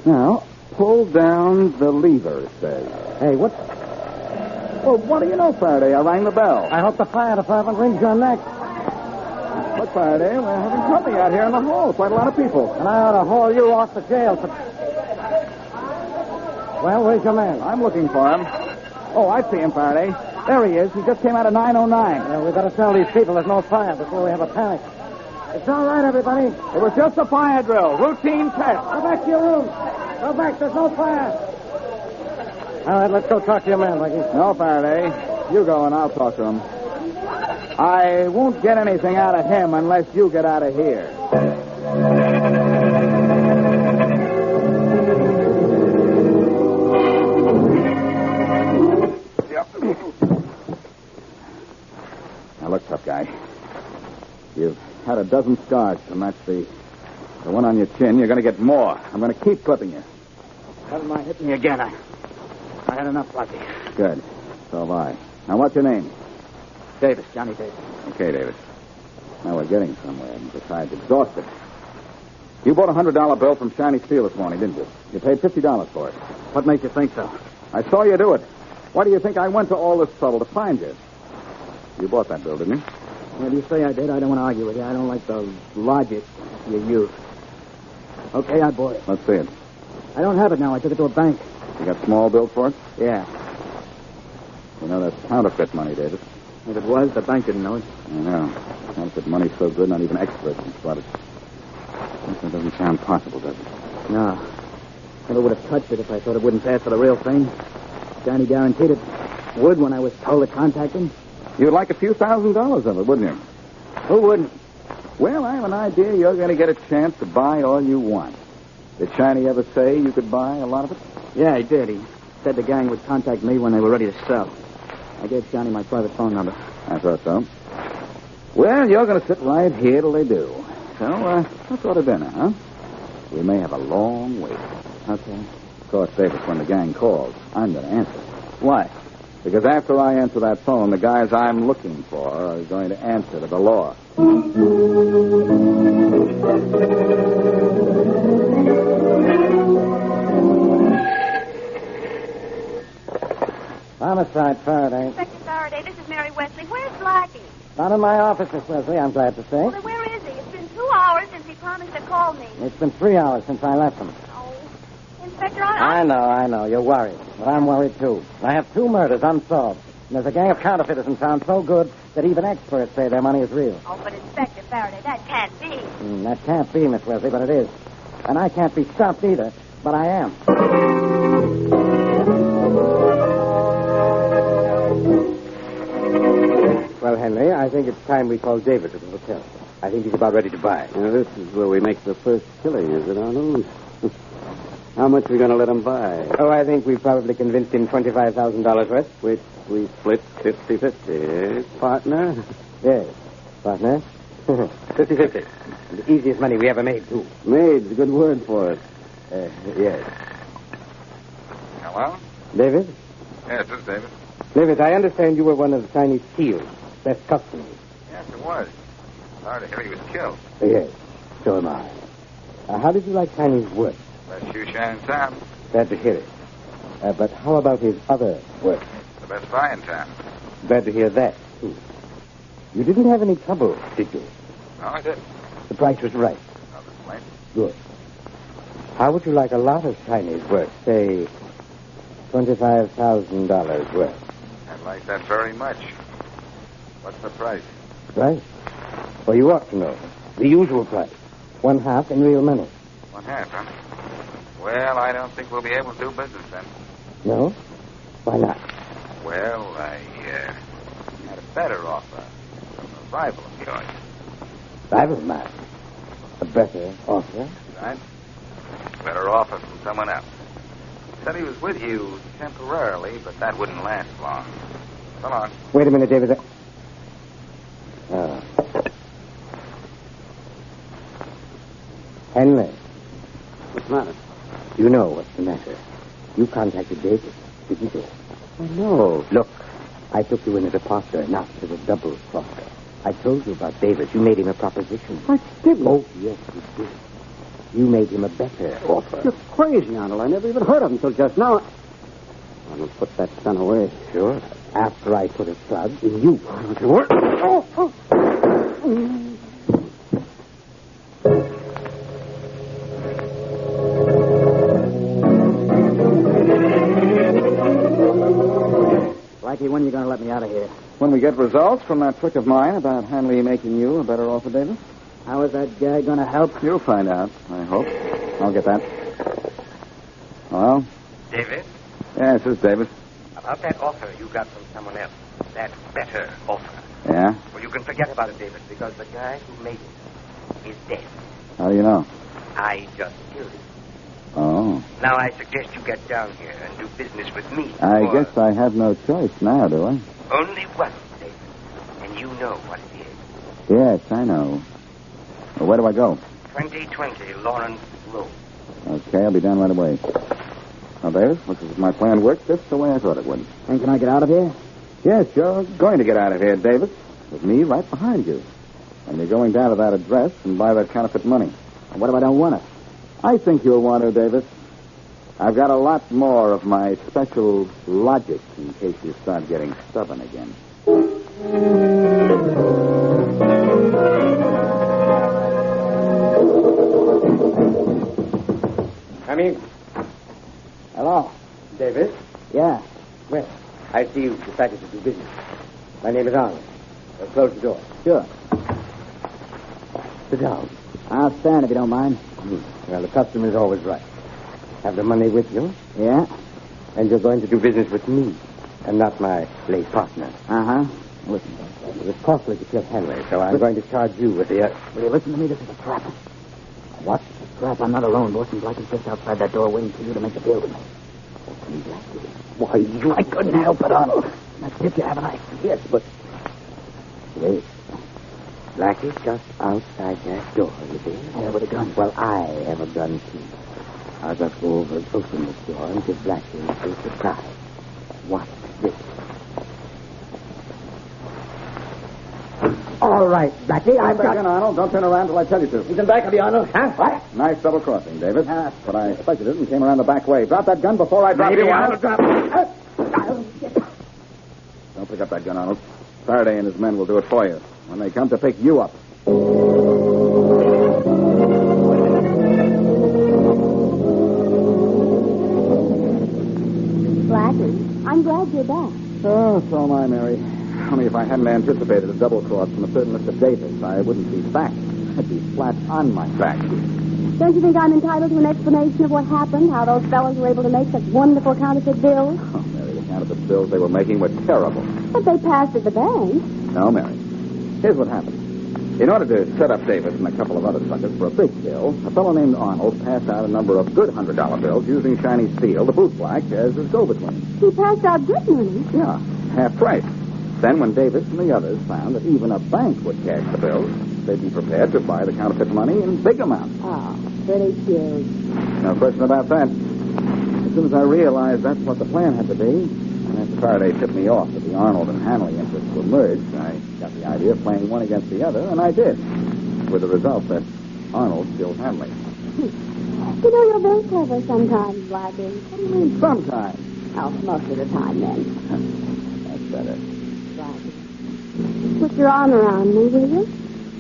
Now, pull down the lever, it says. Hey, what? Well, what do you know, Faraday? I rang the bell. I hope the fire department rings your neck. Look, Faraday, we're having company out here in the hall. Quite a lot of people. And I ought to haul you off to jail for... Well, where's your man? I'm looking for him. Oh, I see him, Faraday. There he is. He just came out of 909. Well, we better tell these people there's no fire before we have a panic. It's all right, everybody. It was just a fire drill. Routine test. Go back to your rooms. Go back. There's no fire. All right, let's go talk to your man, Blackie. No, Faraday. You go and I'll talk to him. I won't get anything out of him unless you get out of here. Now, look, tough guy. You've had a dozen scars to match the one on your chin. You're going to get more. I'm going to keep clipping you. Never mind hitting me again. I had enough, Blackie. Good. So have I. Now, what's your name? Davis, Johnny Davis. Okay, Davis. Now we're getting somewhere, and besides, exhausted. You bought a $100 bill from Shiny Steel this morning, didn't you? You paid $50 for it. What makes you think so? I saw you do it. Why do you think I went to all this trouble to find you? You bought that bill, didn't you? Well, you say I did. I don't want to argue with you. I don't like the logic you use. Okay, I bought it. Let's see it. I don't have it now. I took it to a bank. You got small bill for it? Yeah. You know, that's counterfeit money, Davis. If it was, the bank didn't know it. I know. Counterfeit money's so good, not even experts can spot it. That doesn't sound possible, does it? No. Never would have touched it if I thought it wouldn't pass for the real thing. Johnny guaranteed it would when I was told to contact him. You'd like a few $1,000s of it, wouldn't you? Who wouldn't? Well, I have an idea you're going to get a chance to buy all you want. Did Shiny ever say you could buy a lot of it? Yeah, he did. He said the gang would contact me when they were ready to sell. I gave Johnny my private phone number. I thought so. Well, you're going to sit right here till they do. So, let's go to dinner, huh? We may have a long wait. Okay. Of course, Davis, when the gang calls, I'm going to answer. Why? Because after I answer that phone, the guys I'm looking for are going to answer to the law. Homicide, Faraday. Inspector Faraday, this is Mary Wesley. Where's Blackie? Not in my office, Miss Wesley, I'm glad to say. Well, then where is he? It's been 2 hours since he promised to call me. It's been 3 hours since I left him. Oh, Inspector, I I know. You're worried. But I'm worried, too. I have 2 murders unsolved. And there's a gang of counterfeiters in town so good that even experts say their money is real. Oh, but Inspector Faraday, that can't be. That can't be, Miss Wesley, but it is. And I can't be stopped either, but I am. Well, Henry, I think it's time we call David to the hotel. I think he's about ready to buy. Now, this is where we make the first killing, is it, Arnold? How much are we going to let him buy? Oh, I think we've probably convinced him $25,000 worth. Which we split 50-50, partner? Yes, partner. 50-50. The easiest money we ever made, too. Made's a good word for it. Yes. Hello? David? Yes, this is David. David, I understand you were one of the Chinese SEALs. Best customers. Yes, it was. Sorry to hear he was killed. Yes, so am I. How did you like Chinese work? Best shoeshine in town. Glad to hear it. But how about his other work? The best buy in town. Glad to hear that, too. You didn't have any trouble, did you? No, I didn't. The price was right. No complaint. Good. How would you like a lot of Chinese work? Say, $25,000 worth. I'd like that very much. What's the price? Right. Well, you ought to know. The usual price. 1/2 in real money. 1/2, huh? Well, I don't think we'll be able to do business then. No? Why not? Well, I had a better offer from a rival of yours. Rival man. A better offer? Right? Better offer from someone else. Said he was with you temporarily, but that wouldn't last long. So long. Wait a minute, David. Henry. What's the matter? You know what's the matter. You contacted David, didn't you? Oh, no. Look, I took you in as a partner, not as a double crosser. I told you about David. You made him a proposition. I didn't. Oh, yes, you did. You made him a better offer. You're crazy, Arnold. I never even heard of him until just now. I'm going to put that son away. Sure. After I put a slug in you. Blackie, when are you going to let me out of here? When we get results from that trick of mine about Hanley making you a better offer, Davis? How is that guy going to help? You'll find out, I hope. I'll get that. Hello? David? Yes, this is Davis. About that offer you got from someone else. That better offer. Yeah? Will You can forget about it, David, because the guy who made it is dead. How do you know? I just killed him. Oh. Now I suggest you get down here and do business with me. I or guess I have no choice now, do I? Only one, David. And you know what it is. Yes, I know. Well, where do I go? 2020 Lawrence Road. Okay, I'll be down right away. Now, Davis, looks as if my plan worked just the way I thought it would. And can I get out of here? Yes, you're going to get out of here, Davis. With me right behind you. And you're going down to that address and buy that counterfeit money. And what if I don't want it? I think you'll want to, Davis. I've got a lot more of my special logic in case you start getting stubborn again. Come in. Hello. Davis? Yeah. Well, I see you decided to do business. My name is Arnold. Close the door. Sure. Sit down. I'll stand if you don't mind. Well, the customer is always right. Have the money with you? Yeah. And you're going to do business with me, and not my late partner. Uh-huh. Listen, it was costly to kill Henry, so I'm going to charge you with the... Will you listen to me? This is a trap. What? A trap? I'm not alone. Boston Blackie's just outside that door waiting for you to make a deal with me. Boston Blackie. Why, you... I couldn't help it, Arnold. That's it, you haven't I? Yes, but... Wait. Blackie's just outside that door, you see? Yeah, with a gun. Well, I have a gun, too. I'll just go over and open this door and give Blackie a surprise. Watch this. All right, Blackie, I've got... Back in, Arnold. Don't turn around till I tell you to. He's in back of you, Arnold. Huh? What? Nice double crossing, David. But I expected it and came around the back way. Drop that gun before I drop you, Arnold. Don't pick up that gun, Arnold. Faraday and his men will do it for you when they come to pick you up. Blackie, I'm glad you're back. Oh, so am I, Mary. Only if I hadn't anticipated a double cross from a certain Mr. Davis, I wouldn't be back. I'd be flat on my back. Don't you think I'm entitled to an explanation of what happened, how those fellows were able to make such wonderful counterfeit bills? Oh, Mary, the counterfeit bills they were making were terrible. But they passed at the bank. No, Mary. Here's what happened. In order to set up Davis and a couple of other suckers for a big bill, a fellow named Arnold passed out a number of good $100 bills using shiny steel, the boot black, as his go-between. He passed out good money. Yeah, half price. Then when Davis and the others found that even a bank would cash the bills, they'd be prepared to buy the counterfeit money in big amounts. Oh, pretty cute. No question about that. As soon as I realized that's what the plan had to be, and after Faraday tipped me off that the Arnold and Hanley interests were merged, I got the idea of playing one against the other, and I did. With the result that Arnold killed Hanley. You know, you're very clever sometimes, Blackie. What do you mean sometimes? Oh, most of the time, then. That's better. Blackie, put your arm around me, will you?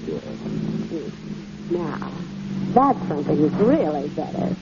Sure. Now, that's something that's really better.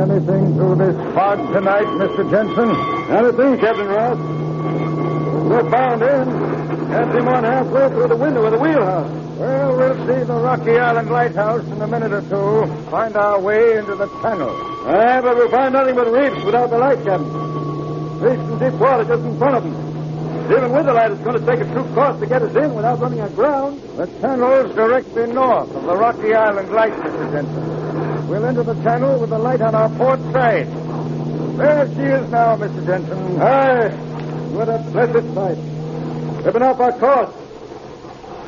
anything through this fog tonight, Mr. Jensen? Not a thing, Captain Ross. We're bound in. Can't see more than halfway through the window of the wheelhouse. Well, we'll see the Rocky Island Lighthouse in a minute or two. Find our way into the channel. But we'll find nothing but reefs without the light, Captain. Reefs and deep water just in front of them. Even with the light, it's going to take a true course to get us in without running aground. The channel's directly north of the Rocky Island Light, Mr. Jensen. We'll enter the channel with the light on our port side. There she is now, Mr. Jensen. Aye. What a blessed sight. Ripping off our course.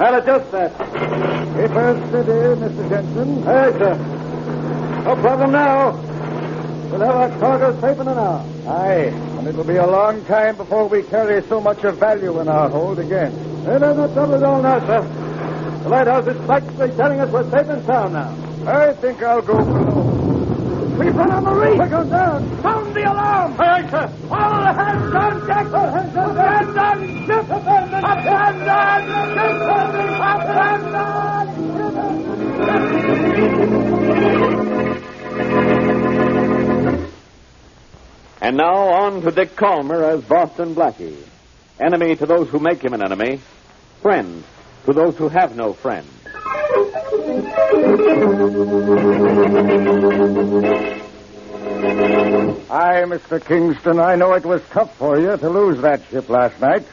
I'll adjust that. Keep her steady, Mr. Jensen. Aye, sir. No problem now. We'll have our cargo safe in an hour. Aye, and it'll be a long time before we carry so much of value in our hold again. There's no trouble at all now, sir. The lighthouse is practically telling us we're safe and sound now. I think I'll go below. We run on the reef. We're going down. Sound the alarm. All right, sir. All hands on deck. All hands on deck. Hands on ship. Up hands on ship. Up hands on. And now on to Dick Calmer as Boston Blackie. Enemy to those who make him an enemy. Friend to those who have no friend. Aye, Mr. Kingston, I know it was tough for you to lose that ship last night,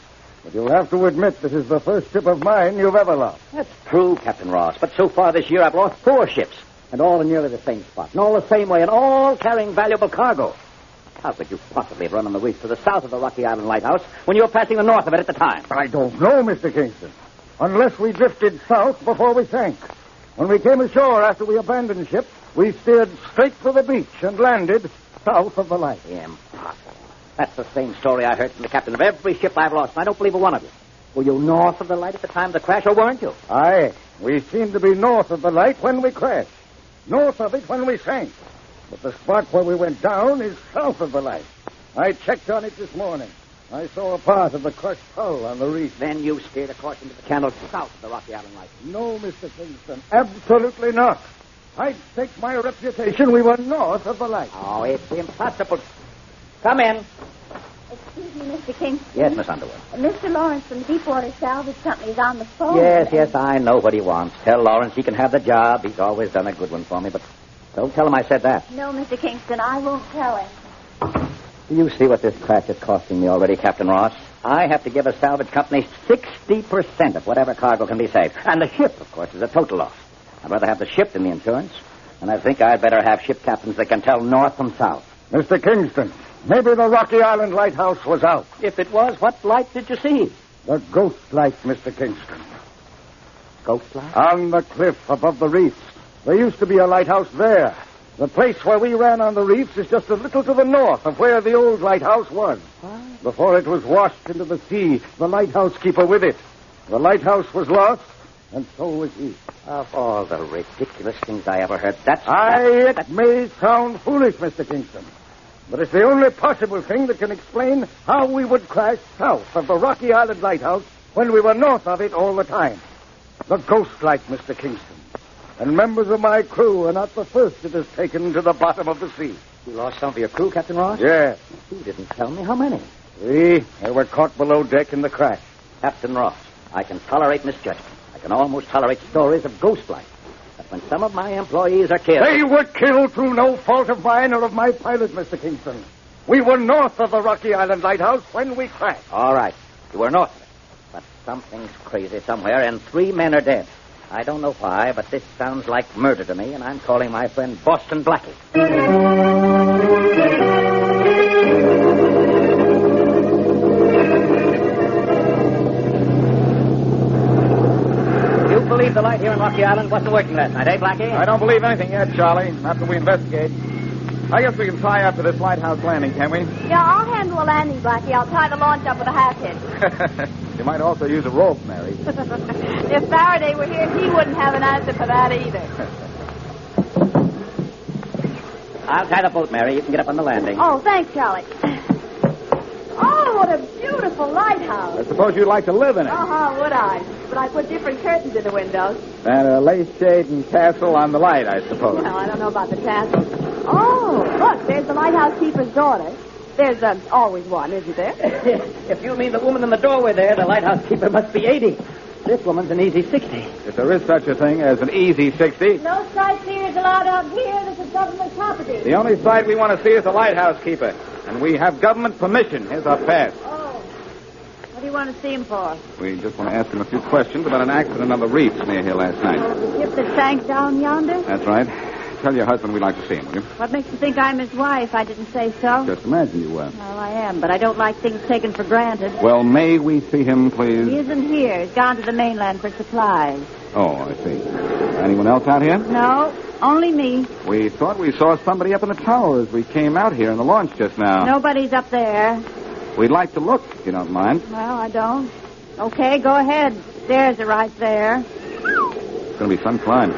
but you'll have to admit this is the first ship of mine you've ever lost. That's true, Captain Ross, but so far this year I've lost 4 ships, and all in nearly the same spot, and all the same way, and all carrying valuable cargo. How could you possibly have run on the reef to the south of the Rocky Island Lighthouse when you were passing the north of it at the time? I don't know, Mr. Kingston, unless we drifted south before we sank. When we came ashore after we abandoned ship, we steered straight for the beach and landed south of the light. Impossible. That's the same story I heard from the captain of every ship I've lost, and I don't believe a one of you. Were you north of the light at the time of the crash, or weren't you? Aye. We seemed to be north of the light when we crashed. North of it when we sank. But the spot where we went down is south of the light. I checked on it this morning. I saw a part of the crushed hull on the reef. Then you steered a course into the channel south of the Rocky Island Light. No, Mr. Kingston, absolutely not. I'd stake my reputation we were north of the light. Oh, it's impossible. Come in. Excuse me, Mr. Kingston. Yes, Miss Underwood. Mr. Lawrence from the Deepwater Salvage Company is on the phone. Yes, I know what he wants. Tell Lawrence he can have the job. He's always done a good one for me, but don't tell him I said that. No, Mr. Kingston, I won't tell him. Do you see what this crash is costing me already, Captain Ross? I have to give a salvage company 60% of whatever cargo can be saved. And the ship, of course, is a total loss. I'd rather have the ship than the insurance. And I think I'd better have ship captains that can tell north from south. Mr. Kingston, maybe the Rocky Island Lighthouse was out. If it was, what light did you see? The ghost light, Mr. Kingston. Ghost light? On the cliff above the reefs. There used to be a lighthouse there. The place where we ran on the reefs is just a little to the north of where the old lighthouse was. What? Before it was washed into the sea, the lighthouse keeper with it. The lighthouse was lost, and so was he. Of all the ridiculous things I ever heard, it may sound foolish, Mr. Kingston, but it's the only possible thing that can explain how we would crash south of the Rocky Island Lighthouse when we were north of it all the time. The ghost light, Mr. Kingston. And members of my crew are not the first it has taken to the bottom of the sea. You lost some of your crew, Captain Ross? Yes. You didn't tell me how many. 3. They were caught below deck in the crash. Captain Ross, I can tolerate misjudgment. I can almost tolerate stories of ghost light. But when some of my employees are killed... They were killed through no fault of mine or of my pilot, Mr. Kingston. We were north of the Rocky Island Lighthouse when we crashed. All right. You were north of it. But something's crazy somewhere, and 3 men are dead. I don't know why, but this sounds like murder to me, and I'm calling my friend Boston Blackie. You believe the light here in Rocky Island wasn't working last night, eh, Blackie? I don't believe anything yet, Charlie, after we investigate. I guess we can tie up to this lighthouse landing, can we? Yeah, I'll handle a landing, Blackie. I'll tie the launch up with a half hitch. You might also use a rope, Mary. If Faraday were here, he wouldn't have an answer for that either. I'll tie the boat, Mary. You can get up on the landing. Oh, thanks, Charlie. Oh, what a beautiful lighthouse. I suppose you'd like to live in it. Would I? But I put different curtains in the windows. And a lace shade and tassel on the light, I suppose. Well, I don't know about the tassel. Oh, look, there's the lighthouse keeper's daughter. There's always one, isn't there? If you mean the woman in the doorway there, the lighthouse keeper must be 80. This woman's an easy 60. If there is such a thing as an easy 60, No sightseers allowed out here. This is government property. the only sight we want to see is the lighthouse keeper. And we have government permission. Here's our pass. Oh. What do you want to see him for? We just want to ask him a few questions about an accident on the reefs near here last night. The ship that sank down yonder? That's right. Tell your husband we'd like to see him, will you? What makes you think I'm his wife? I didn't say so. Just imagine you were. Well, I am, but I don't like things taken for granted. Well, may we see him, please? He isn't here. He's gone to the mainland for supplies. Oh, I see. Anyone else out here? No, only me. We thought we saw somebody up in the tower as we came out here in the launch just now. Nobody's up there. We'd like to look, if you don't mind. Well, I don't. Okay, go ahead. Stairs are right there. It's going to be some climb.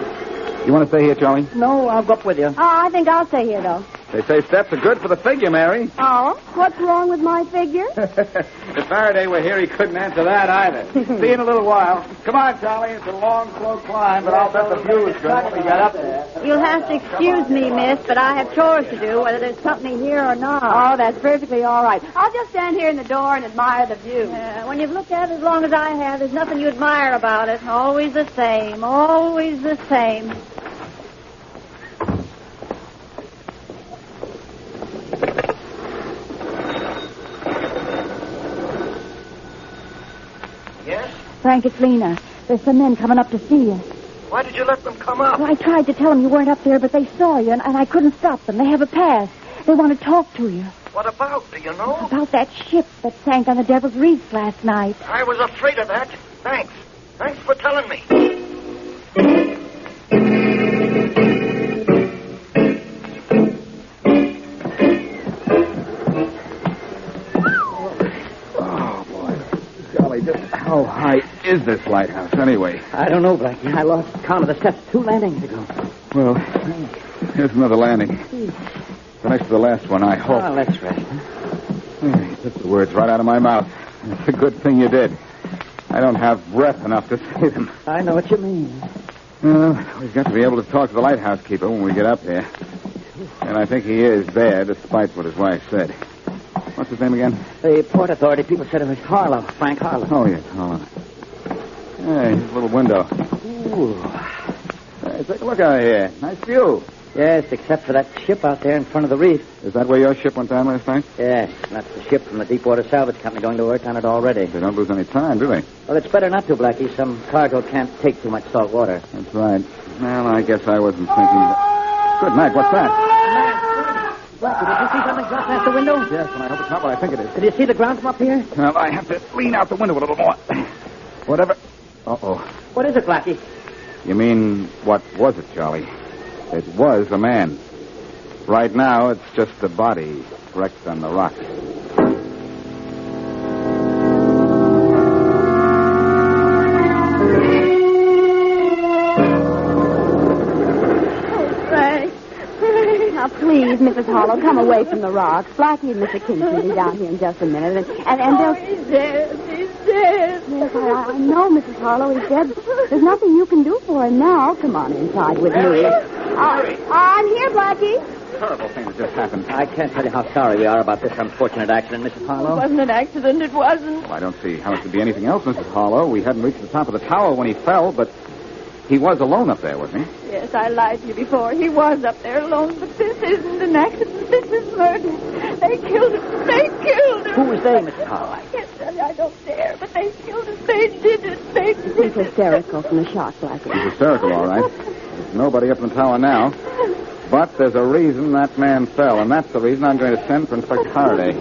You want to stay here, Charlie? No, I'll go up with you. Oh, I think I'll stay here, though. They say steps are good for the figure, Mary. Oh? What's wrong with my figure? If Faraday were here, he couldn't answer that either. See you in a little while. Come on, Charlie. It's a long, slow climb, but I'll bet the view's good when we get up there. You'll have to excuse me, miss, but I have chores to do, whether there's company here or not. Oh, that's perfectly all right. I'll just stand here in the door and admire the view. When you've looked at it as long as I have, there's nothing you admire about it. Always the same. Always the same. Yes? Frank, it's Lena. There's some men coming up to see you. Why did you let them come up? Well, I tried to tell them you weren't up there, but they saw you, and I couldn't stop them. They have a pass. They want to talk to you. What about? Do you know? About that ship that sank on the Devil's Reefs last night. I was afraid of that. Thanks. Thanks for telling me. How high is this lighthouse, anyway? I don't know, Blackie. I lost count of the steps 2 landings ago. Well, here's another landing. The next to the last one, I hope. Oh, let's rest. You took the words right out of my mouth. It's a good thing you did. I don't have breath enough to say them. I know what you mean. Well, we've got to be able to talk to the lighthouse keeper when we get up there. And I think he is there, despite what his wife said. What's his name again? The Port Authority people said it was Harlow, Frank Harlow. Oh, yes, Harlow. Hey, here's a little window. Ooh. Hey, take a look out here. Nice view. Yes, except for that ship out there in front of the reef. Is that where your ship went down last night? Yes, that's the ship from the Deepwater Salvage Company going to work on it already. They don't lose any time, do they? Well, it's better not to, Blackie. Some cargo can't take too much salt water. That's right. Well, I guess I wasn't thinking... Good night. What's that? Blackie, did you see something drop past the window? Yes, and I hope it's not what I think it is. Did you see the ground from up here? Well, I have to lean out the window a little more. Whatever... Uh-oh. What is it, Blackie? You mean, what was it, Charlie? It was a man. Right now, it's just a body wrecked on the rock. Now, please, Mrs. Harlow, come away from the rocks. Blackie and Mr. Kingston will be down here in just a minute. And they'll... He's dead. He's dead. Yes, I know, Mrs. Harlow. He's dead. There's nothing you can do for him now. Come on inside with me. I'm here, Blackie. Terrible thing that just happened. I can't tell you how sorry we are about this unfortunate accident, Mrs. Harlow. It wasn't an accident. It wasn't. Well, I don't see how it could be anything else, Mrs. Harlow. We hadn't reached the top of the tower when he fell, but he was alone up there, wasn't he? Yes, I lied to you before. He was up there alone, but this isn't an accident. This is murder. They killed him. They killed him. Who was they, Mrs. Harlow? I can't tell you. I don't dare. But they killed him. They did it. They did it. He's hysterical from the shock, Blackie. He's hysterical, all right. There's nobody up in the tower now. But there's a reason that man fell, and that's the reason I'm going to send for Inspector Faraday.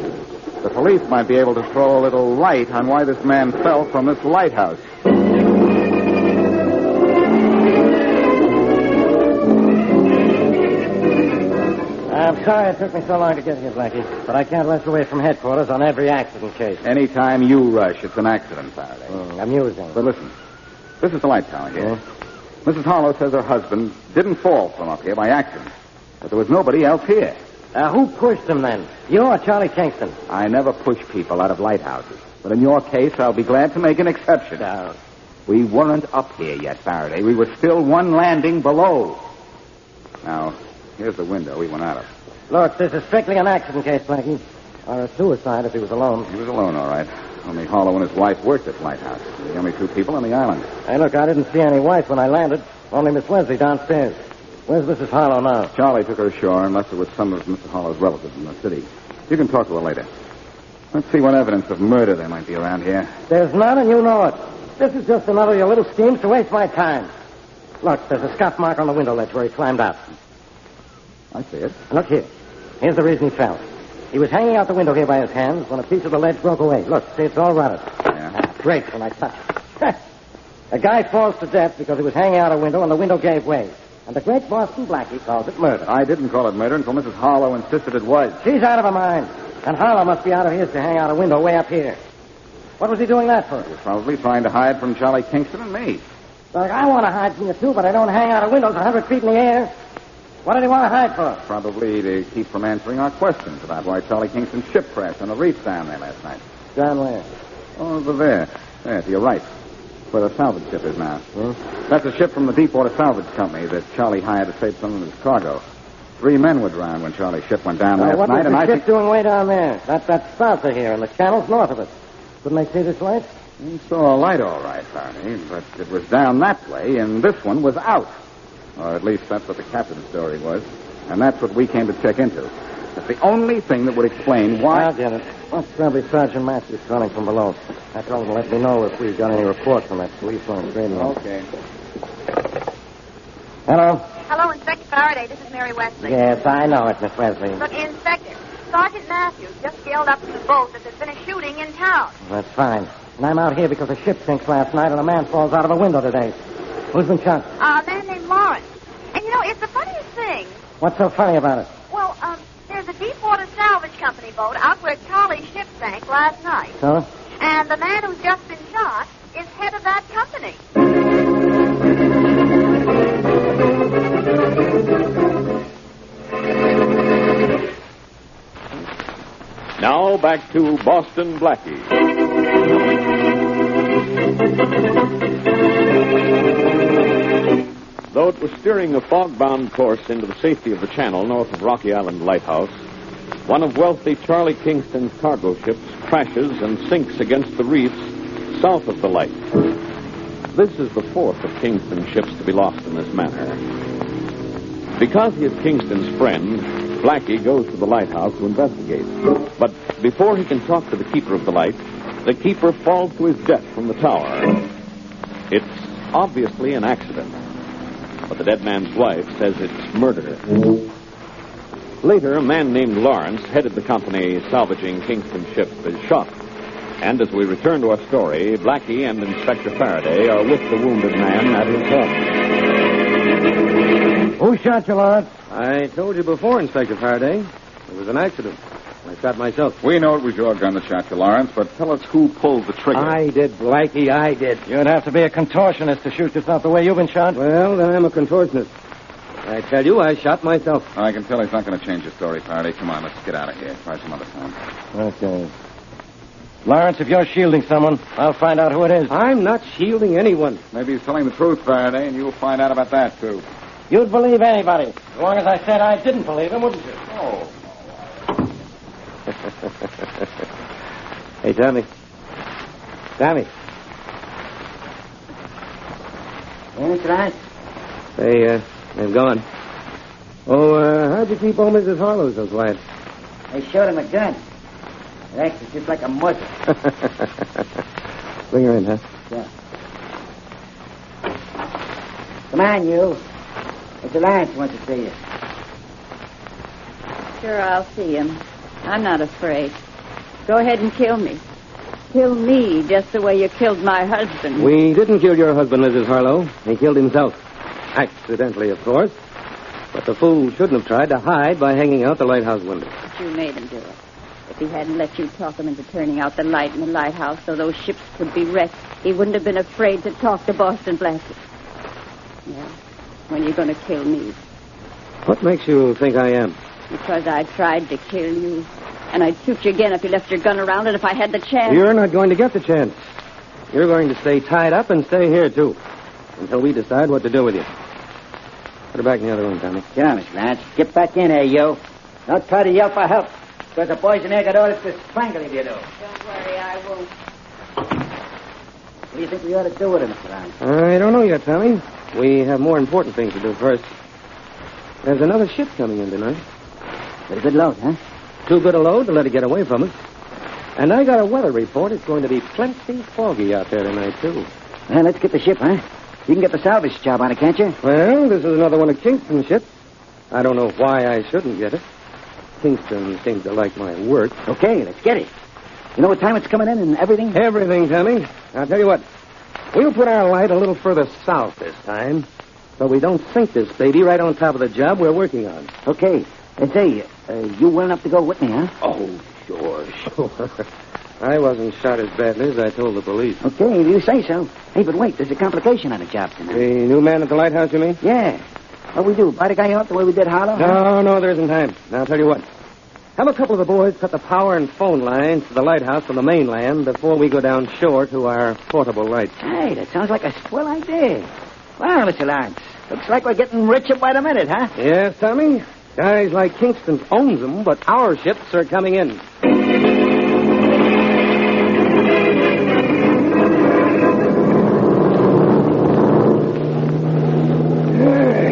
The police might be able to throw a little light on why this man fell from this lighthouse. I'm sorry it took me so long to get here, Blackie, but I can't rush away from headquarters on every accident case. Anytime you rush, it's an accident, Faraday. Amusing. But listen, this is the light tower here. Mrs. Harlow says her husband didn't fall from up here by accident, but there was nobody else here. Who pushed him then? You or Charlie Kingston? I never push people out of lighthouses, but in your case, I'll be glad to make an exception. We weren't up here yet, Faraday. We were still one landing below. Now, Here's the window he went out of. Look, this is strictly an accident case, Blackie. Or a suicide if he was alone. He was alone, all right. Only Harlow and his wife worked at Lighthouse. The only two people on the island. Hey, look, I didn't see any wife when I landed. Only Miss Wesley downstairs. Where's Mrs. Harlow now? Charlie took her ashore and left her with some of Mr. Harlow's relatives in the city. You can talk to her later. Let's see what evidence of murder there might be around here. There's none, and you know it. This is just another of your little schemes to waste my time. Look, there's a scuff mark on the window ledge where he climbed out. I see it. Look here. Here's the reason he fell. He was hanging out the window here by his hands when a piece of the ledge broke away. Look, see, it's all rotted. Yeah. Breaks when I touch it. A guy falls to death because he was hanging out a window and the window gave way. And the great Boston Blackie calls it murder. I didn't call it murder until Mrs. Harlow insisted it was. She's out of her mind. And Harlow must be out of his to hang out a window way up here. What was he doing that for? He was probably trying to hide from Charlie Kingston and me. Look, I want to hide from you, too, but I don't hang out of windows 100 feet in the air. What did he want to hide for? Probably to keep from answering our questions about why Charlie Kingston's ship crashed on the reef down there last night. Down where? Oh, over there. There, to your right. Where the salvage ship is now. That's a ship from the Deepwater Salvage Company that Charlie hired to save some of his cargo. 3 men were drowned when Charlie's ship went down last what night, was and the ship doing way down there? That's south of here, and the channel's north of it. Couldn't they see this light? We saw a light, all right, Faraday, but it was down that way, and this one was out. Or at least that's what the captain's story was. And that's what we came to check into. It's the only thing that would explain why... I'll get it. Well, probably Sergeant Matthews calling from below. I told him to let me know if we got any reports from that police on the radio. Okay. Hello? Hello, Inspector Faraday. This is Mary Wesley. Yes, I know it, Miss Wesley. Look, Inspector, Sergeant Matthews just scaled up to the boat that there's been a shooting in town. That's fine. And I'm out here because a ship sinks last night and a man falls out of a window today. Who's been shot? A man named Lawrence. And, it's the funniest thing. What's so funny about it? Well, there's a Deepwater Salvage Company boat out where Charlie's ship sank last night. So? And the man who's just been shot is head of that company. Now back to Boston Blackie. Though it was steering a fog-bound course into the safety of the channel north of Rocky Island Lighthouse, one of wealthy Charlie Kingston's cargo ships crashes and sinks against the reefs south of the light. This is the fourth of Kingston's ships to be lost in this manner. Because he is Kingston's friend, Blackie goes to the lighthouse to investigate. But before he can talk to the keeper of the light, the keeper falls to his death from the tower. It's obviously an accident, but the dead man's wife says it's murder. Later, a man named Lawrence, headed the company salvaging Kingston's ship, is shot. And as we return to our story, Blackie and Inspector Faraday are with the wounded man at his home. Who shot you, Lawrence? I told you before, Inspector Faraday. It was an accident. I shot myself. We know it was your gun that shot you, Lawrence, but tell us who pulled the trigger. I did, Blackie, I did. You'd have to be a contortionist to shoot yourself the way you've been shot. Well, then I'm a contortionist. I tell you, I shot myself. I can tell he's not going to change his story, Faraday. Come on, let's get out of here. Try some other time. Okay. Lawrence, if you're shielding someone, I'll find out who it is. I'm not shielding anyone. Maybe he's telling the truth, Faraday, and you'll find out about that, too. You'd believe anybody, as long as I said I didn't believe him, wouldn't you? Oh. Hey, Tommy. Tommy. That's right. They've gone. Oh, how'd you keep old Mrs. Harlow so quiet? They showed him a gun. It acts just like a muzzle. Bring her in, huh? Yeah. Come on, you. Mr. Lawrence wants to see you. Sure, I'll see him. I'm not afraid. Go ahead and kill me. Kill me just the way you killed my husband. We didn't kill your husband, Mrs. Harlow. He killed himself. Accidentally, of course. But the fool shouldn't have tried to hide by hanging out the lighthouse window. But you made him do it. If he hadn't let you talk him into turning out the light in the lighthouse so those ships could be wrecked, he wouldn't have been afraid to talk to Boston Blackie. Yeah. When you're going to kill me. What makes you think I am? Because I tried to kill you. And I'd shoot you again if you left your gun around and if I had the chance. You're not going to get the chance. You're going to stay tied up and stay here, too, until we decide what to do with you. Put her back in the other room, Tommy. Get on, Mr. Lance. Get back in there, you. Don't try to yell for help. Because the boys in there got orders to strangle if you do. Don't worry, I won't. What do you think we ought to do with him, Mr. Lance? I don't know yet, Tommy. We have more important things to do first. There's another ship coming in tonight. Got a good load, huh? Too good a load to let it get away from us. And I got a weather report. It's going to be plenty foggy out there tonight, too. Well, let's get the ship, huh? You can get the salvage job on it, can't you? Well, this is another one of Kingston's ships. I don't know why I shouldn't get it. Kingston seems to like my work. Okay, let's get it. You know what time it's coming in and everything? Everything, Tommy. I'll tell you what. We'll put our light a little further south this time, so we don't sink this baby right on top of the job we're working on. Okay. And say, you willing up to go with me, huh? Oh, sure. I wasn't shot as badly as I told the police. Okay, if you say so. Hey, but wait, there's a complication on the job tonight. The new man at the lighthouse, you mean? Yeah. What we do, buy the guy out the way we did Harlow? No, there isn't time. Now, I'll tell you what. Have a couple of the boys cut the power and phone lines to the lighthouse from the mainland before we go down shore to our portable lights. Hey, that sounds like a swell idea. Well, Mr. Lance, looks like we're getting richer by the minute, huh? Yes, Tommy. Guys like Kingston owns them, but our ships are coming in.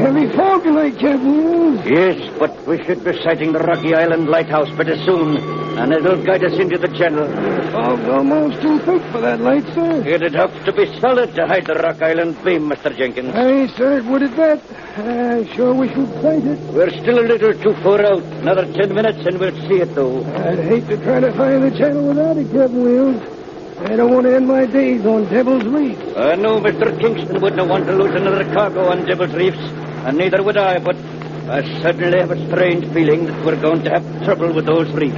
Heavy fog tonight, Captain. Yes, but we should be sighting the Rocky Island lighthouse pretty soon, and it'll guide us into the channel. Fog's almost too thick for that light, sir. It'd have to be solid to hide the Rock Island beam, Mr. Jenkins. Aye, sir, it would at that. I sure wish we'd sight it. We're still a little too far out. Another 10 minutes and we'll see it, though. I'd hate to try to find the channel without it, Captain Wills. I don't want to end my days on Devil's Reef. I know Mr. Kingston wouldn't want to lose another cargo on Devil's Reefs, and neither would I, but I suddenly have a strange feeling that we're going to have trouble with those reefs.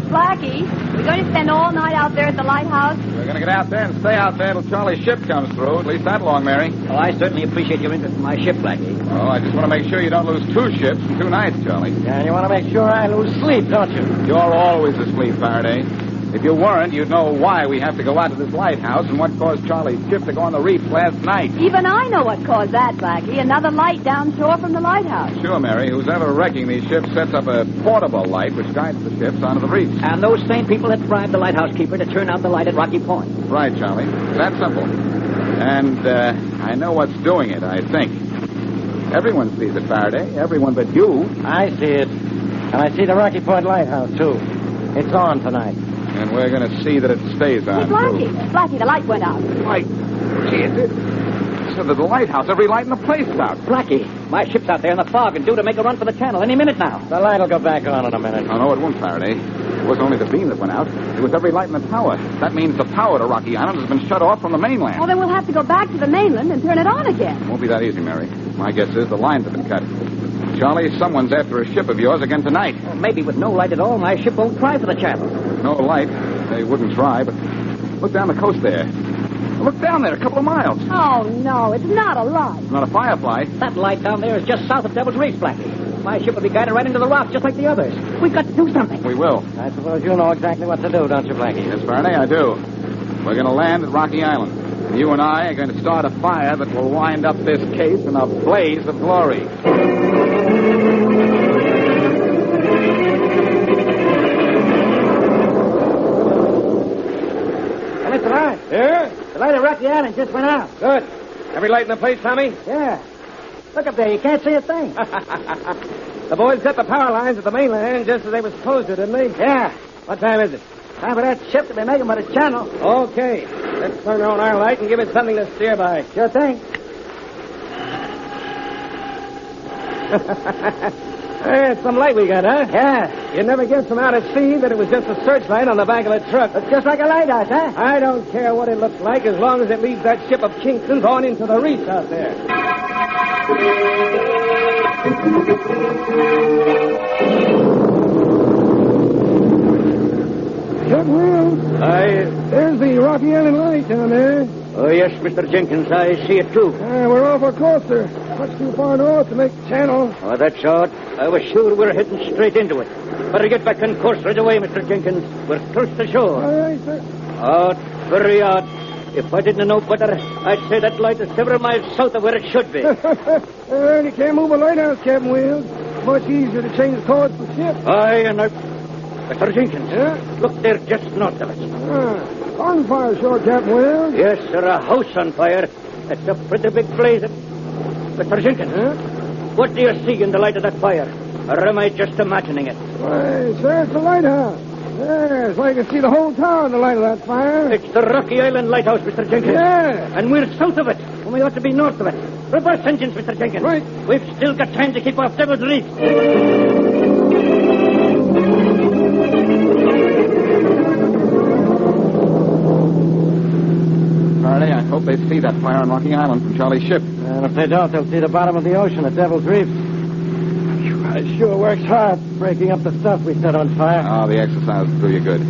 Blackie, we're going to spend all night out there at the lighthouse. We're going to get out there and stay out there till Charlie's ship comes through. At least that long, Mary. Well, I certainly appreciate your interest in my ship, Blackie. Oh, I just want to make sure you don't lose 2 ships in 2 nights, Charlie. Yeah, you want to make sure I lose sleep, don't you? You're always asleep, Faraday. If you weren't, you'd know why we have to go out to this lighthouse and what caused Charlie's ship to go on the reef last night. Even I know what caused that, Blackie. Another light down shore from the lighthouse. Sure, Mary. Who's ever wrecking these ships sets up a portable light which guides the ships onto the reefs. And those same people that bribed the lighthouse keeper to turn out the light at Rocky Point. Right, Charlie. It's that simple. And I know what's doing it, I think. Everyone sees it, Faraday. Everyone but you. I see it. And I see the Rocky Point lighthouse, too. It's on tonight. And we're going to see that it stays on. Hey, Blackie, the light went out. Light? Gee, it did. So that the lighthouse, every light in the place is out. Blackie, my ship's out there in the fog and due to make a run for the channel any minute now. The light will go back on in a minute. Oh, no, it won't, Faraday. It wasn't only the beam that went out. It was every light in the tower. That means the power to Rocky Island has been shut off from the mainland. Well, then we'll have to go back to the mainland and turn it on again. It won't be that easy, Mary. My guess is the lines have been cut. Charlie, someone's after a ship of yours again tonight. Well, maybe with no light at all, my ship won't try for the channel. No light. They wouldn't try, but look down the coast there. Look down there, a couple of miles. Oh, no, it's not a light. It's not a firefly. That light down there is just south of Devil's Reef, Blackie. My ship will be guided right into the rock, just like the others. We've got to do something. We will. I suppose you know exactly what to do, don't you, Blackie? Yes, Faraday, I do. We're going to land at Rocky Island. And you and I are going to start a fire that will wind up this case in a blaze of glory. Mr. Lawrence. Yeah? The light at Rocky Island just went out. Good. Every light in the place, Tommy? Yeah. Look up there. You can't see a thing. The boys cut the power lines at the mainland just as they were supposed to, didn't they? Yeah. What time is it? Time for that ship to be making for the channel. Okay. Let's turn on our light and give it something to steer by. Sure thing. Hey, it's some light we got, huh? Yeah. You'd never guess from out at sea that it was just a searchlight on the back of a truck. It's just like a lighthouse, huh? I don't care what it looks like as long as it leads that ship of Kingston's on into the reefs out there. Captain Wills. Aye. There's the Rocky Island light down there. Oh, yes, Mr. Jenkins, I see it too. We're awful close, sir. Much too far north to make the channel. Oh, that's odd. I was sure we were heading straight into it. Better get back on course right away, Mr. Jenkins. We're close to shore. All right, sir. Odd, very odd. If I didn't know better, I'd say that light is several miles south of where it should be. Well, you can't move a lighthouse, Captain Wheels. Much easier to change course for ship. Aye, and I... Mr. Jenkins, look there just north of us. On fire, sure, Captain Wheels. Yes, sir, a house on fire. It's a pretty big blaze. Mr. Jenkins, what do you see in the light of that fire? Or am I just imagining it? Why, sir, it's a lighthouse. Yes, I can see the whole town in the light of that fire. It's the Rocky Island Lighthouse, Mr. Jenkins. Yeah. And we're south of it, when we ought to be north of it. Reverse engines, Mr. Jenkins. Right. We've still got time to keep off Devil's Reef. Faraday, I hope they see that fire on Rocky Island from Charlie's ship. And if they don't, they'll see the bottom of the ocean at Devil's Reef. It sure works hard breaking up the stuff we set on fire. Oh, the exercise will do you good.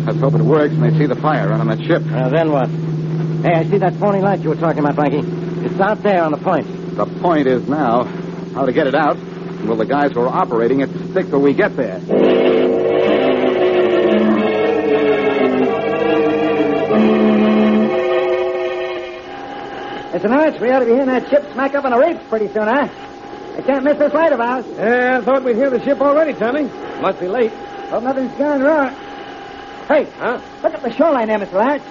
Let's hope it works and they see the fire on that ship. Then what? Hey, I see that phony light you were talking about, Blackie. It's out there on the point. The point is now how to get it out. And will the guys who are operating it stick till we get there? Listen, Arch, we ought to be hearing that ship smack up on the reefs pretty soon, huh? I can't miss this light of ours. Yeah, I thought we'd hear the ship already, Tommy. Must be late. Hope nothing's gone wrong. Hey, look at the shoreline there, Mr. Arch.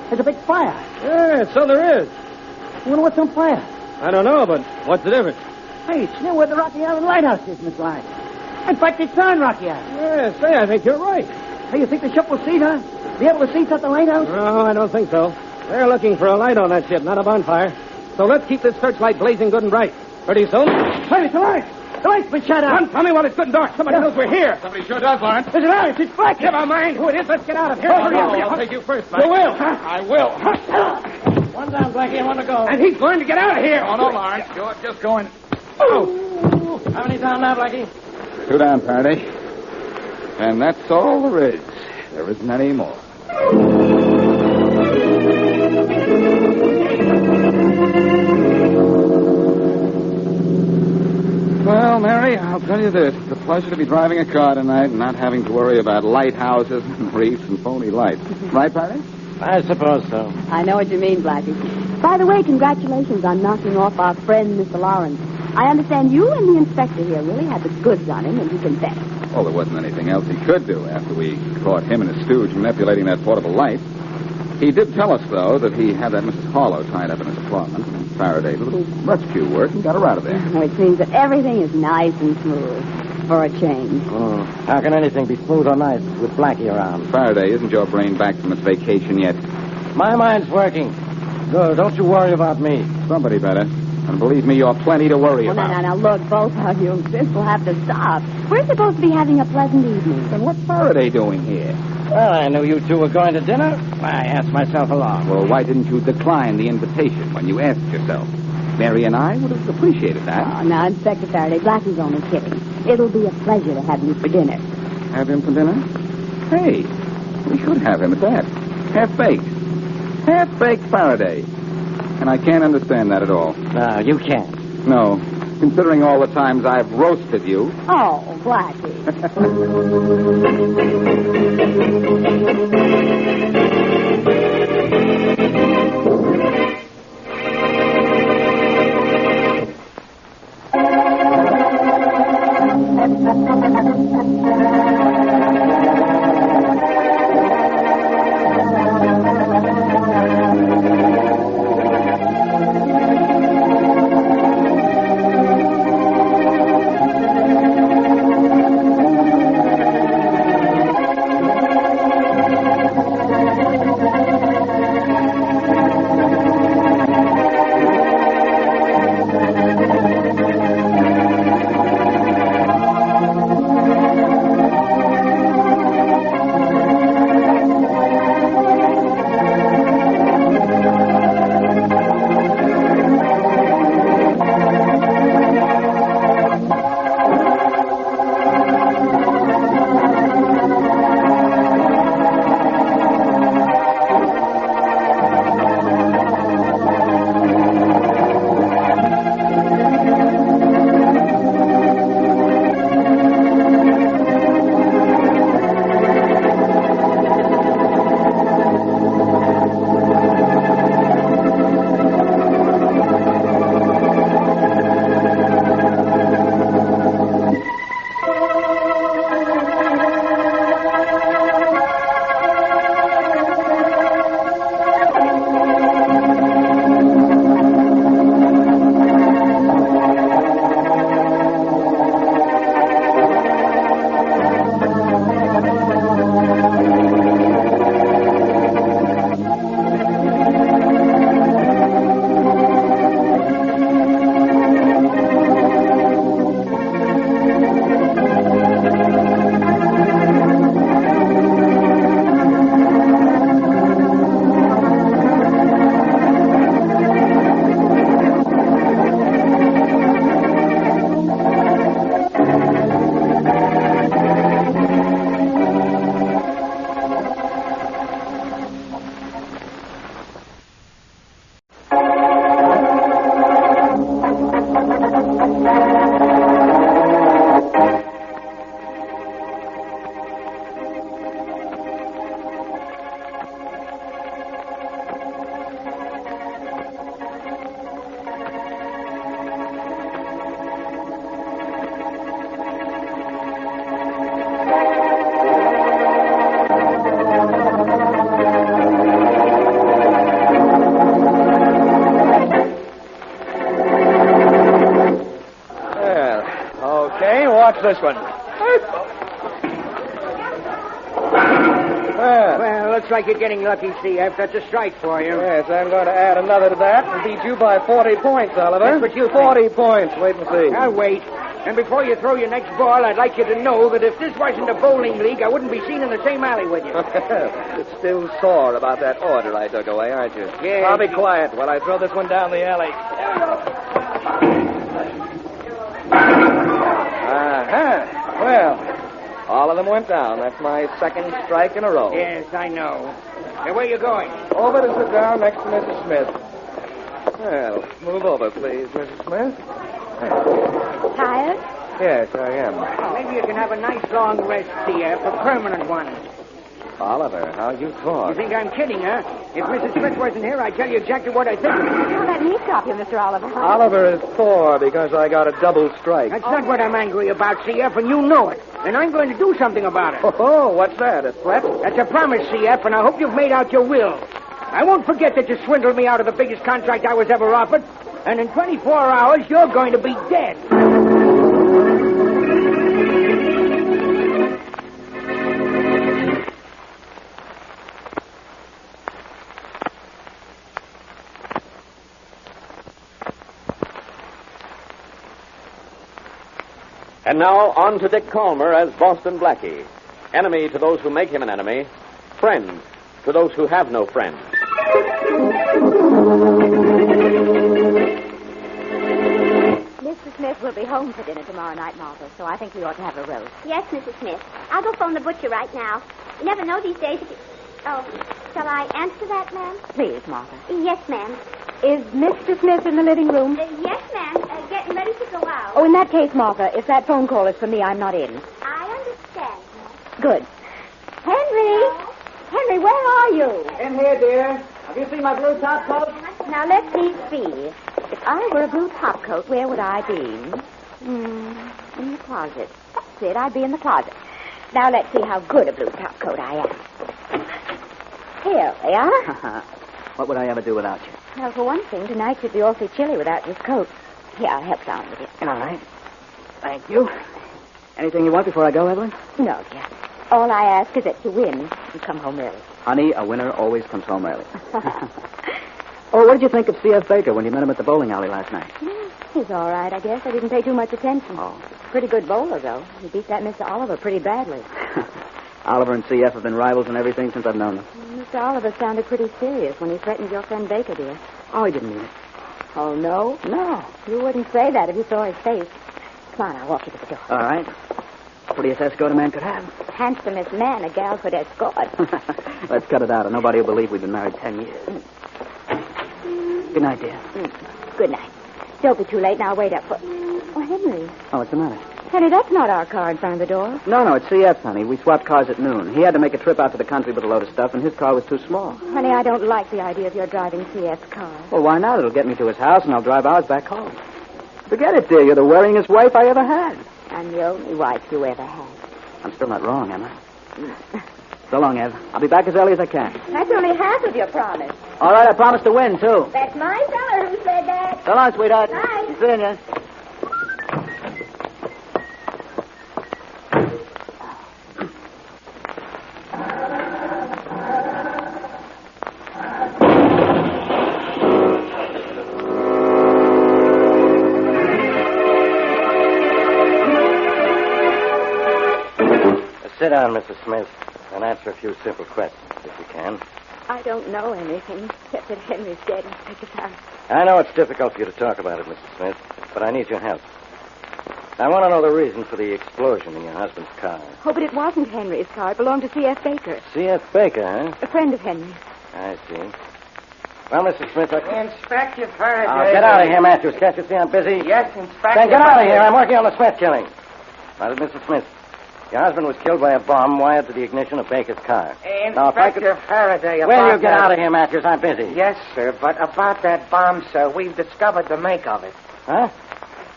There's a big fire. Yeah, so there is. I wonder what's on fire. I don't know, but what's the difference? Hey, it's near where the Rocky Island Lighthouse is, Mr. Arch. In fact, it's on Rocky Island. Yeah, say, I think you're right. Hey, you think the ship will see, huh? Be able to see at the lighthouse? No, I don't think so. They're looking for a light on that ship, not a bonfire. So let's keep this searchlight blazing good and bright. Pretty soon... Hey, Mr. Arch! The light's been shut out. Run, Tommy, while it's good and dark. Somebody knows we're here. Somebody sure does, Lawrence. Mr. Arch, it's Blackie. Never mind who it is. Let's get out of here. Hurry up. I'll take you first, Blackie. You will. I will. One down, Blackie. I want to go. And he's going to get out of here. Oh, no, Lawrence. You're just going... Oh. How many down now, Blackie? 2 down, Faraday. And that's all there is. There isn't any more. Well, Mary, I'll tell you this. It's a pleasure to be driving a car tonight and not having to worry about lighthouses and reefs and phony lights. Right, Faraday? I suppose so. I know what you mean, Blackie. By the way, congratulations on knocking off our friend, Mr. Lawrence. I understand you and the inspector here really had the goods on him, and he confessed. Well, there wasn't anything else he could do after we caught him and his stooge manipulating that portable light. He did tell us, though, that he had that Mrs. Harlow tied up in his apartment. And Faraday did a little rescue work and got her out of there. Which means that everything is nice and smooth. For a change. Oh, how can anything be smooth or nice with Blackie around? Faraday, isn't your brain back from its vacation yet? My mind's working. Good, don't you worry about me. Somebody better. And believe me, you're plenty to worry about. Now, look, both of you. This will have to stop. We're supposed to be having a pleasant evening. And what's Faraday doing here? Well, I knew you two were going to dinner. I asked myself along. Well, why didn't you decline the invitation when you asked yourself? Mary and I would have appreciated that. Oh, now, Inspector Faraday, Blackie's only kidding. It'll be a pleasure to have you for dinner. Have him for dinner? Hey, we should have him at that. Half-baked. Half-baked Faraday. And I can't understand that at all. No, you can't. No, considering all the times I've roasted you. Oh, Blackie. this one. Well, looks like you're getting lucky, CF. That's a strike for you. Yes, I'm going to add another to that and beat you by 40 points, Oliver. That's what you think. 40 points. Wait and see. I'll wait. And before you throw your next ball, I'd like you to know that if this wasn't a bowling league, I wouldn't be seen in the same alley with you. You're still sore about that order I took away, aren't you? Yes. I'll be quiet while I throw this one down the alley. Uh-huh. Well, all of them went down. That's my second strike in a row. Yes, I know. Hey, where you going? Over to sit down next to Mrs. Smith. Well, move over, please, Mrs. Smith. Tired? Yes, I am. Maybe you can have a nice long rest, CF, a permanent one. Oliver, how you talk. You think I'm kidding, huh? If Mrs. Smith wasn't here, I'd tell you exactly what I think. Don't let me stop you, Mr. Oliver. Oliver is sore because I got a double strike. That's not what I'm angry about, CF, and you know it. And I'm going to do something about it. Oh, what's that, a threat? That's a promise, CF, and I hope you've made out your will. I won't forget that you swindled me out of the biggest contract I was ever offered. And in 24 hours, you're going to be dead. And now, on to Dick Calmer as Boston Blackie. Enemy to those who make him an enemy. Friend to those who have no friends. Mr. Smith will be home for dinner tomorrow night, Martha, so I think we ought to have a roast. Yes, Mrs. Smith. I'll go phone the butcher right now. You never know these days if you... Oh, shall I answer that, ma'am? Please, Martha. Yes, ma'am. Is Mr. Smith in the living room? Yes, ma'am. Getting ready to go out. Oh, in that case, Martha, if that phone call is for me, I'm not in. I understand, ma'am. Good. Henry! Henry, where are you? In here, dear. Have you seen my blue top coat? Now, let me see. If I were a blue top coat, where would I be? In the closet. That's it. I'd be in the closet. Now, let's see how good a blue top coat I am. Here we are. What would I ever do without you? Well, for one thing, tonight you'd be awfully chilly without this coat. Here, I'll help down with it. All right. Thank you. Anything you want before I go, Evelyn? No, dear. All I ask is that you win and come home early. Honey, a winner always comes home early. Oh, what did you think of C.F. Baker when you met him at the bowling alley last night? He's all right, I guess. I didn't pay too much attention. Oh. Pretty good bowler, though. He beat that Mr. Oliver pretty badly. Oliver and C.F. have been rivals and everything since I've known them. Mr. Oliver sounded pretty serious when he threatened your friend Baker, dear. Oh, he didn't mean it. Oh, no? No. You wouldn't say that if you saw his face. Come on, I'll walk you to the door. All right. Prettiest escort a man could have. Handsomest man a gal could escort. Let's cut it out, or nobody will believe we've been married 10 years. Good night, dear. Good night. Don't be too late, and I'll wait up for... Oh, Henry. Oh, what's the matter? Henry, that's not our car in front of the door. No, it's C.F.'s, honey. We swapped cars at noon. He had to make a trip out to the country with a load of stuff, and his car was too small. Honey, I don't like the idea of your driving C.F.'s car. Well, why not? It'll get me to his house, and I'll drive ours back home. Forget it, dear. You're the worryingest wife I ever had. I'm the only wife you ever had. I'm still not wrong, am I? So long, Ev. I'll be back as early as I can. That's only half of your promise. All right, I promise to win, too. That's my feller who said that. So long, sweetheart. Bye. See you. Sit down, Mrs. Smith, and answer a few simple questions, if you can. I don't know anything except that Henry's dead and picked us out. I know it's difficult for you to talk about it, Mrs. Smith, but I need your help. I want to know the reason for the explosion in your husband's car. Oh, but it wasn't Henry's car. It belonged to C.F. Baker. C.F. Baker, huh? A friend of Henry's. I see. Well, Mrs. Smith, Inspector Faraday. Oh, get out of here, Matthews. Can't you see I'm busy? Yes, Inspector. Then get out of here. I'm working on the Smith killing. Now, Mrs. Smith, your husband was killed by a bomb wired to the ignition of Baker's car. Inspector Faraday, Will you get out of here, Matthews? I'm busy. Yes, sir, but about that bomb, sir, we've discovered the make of it. Huh?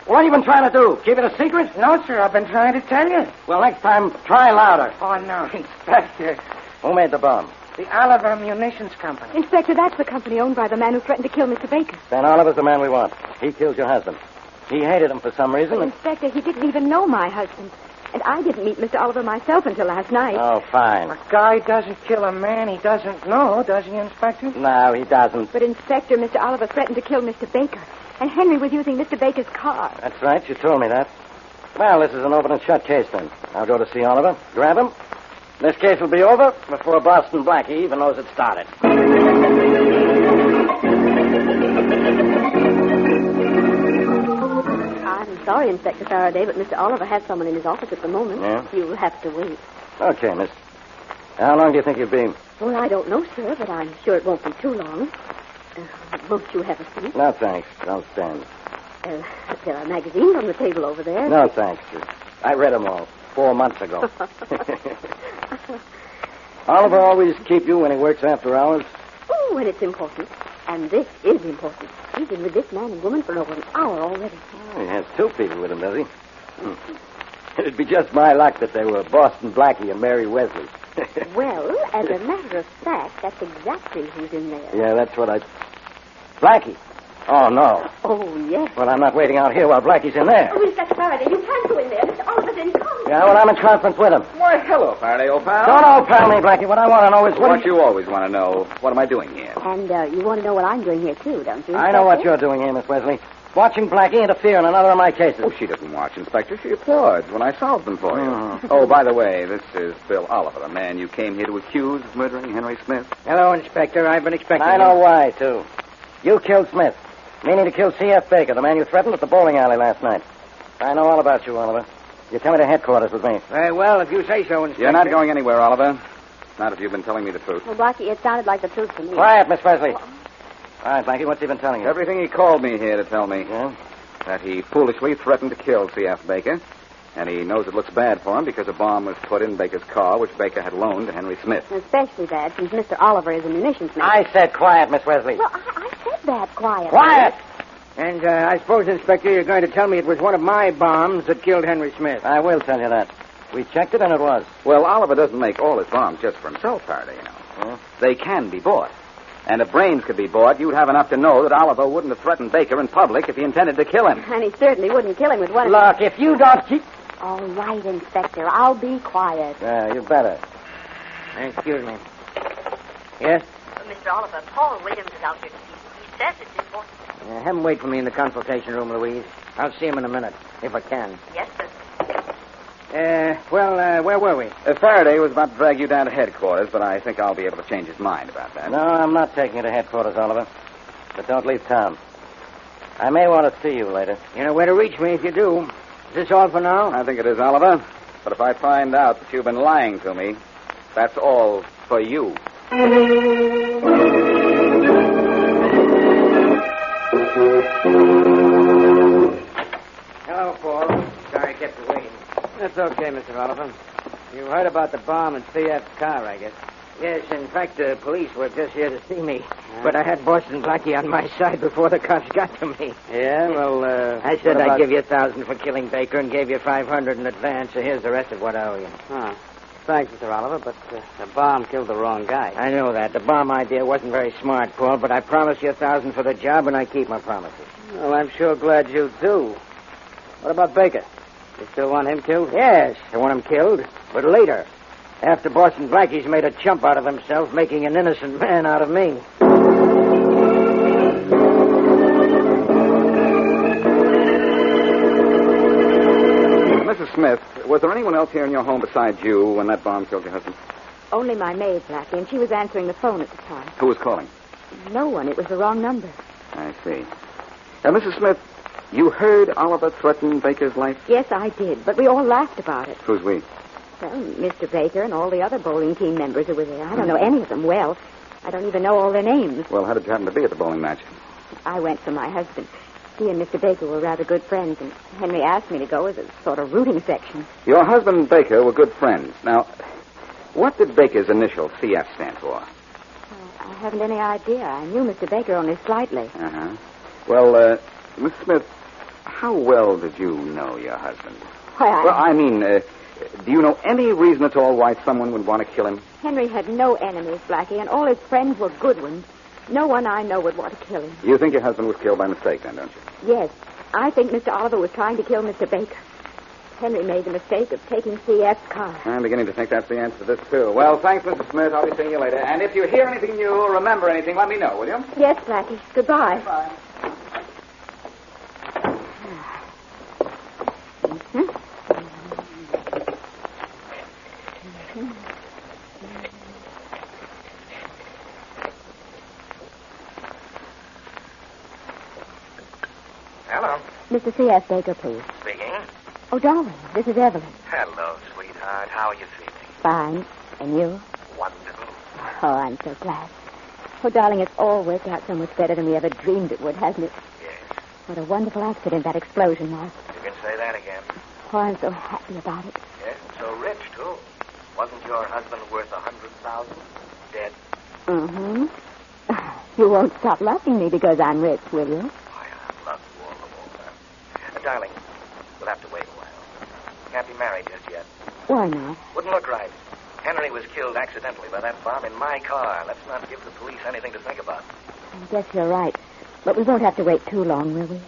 What have you been trying to do? Keep it a secret? No, sir, I've been trying to tell you. Well, next time, try louder. Oh, no, Inspector. Who made the bomb? The Oliver Munitions Company. Inspector, that's the company owned by the man who threatened to kill Mr. Baker. Then Oliver's the man we want. He killed your husband. He hated him for some reason. But, Inspector, he didn't even know my husband. And I didn't meet Mr. Oliver myself until last night. Oh, fine. A guy doesn't kill a man he doesn't know, does he, Inspector? No, he doesn't. But, Inspector, Mr. Oliver threatened to kill Mr. Baker. And Henry was using Mr. Baker's car. That's right. You told me that. Well, this is an open and shut case, then. I'll go to see Oliver, grab him. This case will be over before Boston Blackie even knows it started. I'm sorry, Inspector Faraday, but Mr. Oliver has someone in his office at the moment. Yeah? You'll have to wait. Okay, miss. How long do you think you'll be? Well, I don't know, sir, but I'm sure it won't be too long. Won't you have a seat? No, thanks. Don't stand. There are magazines on the table over there. No, thanks. I read them all 4 months ago. Oliver always keep you when he works after hours? Oh, when it's important. And this is important. He's been with this man and woman for over an hour already. Oh, he has 2 people with him, does he? It'd be just my luck that they were Boston Blackie and Mary Wesley. Well, as a matter of fact, that's exactly who's in there. Yeah, that's what I... Blackie? Oh, no. Oh, yes. Well, I'm not waiting out here while Blackie's in there. Oh, Inspector Faraday, you can't go in there. Mr. Oliver's in conference. Yeah, well, I'm in conference with him. Why, hello, Faraday, old pal. Don't old pal me, Blackie. What I want to know is what you always want to know. What am I doing here? And you want to know what I'm doing here, too, don't you, Inspector? I know what you're doing here, Miss Wesley. Watching Blackie interfere in another of my cases. Oh, she doesn't watch, Inspector. She applauds when I solve them for you. Oh, by the way, this is Bill Oliver, the man you came here to accuse of murdering Henry Smith. Hello, Inspector. I've been expecting I know why, too. You killed Smith, meaning to kill C.F. Baker, the man you threatened at the bowling alley last night. I know all about you, Oliver. You're coming to headquarters with me. Very well, if you say so, Inspector. You're not going anywhere, Oliver. Not if you've been telling me the truth. Well, Blackie, it sounded like the truth to me. Quiet, Miss Wesley. All right, Blackie, what's he been telling you? Everything he called me here to tell me. Yeah? That he foolishly threatened to kill C.F. Baker. And he knows it looks bad for him because a bomb was put in Baker's car, which Baker had loaned to Henry Smith. Especially bad, since Mr. Oliver is a munitions man. I said quiet, Miss Wesley. Well, I said that quiet. Quiet! And I suppose, Inspector, you're going to tell me it was one of my bombs that killed Henry Smith. I will tell you that. We checked it, and it was. Well, Oliver doesn't make all his bombs just for himself, Faraday, you know. Yeah? They can be bought. And if brains could be bought, you'd have enough to know that Oliver wouldn't have threatened Baker in public if he intended to kill him. And he certainly wouldn't kill him with one Look, if you don't keep... All right, Inspector. I'll be quiet. Yeah, you better. Excuse me. Yes? Mr. Oliver, Paul Williams is out here to see you. He says it's important. Have him wait for me in the consultation room, Louise. I'll see him in a minute, if I can. Yes, sir. Where were we? Faraday was about to drag you down to headquarters, but I think I'll be able to change his mind about that. No, I'm not taking you to headquarters, Oliver. But don't leave town. I may want to see you later. You know where to reach me if you do. Is this all for now? I think it is, Oliver. But if I find out that you've been lying to me, that's all for you. Hello, Paul. Sorry I kept you waiting. That's okay, Mr. Oliver. You heard about the bomb in C.F.'s car, I guess. Yes, in fact, the police were just here to see me. But I had Boston Blackie on my side before the cops got to me. Yeah, well, I said I'd give you $1,000 for killing Baker and gave you $500 in advance, so here's the rest of what I owe you. Huh. Thanks, Mr. Oliver, but the bomb killed the wrong guy. I know that. The bomb idea wasn't very smart, Paul, but I promised you $1,000 for the job, and I keep my promises. Well, I'm sure glad you do. What about Baker? You still want him killed? Yes, I want him killed, but later. After Boston Blackie's made a chump out of himself, making an innocent man out of me. Mrs. Smith, was there anyone else here in your home besides you when that bomb killed your husband? Only my maid, Blackie, and she was answering the phone at the time. Who was calling? No one. It was the wrong number. I see. Mrs. Smith, you heard Oliver threaten Baker's life? Yes, I did, but we all laughed about it. Who's we? Well, Mr. Baker and all the other bowling team members who were there. I don't know any of them well. I don't even know all their names. Well, how did you happen to be at the bowling match? I went for my husband. He and Mr. Baker were rather good friends, and Henry asked me to go as a sort of rooting section. Your husband and Baker were good friends. Now, what did Baker's initial CF stand for? I haven't any idea. I knew Mr. Baker only slightly. Uh-huh. Well, Miss Smith, how well did you know your husband? Why, Well, I mean, do you know any reason at all why someone would want to kill him? Henry had no enemies, Blackie, and all his friends were good ones. No one I know would want to kill him. You think your husband was killed by mistake, then, don't you? Yes. I think Mr. Oliver was trying to kill Mr. Baker. Henry made the mistake of taking C.F.'s car. I'm beginning to think that's the answer to this, too. Well, thanks, Mr. Smith. I'll be seeing you later. And if you hear anything new or remember anything, let me know, will you? Yes, Blackie. Goodbye. Bye. Hello. Mr. C.F. Baker, please. Speaking. Oh, darling, this is Evelyn. Hello, sweetheart. How are you feeling? Fine. And you? Wonderful. Oh, I'm so glad. Oh, darling, it's all worked out so much better than we ever dreamed it would, hasn't it? Yes. What a wonderful accident that explosion was. You can say that again. Oh, I'm so happy about it. Yes, and so rich, too. Wasn't your husband worth $100,000? Dead? Mm-hmm. You won't stop loving me because I'm rich, will you? I love you all the more. Darling, we'll have to wait a while. Can't be married just yet. Why not? Wouldn't look right. Henry was killed accidentally by that bomb in my car. Let's not give the police anything to think about. I guess you're right. But we won't have to wait too long, will we?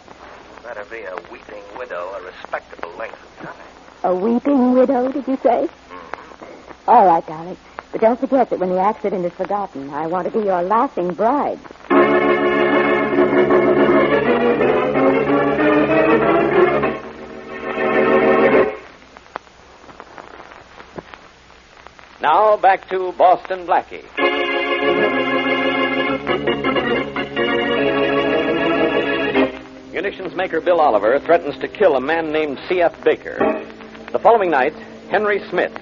Better be a weeping widow, a respectable length of time. A weeping widow, did you say? Mm-hmm. All right, darling. But don't forget that when the accident is forgotten, I want to be your laughing bride. Now back to Boston Blackie. Munitions maker Bill Oliver threatens to kill a man named C.F. Baker. The following night, Henry Smith,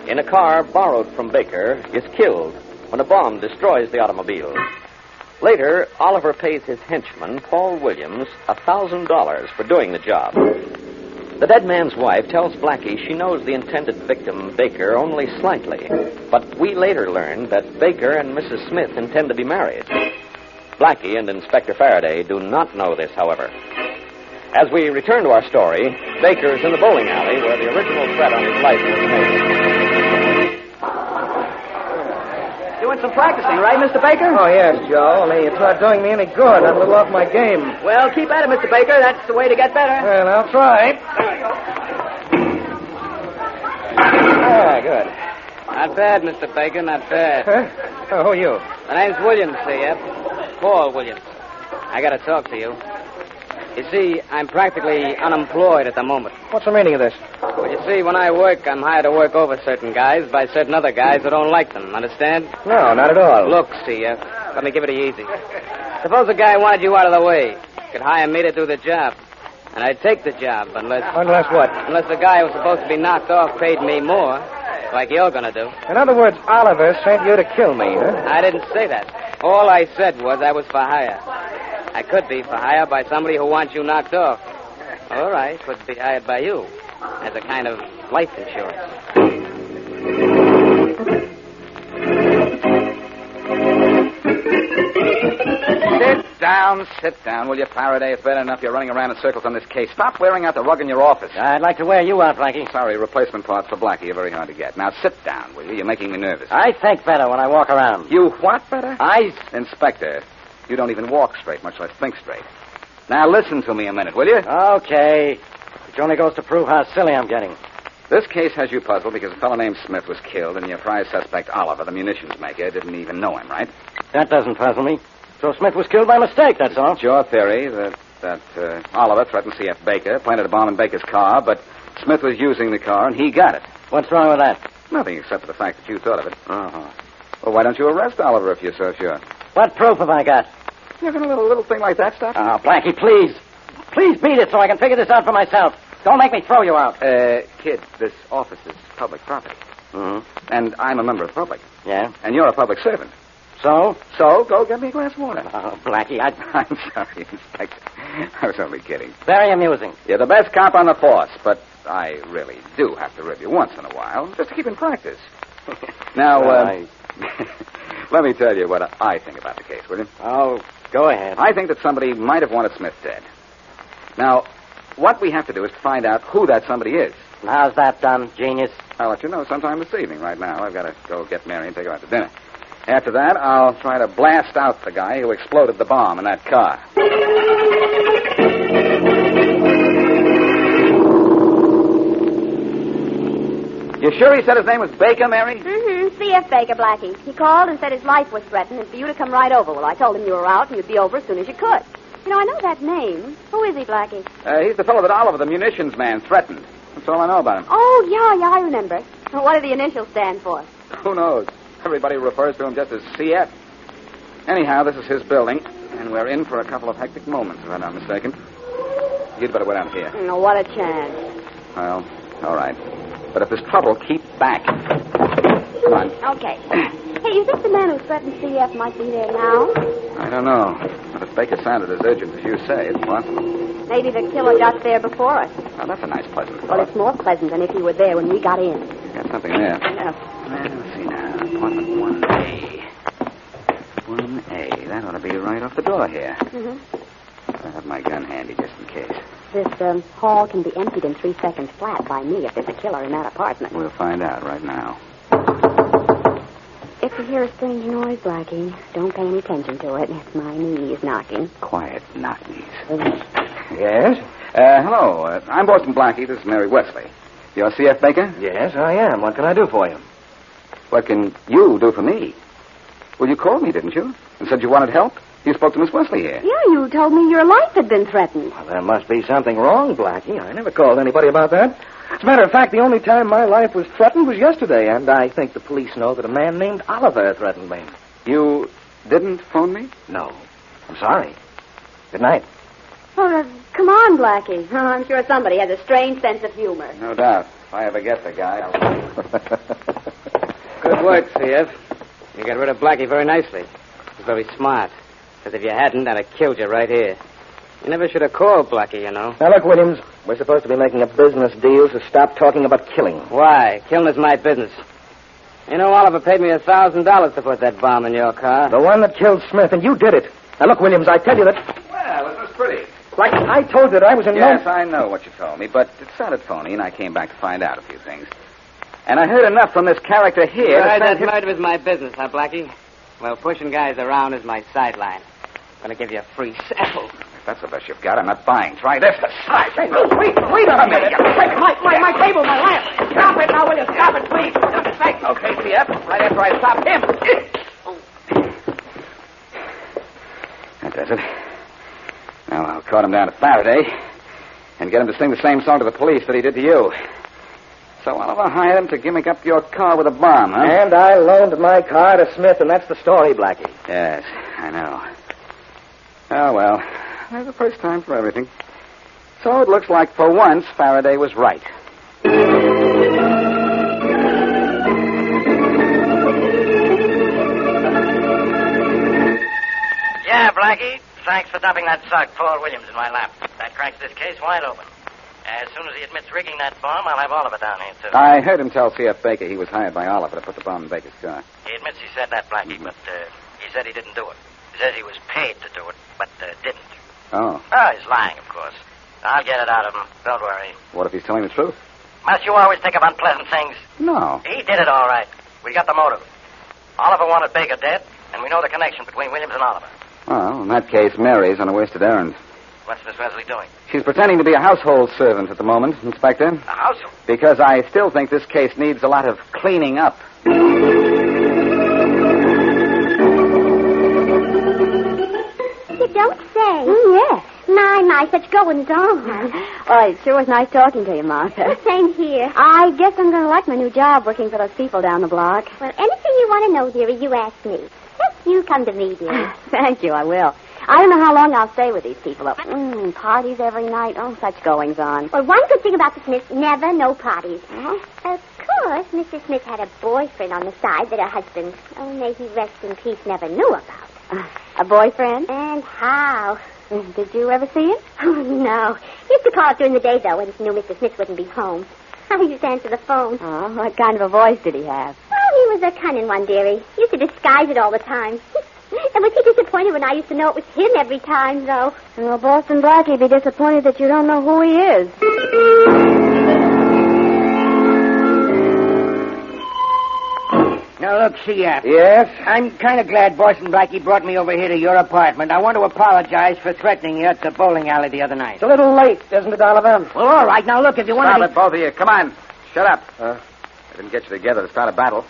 in a car borrowed from Baker, is killed when a bomb destroys the automobile. Later, Oliver pays his henchman, Paul Williams, $1,000 for doing the job. The dead man's wife tells Blackie she knows the intended victim, Baker, only slightly. But we later learn that Baker and Mrs. Smith intend to be married. Blackie and Inspector Faraday do not know this, however. As we return to our story, Baker is in the bowling alley where the original threat on his life was made. Doing some practicing, right, Mr. Baker? Oh, yes, Joe. Only it's not doing me any good. I'm a little off my game. Well, keep at it, Mr. Baker. That's the way to get better. Well, I'll try. Ah, good. Not bad, Mr. Baker, not bad. Huh? Oh, who are you? My name's Williams, C.F. Paul Williams. I gotta talk to you. You see, I'm practically unemployed at the moment. What's the meaning of this? Well, you see, when I work, I'm hired to work over certain guys by certain other guys who don't like them. Understand? No, not at all. Look, C.F., let me give it to you easy. Suppose a guy wanted you out of the way. Could hire me to do the job. And I'd take the job unless... Unless what? Unless the guy who was supposed to be knocked off paid me more, like you're gonna do. In other words, Oliver sent you to kill me, huh? I didn't say that. All I said was I was for hire. I could be for hire by somebody who wants you knocked off. All right, could be hired by you as a kind of life insurance. Sit down, will you, Faraday? It's bad enough you're running around in circles on this case. Stop wearing out the rug in your office. I'd like to wear you out, Blackie. Sorry, replacement parts for Blackie are very hard to get. Now, sit down, will you? You're making me nervous. I think better when I walk around. You what better? Inspector, you don't even walk straight, much less think straight. Now, listen to me a minute, will you? Okay. Which only goes to prove how silly I'm getting. This case has you puzzled because a fellow named Smith was killed, and your prize suspect, Oliver, the munitions maker, didn't even know him, right? That doesn't puzzle me. So Smith was killed by mistake, that's all. It's your theory that Oliver threatened C.F. Baker, planted a bomb in Baker's car, but Smith was using the car, and he got it. What's wrong with that? Nothing except for the fact that you thought of it. Well, why don't you arrest Oliver if you're so sure? What proof have I got? You gonna let a little thing like that stop? Oh, Blackie, please. Please beat it so I can figure this out for myself. Don't make me throw you out. Kid, this office is public property. Mm-hmm. And I'm a member of the public. Yeah? And you're a public servant. So? So, go get me a glass of water. Oh, Blackie, I'm sorry, Inspector. I was only kidding. Very amusing. You're the best cop on the force, but I really do have to rib you once in a while, just to keep in practice. Now, let me tell you what I think about the case, will you? Oh, go ahead. I think that somebody might have wanted Smith dead. Now, what we have to do is to find out who that somebody is. And how's that done, genius? I'll let you know sometime this evening. Right now, I've got to go get Mary and take her out to dinner. After that, I'll try to blast out the guy who exploded the bomb in that car. You sure he said his name was Baker, Mary? Mm-hmm. C.F. Baker, Blackie. He called and said his life was threatened and for you to come right over. Well, I told him you were out and you'd be over as soon as you could. You know, I know that name. Who is he, Blackie? He's the fellow that Oliver, the munitions man, threatened. That's all I know about him. Oh, yeah, I remember. Well, what do the initials stand for? Who knows? Everybody refers to him just as CF. Anyhow, this is his building, and we're in for a couple of hectic moments, if I'm not mistaken. You'd better wait out here. Oh, what a chance. Well, all right. But if there's trouble, keep back. Come on. Okay. Hey, you think the man who threatened CF might be there now? I don't know. But if Baker sounded as urgent as you say, it's possible. Maybe the killer got there before us. Now, that's a nice pleasant thought. Well, it's more pleasant than if he were there when we got in. Got something there. Let's see now. Apartment 1A. 1A. That ought to be right off the door here. Mm-hmm. I have my gun handy just in case. This hall can be emptied in 3 seconds flat by me if there's a killer in that apartment. We'll find out right now. If you hear a strange noise, Blackie, don't pay any attention to it. It's my knees knocking. Quiet knock-knees. Yes? Hello. I'm Boston Blackie. This is Mary Wesley. You're C.F. Baker? Yes, I am. What can I do for you? What can you do for me? Well, you called me, didn't you? And said you wanted help? You spoke to Miss Wesley here. Yeah, you told me your life had been threatened. Well, there must be something wrong, Blackie. I never called anybody about that. As a matter of fact, the only time my life was threatened was yesterday, and I think the police know that a man named Oliver threatened me. You didn't phone me? No. I'm sorry. Good night. Oh, come on, Blackie. Oh, I'm sure somebody has a strange sense of humor. No doubt. If I ever get the guy, I'll... Good work, C.F. You got rid of Blackie very nicely. It was very smart. Because if you hadn't, I'd have killed you right here. You never should have called Blackie, you know. Now, look, Williams, we're supposed to be making a business deal, so stop talking about killing. Why? Killing is my business. You know, Oliver paid me $1,000 to put that bomb in your car. The one that killed Smith, and you did it. Now, look, Williams, I tell you that... Well, it was pretty. Like I told you that I was in Yes, I know what you told me, but it sounded phony, and I came back to find out a few things. And I heard enough from this character here... Right, that murder is my business, huh, Blackie? Well, pushing guys around is my sideline. I'm going to give you a free sample. If that's the best you've got, I'm not buying. Try this. Hey, wait a minute. My table, my lamp. Stop it now, will you? Stop it, please. Okay, CF. Right after I stop him. That does it. Now, I'll cart him down to Faraday and get him to sing the same song to the police that he did to you. So Oliver hired him to gimmick up your car with a bomb, huh? And I loaned my car to Smith, and that's the story, Blackie. Yes, I know. Oh, well, there's a first time for everything. So it looks like, for once, Faraday was right. Yeah, Blackie. Thanks for dumping that sock, Paul Williams, in my lap. That cracks this case wide open. As soon as he admits rigging that bomb, I'll have Oliver down here, too. I heard him tell C.F. Baker he was hired by Oliver to put the bomb in Baker's car. He admits he said that, Blackie, but he said he didn't do it. He says he was paid to do it, but didn't. Oh. Oh, he's lying, of course. I'll get it out of him. Don't worry. What if he's telling the truth? Must you always think of unpleasant things? No. He did it all right. We got the motive. Oliver wanted Baker dead, and we know the connection between Williams and Oliver. Well, in that case, Mary's on a wasted errand. What's Miss Wesley doing? She's pretending to be a household servant at the moment, Inspector. A household? Because I still think this case needs a lot of cleaning up. You don't say. Yes. My, such goings on. Well, it sure was nice talking to you, Martha. Same here. I guess I'm going to like my new job working for those people down the block. Well, anything you want to know, dearie, you ask me. Just you come to me, dearie. Thank you, I will. I don't know how long I'll stay with these people. Parties every night. Oh, such goings on. Well, one good thing about the Smiths, never no parties. Of course, Mrs. Smith had a boyfriend on the side that her husband, oh, may he rest in peace, never knew about. A boyfriend? And how? Did you ever see him? Oh, no. He used to call up during the day, though, when he knew Mr. Smith wouldn't be home. I used to answer the phone. Oh, what kind of a voice did he have? Well, he was a cunning one, dearie. He used to disguise it all the time. And was he disappointed when I used to know it was him every time, though? Well, Boston Blackie be disappointed that you don't know who he is. Now, look, C.F. Yes? I'm kind of glad Boston Blackie brought me over here to your apartment. I want to apologize for threatening you at the bowling alley the other night. It's a little late, isn't it, Oliver? Well, all right. Now, look, if you want Stop to... it, both of you. Come on. Shut up. didn't get you together to start a battle.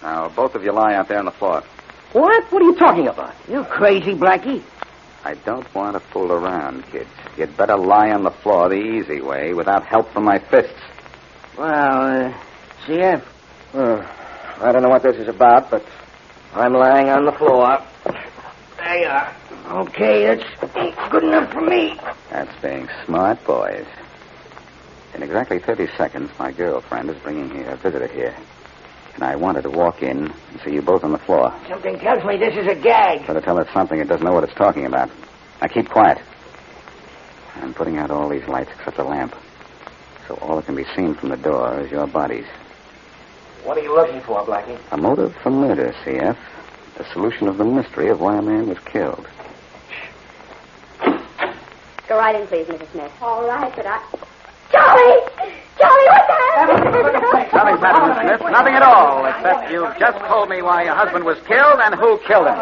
Now, both of you lie out there on the floor. What? What are you talking about? You crazy, Blackie? I don't want to fool around, kids. You'd better lie on the floor the easy way without help from my fists. Well, CF, I don't know what this is about, but I'm lying on the floor. There you are. Okay, that's good enough for me. That's being smart, boys. In exactly 30 seconds, my girlfriend is bringing a visitor here. And I want her to walk in and see you both on the floor. Something tells me this is a gag. Better tell her something it doesn't know what it's talking about. Now, keep quiet. I'm putting out all these lights except the lamp. So all that can be seen from the door is your bodies. What are you looking for, Blackie? A motive for murder, CF. The solution of the mystery of why a man was killed. Go right in, please, Mrs. Smith. All right, but Charlie! Charlie, what the hell? Nothing, Mrs. Smith. Nothing at all, except you've just told me why your husband was killed and who killed him.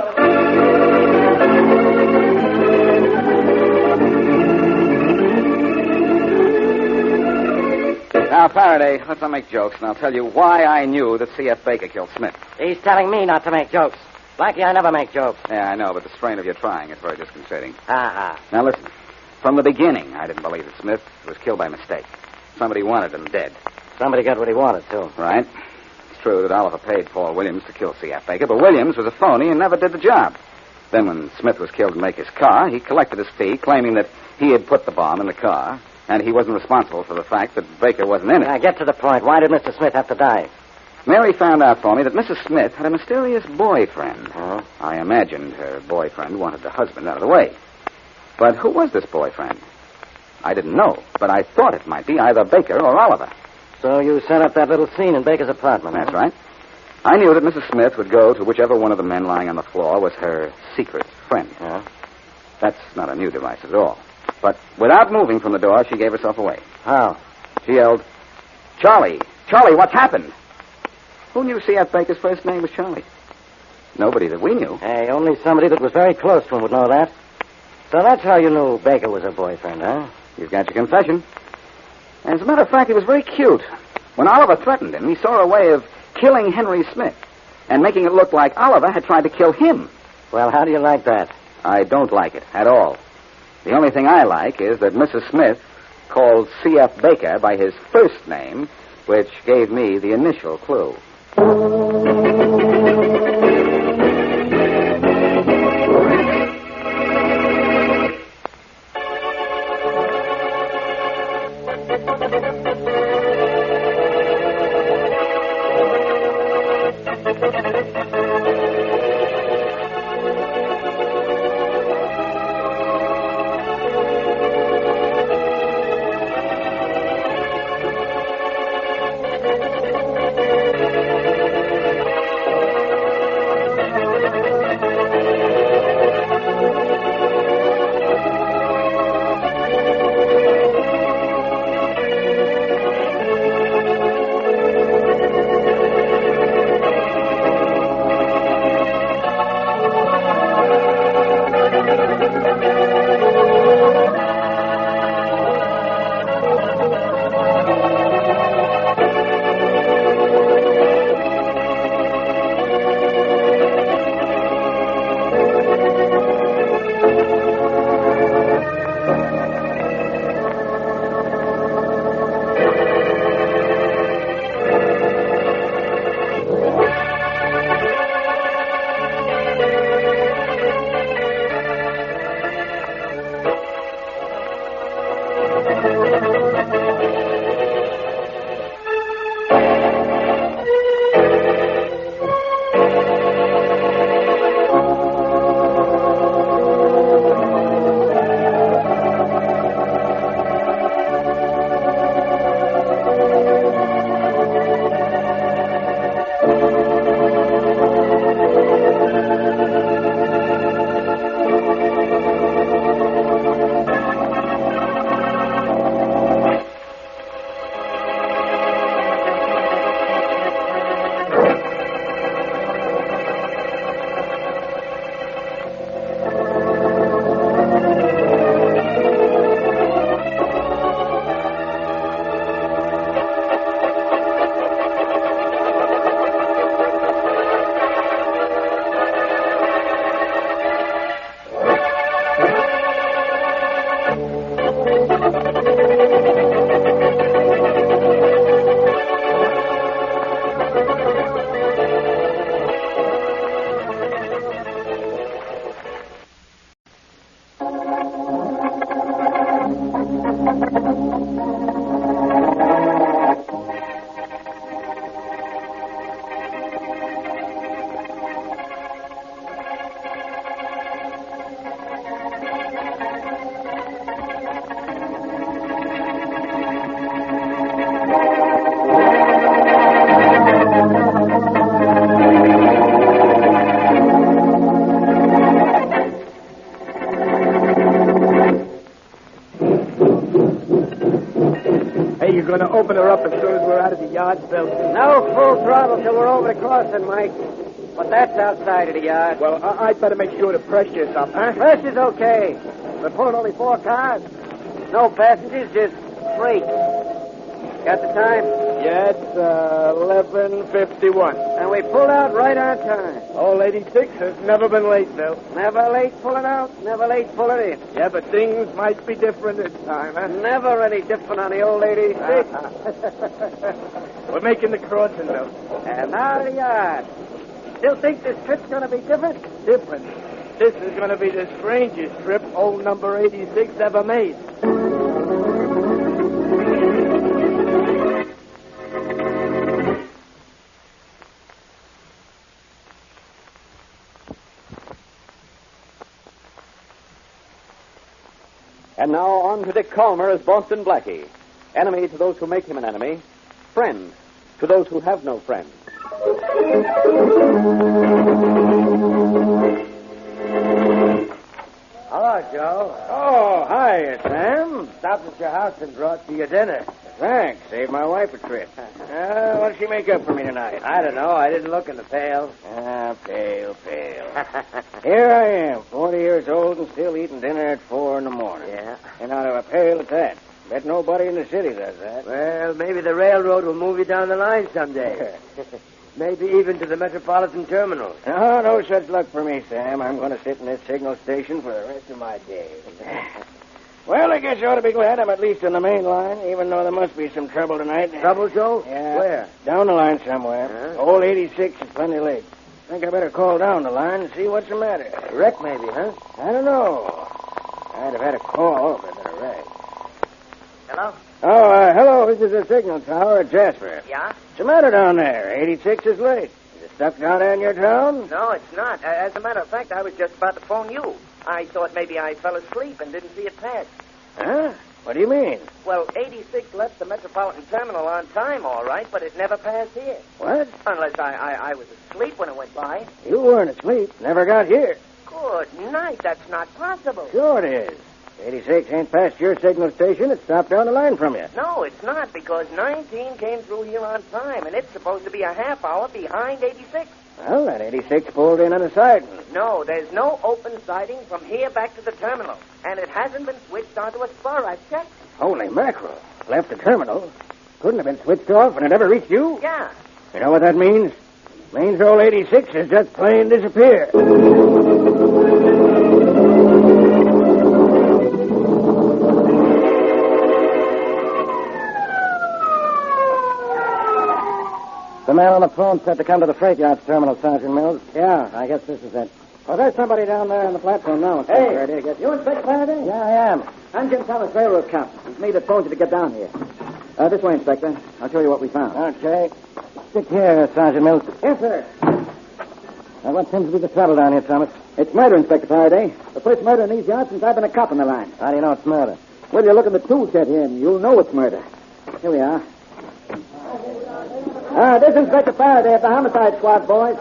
Now, Faraday, let's not make jokes, and I'll tell you why I knew that C.F. Baker killed Smith. He's telling me not to make jokes. Blackie, I never make jokes. Yeah, I know, but the strain of your trying is very disconcerting. Ha. Now, listen. From the beginning, I didn't believe that Smith was killed by mistake. Somebody wanted him dead. Somebody got what he wanted, too. Right. It's true that Oliver paid Paul Williams to kill C.F. Baker, but Williams was a phony and never did the job. Then when Smith was killed in Baker's car, he collected his fee, claiming that he had put the bomb in the car, and he wasn't responsible for the fact that Baker wasn't in it. Now, get to the point. Why did Mr. Smith have to die? Mary found out for me that Mrs. Smith had a mysterious boyfriend. Oh? I imagined her boyfriend wanted the husband out of the way. But who was this boyfriend? I didn't know, but I thought it might be either Baker or Oliver. So you set up that little scene in Baker's apartment. That's right. I knew that Mrs. Smith would go to whichever one of the men lying on the floor was her secret friend. Yeah? That's not a new device at all. But without moving from the door, she gave herself away. How? She yelled, Charlie! Charlie, what's happened? Who knew C.F. Baker's first name was Charlie? Nobody that we knew. Hey, only somebody that was very close to him would know that. So that's how you knew Baker was a boyfriend, huh? You've got your confession. As a matter of fact, he was very cute. When Oliver threatened him, he saw a way of killing Henry Smith and making it look like Oliver had tried to kill him. Well, how do you like that? I don't like it at all. The only thing I like is that Mrs. Smith called C.F. Baker by his first name, which gave me the initial clue. going to open her up as soon as we're out of the yard, Bill. No full throttle till we're over the crossing, Mike. But that's outside of the yard. Well, I'd better make sure the pressure's up, huh? Pressure's okay. We're pulling only 4 cars. No passengers, just freight. Got the time? Yeah, it's 11:51. And we pulled out right on time. Old 86 has never been late, Bill. Never late pulling out, never late pulling in. Yeah, but things might be different this time, huh? Never any different on the old 86. We're making the crossing, Bill. And out of the yard. Still think this trip's going to be different? Different. This is going to be the strangest trip old number 86 ever made. And now on to Dick Calmer as Boston Blackie. Enemy to those who make him an enemy. Friend to those who have no friend. Hello, Joe. Oh, hi, Sam. Stopped at your house and brought you your dinner. Thanks. Saved my wife a trip. What'd she make up for me tonight? I don't know. I didn't look in the pail. Pale. Here I am, 40 years old and still eating dinner at 4 in the morning. Yeah. And out of a pail at that. Bet nobody in the city does that. Well, maybe the railroad will move you down the line someday. Maybe even to the Metropolitan Terminal. No such luck for me, Sam. I'm going to sit in this signal station for the rest of my days. Well, I guess you ought to be glad I'm at least on the main line, even though there must be some trouble tonight. Trouble, Joe? Yeah. Where? Down the line somewhere. Huh? Old 86 is plenty late. Think I better call down the line and see what's the matter. Wreck, maybe, huh? I don't know. I'd have had a call if I'd been a wreck. Hello? Oh, hello. This is the signal tower at Jasper. Yeah? What's the matter down there? 86 is late. Is it stuck down there in your town? No, it's not. As a matter of fact, I was just about to phone you. I thought maybe I fell asleep and didn't see it pass. Huh? What do you mean? Well, 86 left the Metropolitan Terminal on time, all right, but it never passed here. What? Unless I was asleep when it went by. You weren't asleep. Never got here. Good night. That's not possible. Sure it is. 86 ain't past your signal station. It stopped down the line from you. No, it's not, because 19 came through here on time, and it's supposed to be a half hour behind 86. Well, that 86 pulled in on a siding. No, there's no open siding from here back to the terminal, and it hasn't been switched onto a spur. I've checked. Holy mackerel. Left the terminal. Couldn't have been switched off and it never reached you? Yeah. You know what that means? It means old 86 has just plain disappeared. The man on the phone said to come to the freight yards terminal, Sergeant Mills. Yeah, I guess this is it. Well, there's somebody down there on the platform now, Inspector Faraday. I guess. You Inspector Faraday? Yeah, I am. I'm Jim Thomas, railroad cop. It's me that phoned you to get down here. This way, Inspector. I'll show you what we found. Okay. Stick here, Sergeant Mills. Yes, sir. Now, what seems to be the trouble down here, Thomas? It's murder, Inspector Faraday. The first murder in these yards since I've been a cop on the line. How do you know it's murder? Well, you look in the tool shed here, and you'll know it's murder. Here we are. This is Inspector Faraday of the homicide squad, boys.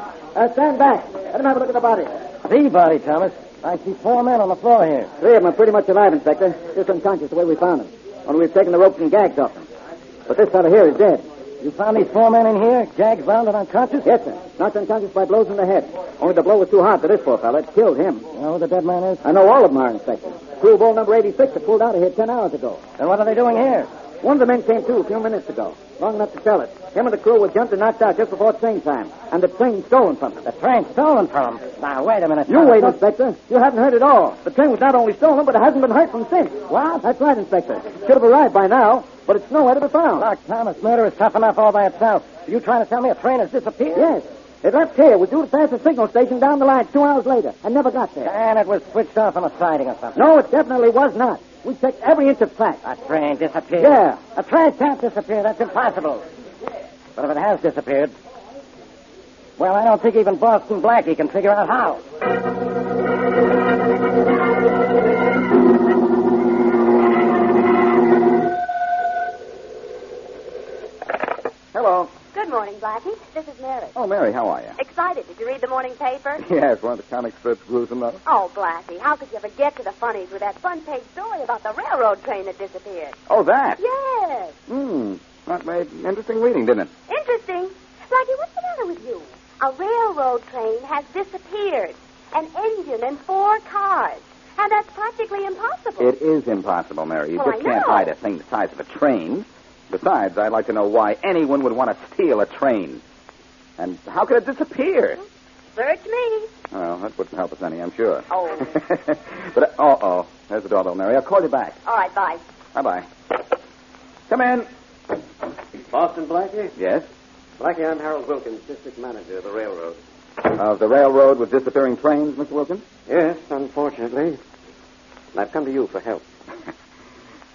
Stand back. Let him have a look at the body. The body, Thomas? I see 4 men on the floor here. 3 of them are pretty much alive, Inspector. Just unconscious the way we found them. Only we've taken the ropes and gags off them. But this fellow here is dead. You found these 4 men in here, gagged, bound, and unconscious? Yes, sir. Knocked unconscious by blows in the head. Only the blow was too hard for this poor fellow. It killed him. You know who the dead man is? I know all of them are, Inspector. Crew bull number 86 that pulled out of here 10 hours ago. Then what are they doing here? One of the men came through a few minutes ago. Long enough to tell us. Him and the crew were jumped and knocked out just before train time. And the train stolen from them. The train stolen from them? Now, wait a minute. You wait, Inspector. You haven't heard it all. The train was not only stolen, but it hasn't been heard from since. What? That's right, Inspector. Should have arrived by now, but it's nowhere to be found. Look, Thomas, murder is tough enough all by itself. Are you trying to tell me a train has disappeared? Yes. It left here. Was due to pass the signal station down the line 2 hours later and never got there. And it was switched off on a siding or something. No, it definitely was not. We checked every inch of track. A train disappeared? Yeah. A train can't disappear. That's impossible. But if it has disappeared, well, I don't think even Boston Blackie can figure out how. Hello. Good morning, Blackie. This is Mary. Oh, Mary, how are you? Excited excited. Did you read the morning paper? Yes, one of the comic strips gruesome, though. Oh, Blackie, how could you ever get to the funnies with that front-page story about the railroad train that disappeared? Oh, that? Yes. That made interesting reading, didn't it? Interesting. Blackie, what's the matter with you? A railroad train has disappeared. An engine and 4 cars. And that's practically impossible. It is impossible, Mary. You Well, just I can't know. hide a thing the size of a train. Besides, I'd like to know why anyone would want to steal a train. And how could it disappear? Search me. Well, that wouldn't help us any, I'm sure. Oh. But, there's the doorbell, Mary. I'll call you back. All right, bye. Bye-bye. Come in. Boston Blackie? Yes? Blackie, I'm Harold Wilkins, district manager of the railroad. Of the railroad with disappearing trains, Mr. Wilkins? Yes, unfortunately. And I've come to you for help.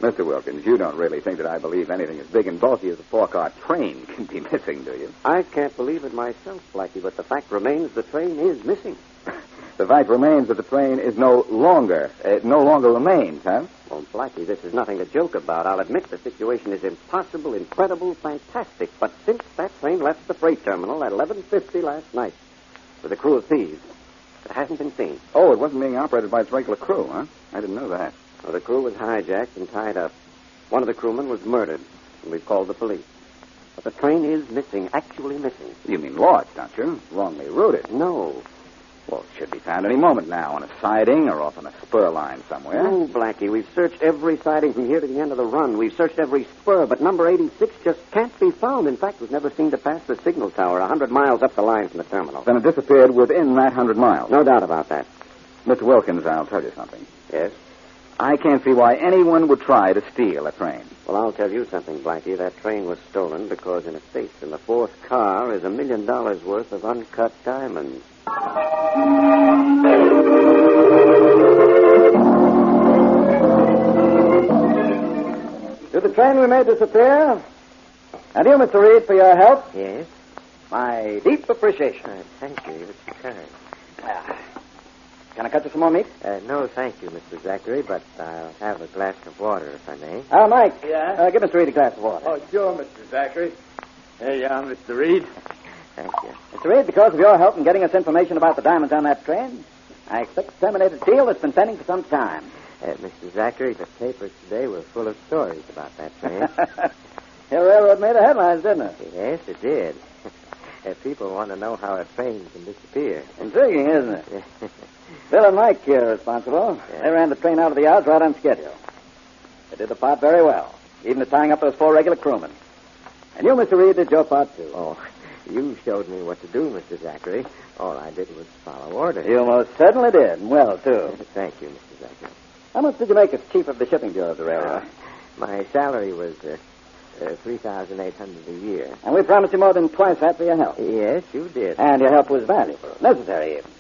Mr. Wilkins, you don't really think that I believe anything as big and bulky as a 4-car train can be missing, do you? I can't believe it myself, Blackie, but the fact remains the train is missing. The fact remains that the train is no longer remains, huh? Well, Blackie, this is nothing to joke about. I'll admit the situation is impossible, incredible, fantastic. But since that train left the freight terminal at 11:50 last night with a crew of thieves, it hasn't been seen. Oh, it wasn't being operated by its regular crew, huh? I didn't know that. Well, the crew was hijacked and tied up. One of the crewmen was murdered, and we've called the police. But the train is missing, actually missing. You mean lost, don't you? Wrongly routed. No. Well, it should be found any moment now on a siding or off on a spur line somewhere. No, Blackie, we've searched every siding from here to the end of the run. We've searched every spur, but number 86 just can't be found. In fact, we've never seen to pass the signal tower 100 miles up the line from the terminal. Then it disappeared within that 100 miles. No doubt about that. Mr. Wilkins, I'll tell you something. Yes? I can't see why anyone would try to steal a train. Well, I'll tell you something, Blackie. That train was stolen because in a safe in the 4th car is $1 million worth of uncut diamonds. To the train we made disappear. And you, Mr. Reed, for your help. Yes? My deep appreciation. Thank you. It's kind. Can I cut you some more meat? No, thank you, Mr. Zachary, but I'll have a glass of water, if I may. Mike. Yeah? Give Mr. Reed a glass of water. Oh, sure, Mr. Zachary. Here you are, Mr. Reed. Thank you. Mr. Reed, because of your help in getting us information about the diamonds on that train, I expect to terminate a deal that's been pending for some time. Mr. Zachary, the papers today were full of stories about that train. Your railroad made the headlines, didn't it? Yes, it did. People want to know how a train can disappear. Intriguing, isn't it? Bill and Mike here are responsible. Yeah. They ran the train out of the yards right on schedule. They did the part very well, even to tying up those 4 regular crewmen. And you, Mr. Reed, did your part, too. Oh, you showed me what to do, Mr. Zachary. All I did was follow orders. You most certainly did, and well, too. Thank you, Mr. Zachary. How much did you make as chief of the shipping bureau of the railroad? My salary was $3,800 a year. And we promised you more than twice that for your help. Yes, you did. And your help was valuable, necessary even.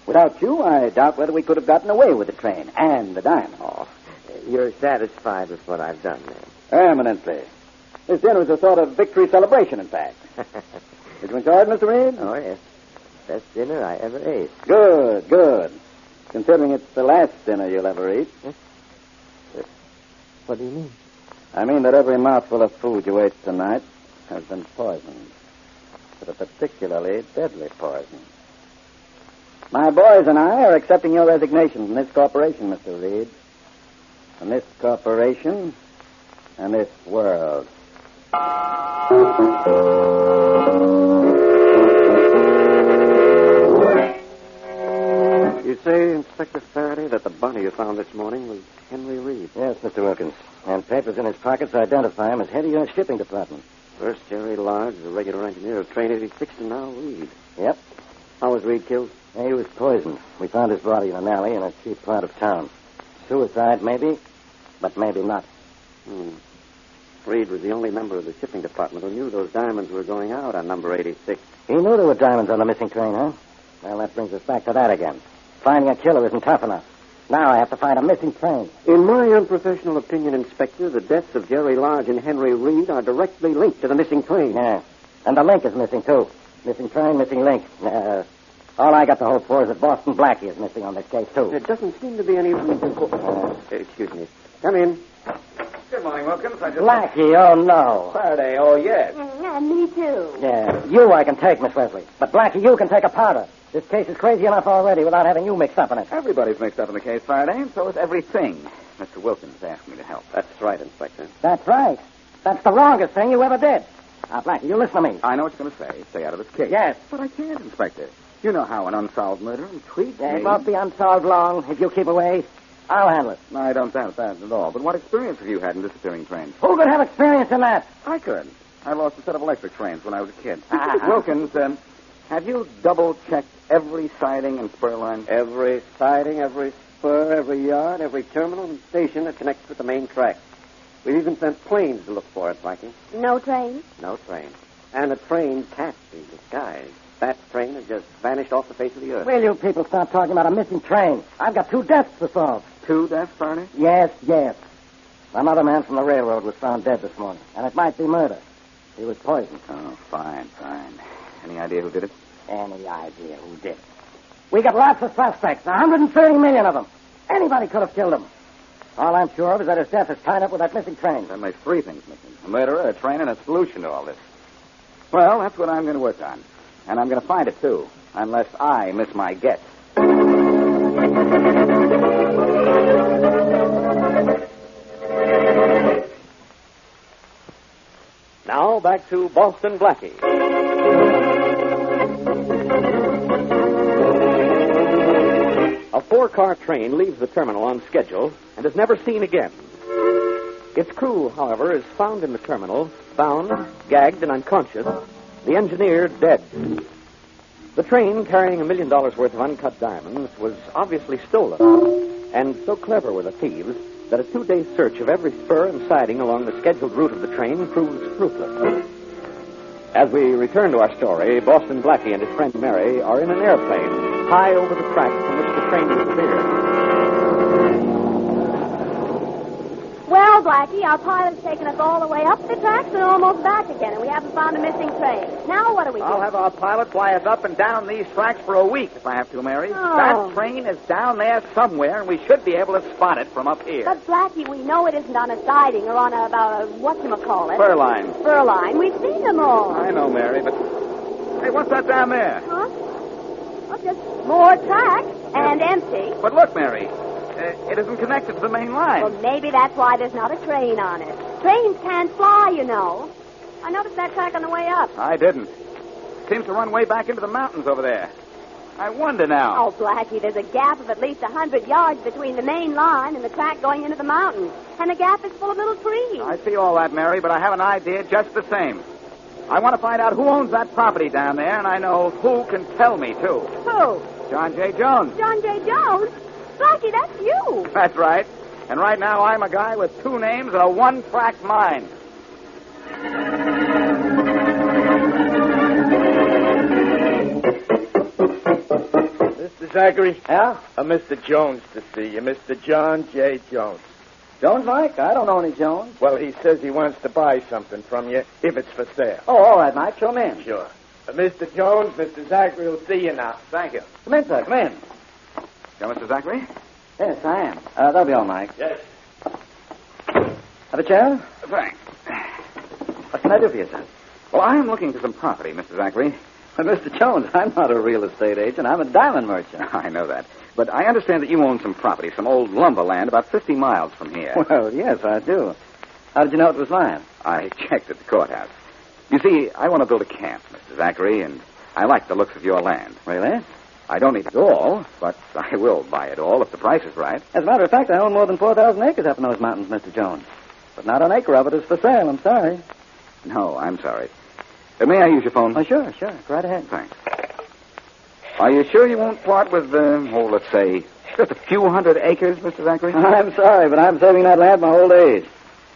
Without you, I doubt whether we could have gotten away with the train and the diamond. Oh, you're satisfied with what I've done, then? Eminently. This dinner was a sort of victory celebration, in fact. Did you enjoy it, Mr. Reed? Oh, yes. Best dinner I ever ate. Good, good. Considering it's the last dinner you'll ever eat. What do you mean? I mean that every mouthful of food you ate tonight has been poisoned. But a particularly deadly poison. My boys and I are accepting your resignation from this corporation, Mr. Reed. From this corporation and this world. You say, Inspector Faraday, that the body you found this morning was Henry Reed? Yes, Mr. Wilkins. And papers in his pockets identify him as head of your shipping department. First Jerry Lodge, the regular engineer of Train 86, and now Reed. Yep. How was Reed killed? Yeah, he was poisoned. We found his body in an alley in a cheap part of town. Suicide, maybe, but maybe not. Reed was the only member of the shipping department who knew those diamonds were going out on number 86. He knew there were diamonds on the missing train, huh? Well, that brings us back to that again. Finding a killer isn't tough enough. Now I have to find a missing train. In my unprofessional opinion, Inspector, the deaths of Jerry Lodge and Henry Reed are directly linked to the missing train. Yeah. And the link is missing, too. Missing train, missing link. All I got to hope for is that Boston Blackie is missing on this case, too. There doesn't seem to be any reason for... excuse me. Come in. Good morning, Wilkins. Blackie, oh, no. Faraday, oh, yes. Me too. Yeah, you I can take, Miss Wesley. But Blackie, you can take a powder. This case is crazy enough already without having you mixed up in it. Everybody's mixed up in the case, Faraday, and so is everything. Mr. Wilkins asked me to help. That's right, Inspector. That's right. That's the wrongest thing you ever did. Now, Blackie, you listen to me. I know what you're going to say. Stay out of this case. Yes. But I can't, Inspector. You know how an unsolved murder intrigues me. It won't be unsolved long if you keep away. I'll handle it. No, I don't doubt that at all. But what experience have you had in disappearing trains? Who could have experience in that? I could. I lost a set of electric trains when I was a kid. Wilkins, have you double-checked every siding and spur line? Every siding, every spur, every yard, every terminal and station that connects with the main track. We've even sent planes to look for it, Blackie. No train? No train. And a train can't be disguised. That train has just vanished off the face of the earth. Will you people stop talking about a missing train? I've got 2 deaths to solve. 2 deaths, Faraday? Yes. Another man from the railroad was found dead this morning, and it might be murder. He was poisoned. Oh, fine. Any idea who did it? Any idea who did it? We got lots of suspects, 130 million of them. Anybody could have killed him. All I'm sure of is that his death is tied up with that missing train. That makes 3 things missing. A murderer, a train, and a solution to all this. Well, that's what I'm going to work on. And I'm going to find it, too. Unless I miss my guess. Now, back to Boston Blackie. A 4-car train leaves the terminal on schedule and is never seen again. Its crew, however, is found in the terminal, bound, gagged, and unconscious, the engineer dead. The train, carrying $1 million worth of uncut diamonds, was obviously stolen. And so clever were the thieves that a 2-day search of every spur and siding along the scheduled route of the train proves fruitless. As we return to our story, Boston Blackie and his friend Mary are in an airplane high over the track from which the train disappeared. Well, Blackie, our pilot's taken us all the way up the tracks and almost back again, and we haven't found a missing train. Now what do we do? I'll have our pilot fly us up and down these tracks for a week, if I have to, Mary. Oh. That train is down there somewhere, and we should be able to spot it from up here. But, Blackie, we know it isn't on a siding or on a whatchamacallit. Fur line. Fur line. We've seen them all. I know, Mary, but... Hey, what's that down there? Huh? Well, just more tracks and empty. But look, Mary, it isn't connected to the main line. Well, maybe that's why there's not a train on it. Trains can't fly, you know. I noticed that track on the way up. I didn't. It seems to run way back into the mountains over there. I wonder now. Oh, Blackie, there's a gap of at least 100 yards between the main line and the track going into the mountains. And the gap is full of little trees. I see all that, Mary, but I have an idea just the same. I want to find out who owns that property down there, and I know who can tell me, too. Who? John J. Jones. John J. Jones? Blackie, that's you. That's right. And right now I'm a guy with 2 names and a 1-track mind. Mr. Zachary? Yeah? Mr. Jones to see you. Mr. John J. Jones. Jones, Mike? I don't know any Jones. Well, he says he wants to buy something from you if it's for sale. Oh, all right, Mike. Show him in. Sure. Mr. Jones, Mr. Zachary will see you now. Thank you. Come in, sir. Come in. You're Mr. Zachary? Yes, I am. That'll be all, Mike. Yes. Have a chair? Thanks. What can I do for you, sir? Well, I am looking for some property, Mr. Zachary. But, Mr. Jones, I'm not a real estate agent. I'm a diamond merchant. I know that. But I understand that you own some property, some old lumber land about 50 miles from here. Well, yes, I do. How did you know it was mine? I checked at the courthouse. You see, I want to build a camp, Mr. Zachary, and I like the looks of your land. Really? I don't need it all, but I will buy it all if the price is right. As a matter of fact, I own more than 4,000 acres up in those mountains, Mr. Jones. But not an acre of it is for sale. I'm sorry. No, I'm sorry. May I use your phone? Oh, sure. Go right ahead. Thanks. Are you sure you won't part with, let's say, just a few hundred acres, Mr. Zachary? I'm sorry, but I'm saving that land my old age.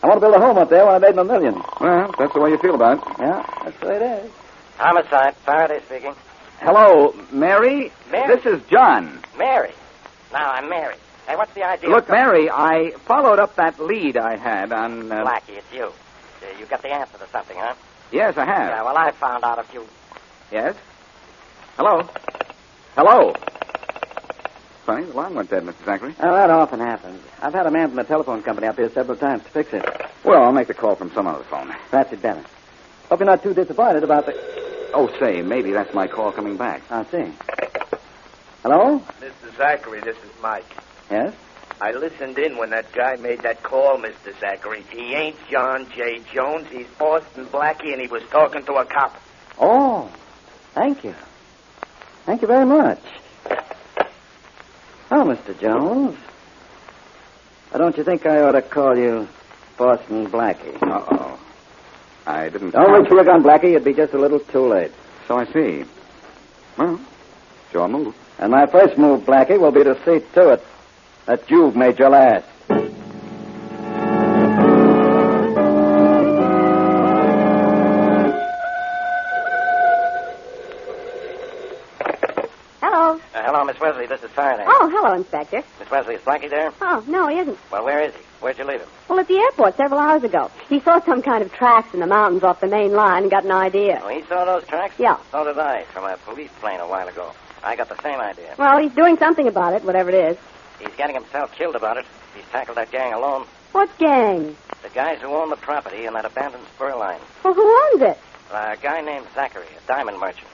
I want to build a home up there when I made my million. Well, that's the way you feel about it. Yeah, that's the way it is. Homicide. Faraday speaking. Hello, Mary? Mary? This is John. Mary. Now I'm Mary. Hey, what's the idea? Look, Mary, I followed up that lead I had on... Blackie, it's you. You got the answer to something, huh? Yes, I have. Yeah, well, I found out a few... Yes? Hello? Hello? funny. The line went dead, Mr. Zachary. Oh, that often happens. I've had a man from the telephone company up here several times to fix it. Well, I'll make the call from some other phone. Perhaps you'd better. Hope you're not too disappointed about the... Oh, say, maybe that's my call coming back. I'll see. Hello? Mr. Zachary, this is Mike. Yes? I listened in when that guy made that call, Mr. Zachary. He ain't John J. Jones. He's Boston Blackie, and he was talking to a cop. Oh, thank you. Thank you very much. Oh, Mr. Jones. Don't you think I ought to call you Boston Blackie? Uh-oh. I didn't... Don't reach for a gun, Blackie. It'd be just a little too late. So I see. Well, it's your move. And my first move, Blackie, will be to see to it that you've made your last. Hello. Hello, Miss Wesley. This is Faraday. Oh, hello, Inspector. Miss Wesley, is Blackie there? Oh, no, he isn't. Well, where is he? Where'd you leave him? Well, at the airport several hours ago. He saw some kind of tracks in the mountains off the main line and got an idea. Oh, he saw those tracks? Yeah. So did I, from a police plane a while ago. I got the same idea. Well, he's doing something about it, whatever it is. He's getting himself killed about it. He's tackled that gang alone. What gang? The guys who own the property in that abandoned spur line. Well, who owns it? A guy named Zachary, a diamond merchant.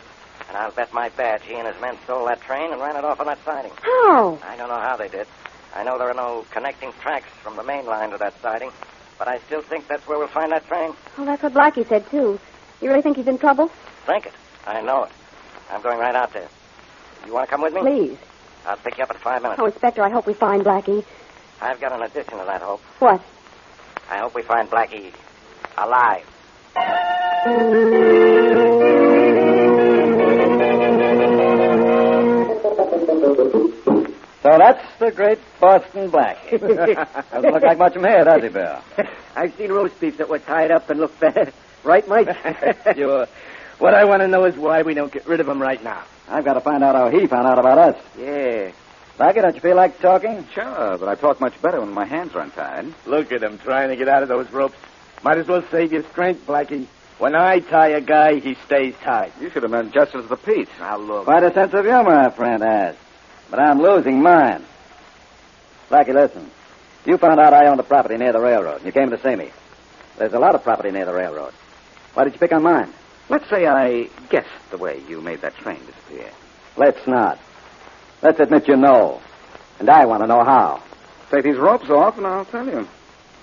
And I'll bet my badge he and his men stole that train and ran it off on that siding. How? I don't know how they did. I know there are no connecting tracks from the main line to that siding, but I still think that's where we'll find that train. Well, that's what Blackie said, too. You really think he's in trouble? Think it. I know it. I'm going right out there. You want to come with me? Please. I'll pick you up in 5 minutes. Oh, Inspector, I hope we find Blackie. I've got an addition to that hope. What? I hope we find Blackie alive. So that's the great Boston Blackie. Doesn't look like much from here, does he, Bill? I've seen roast beef that were tied up and looked bad. Right, Mike? Sure. What I want to know is why we don't get rid of him right now. I've got to find out how he found out about us. Yeah. Blackie, don't you feel like talking? Sure, but I talk much better when my hands are untied. Look at him trying to get out of those ropes. Might as well save your strength, Blackie. When I tie a guy, he stays tied. You should have done justice to the piece. Now, look. Quite a sense of humor, our friend has. But I'm losing mine. Blackie, listen. You found out I owned a property near the railroad. You came to see me. There's a lot of property near the railroad. Why did you pick on mine? Let's say I guessed the way you made that train disappear. Let's not. Let's admit you know. And I want to know how. Take these ropes off, and I'll tell you.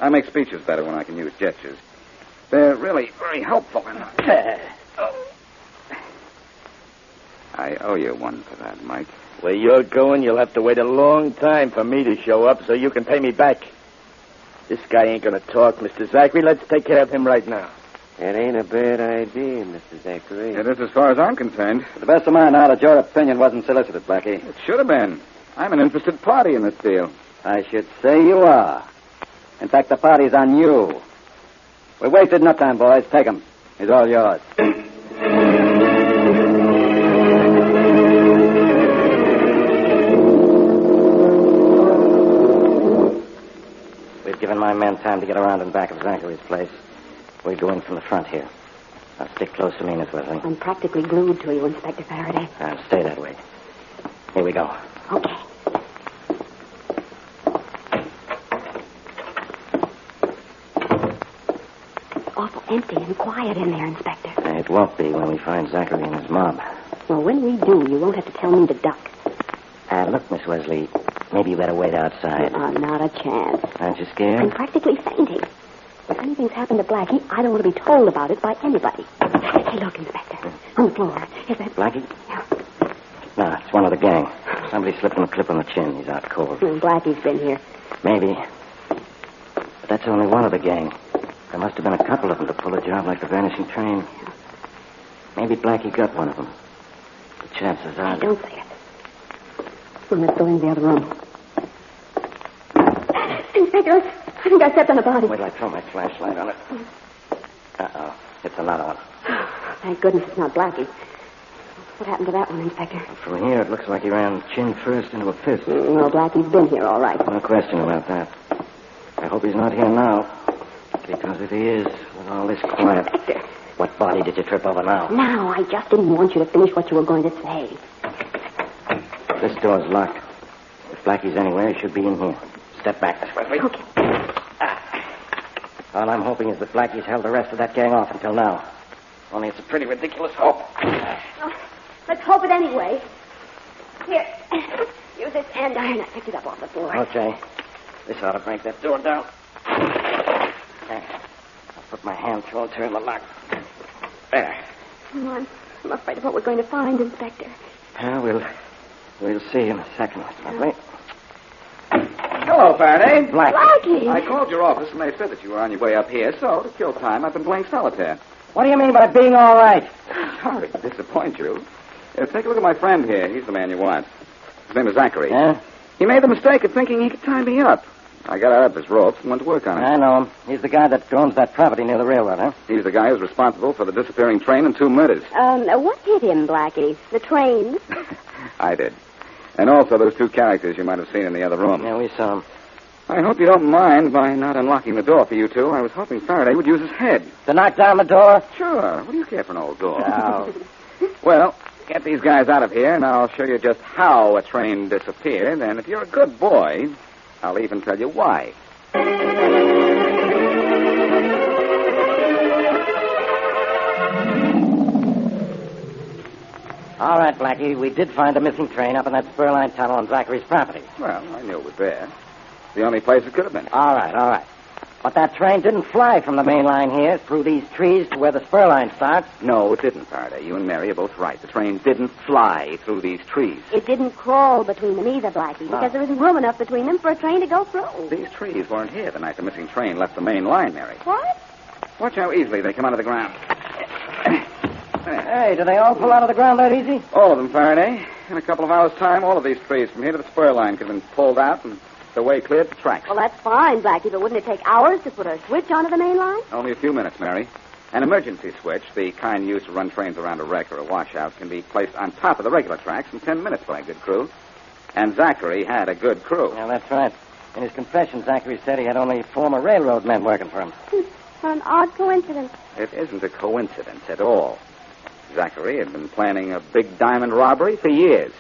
I make speeches better when I can use gestures. They're really very helpful. I owe you one for that, Mike. Where you're going, you'll have to wait a long time for me to show up so you can pay me back. This guy ain't going to talk, Mr. Zachary. Let's take care of him right now. It ain't a bad idea, Mr. Zachary. It is as far as I'm concerned. To the best of my knowledge, your opinion wasn't solicited, Blackie. It should have been. I'm an interested party in this deal. I should say you are. In fact, the party's on you. We wasted enough time, boys. Take him. He's all yours. We've given my men time to get around in back of Zachary's place. We're going from the front here. Now, stick close to me, Miss Wesley. I'm practically glued to you, Inspector Faraday. I'll stay that way. Here we go. Okay. It's awful empty and quiet in there, Inspector. It won't be when we find Zachary and his mob. Well, when we do, you won't have to tell me to duck. Look, Miss Wesley, maybe you better wait outside. Not a chance. Aren't you scared? I'm practically fainting. If anything's happened to Blackie, I don't want to be told about it by anybody. Hey, look, Inspector. On the floor. Is that... Blackie? Yeah. No, it's one of the gang. Somebody slipped him a clip on the chin. He's out cold. Blackie's been here. Maybe. But that's only one of the gang. There must have been a couple of them to pull a job like the vanishing train. Maybe Blackie got one of them. The chances are... Hey, don't say it. Well, let's go into the other room. Inspector, I think I stepped on a body. Wait till I throw my flashlight on it. Uh-oh. It's another one. Thank goodness it's not Blackie. What happened to that one, Inspector? From here, it looks like he ran chin first into a fist. Well, Blackie's been here, all right. No question about that. I hope he's not here now. Because if he is, with all this quiet... Inspector! What body did you trip over now? Now, I just didn't want you to finish what you were going to say. This door's locked. Blackie's anywhere, he should be in here. Step back, Miss Wesley. Okay. All I'm hoping is that Blackie's held the rest of that gang off until now. Only it's a pretty ridiculous hope. Oh, let's hope it anyway. Here, use this andiron. I picked it up off the floor. Okay. This ought to break that door down. There. I'll put my hand through and turn the lock. There. Oh, I'm afraid of what we're going to find, Inspector. Well, we'll see in a second, Miss Wesley. Hello, Faraday. Blackie! I called your office, and they said that you were on your way up here, so to kill time, I've been playing solitaire. What do you mean by being all right? Sorry to disappoint you. Take a look at my friend here. He's the man you want. His name is Zachary. Yeah? He made the mistake of thinking he could tie me up. I got out of his ropes and went to work on it. I know him. He's the guy that owns that property near the railroad, huh? He's the guy who's responsible for the disappearing train and 2 murders. What hit him, Blackie? The train? I did. And also those 2 characters you might have seen in the other room. Yeah, we saw him. I hope you don't mind by not unlocking the door for you 2. I was hoping Faraday would use his head. To knock down the door? Sure. What do you care for an old door? No. Well, get these guys out of here, and I'll show you just how a train disappeared. And if you're a good boy, I'll even tell you why. All right, Blackie. We did find a missing train up in that spur line tunnel on Zachary's property. Well, I knew it was there. It's the only place it could have been. All right. But that train didn't fly from the main line here through these trees to where the spur line starts. No, it didn't, Faraday. You and Mary are both right. The train didn't fly through these trees. It didn't crawl between them either, Blackie, because there isn't room enough between them for a train to go through. These trees weren't here the night the missing train left the main line, Mary. What? Watch how easily they come out of the ground. Hey, do they all pull out of the ground that easy? All of them, Faraday. In a couple of hours' time, all of these trees from here to the spur line could have been pulled out and the way cleared for tracks. Well, that's fine, Blackie, but wouldn't it take hours to put a switch onto the main line? Only a few minutes, Mary. An emergency switch, the kind used to run trains around a wreck or a washout, can be placed on top of the regular tracks in 10 minutes by a good crew. And Zachary had a good crew. Yeah, that's right. In his confession, Zachary said he had only former railroad men working for him. An odd coincidence. It isn't a coincidence at all. Zachary had been planning a big diamond robbery for years.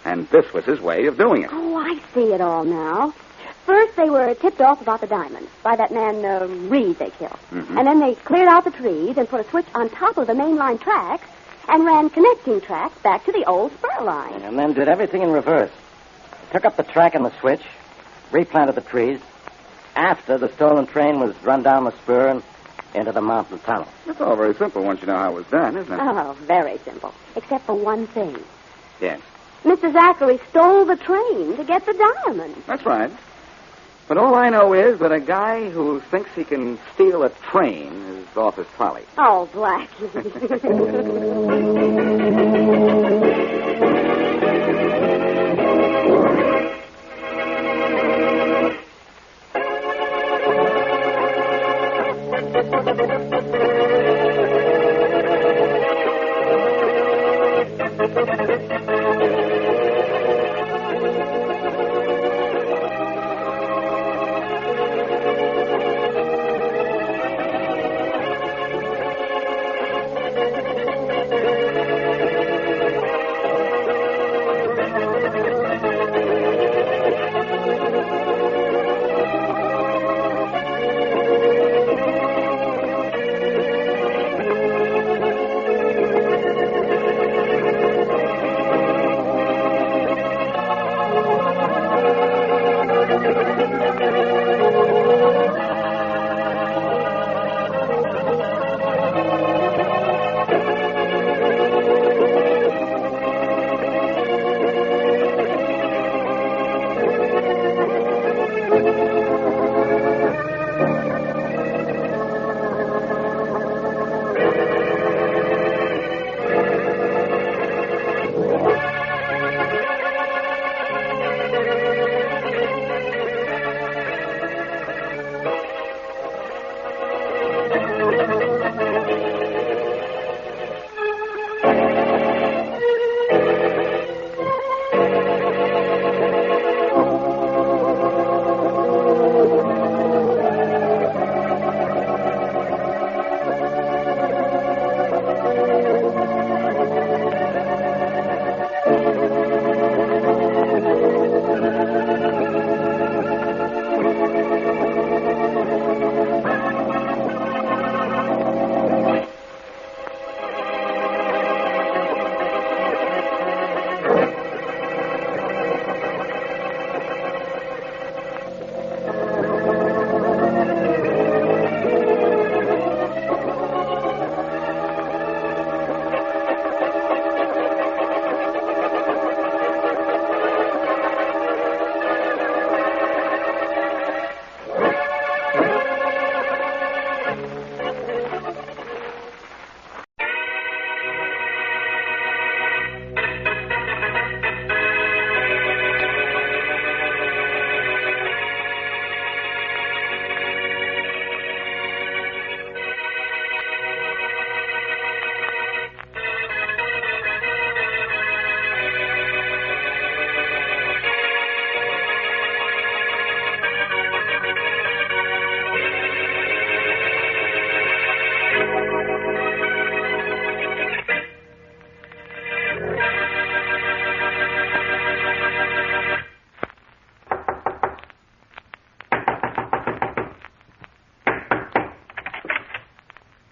And this was his way of doing it. Oh, I see it all now. First, they were tipped off about the diamond by that man, Reed, they killed. Mm-hmm. And then they cleared out the trees and put a switch on top of the main line tracks and ran connecting tracks back to the old spur line. And then did everything in reverse. Took up the track and the switch, replanted the trees, after the stolen train was run down the spur and into the mountain tunnel. That's all very simple once you know how it was done, isn't it? Oh, very simple. Except for one thing. Yes. Mr. Zachary stole the train to get the diamond. That's right. But all I know is that a guy who thinks he can steal a train is off his trolley. Oh, Blackie.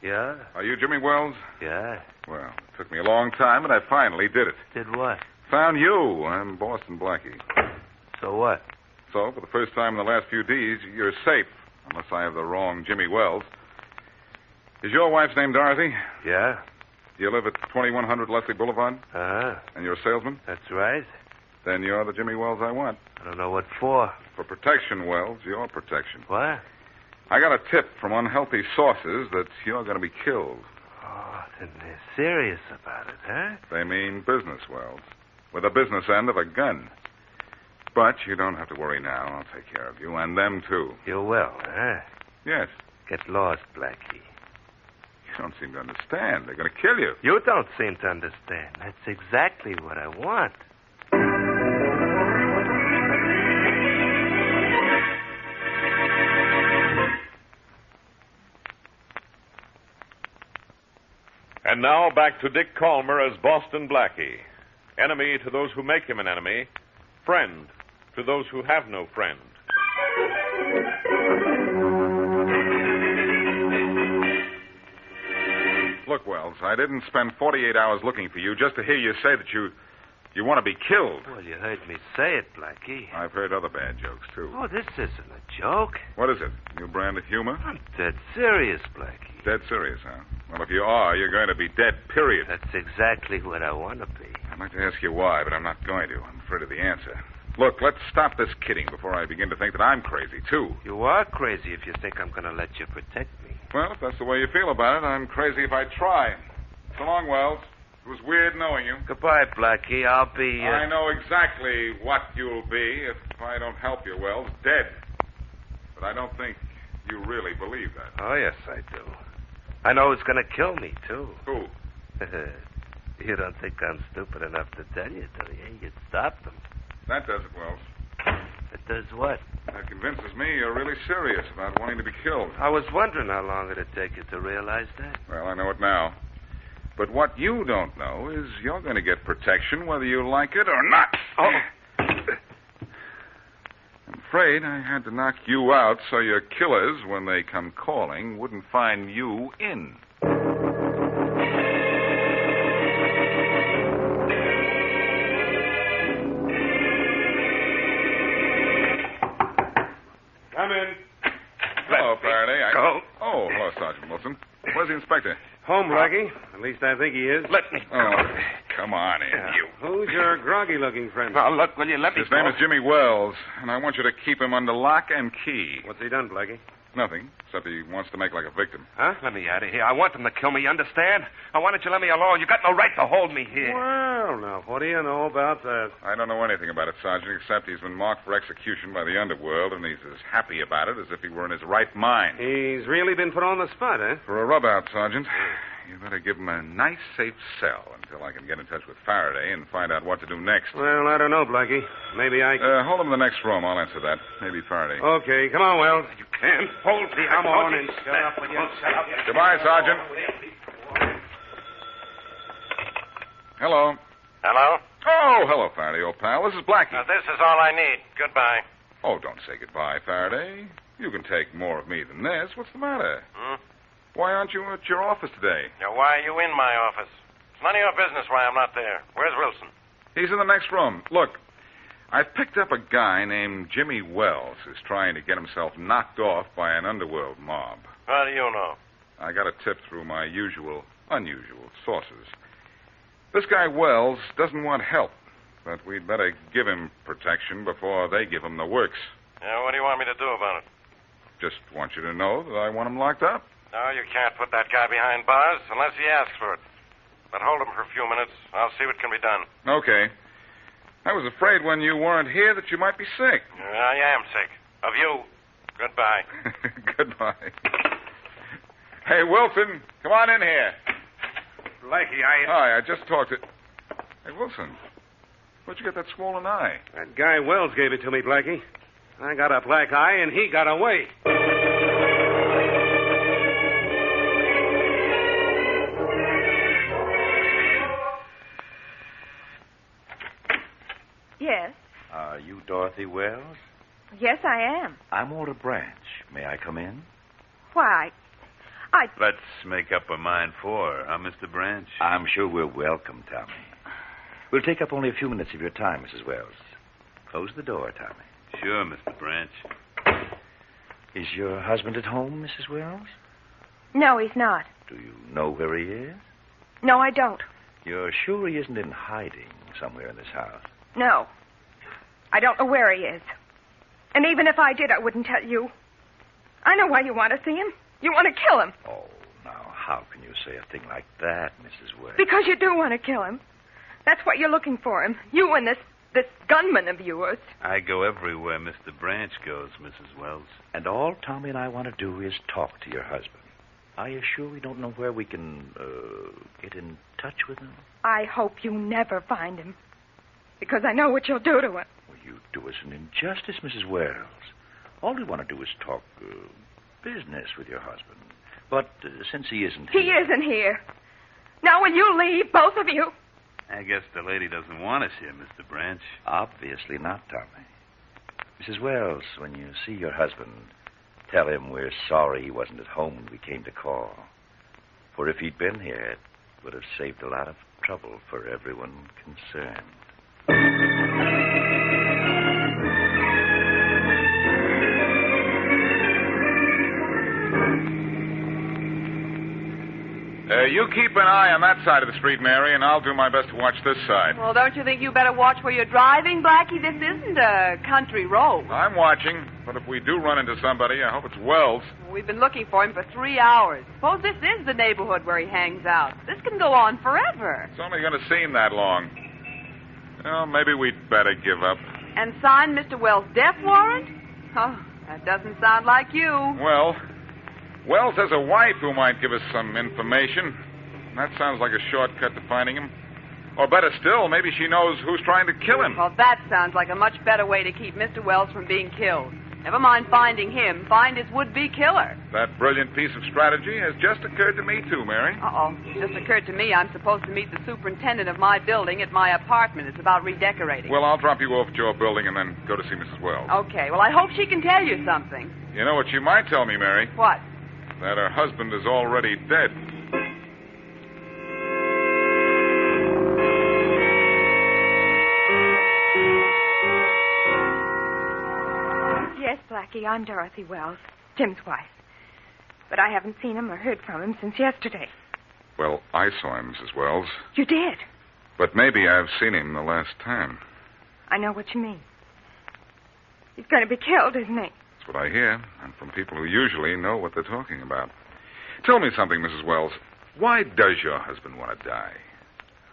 Yeah? Are you Jimmy Wells? Yeah. Well, it took me a long time, but I finally did it. Did what? Found you. I'm Boston Blackie. So what? So, for the first time in the last few days, you're safe, unless I have the wrong Jimmy Wells. Is your wife's name Dorothy? Yeah. Do you live at 2100 Leslie Boulevard? Uh-huh. And you're a salesman? That's right. Then you're the Jimmy Wells I want. I don't know what for. For protection, Wells. Your protection. What? I got a tip from unhealthy sources that you're going to be killed. Oh, then they're serious about it, huh? They mean business, Wells. With the business end of a gun. But you don't have to worry now. I'll take care of you, and them, too. You will, huh? Yes. Get lost, Blackie. You don't seem to understand. They're going to kill you. You don't seem to understand. That's exactly what I want. And now back to Dick Calmer as Boston Blackie. Enemy to those who make him an enemy. Friend to those who have no friend. Look, Wells, I didn't spend 48 hours looking for you just to hear you say that you want to be killed. Well, you heard me say it, Blackie. I've heard other bad jokes, too. Oh, this isn't a joke. What is it? New brand of humor? I'm dead serious, Blackie. Dead serious, huh? Well, if you are, you're going to be dead, period. That's exactly what I want to be. I'd like to ask you why, but I'm not going to. I'm afraid of the answer. Look, let's stop this kidding before I begin to think that I'm crazy, too. You are crazy if you think I'm going to let you protect me. Well, if that's the way you feel about it, I'm crazy if I try. So long, Wells. It was weird knowing you. Goodbye, Blackie. I'll be... I know exactly what you'll be if I don't help you, Wells. Dead. But I don't think you really believe that. Oh, yes, I do. I know who's going to kill me, too. Who? You don't think I'm stupid enough to tell you, do you? You'd stop them. That does it, Wells. It does what? That convinces me you're really serious about wanting to be killed. I was wondering how long it'd take you to realize that. Well, I know it now. But what you don't know is you're going to get protection whether you like it or not. Oh. I'm afraid I had to knock you out so your killers, when they come calling, wouldn't find you in. Come in. Hello, Faraday. Go. Oh, hello, Sergeant Wilson. Where's the inspector? Home, Blackie. At least I think he is. Let me go. Oh, come on in, you. Who's your groggy-looking friend? Oh, look, will you let me His name is Jimmy Wells, and I want you to keep him under lock and key. What's he done, Blackie? Nothing, except he wants to make like a victim. Huh? Let me out of here. I want them to kill me, you understand? Why don't you let me alone? You got no right to hold me here. Well, now, what do you know about that? I don't know anything about it, Sergeant, except he's been marked for execution by the underworld, and he's as happy about it as if he were in his right mind. He's really been put on the spot, eh? For a rub-out, Sergeant. You better give him a nice, safe cell until I can get in touch with Faraday and find out what to do next. Well, I don't know, Blackie. Maybe I can... Hold him in the next room. I'll answer that. Maybe Faraday. Okay, come on, Wells. You can't hold me. Come on and shut up, will you? Shut up. Goodbye, Sergeant. Hello. Hello? Oh, hello, Faraday, old pal. This is Blackie. This is all I need. Goodbye. Oh, don't say goodbye, Faraday. You can take more of me than this. What's the matter? Why aren't you at your office today? Now, why are you in my office? It's none of your business why I'm not there. Where's Wilson? He's in the next room. Look, I picked up a guy named Jimmy Wells who's trying to get himself knocked off by an underworld mob. How do you know? I got a tip through my unusual sources. This guy Wells doesn't want help, but we'd better give him protection before they give him the works. Yeah, what do you want me to do about it? Just want you to know that I want him locked up. No, you can't put that guy behind bars unless he asks for it. But hold him for a few minutes. I'll see what can be done. Okay. I was afraid when you weren't here that you might be sick. I am sick. Of you. Goodbye. Goodbye. Hey, Wilson, come on in here. Blackie, Hi, I just talked to... Hey, Wilson, where'd you get that swollen eye? That guy Wells gave it to me, Blackie. I got a black eye, and he got away. Yes. Are you Dorothy Wells? Yes, I am. I'm Walter Branch. May I come in? Why, Let's make up our mind for her, huh, Mr. Branch? I'm sure we're welcome, Tommy. We'll take up only a few minutes of your time, Mrs. Wells. Close the door, Tommy. Sure, Mr. Branch. Is your husband at home, Mrs. Wells? No, he's not. Do you know where he is? No, I don't. You're sure he isn't in hiding somewhere in this house? No. I don't know where he is. And even if I did, I wouldn't tell you. I know why you want to see him. You want to kill him. Oh, now, how can you say a thing like that, Mrs. Wells? Because you do want to kill him. That's what you're looking for him. You and this gunman of yours. I go everywhere Mr. Branch goes, Mrs. Wells. And all Tommy and I want to do is talk to your husband. Are you sure we don't know where we can, get in touch with him? I hope you never find him. Because I know what you'll do to him. Well, you do us an injustice, Mrs. Wells. All we want to do is talk, business with your husband. But since he isn't here... He isn't here. Now will you leave, both of you? I guess the lady doesn't want us here, Mr. Branch. Obviously not, Tommy. Mrs. Wells, when you see your husband, tell him we're sorry he wasn't at home when we came to call. For if he'd been here, it would have saved a lot of trouble for everyone concerned. You keep an eye on that side of the street, Mary, and I'll do my best to watch this side. Well, don't you think you better watch where you're driving, Blackie? This isn't a country road. I'm watching, but if we do run into somebody, I hope it's Wells. We've been looking for him for 3 hours. Suppose this is the neighborhood where he hangs out. This can go on forever. It's only going to seem that long. Well, maybe we'd better give up. And sign Mr. Wells' death warrant? Oh, that doesn't sound like you. Well, Wells has a wife who might give us some information. That sounds like a shortcut to finding him. Or better still, maybe she knows who's trying to kill him. Well, that sounds like a much better way to keep Mr. Wells from being killed. Never mind finding him, find his would-be killer. That brilliant piece of strategy has just occurred to me, too, Mary. Uh-oh. It just occurred to me I'm supposed to meet the superintendent of my building at my apartment. It's about redecorating. Well, I'll drop you off at your building and then go to see Mrs. Wells. Okay. Well, I hope she can tell you something. You know what she might tell me, Mary? What? That her husband is already dead. Yes, Blackie, I'm Dorothy Wells, Jim's wife. But I haven't seen him or heard from him since yesterday. Well, I saw him, Mrs. Wells. You did? But maybe I've seen him the last time. I know what you mean. He's going to be killed, isn't he? That's what I hear, and from people who usually know what they're talking about. Tell me something, Mrs. Wells. Why does your husband want to die?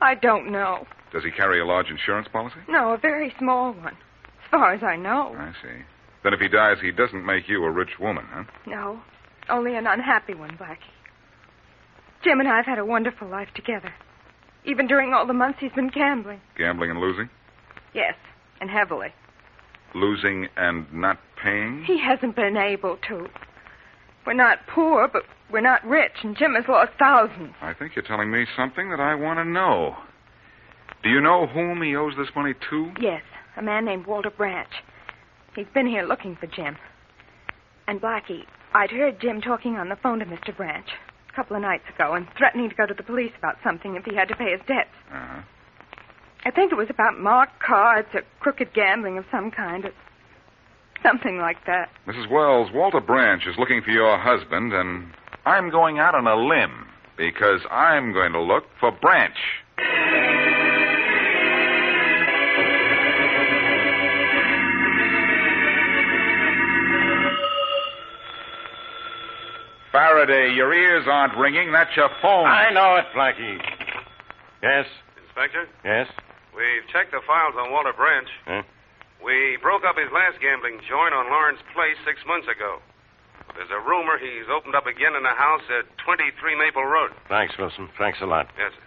I don't know. Does he carry a large insurance policy? No, a very small one, as far as I know. I see. Then if he dies, he doesn't make you a rich woman, huh? No, only an unhappy one, Blackie. Jim and I have had a wonderful life together, even during all the months he's been gambling. Gambling and losing? Yes, and heavily. Losing and not paying? He hasn't been able to. We're not poor, but we're not rich, and Jim has lost thousands. I think you're telling me something that I want to know. Do you know whom he owes this money to? Yes, a man named Walter Branch. He's been here looking for Jim. And Blackie, I'd heard Jim talking on the phone to Mr. Branch a couple of nights ago and threatening to go to the police about something if he had to pay his debts. Uh-huh. I think it was about marked cards or crooked gambling of some kind. Something like that. Mrs. Wells, Walter Branch is looking for your husband, and I'm going out on a limb because I'm going to look for Branch. Faraday, your ears aren't ringing. That's your phone. I know it, Blackie. Yes? Inspector? Yes? We've checked the files on Walter Branch. Huh? We broke up his last gambling joint on Lawrence Place 6 months ago. There's a rumor he's opened up again in a house at 23 Maple Road. Thanks, Wilson. Thanks a lot. Yes, sir.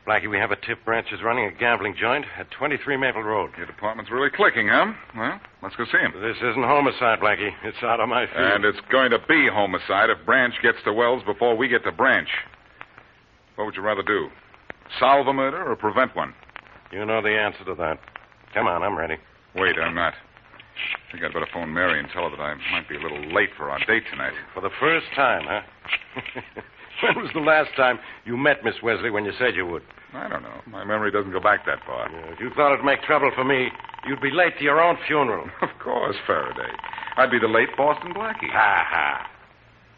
Blackie, we have a tip. Branch is running a gambling joint at 23 Maple Road. Your department's really clicking, huh? Well, let's go see him. This isn't homicide, Blackie. It's out of my field. And it's going to be homicide if Branch gets to Wells before we get to Branch. What would you rather do? Solve a murder or prevent one? You know the answer to that. Come on, I'm ready. Wait, I'm not. I think I'd better phone Mary and tell her that I might be a little late for our date tonight. For the first time, huh? When was the last time you met Miss Wesley when you said you would? I don't know. My memory doesn't go back that far. Yeah, if you thought it'd make trouble for me, you'd be late to your own funeral. Of course, Faraday. I'd be the late Boston Blackie. Ha.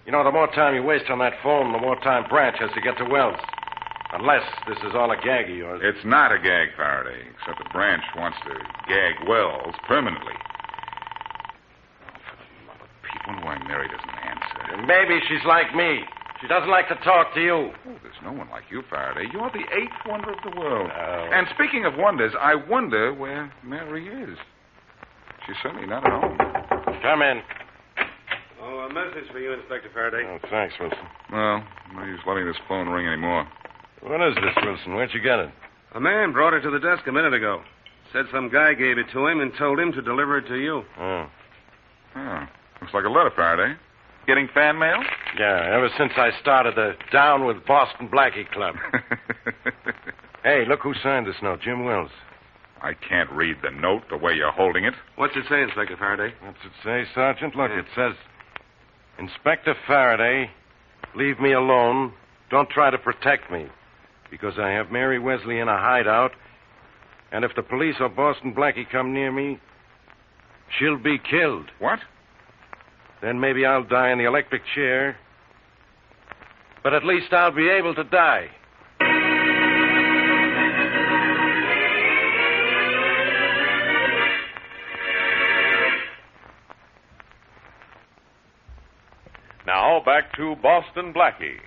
You know, the more time you waste on that phone, the more time Branch has to get to Wells. Unless this is all a gag of yours. It's not a gag, Faraday, except that Branch wants to gag Wells permanently. Oh, for the love of Pete, wonder why Mary doesn't answer. And maybe she's like me. She doesn't like to talk to you. Oh, there's no one like you, Faraday. You're the eighth wonder of the world. Oh. And speaking of wonders, I wonder where Mary is. She's certainly not at home. Come in. Oh, a message for you, Inspector Faraday. Oh, thanks, Wilson. Well, no use letting this phone ring anymore. What is this, Wilson? Where'd you get it? A man brought it to the desk a minute ago. Said some guy gave it to him and told him to deliver it to you. Oh. Looks like a letter, Faraday. Getting fan mail? Yeah, ever since I started the Down with Boston Blackie Club. Hey, look who signed this note, Jim Wells. I can't read the note the way you're holding it. What's it say, Inspector Faraday? What's it say, Sergeant? Look, it says, Inspector Faraday, leave me alone. Don't try to protect me, because I have Mary Wesley in a hideout, and if the police or Boston Blackie come near me, she'll be killed. What? Then maybe I'll die in the electric chair, but at least I'll be able to die. Now, back to Boston Blackie.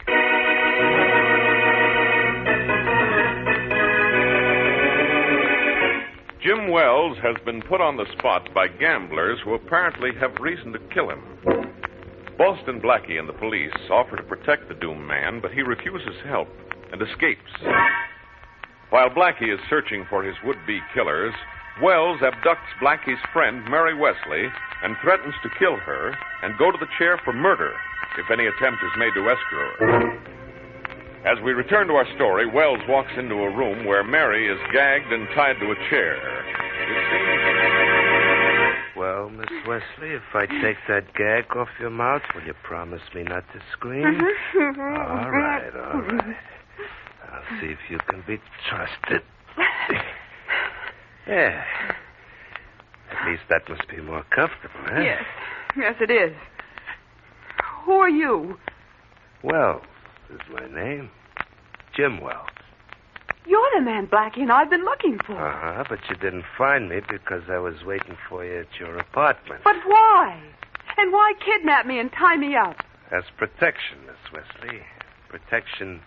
Jim Wells has been put on the spot by gamblers who apparently have reason to kill him. Boston Blackie and the police offer to protect the doomed man, but he refuses help and escapes. While Blackie is searching for his would-be killers, Wells abducts Blackie's friend, Mary Wesley, and threatens to kill her and go to the chair for murder if any attempt is made to rescue her. As we return to our story, Wells walks into a room where Mary is gagged and tied to a chair. Well, Miss Wesley, if I take that gag off your mouth, will you promise me not to scream? All right. I'll see if you can be trusted. Yeah. At least that must be more comfortable, huh? Yes, it is. Who are you? Wells is my name. Jim Wells. You're the man Blackie and I've been looking for. But you didn't find me because I was waiting for you at your apartment. But why? And why kidnap me and tie me up? As protection, Miss Wesley. Protection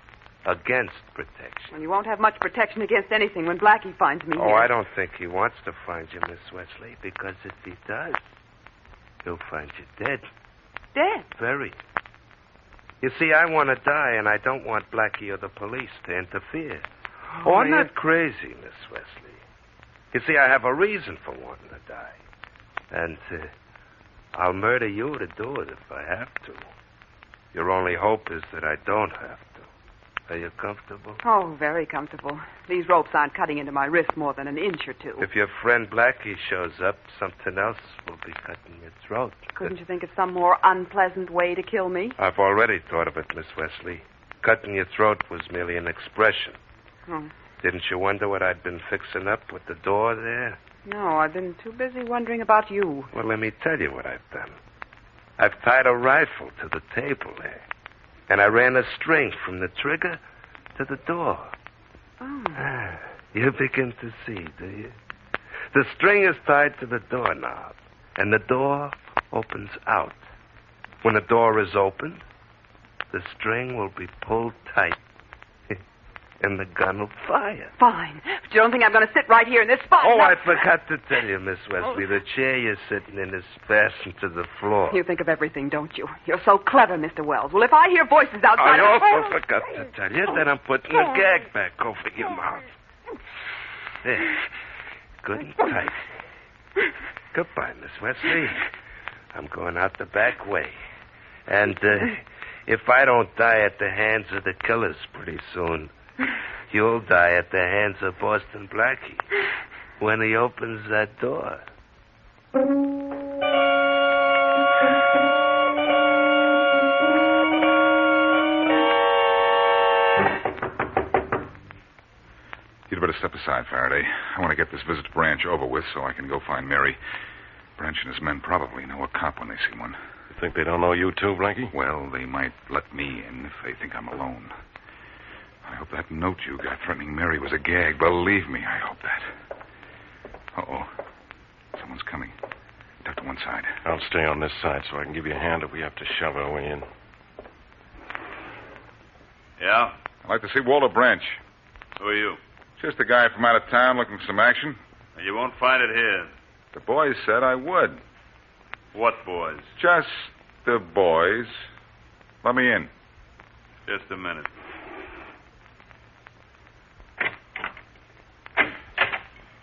against protection. Well, you won't have much protection against anything when Blackie finds me here. I don't think he wants to find you, Miss Wesley, because if he does, he'll find you dead. Dead? Very. You see, I want to die, and I don't want Blackie or the police to interfere. I'm not crazy, Miss Wesley. You see, I have a reason for wanting to die. And I'll murder you to do it if I have to. Your only hope is that I don't have to. Are you comfortable? Oh, very comfortable. These ropes aren't cutting into my wrist more than an inch or two. If your friend Blackie shows up, something else will be cutting your throat. Couldn't you think of some more unpleasant way to kill me? I've already thought of it, Miss Wesley. Cutting your throat was merely an expression. Oh. Didn't you wonder what I'd been fixing up with the door there? No, I've been too busy wondering about you. Well, let me tell you what I've done. I've tied a rifle to the table there. And I ran a string from the trigger to the door. Oh. You begin to see, do you? The string is tied to the doorknob, and the door opens out. When the door is opened, the string will be pulled tight, and the gun will fire. Fine. But you don't think I'm going to sit right here in this spot? I forgot to tell you, Miss Wesley. The chair you're sitting in is fastened to the floor. You think of everything, don't you? You're so clever, Mr. Wells. Well, if I hear voices outside... I also forgot to tell you that I'm putting a gag back over your mouth. There. Good and tight. Goodbye, Miss Wesley. I'm going out the back way. And if I don't die at the hands of the killers pretty soon, you'll die at the hands of Boston Blackie when he opens that door. step aside, Faraday. I want to get this visit to Branch over with so I can go find Mary. Branch and his men probably know a cop when they see one. You think they don't know you too, Blackie? Well, they might let me in if they think I'm alone. I hope that note you got threatening Mary was a gag. Believe me, I hope that. Uh-oh. Someone's coming. Duck to one side. I'll stay on this side so I can give you a hand if we have to shove our way in. Yeah? I'd like to see Walter Branch. Who are you? Just a guy from out of town looking for some action. You won't find it here. The boys said I would. What boys? Just the boys. Let me in. Just a minute.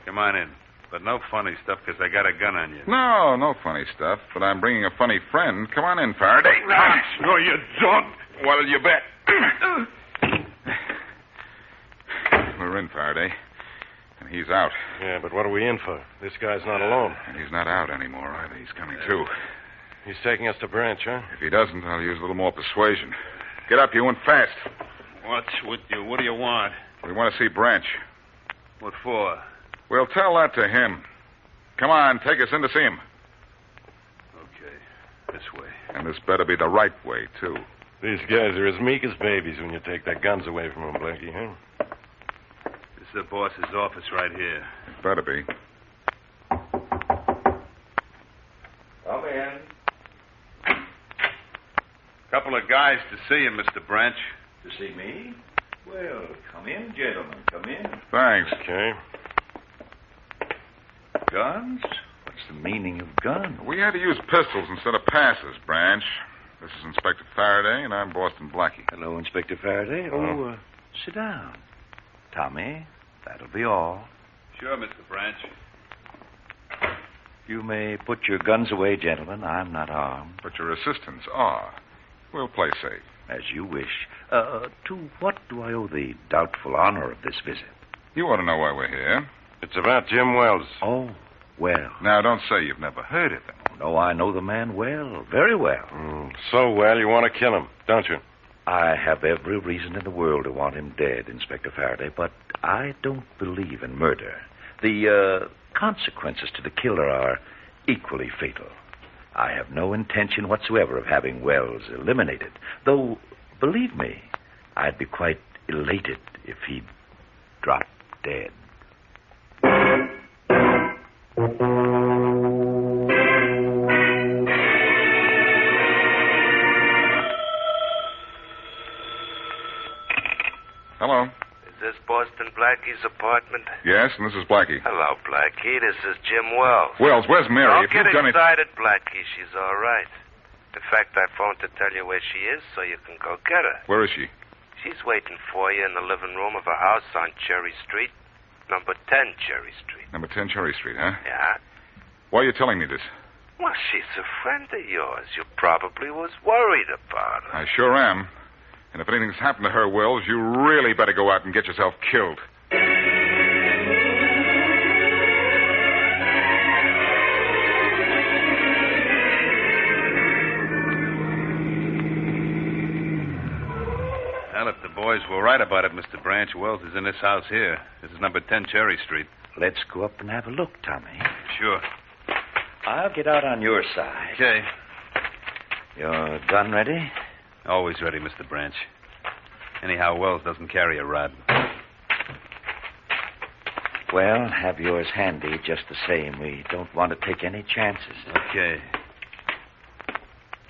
Come on in. But no funny stuff, because I got a gun on you. No funny stuff. But I'm bringing a funny friend. Come on in, Faraday. No, you don't. What'll you bet? We're in, Faraday. And he's out. Yeah, but what are we in for? This guy's not alone. And he's not out anymore either. He's coming, too. He's taking us to Branch, huh? If he doesn't, I'll use a little more persuasion. Get up, you, and fast. What's with you? What do you want? We want to see Branch. What for? We'll tell that to him. Come on, take us in to see him. Okay, this way. And this better be the right way, too. These guys are as meek as babies when you take their guns away from them, Blackie, huh? This is the boss's office right here. It better be. Come in. Couple of guys to see you, Mr. Branch. To see me? Well, come in, gentlemen. Come in. Thanks. Okay. Guns? What's the meaning of guns? We had to use pistols instead of passes, Branch. This is Inspector Faraday, and I'm Boston Blackie. Hello, Inspector Faraday. Sit down. Tommy, that'll be all. Sure, Mr. Branch. You may put your guns away, gentlemen. I'm not armed. But your assistants are. We'll play safe. As you wish. To what do I owe the doubtful honor of this visit? You ought to know why we're here. It's about Jim Wells. Oh, well. Now, don't say you've never heard of him. No, I know the man well, very well. So well you want to kill him, don't you? I have every reason in the world to want him dead, Inspector Faraday, but I don't believe in murder. The consequences to the killer are equally fatal. I have no intention whatsoever of having Wells eliminated, though, believe me, I'd be quite elated if he'd dropped dead. Hello. Is this Boston Blackie's apartment? Yes, and this is Blackie. Hello, Blackie. This is Jim Wells. Wells, where's Mary? Don't If get you've done excited, Blackie. She's all right. In fact, I phoned to tell you where she is so you can go get her. Where is she? She's waiting for you in the living room of a house on Cherry Street, number 10 Cherry Street. Number 10 Cherry Street, huh? Yeah? Why are you telling me this? Well, she's a friend of yours. You probably was worried about her. I sure am. And if anything's happened to her, Wells, you really better go out and get yourself killed. Well, if the boys were right about it, Mr. Branch, Wells is in this house here. This is number 10 Cherry Street. Let's go up and have a look, Tommy. Sure. I'll get out on your side. Okay. Your gun ready? Always ready, Mr. Branch. Anyhow, Wells doesn't carry a rod. Well, have yours handy just the same. We don't want to take any chances. Okay.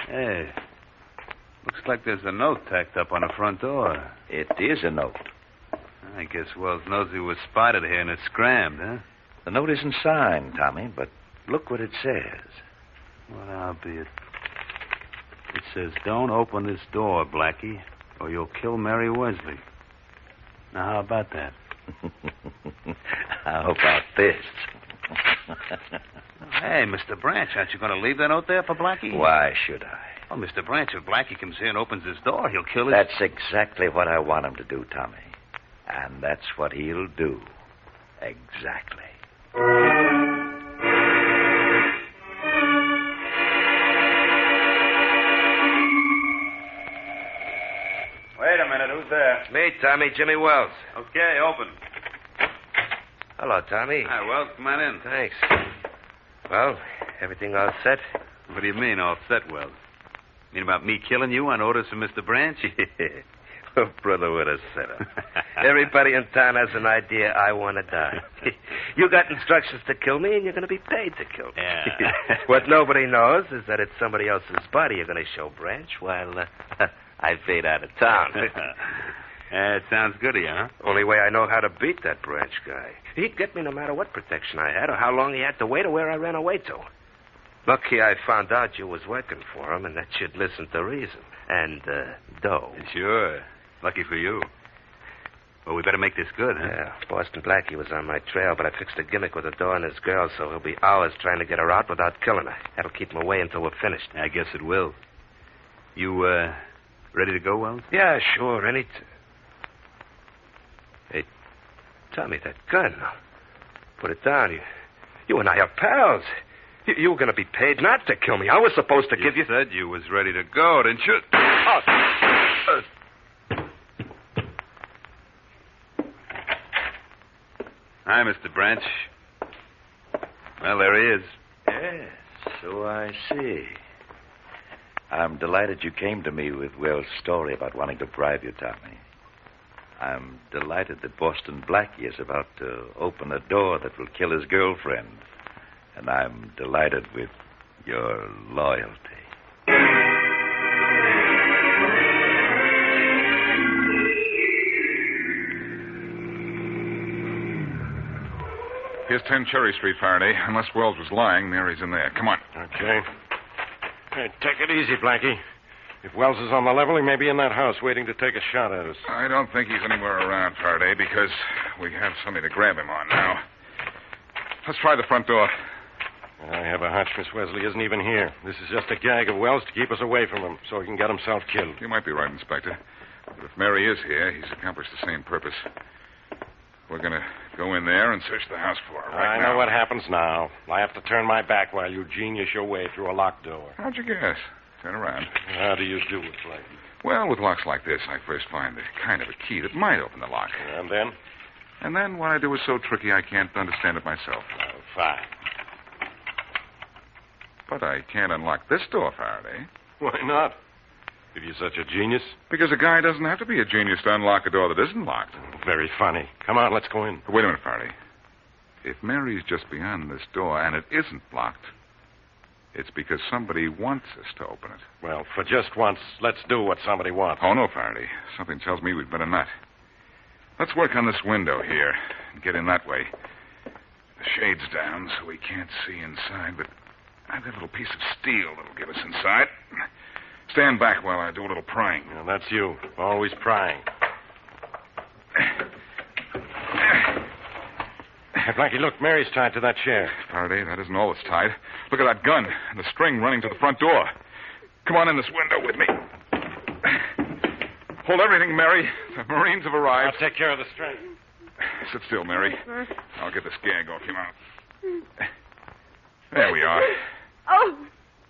Hey, looks like there's a note tacked up on the front door. It is a note. I guess Wells knows he was spotted here and it's scrammed, huh? The note isn't signed, Tommy, but look what it says. Well, I'll be it. It says, "Don't open this door, Blackie, or you'll kill Mary Wesley." Now, how about that? How about this? Hey, Mr. Branch, aren't you going to leave that note there for Blackie? Why should I? Oh, Mr. Branch, if Blackie comes here and opens his door, he'll kill his... That's exactly what I want him to do, Tommy. And that's what he'll do. Exactly. Wait a minute, who's there? Me, Tommy, Jimmy Wells. Okay, open. Hello, Tommy. Hi, Wells. Come on in. Thanks. Well, everything all set? What do you mean, all set, Wells? Mean about me killing you on orders from Mr. Branch? Oh, brother, what a setup. Everybody in town has an idea I want to die. You got instructions to kill me, and you're going to be paid to kill me. Yeah. What nobody knows is that it's somebody else's body you're going to show Branch while I fade out of town. It sounds good of you, huh? Only way I know how to beat that Branch guy. He'd get me no matter what protection I had or how long he had to wait or where I ran away to. Lucky I found out you was working for him and that you'd listen to reason. And, dough. Sure. Lucky for you. Well, we better make this good, huh? Yeah. Boston Blackie was on my trail, but I fixed a gimmick with the door and his girl, so he'll be hours trying to get her out without killing her. That'll keep him away until we're finished. I guess it will. You, ready to go, Wells? Yeah, sure. Hey, Tommy, that gun. Put it down. You and I are pals. You were going to be paid not to kill me. I was supposed to give you... You said you was ready to go, didn't you? Hi, Mr. Branch. Well, there he is. Yes, so I see. I'm delighted you came to me with Wells' story about wanting to bribe you, Tommy. I'm delighted that Boston Blackie is about to open a door that will kill his girlfriend. And I'm delighted with your loyalty. Here's 10 Cherry Street, Faraday. Unless Wells was lying, Mary's in there. Come on. Okay. Hey, take it easy, Blackie. If Wells is on the level, he may be in that house waiting to take a shot at us. I don't think he's anywhere around, Faraday, because we have something to grab him on now. Let's try the front door. I have a hunch Miss Wesley isn't even here. This is just a gag of Wells to keep us away from him so he can get himself killed. You might be right, Inspector. But if Mary is here, he's accomplished the same purpose. We're going to go in there and search the house for her I know what happens now. I have to turn my back while you genius your way through a locked door. How'd you guess? Turn around. How do you do it, Blackie? Well, with locks like this, I first find the kind of a key that might open the lock. And then? And then what I do is so tricky I can't understand it myself. Oh, fine. But I can't unlock this door, Faraday. Why not? If you're such a genius? Because a guy doesn't have to be a genius to unlock a door that isn't locked. Very funny. Come on, let's go in. Wait a minute, Faraday. If Mary's just beyond this door and it isn't locked, it's because somebody wants us to open it. Well, for just once, let's do what somebody wants. Oh, no, Faraday. Something tells me we'd better not. Let's work on this window here and get in that way. The shade's down so we can't see inside, but I've got a little piece of steel that'll get us inside. Stand back while I do a little prying. Well, that's you. Always prying. Hey, Blackie, look, Mary's tied to that chair. Faraday, that isn't all that's tied. Look at that gun and the string running to the front door. Come on in this window with me. Hold everything, Mary. The Marines have arrived. I'll take care of the string. Sit still, Mary. I'll get this gag off your mouth. There we are. Oh,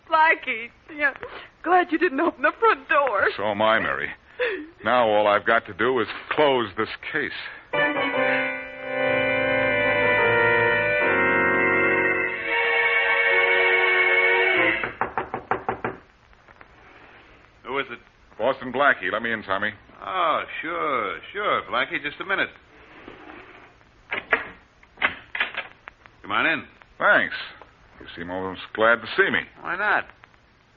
Blackie. Yeah. Glad you didn't open the front door. So am I, Mary. Now all I've got to do is close this case. Who is it? Boston Blackie. Let me in, Tommy. Oh, sure, Blackie. Just a minute. Come on in. Thanks. You seem almost glad to see me. Why not?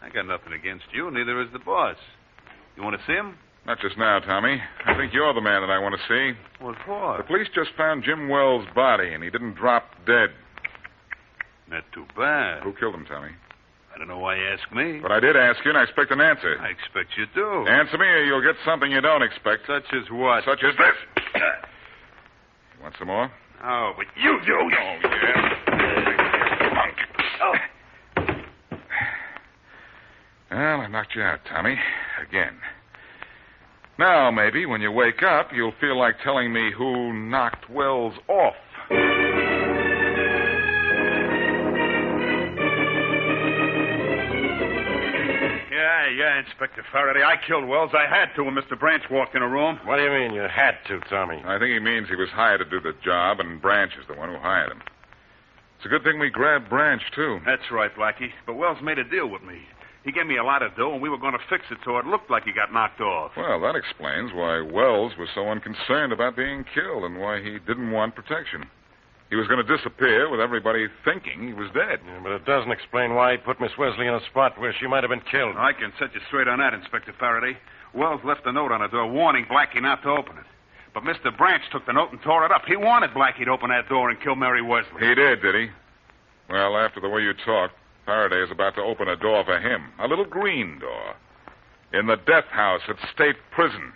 I got nothing against you, neither is the boss. You want to see him? Not just now, Tommy. I think you're the man that I want to see. What for? The police just found Jim Wells' body, and he didn't drop dead. Not too bad. Who killed him, Tommy? I don't know why you ask me. But I did ask you, and I expect an answer. I expect you do. Answer me, or you'll get something you don't expect. Such as what? Such as this. You want some more? Oh, but you do. Oh, yeah. Oh. Well, I knocked you out, Tommy. Again. Now, maybe, when you wake up, you'll feel like telling me who knocked Wells off. Yeah, Yeah, Inspector Faraday. I killed Wells. I had to when Mr. Branch walked in a room. What do you mean you had to, Tommy? I think he means he was hired to do the job, and Branch is the one who hired him. It's a good thing we grabbed Branch, too. That's right, Blackie. But Wells made a deal with me. He gave me a lot of dough, and we were going to fix it so it looked like he got knocked off. Well, that explains why Wells was so unconcerned about being killed and why he didn't want protection. He was going to disappear with everybody thinking he was dead. Yeah, but it doesn't explain why he put Miss Wesley in a spot where she might have been killed. I can set you straight on that, Inspector Faraday. Wells left a note on the door warning Blackie not to open it. But Mr. Branch took the note and tore it up. He wanted Blackie to open that door and kill Mary Wesley. He did he? Well, after the way you talk, Faraday is about to open a door for him. A little green door. In the death house at State Prison.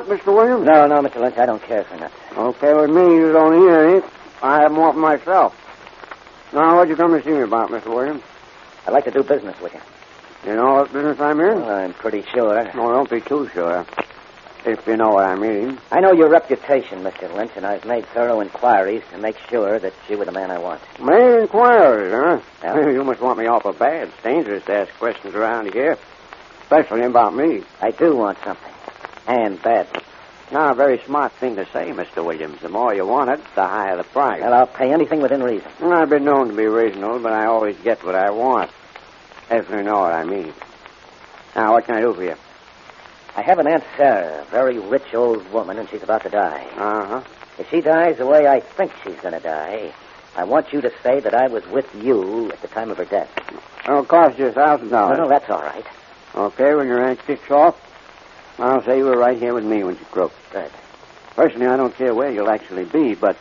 Mr. Williams? No, Mr. Lynch, I don't care for nothing. Okay with me. You don't hear it. I have more for myself. Now, what you come to see me about, Mr. Williams? I'd like to do business with you. You know what business I'm in? Well, I'm pretty sure. No, don't be too sure. If you know what I mean. I know your reputation, Mr. Lynch, and I've made thorough inquiries to make sure that you were the man I want. Made inquiries, huh? Yeah. You must want me awful bad. It's dangerous to ask questions around here, especially about me. I do want something. And badly. Now, a very smart thing to say, Mr. Williams. The more you want it, the higher the price. Well, I'll pay anything within reason. Well, I've been known to be reasonable, but I always get what I want. If you know what I mean. Now, what can I do for you? I have an Aunt Sarah, a very rich old woman, and she's about to die. Uh-huh. If she dies the way I think she's going to die, I want you to say that I was with you at the time of her death. It'll cost you $1,000. No, that's all right. Okay, when your aunt kicks off, I'll say you were right here with me when she croaked. Good. Personally, I don't care where you'll actually be, but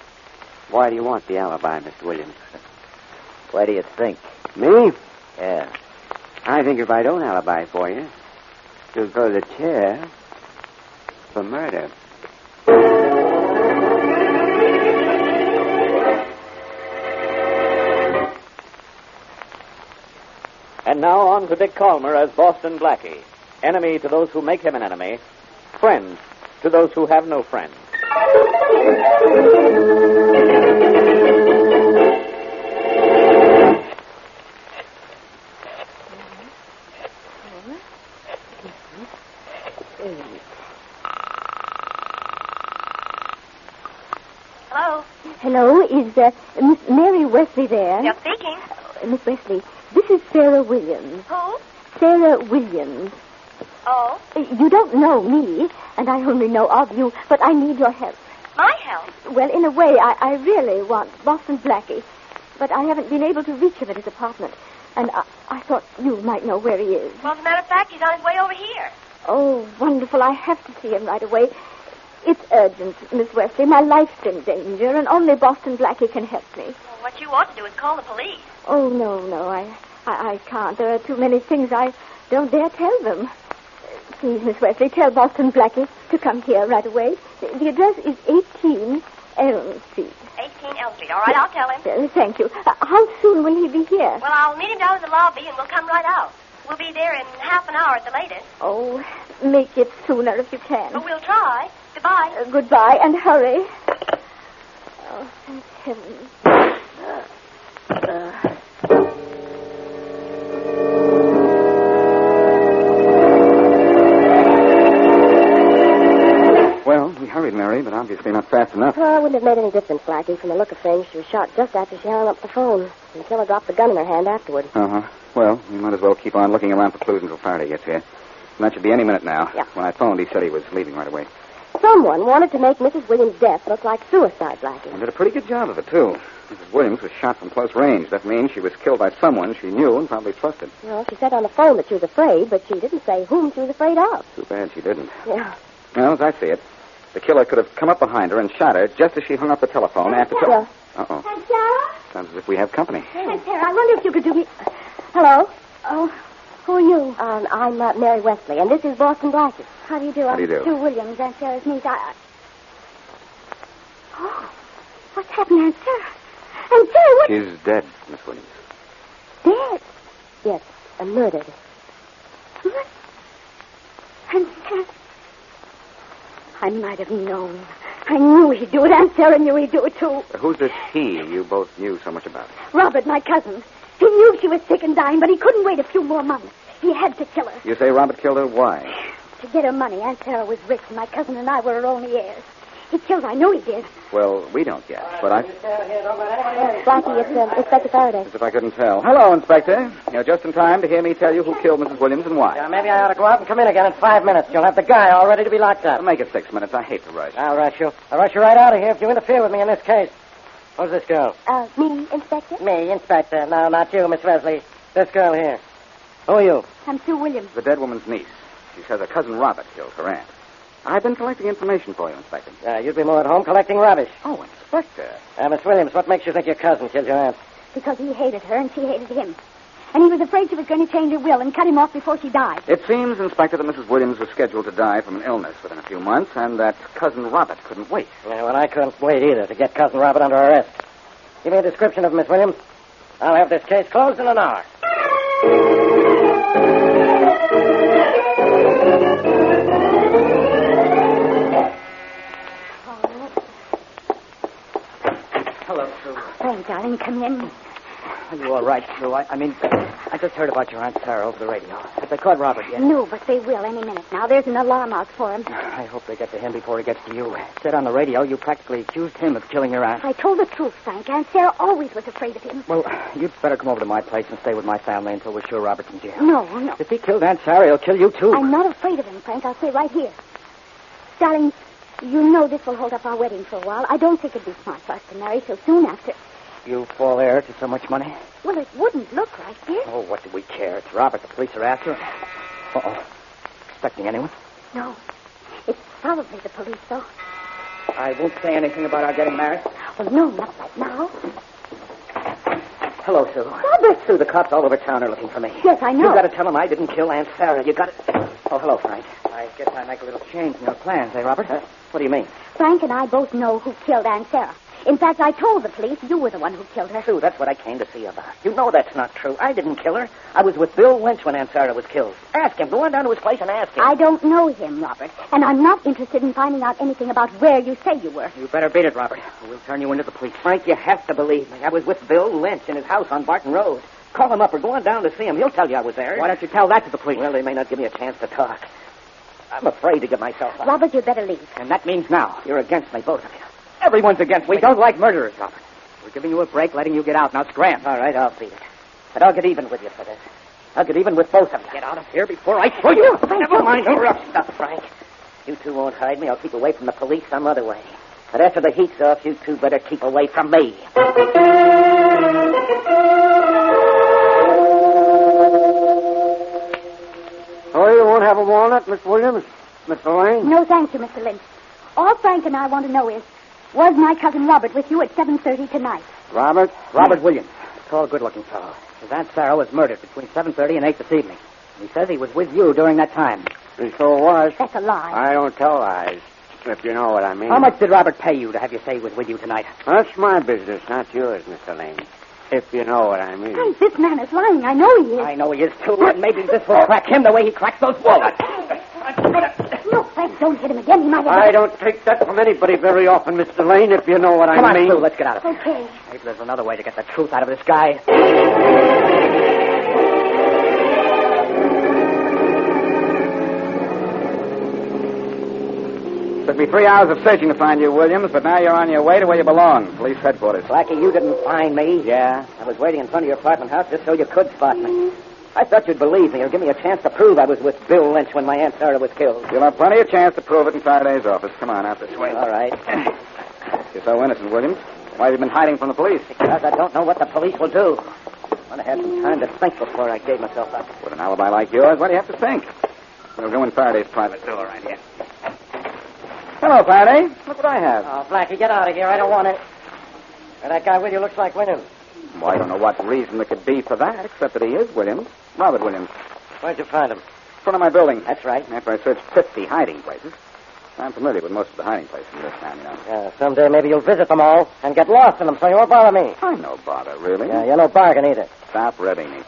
why do you want the alibi, Mr. Williams? Why do you think? Me? Yeah. I think if I don't alibi for you, you'll go to the chair for murder. And now on to Dick Calmer as Boston Blackie. Enemy to those who make him an enemy. Friend to those who have no friends. Hello? Hello, is Miss Mary Wesley there? Yes, speaking. Miss Wesley, this is Sarah Williams. Who? Sarah Williams. Oh? You don't know me, and I only know of you, but I need your help. My help? Well, in a way, I really want Boston Blackie, but I haven't been able to reach him at his apartment, and I thought you might know where he is. Well, as a matter of fact, he's on his way over here. Oh, wonderful. I have to see him right away. It's urgent, Miss Wesley. My life's in danger, and only Boston Blackie can help me. Well, what you ought to do is call the police. Oh, no, I can't. There are too many things I don't dare tell them. Please, Miss Wesley, tell Boston Blackie to come here right away. The address is 18 Elm Street. 18 Elm Street. All right, I'll tell him. Thank you. How soon will he be here? Well, I'll meet him down in the lobby, and we'll come right out. We'll be there in half an hour at the latest. Oh, make it sooner if you can. But we'll try. Goodbye. Goodbye, and hurry. Oh, thank heavens. Well, we hurried, Mary, but obviously not fast enough. Well, it wouldn't have made any difference, Blackie. From the look of things, she was shot just after she hung up the phone. And the killer dropped the gun in her hand afterward. Uh-huh. Well, we might as well keep on looking around for clues until Faraday gets here. And that should be any minute now. Yeah. When I phoned, he said he was leaving right away. Someone wanted to make Mrs. Williams' death look like suicide, Blackie. And did a pretty good job of it, too. Mrs. Williams was shot from close range. That means she was killed by someone she knew and probably trusted. Well, she said on the phone that she was afraid, but she didn't say whom she was afraid of. Too bad she didn't. Yeah. Well, as I see it, The killer could have come up behind her and shot her just as she hung up the telephone after... Sarah. Uh-oh. Aunt Sarah? Sounds as if we have company. Aunt Sarah, I wonder if you could do me... Hello? Oh, who are you? I'm Mary Wesley, and this is Boston Blackie. How do you do? How do you do? Sue Williams, Aunt Sarah's niece. Oh, what's happened, Aunt Sarah? Aunt Sarah, what... She's dead, Miss Williams. Dead? Yes, murdered. What? Aunt Sarah... I might have known. I knew he'd do it. Aunt Sarah knew he'd do it, too. Who's this he you both knew so much about? Robert, my cousin. He knew she was sick and dying, but he couldn't wait a few more months. He had to kill her. You say Robert killed her? Why? To get her money. Aunt Sarah was rich, and my cousin and I were her only heirs. He killed her. I know he did. Well, we don't yet, but I... Blackie, it's Inspector Faraday. As if I couldn't tell. Hello, Inspector. You're just in time to hear me tell you who killed Mrs. Williams and why. Yeah, maybe I ought to go out and come in again in 5 minutes. You'll have the guy all ready to be locked up. Make it 6 minutes. I hate to rush. I'll rush you. I'll rush you right out of here if you interfere with me in this case. Who's this girl? Me, Inspector? Me, Inspector. No, not you, Miss Wesley. This girl here. Who are you? I'm Sue Williams. The dead woman's niece. She says her cousin Robert killed her aunt. I've been collecting information for you, Inspector. You'd be more at home collecting rubbish. Oh, Inspector. Miss Williams, what makes you think your cousin killed your aunt? Because he hated her and she hated him. And he was afraid she was going to change her will and cut him off before she died. It seems, Inspector, that Mrs. Williams was scheduled to die from an illness within a few months, and that cousin Robert couldn't wait. Yeah, well, I couldn't wait either to get cousin Robert under arrest. Give me a description of Miss Williams. I'll have this case closed in an hour. Hello, Sue. Frank, darling, come in. Are you all right, Sue? I just heard about your Aunt Sarah over the radio. Have they caught Robert yet? No, but they will any minute now. There's an alarm out for him. I hope they get to him before he gets to you. Said on the radio you practically accused him of killing your aunt. I told the truth, Frank. Aunt Sarah always was afraid of him. Well, you'd better come over to my place and stay with my family until we're sure Robert's in jail. No. If he killed Aunt Sarah, he'll kill you, too. I'm not afraid of him, Frank. I'll stay right here. Darling, you know this will hold up our wedding for a while. I don't think it'd be smart for us to marry so soon after. You fall heir to so much money? Well, it wouldn't look like this. Oh, what do we care? It's Robert. The police are after him. Uh-oh. Expecting anyone? No. It's probably the police, though. I won't say anything about our getting married. Well, no, not right now. Hello, Sue. Robert! Sue, the cops all over town are looking for me. Yes, I know. You've got to tell them I didn't kill Aunt Sarah. You got it. Oh, hello, Frank. I guess I make a little change in your plans, eh, Robert? What do you mean? Frank and I both know who killed Aunt Sarah. In fact, I told the police you were the one who killed her. Sue, that's what I came to see about. You know that's not true. I didn't kill her. I was with Bill Lynch when Aunt Sarah was killed. Ask him. Go on down to his place and ask him. I don't know him, Robert. And I'm not interested in finding out anything about where you say you were. You better beat it, Robert. Or we'll turn you into the police. Frank, you have to believe me. I was with Bill Lynch in his house on Barton Road. Call him up or go on down to see him. He'll tell you I was there. Why don't you tell that to the police? Well, they may not give me a chance to talk. I'm afraid to give myself up. Robert, you'd better leave. And that means now. You're against me, both of you. Everyone's against me. We don't like murderers, Robert. We're giving you a break, letting you get out. Now scram. All right, I'll beat it. But I'll get even with you for this. I'll get even with both of you. Get out of here before I throw you. Never mind the rough stuff, Frank. You two won't hide me. I'll keep away from the police some other way. But after the heat's off, you two better keep away from me. Oh, you won't have a walnut, Miss Williams? Mr. Lane? No, thank you, Mr. Lynch. All Frank and I want to know is, was my cousin Robert with you at 7:30 tonight? Robert? Robert Williams. Tall, good-looking fellow. His Aunt Sarah was murdered between 7:30 and 8 this evening. And he says he was with you during that time. He sure was. That's a lie. I don't tell lies, if you know what I mean. How much did Robert pay you to have you say he was with you tonight? That's my business, not yours, Mr. Lane. If you know what I mean. Frank, this man is lying. I know he is. I know he is, too. And maybe this will crack him the way he cracks those walnuts. No, Frank, don't hit him again. He might have... I don't take that from anybody very often, Mr. Lane, if you know what I mean. Come on, Sue, let's get out of here. Okay. Maybe there's another way to get the truth out of this guy. Took me 3 hours of searching to find you, Williams, but now you're on your way to where you belong, police headquarters. Blackie, you didn't find me. Yeah. I was waiting in front of your apartment house just so you could spot me. I thought you'd believe me or give me a chance to prove I was with Bill Lynch when my Aunt Sarah was killed. You'll have plenty of chance to prove it in Faraday's office. Come on, out this way. All right. You're so innocent, Williams. Why have you been hiding from the police? Because I don't know what the police will do. I want to have some time to think before I gave myself up. With an alibi like yours, what do you have to think? We'll go in Faraday's private door right here. Hello, Faraday. Look what I have. Oh, Blackie, get out of here. I don't want it. And that guy with you looks like Williams. Well, I don't know what reason there could be for that, except that he is Williams. Robert Williams. Where'd you find him? In front of my building. That's right. After I searched 50 hiding places. I'm familiar with most of the hiding places in this town, you know. Yeah, someday maybe you'll visit them all and get lost in them, so you won't bother me. I'm no bother, really. Yeah, you're no bargain either. Stop ribbing me.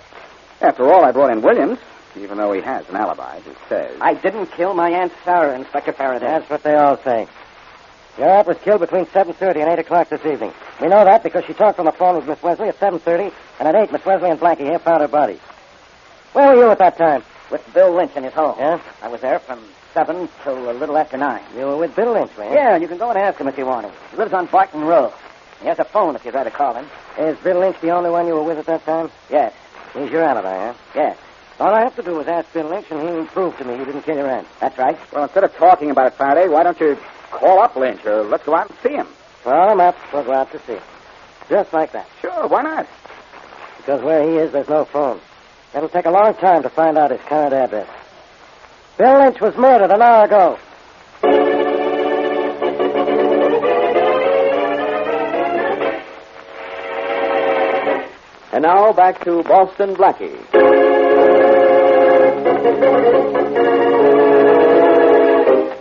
After all, I brought in Williams, even though he has an alibi, as he says. I didn't kill my Aunt Sarah, Inspector Faraday. That's what they all say. Your aunt was killed between 7:30 and 8 o'clock this evening. We know that because she talked on the phone with Miss Wesley at 7:30, and at 8, Miss Wesley and Blackie here found her body. Where were you at that time? With Bill Lynch in his home. Yeah? I was there from 7 till a little after 9. You were with Bill Lynch, man? Yeah, you can go and ask him if you want to. He lives on Barton Road. He has a phone if you'd rather call him. Is Bill Lynch the only one you were with at that time? Yes. He's your alibi, huh? Yes. All I have to do is ask Bill Lynch, and he'll prove to me you didn't kill your aunt. That's right. Well, instead of talking about it, Faraday, why don't you call up Lynch, or let's go out and see him? Call him up. We'll go out to see him. Just like that. Sure, why not? Because where he is, there's no phone. It'll take a long time to find out his current address. Bill Lynch was murdered an hour ago. And now back to Boston Blackie.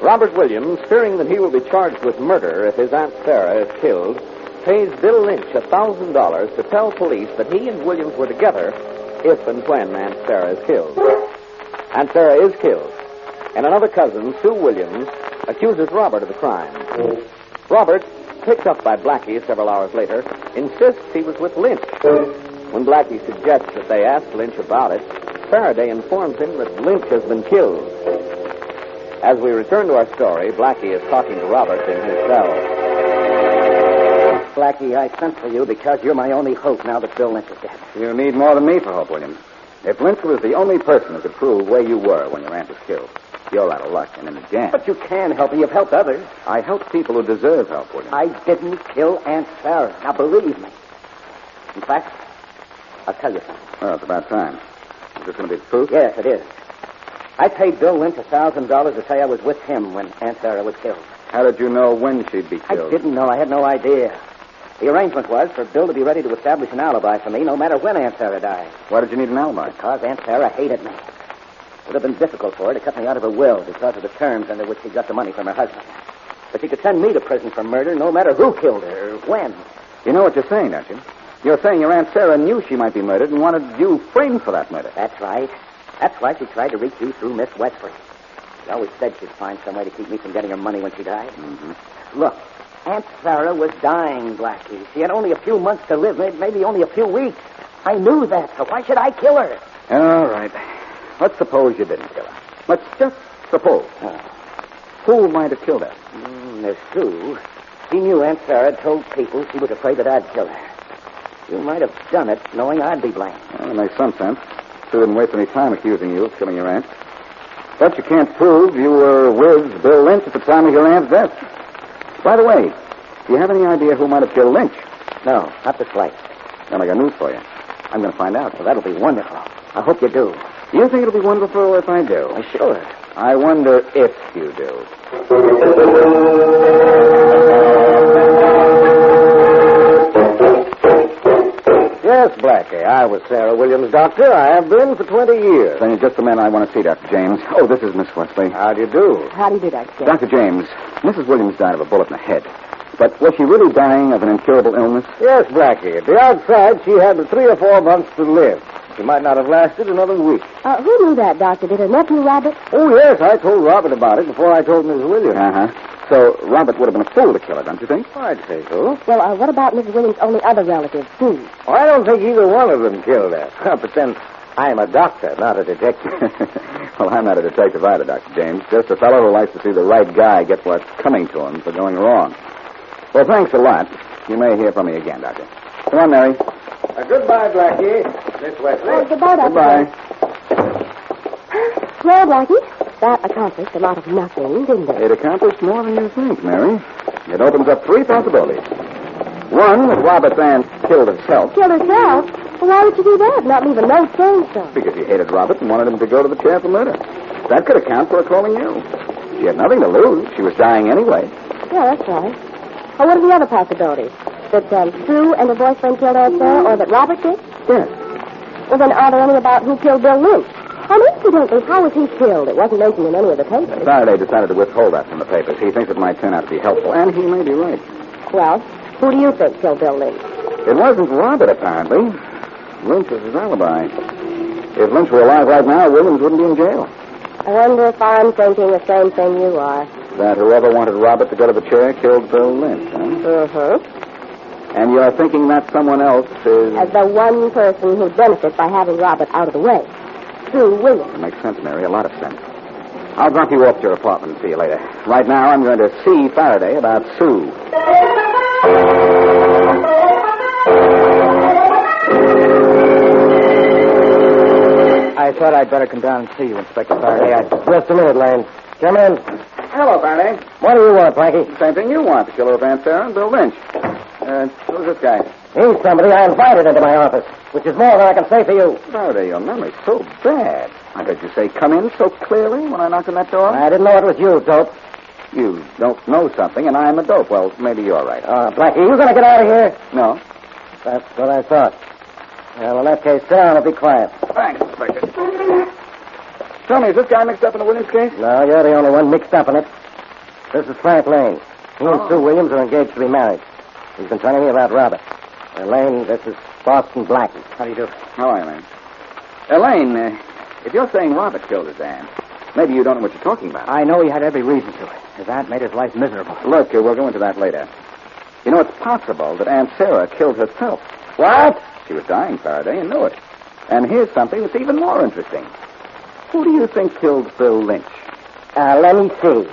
Robert Williams, fearing that he will be charged with murder if his Aunt Sarah is killed, pays Bill Lynch $1,000 to tell police that he and Williams were together if and when Aunt Sarah is killed. Aunt Sarah is killed, and another cousin, Sue Williams, accuses Robert of the crime. Robert, picked up by Blackie several hours later, insists he was with Lynch. When Blackie suggests that they ask Lynch about it, Faraday informs him that Lynch has been killed. As we return to our story, Blackie is talking to Robert in his cell. Blackie, I sent for you because you're my only hope now that Bill Lynch is dead. You need more than me for hope, Williams. If Lynch was the only person who could prove where you were when your aunt was killed, you're out of luck and in a jam. But you can help me. You've helped others. I help people who deserve help, Williams. I didn't kill Aunt Sarah. Now, believe me. In fact, I'll tell you something. Well, it's about time. Is this going to be the truth? Yes, it is. I paid Bill Lynch $1,000 to say I was with him when Aunt Sarah was killed. How did you know when she'd be killed? I didn't know. I had no idea. The arrangement was for Bill to be ready to establish an alibi for me no matter when Aunt Sarah died. Why did you need an alibi? Because Aunt Sarah hated me. It would have been difficult for her to cut me out of her will because of the terms under which she got the money from her husband. But she could send me to prison for murder no matter who killed her or when. You know what you're saying, don't you? You're saying your Aunt Sarah knew she might be murdered and wanted you framed for that murder. That's right. That's why she tried to reach you through Miss Wesley. She always said she'd find some way to keep me from getting her money when she died. Mm-hmm. Look, Aunt Sarah was dying, Blackie. She had only a few months to live, maybe only a few weeks. I knew that, so why should I kill her? All right. Let's suppose you didn't kill her. Let's just suppose. Who might have killed her? Miss Sue. She knew Aunt Sarah had told people she was afraid that I'd kill her. You might have done it knowing I'd be blamed. Well, that makes some sense. Sue didn't waste any time accusing you of killing your aunt. But you can't prove you were with Bill Lynch at the time of your aunt's death. By the way, do you have any idea who might have killed Lynch? No, not the slightest. Then I got news for you. I'm going to find out. Well, that'll be wonderful. I hope you do. Do you think it'll be wonderful if I do? Sure. I wonder if you do. Yes, Blackie. I was Sarah Williams' doctor. I have been for 20 years. Then you're just the man I want to see, Dr. James. Oh, this is Miss Wesley. How do you do? How do you do, Dr. James? Dr. James, Mrs. Williams died of a bullet in the head. But was she really dying of an incurable illness? Yes, Blackie. At the outside, she had 3 or 4 months to live. She might not have lasted another week. Who knew that, Doctor? Did her nephew Robert? Oh, yes. I told Robert about it before I told Miss Williams. Uh-huh. So Robert would have been a fool to kill her, don't you think? I'd say so. Well, what about Mrs. Williams' only other relative, Sue? Oh, I don't think either one of them killed her. But then, I'm a doctor, not a detective. Well, I'm not a detective either, Dr. James. Just a fellow who likes to see the right guy get what's coming to him for going wrong. Well, thanks a lot. You may hear from me again, Doctor. Come on, Mary. Goodbye, Blackie. Miss Wesley. Oh, goodbye, Doctor. Goodbye. Well, Blackie, that accomplished a lot of nothing, didn't it? It accomplished more than you think, Mary. It opens up 3 possibilities. One, that Robert's aunt killed herself. Killed herself? Well, why would she do that? Not leave a note saying so. Because she hated Robert and wanted him to go to the chair for murder. That could account for her calling you. She had nothing to lose. She was dying anyway. Yeah, that's right. Well, what are the other possibilities? That Sue and her boyfriend killed Aunt Sarah, or that Robert did? Yes. Well, then are there any about who killed Bill Lynch? And incidentally, how was he killed? It wasn't mentioned in any of the papers. Faraday decided to withhold that from the papers. He thinks it might turn out to be helpful, and he may be right. Well, who do you think killed Bill Lynch? It wasn't Robert, apparently. Lynch was his alibi. If Lynch were alive right now, Williams wouldn't be in jail. I wonder if I'm thinking the same thing you are. That whoever wanted Robert to go to the chair killed Bill Lynch, huh? Mm-hmm. And you're thinking that someone else is... As the one person who'd benefit by having Robert out of the way. Sue Williams. That makes sense, Mary. A lot of sense. I'll drop you off to your apartment and see you later. Right now, I'm going to see Faraday about Sue. I thought I'd better come down and see you, Inspector Faraday. Just a minute, Lane. Come in. Hello, Faraday. What do you want, Blackie? Same thing you want, the killer of Aunt Sarah and Bill Lynch. Who's this guy? He's somebody I invited into my office, which is more than I can say for you. Faraday, your memory's so bad. I heard you say come in so clearly when I knocked on that door. I didn't know it was you, dope. You don't know something, and I'm a dope. Well, maybe you're right. Blackie, you going to get out of here? No. That's what I thought. Well, in that case, sit down and be quiet. Thanks, Inspector. Tell me, is this guy mixed up in the Williams case? No, you're the only one mixed up in it. This is Frank Lane. He and Sue Williams are engaged to be married. He's been telling me about Robert. Lane, this is Boston Blackie. How do you do? How are you, Lane? Elaine, if you're saying Robert killed his aunt, maybe you don't know what you're talking about. I know he had every reason to. His aunt made his life miserable. Look, we'll go into that later. You know, it's possible that Aunt Sarah killed herself. What? She was dying, Faraday, and knew it. And here's something that's even more interesting. Who do you think killed Bill Lynch? Let me see.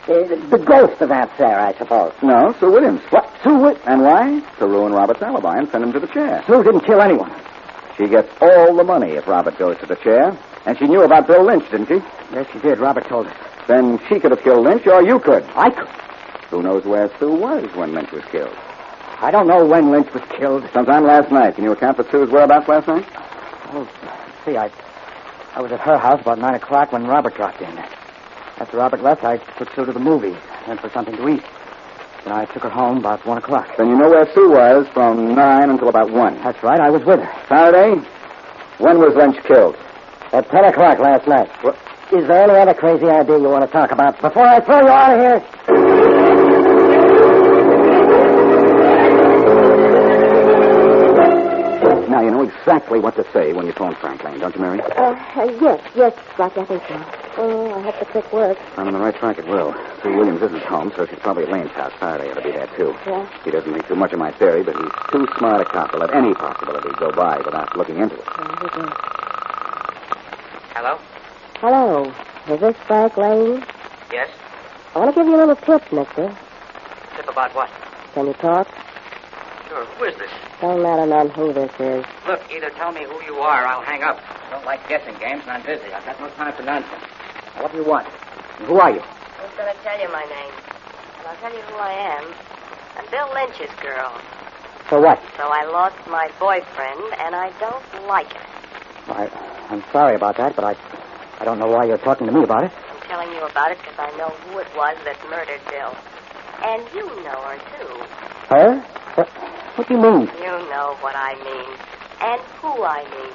The ghost of Aunt Sarah, I suppose. No, Sue Williams. What? Sue Williams? And why? To ruin Robert's alibi and send him to the chair. Sue didn't kill anyone. She gets all the money if Robert goes to the chair. And she knew about Bill Lynch, didn't she? Yes, she did. Robert told us. Then she could have killed Lynch, or you could. I could. Who knows where Sue was when Lynch was killed? I don't know when Lynch was killed. Sometime last night. Can you account for Sue's whereabouts last night? Oh, see, I was at her house about 9 o'clock when Robert dropped in. After Robert left, I took Sue to the movies, went for something to eat. Then I took her home about 1 o'clock. Then you know where Sue was from 9 until about 1. That's right, I was with her. Faraday, when was Lynch killed? At 10 o'clock last night. What? Is there any other crazy idea you want to talk about before I throw you out of here? Now, you know exactly what to say when you phone Frank Lane, don't you, Mary? Yes, Blackie, I think so. Oh, I hope the trick works. I'm on the right track, it will. Sue Williams isn't home, so she's probably at Lane's house. Faraday ought to be there, too. Yeah? He doesn't think too much of my theory, but he's too smart a cop to let any possibility go by without looking into it. Hello? Hello. Is this Frank Lane? Yes? I want to give you a little tip, mister. Tip about what? Can you talk? Sure. Who is this? Don't matter none who this is. Look, either tell me who you are or I'll hang up. I don't like guessing games, and I'm busy. I've got no time for nonsense. What do you want? And who are you? Who's going to tell you my name? And I'll tell you who I am. I'm Bill Lynch's girl. So what? So I lost my boyfriend, and I don't like it. I'm sorry about that, but I don't know why you're talking to me about it. I'm telling you about it because I know who it was that murdered Bill. And you know her, too. Her? What do you mean? You know what I mean. And who I mean.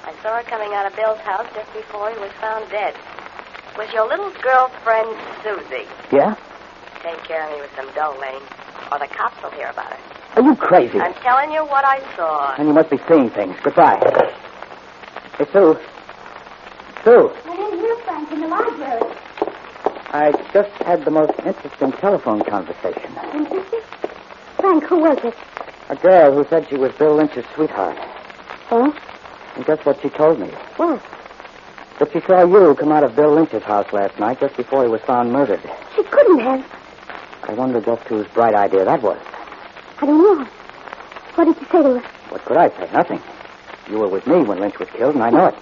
I saw her coming out of Bill's house just before he was found dead. It was your little girlfriend, Susie. Yeah? Take care of me with some dough, Lane, or the cops will hear about it. Are you crazy? I'm telling you what I saw. And you must be seeing things. Goodbye. Hey, Sue. Sue. I'm in here, Frank, in the library. I just had the most interesting telephone conversation. Interesting? Frank, who was it? A girl who said she was Bill Lynch's sweetheart. Huh? And guess what she told me? What? That she saw you come out of Bill Lynch's house last night just before he was found murdered. She couldn't have. I wonder just whose bright idea that was. I don't know. What did you say to her? What could I say? Nothing. You were with me when Lynch was killed, and I know it.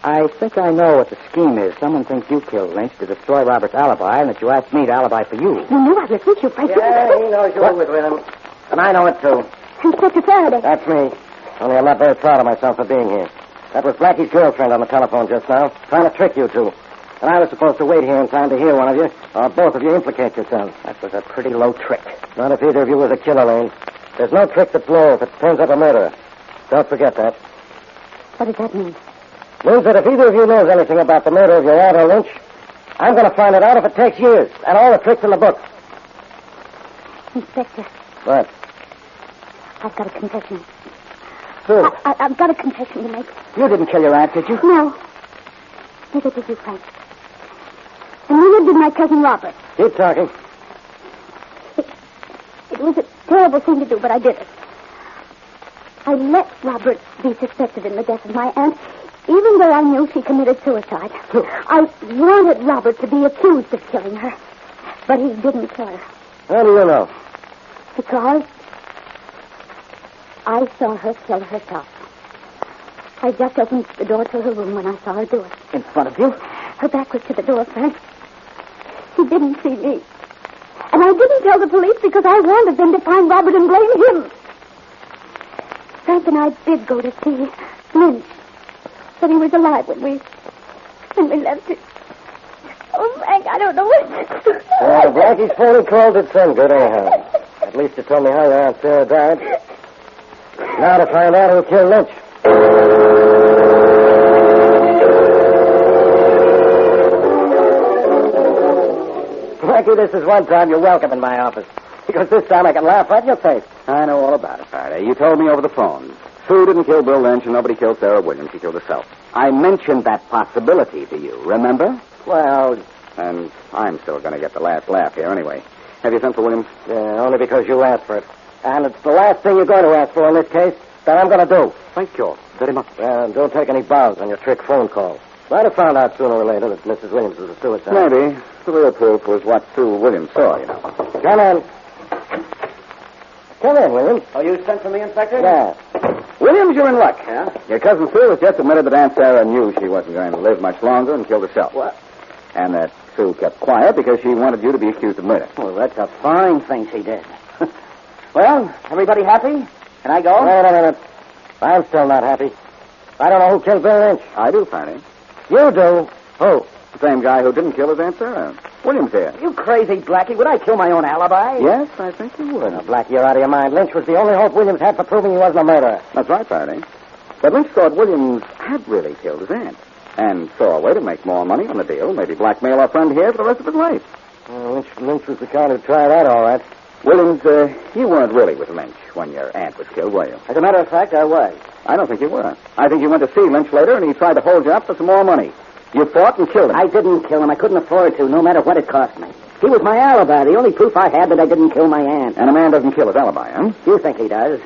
I think I know what the scheme is. Someone thinks you killed Lynch to destroy Robert's alibi, and that you asked me to alibi for you. You knew I was with you, Frank. Yeah, he knows you were with him. And I know it, too. Inspector Faraday. That's me. Only I'm not very proud of myself for being here. That was Blackie's girlfriend on the telephone just now, trying to trick you two. And I was supposed to wait here in time to hear one of you, or both of you implicate yourselves. That was a pretty low trick. Not if either of you was a killer, Lane. There's no trick that's low if it turns up a murderer. Don't forget that. What does that mean? Means that if either of you knows anything about the murder of your aunt or Lynch, I'm going to find it out if it takes years, and all the tricks in the book. Inspector. What? I've got a confession. Who? I've got a confession to make. You didn't kill your aunt, did you? No. Neither did you, Frank. And neither did my cousin Robert. Keep talking. It was a terrible thing to do, but I did it. I let Robert be suspected in the death of my aunt, even though I knew she committed suicide. I wanted Robert to be accused of killing her, but he didn't kill her. How do you know? Because I saw her kill herself. I just opened the door to her room when I saw her do it. In front of you? Her back was to the door, Frank. She didn't see me. And I didn't tell the police because I wanted them to find Robert and blame him. Frank and I did go to see Lynch. But he was alive when we left it. Oh, Frank, I don't know what to do. Well, Blackie's phony call did some good, anyhow. At least it told me how your Aunt Sarah died. Now to find out who killed Lynch. Blackie, this is one time you're welcome in my office. Because this time I can laugh right in your face. I know all about it, Faraday. You told me over the phone. Sue didn't kill Bill Lynch, and nobody killed Sarah Williams. She killed herself. I mentioned that possibility to you, remember? Well... And I'm still going to get the last laugh here anyway. Have you sent for Williams? Yeah, only because you asked for it. And it's the last thing you're going to ask for in this case that I'm going to do. Thank you very much. And don't take any bows on your trick phone call. Might have found out sooner or later that Mrs. Williams was a suicide. Maybe. The real proof was what Sue Williams saw, you know. Come in. Come in, Williams. Oh, you sent for me, Inspector? Yeah. Williams, you're in luck, huh? Your cousin Sue has just admitted that Aunt Sarah knew she wasn't going to live much longer and killed herself. What? And that Sue kept quiet because she wanted you to be accused of murder. Well, that's a fine thing she did. Well, everybody happy? Can I go? Wait a minute. I'm still not happy. I don't know who killed Bill Lynch. I do, Fanny. You do? Who? The same guy who didn't kill his Aunt Sarah. Williams here. You crazy, Blackie. Would I kill my own alibi? Yes, I think you would. Now, Blackie, you're out of your mind. Lynch was the only hope Williams had for proving he wasn't a murderer. That's right, Faraday. But Lynch thought Williams had really killed his aunt and saw a way to make more money on the deal, maybe blackmail our friend here for the rest of his life. Lynch was the kind who'd try that, all right. Williams, you weren't really with Lynch when your aunt was killed, were you? As a matter of fact, I was. I don't think you were. I think you went to see Lynch later, and he tried to hold you up for some more money. You fought and killed him. I didn't kill him. I couldn't afford to, no matter what it cost me. He was my alibi, the only proof I had that I didn't kill my aunt. And a man doesn't kill his alibi, huh? You think he does.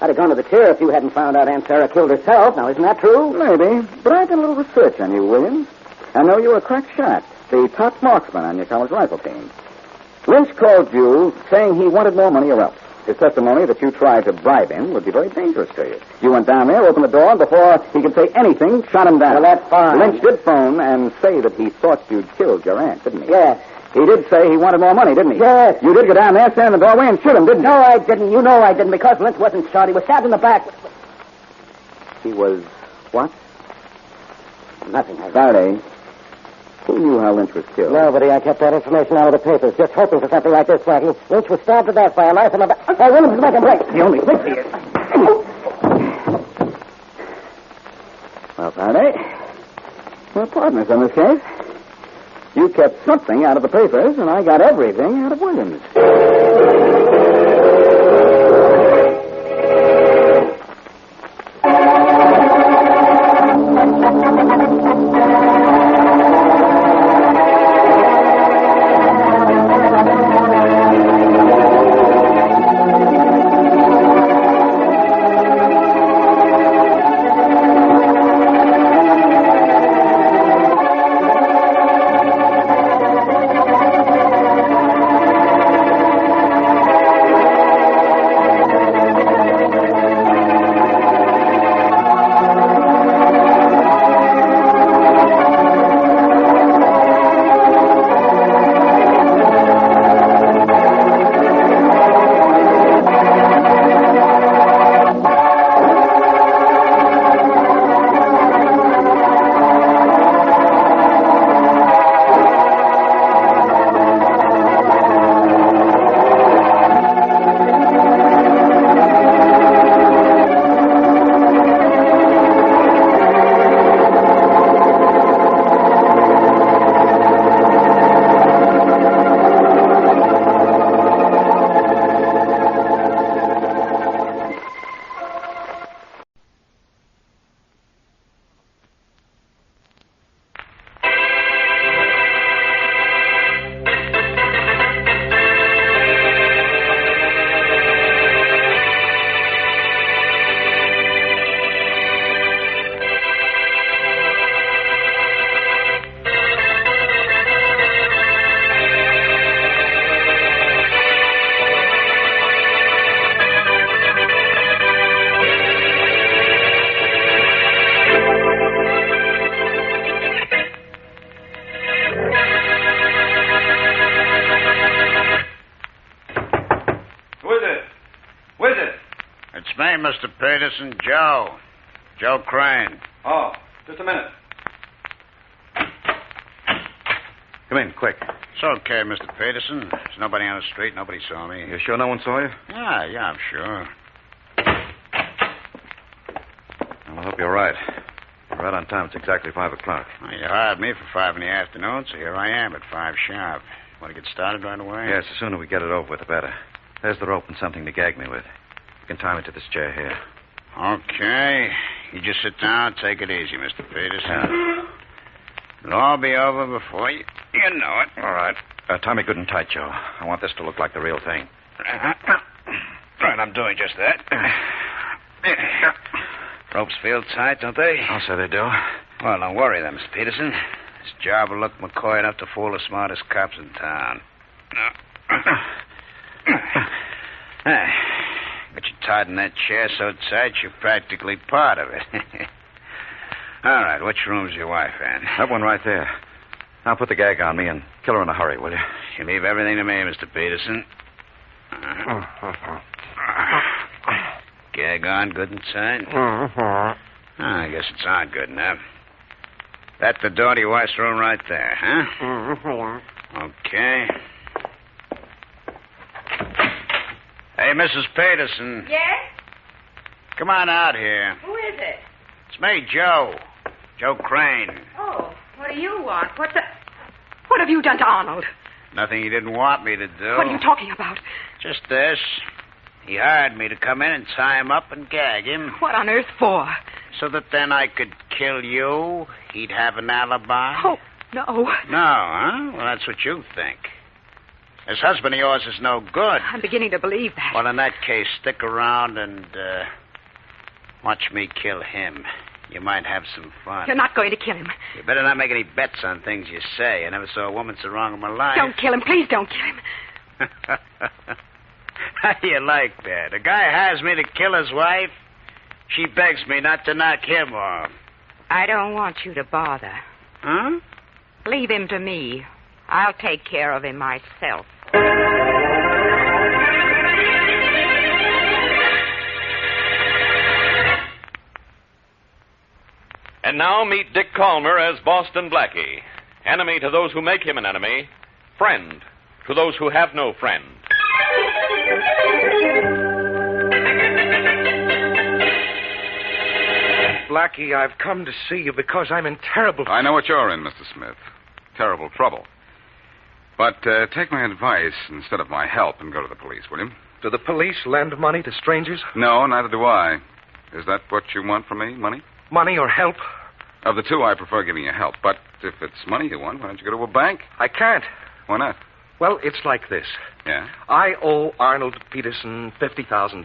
I'd have gone to the chair if you hadn't found out Aunt Sarah killed herself. Now, isn't that true? Maybe. But I did a little research on you, Williams. I know you were a crack shot, the top marksman on your college rifle team. Lynch called you saying he wanted more money or else. His testimony that you tried to bribe him would be very dangerous to you. You went down there, opened the door, and before he could say anything, shot him down. Well, that's fine. Lynch did phone and say that he thought you'd killed your aunt, didn't he? Yes. He did say he wanted more money, didn't he? Yes. You did go down there, stand in the doorway, and shoot him, didn't you? No, I didn't. You know I didn't, because Lynch wasn't shot. He was stabbed in the back. He was what? Nothing. Faraday, who knew how Lynch was killed? Nobody. I kept that information out of the papers, just hoping for something like this, Blackie. Lynch was stabbed to death by a knife in the back. Hey, Williams, make him break. The only fix he is. Well, Faraday, we're partners in this case. You kept something out of the papers, and I got everything out of Williams. me, Mr. Peterson. Joe. Joe Crane. Oh, just a minute. Come in, quick. It's okay, Mr. Peterson. There's nobody on the street. Nobody saw me. You sure no one saw you? Yeah, I'm sure. Well, I hope you're right. You're right on time. It's exactly 5 o'clock. Well, you hired me for 5 in the afternoon, so here I am at 5 sharp. Want to get started right away? Yes, the sooner we get it over with, the better. There's the rope and something to gag me with. You can tie me to this chair here. Okay. You just sit down. Take it easy, Mr. Peterson. It'll all be over before you know it. All right. Tie me good and tight, Joe. I want this to look like the real thing. Right, I'm doing just that. Ropes feel tight, don't they? I'll say they do. Well, don't worry then, Mr. Peterson. This job will look McCoy enough to fool the smartest cops in town. Got you tied in that chair so tight you're practically part of it. All right, which room's your wife in? That one right there. Now put the gag on me and kill her in a hurry, will you? You leave everything to me, Mr. Peterson. Gag on good and tight? I guess it's on good enough. That's the door to your wife's room right there, huh? Okay. Hey, Mrs. Peterson. Yes? Come on out here. Who is it? It's me, Joe. Joe Crane. Oh, what do you want? What have you done to Arnold? Nothing he didn't want me to do. What are you talking about? Just this. He hired me to come in and tie him up and gag him. What on earth for? So that then I could kill you. He'd have an alibi. Oh, no. No, huh? Well, that's what you think. This husband of yours is no good. I'm beginning to believe that. Well, in that case, stick around and watch me kill him. You might have some fun. You're not going to kill him. You better not make any bets on things you say. I never saw a woman so wrong in my life. Don't kill him. Please don't kill him. How do you like that? A guy hires me to kill his wife. She begs me not to knock him off. I don't want you to bother. Huh? Leave him to me. I'll take care of him myself. And now meet Dick Calmer as Boston Blackie. Enemy to those who make him an enemy. Friend to those who have no friend. Blackie, I've come to see you because I'm in terrible... I know what you're in, Mr. Smith. Terrible trouble. But take my advice instead of my help and go to the police, will you? Do the police lend money to strangers? No, neither do I. Is that what you want from me, money? Money or help? Of the two, I prefer giving you help. But if it's money you want, why don't you go to a bank? I can't. Why not? Well, it's like this. Yeah? I owe Arnold Peterson $50,000.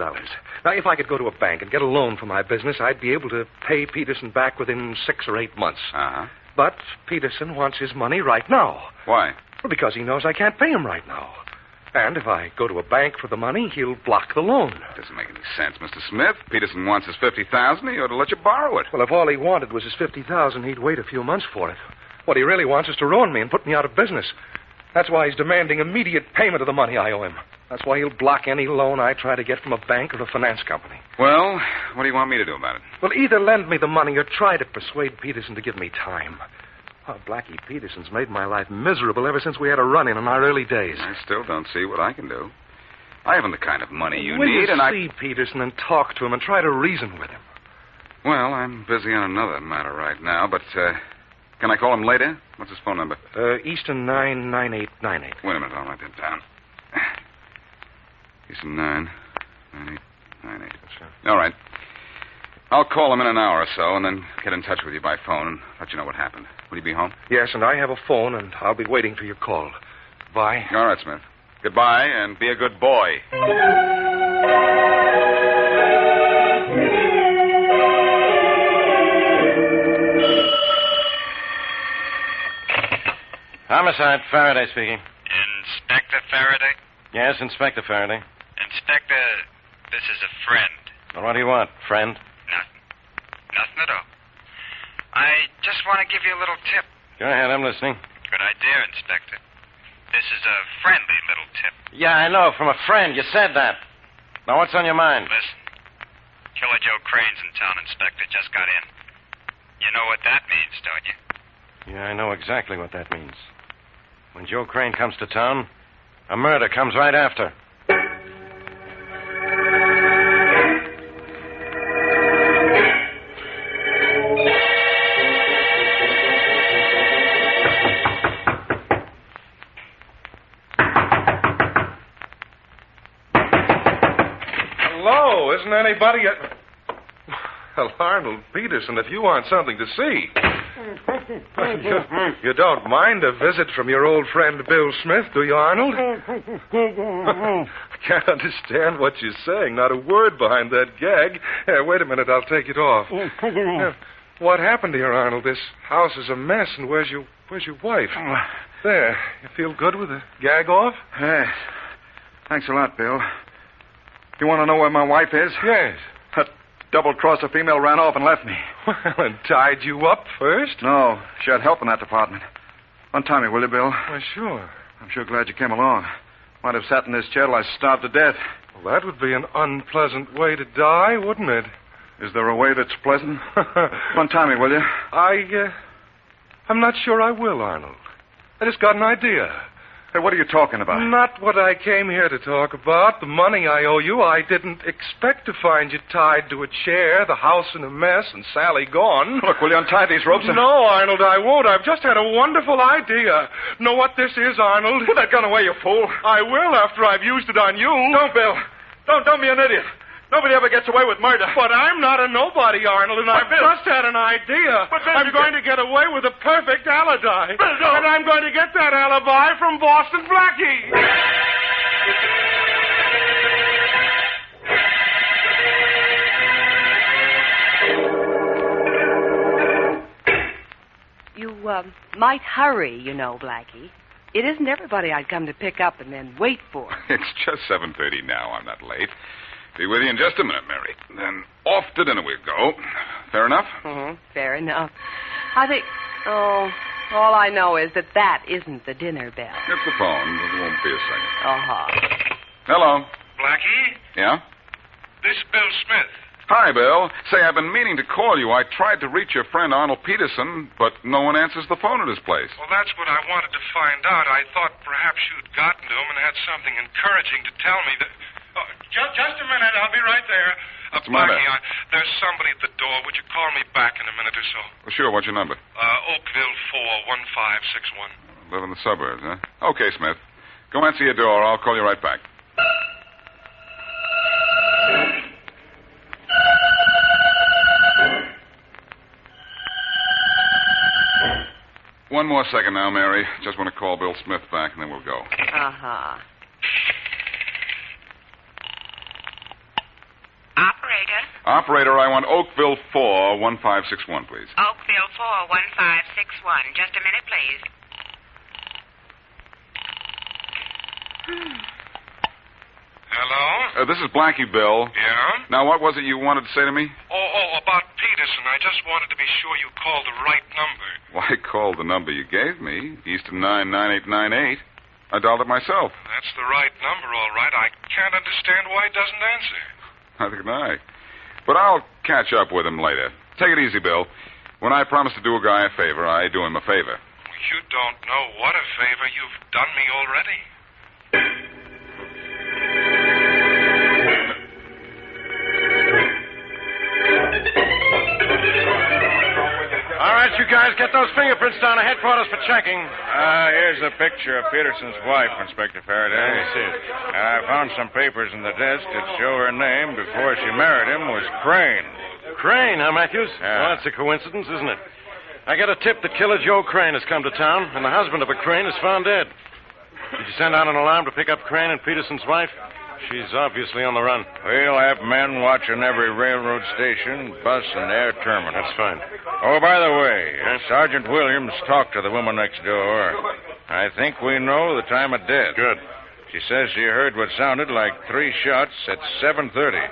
Now, if I could go to a bank and get a loan for my business, I'd be able to pay Peterson back within 6 or 8 months. Uh-huh. But Peterson wants his money right now. Why? Well, because he knows I can't pay him right now. And if I go to a bank for the money, he'll block the loan. Doesn't make any sense, Mr. Smith. Peterson wants his $50,000. He ought to let you borrow it. Well, if all he wanted was his $50,000, he'd wait a few months for it. What he really wants is to ruin me and put me out of business. That's why he's demanding immediate payment of the money I owe him. That's why he'll block any loan I try to get from a bank or a finance company. Well, what do you want me to do about it? Well, either lend me the money or try to persuade Peterson to give me time. Oh, Blackie, Peterson's made my life miserable ever since we had a run-in our early days. I still don't see what I can do. I haven't the kind of money you Will need, you and I... see Peterson and talk to him and try to reason with him? Well, I'm busy on another matter right now, but can I call him later? What's his phone number? Easton 99898. Wait a minute, I'll write that down. Easton 99898. All right. I'll call him in an hour or so and then get in touch with you by phone and let you know what happened. Will you be home? Yes, and I have a phone, and I'll be waiting for your call. Bye. All right, Smith. Goodbye, and be a good boy. Homicide, Faraday speaking. Inspector Faraday? Yes, Inspector Faraday. Inspector, this is a friend. Well, what do you want, friend? Nothing at all. I just want to give you a little tip. Go ahead, I'm listening. Good idea, Inspector. This is a friendly little tip. Yeah, I know, from a friend. You said that. Now, what's on your mind? Listen. Crane's in town, Inspector. Just got in. You know what that means, don't you? Yeah, I know exactly what that means. When Joe Crane comes to town, a murder comes right after. Hello, isn't anybody Well, Arnold Peterson, if you want something to see. You don't mind a visit from your old friend Bill Smith, do you, Arnold? I can't understand what you're saying. Not a word behind that gag. Here, wait a minute. I'll take it off. What happened here, Arnold? This house is a mess, and where's your wife? There. You feel good with the gag off? Yes. Thanks a lot, Bill. You want to know where my wife is? Yes. That double-crossed female ran off and left me. Well, and tied you up first? No. She had help in that department. Untie me, will you, Bill? Why, sure. I'm sure glad you came along. Might have sat in this chair till I starved to death. Well, that would be an unpleasant way to die, wouldn't it? Is there a way that's pleasant? Untie me, will you? I'm not sure I will, Arnold. I just got an idea. Hey, what are you talking about? Not what I came here to talk about. The money I owe you. I didn't expect to find you tied to a chair, the house in a mess, and Sally gone. Look, will you untie these ropes? No, Arnold, I won't. I've just had a wonderful idea. Know what this is, Arnold? Put that gun away, you fool. I will after I've used it on you. Don't, Bill. Don't be an idiot. Nobody ever gets away with murder. But I'm not a nobody, Arnold, and I've just had an idea. But Bill, I'm going to get away with a perfect alibi. Bill, don't. And I'm going to get that alibi from Boston Blackie. You might hurry, you know, Blackie. It isn't everybody I'd come to pick up and then wait for. It's just 7:30 now. I'm not late. Be with you in just a minute, Mary. Then off to dinner we go. Fair enough? Mm-hmm. Fair enough. I think... Oh, all I know is that isn't the dinner bell. It's the phone. It won't be a second. Uh-huh. Hello. Blackie? Yeah? This is Bill Smith. Hi, Bill. Say, I've been meaning to call you. I tried to reach your friend Arnold Peterson, but no one answers the phone at his place. Well, that's what I wanted to find out. I thought perhaps you'd gotten to him and had something encouraging to tell me that... Oh, just a minute. I'll be right there. What's the matter? Blackie, there's somebody at the door. Would you call me back in a minute or so? Well, sure. What's your number? Oakville 41561. Live in the suburbs, huh? Okay, Smith. Go answer your door. I'll call you right back. One more second now, Mary. Just want to call Bill Smith back, and then we'll go. Uh-huh. Operator? Operator, I want Oakville 41561, please. Oakville 41561. Just a minute, please. Hello? This is Blackie, Bill. Yeah? Now, what was it you wanted to say to me? Oh, about Peterson. I just wanted to be sure you called the right number. Well, I called the number you gave me, Eastern 99898. I dialed it myself. That's the right number, all right. I can't understand why he doesn't answer. Neither can I. But I'll catch up with him later. Take it easy, Bill. When I promise to do a guy a favor, I do him a favor. You don't know what a favor you've done me already. All right, you guys, get those fingerprints down to headquarters for checking. Here's a picture of Peterson's wife, Inspector Faraday. Let me see it. I found some papers in the desk that show her name before she married him was Crane. Crane, huh, Matthews? Yeah. Well, that's a coincidence, isn't it? I got a tip that killer Joe Crane has come to town, and the husband of a Crane is found dead. Did you send out an alarm to pick up Crane and Peterson's wife? She's obviously on the run. We'll have men watching every railroad station, bus, and air terminal. That's fine. Oh, by the way, Sergeant Williams talked to the woman next door. I think we know the time of death. Good. She says she heard what sounded like 3 shots at 7:30.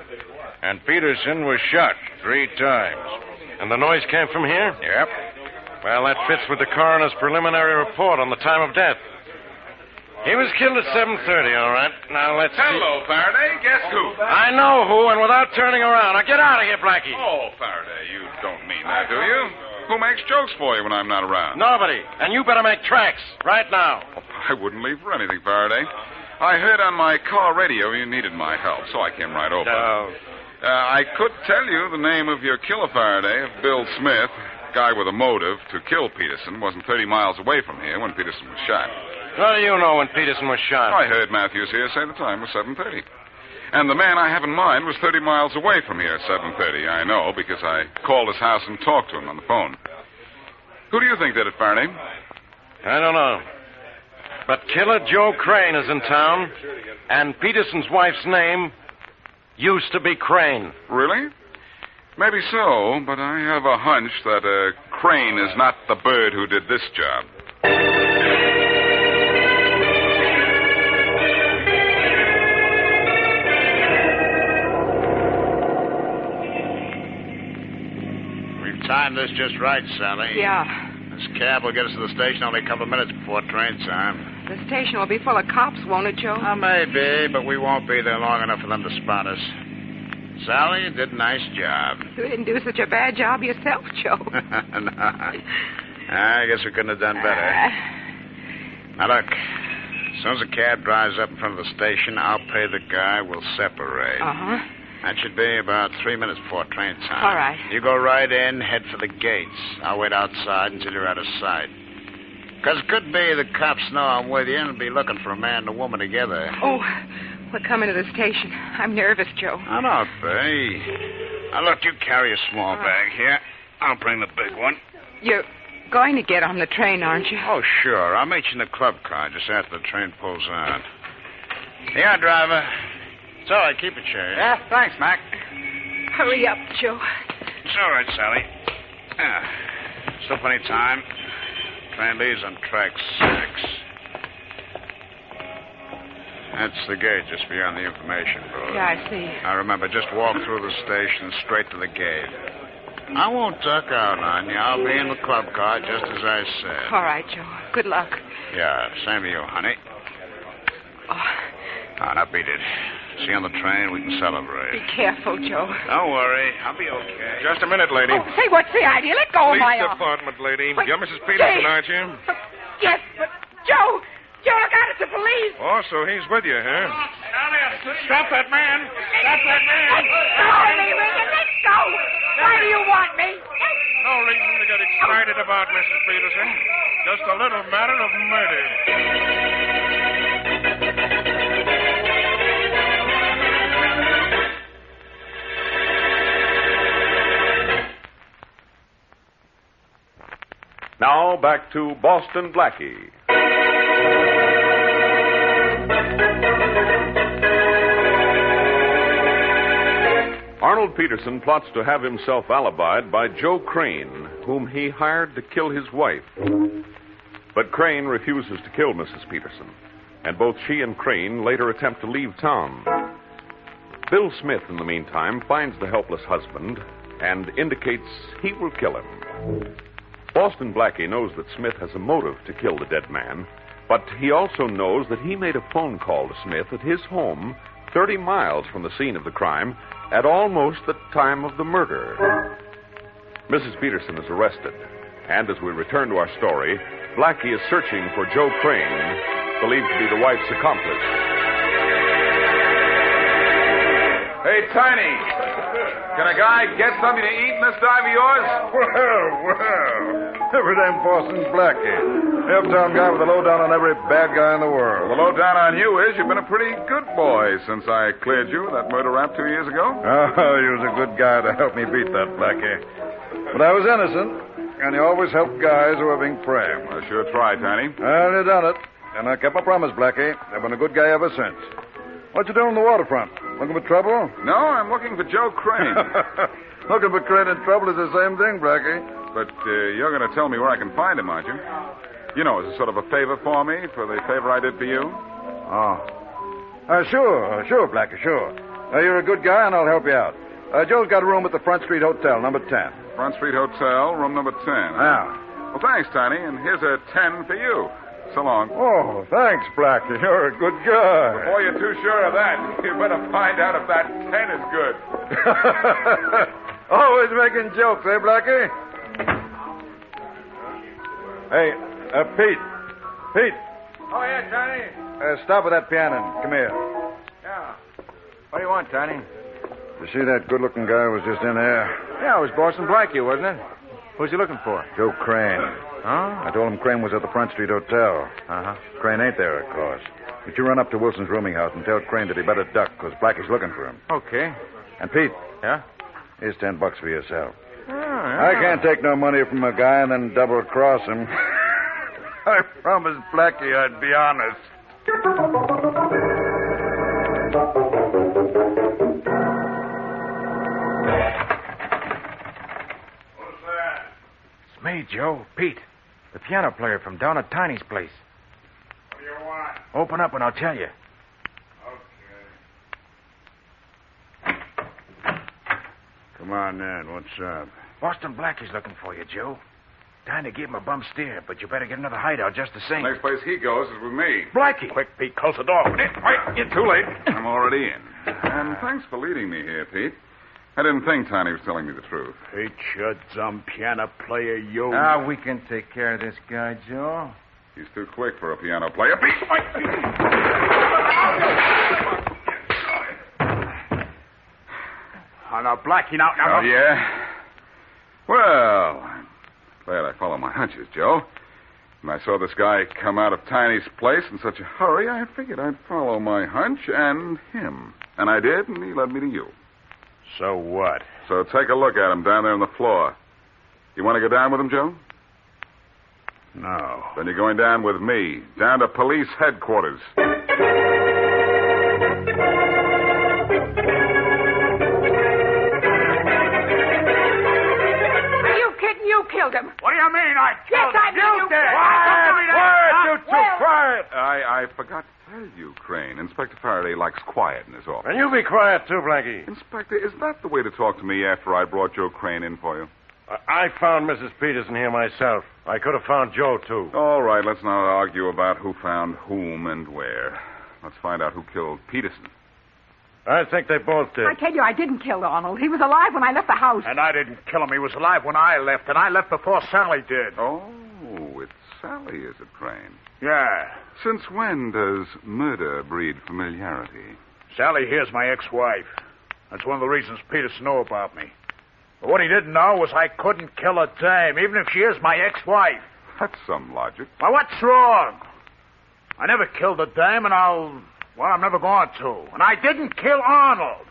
And Peterson was shot 3 times. And the noise came from here? Yep. Well, that fits with the coroner's preliminary report on the time of death. He was killed at 7:30, all right. Now, let's see. Hello, Faraday. Guess who? I know who, and without turning around. Now, get out of here, Blackie. Oh, Faraday, you don't mean that, do you? Who makes jokes for you when I'm not around? Nobody. And you better make tracks right now. Oh, I wouldn't leave for anything, Faraday. I heard on my car radio you needed my help, so I came right over. I could tell you the name of your killer, Faraday, Bill Smith, guy with a motive to kill Peterson, wasn't 30 miles away from here when Peterson was shot. How do you know when Peterson was shot? I heard Matthews here say the time was 7:30. And the man I have in mind was 30 miles away from here at 7:30. I know because I called his house and talked to him on the phone. Who do you think did it, Faraday? I don't know. But killer Joe Crane is in town, and Peterson's wife's name used to be Crane. Really? Maybe so, but I have a hunch that Crane is not the bird who did this job. Timed this just right, Sally. Yeah. This cab will get us to the station only a couple of minutes before train time. The station will be full of cops, won't it, Joe? Maybe, but we won't be there long enough for them to spot us. Sally, you did a nice job. You didn't do such a bad job yourself, Joe. No. I guess we couldn't have done better. Now, look. As soon as the cab drives up in front of the station, I'll pay the guy. We'll separate. Uh-huh. That should be about 3 minutes before train time. All right. You go right in, head for the gates. I'll wait outside until you're out of sight. Because it could be the cops know I'm with you and be looking for a man and a woman together. Oh, we're coming to the station. I'm nervous, Joe. I don't be. Now, look, you carry a small bag here. I'll bring the big one. You're going to get on the train, aren't you? Oh, sure. I'll meet you in the club car just after the train pulls out. Yeah, driver. It's all right. Keep it, Sherry. Yeah, thanks, Mac. Hurry up, Joe. It's all right, Sally. Still plenty of time. Train leaves on track 6. That's the gate just beyond the information booth. Yeah, I see. Now, remember, just walk through the station straight to the gate. I won't duck out on you. I'll be in the club car just as I said. All right, Joe. Good luck. Yeah, same to you, honey. Oh. Now, beat it. See you on the train. We can celebrate. Be careful, Joe. Don't worry. I'll be okay. Just a minute, lady. Oh, say, what's the idea? Let go of my arm. Police department, lady. But, You're Mrs. Peterson, Jay. aren't you? Yes, but Joe, look out, it's the police. Oh, so he's with you, huh? Stop that man. Stop that man. Let go of me, Regan. Let go. Why do you want me? No reason to get excited about, Mrs. Peterson. Just a little matter of murder. Now back to Boston Blackie. Arnold Peterson plots to have himself alibied by Joe Crane, whom he hired to kill his wife. But Crane refuses to kill Mrs. Peterson, and both she and Crane later attempt to leave town. Bill Smith, in the meantime, finds the helpless husband and indicates he will kill him. Boston Blackie knows that Smith has a motive to kill the dead man, but he also knows that he made a phone call to Smith at his home 30 miles from the scene of the crime at almost the time of the murder. Mrs. Peterson is arrested, and as we return to our story, Blackie is searching for Joe Crane, believed to be the wife's accomplice. Hey, Tiny. Can a guy get something to eat in this dive of yours? Well. Every damn Boston Blackie. The uptown guy with the lowdown on every bad guy in the world. The lowdown on you is you've been a pretty good boy since I cleared you of that murder rap 2 years ago. Oh, you was a good guy to help me beat that Blackie. But I was innocent, and you always help guys who are being framed. I sure tried, Tiny. Well, you done it. And I kept my promise, Blackie. I've been a good guy ever since. What you doing on the waterfront? Looking for trouble? No, I'm looking for Joe Crane. Looking for Crane and trouble is the same thing, Blackie. But you're going to tell me where I can find him, aren't you? You know, as a sort of a favor for me, for the favor I did for you. Oh. Sure, Blackie, sure. You're a good guy, and I'll help you out. Joe's got a room at the Front Street Hotel, number 10. Front Street Hotel, room number 10. Yeah. Well, thanks, Tiny, and here's a 10 for you. So long. Oh, thanks, Blackie. You're a good guy. Before you're too sure of that, you better find out if that 10 is good. Always making jokes, eh, Blackie? Hey, Pete. Pete. Oh, yeah, Tiny? Stop with that piano. Come here. Yeah. What do you want, Tiny? You see that good-looking guy who was just in there? Yeah, it was Boston Blackie, wasn't it? Who's he looking for? Joe Crane. Huh? I told him Crane was at the Front Street Hotel. Uh-huh. Crane ain't there, of course. But you run up to Wilson's rooming house and tell Crane that he better duck, because Blackie's looking for him. Okay. And, Pete. Yeah? Here's $10 for yourself. Oh, yeah. I can't take no money from a guy and then double-cross him. I promised Blackie I'd be honest. It's me, Joe. Pete. The piano player from down at Tiny's place. What do you want? Open up and I'll tell you. Okay. Come on, then. What's up? Boston Blackie's looking for you, Joe. Tiny gave him a bum steer, but you better get another hideout just the same. Next place he goes is with me. Blackie! Quick, Pete, close the door. Wait, you're too late. I'm already in. And thanks for leading me here, Pete. I didn't think Tiny was telling me the truth. Pete, you dumb piano player, you. Ah, we can take care of this guy, Joe. He's too quick for a piano player. Pete! Oh, now, Blackie, now. Oh, yeah? Well, I'm glad I follow my hunches, Joe. When I saw this guy come out of Tiny's place in such a hurry, I figured I'd follow my hunch and him. And I did, and he led me to you. So what? So take a look at him down there on the floor. You want to go down with him, Joe? No. Then you're going down with me, down to police headquarters. You killed him. What do you mean I killed him? Yes, I mean you did. Quiet, you two, quiet. I forgot to tell you, Crane. Inspector Faraday likes quiet in his office. And you be quiet, too, Blackie. Inspector, is that the way to talk to me after I brought Joe Crane in for you? I found Mrs. Peterson here myself. I could have found Joe, too. All right, let's not argue about who found whom and where. Let's find out who killed Peterson. I think they both did. I tell you, I didn't kill Arnold. He was alive when I left the house. And I didn't kill him. He was alive when I left, and I left before Sally did. Oh, it's Sally, is it, Crane? Yeah. Since when does murder breed familiarity? Sally here's my ex-wife. That's one of the reasons Peterson knew about me. But what he didn't know was I couldn't kill a dame, even if she is my ex-wife. That's some logic. Well, what's wrong? I never killed a dame, and I'm never going to. And I didn't kill Arnold.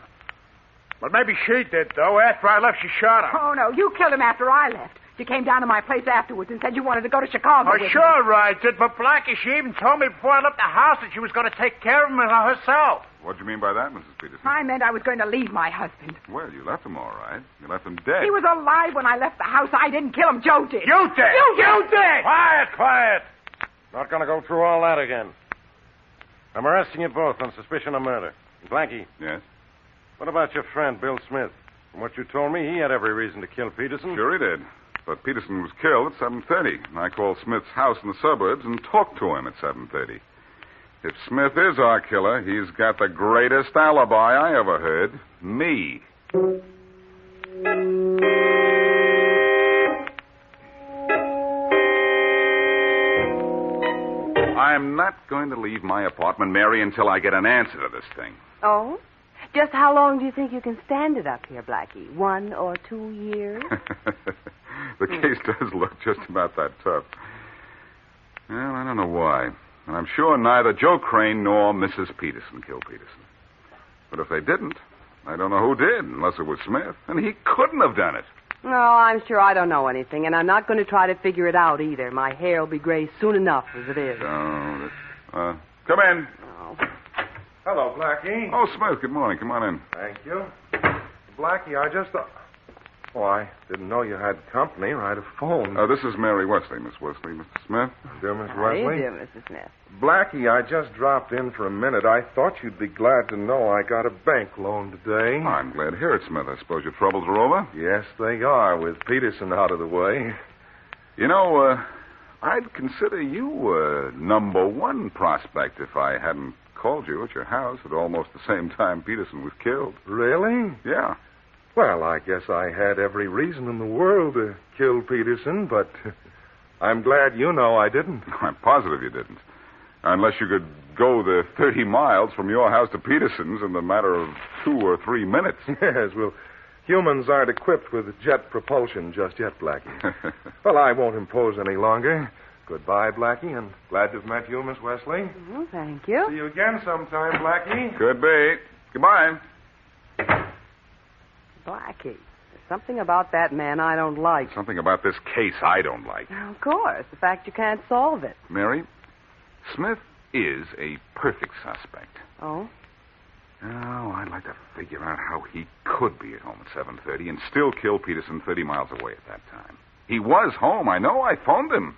But maybe she did, though. After I left, she shot him. Oh, no, you killed him after I left. You came down to my place afterwards and said you wanted to go to Chicago with me. Sure I did, but Blackie, she even told me before I left the house that she was going to take care of him herself. What do you mean by that, Mrs. Peterson? I meant I was going to leave my husband. Well, you left him all right. You left him dead. He was alive when I left the house. I didn't kill him. Joe did. You did! You did! Quiet! Not going to go through all that again. I'm arresting you both on suspicion of murder. Blackie. Yes? What about your friend, Bill Smith? From what you told me, he had every reason to kill Peterson. Sure he did. But Peterson was killed at 7:30. And I called Smith's house in the suburbs and talked to him at 7:30. If Smith is our killer, he's got the greatest alibi I ever heard. Me. I'm not going to leave my apartment, Mary, until I get an answer to this thing. Oh? Just how long do you think you can stand it up here, Blackie? 1 or 2 years? The case does look just about that tough. Well, I don't know why. And I'm sure neither Joe Crane nor Mrs. Peterson killed Peterson. But if they didn't, I don't know who did, unless it was Smith. And he couldn't have done it. No, I'm sure I don't know anything, and I'm not going to try to figure it out either. My hair will be gray soon enough as it is. Oh, come in. Oh. Hello, Blackie. Oh, Smith, good morning. Come on in. Thank you. Blackie, I just thought... Oh, I didn't know you had company. I had a phone. This is Mary Wesley, Miss Wesley. Mr. Smith? Dear Miss How do you Wesley. do, Mrs. Smith? Blackie, I just dropped in for a minute. I thought you'd be glad to know I got a bank loan today. I'm glad to hear it, Smith. I suppose your troubles are over? Yes, they are, with Peterson out of the way. You know, I'd consider you a number one prospect if I hadn't called you at your house at almost the same time Peterson was killed. Really? Yeah. Well, I guess I had every reason in the world to kill Peterson, but I'm glad you know I didn't. I'm positive you didn't. Unless you could go the 30 miles from your house to Peterson's in the matter of 2 or 3 minutes. Yes, well, humans aren't equipped with jet propulsion just yet, Blackie. Well, I won't impose any longer. Goodbye, Blackie, and glad to have met you, Miss Wesley. Oh, thank you. See you again sometime, Blackie. Could be. Goodbye. Blackie, there's something about that man I don't like. Something about this case I don't like. Of course, the fact you can't solve it. Mary, Smith is a perfect suspect. Oh? Oh, I'd like to figure out how he could be at home at 7:30 and still kill Peterson 30 miles away at that time. He was home, I know. I phoned him.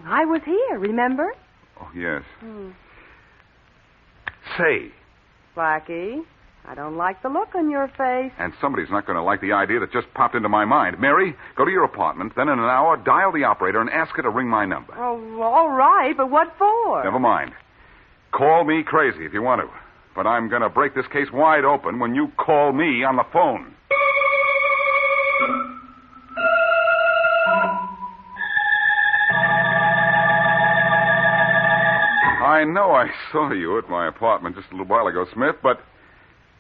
I was here, remember? Oh, yes. Say. Blackie, I don't like the look on your face. And somebody's not going to like the idea that just popped into my mind. Mary, go to your apartment, then in an hour, dial the operator and ask her to ring my number. Oh, all right, but what for? Never mind. Call me crazy if you want to. But I'm going to break this case wide open when you call me on the phone. I know I saw you at my apartment just a little while ago, Smith, but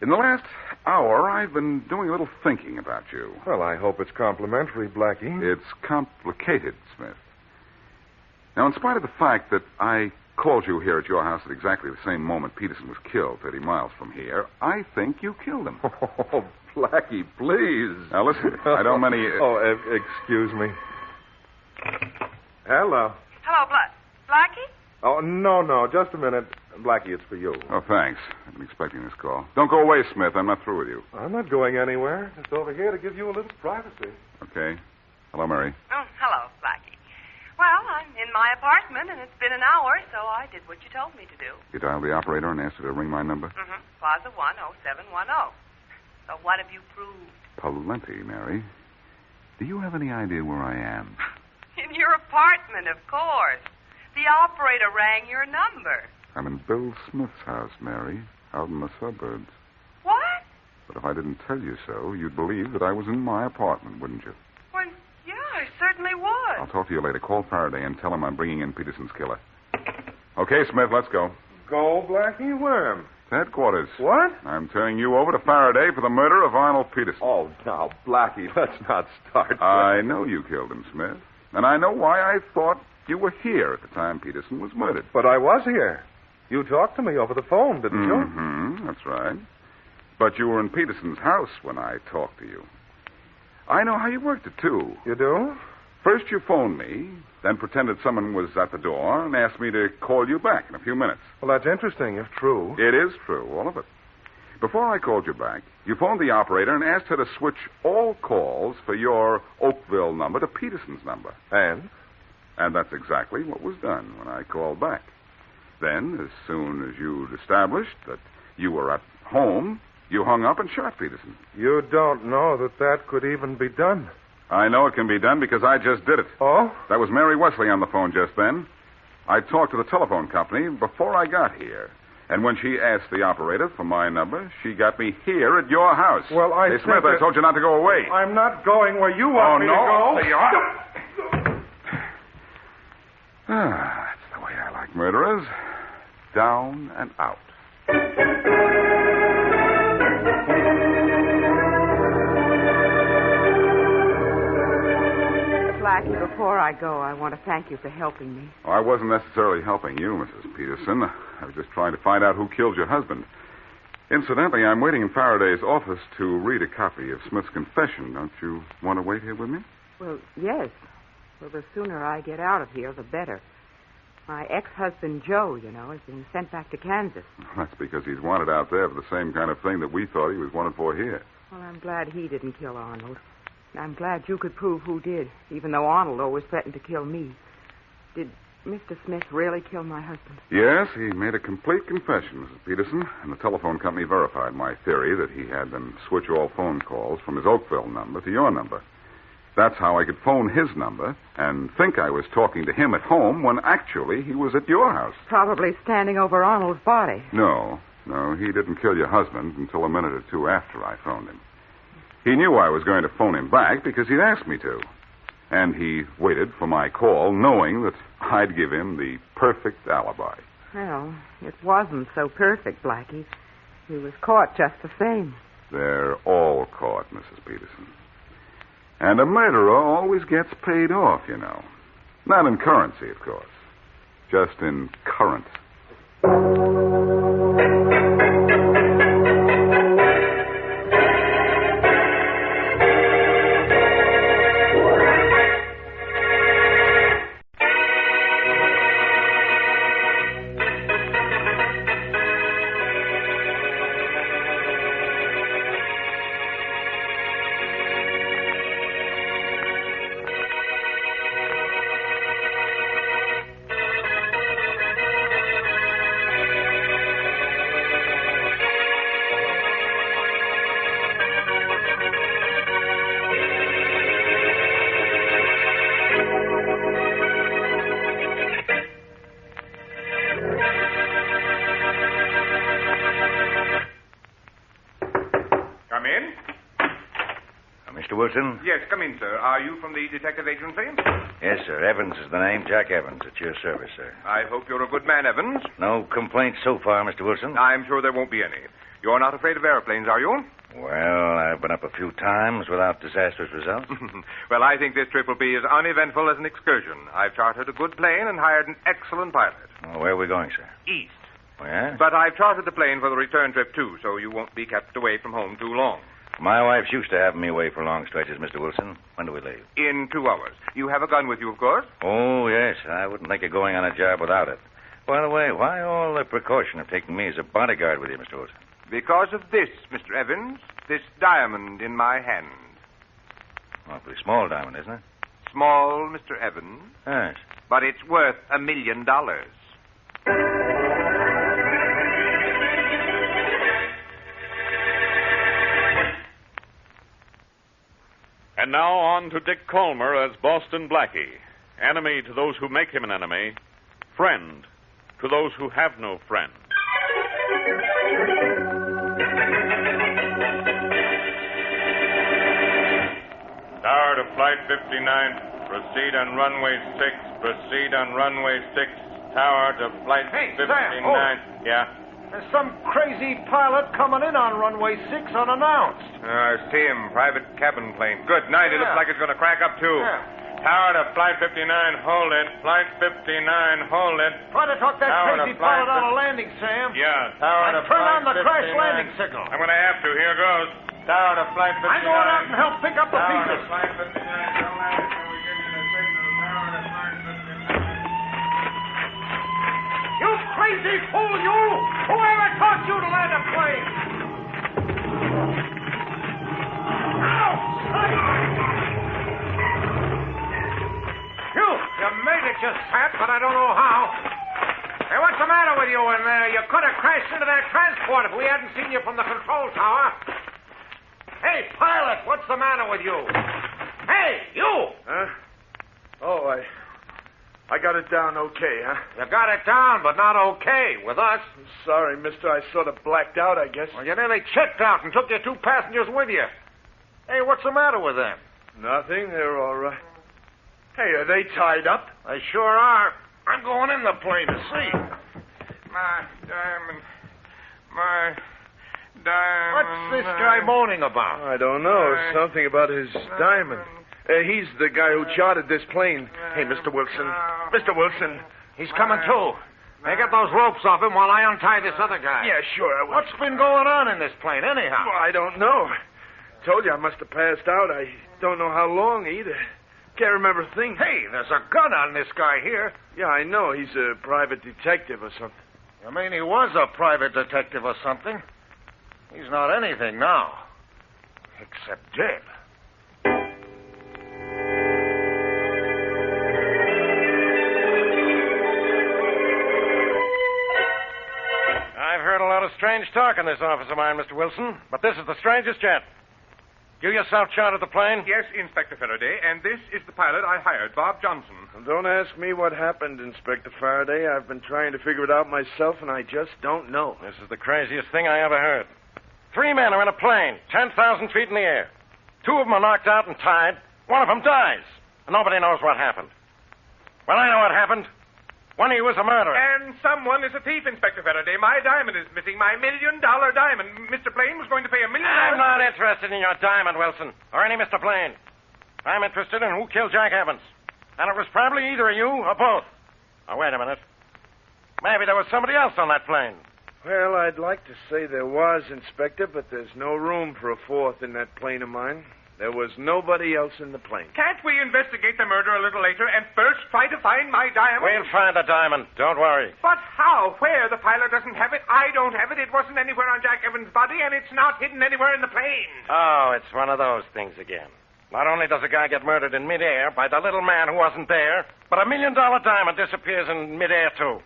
in the last hour, I've been doing a little thinking about you. Well, I hope it's complimentary, Blackie. It's complicated, Smith. Now, in spite of the fact that I called you here at your house at exactly the same moment Peterson was killed 30 miles from here, I think you killed him. Oh, Blackie, please. Now, listen, I don't many... excuse me. Hello. Hello, Blackie? Oh, no, just a minute. Blackie, it's for you. Oh, thanks. I've been expecting this call. Don't go away, Smith. I'm not through with you. I'm not going anywhere. Just over here to give you a little privacy. Okay. Hello, Mary. Oh, hello, Blackie. Well, I'm in my apartment, and it's been an hour, so I did what you told me to do. You dialed the operator and asked her to ring my number? Plaza 10710. So what have you proved? Plenty, Mary. Do you have any idea where I am? In your apartment, of course. The operator rang your number. I'm in Bill Smith's house, Mary, out in the suburbs. What? But if I didn't tell you so, you'd believe that I was in my apartment, wouldn't you? Well, yeah, I certainly would. I'll talk to you later. Call Faraday and tell him I'm bringing in Peterson's killer. Okay, Smith, let's go. Go, Blackie? Where? To headquarters. What? I'm turning you over to Faraday for the murder of Arnold Peterson. Oh, now, Blackie, let's not start. I know you killed him, Smith. And I know why I thought you were here at the time Peterson was murdered. But I was here. You talked to me over the phone, didn't you? Mm-hmm, that's right. But you were in Peterson's house when I talked to you. I know how you worked it, too. You do? First you phoned me, then pretended someone was at the door and asked me to call you back in a few minutes. Well, that's interesting, if true. It is true, all of it. Before I called you back, you phoned the operator and asked her to switch all calls for your Oakville number to Peterson's number. And? And that's exactly what was done when I called back. Then, as soon as you'd established that you were at home, you hung up and shot Peterson. You don't know that could even be done. I know it can be done because I just did it. Oh? That was Mary Wesley on the phone just then. I talked to the telephone company before I got here. And when she asked the operator for my number, she got me here at your house. Well, Hey, Smith, I told you not to go away. I'm not going where you want me to go. Oh, no. That's the way I like murderers. Down and out. Blackie, before I go, I want to thank you for helping me. I wasn't necessarily helping you, Mrs. Peterson. I was just trying to find out who killed your husband. Incidentally, I'm waiting in Faraday's office to read a copy of Smith's confession. Don't you want to wait here with me? Well, yes. Well, the sooner I get out of here, the better. My ex-husband, Joe, has been sent back to Kansas. That's because he's wanted out there for the same kind of thing that we thought he was wanted for here. Well, I'm glad he didn't kill Arnold. I'm glad you could prove who did, even though Arnold always threatened to kill me. Did Mr. Smith really kill my husband? Yes, he made a complete confession, Mrs. Peterson, and the telephone company verified my theory that he had them switch all phone calls from his Oakville number to your number. That's how I could phone his number and think I was talking to him at home when actually he was at your house. Probably standing over Arnold's body. No, he didn't kill your husband until a minute or two after I phoned him. He knew I was going to phone him back because he'd asked me to. And he waited for my call, knowing that I'd give him the perfect alibi. Well, it wasn't so perfect, Blackie. He was caught just the same. They're all caught, Mrs. Peterson. And a murderer always gets paid off, you know. Not in currency, of course. Just in current. Mr. Wilson? Yes, come in, sir. Are you from the detective agency? Yes, sir. Evans is the name. Jack Evans. At your service, sir. I hope you're a good man, Evans. No complaints so far, Mr. Wilson. I'm sure there won't be any. You're not afraid of airplanes, are you? Well, I've been up a few times without disastrous results. Well, I think this trip will be as uneventful as an excursion. I've chartered a good plane and hired an excellent pilot. Well, where are we going, sir? East. Where? But I've chartered the plane for the return trip, too, so you won't be kept away from home too long. My wife's used to having me away for long stretches, Mr. Wilson. When do we leave? In 2 hours. You have a gun with you, of course? Oh, yes. I wouldn't think of going on a job without it. By the way, why all the precaution of taking me as a bodyguard with you, Mr. Wilson? Because of this, Mr. Evans. This diamond in my hand. Awfully small diamond, isn't it? Small, Mr. Evans. Yes. But it's worth $1 million. And now on to Dick Colmer as Boston Blackie. Enemy to those who make him an enemy. Friend to those who have no friend. Tower to Flight 59. Proceed on runway 6. Proceed on runway 6. Tower to Flight 59. Sam, Yeah? There's some crazy pilot coming in on runway 6 unannounced. I see him. Private cabin plane. Good night. It looks like it's going to crack up, too. Tower to Flight 59. Hold it. Flight 59. Hold it. Try to talk that Tower crazy to Flight pilot out of landing, Sam. Yeah, Tower to And turn Flight on the crash 59. landing signal. I'm going to have to. Here goes. Tower to Flight 59. I'm going out and help pick up the Tower pieces. to Flight 59. Don't let it till we give you the signal. Tower to Flight 59. You crazy fool, you! Whoever taught you to land a plane? You made it, you sap, but I don't know how. Hey, what's the matter with you in there? You could have crashed into that transport if we hadn't seen you from the control tower. Hey, pilot, what's the matter with you? Hey, you! Huh? Oh, I got it down okay, huh? You got it down, but not okay with us. I'm sorry, mister. I sort of blacked out, I guess. Well, you nearly checked out and took your 2 passengers with you. Hey, what's the matter with them? Nothing. They're all right. Hey, are they tied up? They sure are. I'm going in the plane to see. My diamond. My diamond. What's this guy moaning about? I don't know. Something about his diamond. He's the guy who chartered this plane. Hey, Mr. Wilson. Mr. Wilson. He's coming too. Hey, get those ropes off him while I untie this other guy. Yeah, sure. What's been going on in this plane, anyhow? Well, I don't know. Told you I must have passed out. I don't know how long either. Can't remember a thing. Hey, there's a gun on this guy here. Yeah, I know. He's a private detective or something. You mean he was a private detective or something? He's not anything now. Except dead. I've heard a lot of strange talk in this office of mine, Mr. Wilson, but this is the strangest yet. You yourself chartered the plane? Yes, Inspector Faraday, and this is the pilot I hired, Bob Johnson. Don't ask me what happened, Inspector Faraday. I've been trying to figure it out myself, and I just don't know. This is the craziest thing I ever heard. 3 men are in a plane, 10,000 feet in the air. 2 of them are knocked out and tied. 1 of them dies. And nobody knows what happened. Well, I know what happened. One of you is a murderer. And someone is a thief, Inspector Faraday. My diamond is missing. My $1 million diamond. Mr. Blaine was going to pay $1 million. I'm not interested in your diamond, Wilson, or any Mr. Blaine. I'm interested in who killed Jack Evans. And it was probably either of you or both. Now, wait a minute. Maybe there was somebody else on that plane. Well, I'd like to say there was, Inspector, but there's no room for a fourth in that plane of mine. There was nobody else in the plane. Can't we investigate the murder a little later and first try to find my diamond? We'll find the diamond. Don't worry. But how? Where? The pilot doesn't have it. I don't have it. It wasn't anywhere on Jack Evans' body, and it's not hidden anywhere in the plane. Oh, it's one of those things again. Not only does a guy get murdered in midair by the little man who wasn't there, but $1 million diamond disappears in midair, too.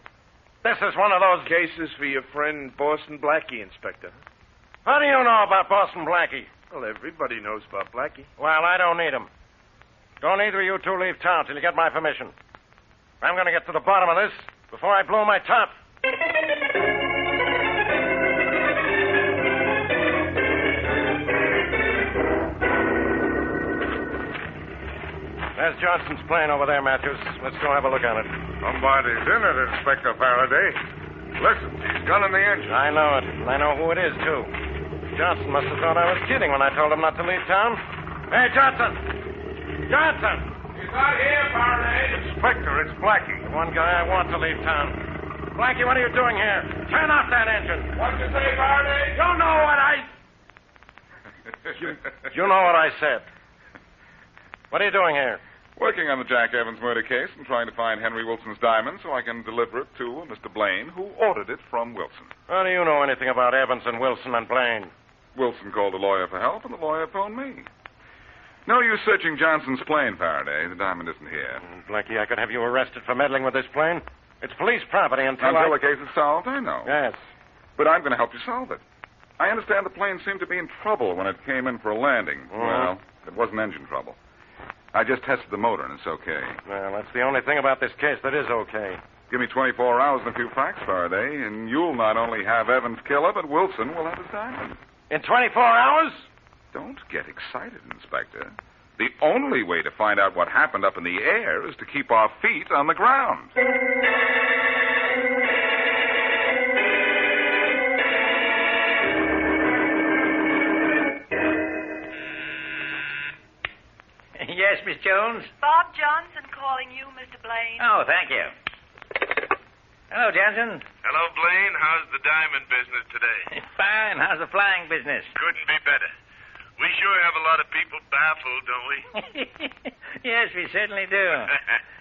This is one of those cases for your friend Boston Blackie, Inspector. How do you know about Boston Blackie? Well, everybody knows about Blackie. Well, I don't need him. Don't either of you two leave town till you get my permission. I'm going to get to the bottom of this before I blow my top. There's Johnson's plane over there, Matthews. Let's go have a look at it. Somebody's in it, Inspector Faraday. Listen, he's gunning the engine. I know it, and I know who it is, too. Johnson must have thought I was kidding when I told him not to leave town. Hey, Johnson! Johnson! He's not here, Faraday. Inspector, it's Blackie. The one guy I want to leave town. Blackie, what are you doing here? Turn off that engine. What'd you say, Faraday? You know what I... you know what I said. What are you doing here? Working on the Jack Evans murder case and trying to find Henry Wilson's diamond so I can deliver it to Mr. Blaine, who ordered it from Wilson. How do you know anything about Evans and Wilson and Blaine? Wilson called a lawyer for help, and the lawyer phoned me. No use searching Johnson's plane, Faraday. The diamond isn't here. Blackie, I could have you arrested for meddling with this plane. It's police property until the case is solved, I know. Yes. But I'm going to help you solve it. I understand the plane seemed to be in trouble when it came in for a landing. Well, it wasn't engine trouble. I just tested the motor, and it's okay. Well, that's the only thing about this case that is okay. Give me 24 hours and a few facts, Faraday, and you'll not only have Evans' killer, but Wilson will have his diamond. In 24 hours? Don't get excited, Inspector. The only way to find out what happened up in the air is to keep our feet on the ground. Yes, Miss Jones? Bob Johnson calling you, Mr. Blaine. Oh, thank you. Hello, Johnson. Hello, Blaine. How's the diamond business today? Fine. How's the flying business? Couldn't be better. We sure have a lot of people baffled, don't we? Yes, we certainly do.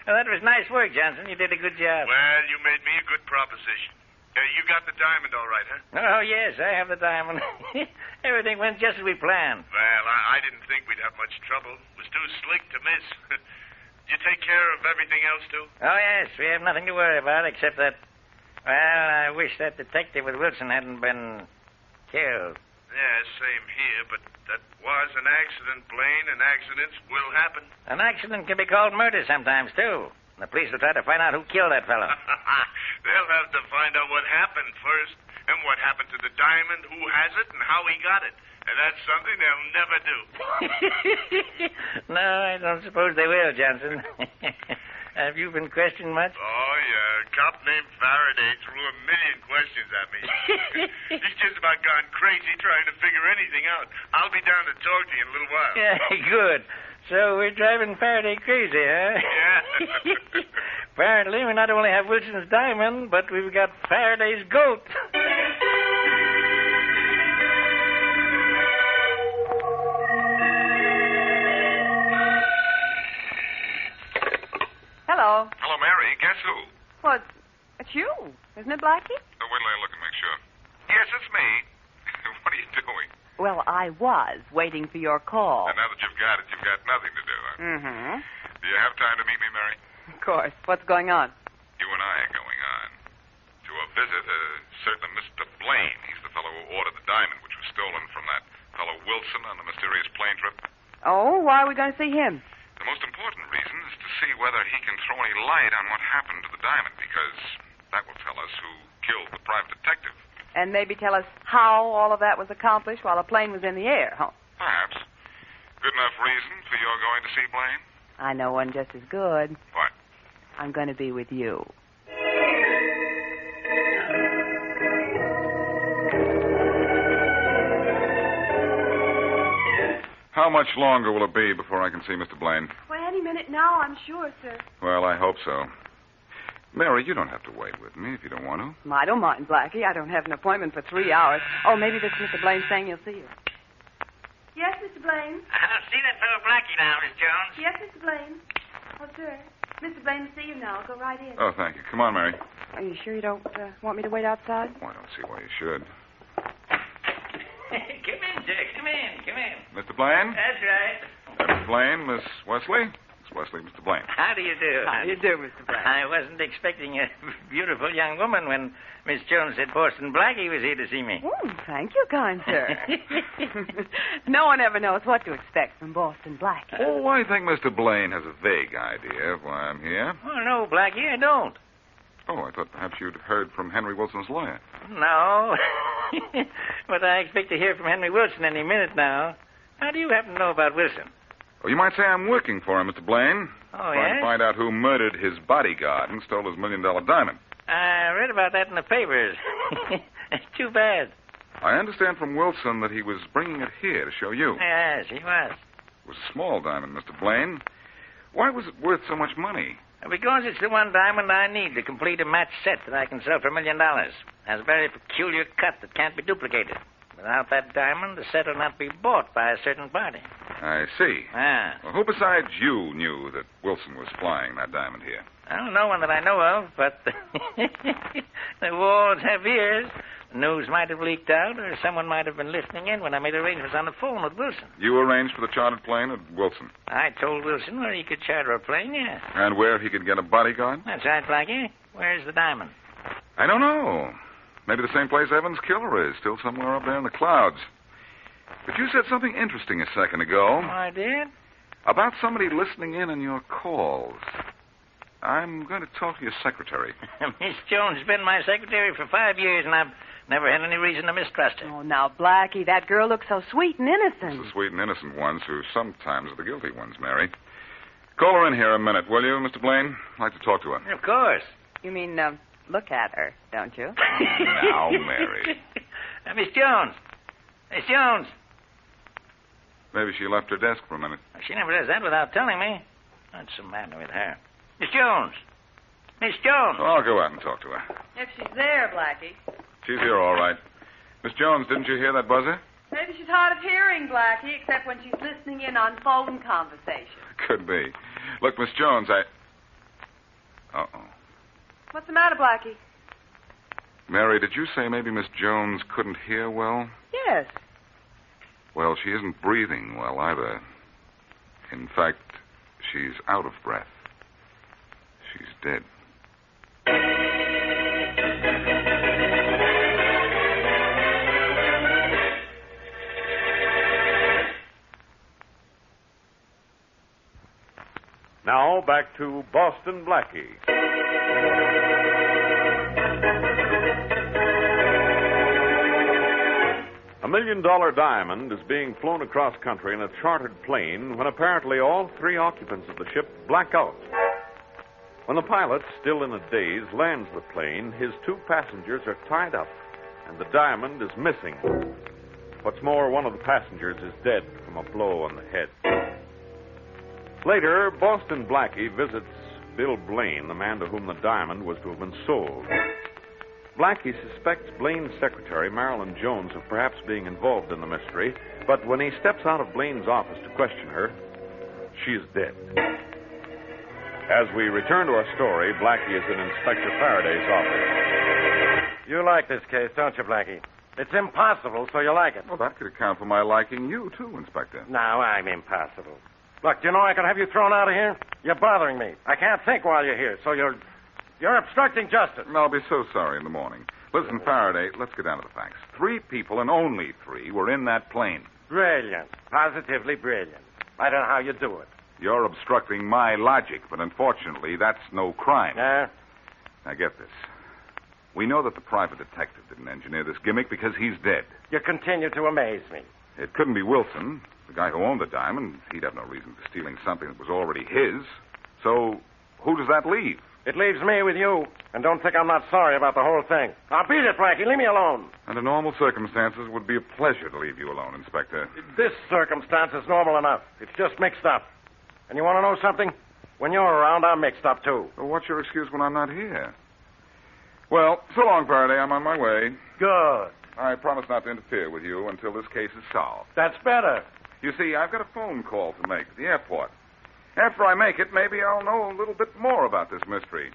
Well, that was nice work, Johnson. You did a good job. Well, you made me a good proposition. You got the diamond all right, huh? Oh, yes, I have the diamond. Everything went just as we planned. Well, I didn't think we'd have much trouble. It was too slick to miss. Did you take care of everything else, too? Oh, yes, we have nothing to worry about except that, well, I wish that detective with Wilson hadn't been killed. Yeah, same here, but that was an accident, Blaine, and accidents will happen. An accident can be called murder sometimes, too. The police will try to find out who killed that fellow. They'll have to find out what happened first, and what happened to the diamond, who has it, and how he got it. And that's something they'll never do. No, I don't suppose they will, Johnson. Have you been questioned much? Oh, yeah. A cop named Faraday threw a million questions at me. He's just about gone crazy trying to figure anything out. I'll be down to talk to you in a little while. Yeah, good. So we're driving Faraday crazy, huh? Yeah. Apparently, we not only have Wilson's diamond, but we've got Faraday's goat. Hello. Hello, Mary. Guess who? Well, it's you. Isn't it, Blackie? Wait till I look and make sure. Yes, it's me. What are you doing? Well, I was waiting for your call. And now that you've got it, you've got nothing to do, huh? Mm-hmm. Do you have time to meet me, Mary? Of course. What's going on? You and I are going on to a visit a certain Mr. Blaine. He's the fellow who ordered the diamond, which was stolen from that fellow Wilson Wilson on the mysterious plane trip? Oh, why are we going to see him? The most important reason is to see whether he can throw any light on what happened to the diamond, because that will tell us who killed the private detective. And maybe tell us how all of that was accomplished while the plane was in the air, huh? Perhaps. Good enough reason for your going to see Blaine? I know one just as good. What? I'm going to be with you. How much longer will it be before I can see Mr. Blaine? Well, any minute now, I'm sure, sir. Well, I hope so. Mary, you don't have to wait with me if you don't want to. I don't mind, Blackie. I don't have an appointment for 3 hours. Oh, maybe this Mr. Blaine saying he'll see you. Yes, Mr. Blaine? See that fellow Blackie now, Miss Jones? Yes, Mr. Blaine. Oh, sir. Mr. Blaine will see you now. Go right in. Oh, thank you. Come on, Mary. Are you sure you don't want me to wait outside? Well, I don't see why you should. Come in, sir. Come in. Mr. Blaine? That's right. Miss Blaine, Miss Wesley? Miss Wesley, Mr. Blaine. How do you do? How do you do, Mr. Blaine? I wasn't expecting a beautiful young woman when Miss Jones said Boston Blackie was here to see me. Oh, thank you, kind sir. No one ever knows what to expect from Boston Blackie. Oh, I think Mr. Blaine has a vague idea of why I'm here. Oh, no, Blackie, I don't. Oh, I thought perhaps you'd heard from Henry Wilson's lawyer. No. But I expect to hear from Henry Wilson any minute now. How do you happen to know about Wilson? Well, you might say I'm working for him, Mr. Blaine. Oh, Trying yes? to find out who murdered his bodyguard and stole his $1 million diamond. I read about that in the papers. It's too bad. I understand from Wilson that he was bringing it here to show you. Yes, he was. It was a small diamond, Mr. Blaine. Why was it worth so much money? Because it's the one diamond I need to complete a match set that I can sell for $1 million. It has a very peculiar cut that can't be duplicated. Without that diamond, the set will not be bought by a certain party. I see. Ah. Well, who besides you knew that Wilson was flying that diamond here? Well, no one that I know of, but the walls have ears. The news might have leaked out, or someone might have been listening in when I made arrangements on the phone with Wilson. You arranged for the chartered plane at Wilson? I told Wilson where he could charter a plane, yes. And where he could get a bodyguard? That's right, Blackie. Where's the diamond? I don't know. Maybe the same place Evans' killer is, still somewhere up there in the clouds. But you said something interesting a second ago. Oh, I did? About somebody listening in on your calls. I'm going to talk to your secretary. Miss Jones has been my secretary for 5 years, and I've never had any reason to mistrust her. Oh, now, Blackie, that girl looks so sweet and innocent. It's the sweet and innocent ones who sometimes are the guilty ones, Mary. Call her in here a minute, will you, Mr. Blaine? I'd like to talk to her. Of course. You mean, look at her, don't you? Now, Mary. Miss Jones. Miss Jones. Maybe she left her desk for a minute. She never does that without telling me. What's the matter with her? Miss Jones. Miss Jones. Oh, I'll go out and talk to her. If she's there, Blackie. She's here, all right. Miss Jones, didn't you hear that buzzer? Maybe she's hard of hearing, Blackie, except when she's listening in on phone conversation. Could be. Look, Miss Jones, Uh-oh. What's the matter, Blackie? Mary, did you say maybe Miss Jones couldn't hear well? Yes. Well, she isn't breathing well either. In fact, she's out of breath. She's dead. Now, back to Boston Blackie. $1 million diamond is being flown across country in a chartered plane when apparently all 3 occupants of the ship black out. When the pilot, still in a daze, lands the plane, his 2 passengers are tied up, and the diamond is missing. What's more, one of the passengers is dead from a blow on the head. Later, Boston Blackie visits Bill Blaine, the man to whom the diamond was to have been sold. Blackie suspects Blaine's secretary, Marilyn Jones, of perhaps being involved in the mystery, but when he steps out of Blaine's office to question her, she is dead. As we return to our story, Blackie is in Inspector Faraday's office. You like this case, don't you, Blackie? It's impossible, so you like it. Well, that could account for my liking you, too, Inspector. No, I'm impossible. Look, do you know I could have you thrown out of here? You're bothering me. I can't think while you're here, so you're obstructing justice. I'll be so sorry in the morning. Listen, Faraday, let's get down to the facts. 3 people, and only 3, were in that plane. Brilliant. Positively brilliant. I don't know how you do it. You're obstructing my logic, but unfortunately, that's no crime. Yeah? Now, get this. We know that the private detective didn't engineer this gimmick because he's dead. You continue to amaze me. It couldn't be Wilson, the guy who owned the diamond. He'd have no reason for stealing something that was already his. So, who does that leave? It leaves me with you. And don't think I'm not sorry about the whole thing. Now, beat it, Blackie. Leave me alone. Under normal circumstances, it would be a pleasure to leave you alone, Inspector. This circumstance is normal enough. It's just mixed up. And you want to know something? When you're around, I'm mixed up, too. Well, what's your excuse when I'm not here? Well, so long, Faraday. I'm on my way. Good. I promise not to interfere with you until this case is solved. That's better. You see, I've got a phone call to make at the airport. After I make it, maybe I'll know a little bit more about this mystery.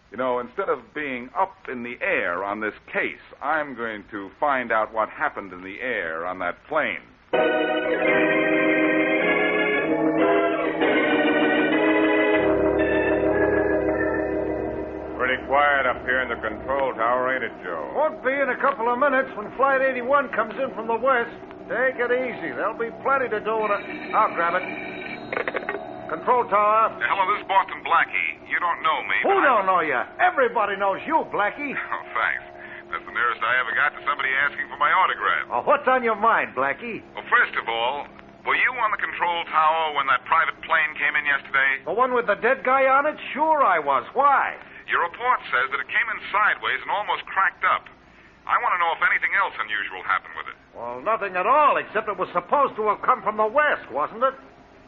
You know, instead of being up in the air on this case, I'm going to find out what happened in the air on that plane. Pretty quiet up here in the control tower, ain't it, Joe? Won't be in a couple of minutes when Flight 81 comes in from the west. Take it easy. There'll be plenty to do with it. I'll grab it. Control tower. Hello, this is Boston Blackie. You don't know me. Who don't know you? Everybody knows you, Blackie. Oh, thanks. That's the nearest I ever got to somebody asking for my autograph. Oh, what's on your mind, Blackie? Well, first of all, were you on the control tower when that private plane came in yesterday? The one with the dead guy on it? Sure I was. Why? Your report says that it came in sideways and almost cracked up. I want to know if anything else unusual happened with it. Well, nothing at all, except it was supposed to have come from the west, wasn't it?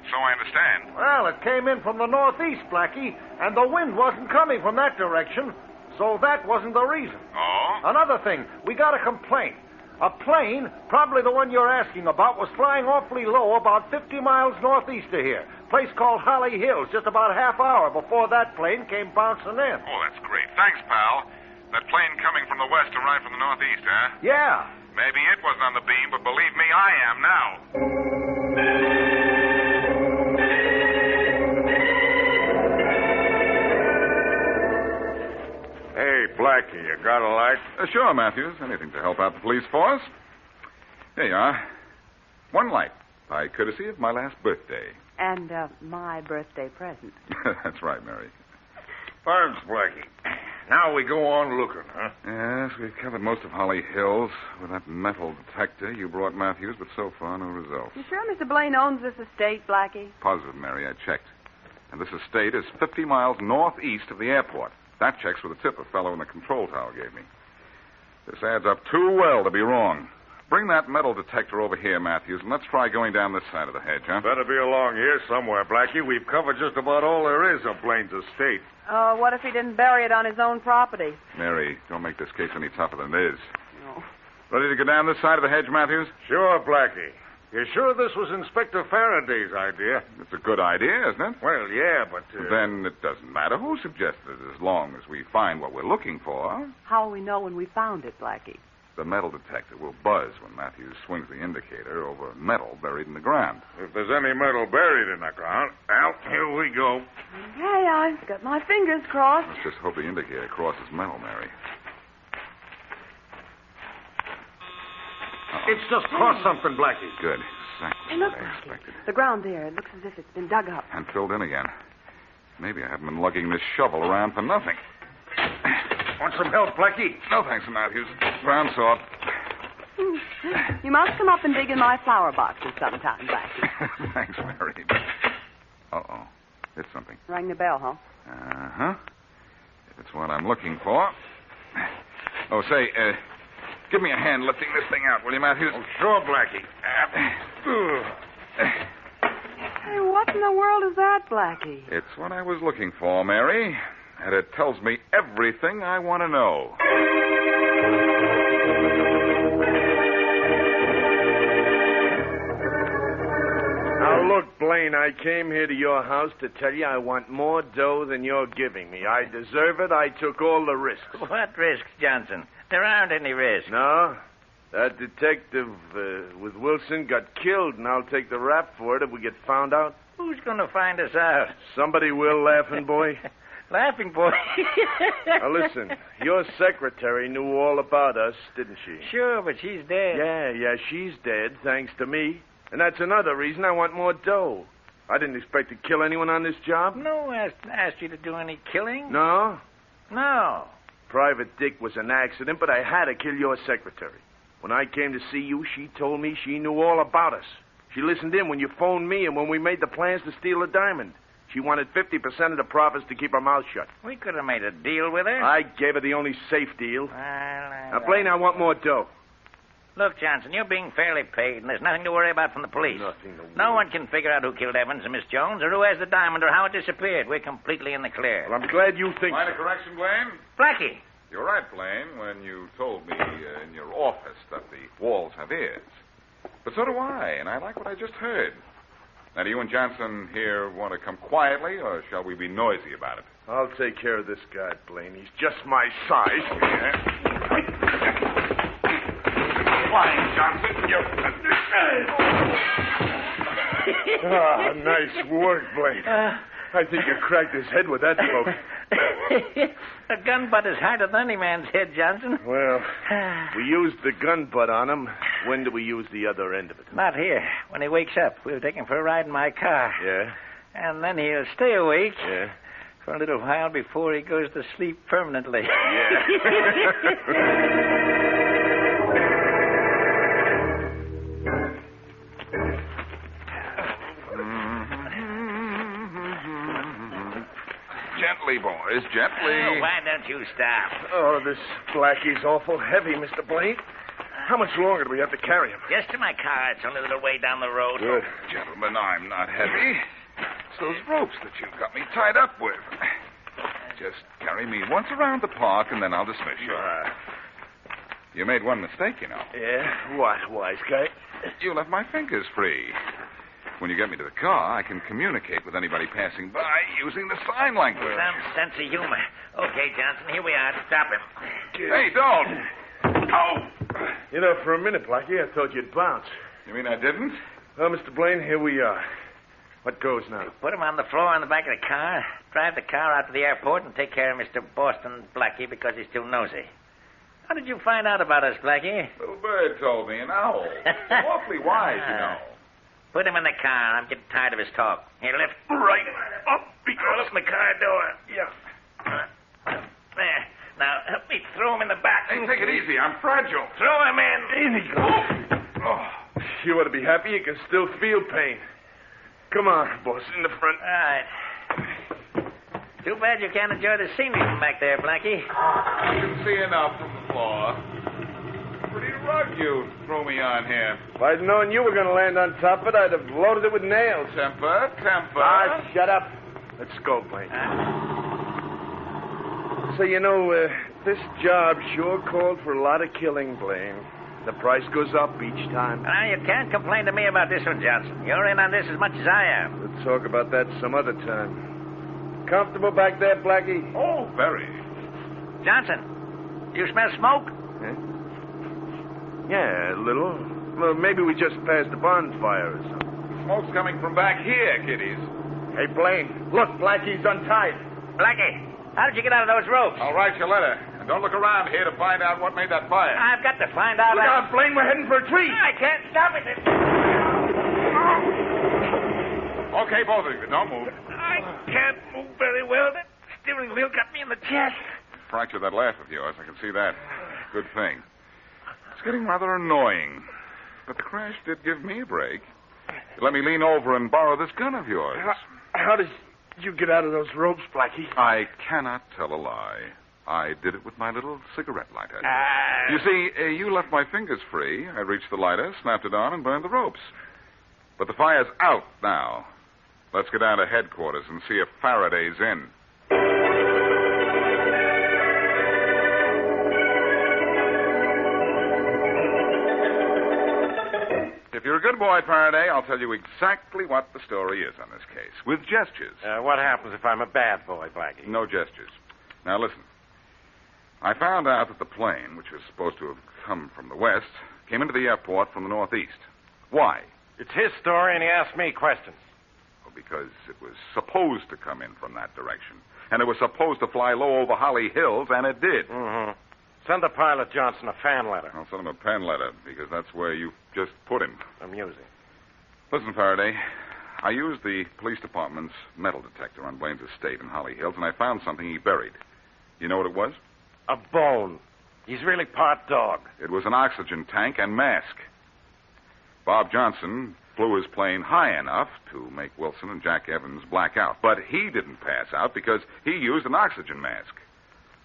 So I understand. Well, it came in from the northeast, Blackie, and the wind wasn't coming from that direction, so that wasn't the reason. Oh? Another thing, we got a complaint. A plane, probably the one you're asking about, was flying awfully low about 50 miles northeast of here. Place called Holly Hills, just about a half hour before that plane came bouncing in. Oh, that's great. Thanks, pal. That plane coming from the west arrived from the northeast, huh? Yeah. Maybe it wasn't on the beam, but believe me, I am now. Hey, Blackie, you got a light? Sure, Matthews. Anything to help out the police force. Here you are. One light, by courtesy of my last birthday. And my birthday present. That's right, Mary. Thanks, Blackie. Now we go on looking, huh? Yes, we've covered most of Holly Hills with that metal detector you brought, Matthews, but so far no results. You sure Mr. Blaine owns this estate, Blackie? Positive, Mary. I checked. And this estate is 50 miles northeast of the airport. That checks with a tip a fellow in the control tower gave me. This adds up too well to be wrong. Bring that metal detector over here, Matthews, and let's try going down this side of the hedge, huh? Better be along here somewhere, Blackie. We've covered just about all there is of Blaine's estate. What if he didn't bury it on his own property? Mary, don't make this case any tougher than it is. No. Ready to go down this side of the hedge, Matthews? Sure, Blackie. You sure this was Inspector Faraday's idea? It's a good idea, isn't it? Well, yeah, but... Then it doesn't matter who suggested it as long as we find what we're looking for. How will we know when we found it, Blackie? The metal detector will buzz when Matthews swings the indicator over metal buried in the ground. If there's any metal buried in the ground, well, here we go. Okay, I've got my fingers crossed. Let's just hope the indicator crosses metal, Mary. It's just crossed something, Blackie. Good. Exactly Hey, look, what I Blackie. expected. The ground there, it looks as if it's been dug up. And filled in again. Maybe I haven't been lugging this shovel around for nothing. Want some help, Blackie? No, thanks, Matthews. Ground soft. You must come up and dig in my flower boxes sometime, Blackie. Thanks, Mary. Uh-oh. Hit something. Rang the bell, huh? Uh-huh. If it's what I'm looking for. Oh, say, give me a hand lifting this thing out, will you, Matthews? Oh, sure, Blackie. Hey, what in the world is that, Blackie? It's what I was looking for, Mary. And it tells me everything I want to know. Now, look, Blaine, I came here to your house to tell you I want more dough than you're giving me. I deserve it. I took all the risks. What risks, Johnson? There aren't any risks. No? That detective with Wilson got killed, and I'll take the rap for it if we get found out. Who's going to find us out? Somebody will, laughing boy. Laughing, boy. Now, listen. Your secretary knew all about us, didn't she? Sure, but she's dead. Yeah, she's dead, thanks to me. And that's another reason I want more dough. I didn't expect to kill anyone on this job. No, asked you to do any killing. No? No. Private Dick was an accident, but I had to kill your secretary. When I came to see you, she told me she knew all about us. She listened in when you phoned me and when we made the plans to steal the diamond. She wanted 50% of the profits to keep her mouth shut. We could have made a deal with her. I gave her the only safe deal. Now, Blaine, I want more dough. Look, Johnson, you're being fairly paid, and there's nothing to worry about from the police. Nothing to worry. No one can figure out who killed Evans and Miss Jones, or who has the diamond, or how it disappeared. We're completely in the clear. Well, I'm glad you think Mind so. a correction, Blaine? Blackie. You're right, Blaine, when you told me in your office that the walls have ears. But so do I, and I like what I just heard. Now, do you and Johnson here want to come quietly, or shall we be noisy about it? I'll take care of this guy, Blaine. He's just my size. Flying, Johnson. Nice work, Blaine. I think you cracked his head with that poke. A gun butt is harder than any man's head, Johnson. Well, we used the gun butt on him. When do we use the other end of it? Not here. When he wakes up, we'll take him for a ride in my car. Yeah? And then he'll stay awake. Yeah. For a little while before he goes to sleep permanently. Yeah. Gently, boys, gently. Oh, why don't you stop? Oh, this Blackie's awful heavy, Mr. Blaine. How much longer do we have to carry him? Just to my car. It's only a little way down the road. Good. Gentlemen, I'm not heavy. It's those ropes that you've got me tied up with. Just carry me once around the park, and then I'll dismiss you. You made one mistake, you know. Yeah? What, wise guy? You left my fingers free. When you get me to the car, I can communicate with anybody passing by using the sign language. Some sense of humor. Okay, Johnson, here we are. Stop him. Hey, don't! Oh! You know, for a minute, Blackie, I thought you'd bounce. You mean I didn't? Well, Mr. Blaine, here we are. What goes now? Put him on the floor in the back of the car, drive the car out to the airport, and take care of Mr. Boston Blackie because he's too nosy. How did you find out about us, Blackie? Little bird told me, an owl. Awfully wise, you know. Put him in the car. I'm getting tired of his talk. Here, lift right up because my car door. Yeah. There. Now, help me throw him in the back. Hey, take it easy. I'm fragile. Throw him in. Easy. Oh, you ought to be happy you can still feel pain. Come on, boss, in the front. All right. Too bad you can't enjoy the scenery from back there, Blackie. I can see enough from the floor. Pretty rug you threw me on here. If I'd known you were going to land on top of it, I'd have loaded it with nails. Temper. Ah, shut up. Let's go, Blaine. So, you know, this job sure called for a lot of killing, Blaine. The price goes up each time. Well, you can't complain to me about this one, Johnson. You're in on this as much as I am. We'll talk about that some other time. Comfortable back there, Blackie? Oh, very. Johnson, you smell smoke? Huh? Yeah, a little. Well, maybe we just passed a bonfire or something. Smoke's coming from back here, kiddies. Hey, Blaine, look, Blackie's untied. Blackie, how did you get out of those ropes? I'll write your letter. And don't look around here to find out what made that fire. I've got to find out. Look out, Blaine, we're heading for a tree. I can't stop it. Okay, both of you, don't move. I can't move very well. That steering wheel got me in the chest. Fractured that laugh of yours. I can see that. Good thing. It's getting rather annoying. But the crash did give me a break. Let me lean over and borrow this gun of yours. How did you get out of those ropes, Blackie? I cannot tell a lie. I did it with my little cigarette lighter. You see, you left my fingers free. I reached the lighter, snapped it on, and burned the ropes. But the fire's out now. Let's get down to headquarters and see if Faraday's in. If you're a good boy, Faraday, I'll tell you exactly what the story is on this case, with gestures. What happens if I'm a bad boy, Blackie? No gestures. Now, listen. I found out that the plane, which was supposed to have come from the west, came into the airport from the northeast. Why? It's his story, and he asked me questions. Well, because it was supposed to come in from that direction. and it was supposed to fly low over Holly Hills, and it did. Mm-hmm. Send the pilot Johnson a fan letter. I'll send him a pen letter, because that's where you just put him. Amusing. Listen, Faraday, I used the police department's metal detector on Blaine's estate in Holly Hills, and I found something he buried. You know what it was? A bone. He's really part dog. It was an oxygen tank and mask. Bob Johnson flew his plane high enough to make Wilson and Jack Evans black out. But he didn't pass out because he used an oxygen mask.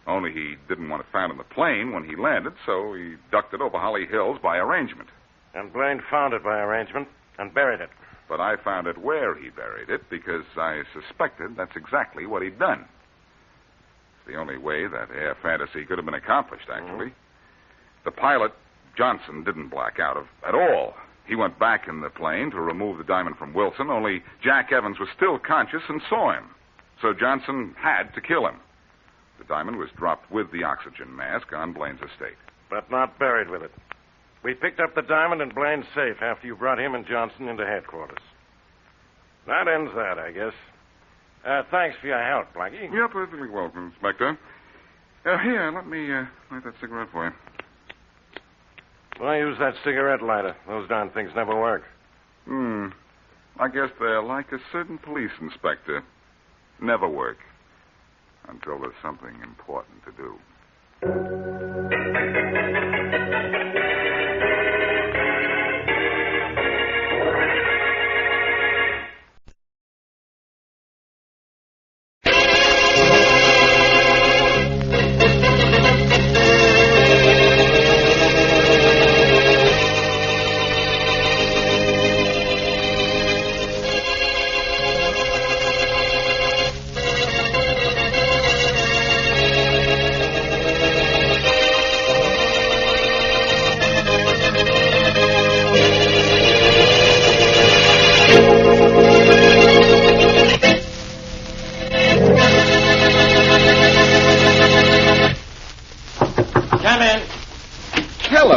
Only he didn't want it found in the plane when he landed, so he ducked it over Holly Hills by arrangement. And Blaine found it by arrangement and buried it. But I found it where he buried it because I suspected that's exactly what he'd done. It's the only way that air fantasy could have been accomplished, actually. The pilot, Johnson, didn't black out at all. He went back in the plane to remove the diamond from Wilson, only Jack Evans was still conscious and saw him. So Johnson had to kill him. The diamond was dropped with the oxygen mask on Blaine's estate. But not buried with it. We picked up the diamond in Blaine's safe after you brought him and Johnson into headquarters. That ends that, I guess. Thanks for your help, Blackie. You're perfectly welcome, Inspector. Here, let me light that cigarette for you. Why use that cigarette lighter? Those darn things never work. I guess they're like a certain police inspector. Never work. Until there's something important to do.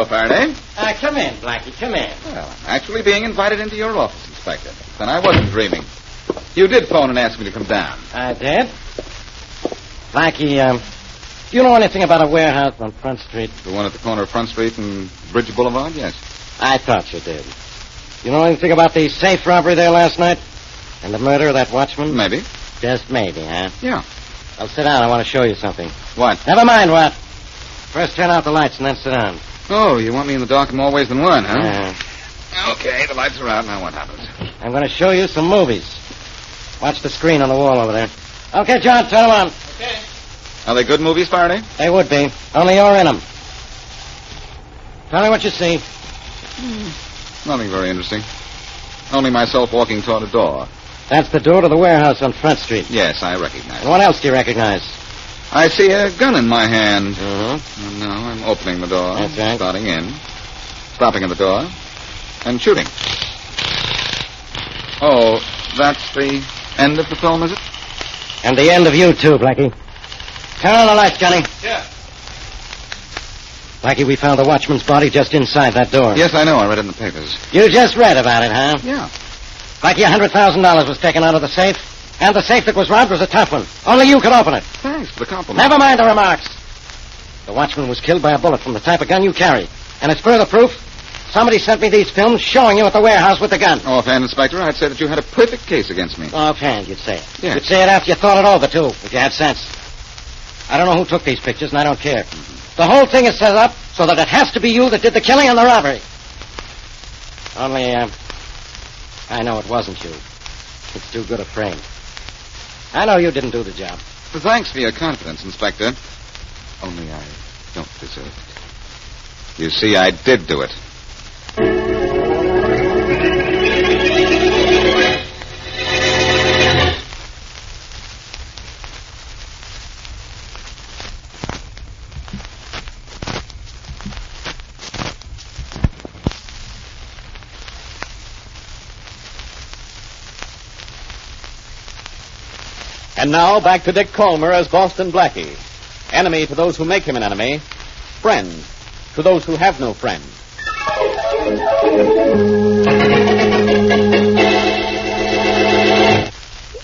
Faraday. Come in, Blackie, come in. Well, I'm actually being invited into your office, Inspector. Then I wasn't dreaming. You did phone and ask me to come down. I did. Blackie, do you know anything about a warehouse on Front Street? The one at the corner of Front Street and Bridge Boulevard? Yes. I thought you did. You know anything about the safe robbery there last night? And the murder of that watchman? Maybe. Just maybe, huh? Yeah. Well, sit down. I want to show you something. What? Never mind what. First turn out the lights and then sit down. Oh, you want me in the dark in more ways than one, huh? Yeah. Okay, the lights are out. Now what happens? I'm going to show you some movies. Watch the screen on the wall over there. Okay, John, turn them on. Okay. Are they good movies, Faraday? They would be. Only you're in them. Tell me what you see. Nothing very interesting. Only myself walking toward a door. That's the door to the warehouse on Front Street. Yes, I recognize. And what else do you recognize? I see a gun in my hand. Mm-hmm. And now I'm opening the door. That's right. Starting in. Stopping at the door. And shooting. Oh, that's the end of the film, is it? And the end of you, too, Blackie. Turn on the lights, Johnny. Yeah. Blackie, we found the watchman's body just inside that door. Yes, I know. I read it in the papers. You just read about it, huh? Yeah. Blackie, $100,000 was taken out of the safe. And the safe that was robbed was a tough one. Only you could open it. Thanks for the compliment. Never mind the remarks. The watchman was killed by a bullet from the type of gun you carry. And as further proof, somebody sent me these films showing you at the warehouse with the gun. Offhand, Inspector, I'd say that you had a perfect case against me. Offhand, you'd say it. Yes. You'd say it after you thought it over, too, if you had sense. I don't know who took these pictures, and I don't care. The whole thing is set up so that it has to be you that did the killing and the robbery. Only, I know it wasn't you. It's too good a frame. I know you didn't do the job. Well, thanks for your confidence, Inspector. Only I don't deserve it. You see, I did do it. And now, back to Dick Colmer as Boston Blackie. Enemy to those who make him an enemy. Friend to those who have no friend.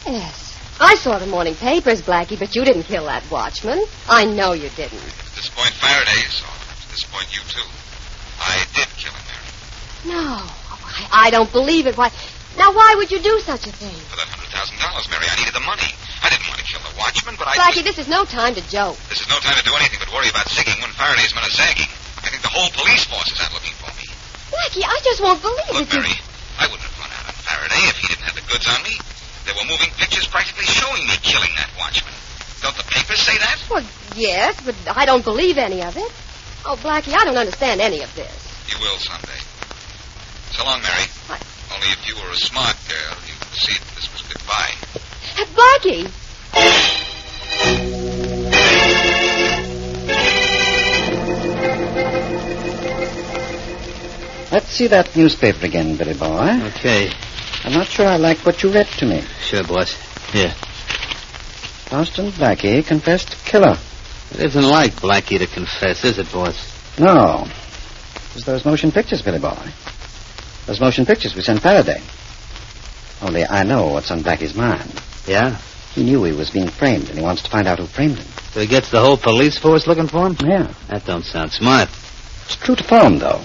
Yes. I saw the morning papers, Blackie, but you didn't kill that watchman. I know you didn't. To disappoint Faraday, so to disappoint you, too. I did kill him, Mary. No, I don't believe it. Why would you do such a thing? For that $100,000, Mary, I needed the money. I didn't want to kill the watchman, but Blackie, this is no time to joke. This is no time to do anything but worry about zigging when Faraday's men are zagging. I think the whole police force is out looking for me. Blackie, I just won't believe it. Look, Mary, I wouldn't have run out on Faraday if he didn't have the goods on me. There were moving pictures practically showing me killing that watchman. Don't the papers say that? Well, yes, but I don't believe any of it. Oh, Blackie, I don't understand any of this. You will someday. So long, Mary. What? Only if you were a smart girl, you'd see that this was goodbye. Blackie! Let's see that newspaper again, Billy boy. Okay. I'm not sure I like what you read to me. Sure, boss. Here. Boston Blackie confessed killer. It isn't like Blackie to confess, is it, boss? No. It was those motion pictures, Billy boy. Those motion pictures we sent Faraday. Only I know what's on Blackie's mind. Yeah? He knew he was being framed, and he wants to find out who framed him. So he gets the whole police force looking for him? Yeah. That don't sound smart. It's true to form, though.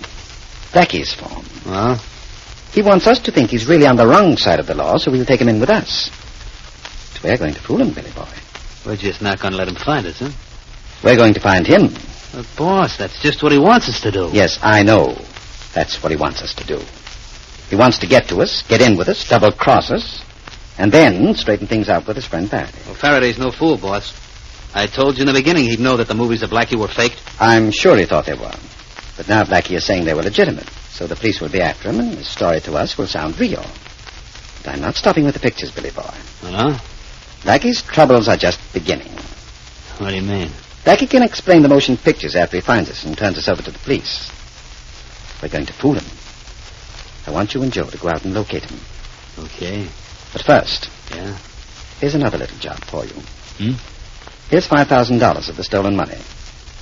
Blackie's form. Well? He wants us to think he's really on the wrong side of the law, so we'll take him in with us. But we're going to fool him, Billy boy. We're just not going to let him find us, huh? We're going to find him. But, boss, that's just what he wants us to do. Yes, I know. That's what he wants us to do. He wants to get to us, get in with us, double-cross us, and then straighten things out with his friend Faraday. Well, Faraday's no fool, boss. I told you in the beginning he'd know that the movies of Blackie were faked. I'm sure he thought they were. But now Blackie is saying they were legitimate, so the police will be after him, and his story to us will sound real. But I'm not stopping with the pictures, Billy boy. Huh? Blackie's troubles are just beginning. What do you mean? Blackie can explain the motion pictures after he finds us and turns us over to the police. We're going to fool him. I want you and Joe to go out and locate him. Okay. But first... Yeah? Here's another little job for you. Hmm? Here's $5,000 of the stolen money.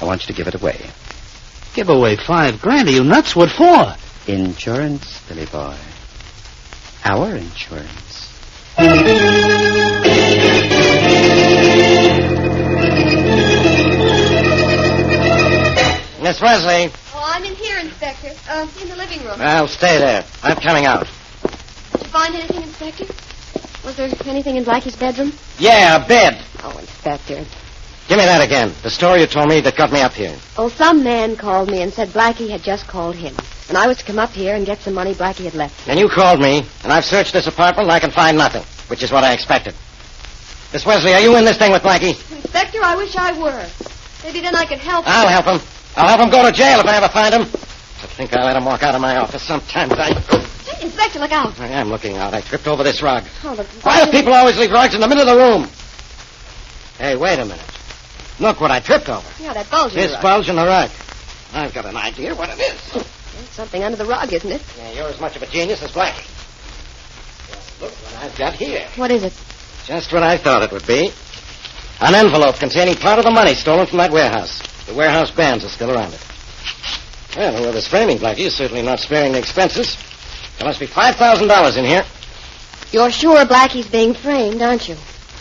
I want you to give it away. Give away $5,000? Are you nuts? What for? Insurance, Billy boy. Our insurance. Miss Wesley. Oh, I'm in here, Inspector. In the living room. I'll stay there. I'm coming out. Did you find anything, Inspector? Was there anything in Blackie's bedroom? Yeah, a bed. Oh, Inspector. Give me that again. The story you told me that got me up here. Oh, some man called me and said Blackie had just called him. And I was to come up here and get some money Blackie had left. And you called me, and I've searched this apartment and I can find nothing, which is what I expected. Miss Wesley, are you in this thing with Blackie? Inspector, I wish I were. Maybe then I could help him. I'll help him. I'll have him go to jail if I ever find him. I think I'll let him walk out of my office. Sometimes I... Hey, Inspector, look out. I am looking out. I tripped over this rug. Oh, look. Why do people always leave rugs in the middle of the room? Hey, wait a minute. Look what I tripped over. Yeah, that bulge in the This rug. bulge in the rug. I've got an idea what it is. There's something under the rug, isn't it? Yeah, you're as much of a genius as Blackie. Look what I've got here. What is it? Just what I thought it would be. An envelope containing part of the money stolen from that warehouse. The warehouse bands are still around it. Well, whoever's framing Blackie is certainly not sparing the expenses. There must be $5,000 in here. You're sure Blackie's being framed, aren't you?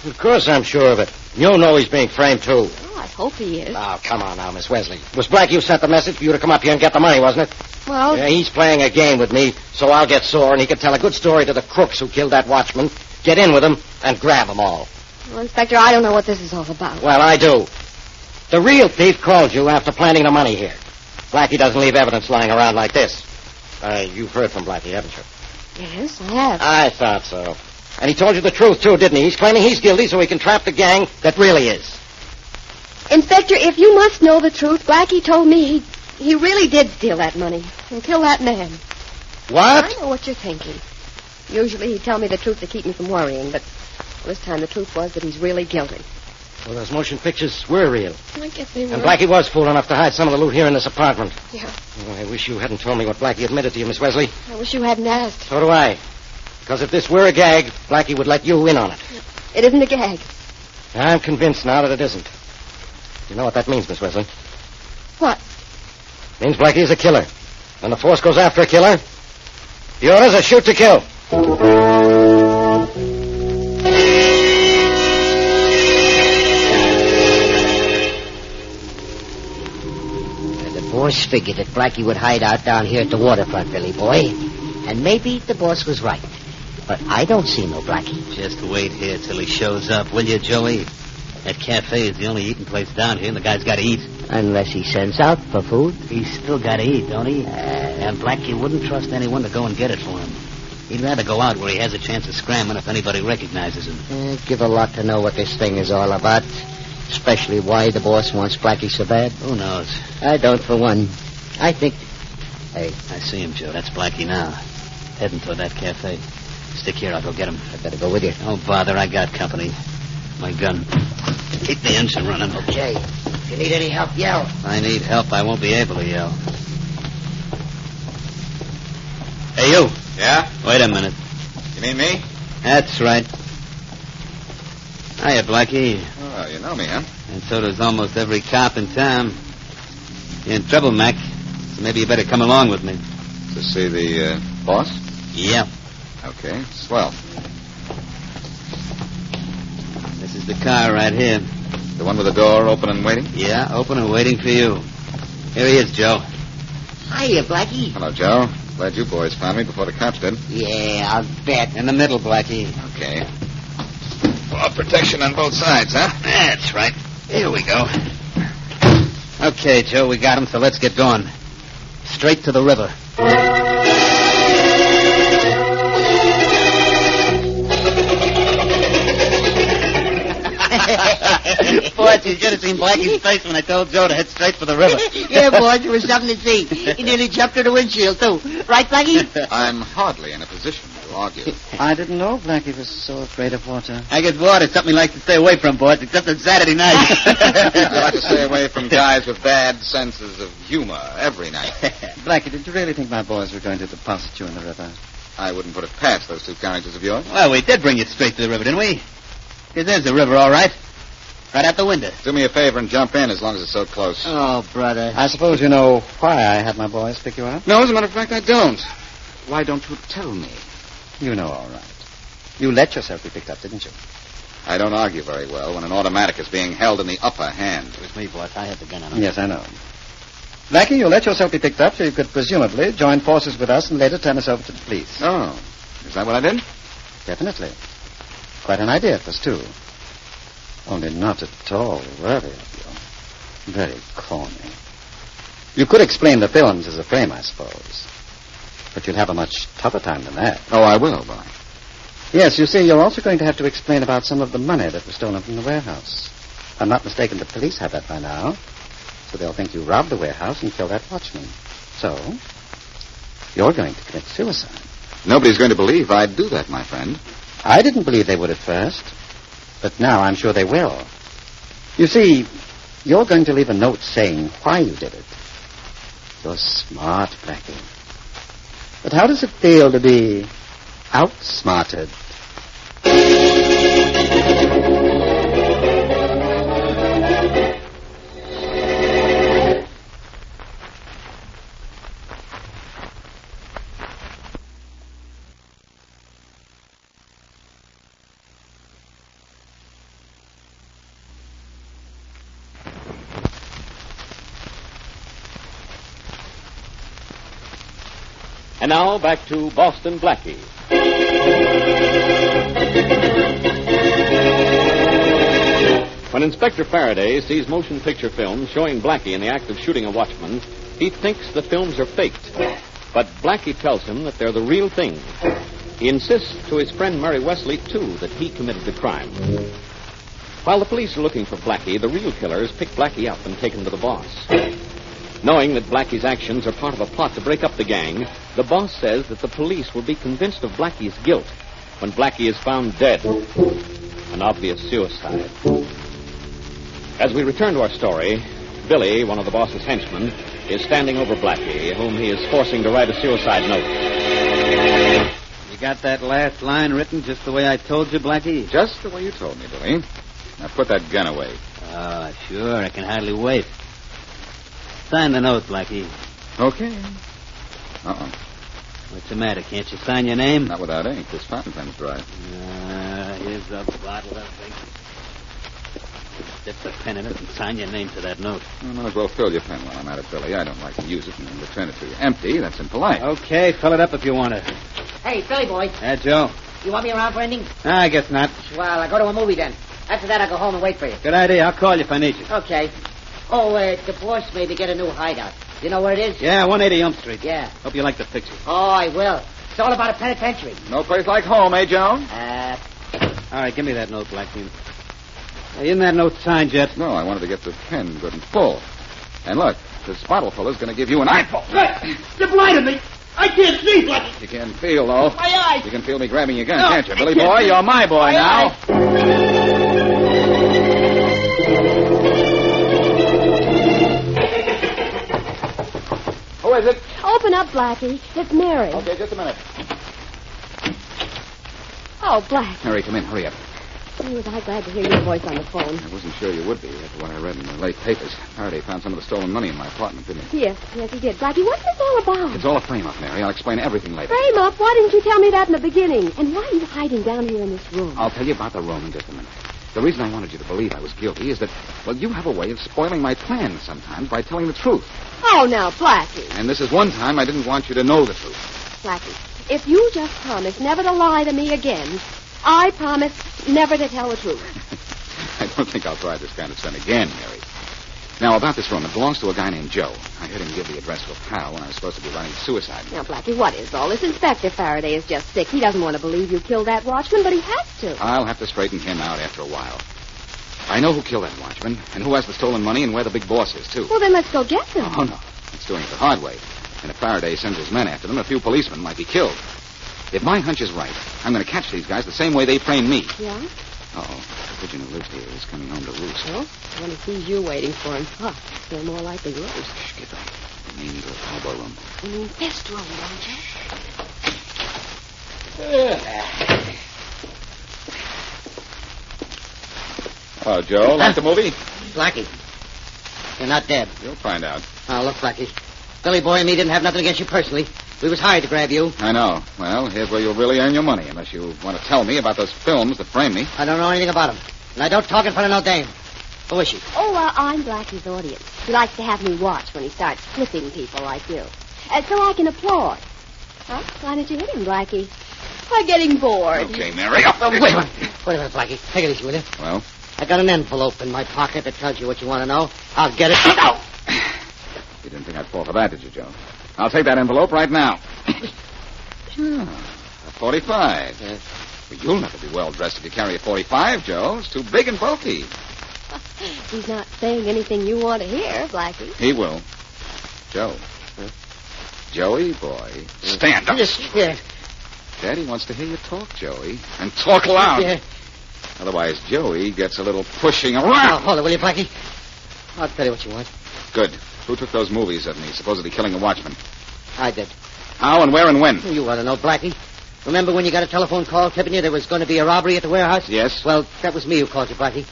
Of course I'm sure of it. You know he's being framed, too. Oh, I hope he is. Oh, come on now, Miss Wesley. It was Blackie who sent the message for you to come up here and get the money, wasn't it? Well... Yeah, he's playing a game with me, so I'll get sore, and he can tell a good story to the crooks who killed that watchman, get in with them, and grab them all. Well, Inspector, I don't know what this is all about. Well, I do. The real thief called you after planting the money here. Blackie doesn't leave evidence lying around like this. You've heard from Blackie, haven't you? Yes, I have. I thought so. And he told you the truth, too, didn't he? He's claiming he's guilty so he can trap the gang that really is. Inspector, if you must know the truth, Blackie told me he really did steal that money and kill that man. What? I know what you're thinking. Usually he'd tell me the truth to keep me from worrying, but this time the truth was that he's really guilty. Well, those motion pictures were real. I guess they were. And Blackie was fool enough to hide some of the loot here in this apartment. Yeah. Oh, I wish you hadn't told me what Blackie admitted to you, Miss Wesley. I wish you hadn't asked. So do I. Because if this were a gag, Blackie would let you in on it. It isn't a gag. I'm convinced now that it isn't. You know what that means, Miss Wesley? What? It means Blackie is a killer. When the force goes after a killer, the orders are shoot to kill. boss figured that Blackie would hide out down here at the waterfront, Billy boy. And maybe the boss was right. But I don't see no Blackie. Just wait here till he shows up, will you, Joey? That cafe is the only eating place down here, and the guy's got to eat. Unless he sends out for food. He's still got to eat, don't he? And Blackie wouldn't trust anyone to go and get it for him. He'd rather go out where he has a chance of scrambling if anybody recognizes him. Give a lot to know what this thing is all about. Especially why the boss wants Blackie so bad. Who knows? I don't, for one. I think... Hey. I see him, Joe. That's Blackie now. Heading toward that cafe. Stick here. I'll go get him. I better go with you. Don't bother. I got company. My gun. Keep the engine running. Okay. If you need any help, yell. If I need help, I won't be able to yell. Hey, you. Yeah? Wait a minute. You mean me? That's right. Hiya, Blackie. Oh, you know me, huh? And so does almost every cop in town. You're in trouble, Mac. So maybe you better come along with me. To see the boss? Yeah. Okay, swell. This is the car right here. The one with the door open and waiting? Yeah, open and waiting for you. Here he is, Joe. Hiya, Blackie. Hello, Joe. Glad you boys found me before the cops did. Yeah, I'll bet. In the middle, Blackie. Okay. Well, protection on both sides, huh? That's right. Here we go. Okay, Joe, we got him, so let's get going. Straight to the river. Boy, you should have seen Blackie's face when I told Joe to head straight for the river. Yeah, boys, it was something to see. He nearly jumped through the windshield, too. Right, Blackie? I'm hardly in a position to argue. I didn't know Blackie was so afraid of water. I guess water's something he likes to stay away from, boys, except on Saturday night. I like to stay away from guys with bad senses of humor every night. Blackie, did you really think my boys were going to deposit you in the river? I wouldn't put it past those two characters of yours. Well, we did bring you straight to the river, didn't we? Because there's the river, all right. Right out the window. Do me a favor and jump in as long as it's so close. Oh, brother. I suppose you know why I had my boys pick you up? No, as a matter of fact, I don't. Why don't you tell me? You know all right. You let yourself be picked up, didn't you? I don't argue very well when an automatic is being held in the upper hand. It was me, boss. I had the gun on him. Yes, I know. Blackie, you let yourself be picked up so you could presumably join forces with us and later turn us over to the police. Oh, is that what I did? Definitely. Quite an idea it was, too. Only not at all worthy of you. Very corny. You could explain the films as a frame, I suppose. But you'll have a much tougher time than that. Oh, I will, Boy. Yes, you see, you're also going to have to explain about some of the money that was stolen from the warehouse. If I'm not mistaken, the police have that by now. So they'll think you robbed the warehouse and killed that watchman. So, you're going to commit suicide. Nobody's going to believe I'd do that, my friend. I didn't believe they would at first. But now I'm sure they will. You see, you're going to leave a note saying why you did it. You're smart, Blackie. But how does it feel to be outsmarted? And now back to Boston Blackie. When Inspector Faraday sees motion picture films showing Blackie in the act of shooting a watchman, he thinks the films are faked. But Blackie tells him that they're the real thing. He insists to his friend Mary Wesley, too, that he committed the crime. While the police are looking for Blackie, the real killers pick Blackie up and take him to the boss. Knowing that Blackie's actions are part of a plot to break up the gang, the boss says that the police will be convinced of Blackie's guilt when Blackie is found dead. An obvious suicide. As we return to our story, Billy, one of the boss's henchmen, is standing over Blackie, whom he is forcing to write a suicide note. You got that last line written just the way I told you, Blackie? Just the way you told me, Billy. Now put that gun away. Oh, sure. I can hardly wait. Sign the note, Blackie. Okay. Uh-oh. What's the matter? Can't you sign your name? Not without ink. This fountain pen's dry. Here's a bottle of ink. Dip the pen in it and sign your name to that note. I might as well fill your pen while I'm at it, Billy. I don't like to use it and then return it to you empty. That's impolite. Okay, fill it up if you want to. Hey, Billy boy, Joe. you want me around for anything? I guess not. Well, I'll go to a movie then. After that, I'll go home and wait for you. Good idea. I'll call you if I need you. Okay. Oh, the boss made me get a new hideout. You know where it is? Yeah, 180 Elm Street. Yeah. Hope you like the picture. Oh, I will. It's all about a penitentiary. No place like home, eh, Jones? All right, give me that note, Blackie. Isn't that note signed yet? No, I wanted to get the pen good and full. And look, this bottle feller's going to give you an eyeful. You blinded me. I can't see, Blackie. You can feel, though. My eyes. You can feel me grabbing your gun, No, can't you? I Billy can't boy, see. you're my boy My now. Who is it? Open up, Blackie. It's Mary. Okay, just a minute. Oh, Blackie. Mary, come in. Hurry up. Was I glad to hear your voice on the phone. I wasn't sure you would be after what I read in the late papers. Faraday found some of the stolen money in my apartment, didn't he? Yes, he did. Blackie, what's this all about? It's all a frame-up, Mary. I'll explain everything later. Frame up? Why didn't you tell me that in the beginning? And why are you hiding down here in this room? I'll tell you about the room in just a minute. The reason I wanted you to believe I was guilty is that, well, you have a way of spoiling my plans sometimes by telling the truth. Oh, now, Blackie. And this is one time I didn't want you to know the truth. Blackie, if you just promise never to lie to me again, I promise never to tell the truth. I don't think I'll try this kind of stunt again, Mary. Now, about this room, it belongs to a guy named Joe. I heard him give the address to a pal when I was supposed to be running suicide. Now, Blackie, what is all this? Inspector Faraday is just sick. He doesn't want to believe you killed that watchman, but he has to. I'll have to straighten him out after a while. I know who killed that watchman, and who has the stolen money, and where the big boss is, too. Well, then let's go get them. Oh, no. It's doing it the hard way. And if Faraday sends his men after them, a few policemen might be killed. If my hunch is right, I'm going to catch these guys the same way they framed me. Yeah? Uh-oh. The pigeon who lives here is coming home to roost. Well, when he sees you waiting for him, they're more likely to roast. Shh, get back. I mean the cowboy room. You mean this room, don't you? Hello, Joe. Like the movie? Blackie, you're not dead. You'll find out. Oh, look, Blackie. Billy boy and me didn't have nothing against you personally. We was hired to grab you. I know. Well, here's where you'll really earn your money, unless you want to tell me about those films that framed me. I don't know anything about them. And I don't talk in front of no dame. Who is she? Oh, I'm Blackie's audience. He likes to have me watch when he starts flipping people like you. So I can applaud. Well, why don't you hit him, Blackie? I'm getting bored. Okay, Mary. Wait a minute, Blackie. Take it easy, will you? Well? I got an envelope in my pocket that tells you what you want to know. I'll get it. No! You didn't think I'd fall for that, did you, Joe? I'll take that envelope right now. Sure. A 45. Well, you'll never be well-dressed if you carry a 45, Joe. It's too big and bulky. He's not saying anything you want to hear, Blackie. He will. Joe. Joey, boy. Stand up. Yeah. Daddy wants to hear you talk, Joey. And talk loud. Yeah. Otherwise, Joey gets a little pushing around. Oh, hold it, will you, Blackie? I'll tell you what you want. Good. Who took those movies of me, supposedly killing a watchman? I did. How and where and when? You want to know, Blackie. Remember when you got a telephone call tipping you there was going to be a robbery at the warehouse? Yes. Well, that was me who called you, Blackie.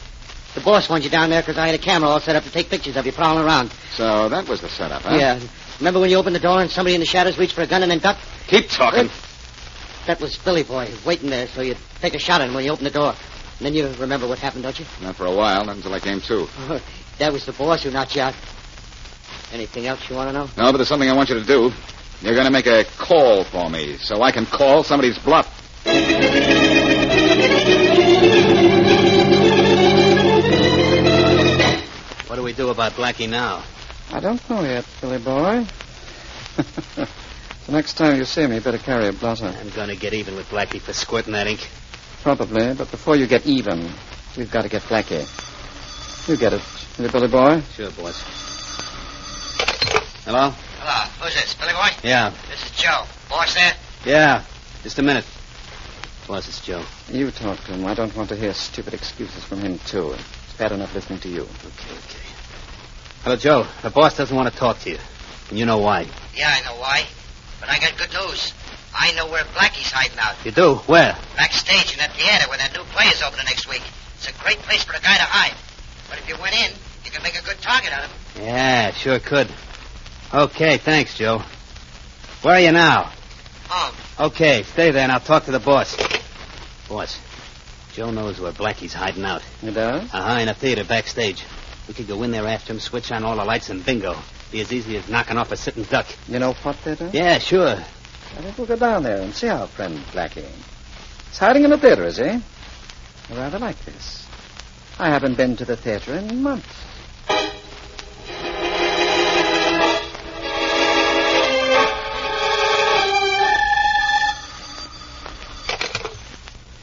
The boss wanted you down there because I had a camera all set up to take pictures of you prowling around. So that was the setup, huh? Yeah. Remember when you opened the door and somebody in the shadows reached for a gun and then ducked? Keep talking. That was Billy Boy waiting there so you'd take a shot at him when you opened the door. And then you remember what happened, don't you? Not for a while, not until I came to. That was the boss who knocked you out. Anything else you want to know? No, but there's something I want you to do. You're going to make a call for me so I can call somebody's bluff. What do we do about Blackie now? I don't know yet, Billy boy. The next time you see me, you better carry a blotter. I'm going to get even with Blackie for squirting that ink. Probably, but before you get even, we've got to get Blackie. You get it, will you, Billy boy? Sure, boss. Hello? Hello. Who's this, Billy Boy? Yeah. This is Joe. Boss there? Yeah. Just a minute. Boss, it's Joe. You talk to him. I don't want to hear stupid excuses from him, too. It's bad enough listening to you. Okay. Hello, Joe. The boss doesn't want to talk to you. And you know why. Yeah, I know why. But I got good news. I know where Blackie's hiding out. You do? Where? Backstage in that theater where that new play is opening next week. It's a great place for a guy to hide. But if you went in, you could make a good target out of him. Yeah, sure could. Okay, thanks, Joe. Where are you now? Home. Okay, stay there and I'll talk to the boss. Boss, Joe knows where Blackie's hiding out. He does? In a theater backstage. We could go in there after him, switch on all the lights, and bingo. Be as easy as knocking off a sitting duck. You know what theater? Yeah, sure. I think we'll go down there and see our friend Blackie. He's hiding in a theater, is he? I rather like this. I haven't been to the theater in months.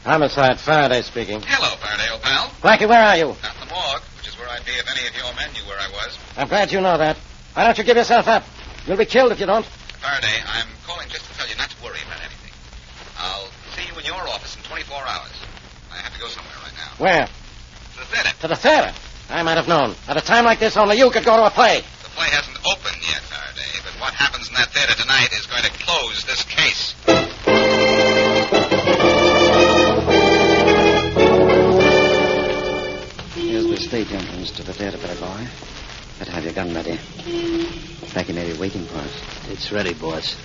Homicide, Faraday speaking. Hello, Faraday, old pal. Blackie, where are you? Out in the morgue, which is where I'd be if any of your men knew where I was. I'm glad you know that. Why don't you give yourself up? You'll be killed if you don't. Faraday, I'm calling just to tell you not to worry about anything. I'll see you in your office in 24 hours. I have to go somewhere right now. Where? To the theater. To the theater. I might have known. At a time like this, only you could go to a play. The play hasn't opened yet, Faraday, but what happens in that theater tonight is going to close this case. Here's the stage entrance to the theater, pretty boy. Better have your gun ready. Blackie may be waiting for us. It's ready, boss.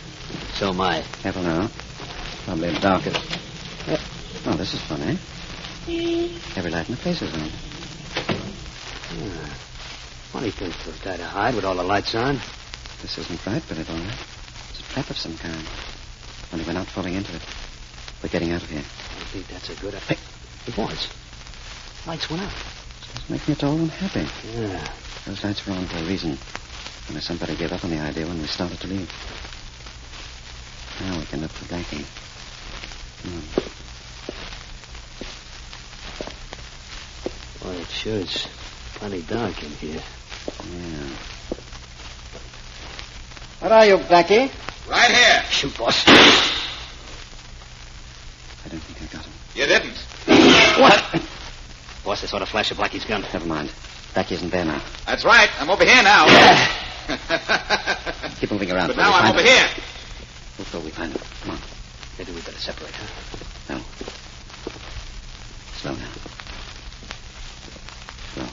So am I. Careful now. Probably the darkest. Oh, this is fun, eh? Every light in the place is on. Funny thing for a guy to hide with all the lights on. This isn't right, Billy Boy. It's a trap of some kind. Only we're not falling into it. We're getting out of here. I think that's a good idea. Hey, boys. Lights went out. It's making it all unhappy. Yeah. Those lights were on for a reason. Only somebody gave up on the idea when we started to leave. Now we can look for Blackie. Boy, it sure is plenty dark in here. Yeah. What are you, Blackie? Right here. Shoot, boss. I don't think I got him. You didn't. What? Boss, I saw the flash of Blackie's gun. Never mind. Blackie isn't there now. That's right. I'm over here now. Keep moving around. But now I'm over here. Before we find him. Come on. Maybe we better separate, huh? No. Slow now. Slow.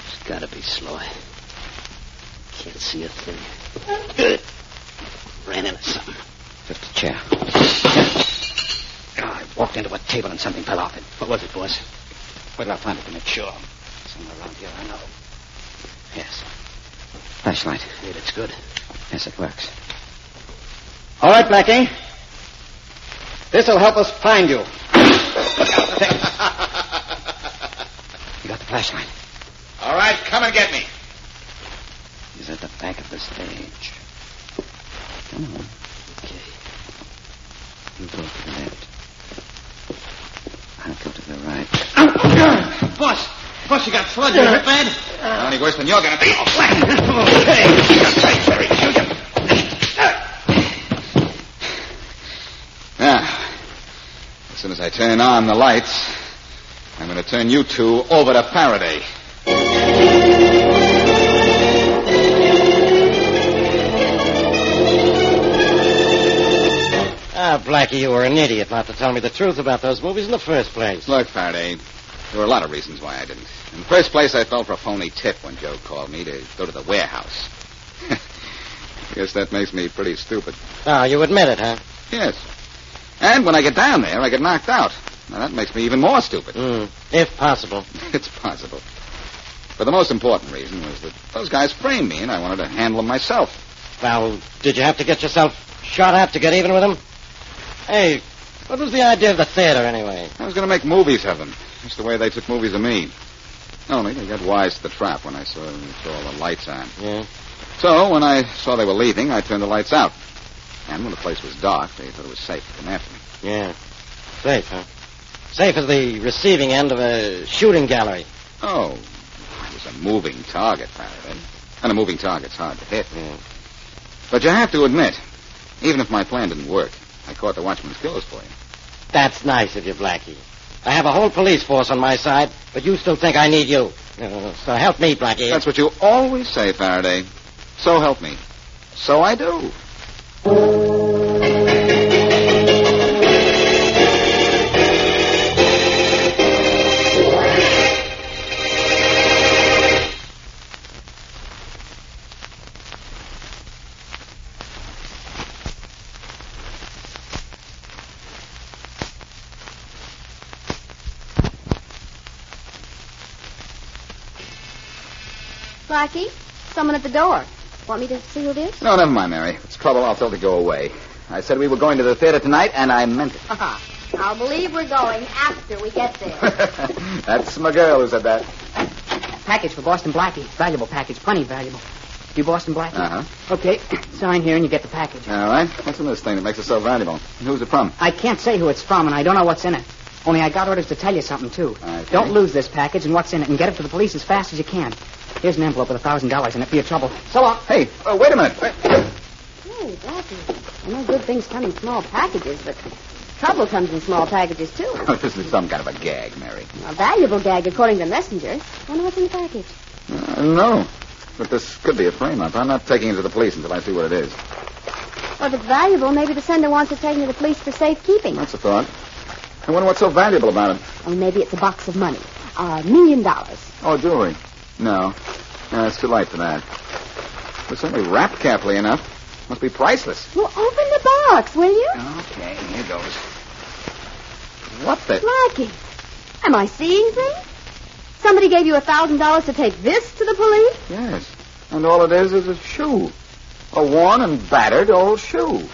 It's gotta be slow. Can't see a thing. Ran into something. Just a chair. I walked into a table and something fell off it. What was it, boss? Where did I find it to make sure? Somewhere around here, I know. Yes. Flashlight. Yeah, that's good. Yes, it works. All right, Blackie. This'll help us find you. You got the flashlight. All right, come and get me. He's at the back of the stage. Come on. Okay. You go to the left. I'll go to the right. Boss, you got flood. You hurt bad? Not any worse than you're going to be. Now, as soon as I turn on the lights, I'm going to turn you two over to Faraday. Blackie, you were an idiot not to tell me the truth about those movies in the first place. Look, Faraday, there were a lot of reasons why I didn't. In the first place, I fell for a phony tip when Joe called me to go to the warehouse. I guess that makes me pretty stupid. Oh, you admit it, huh? Yes. And when I get down there, I get knocked out. Now, that makes me even more stupid. If possible. It's possible. But the most important reason was that those guys framed me, and I wanted to handle them myself. Well, did you have to get yourself shot at to get even with them? Hey, what was the idea of the theater, anyway? I was going to make movies of them. That's the way they took movies of me. Only they got wise to the trap when I saw all the lights on. Yeah? So, when I saw they were leaving, I turned the lights out. And when the place was dark, they thought it was safe to come after me. Yeah. Safe, huh? Safe as the receiving end of a shooting gallery. Oh, I was a moving target, Faraday. And a moving target's hard to hit. Yeah. But you have to admit, even if my plan didn't work, I caught the watchman's killers for you. That's nice of you, Blackie. I have a whole police force on my side, but you still think I need you. So help me, Blackie. That's what you always say, Faraday. So help me. So I do. Blackie, someone at the door. Want me to see who it is? No, never mind, Mary. If it's trouble, I'll tell her to go away. I said we were going to the theater tonight, and I meant it. I'll believe we're going after we get there. That's my girl who said that. Package for Boston Blackie. Valuable package. Plenty valuable. You Boston Blackie? Uh-huh. Okay. Sign here and you get the package. All right. What's in this thing that makes it so valuable? And who's it from? I can't say who it's from, and I don't know what's in it. Only I got orders to tell you something, too. Don't lose this package and what's in it, and get it to the police as fast as you can. Here's an envelope with $1,000 in it for your trouble. So long. Hey, wait a minute. Hey, Blackie, I know good things come in small packages, but trouble comes in small packages, too. Oh, this is some kind of a gag, Mary. A valuable gag, according to the messenger. Wonder what's in the package. I don't know. But this could be a frame-up. I'm not taking it to the police until I see what it is. Well, if it's valuable, maybe the sender wants it taken to the police for safekeeping. That's a thought. I wonder what's so valuable about it. Or maybe it's a box of money. $1 million. Oh, jewelry. No. It's too late for that. But certainly wrapped carefully enough. Must be priceless. Well, open the box, will you? Okay, here goes. What the... Blackie, am I seeing things? Somebody gave you $1,000 to take this to the police? Yes. And all it is a shoe. A worn and battered old shoe.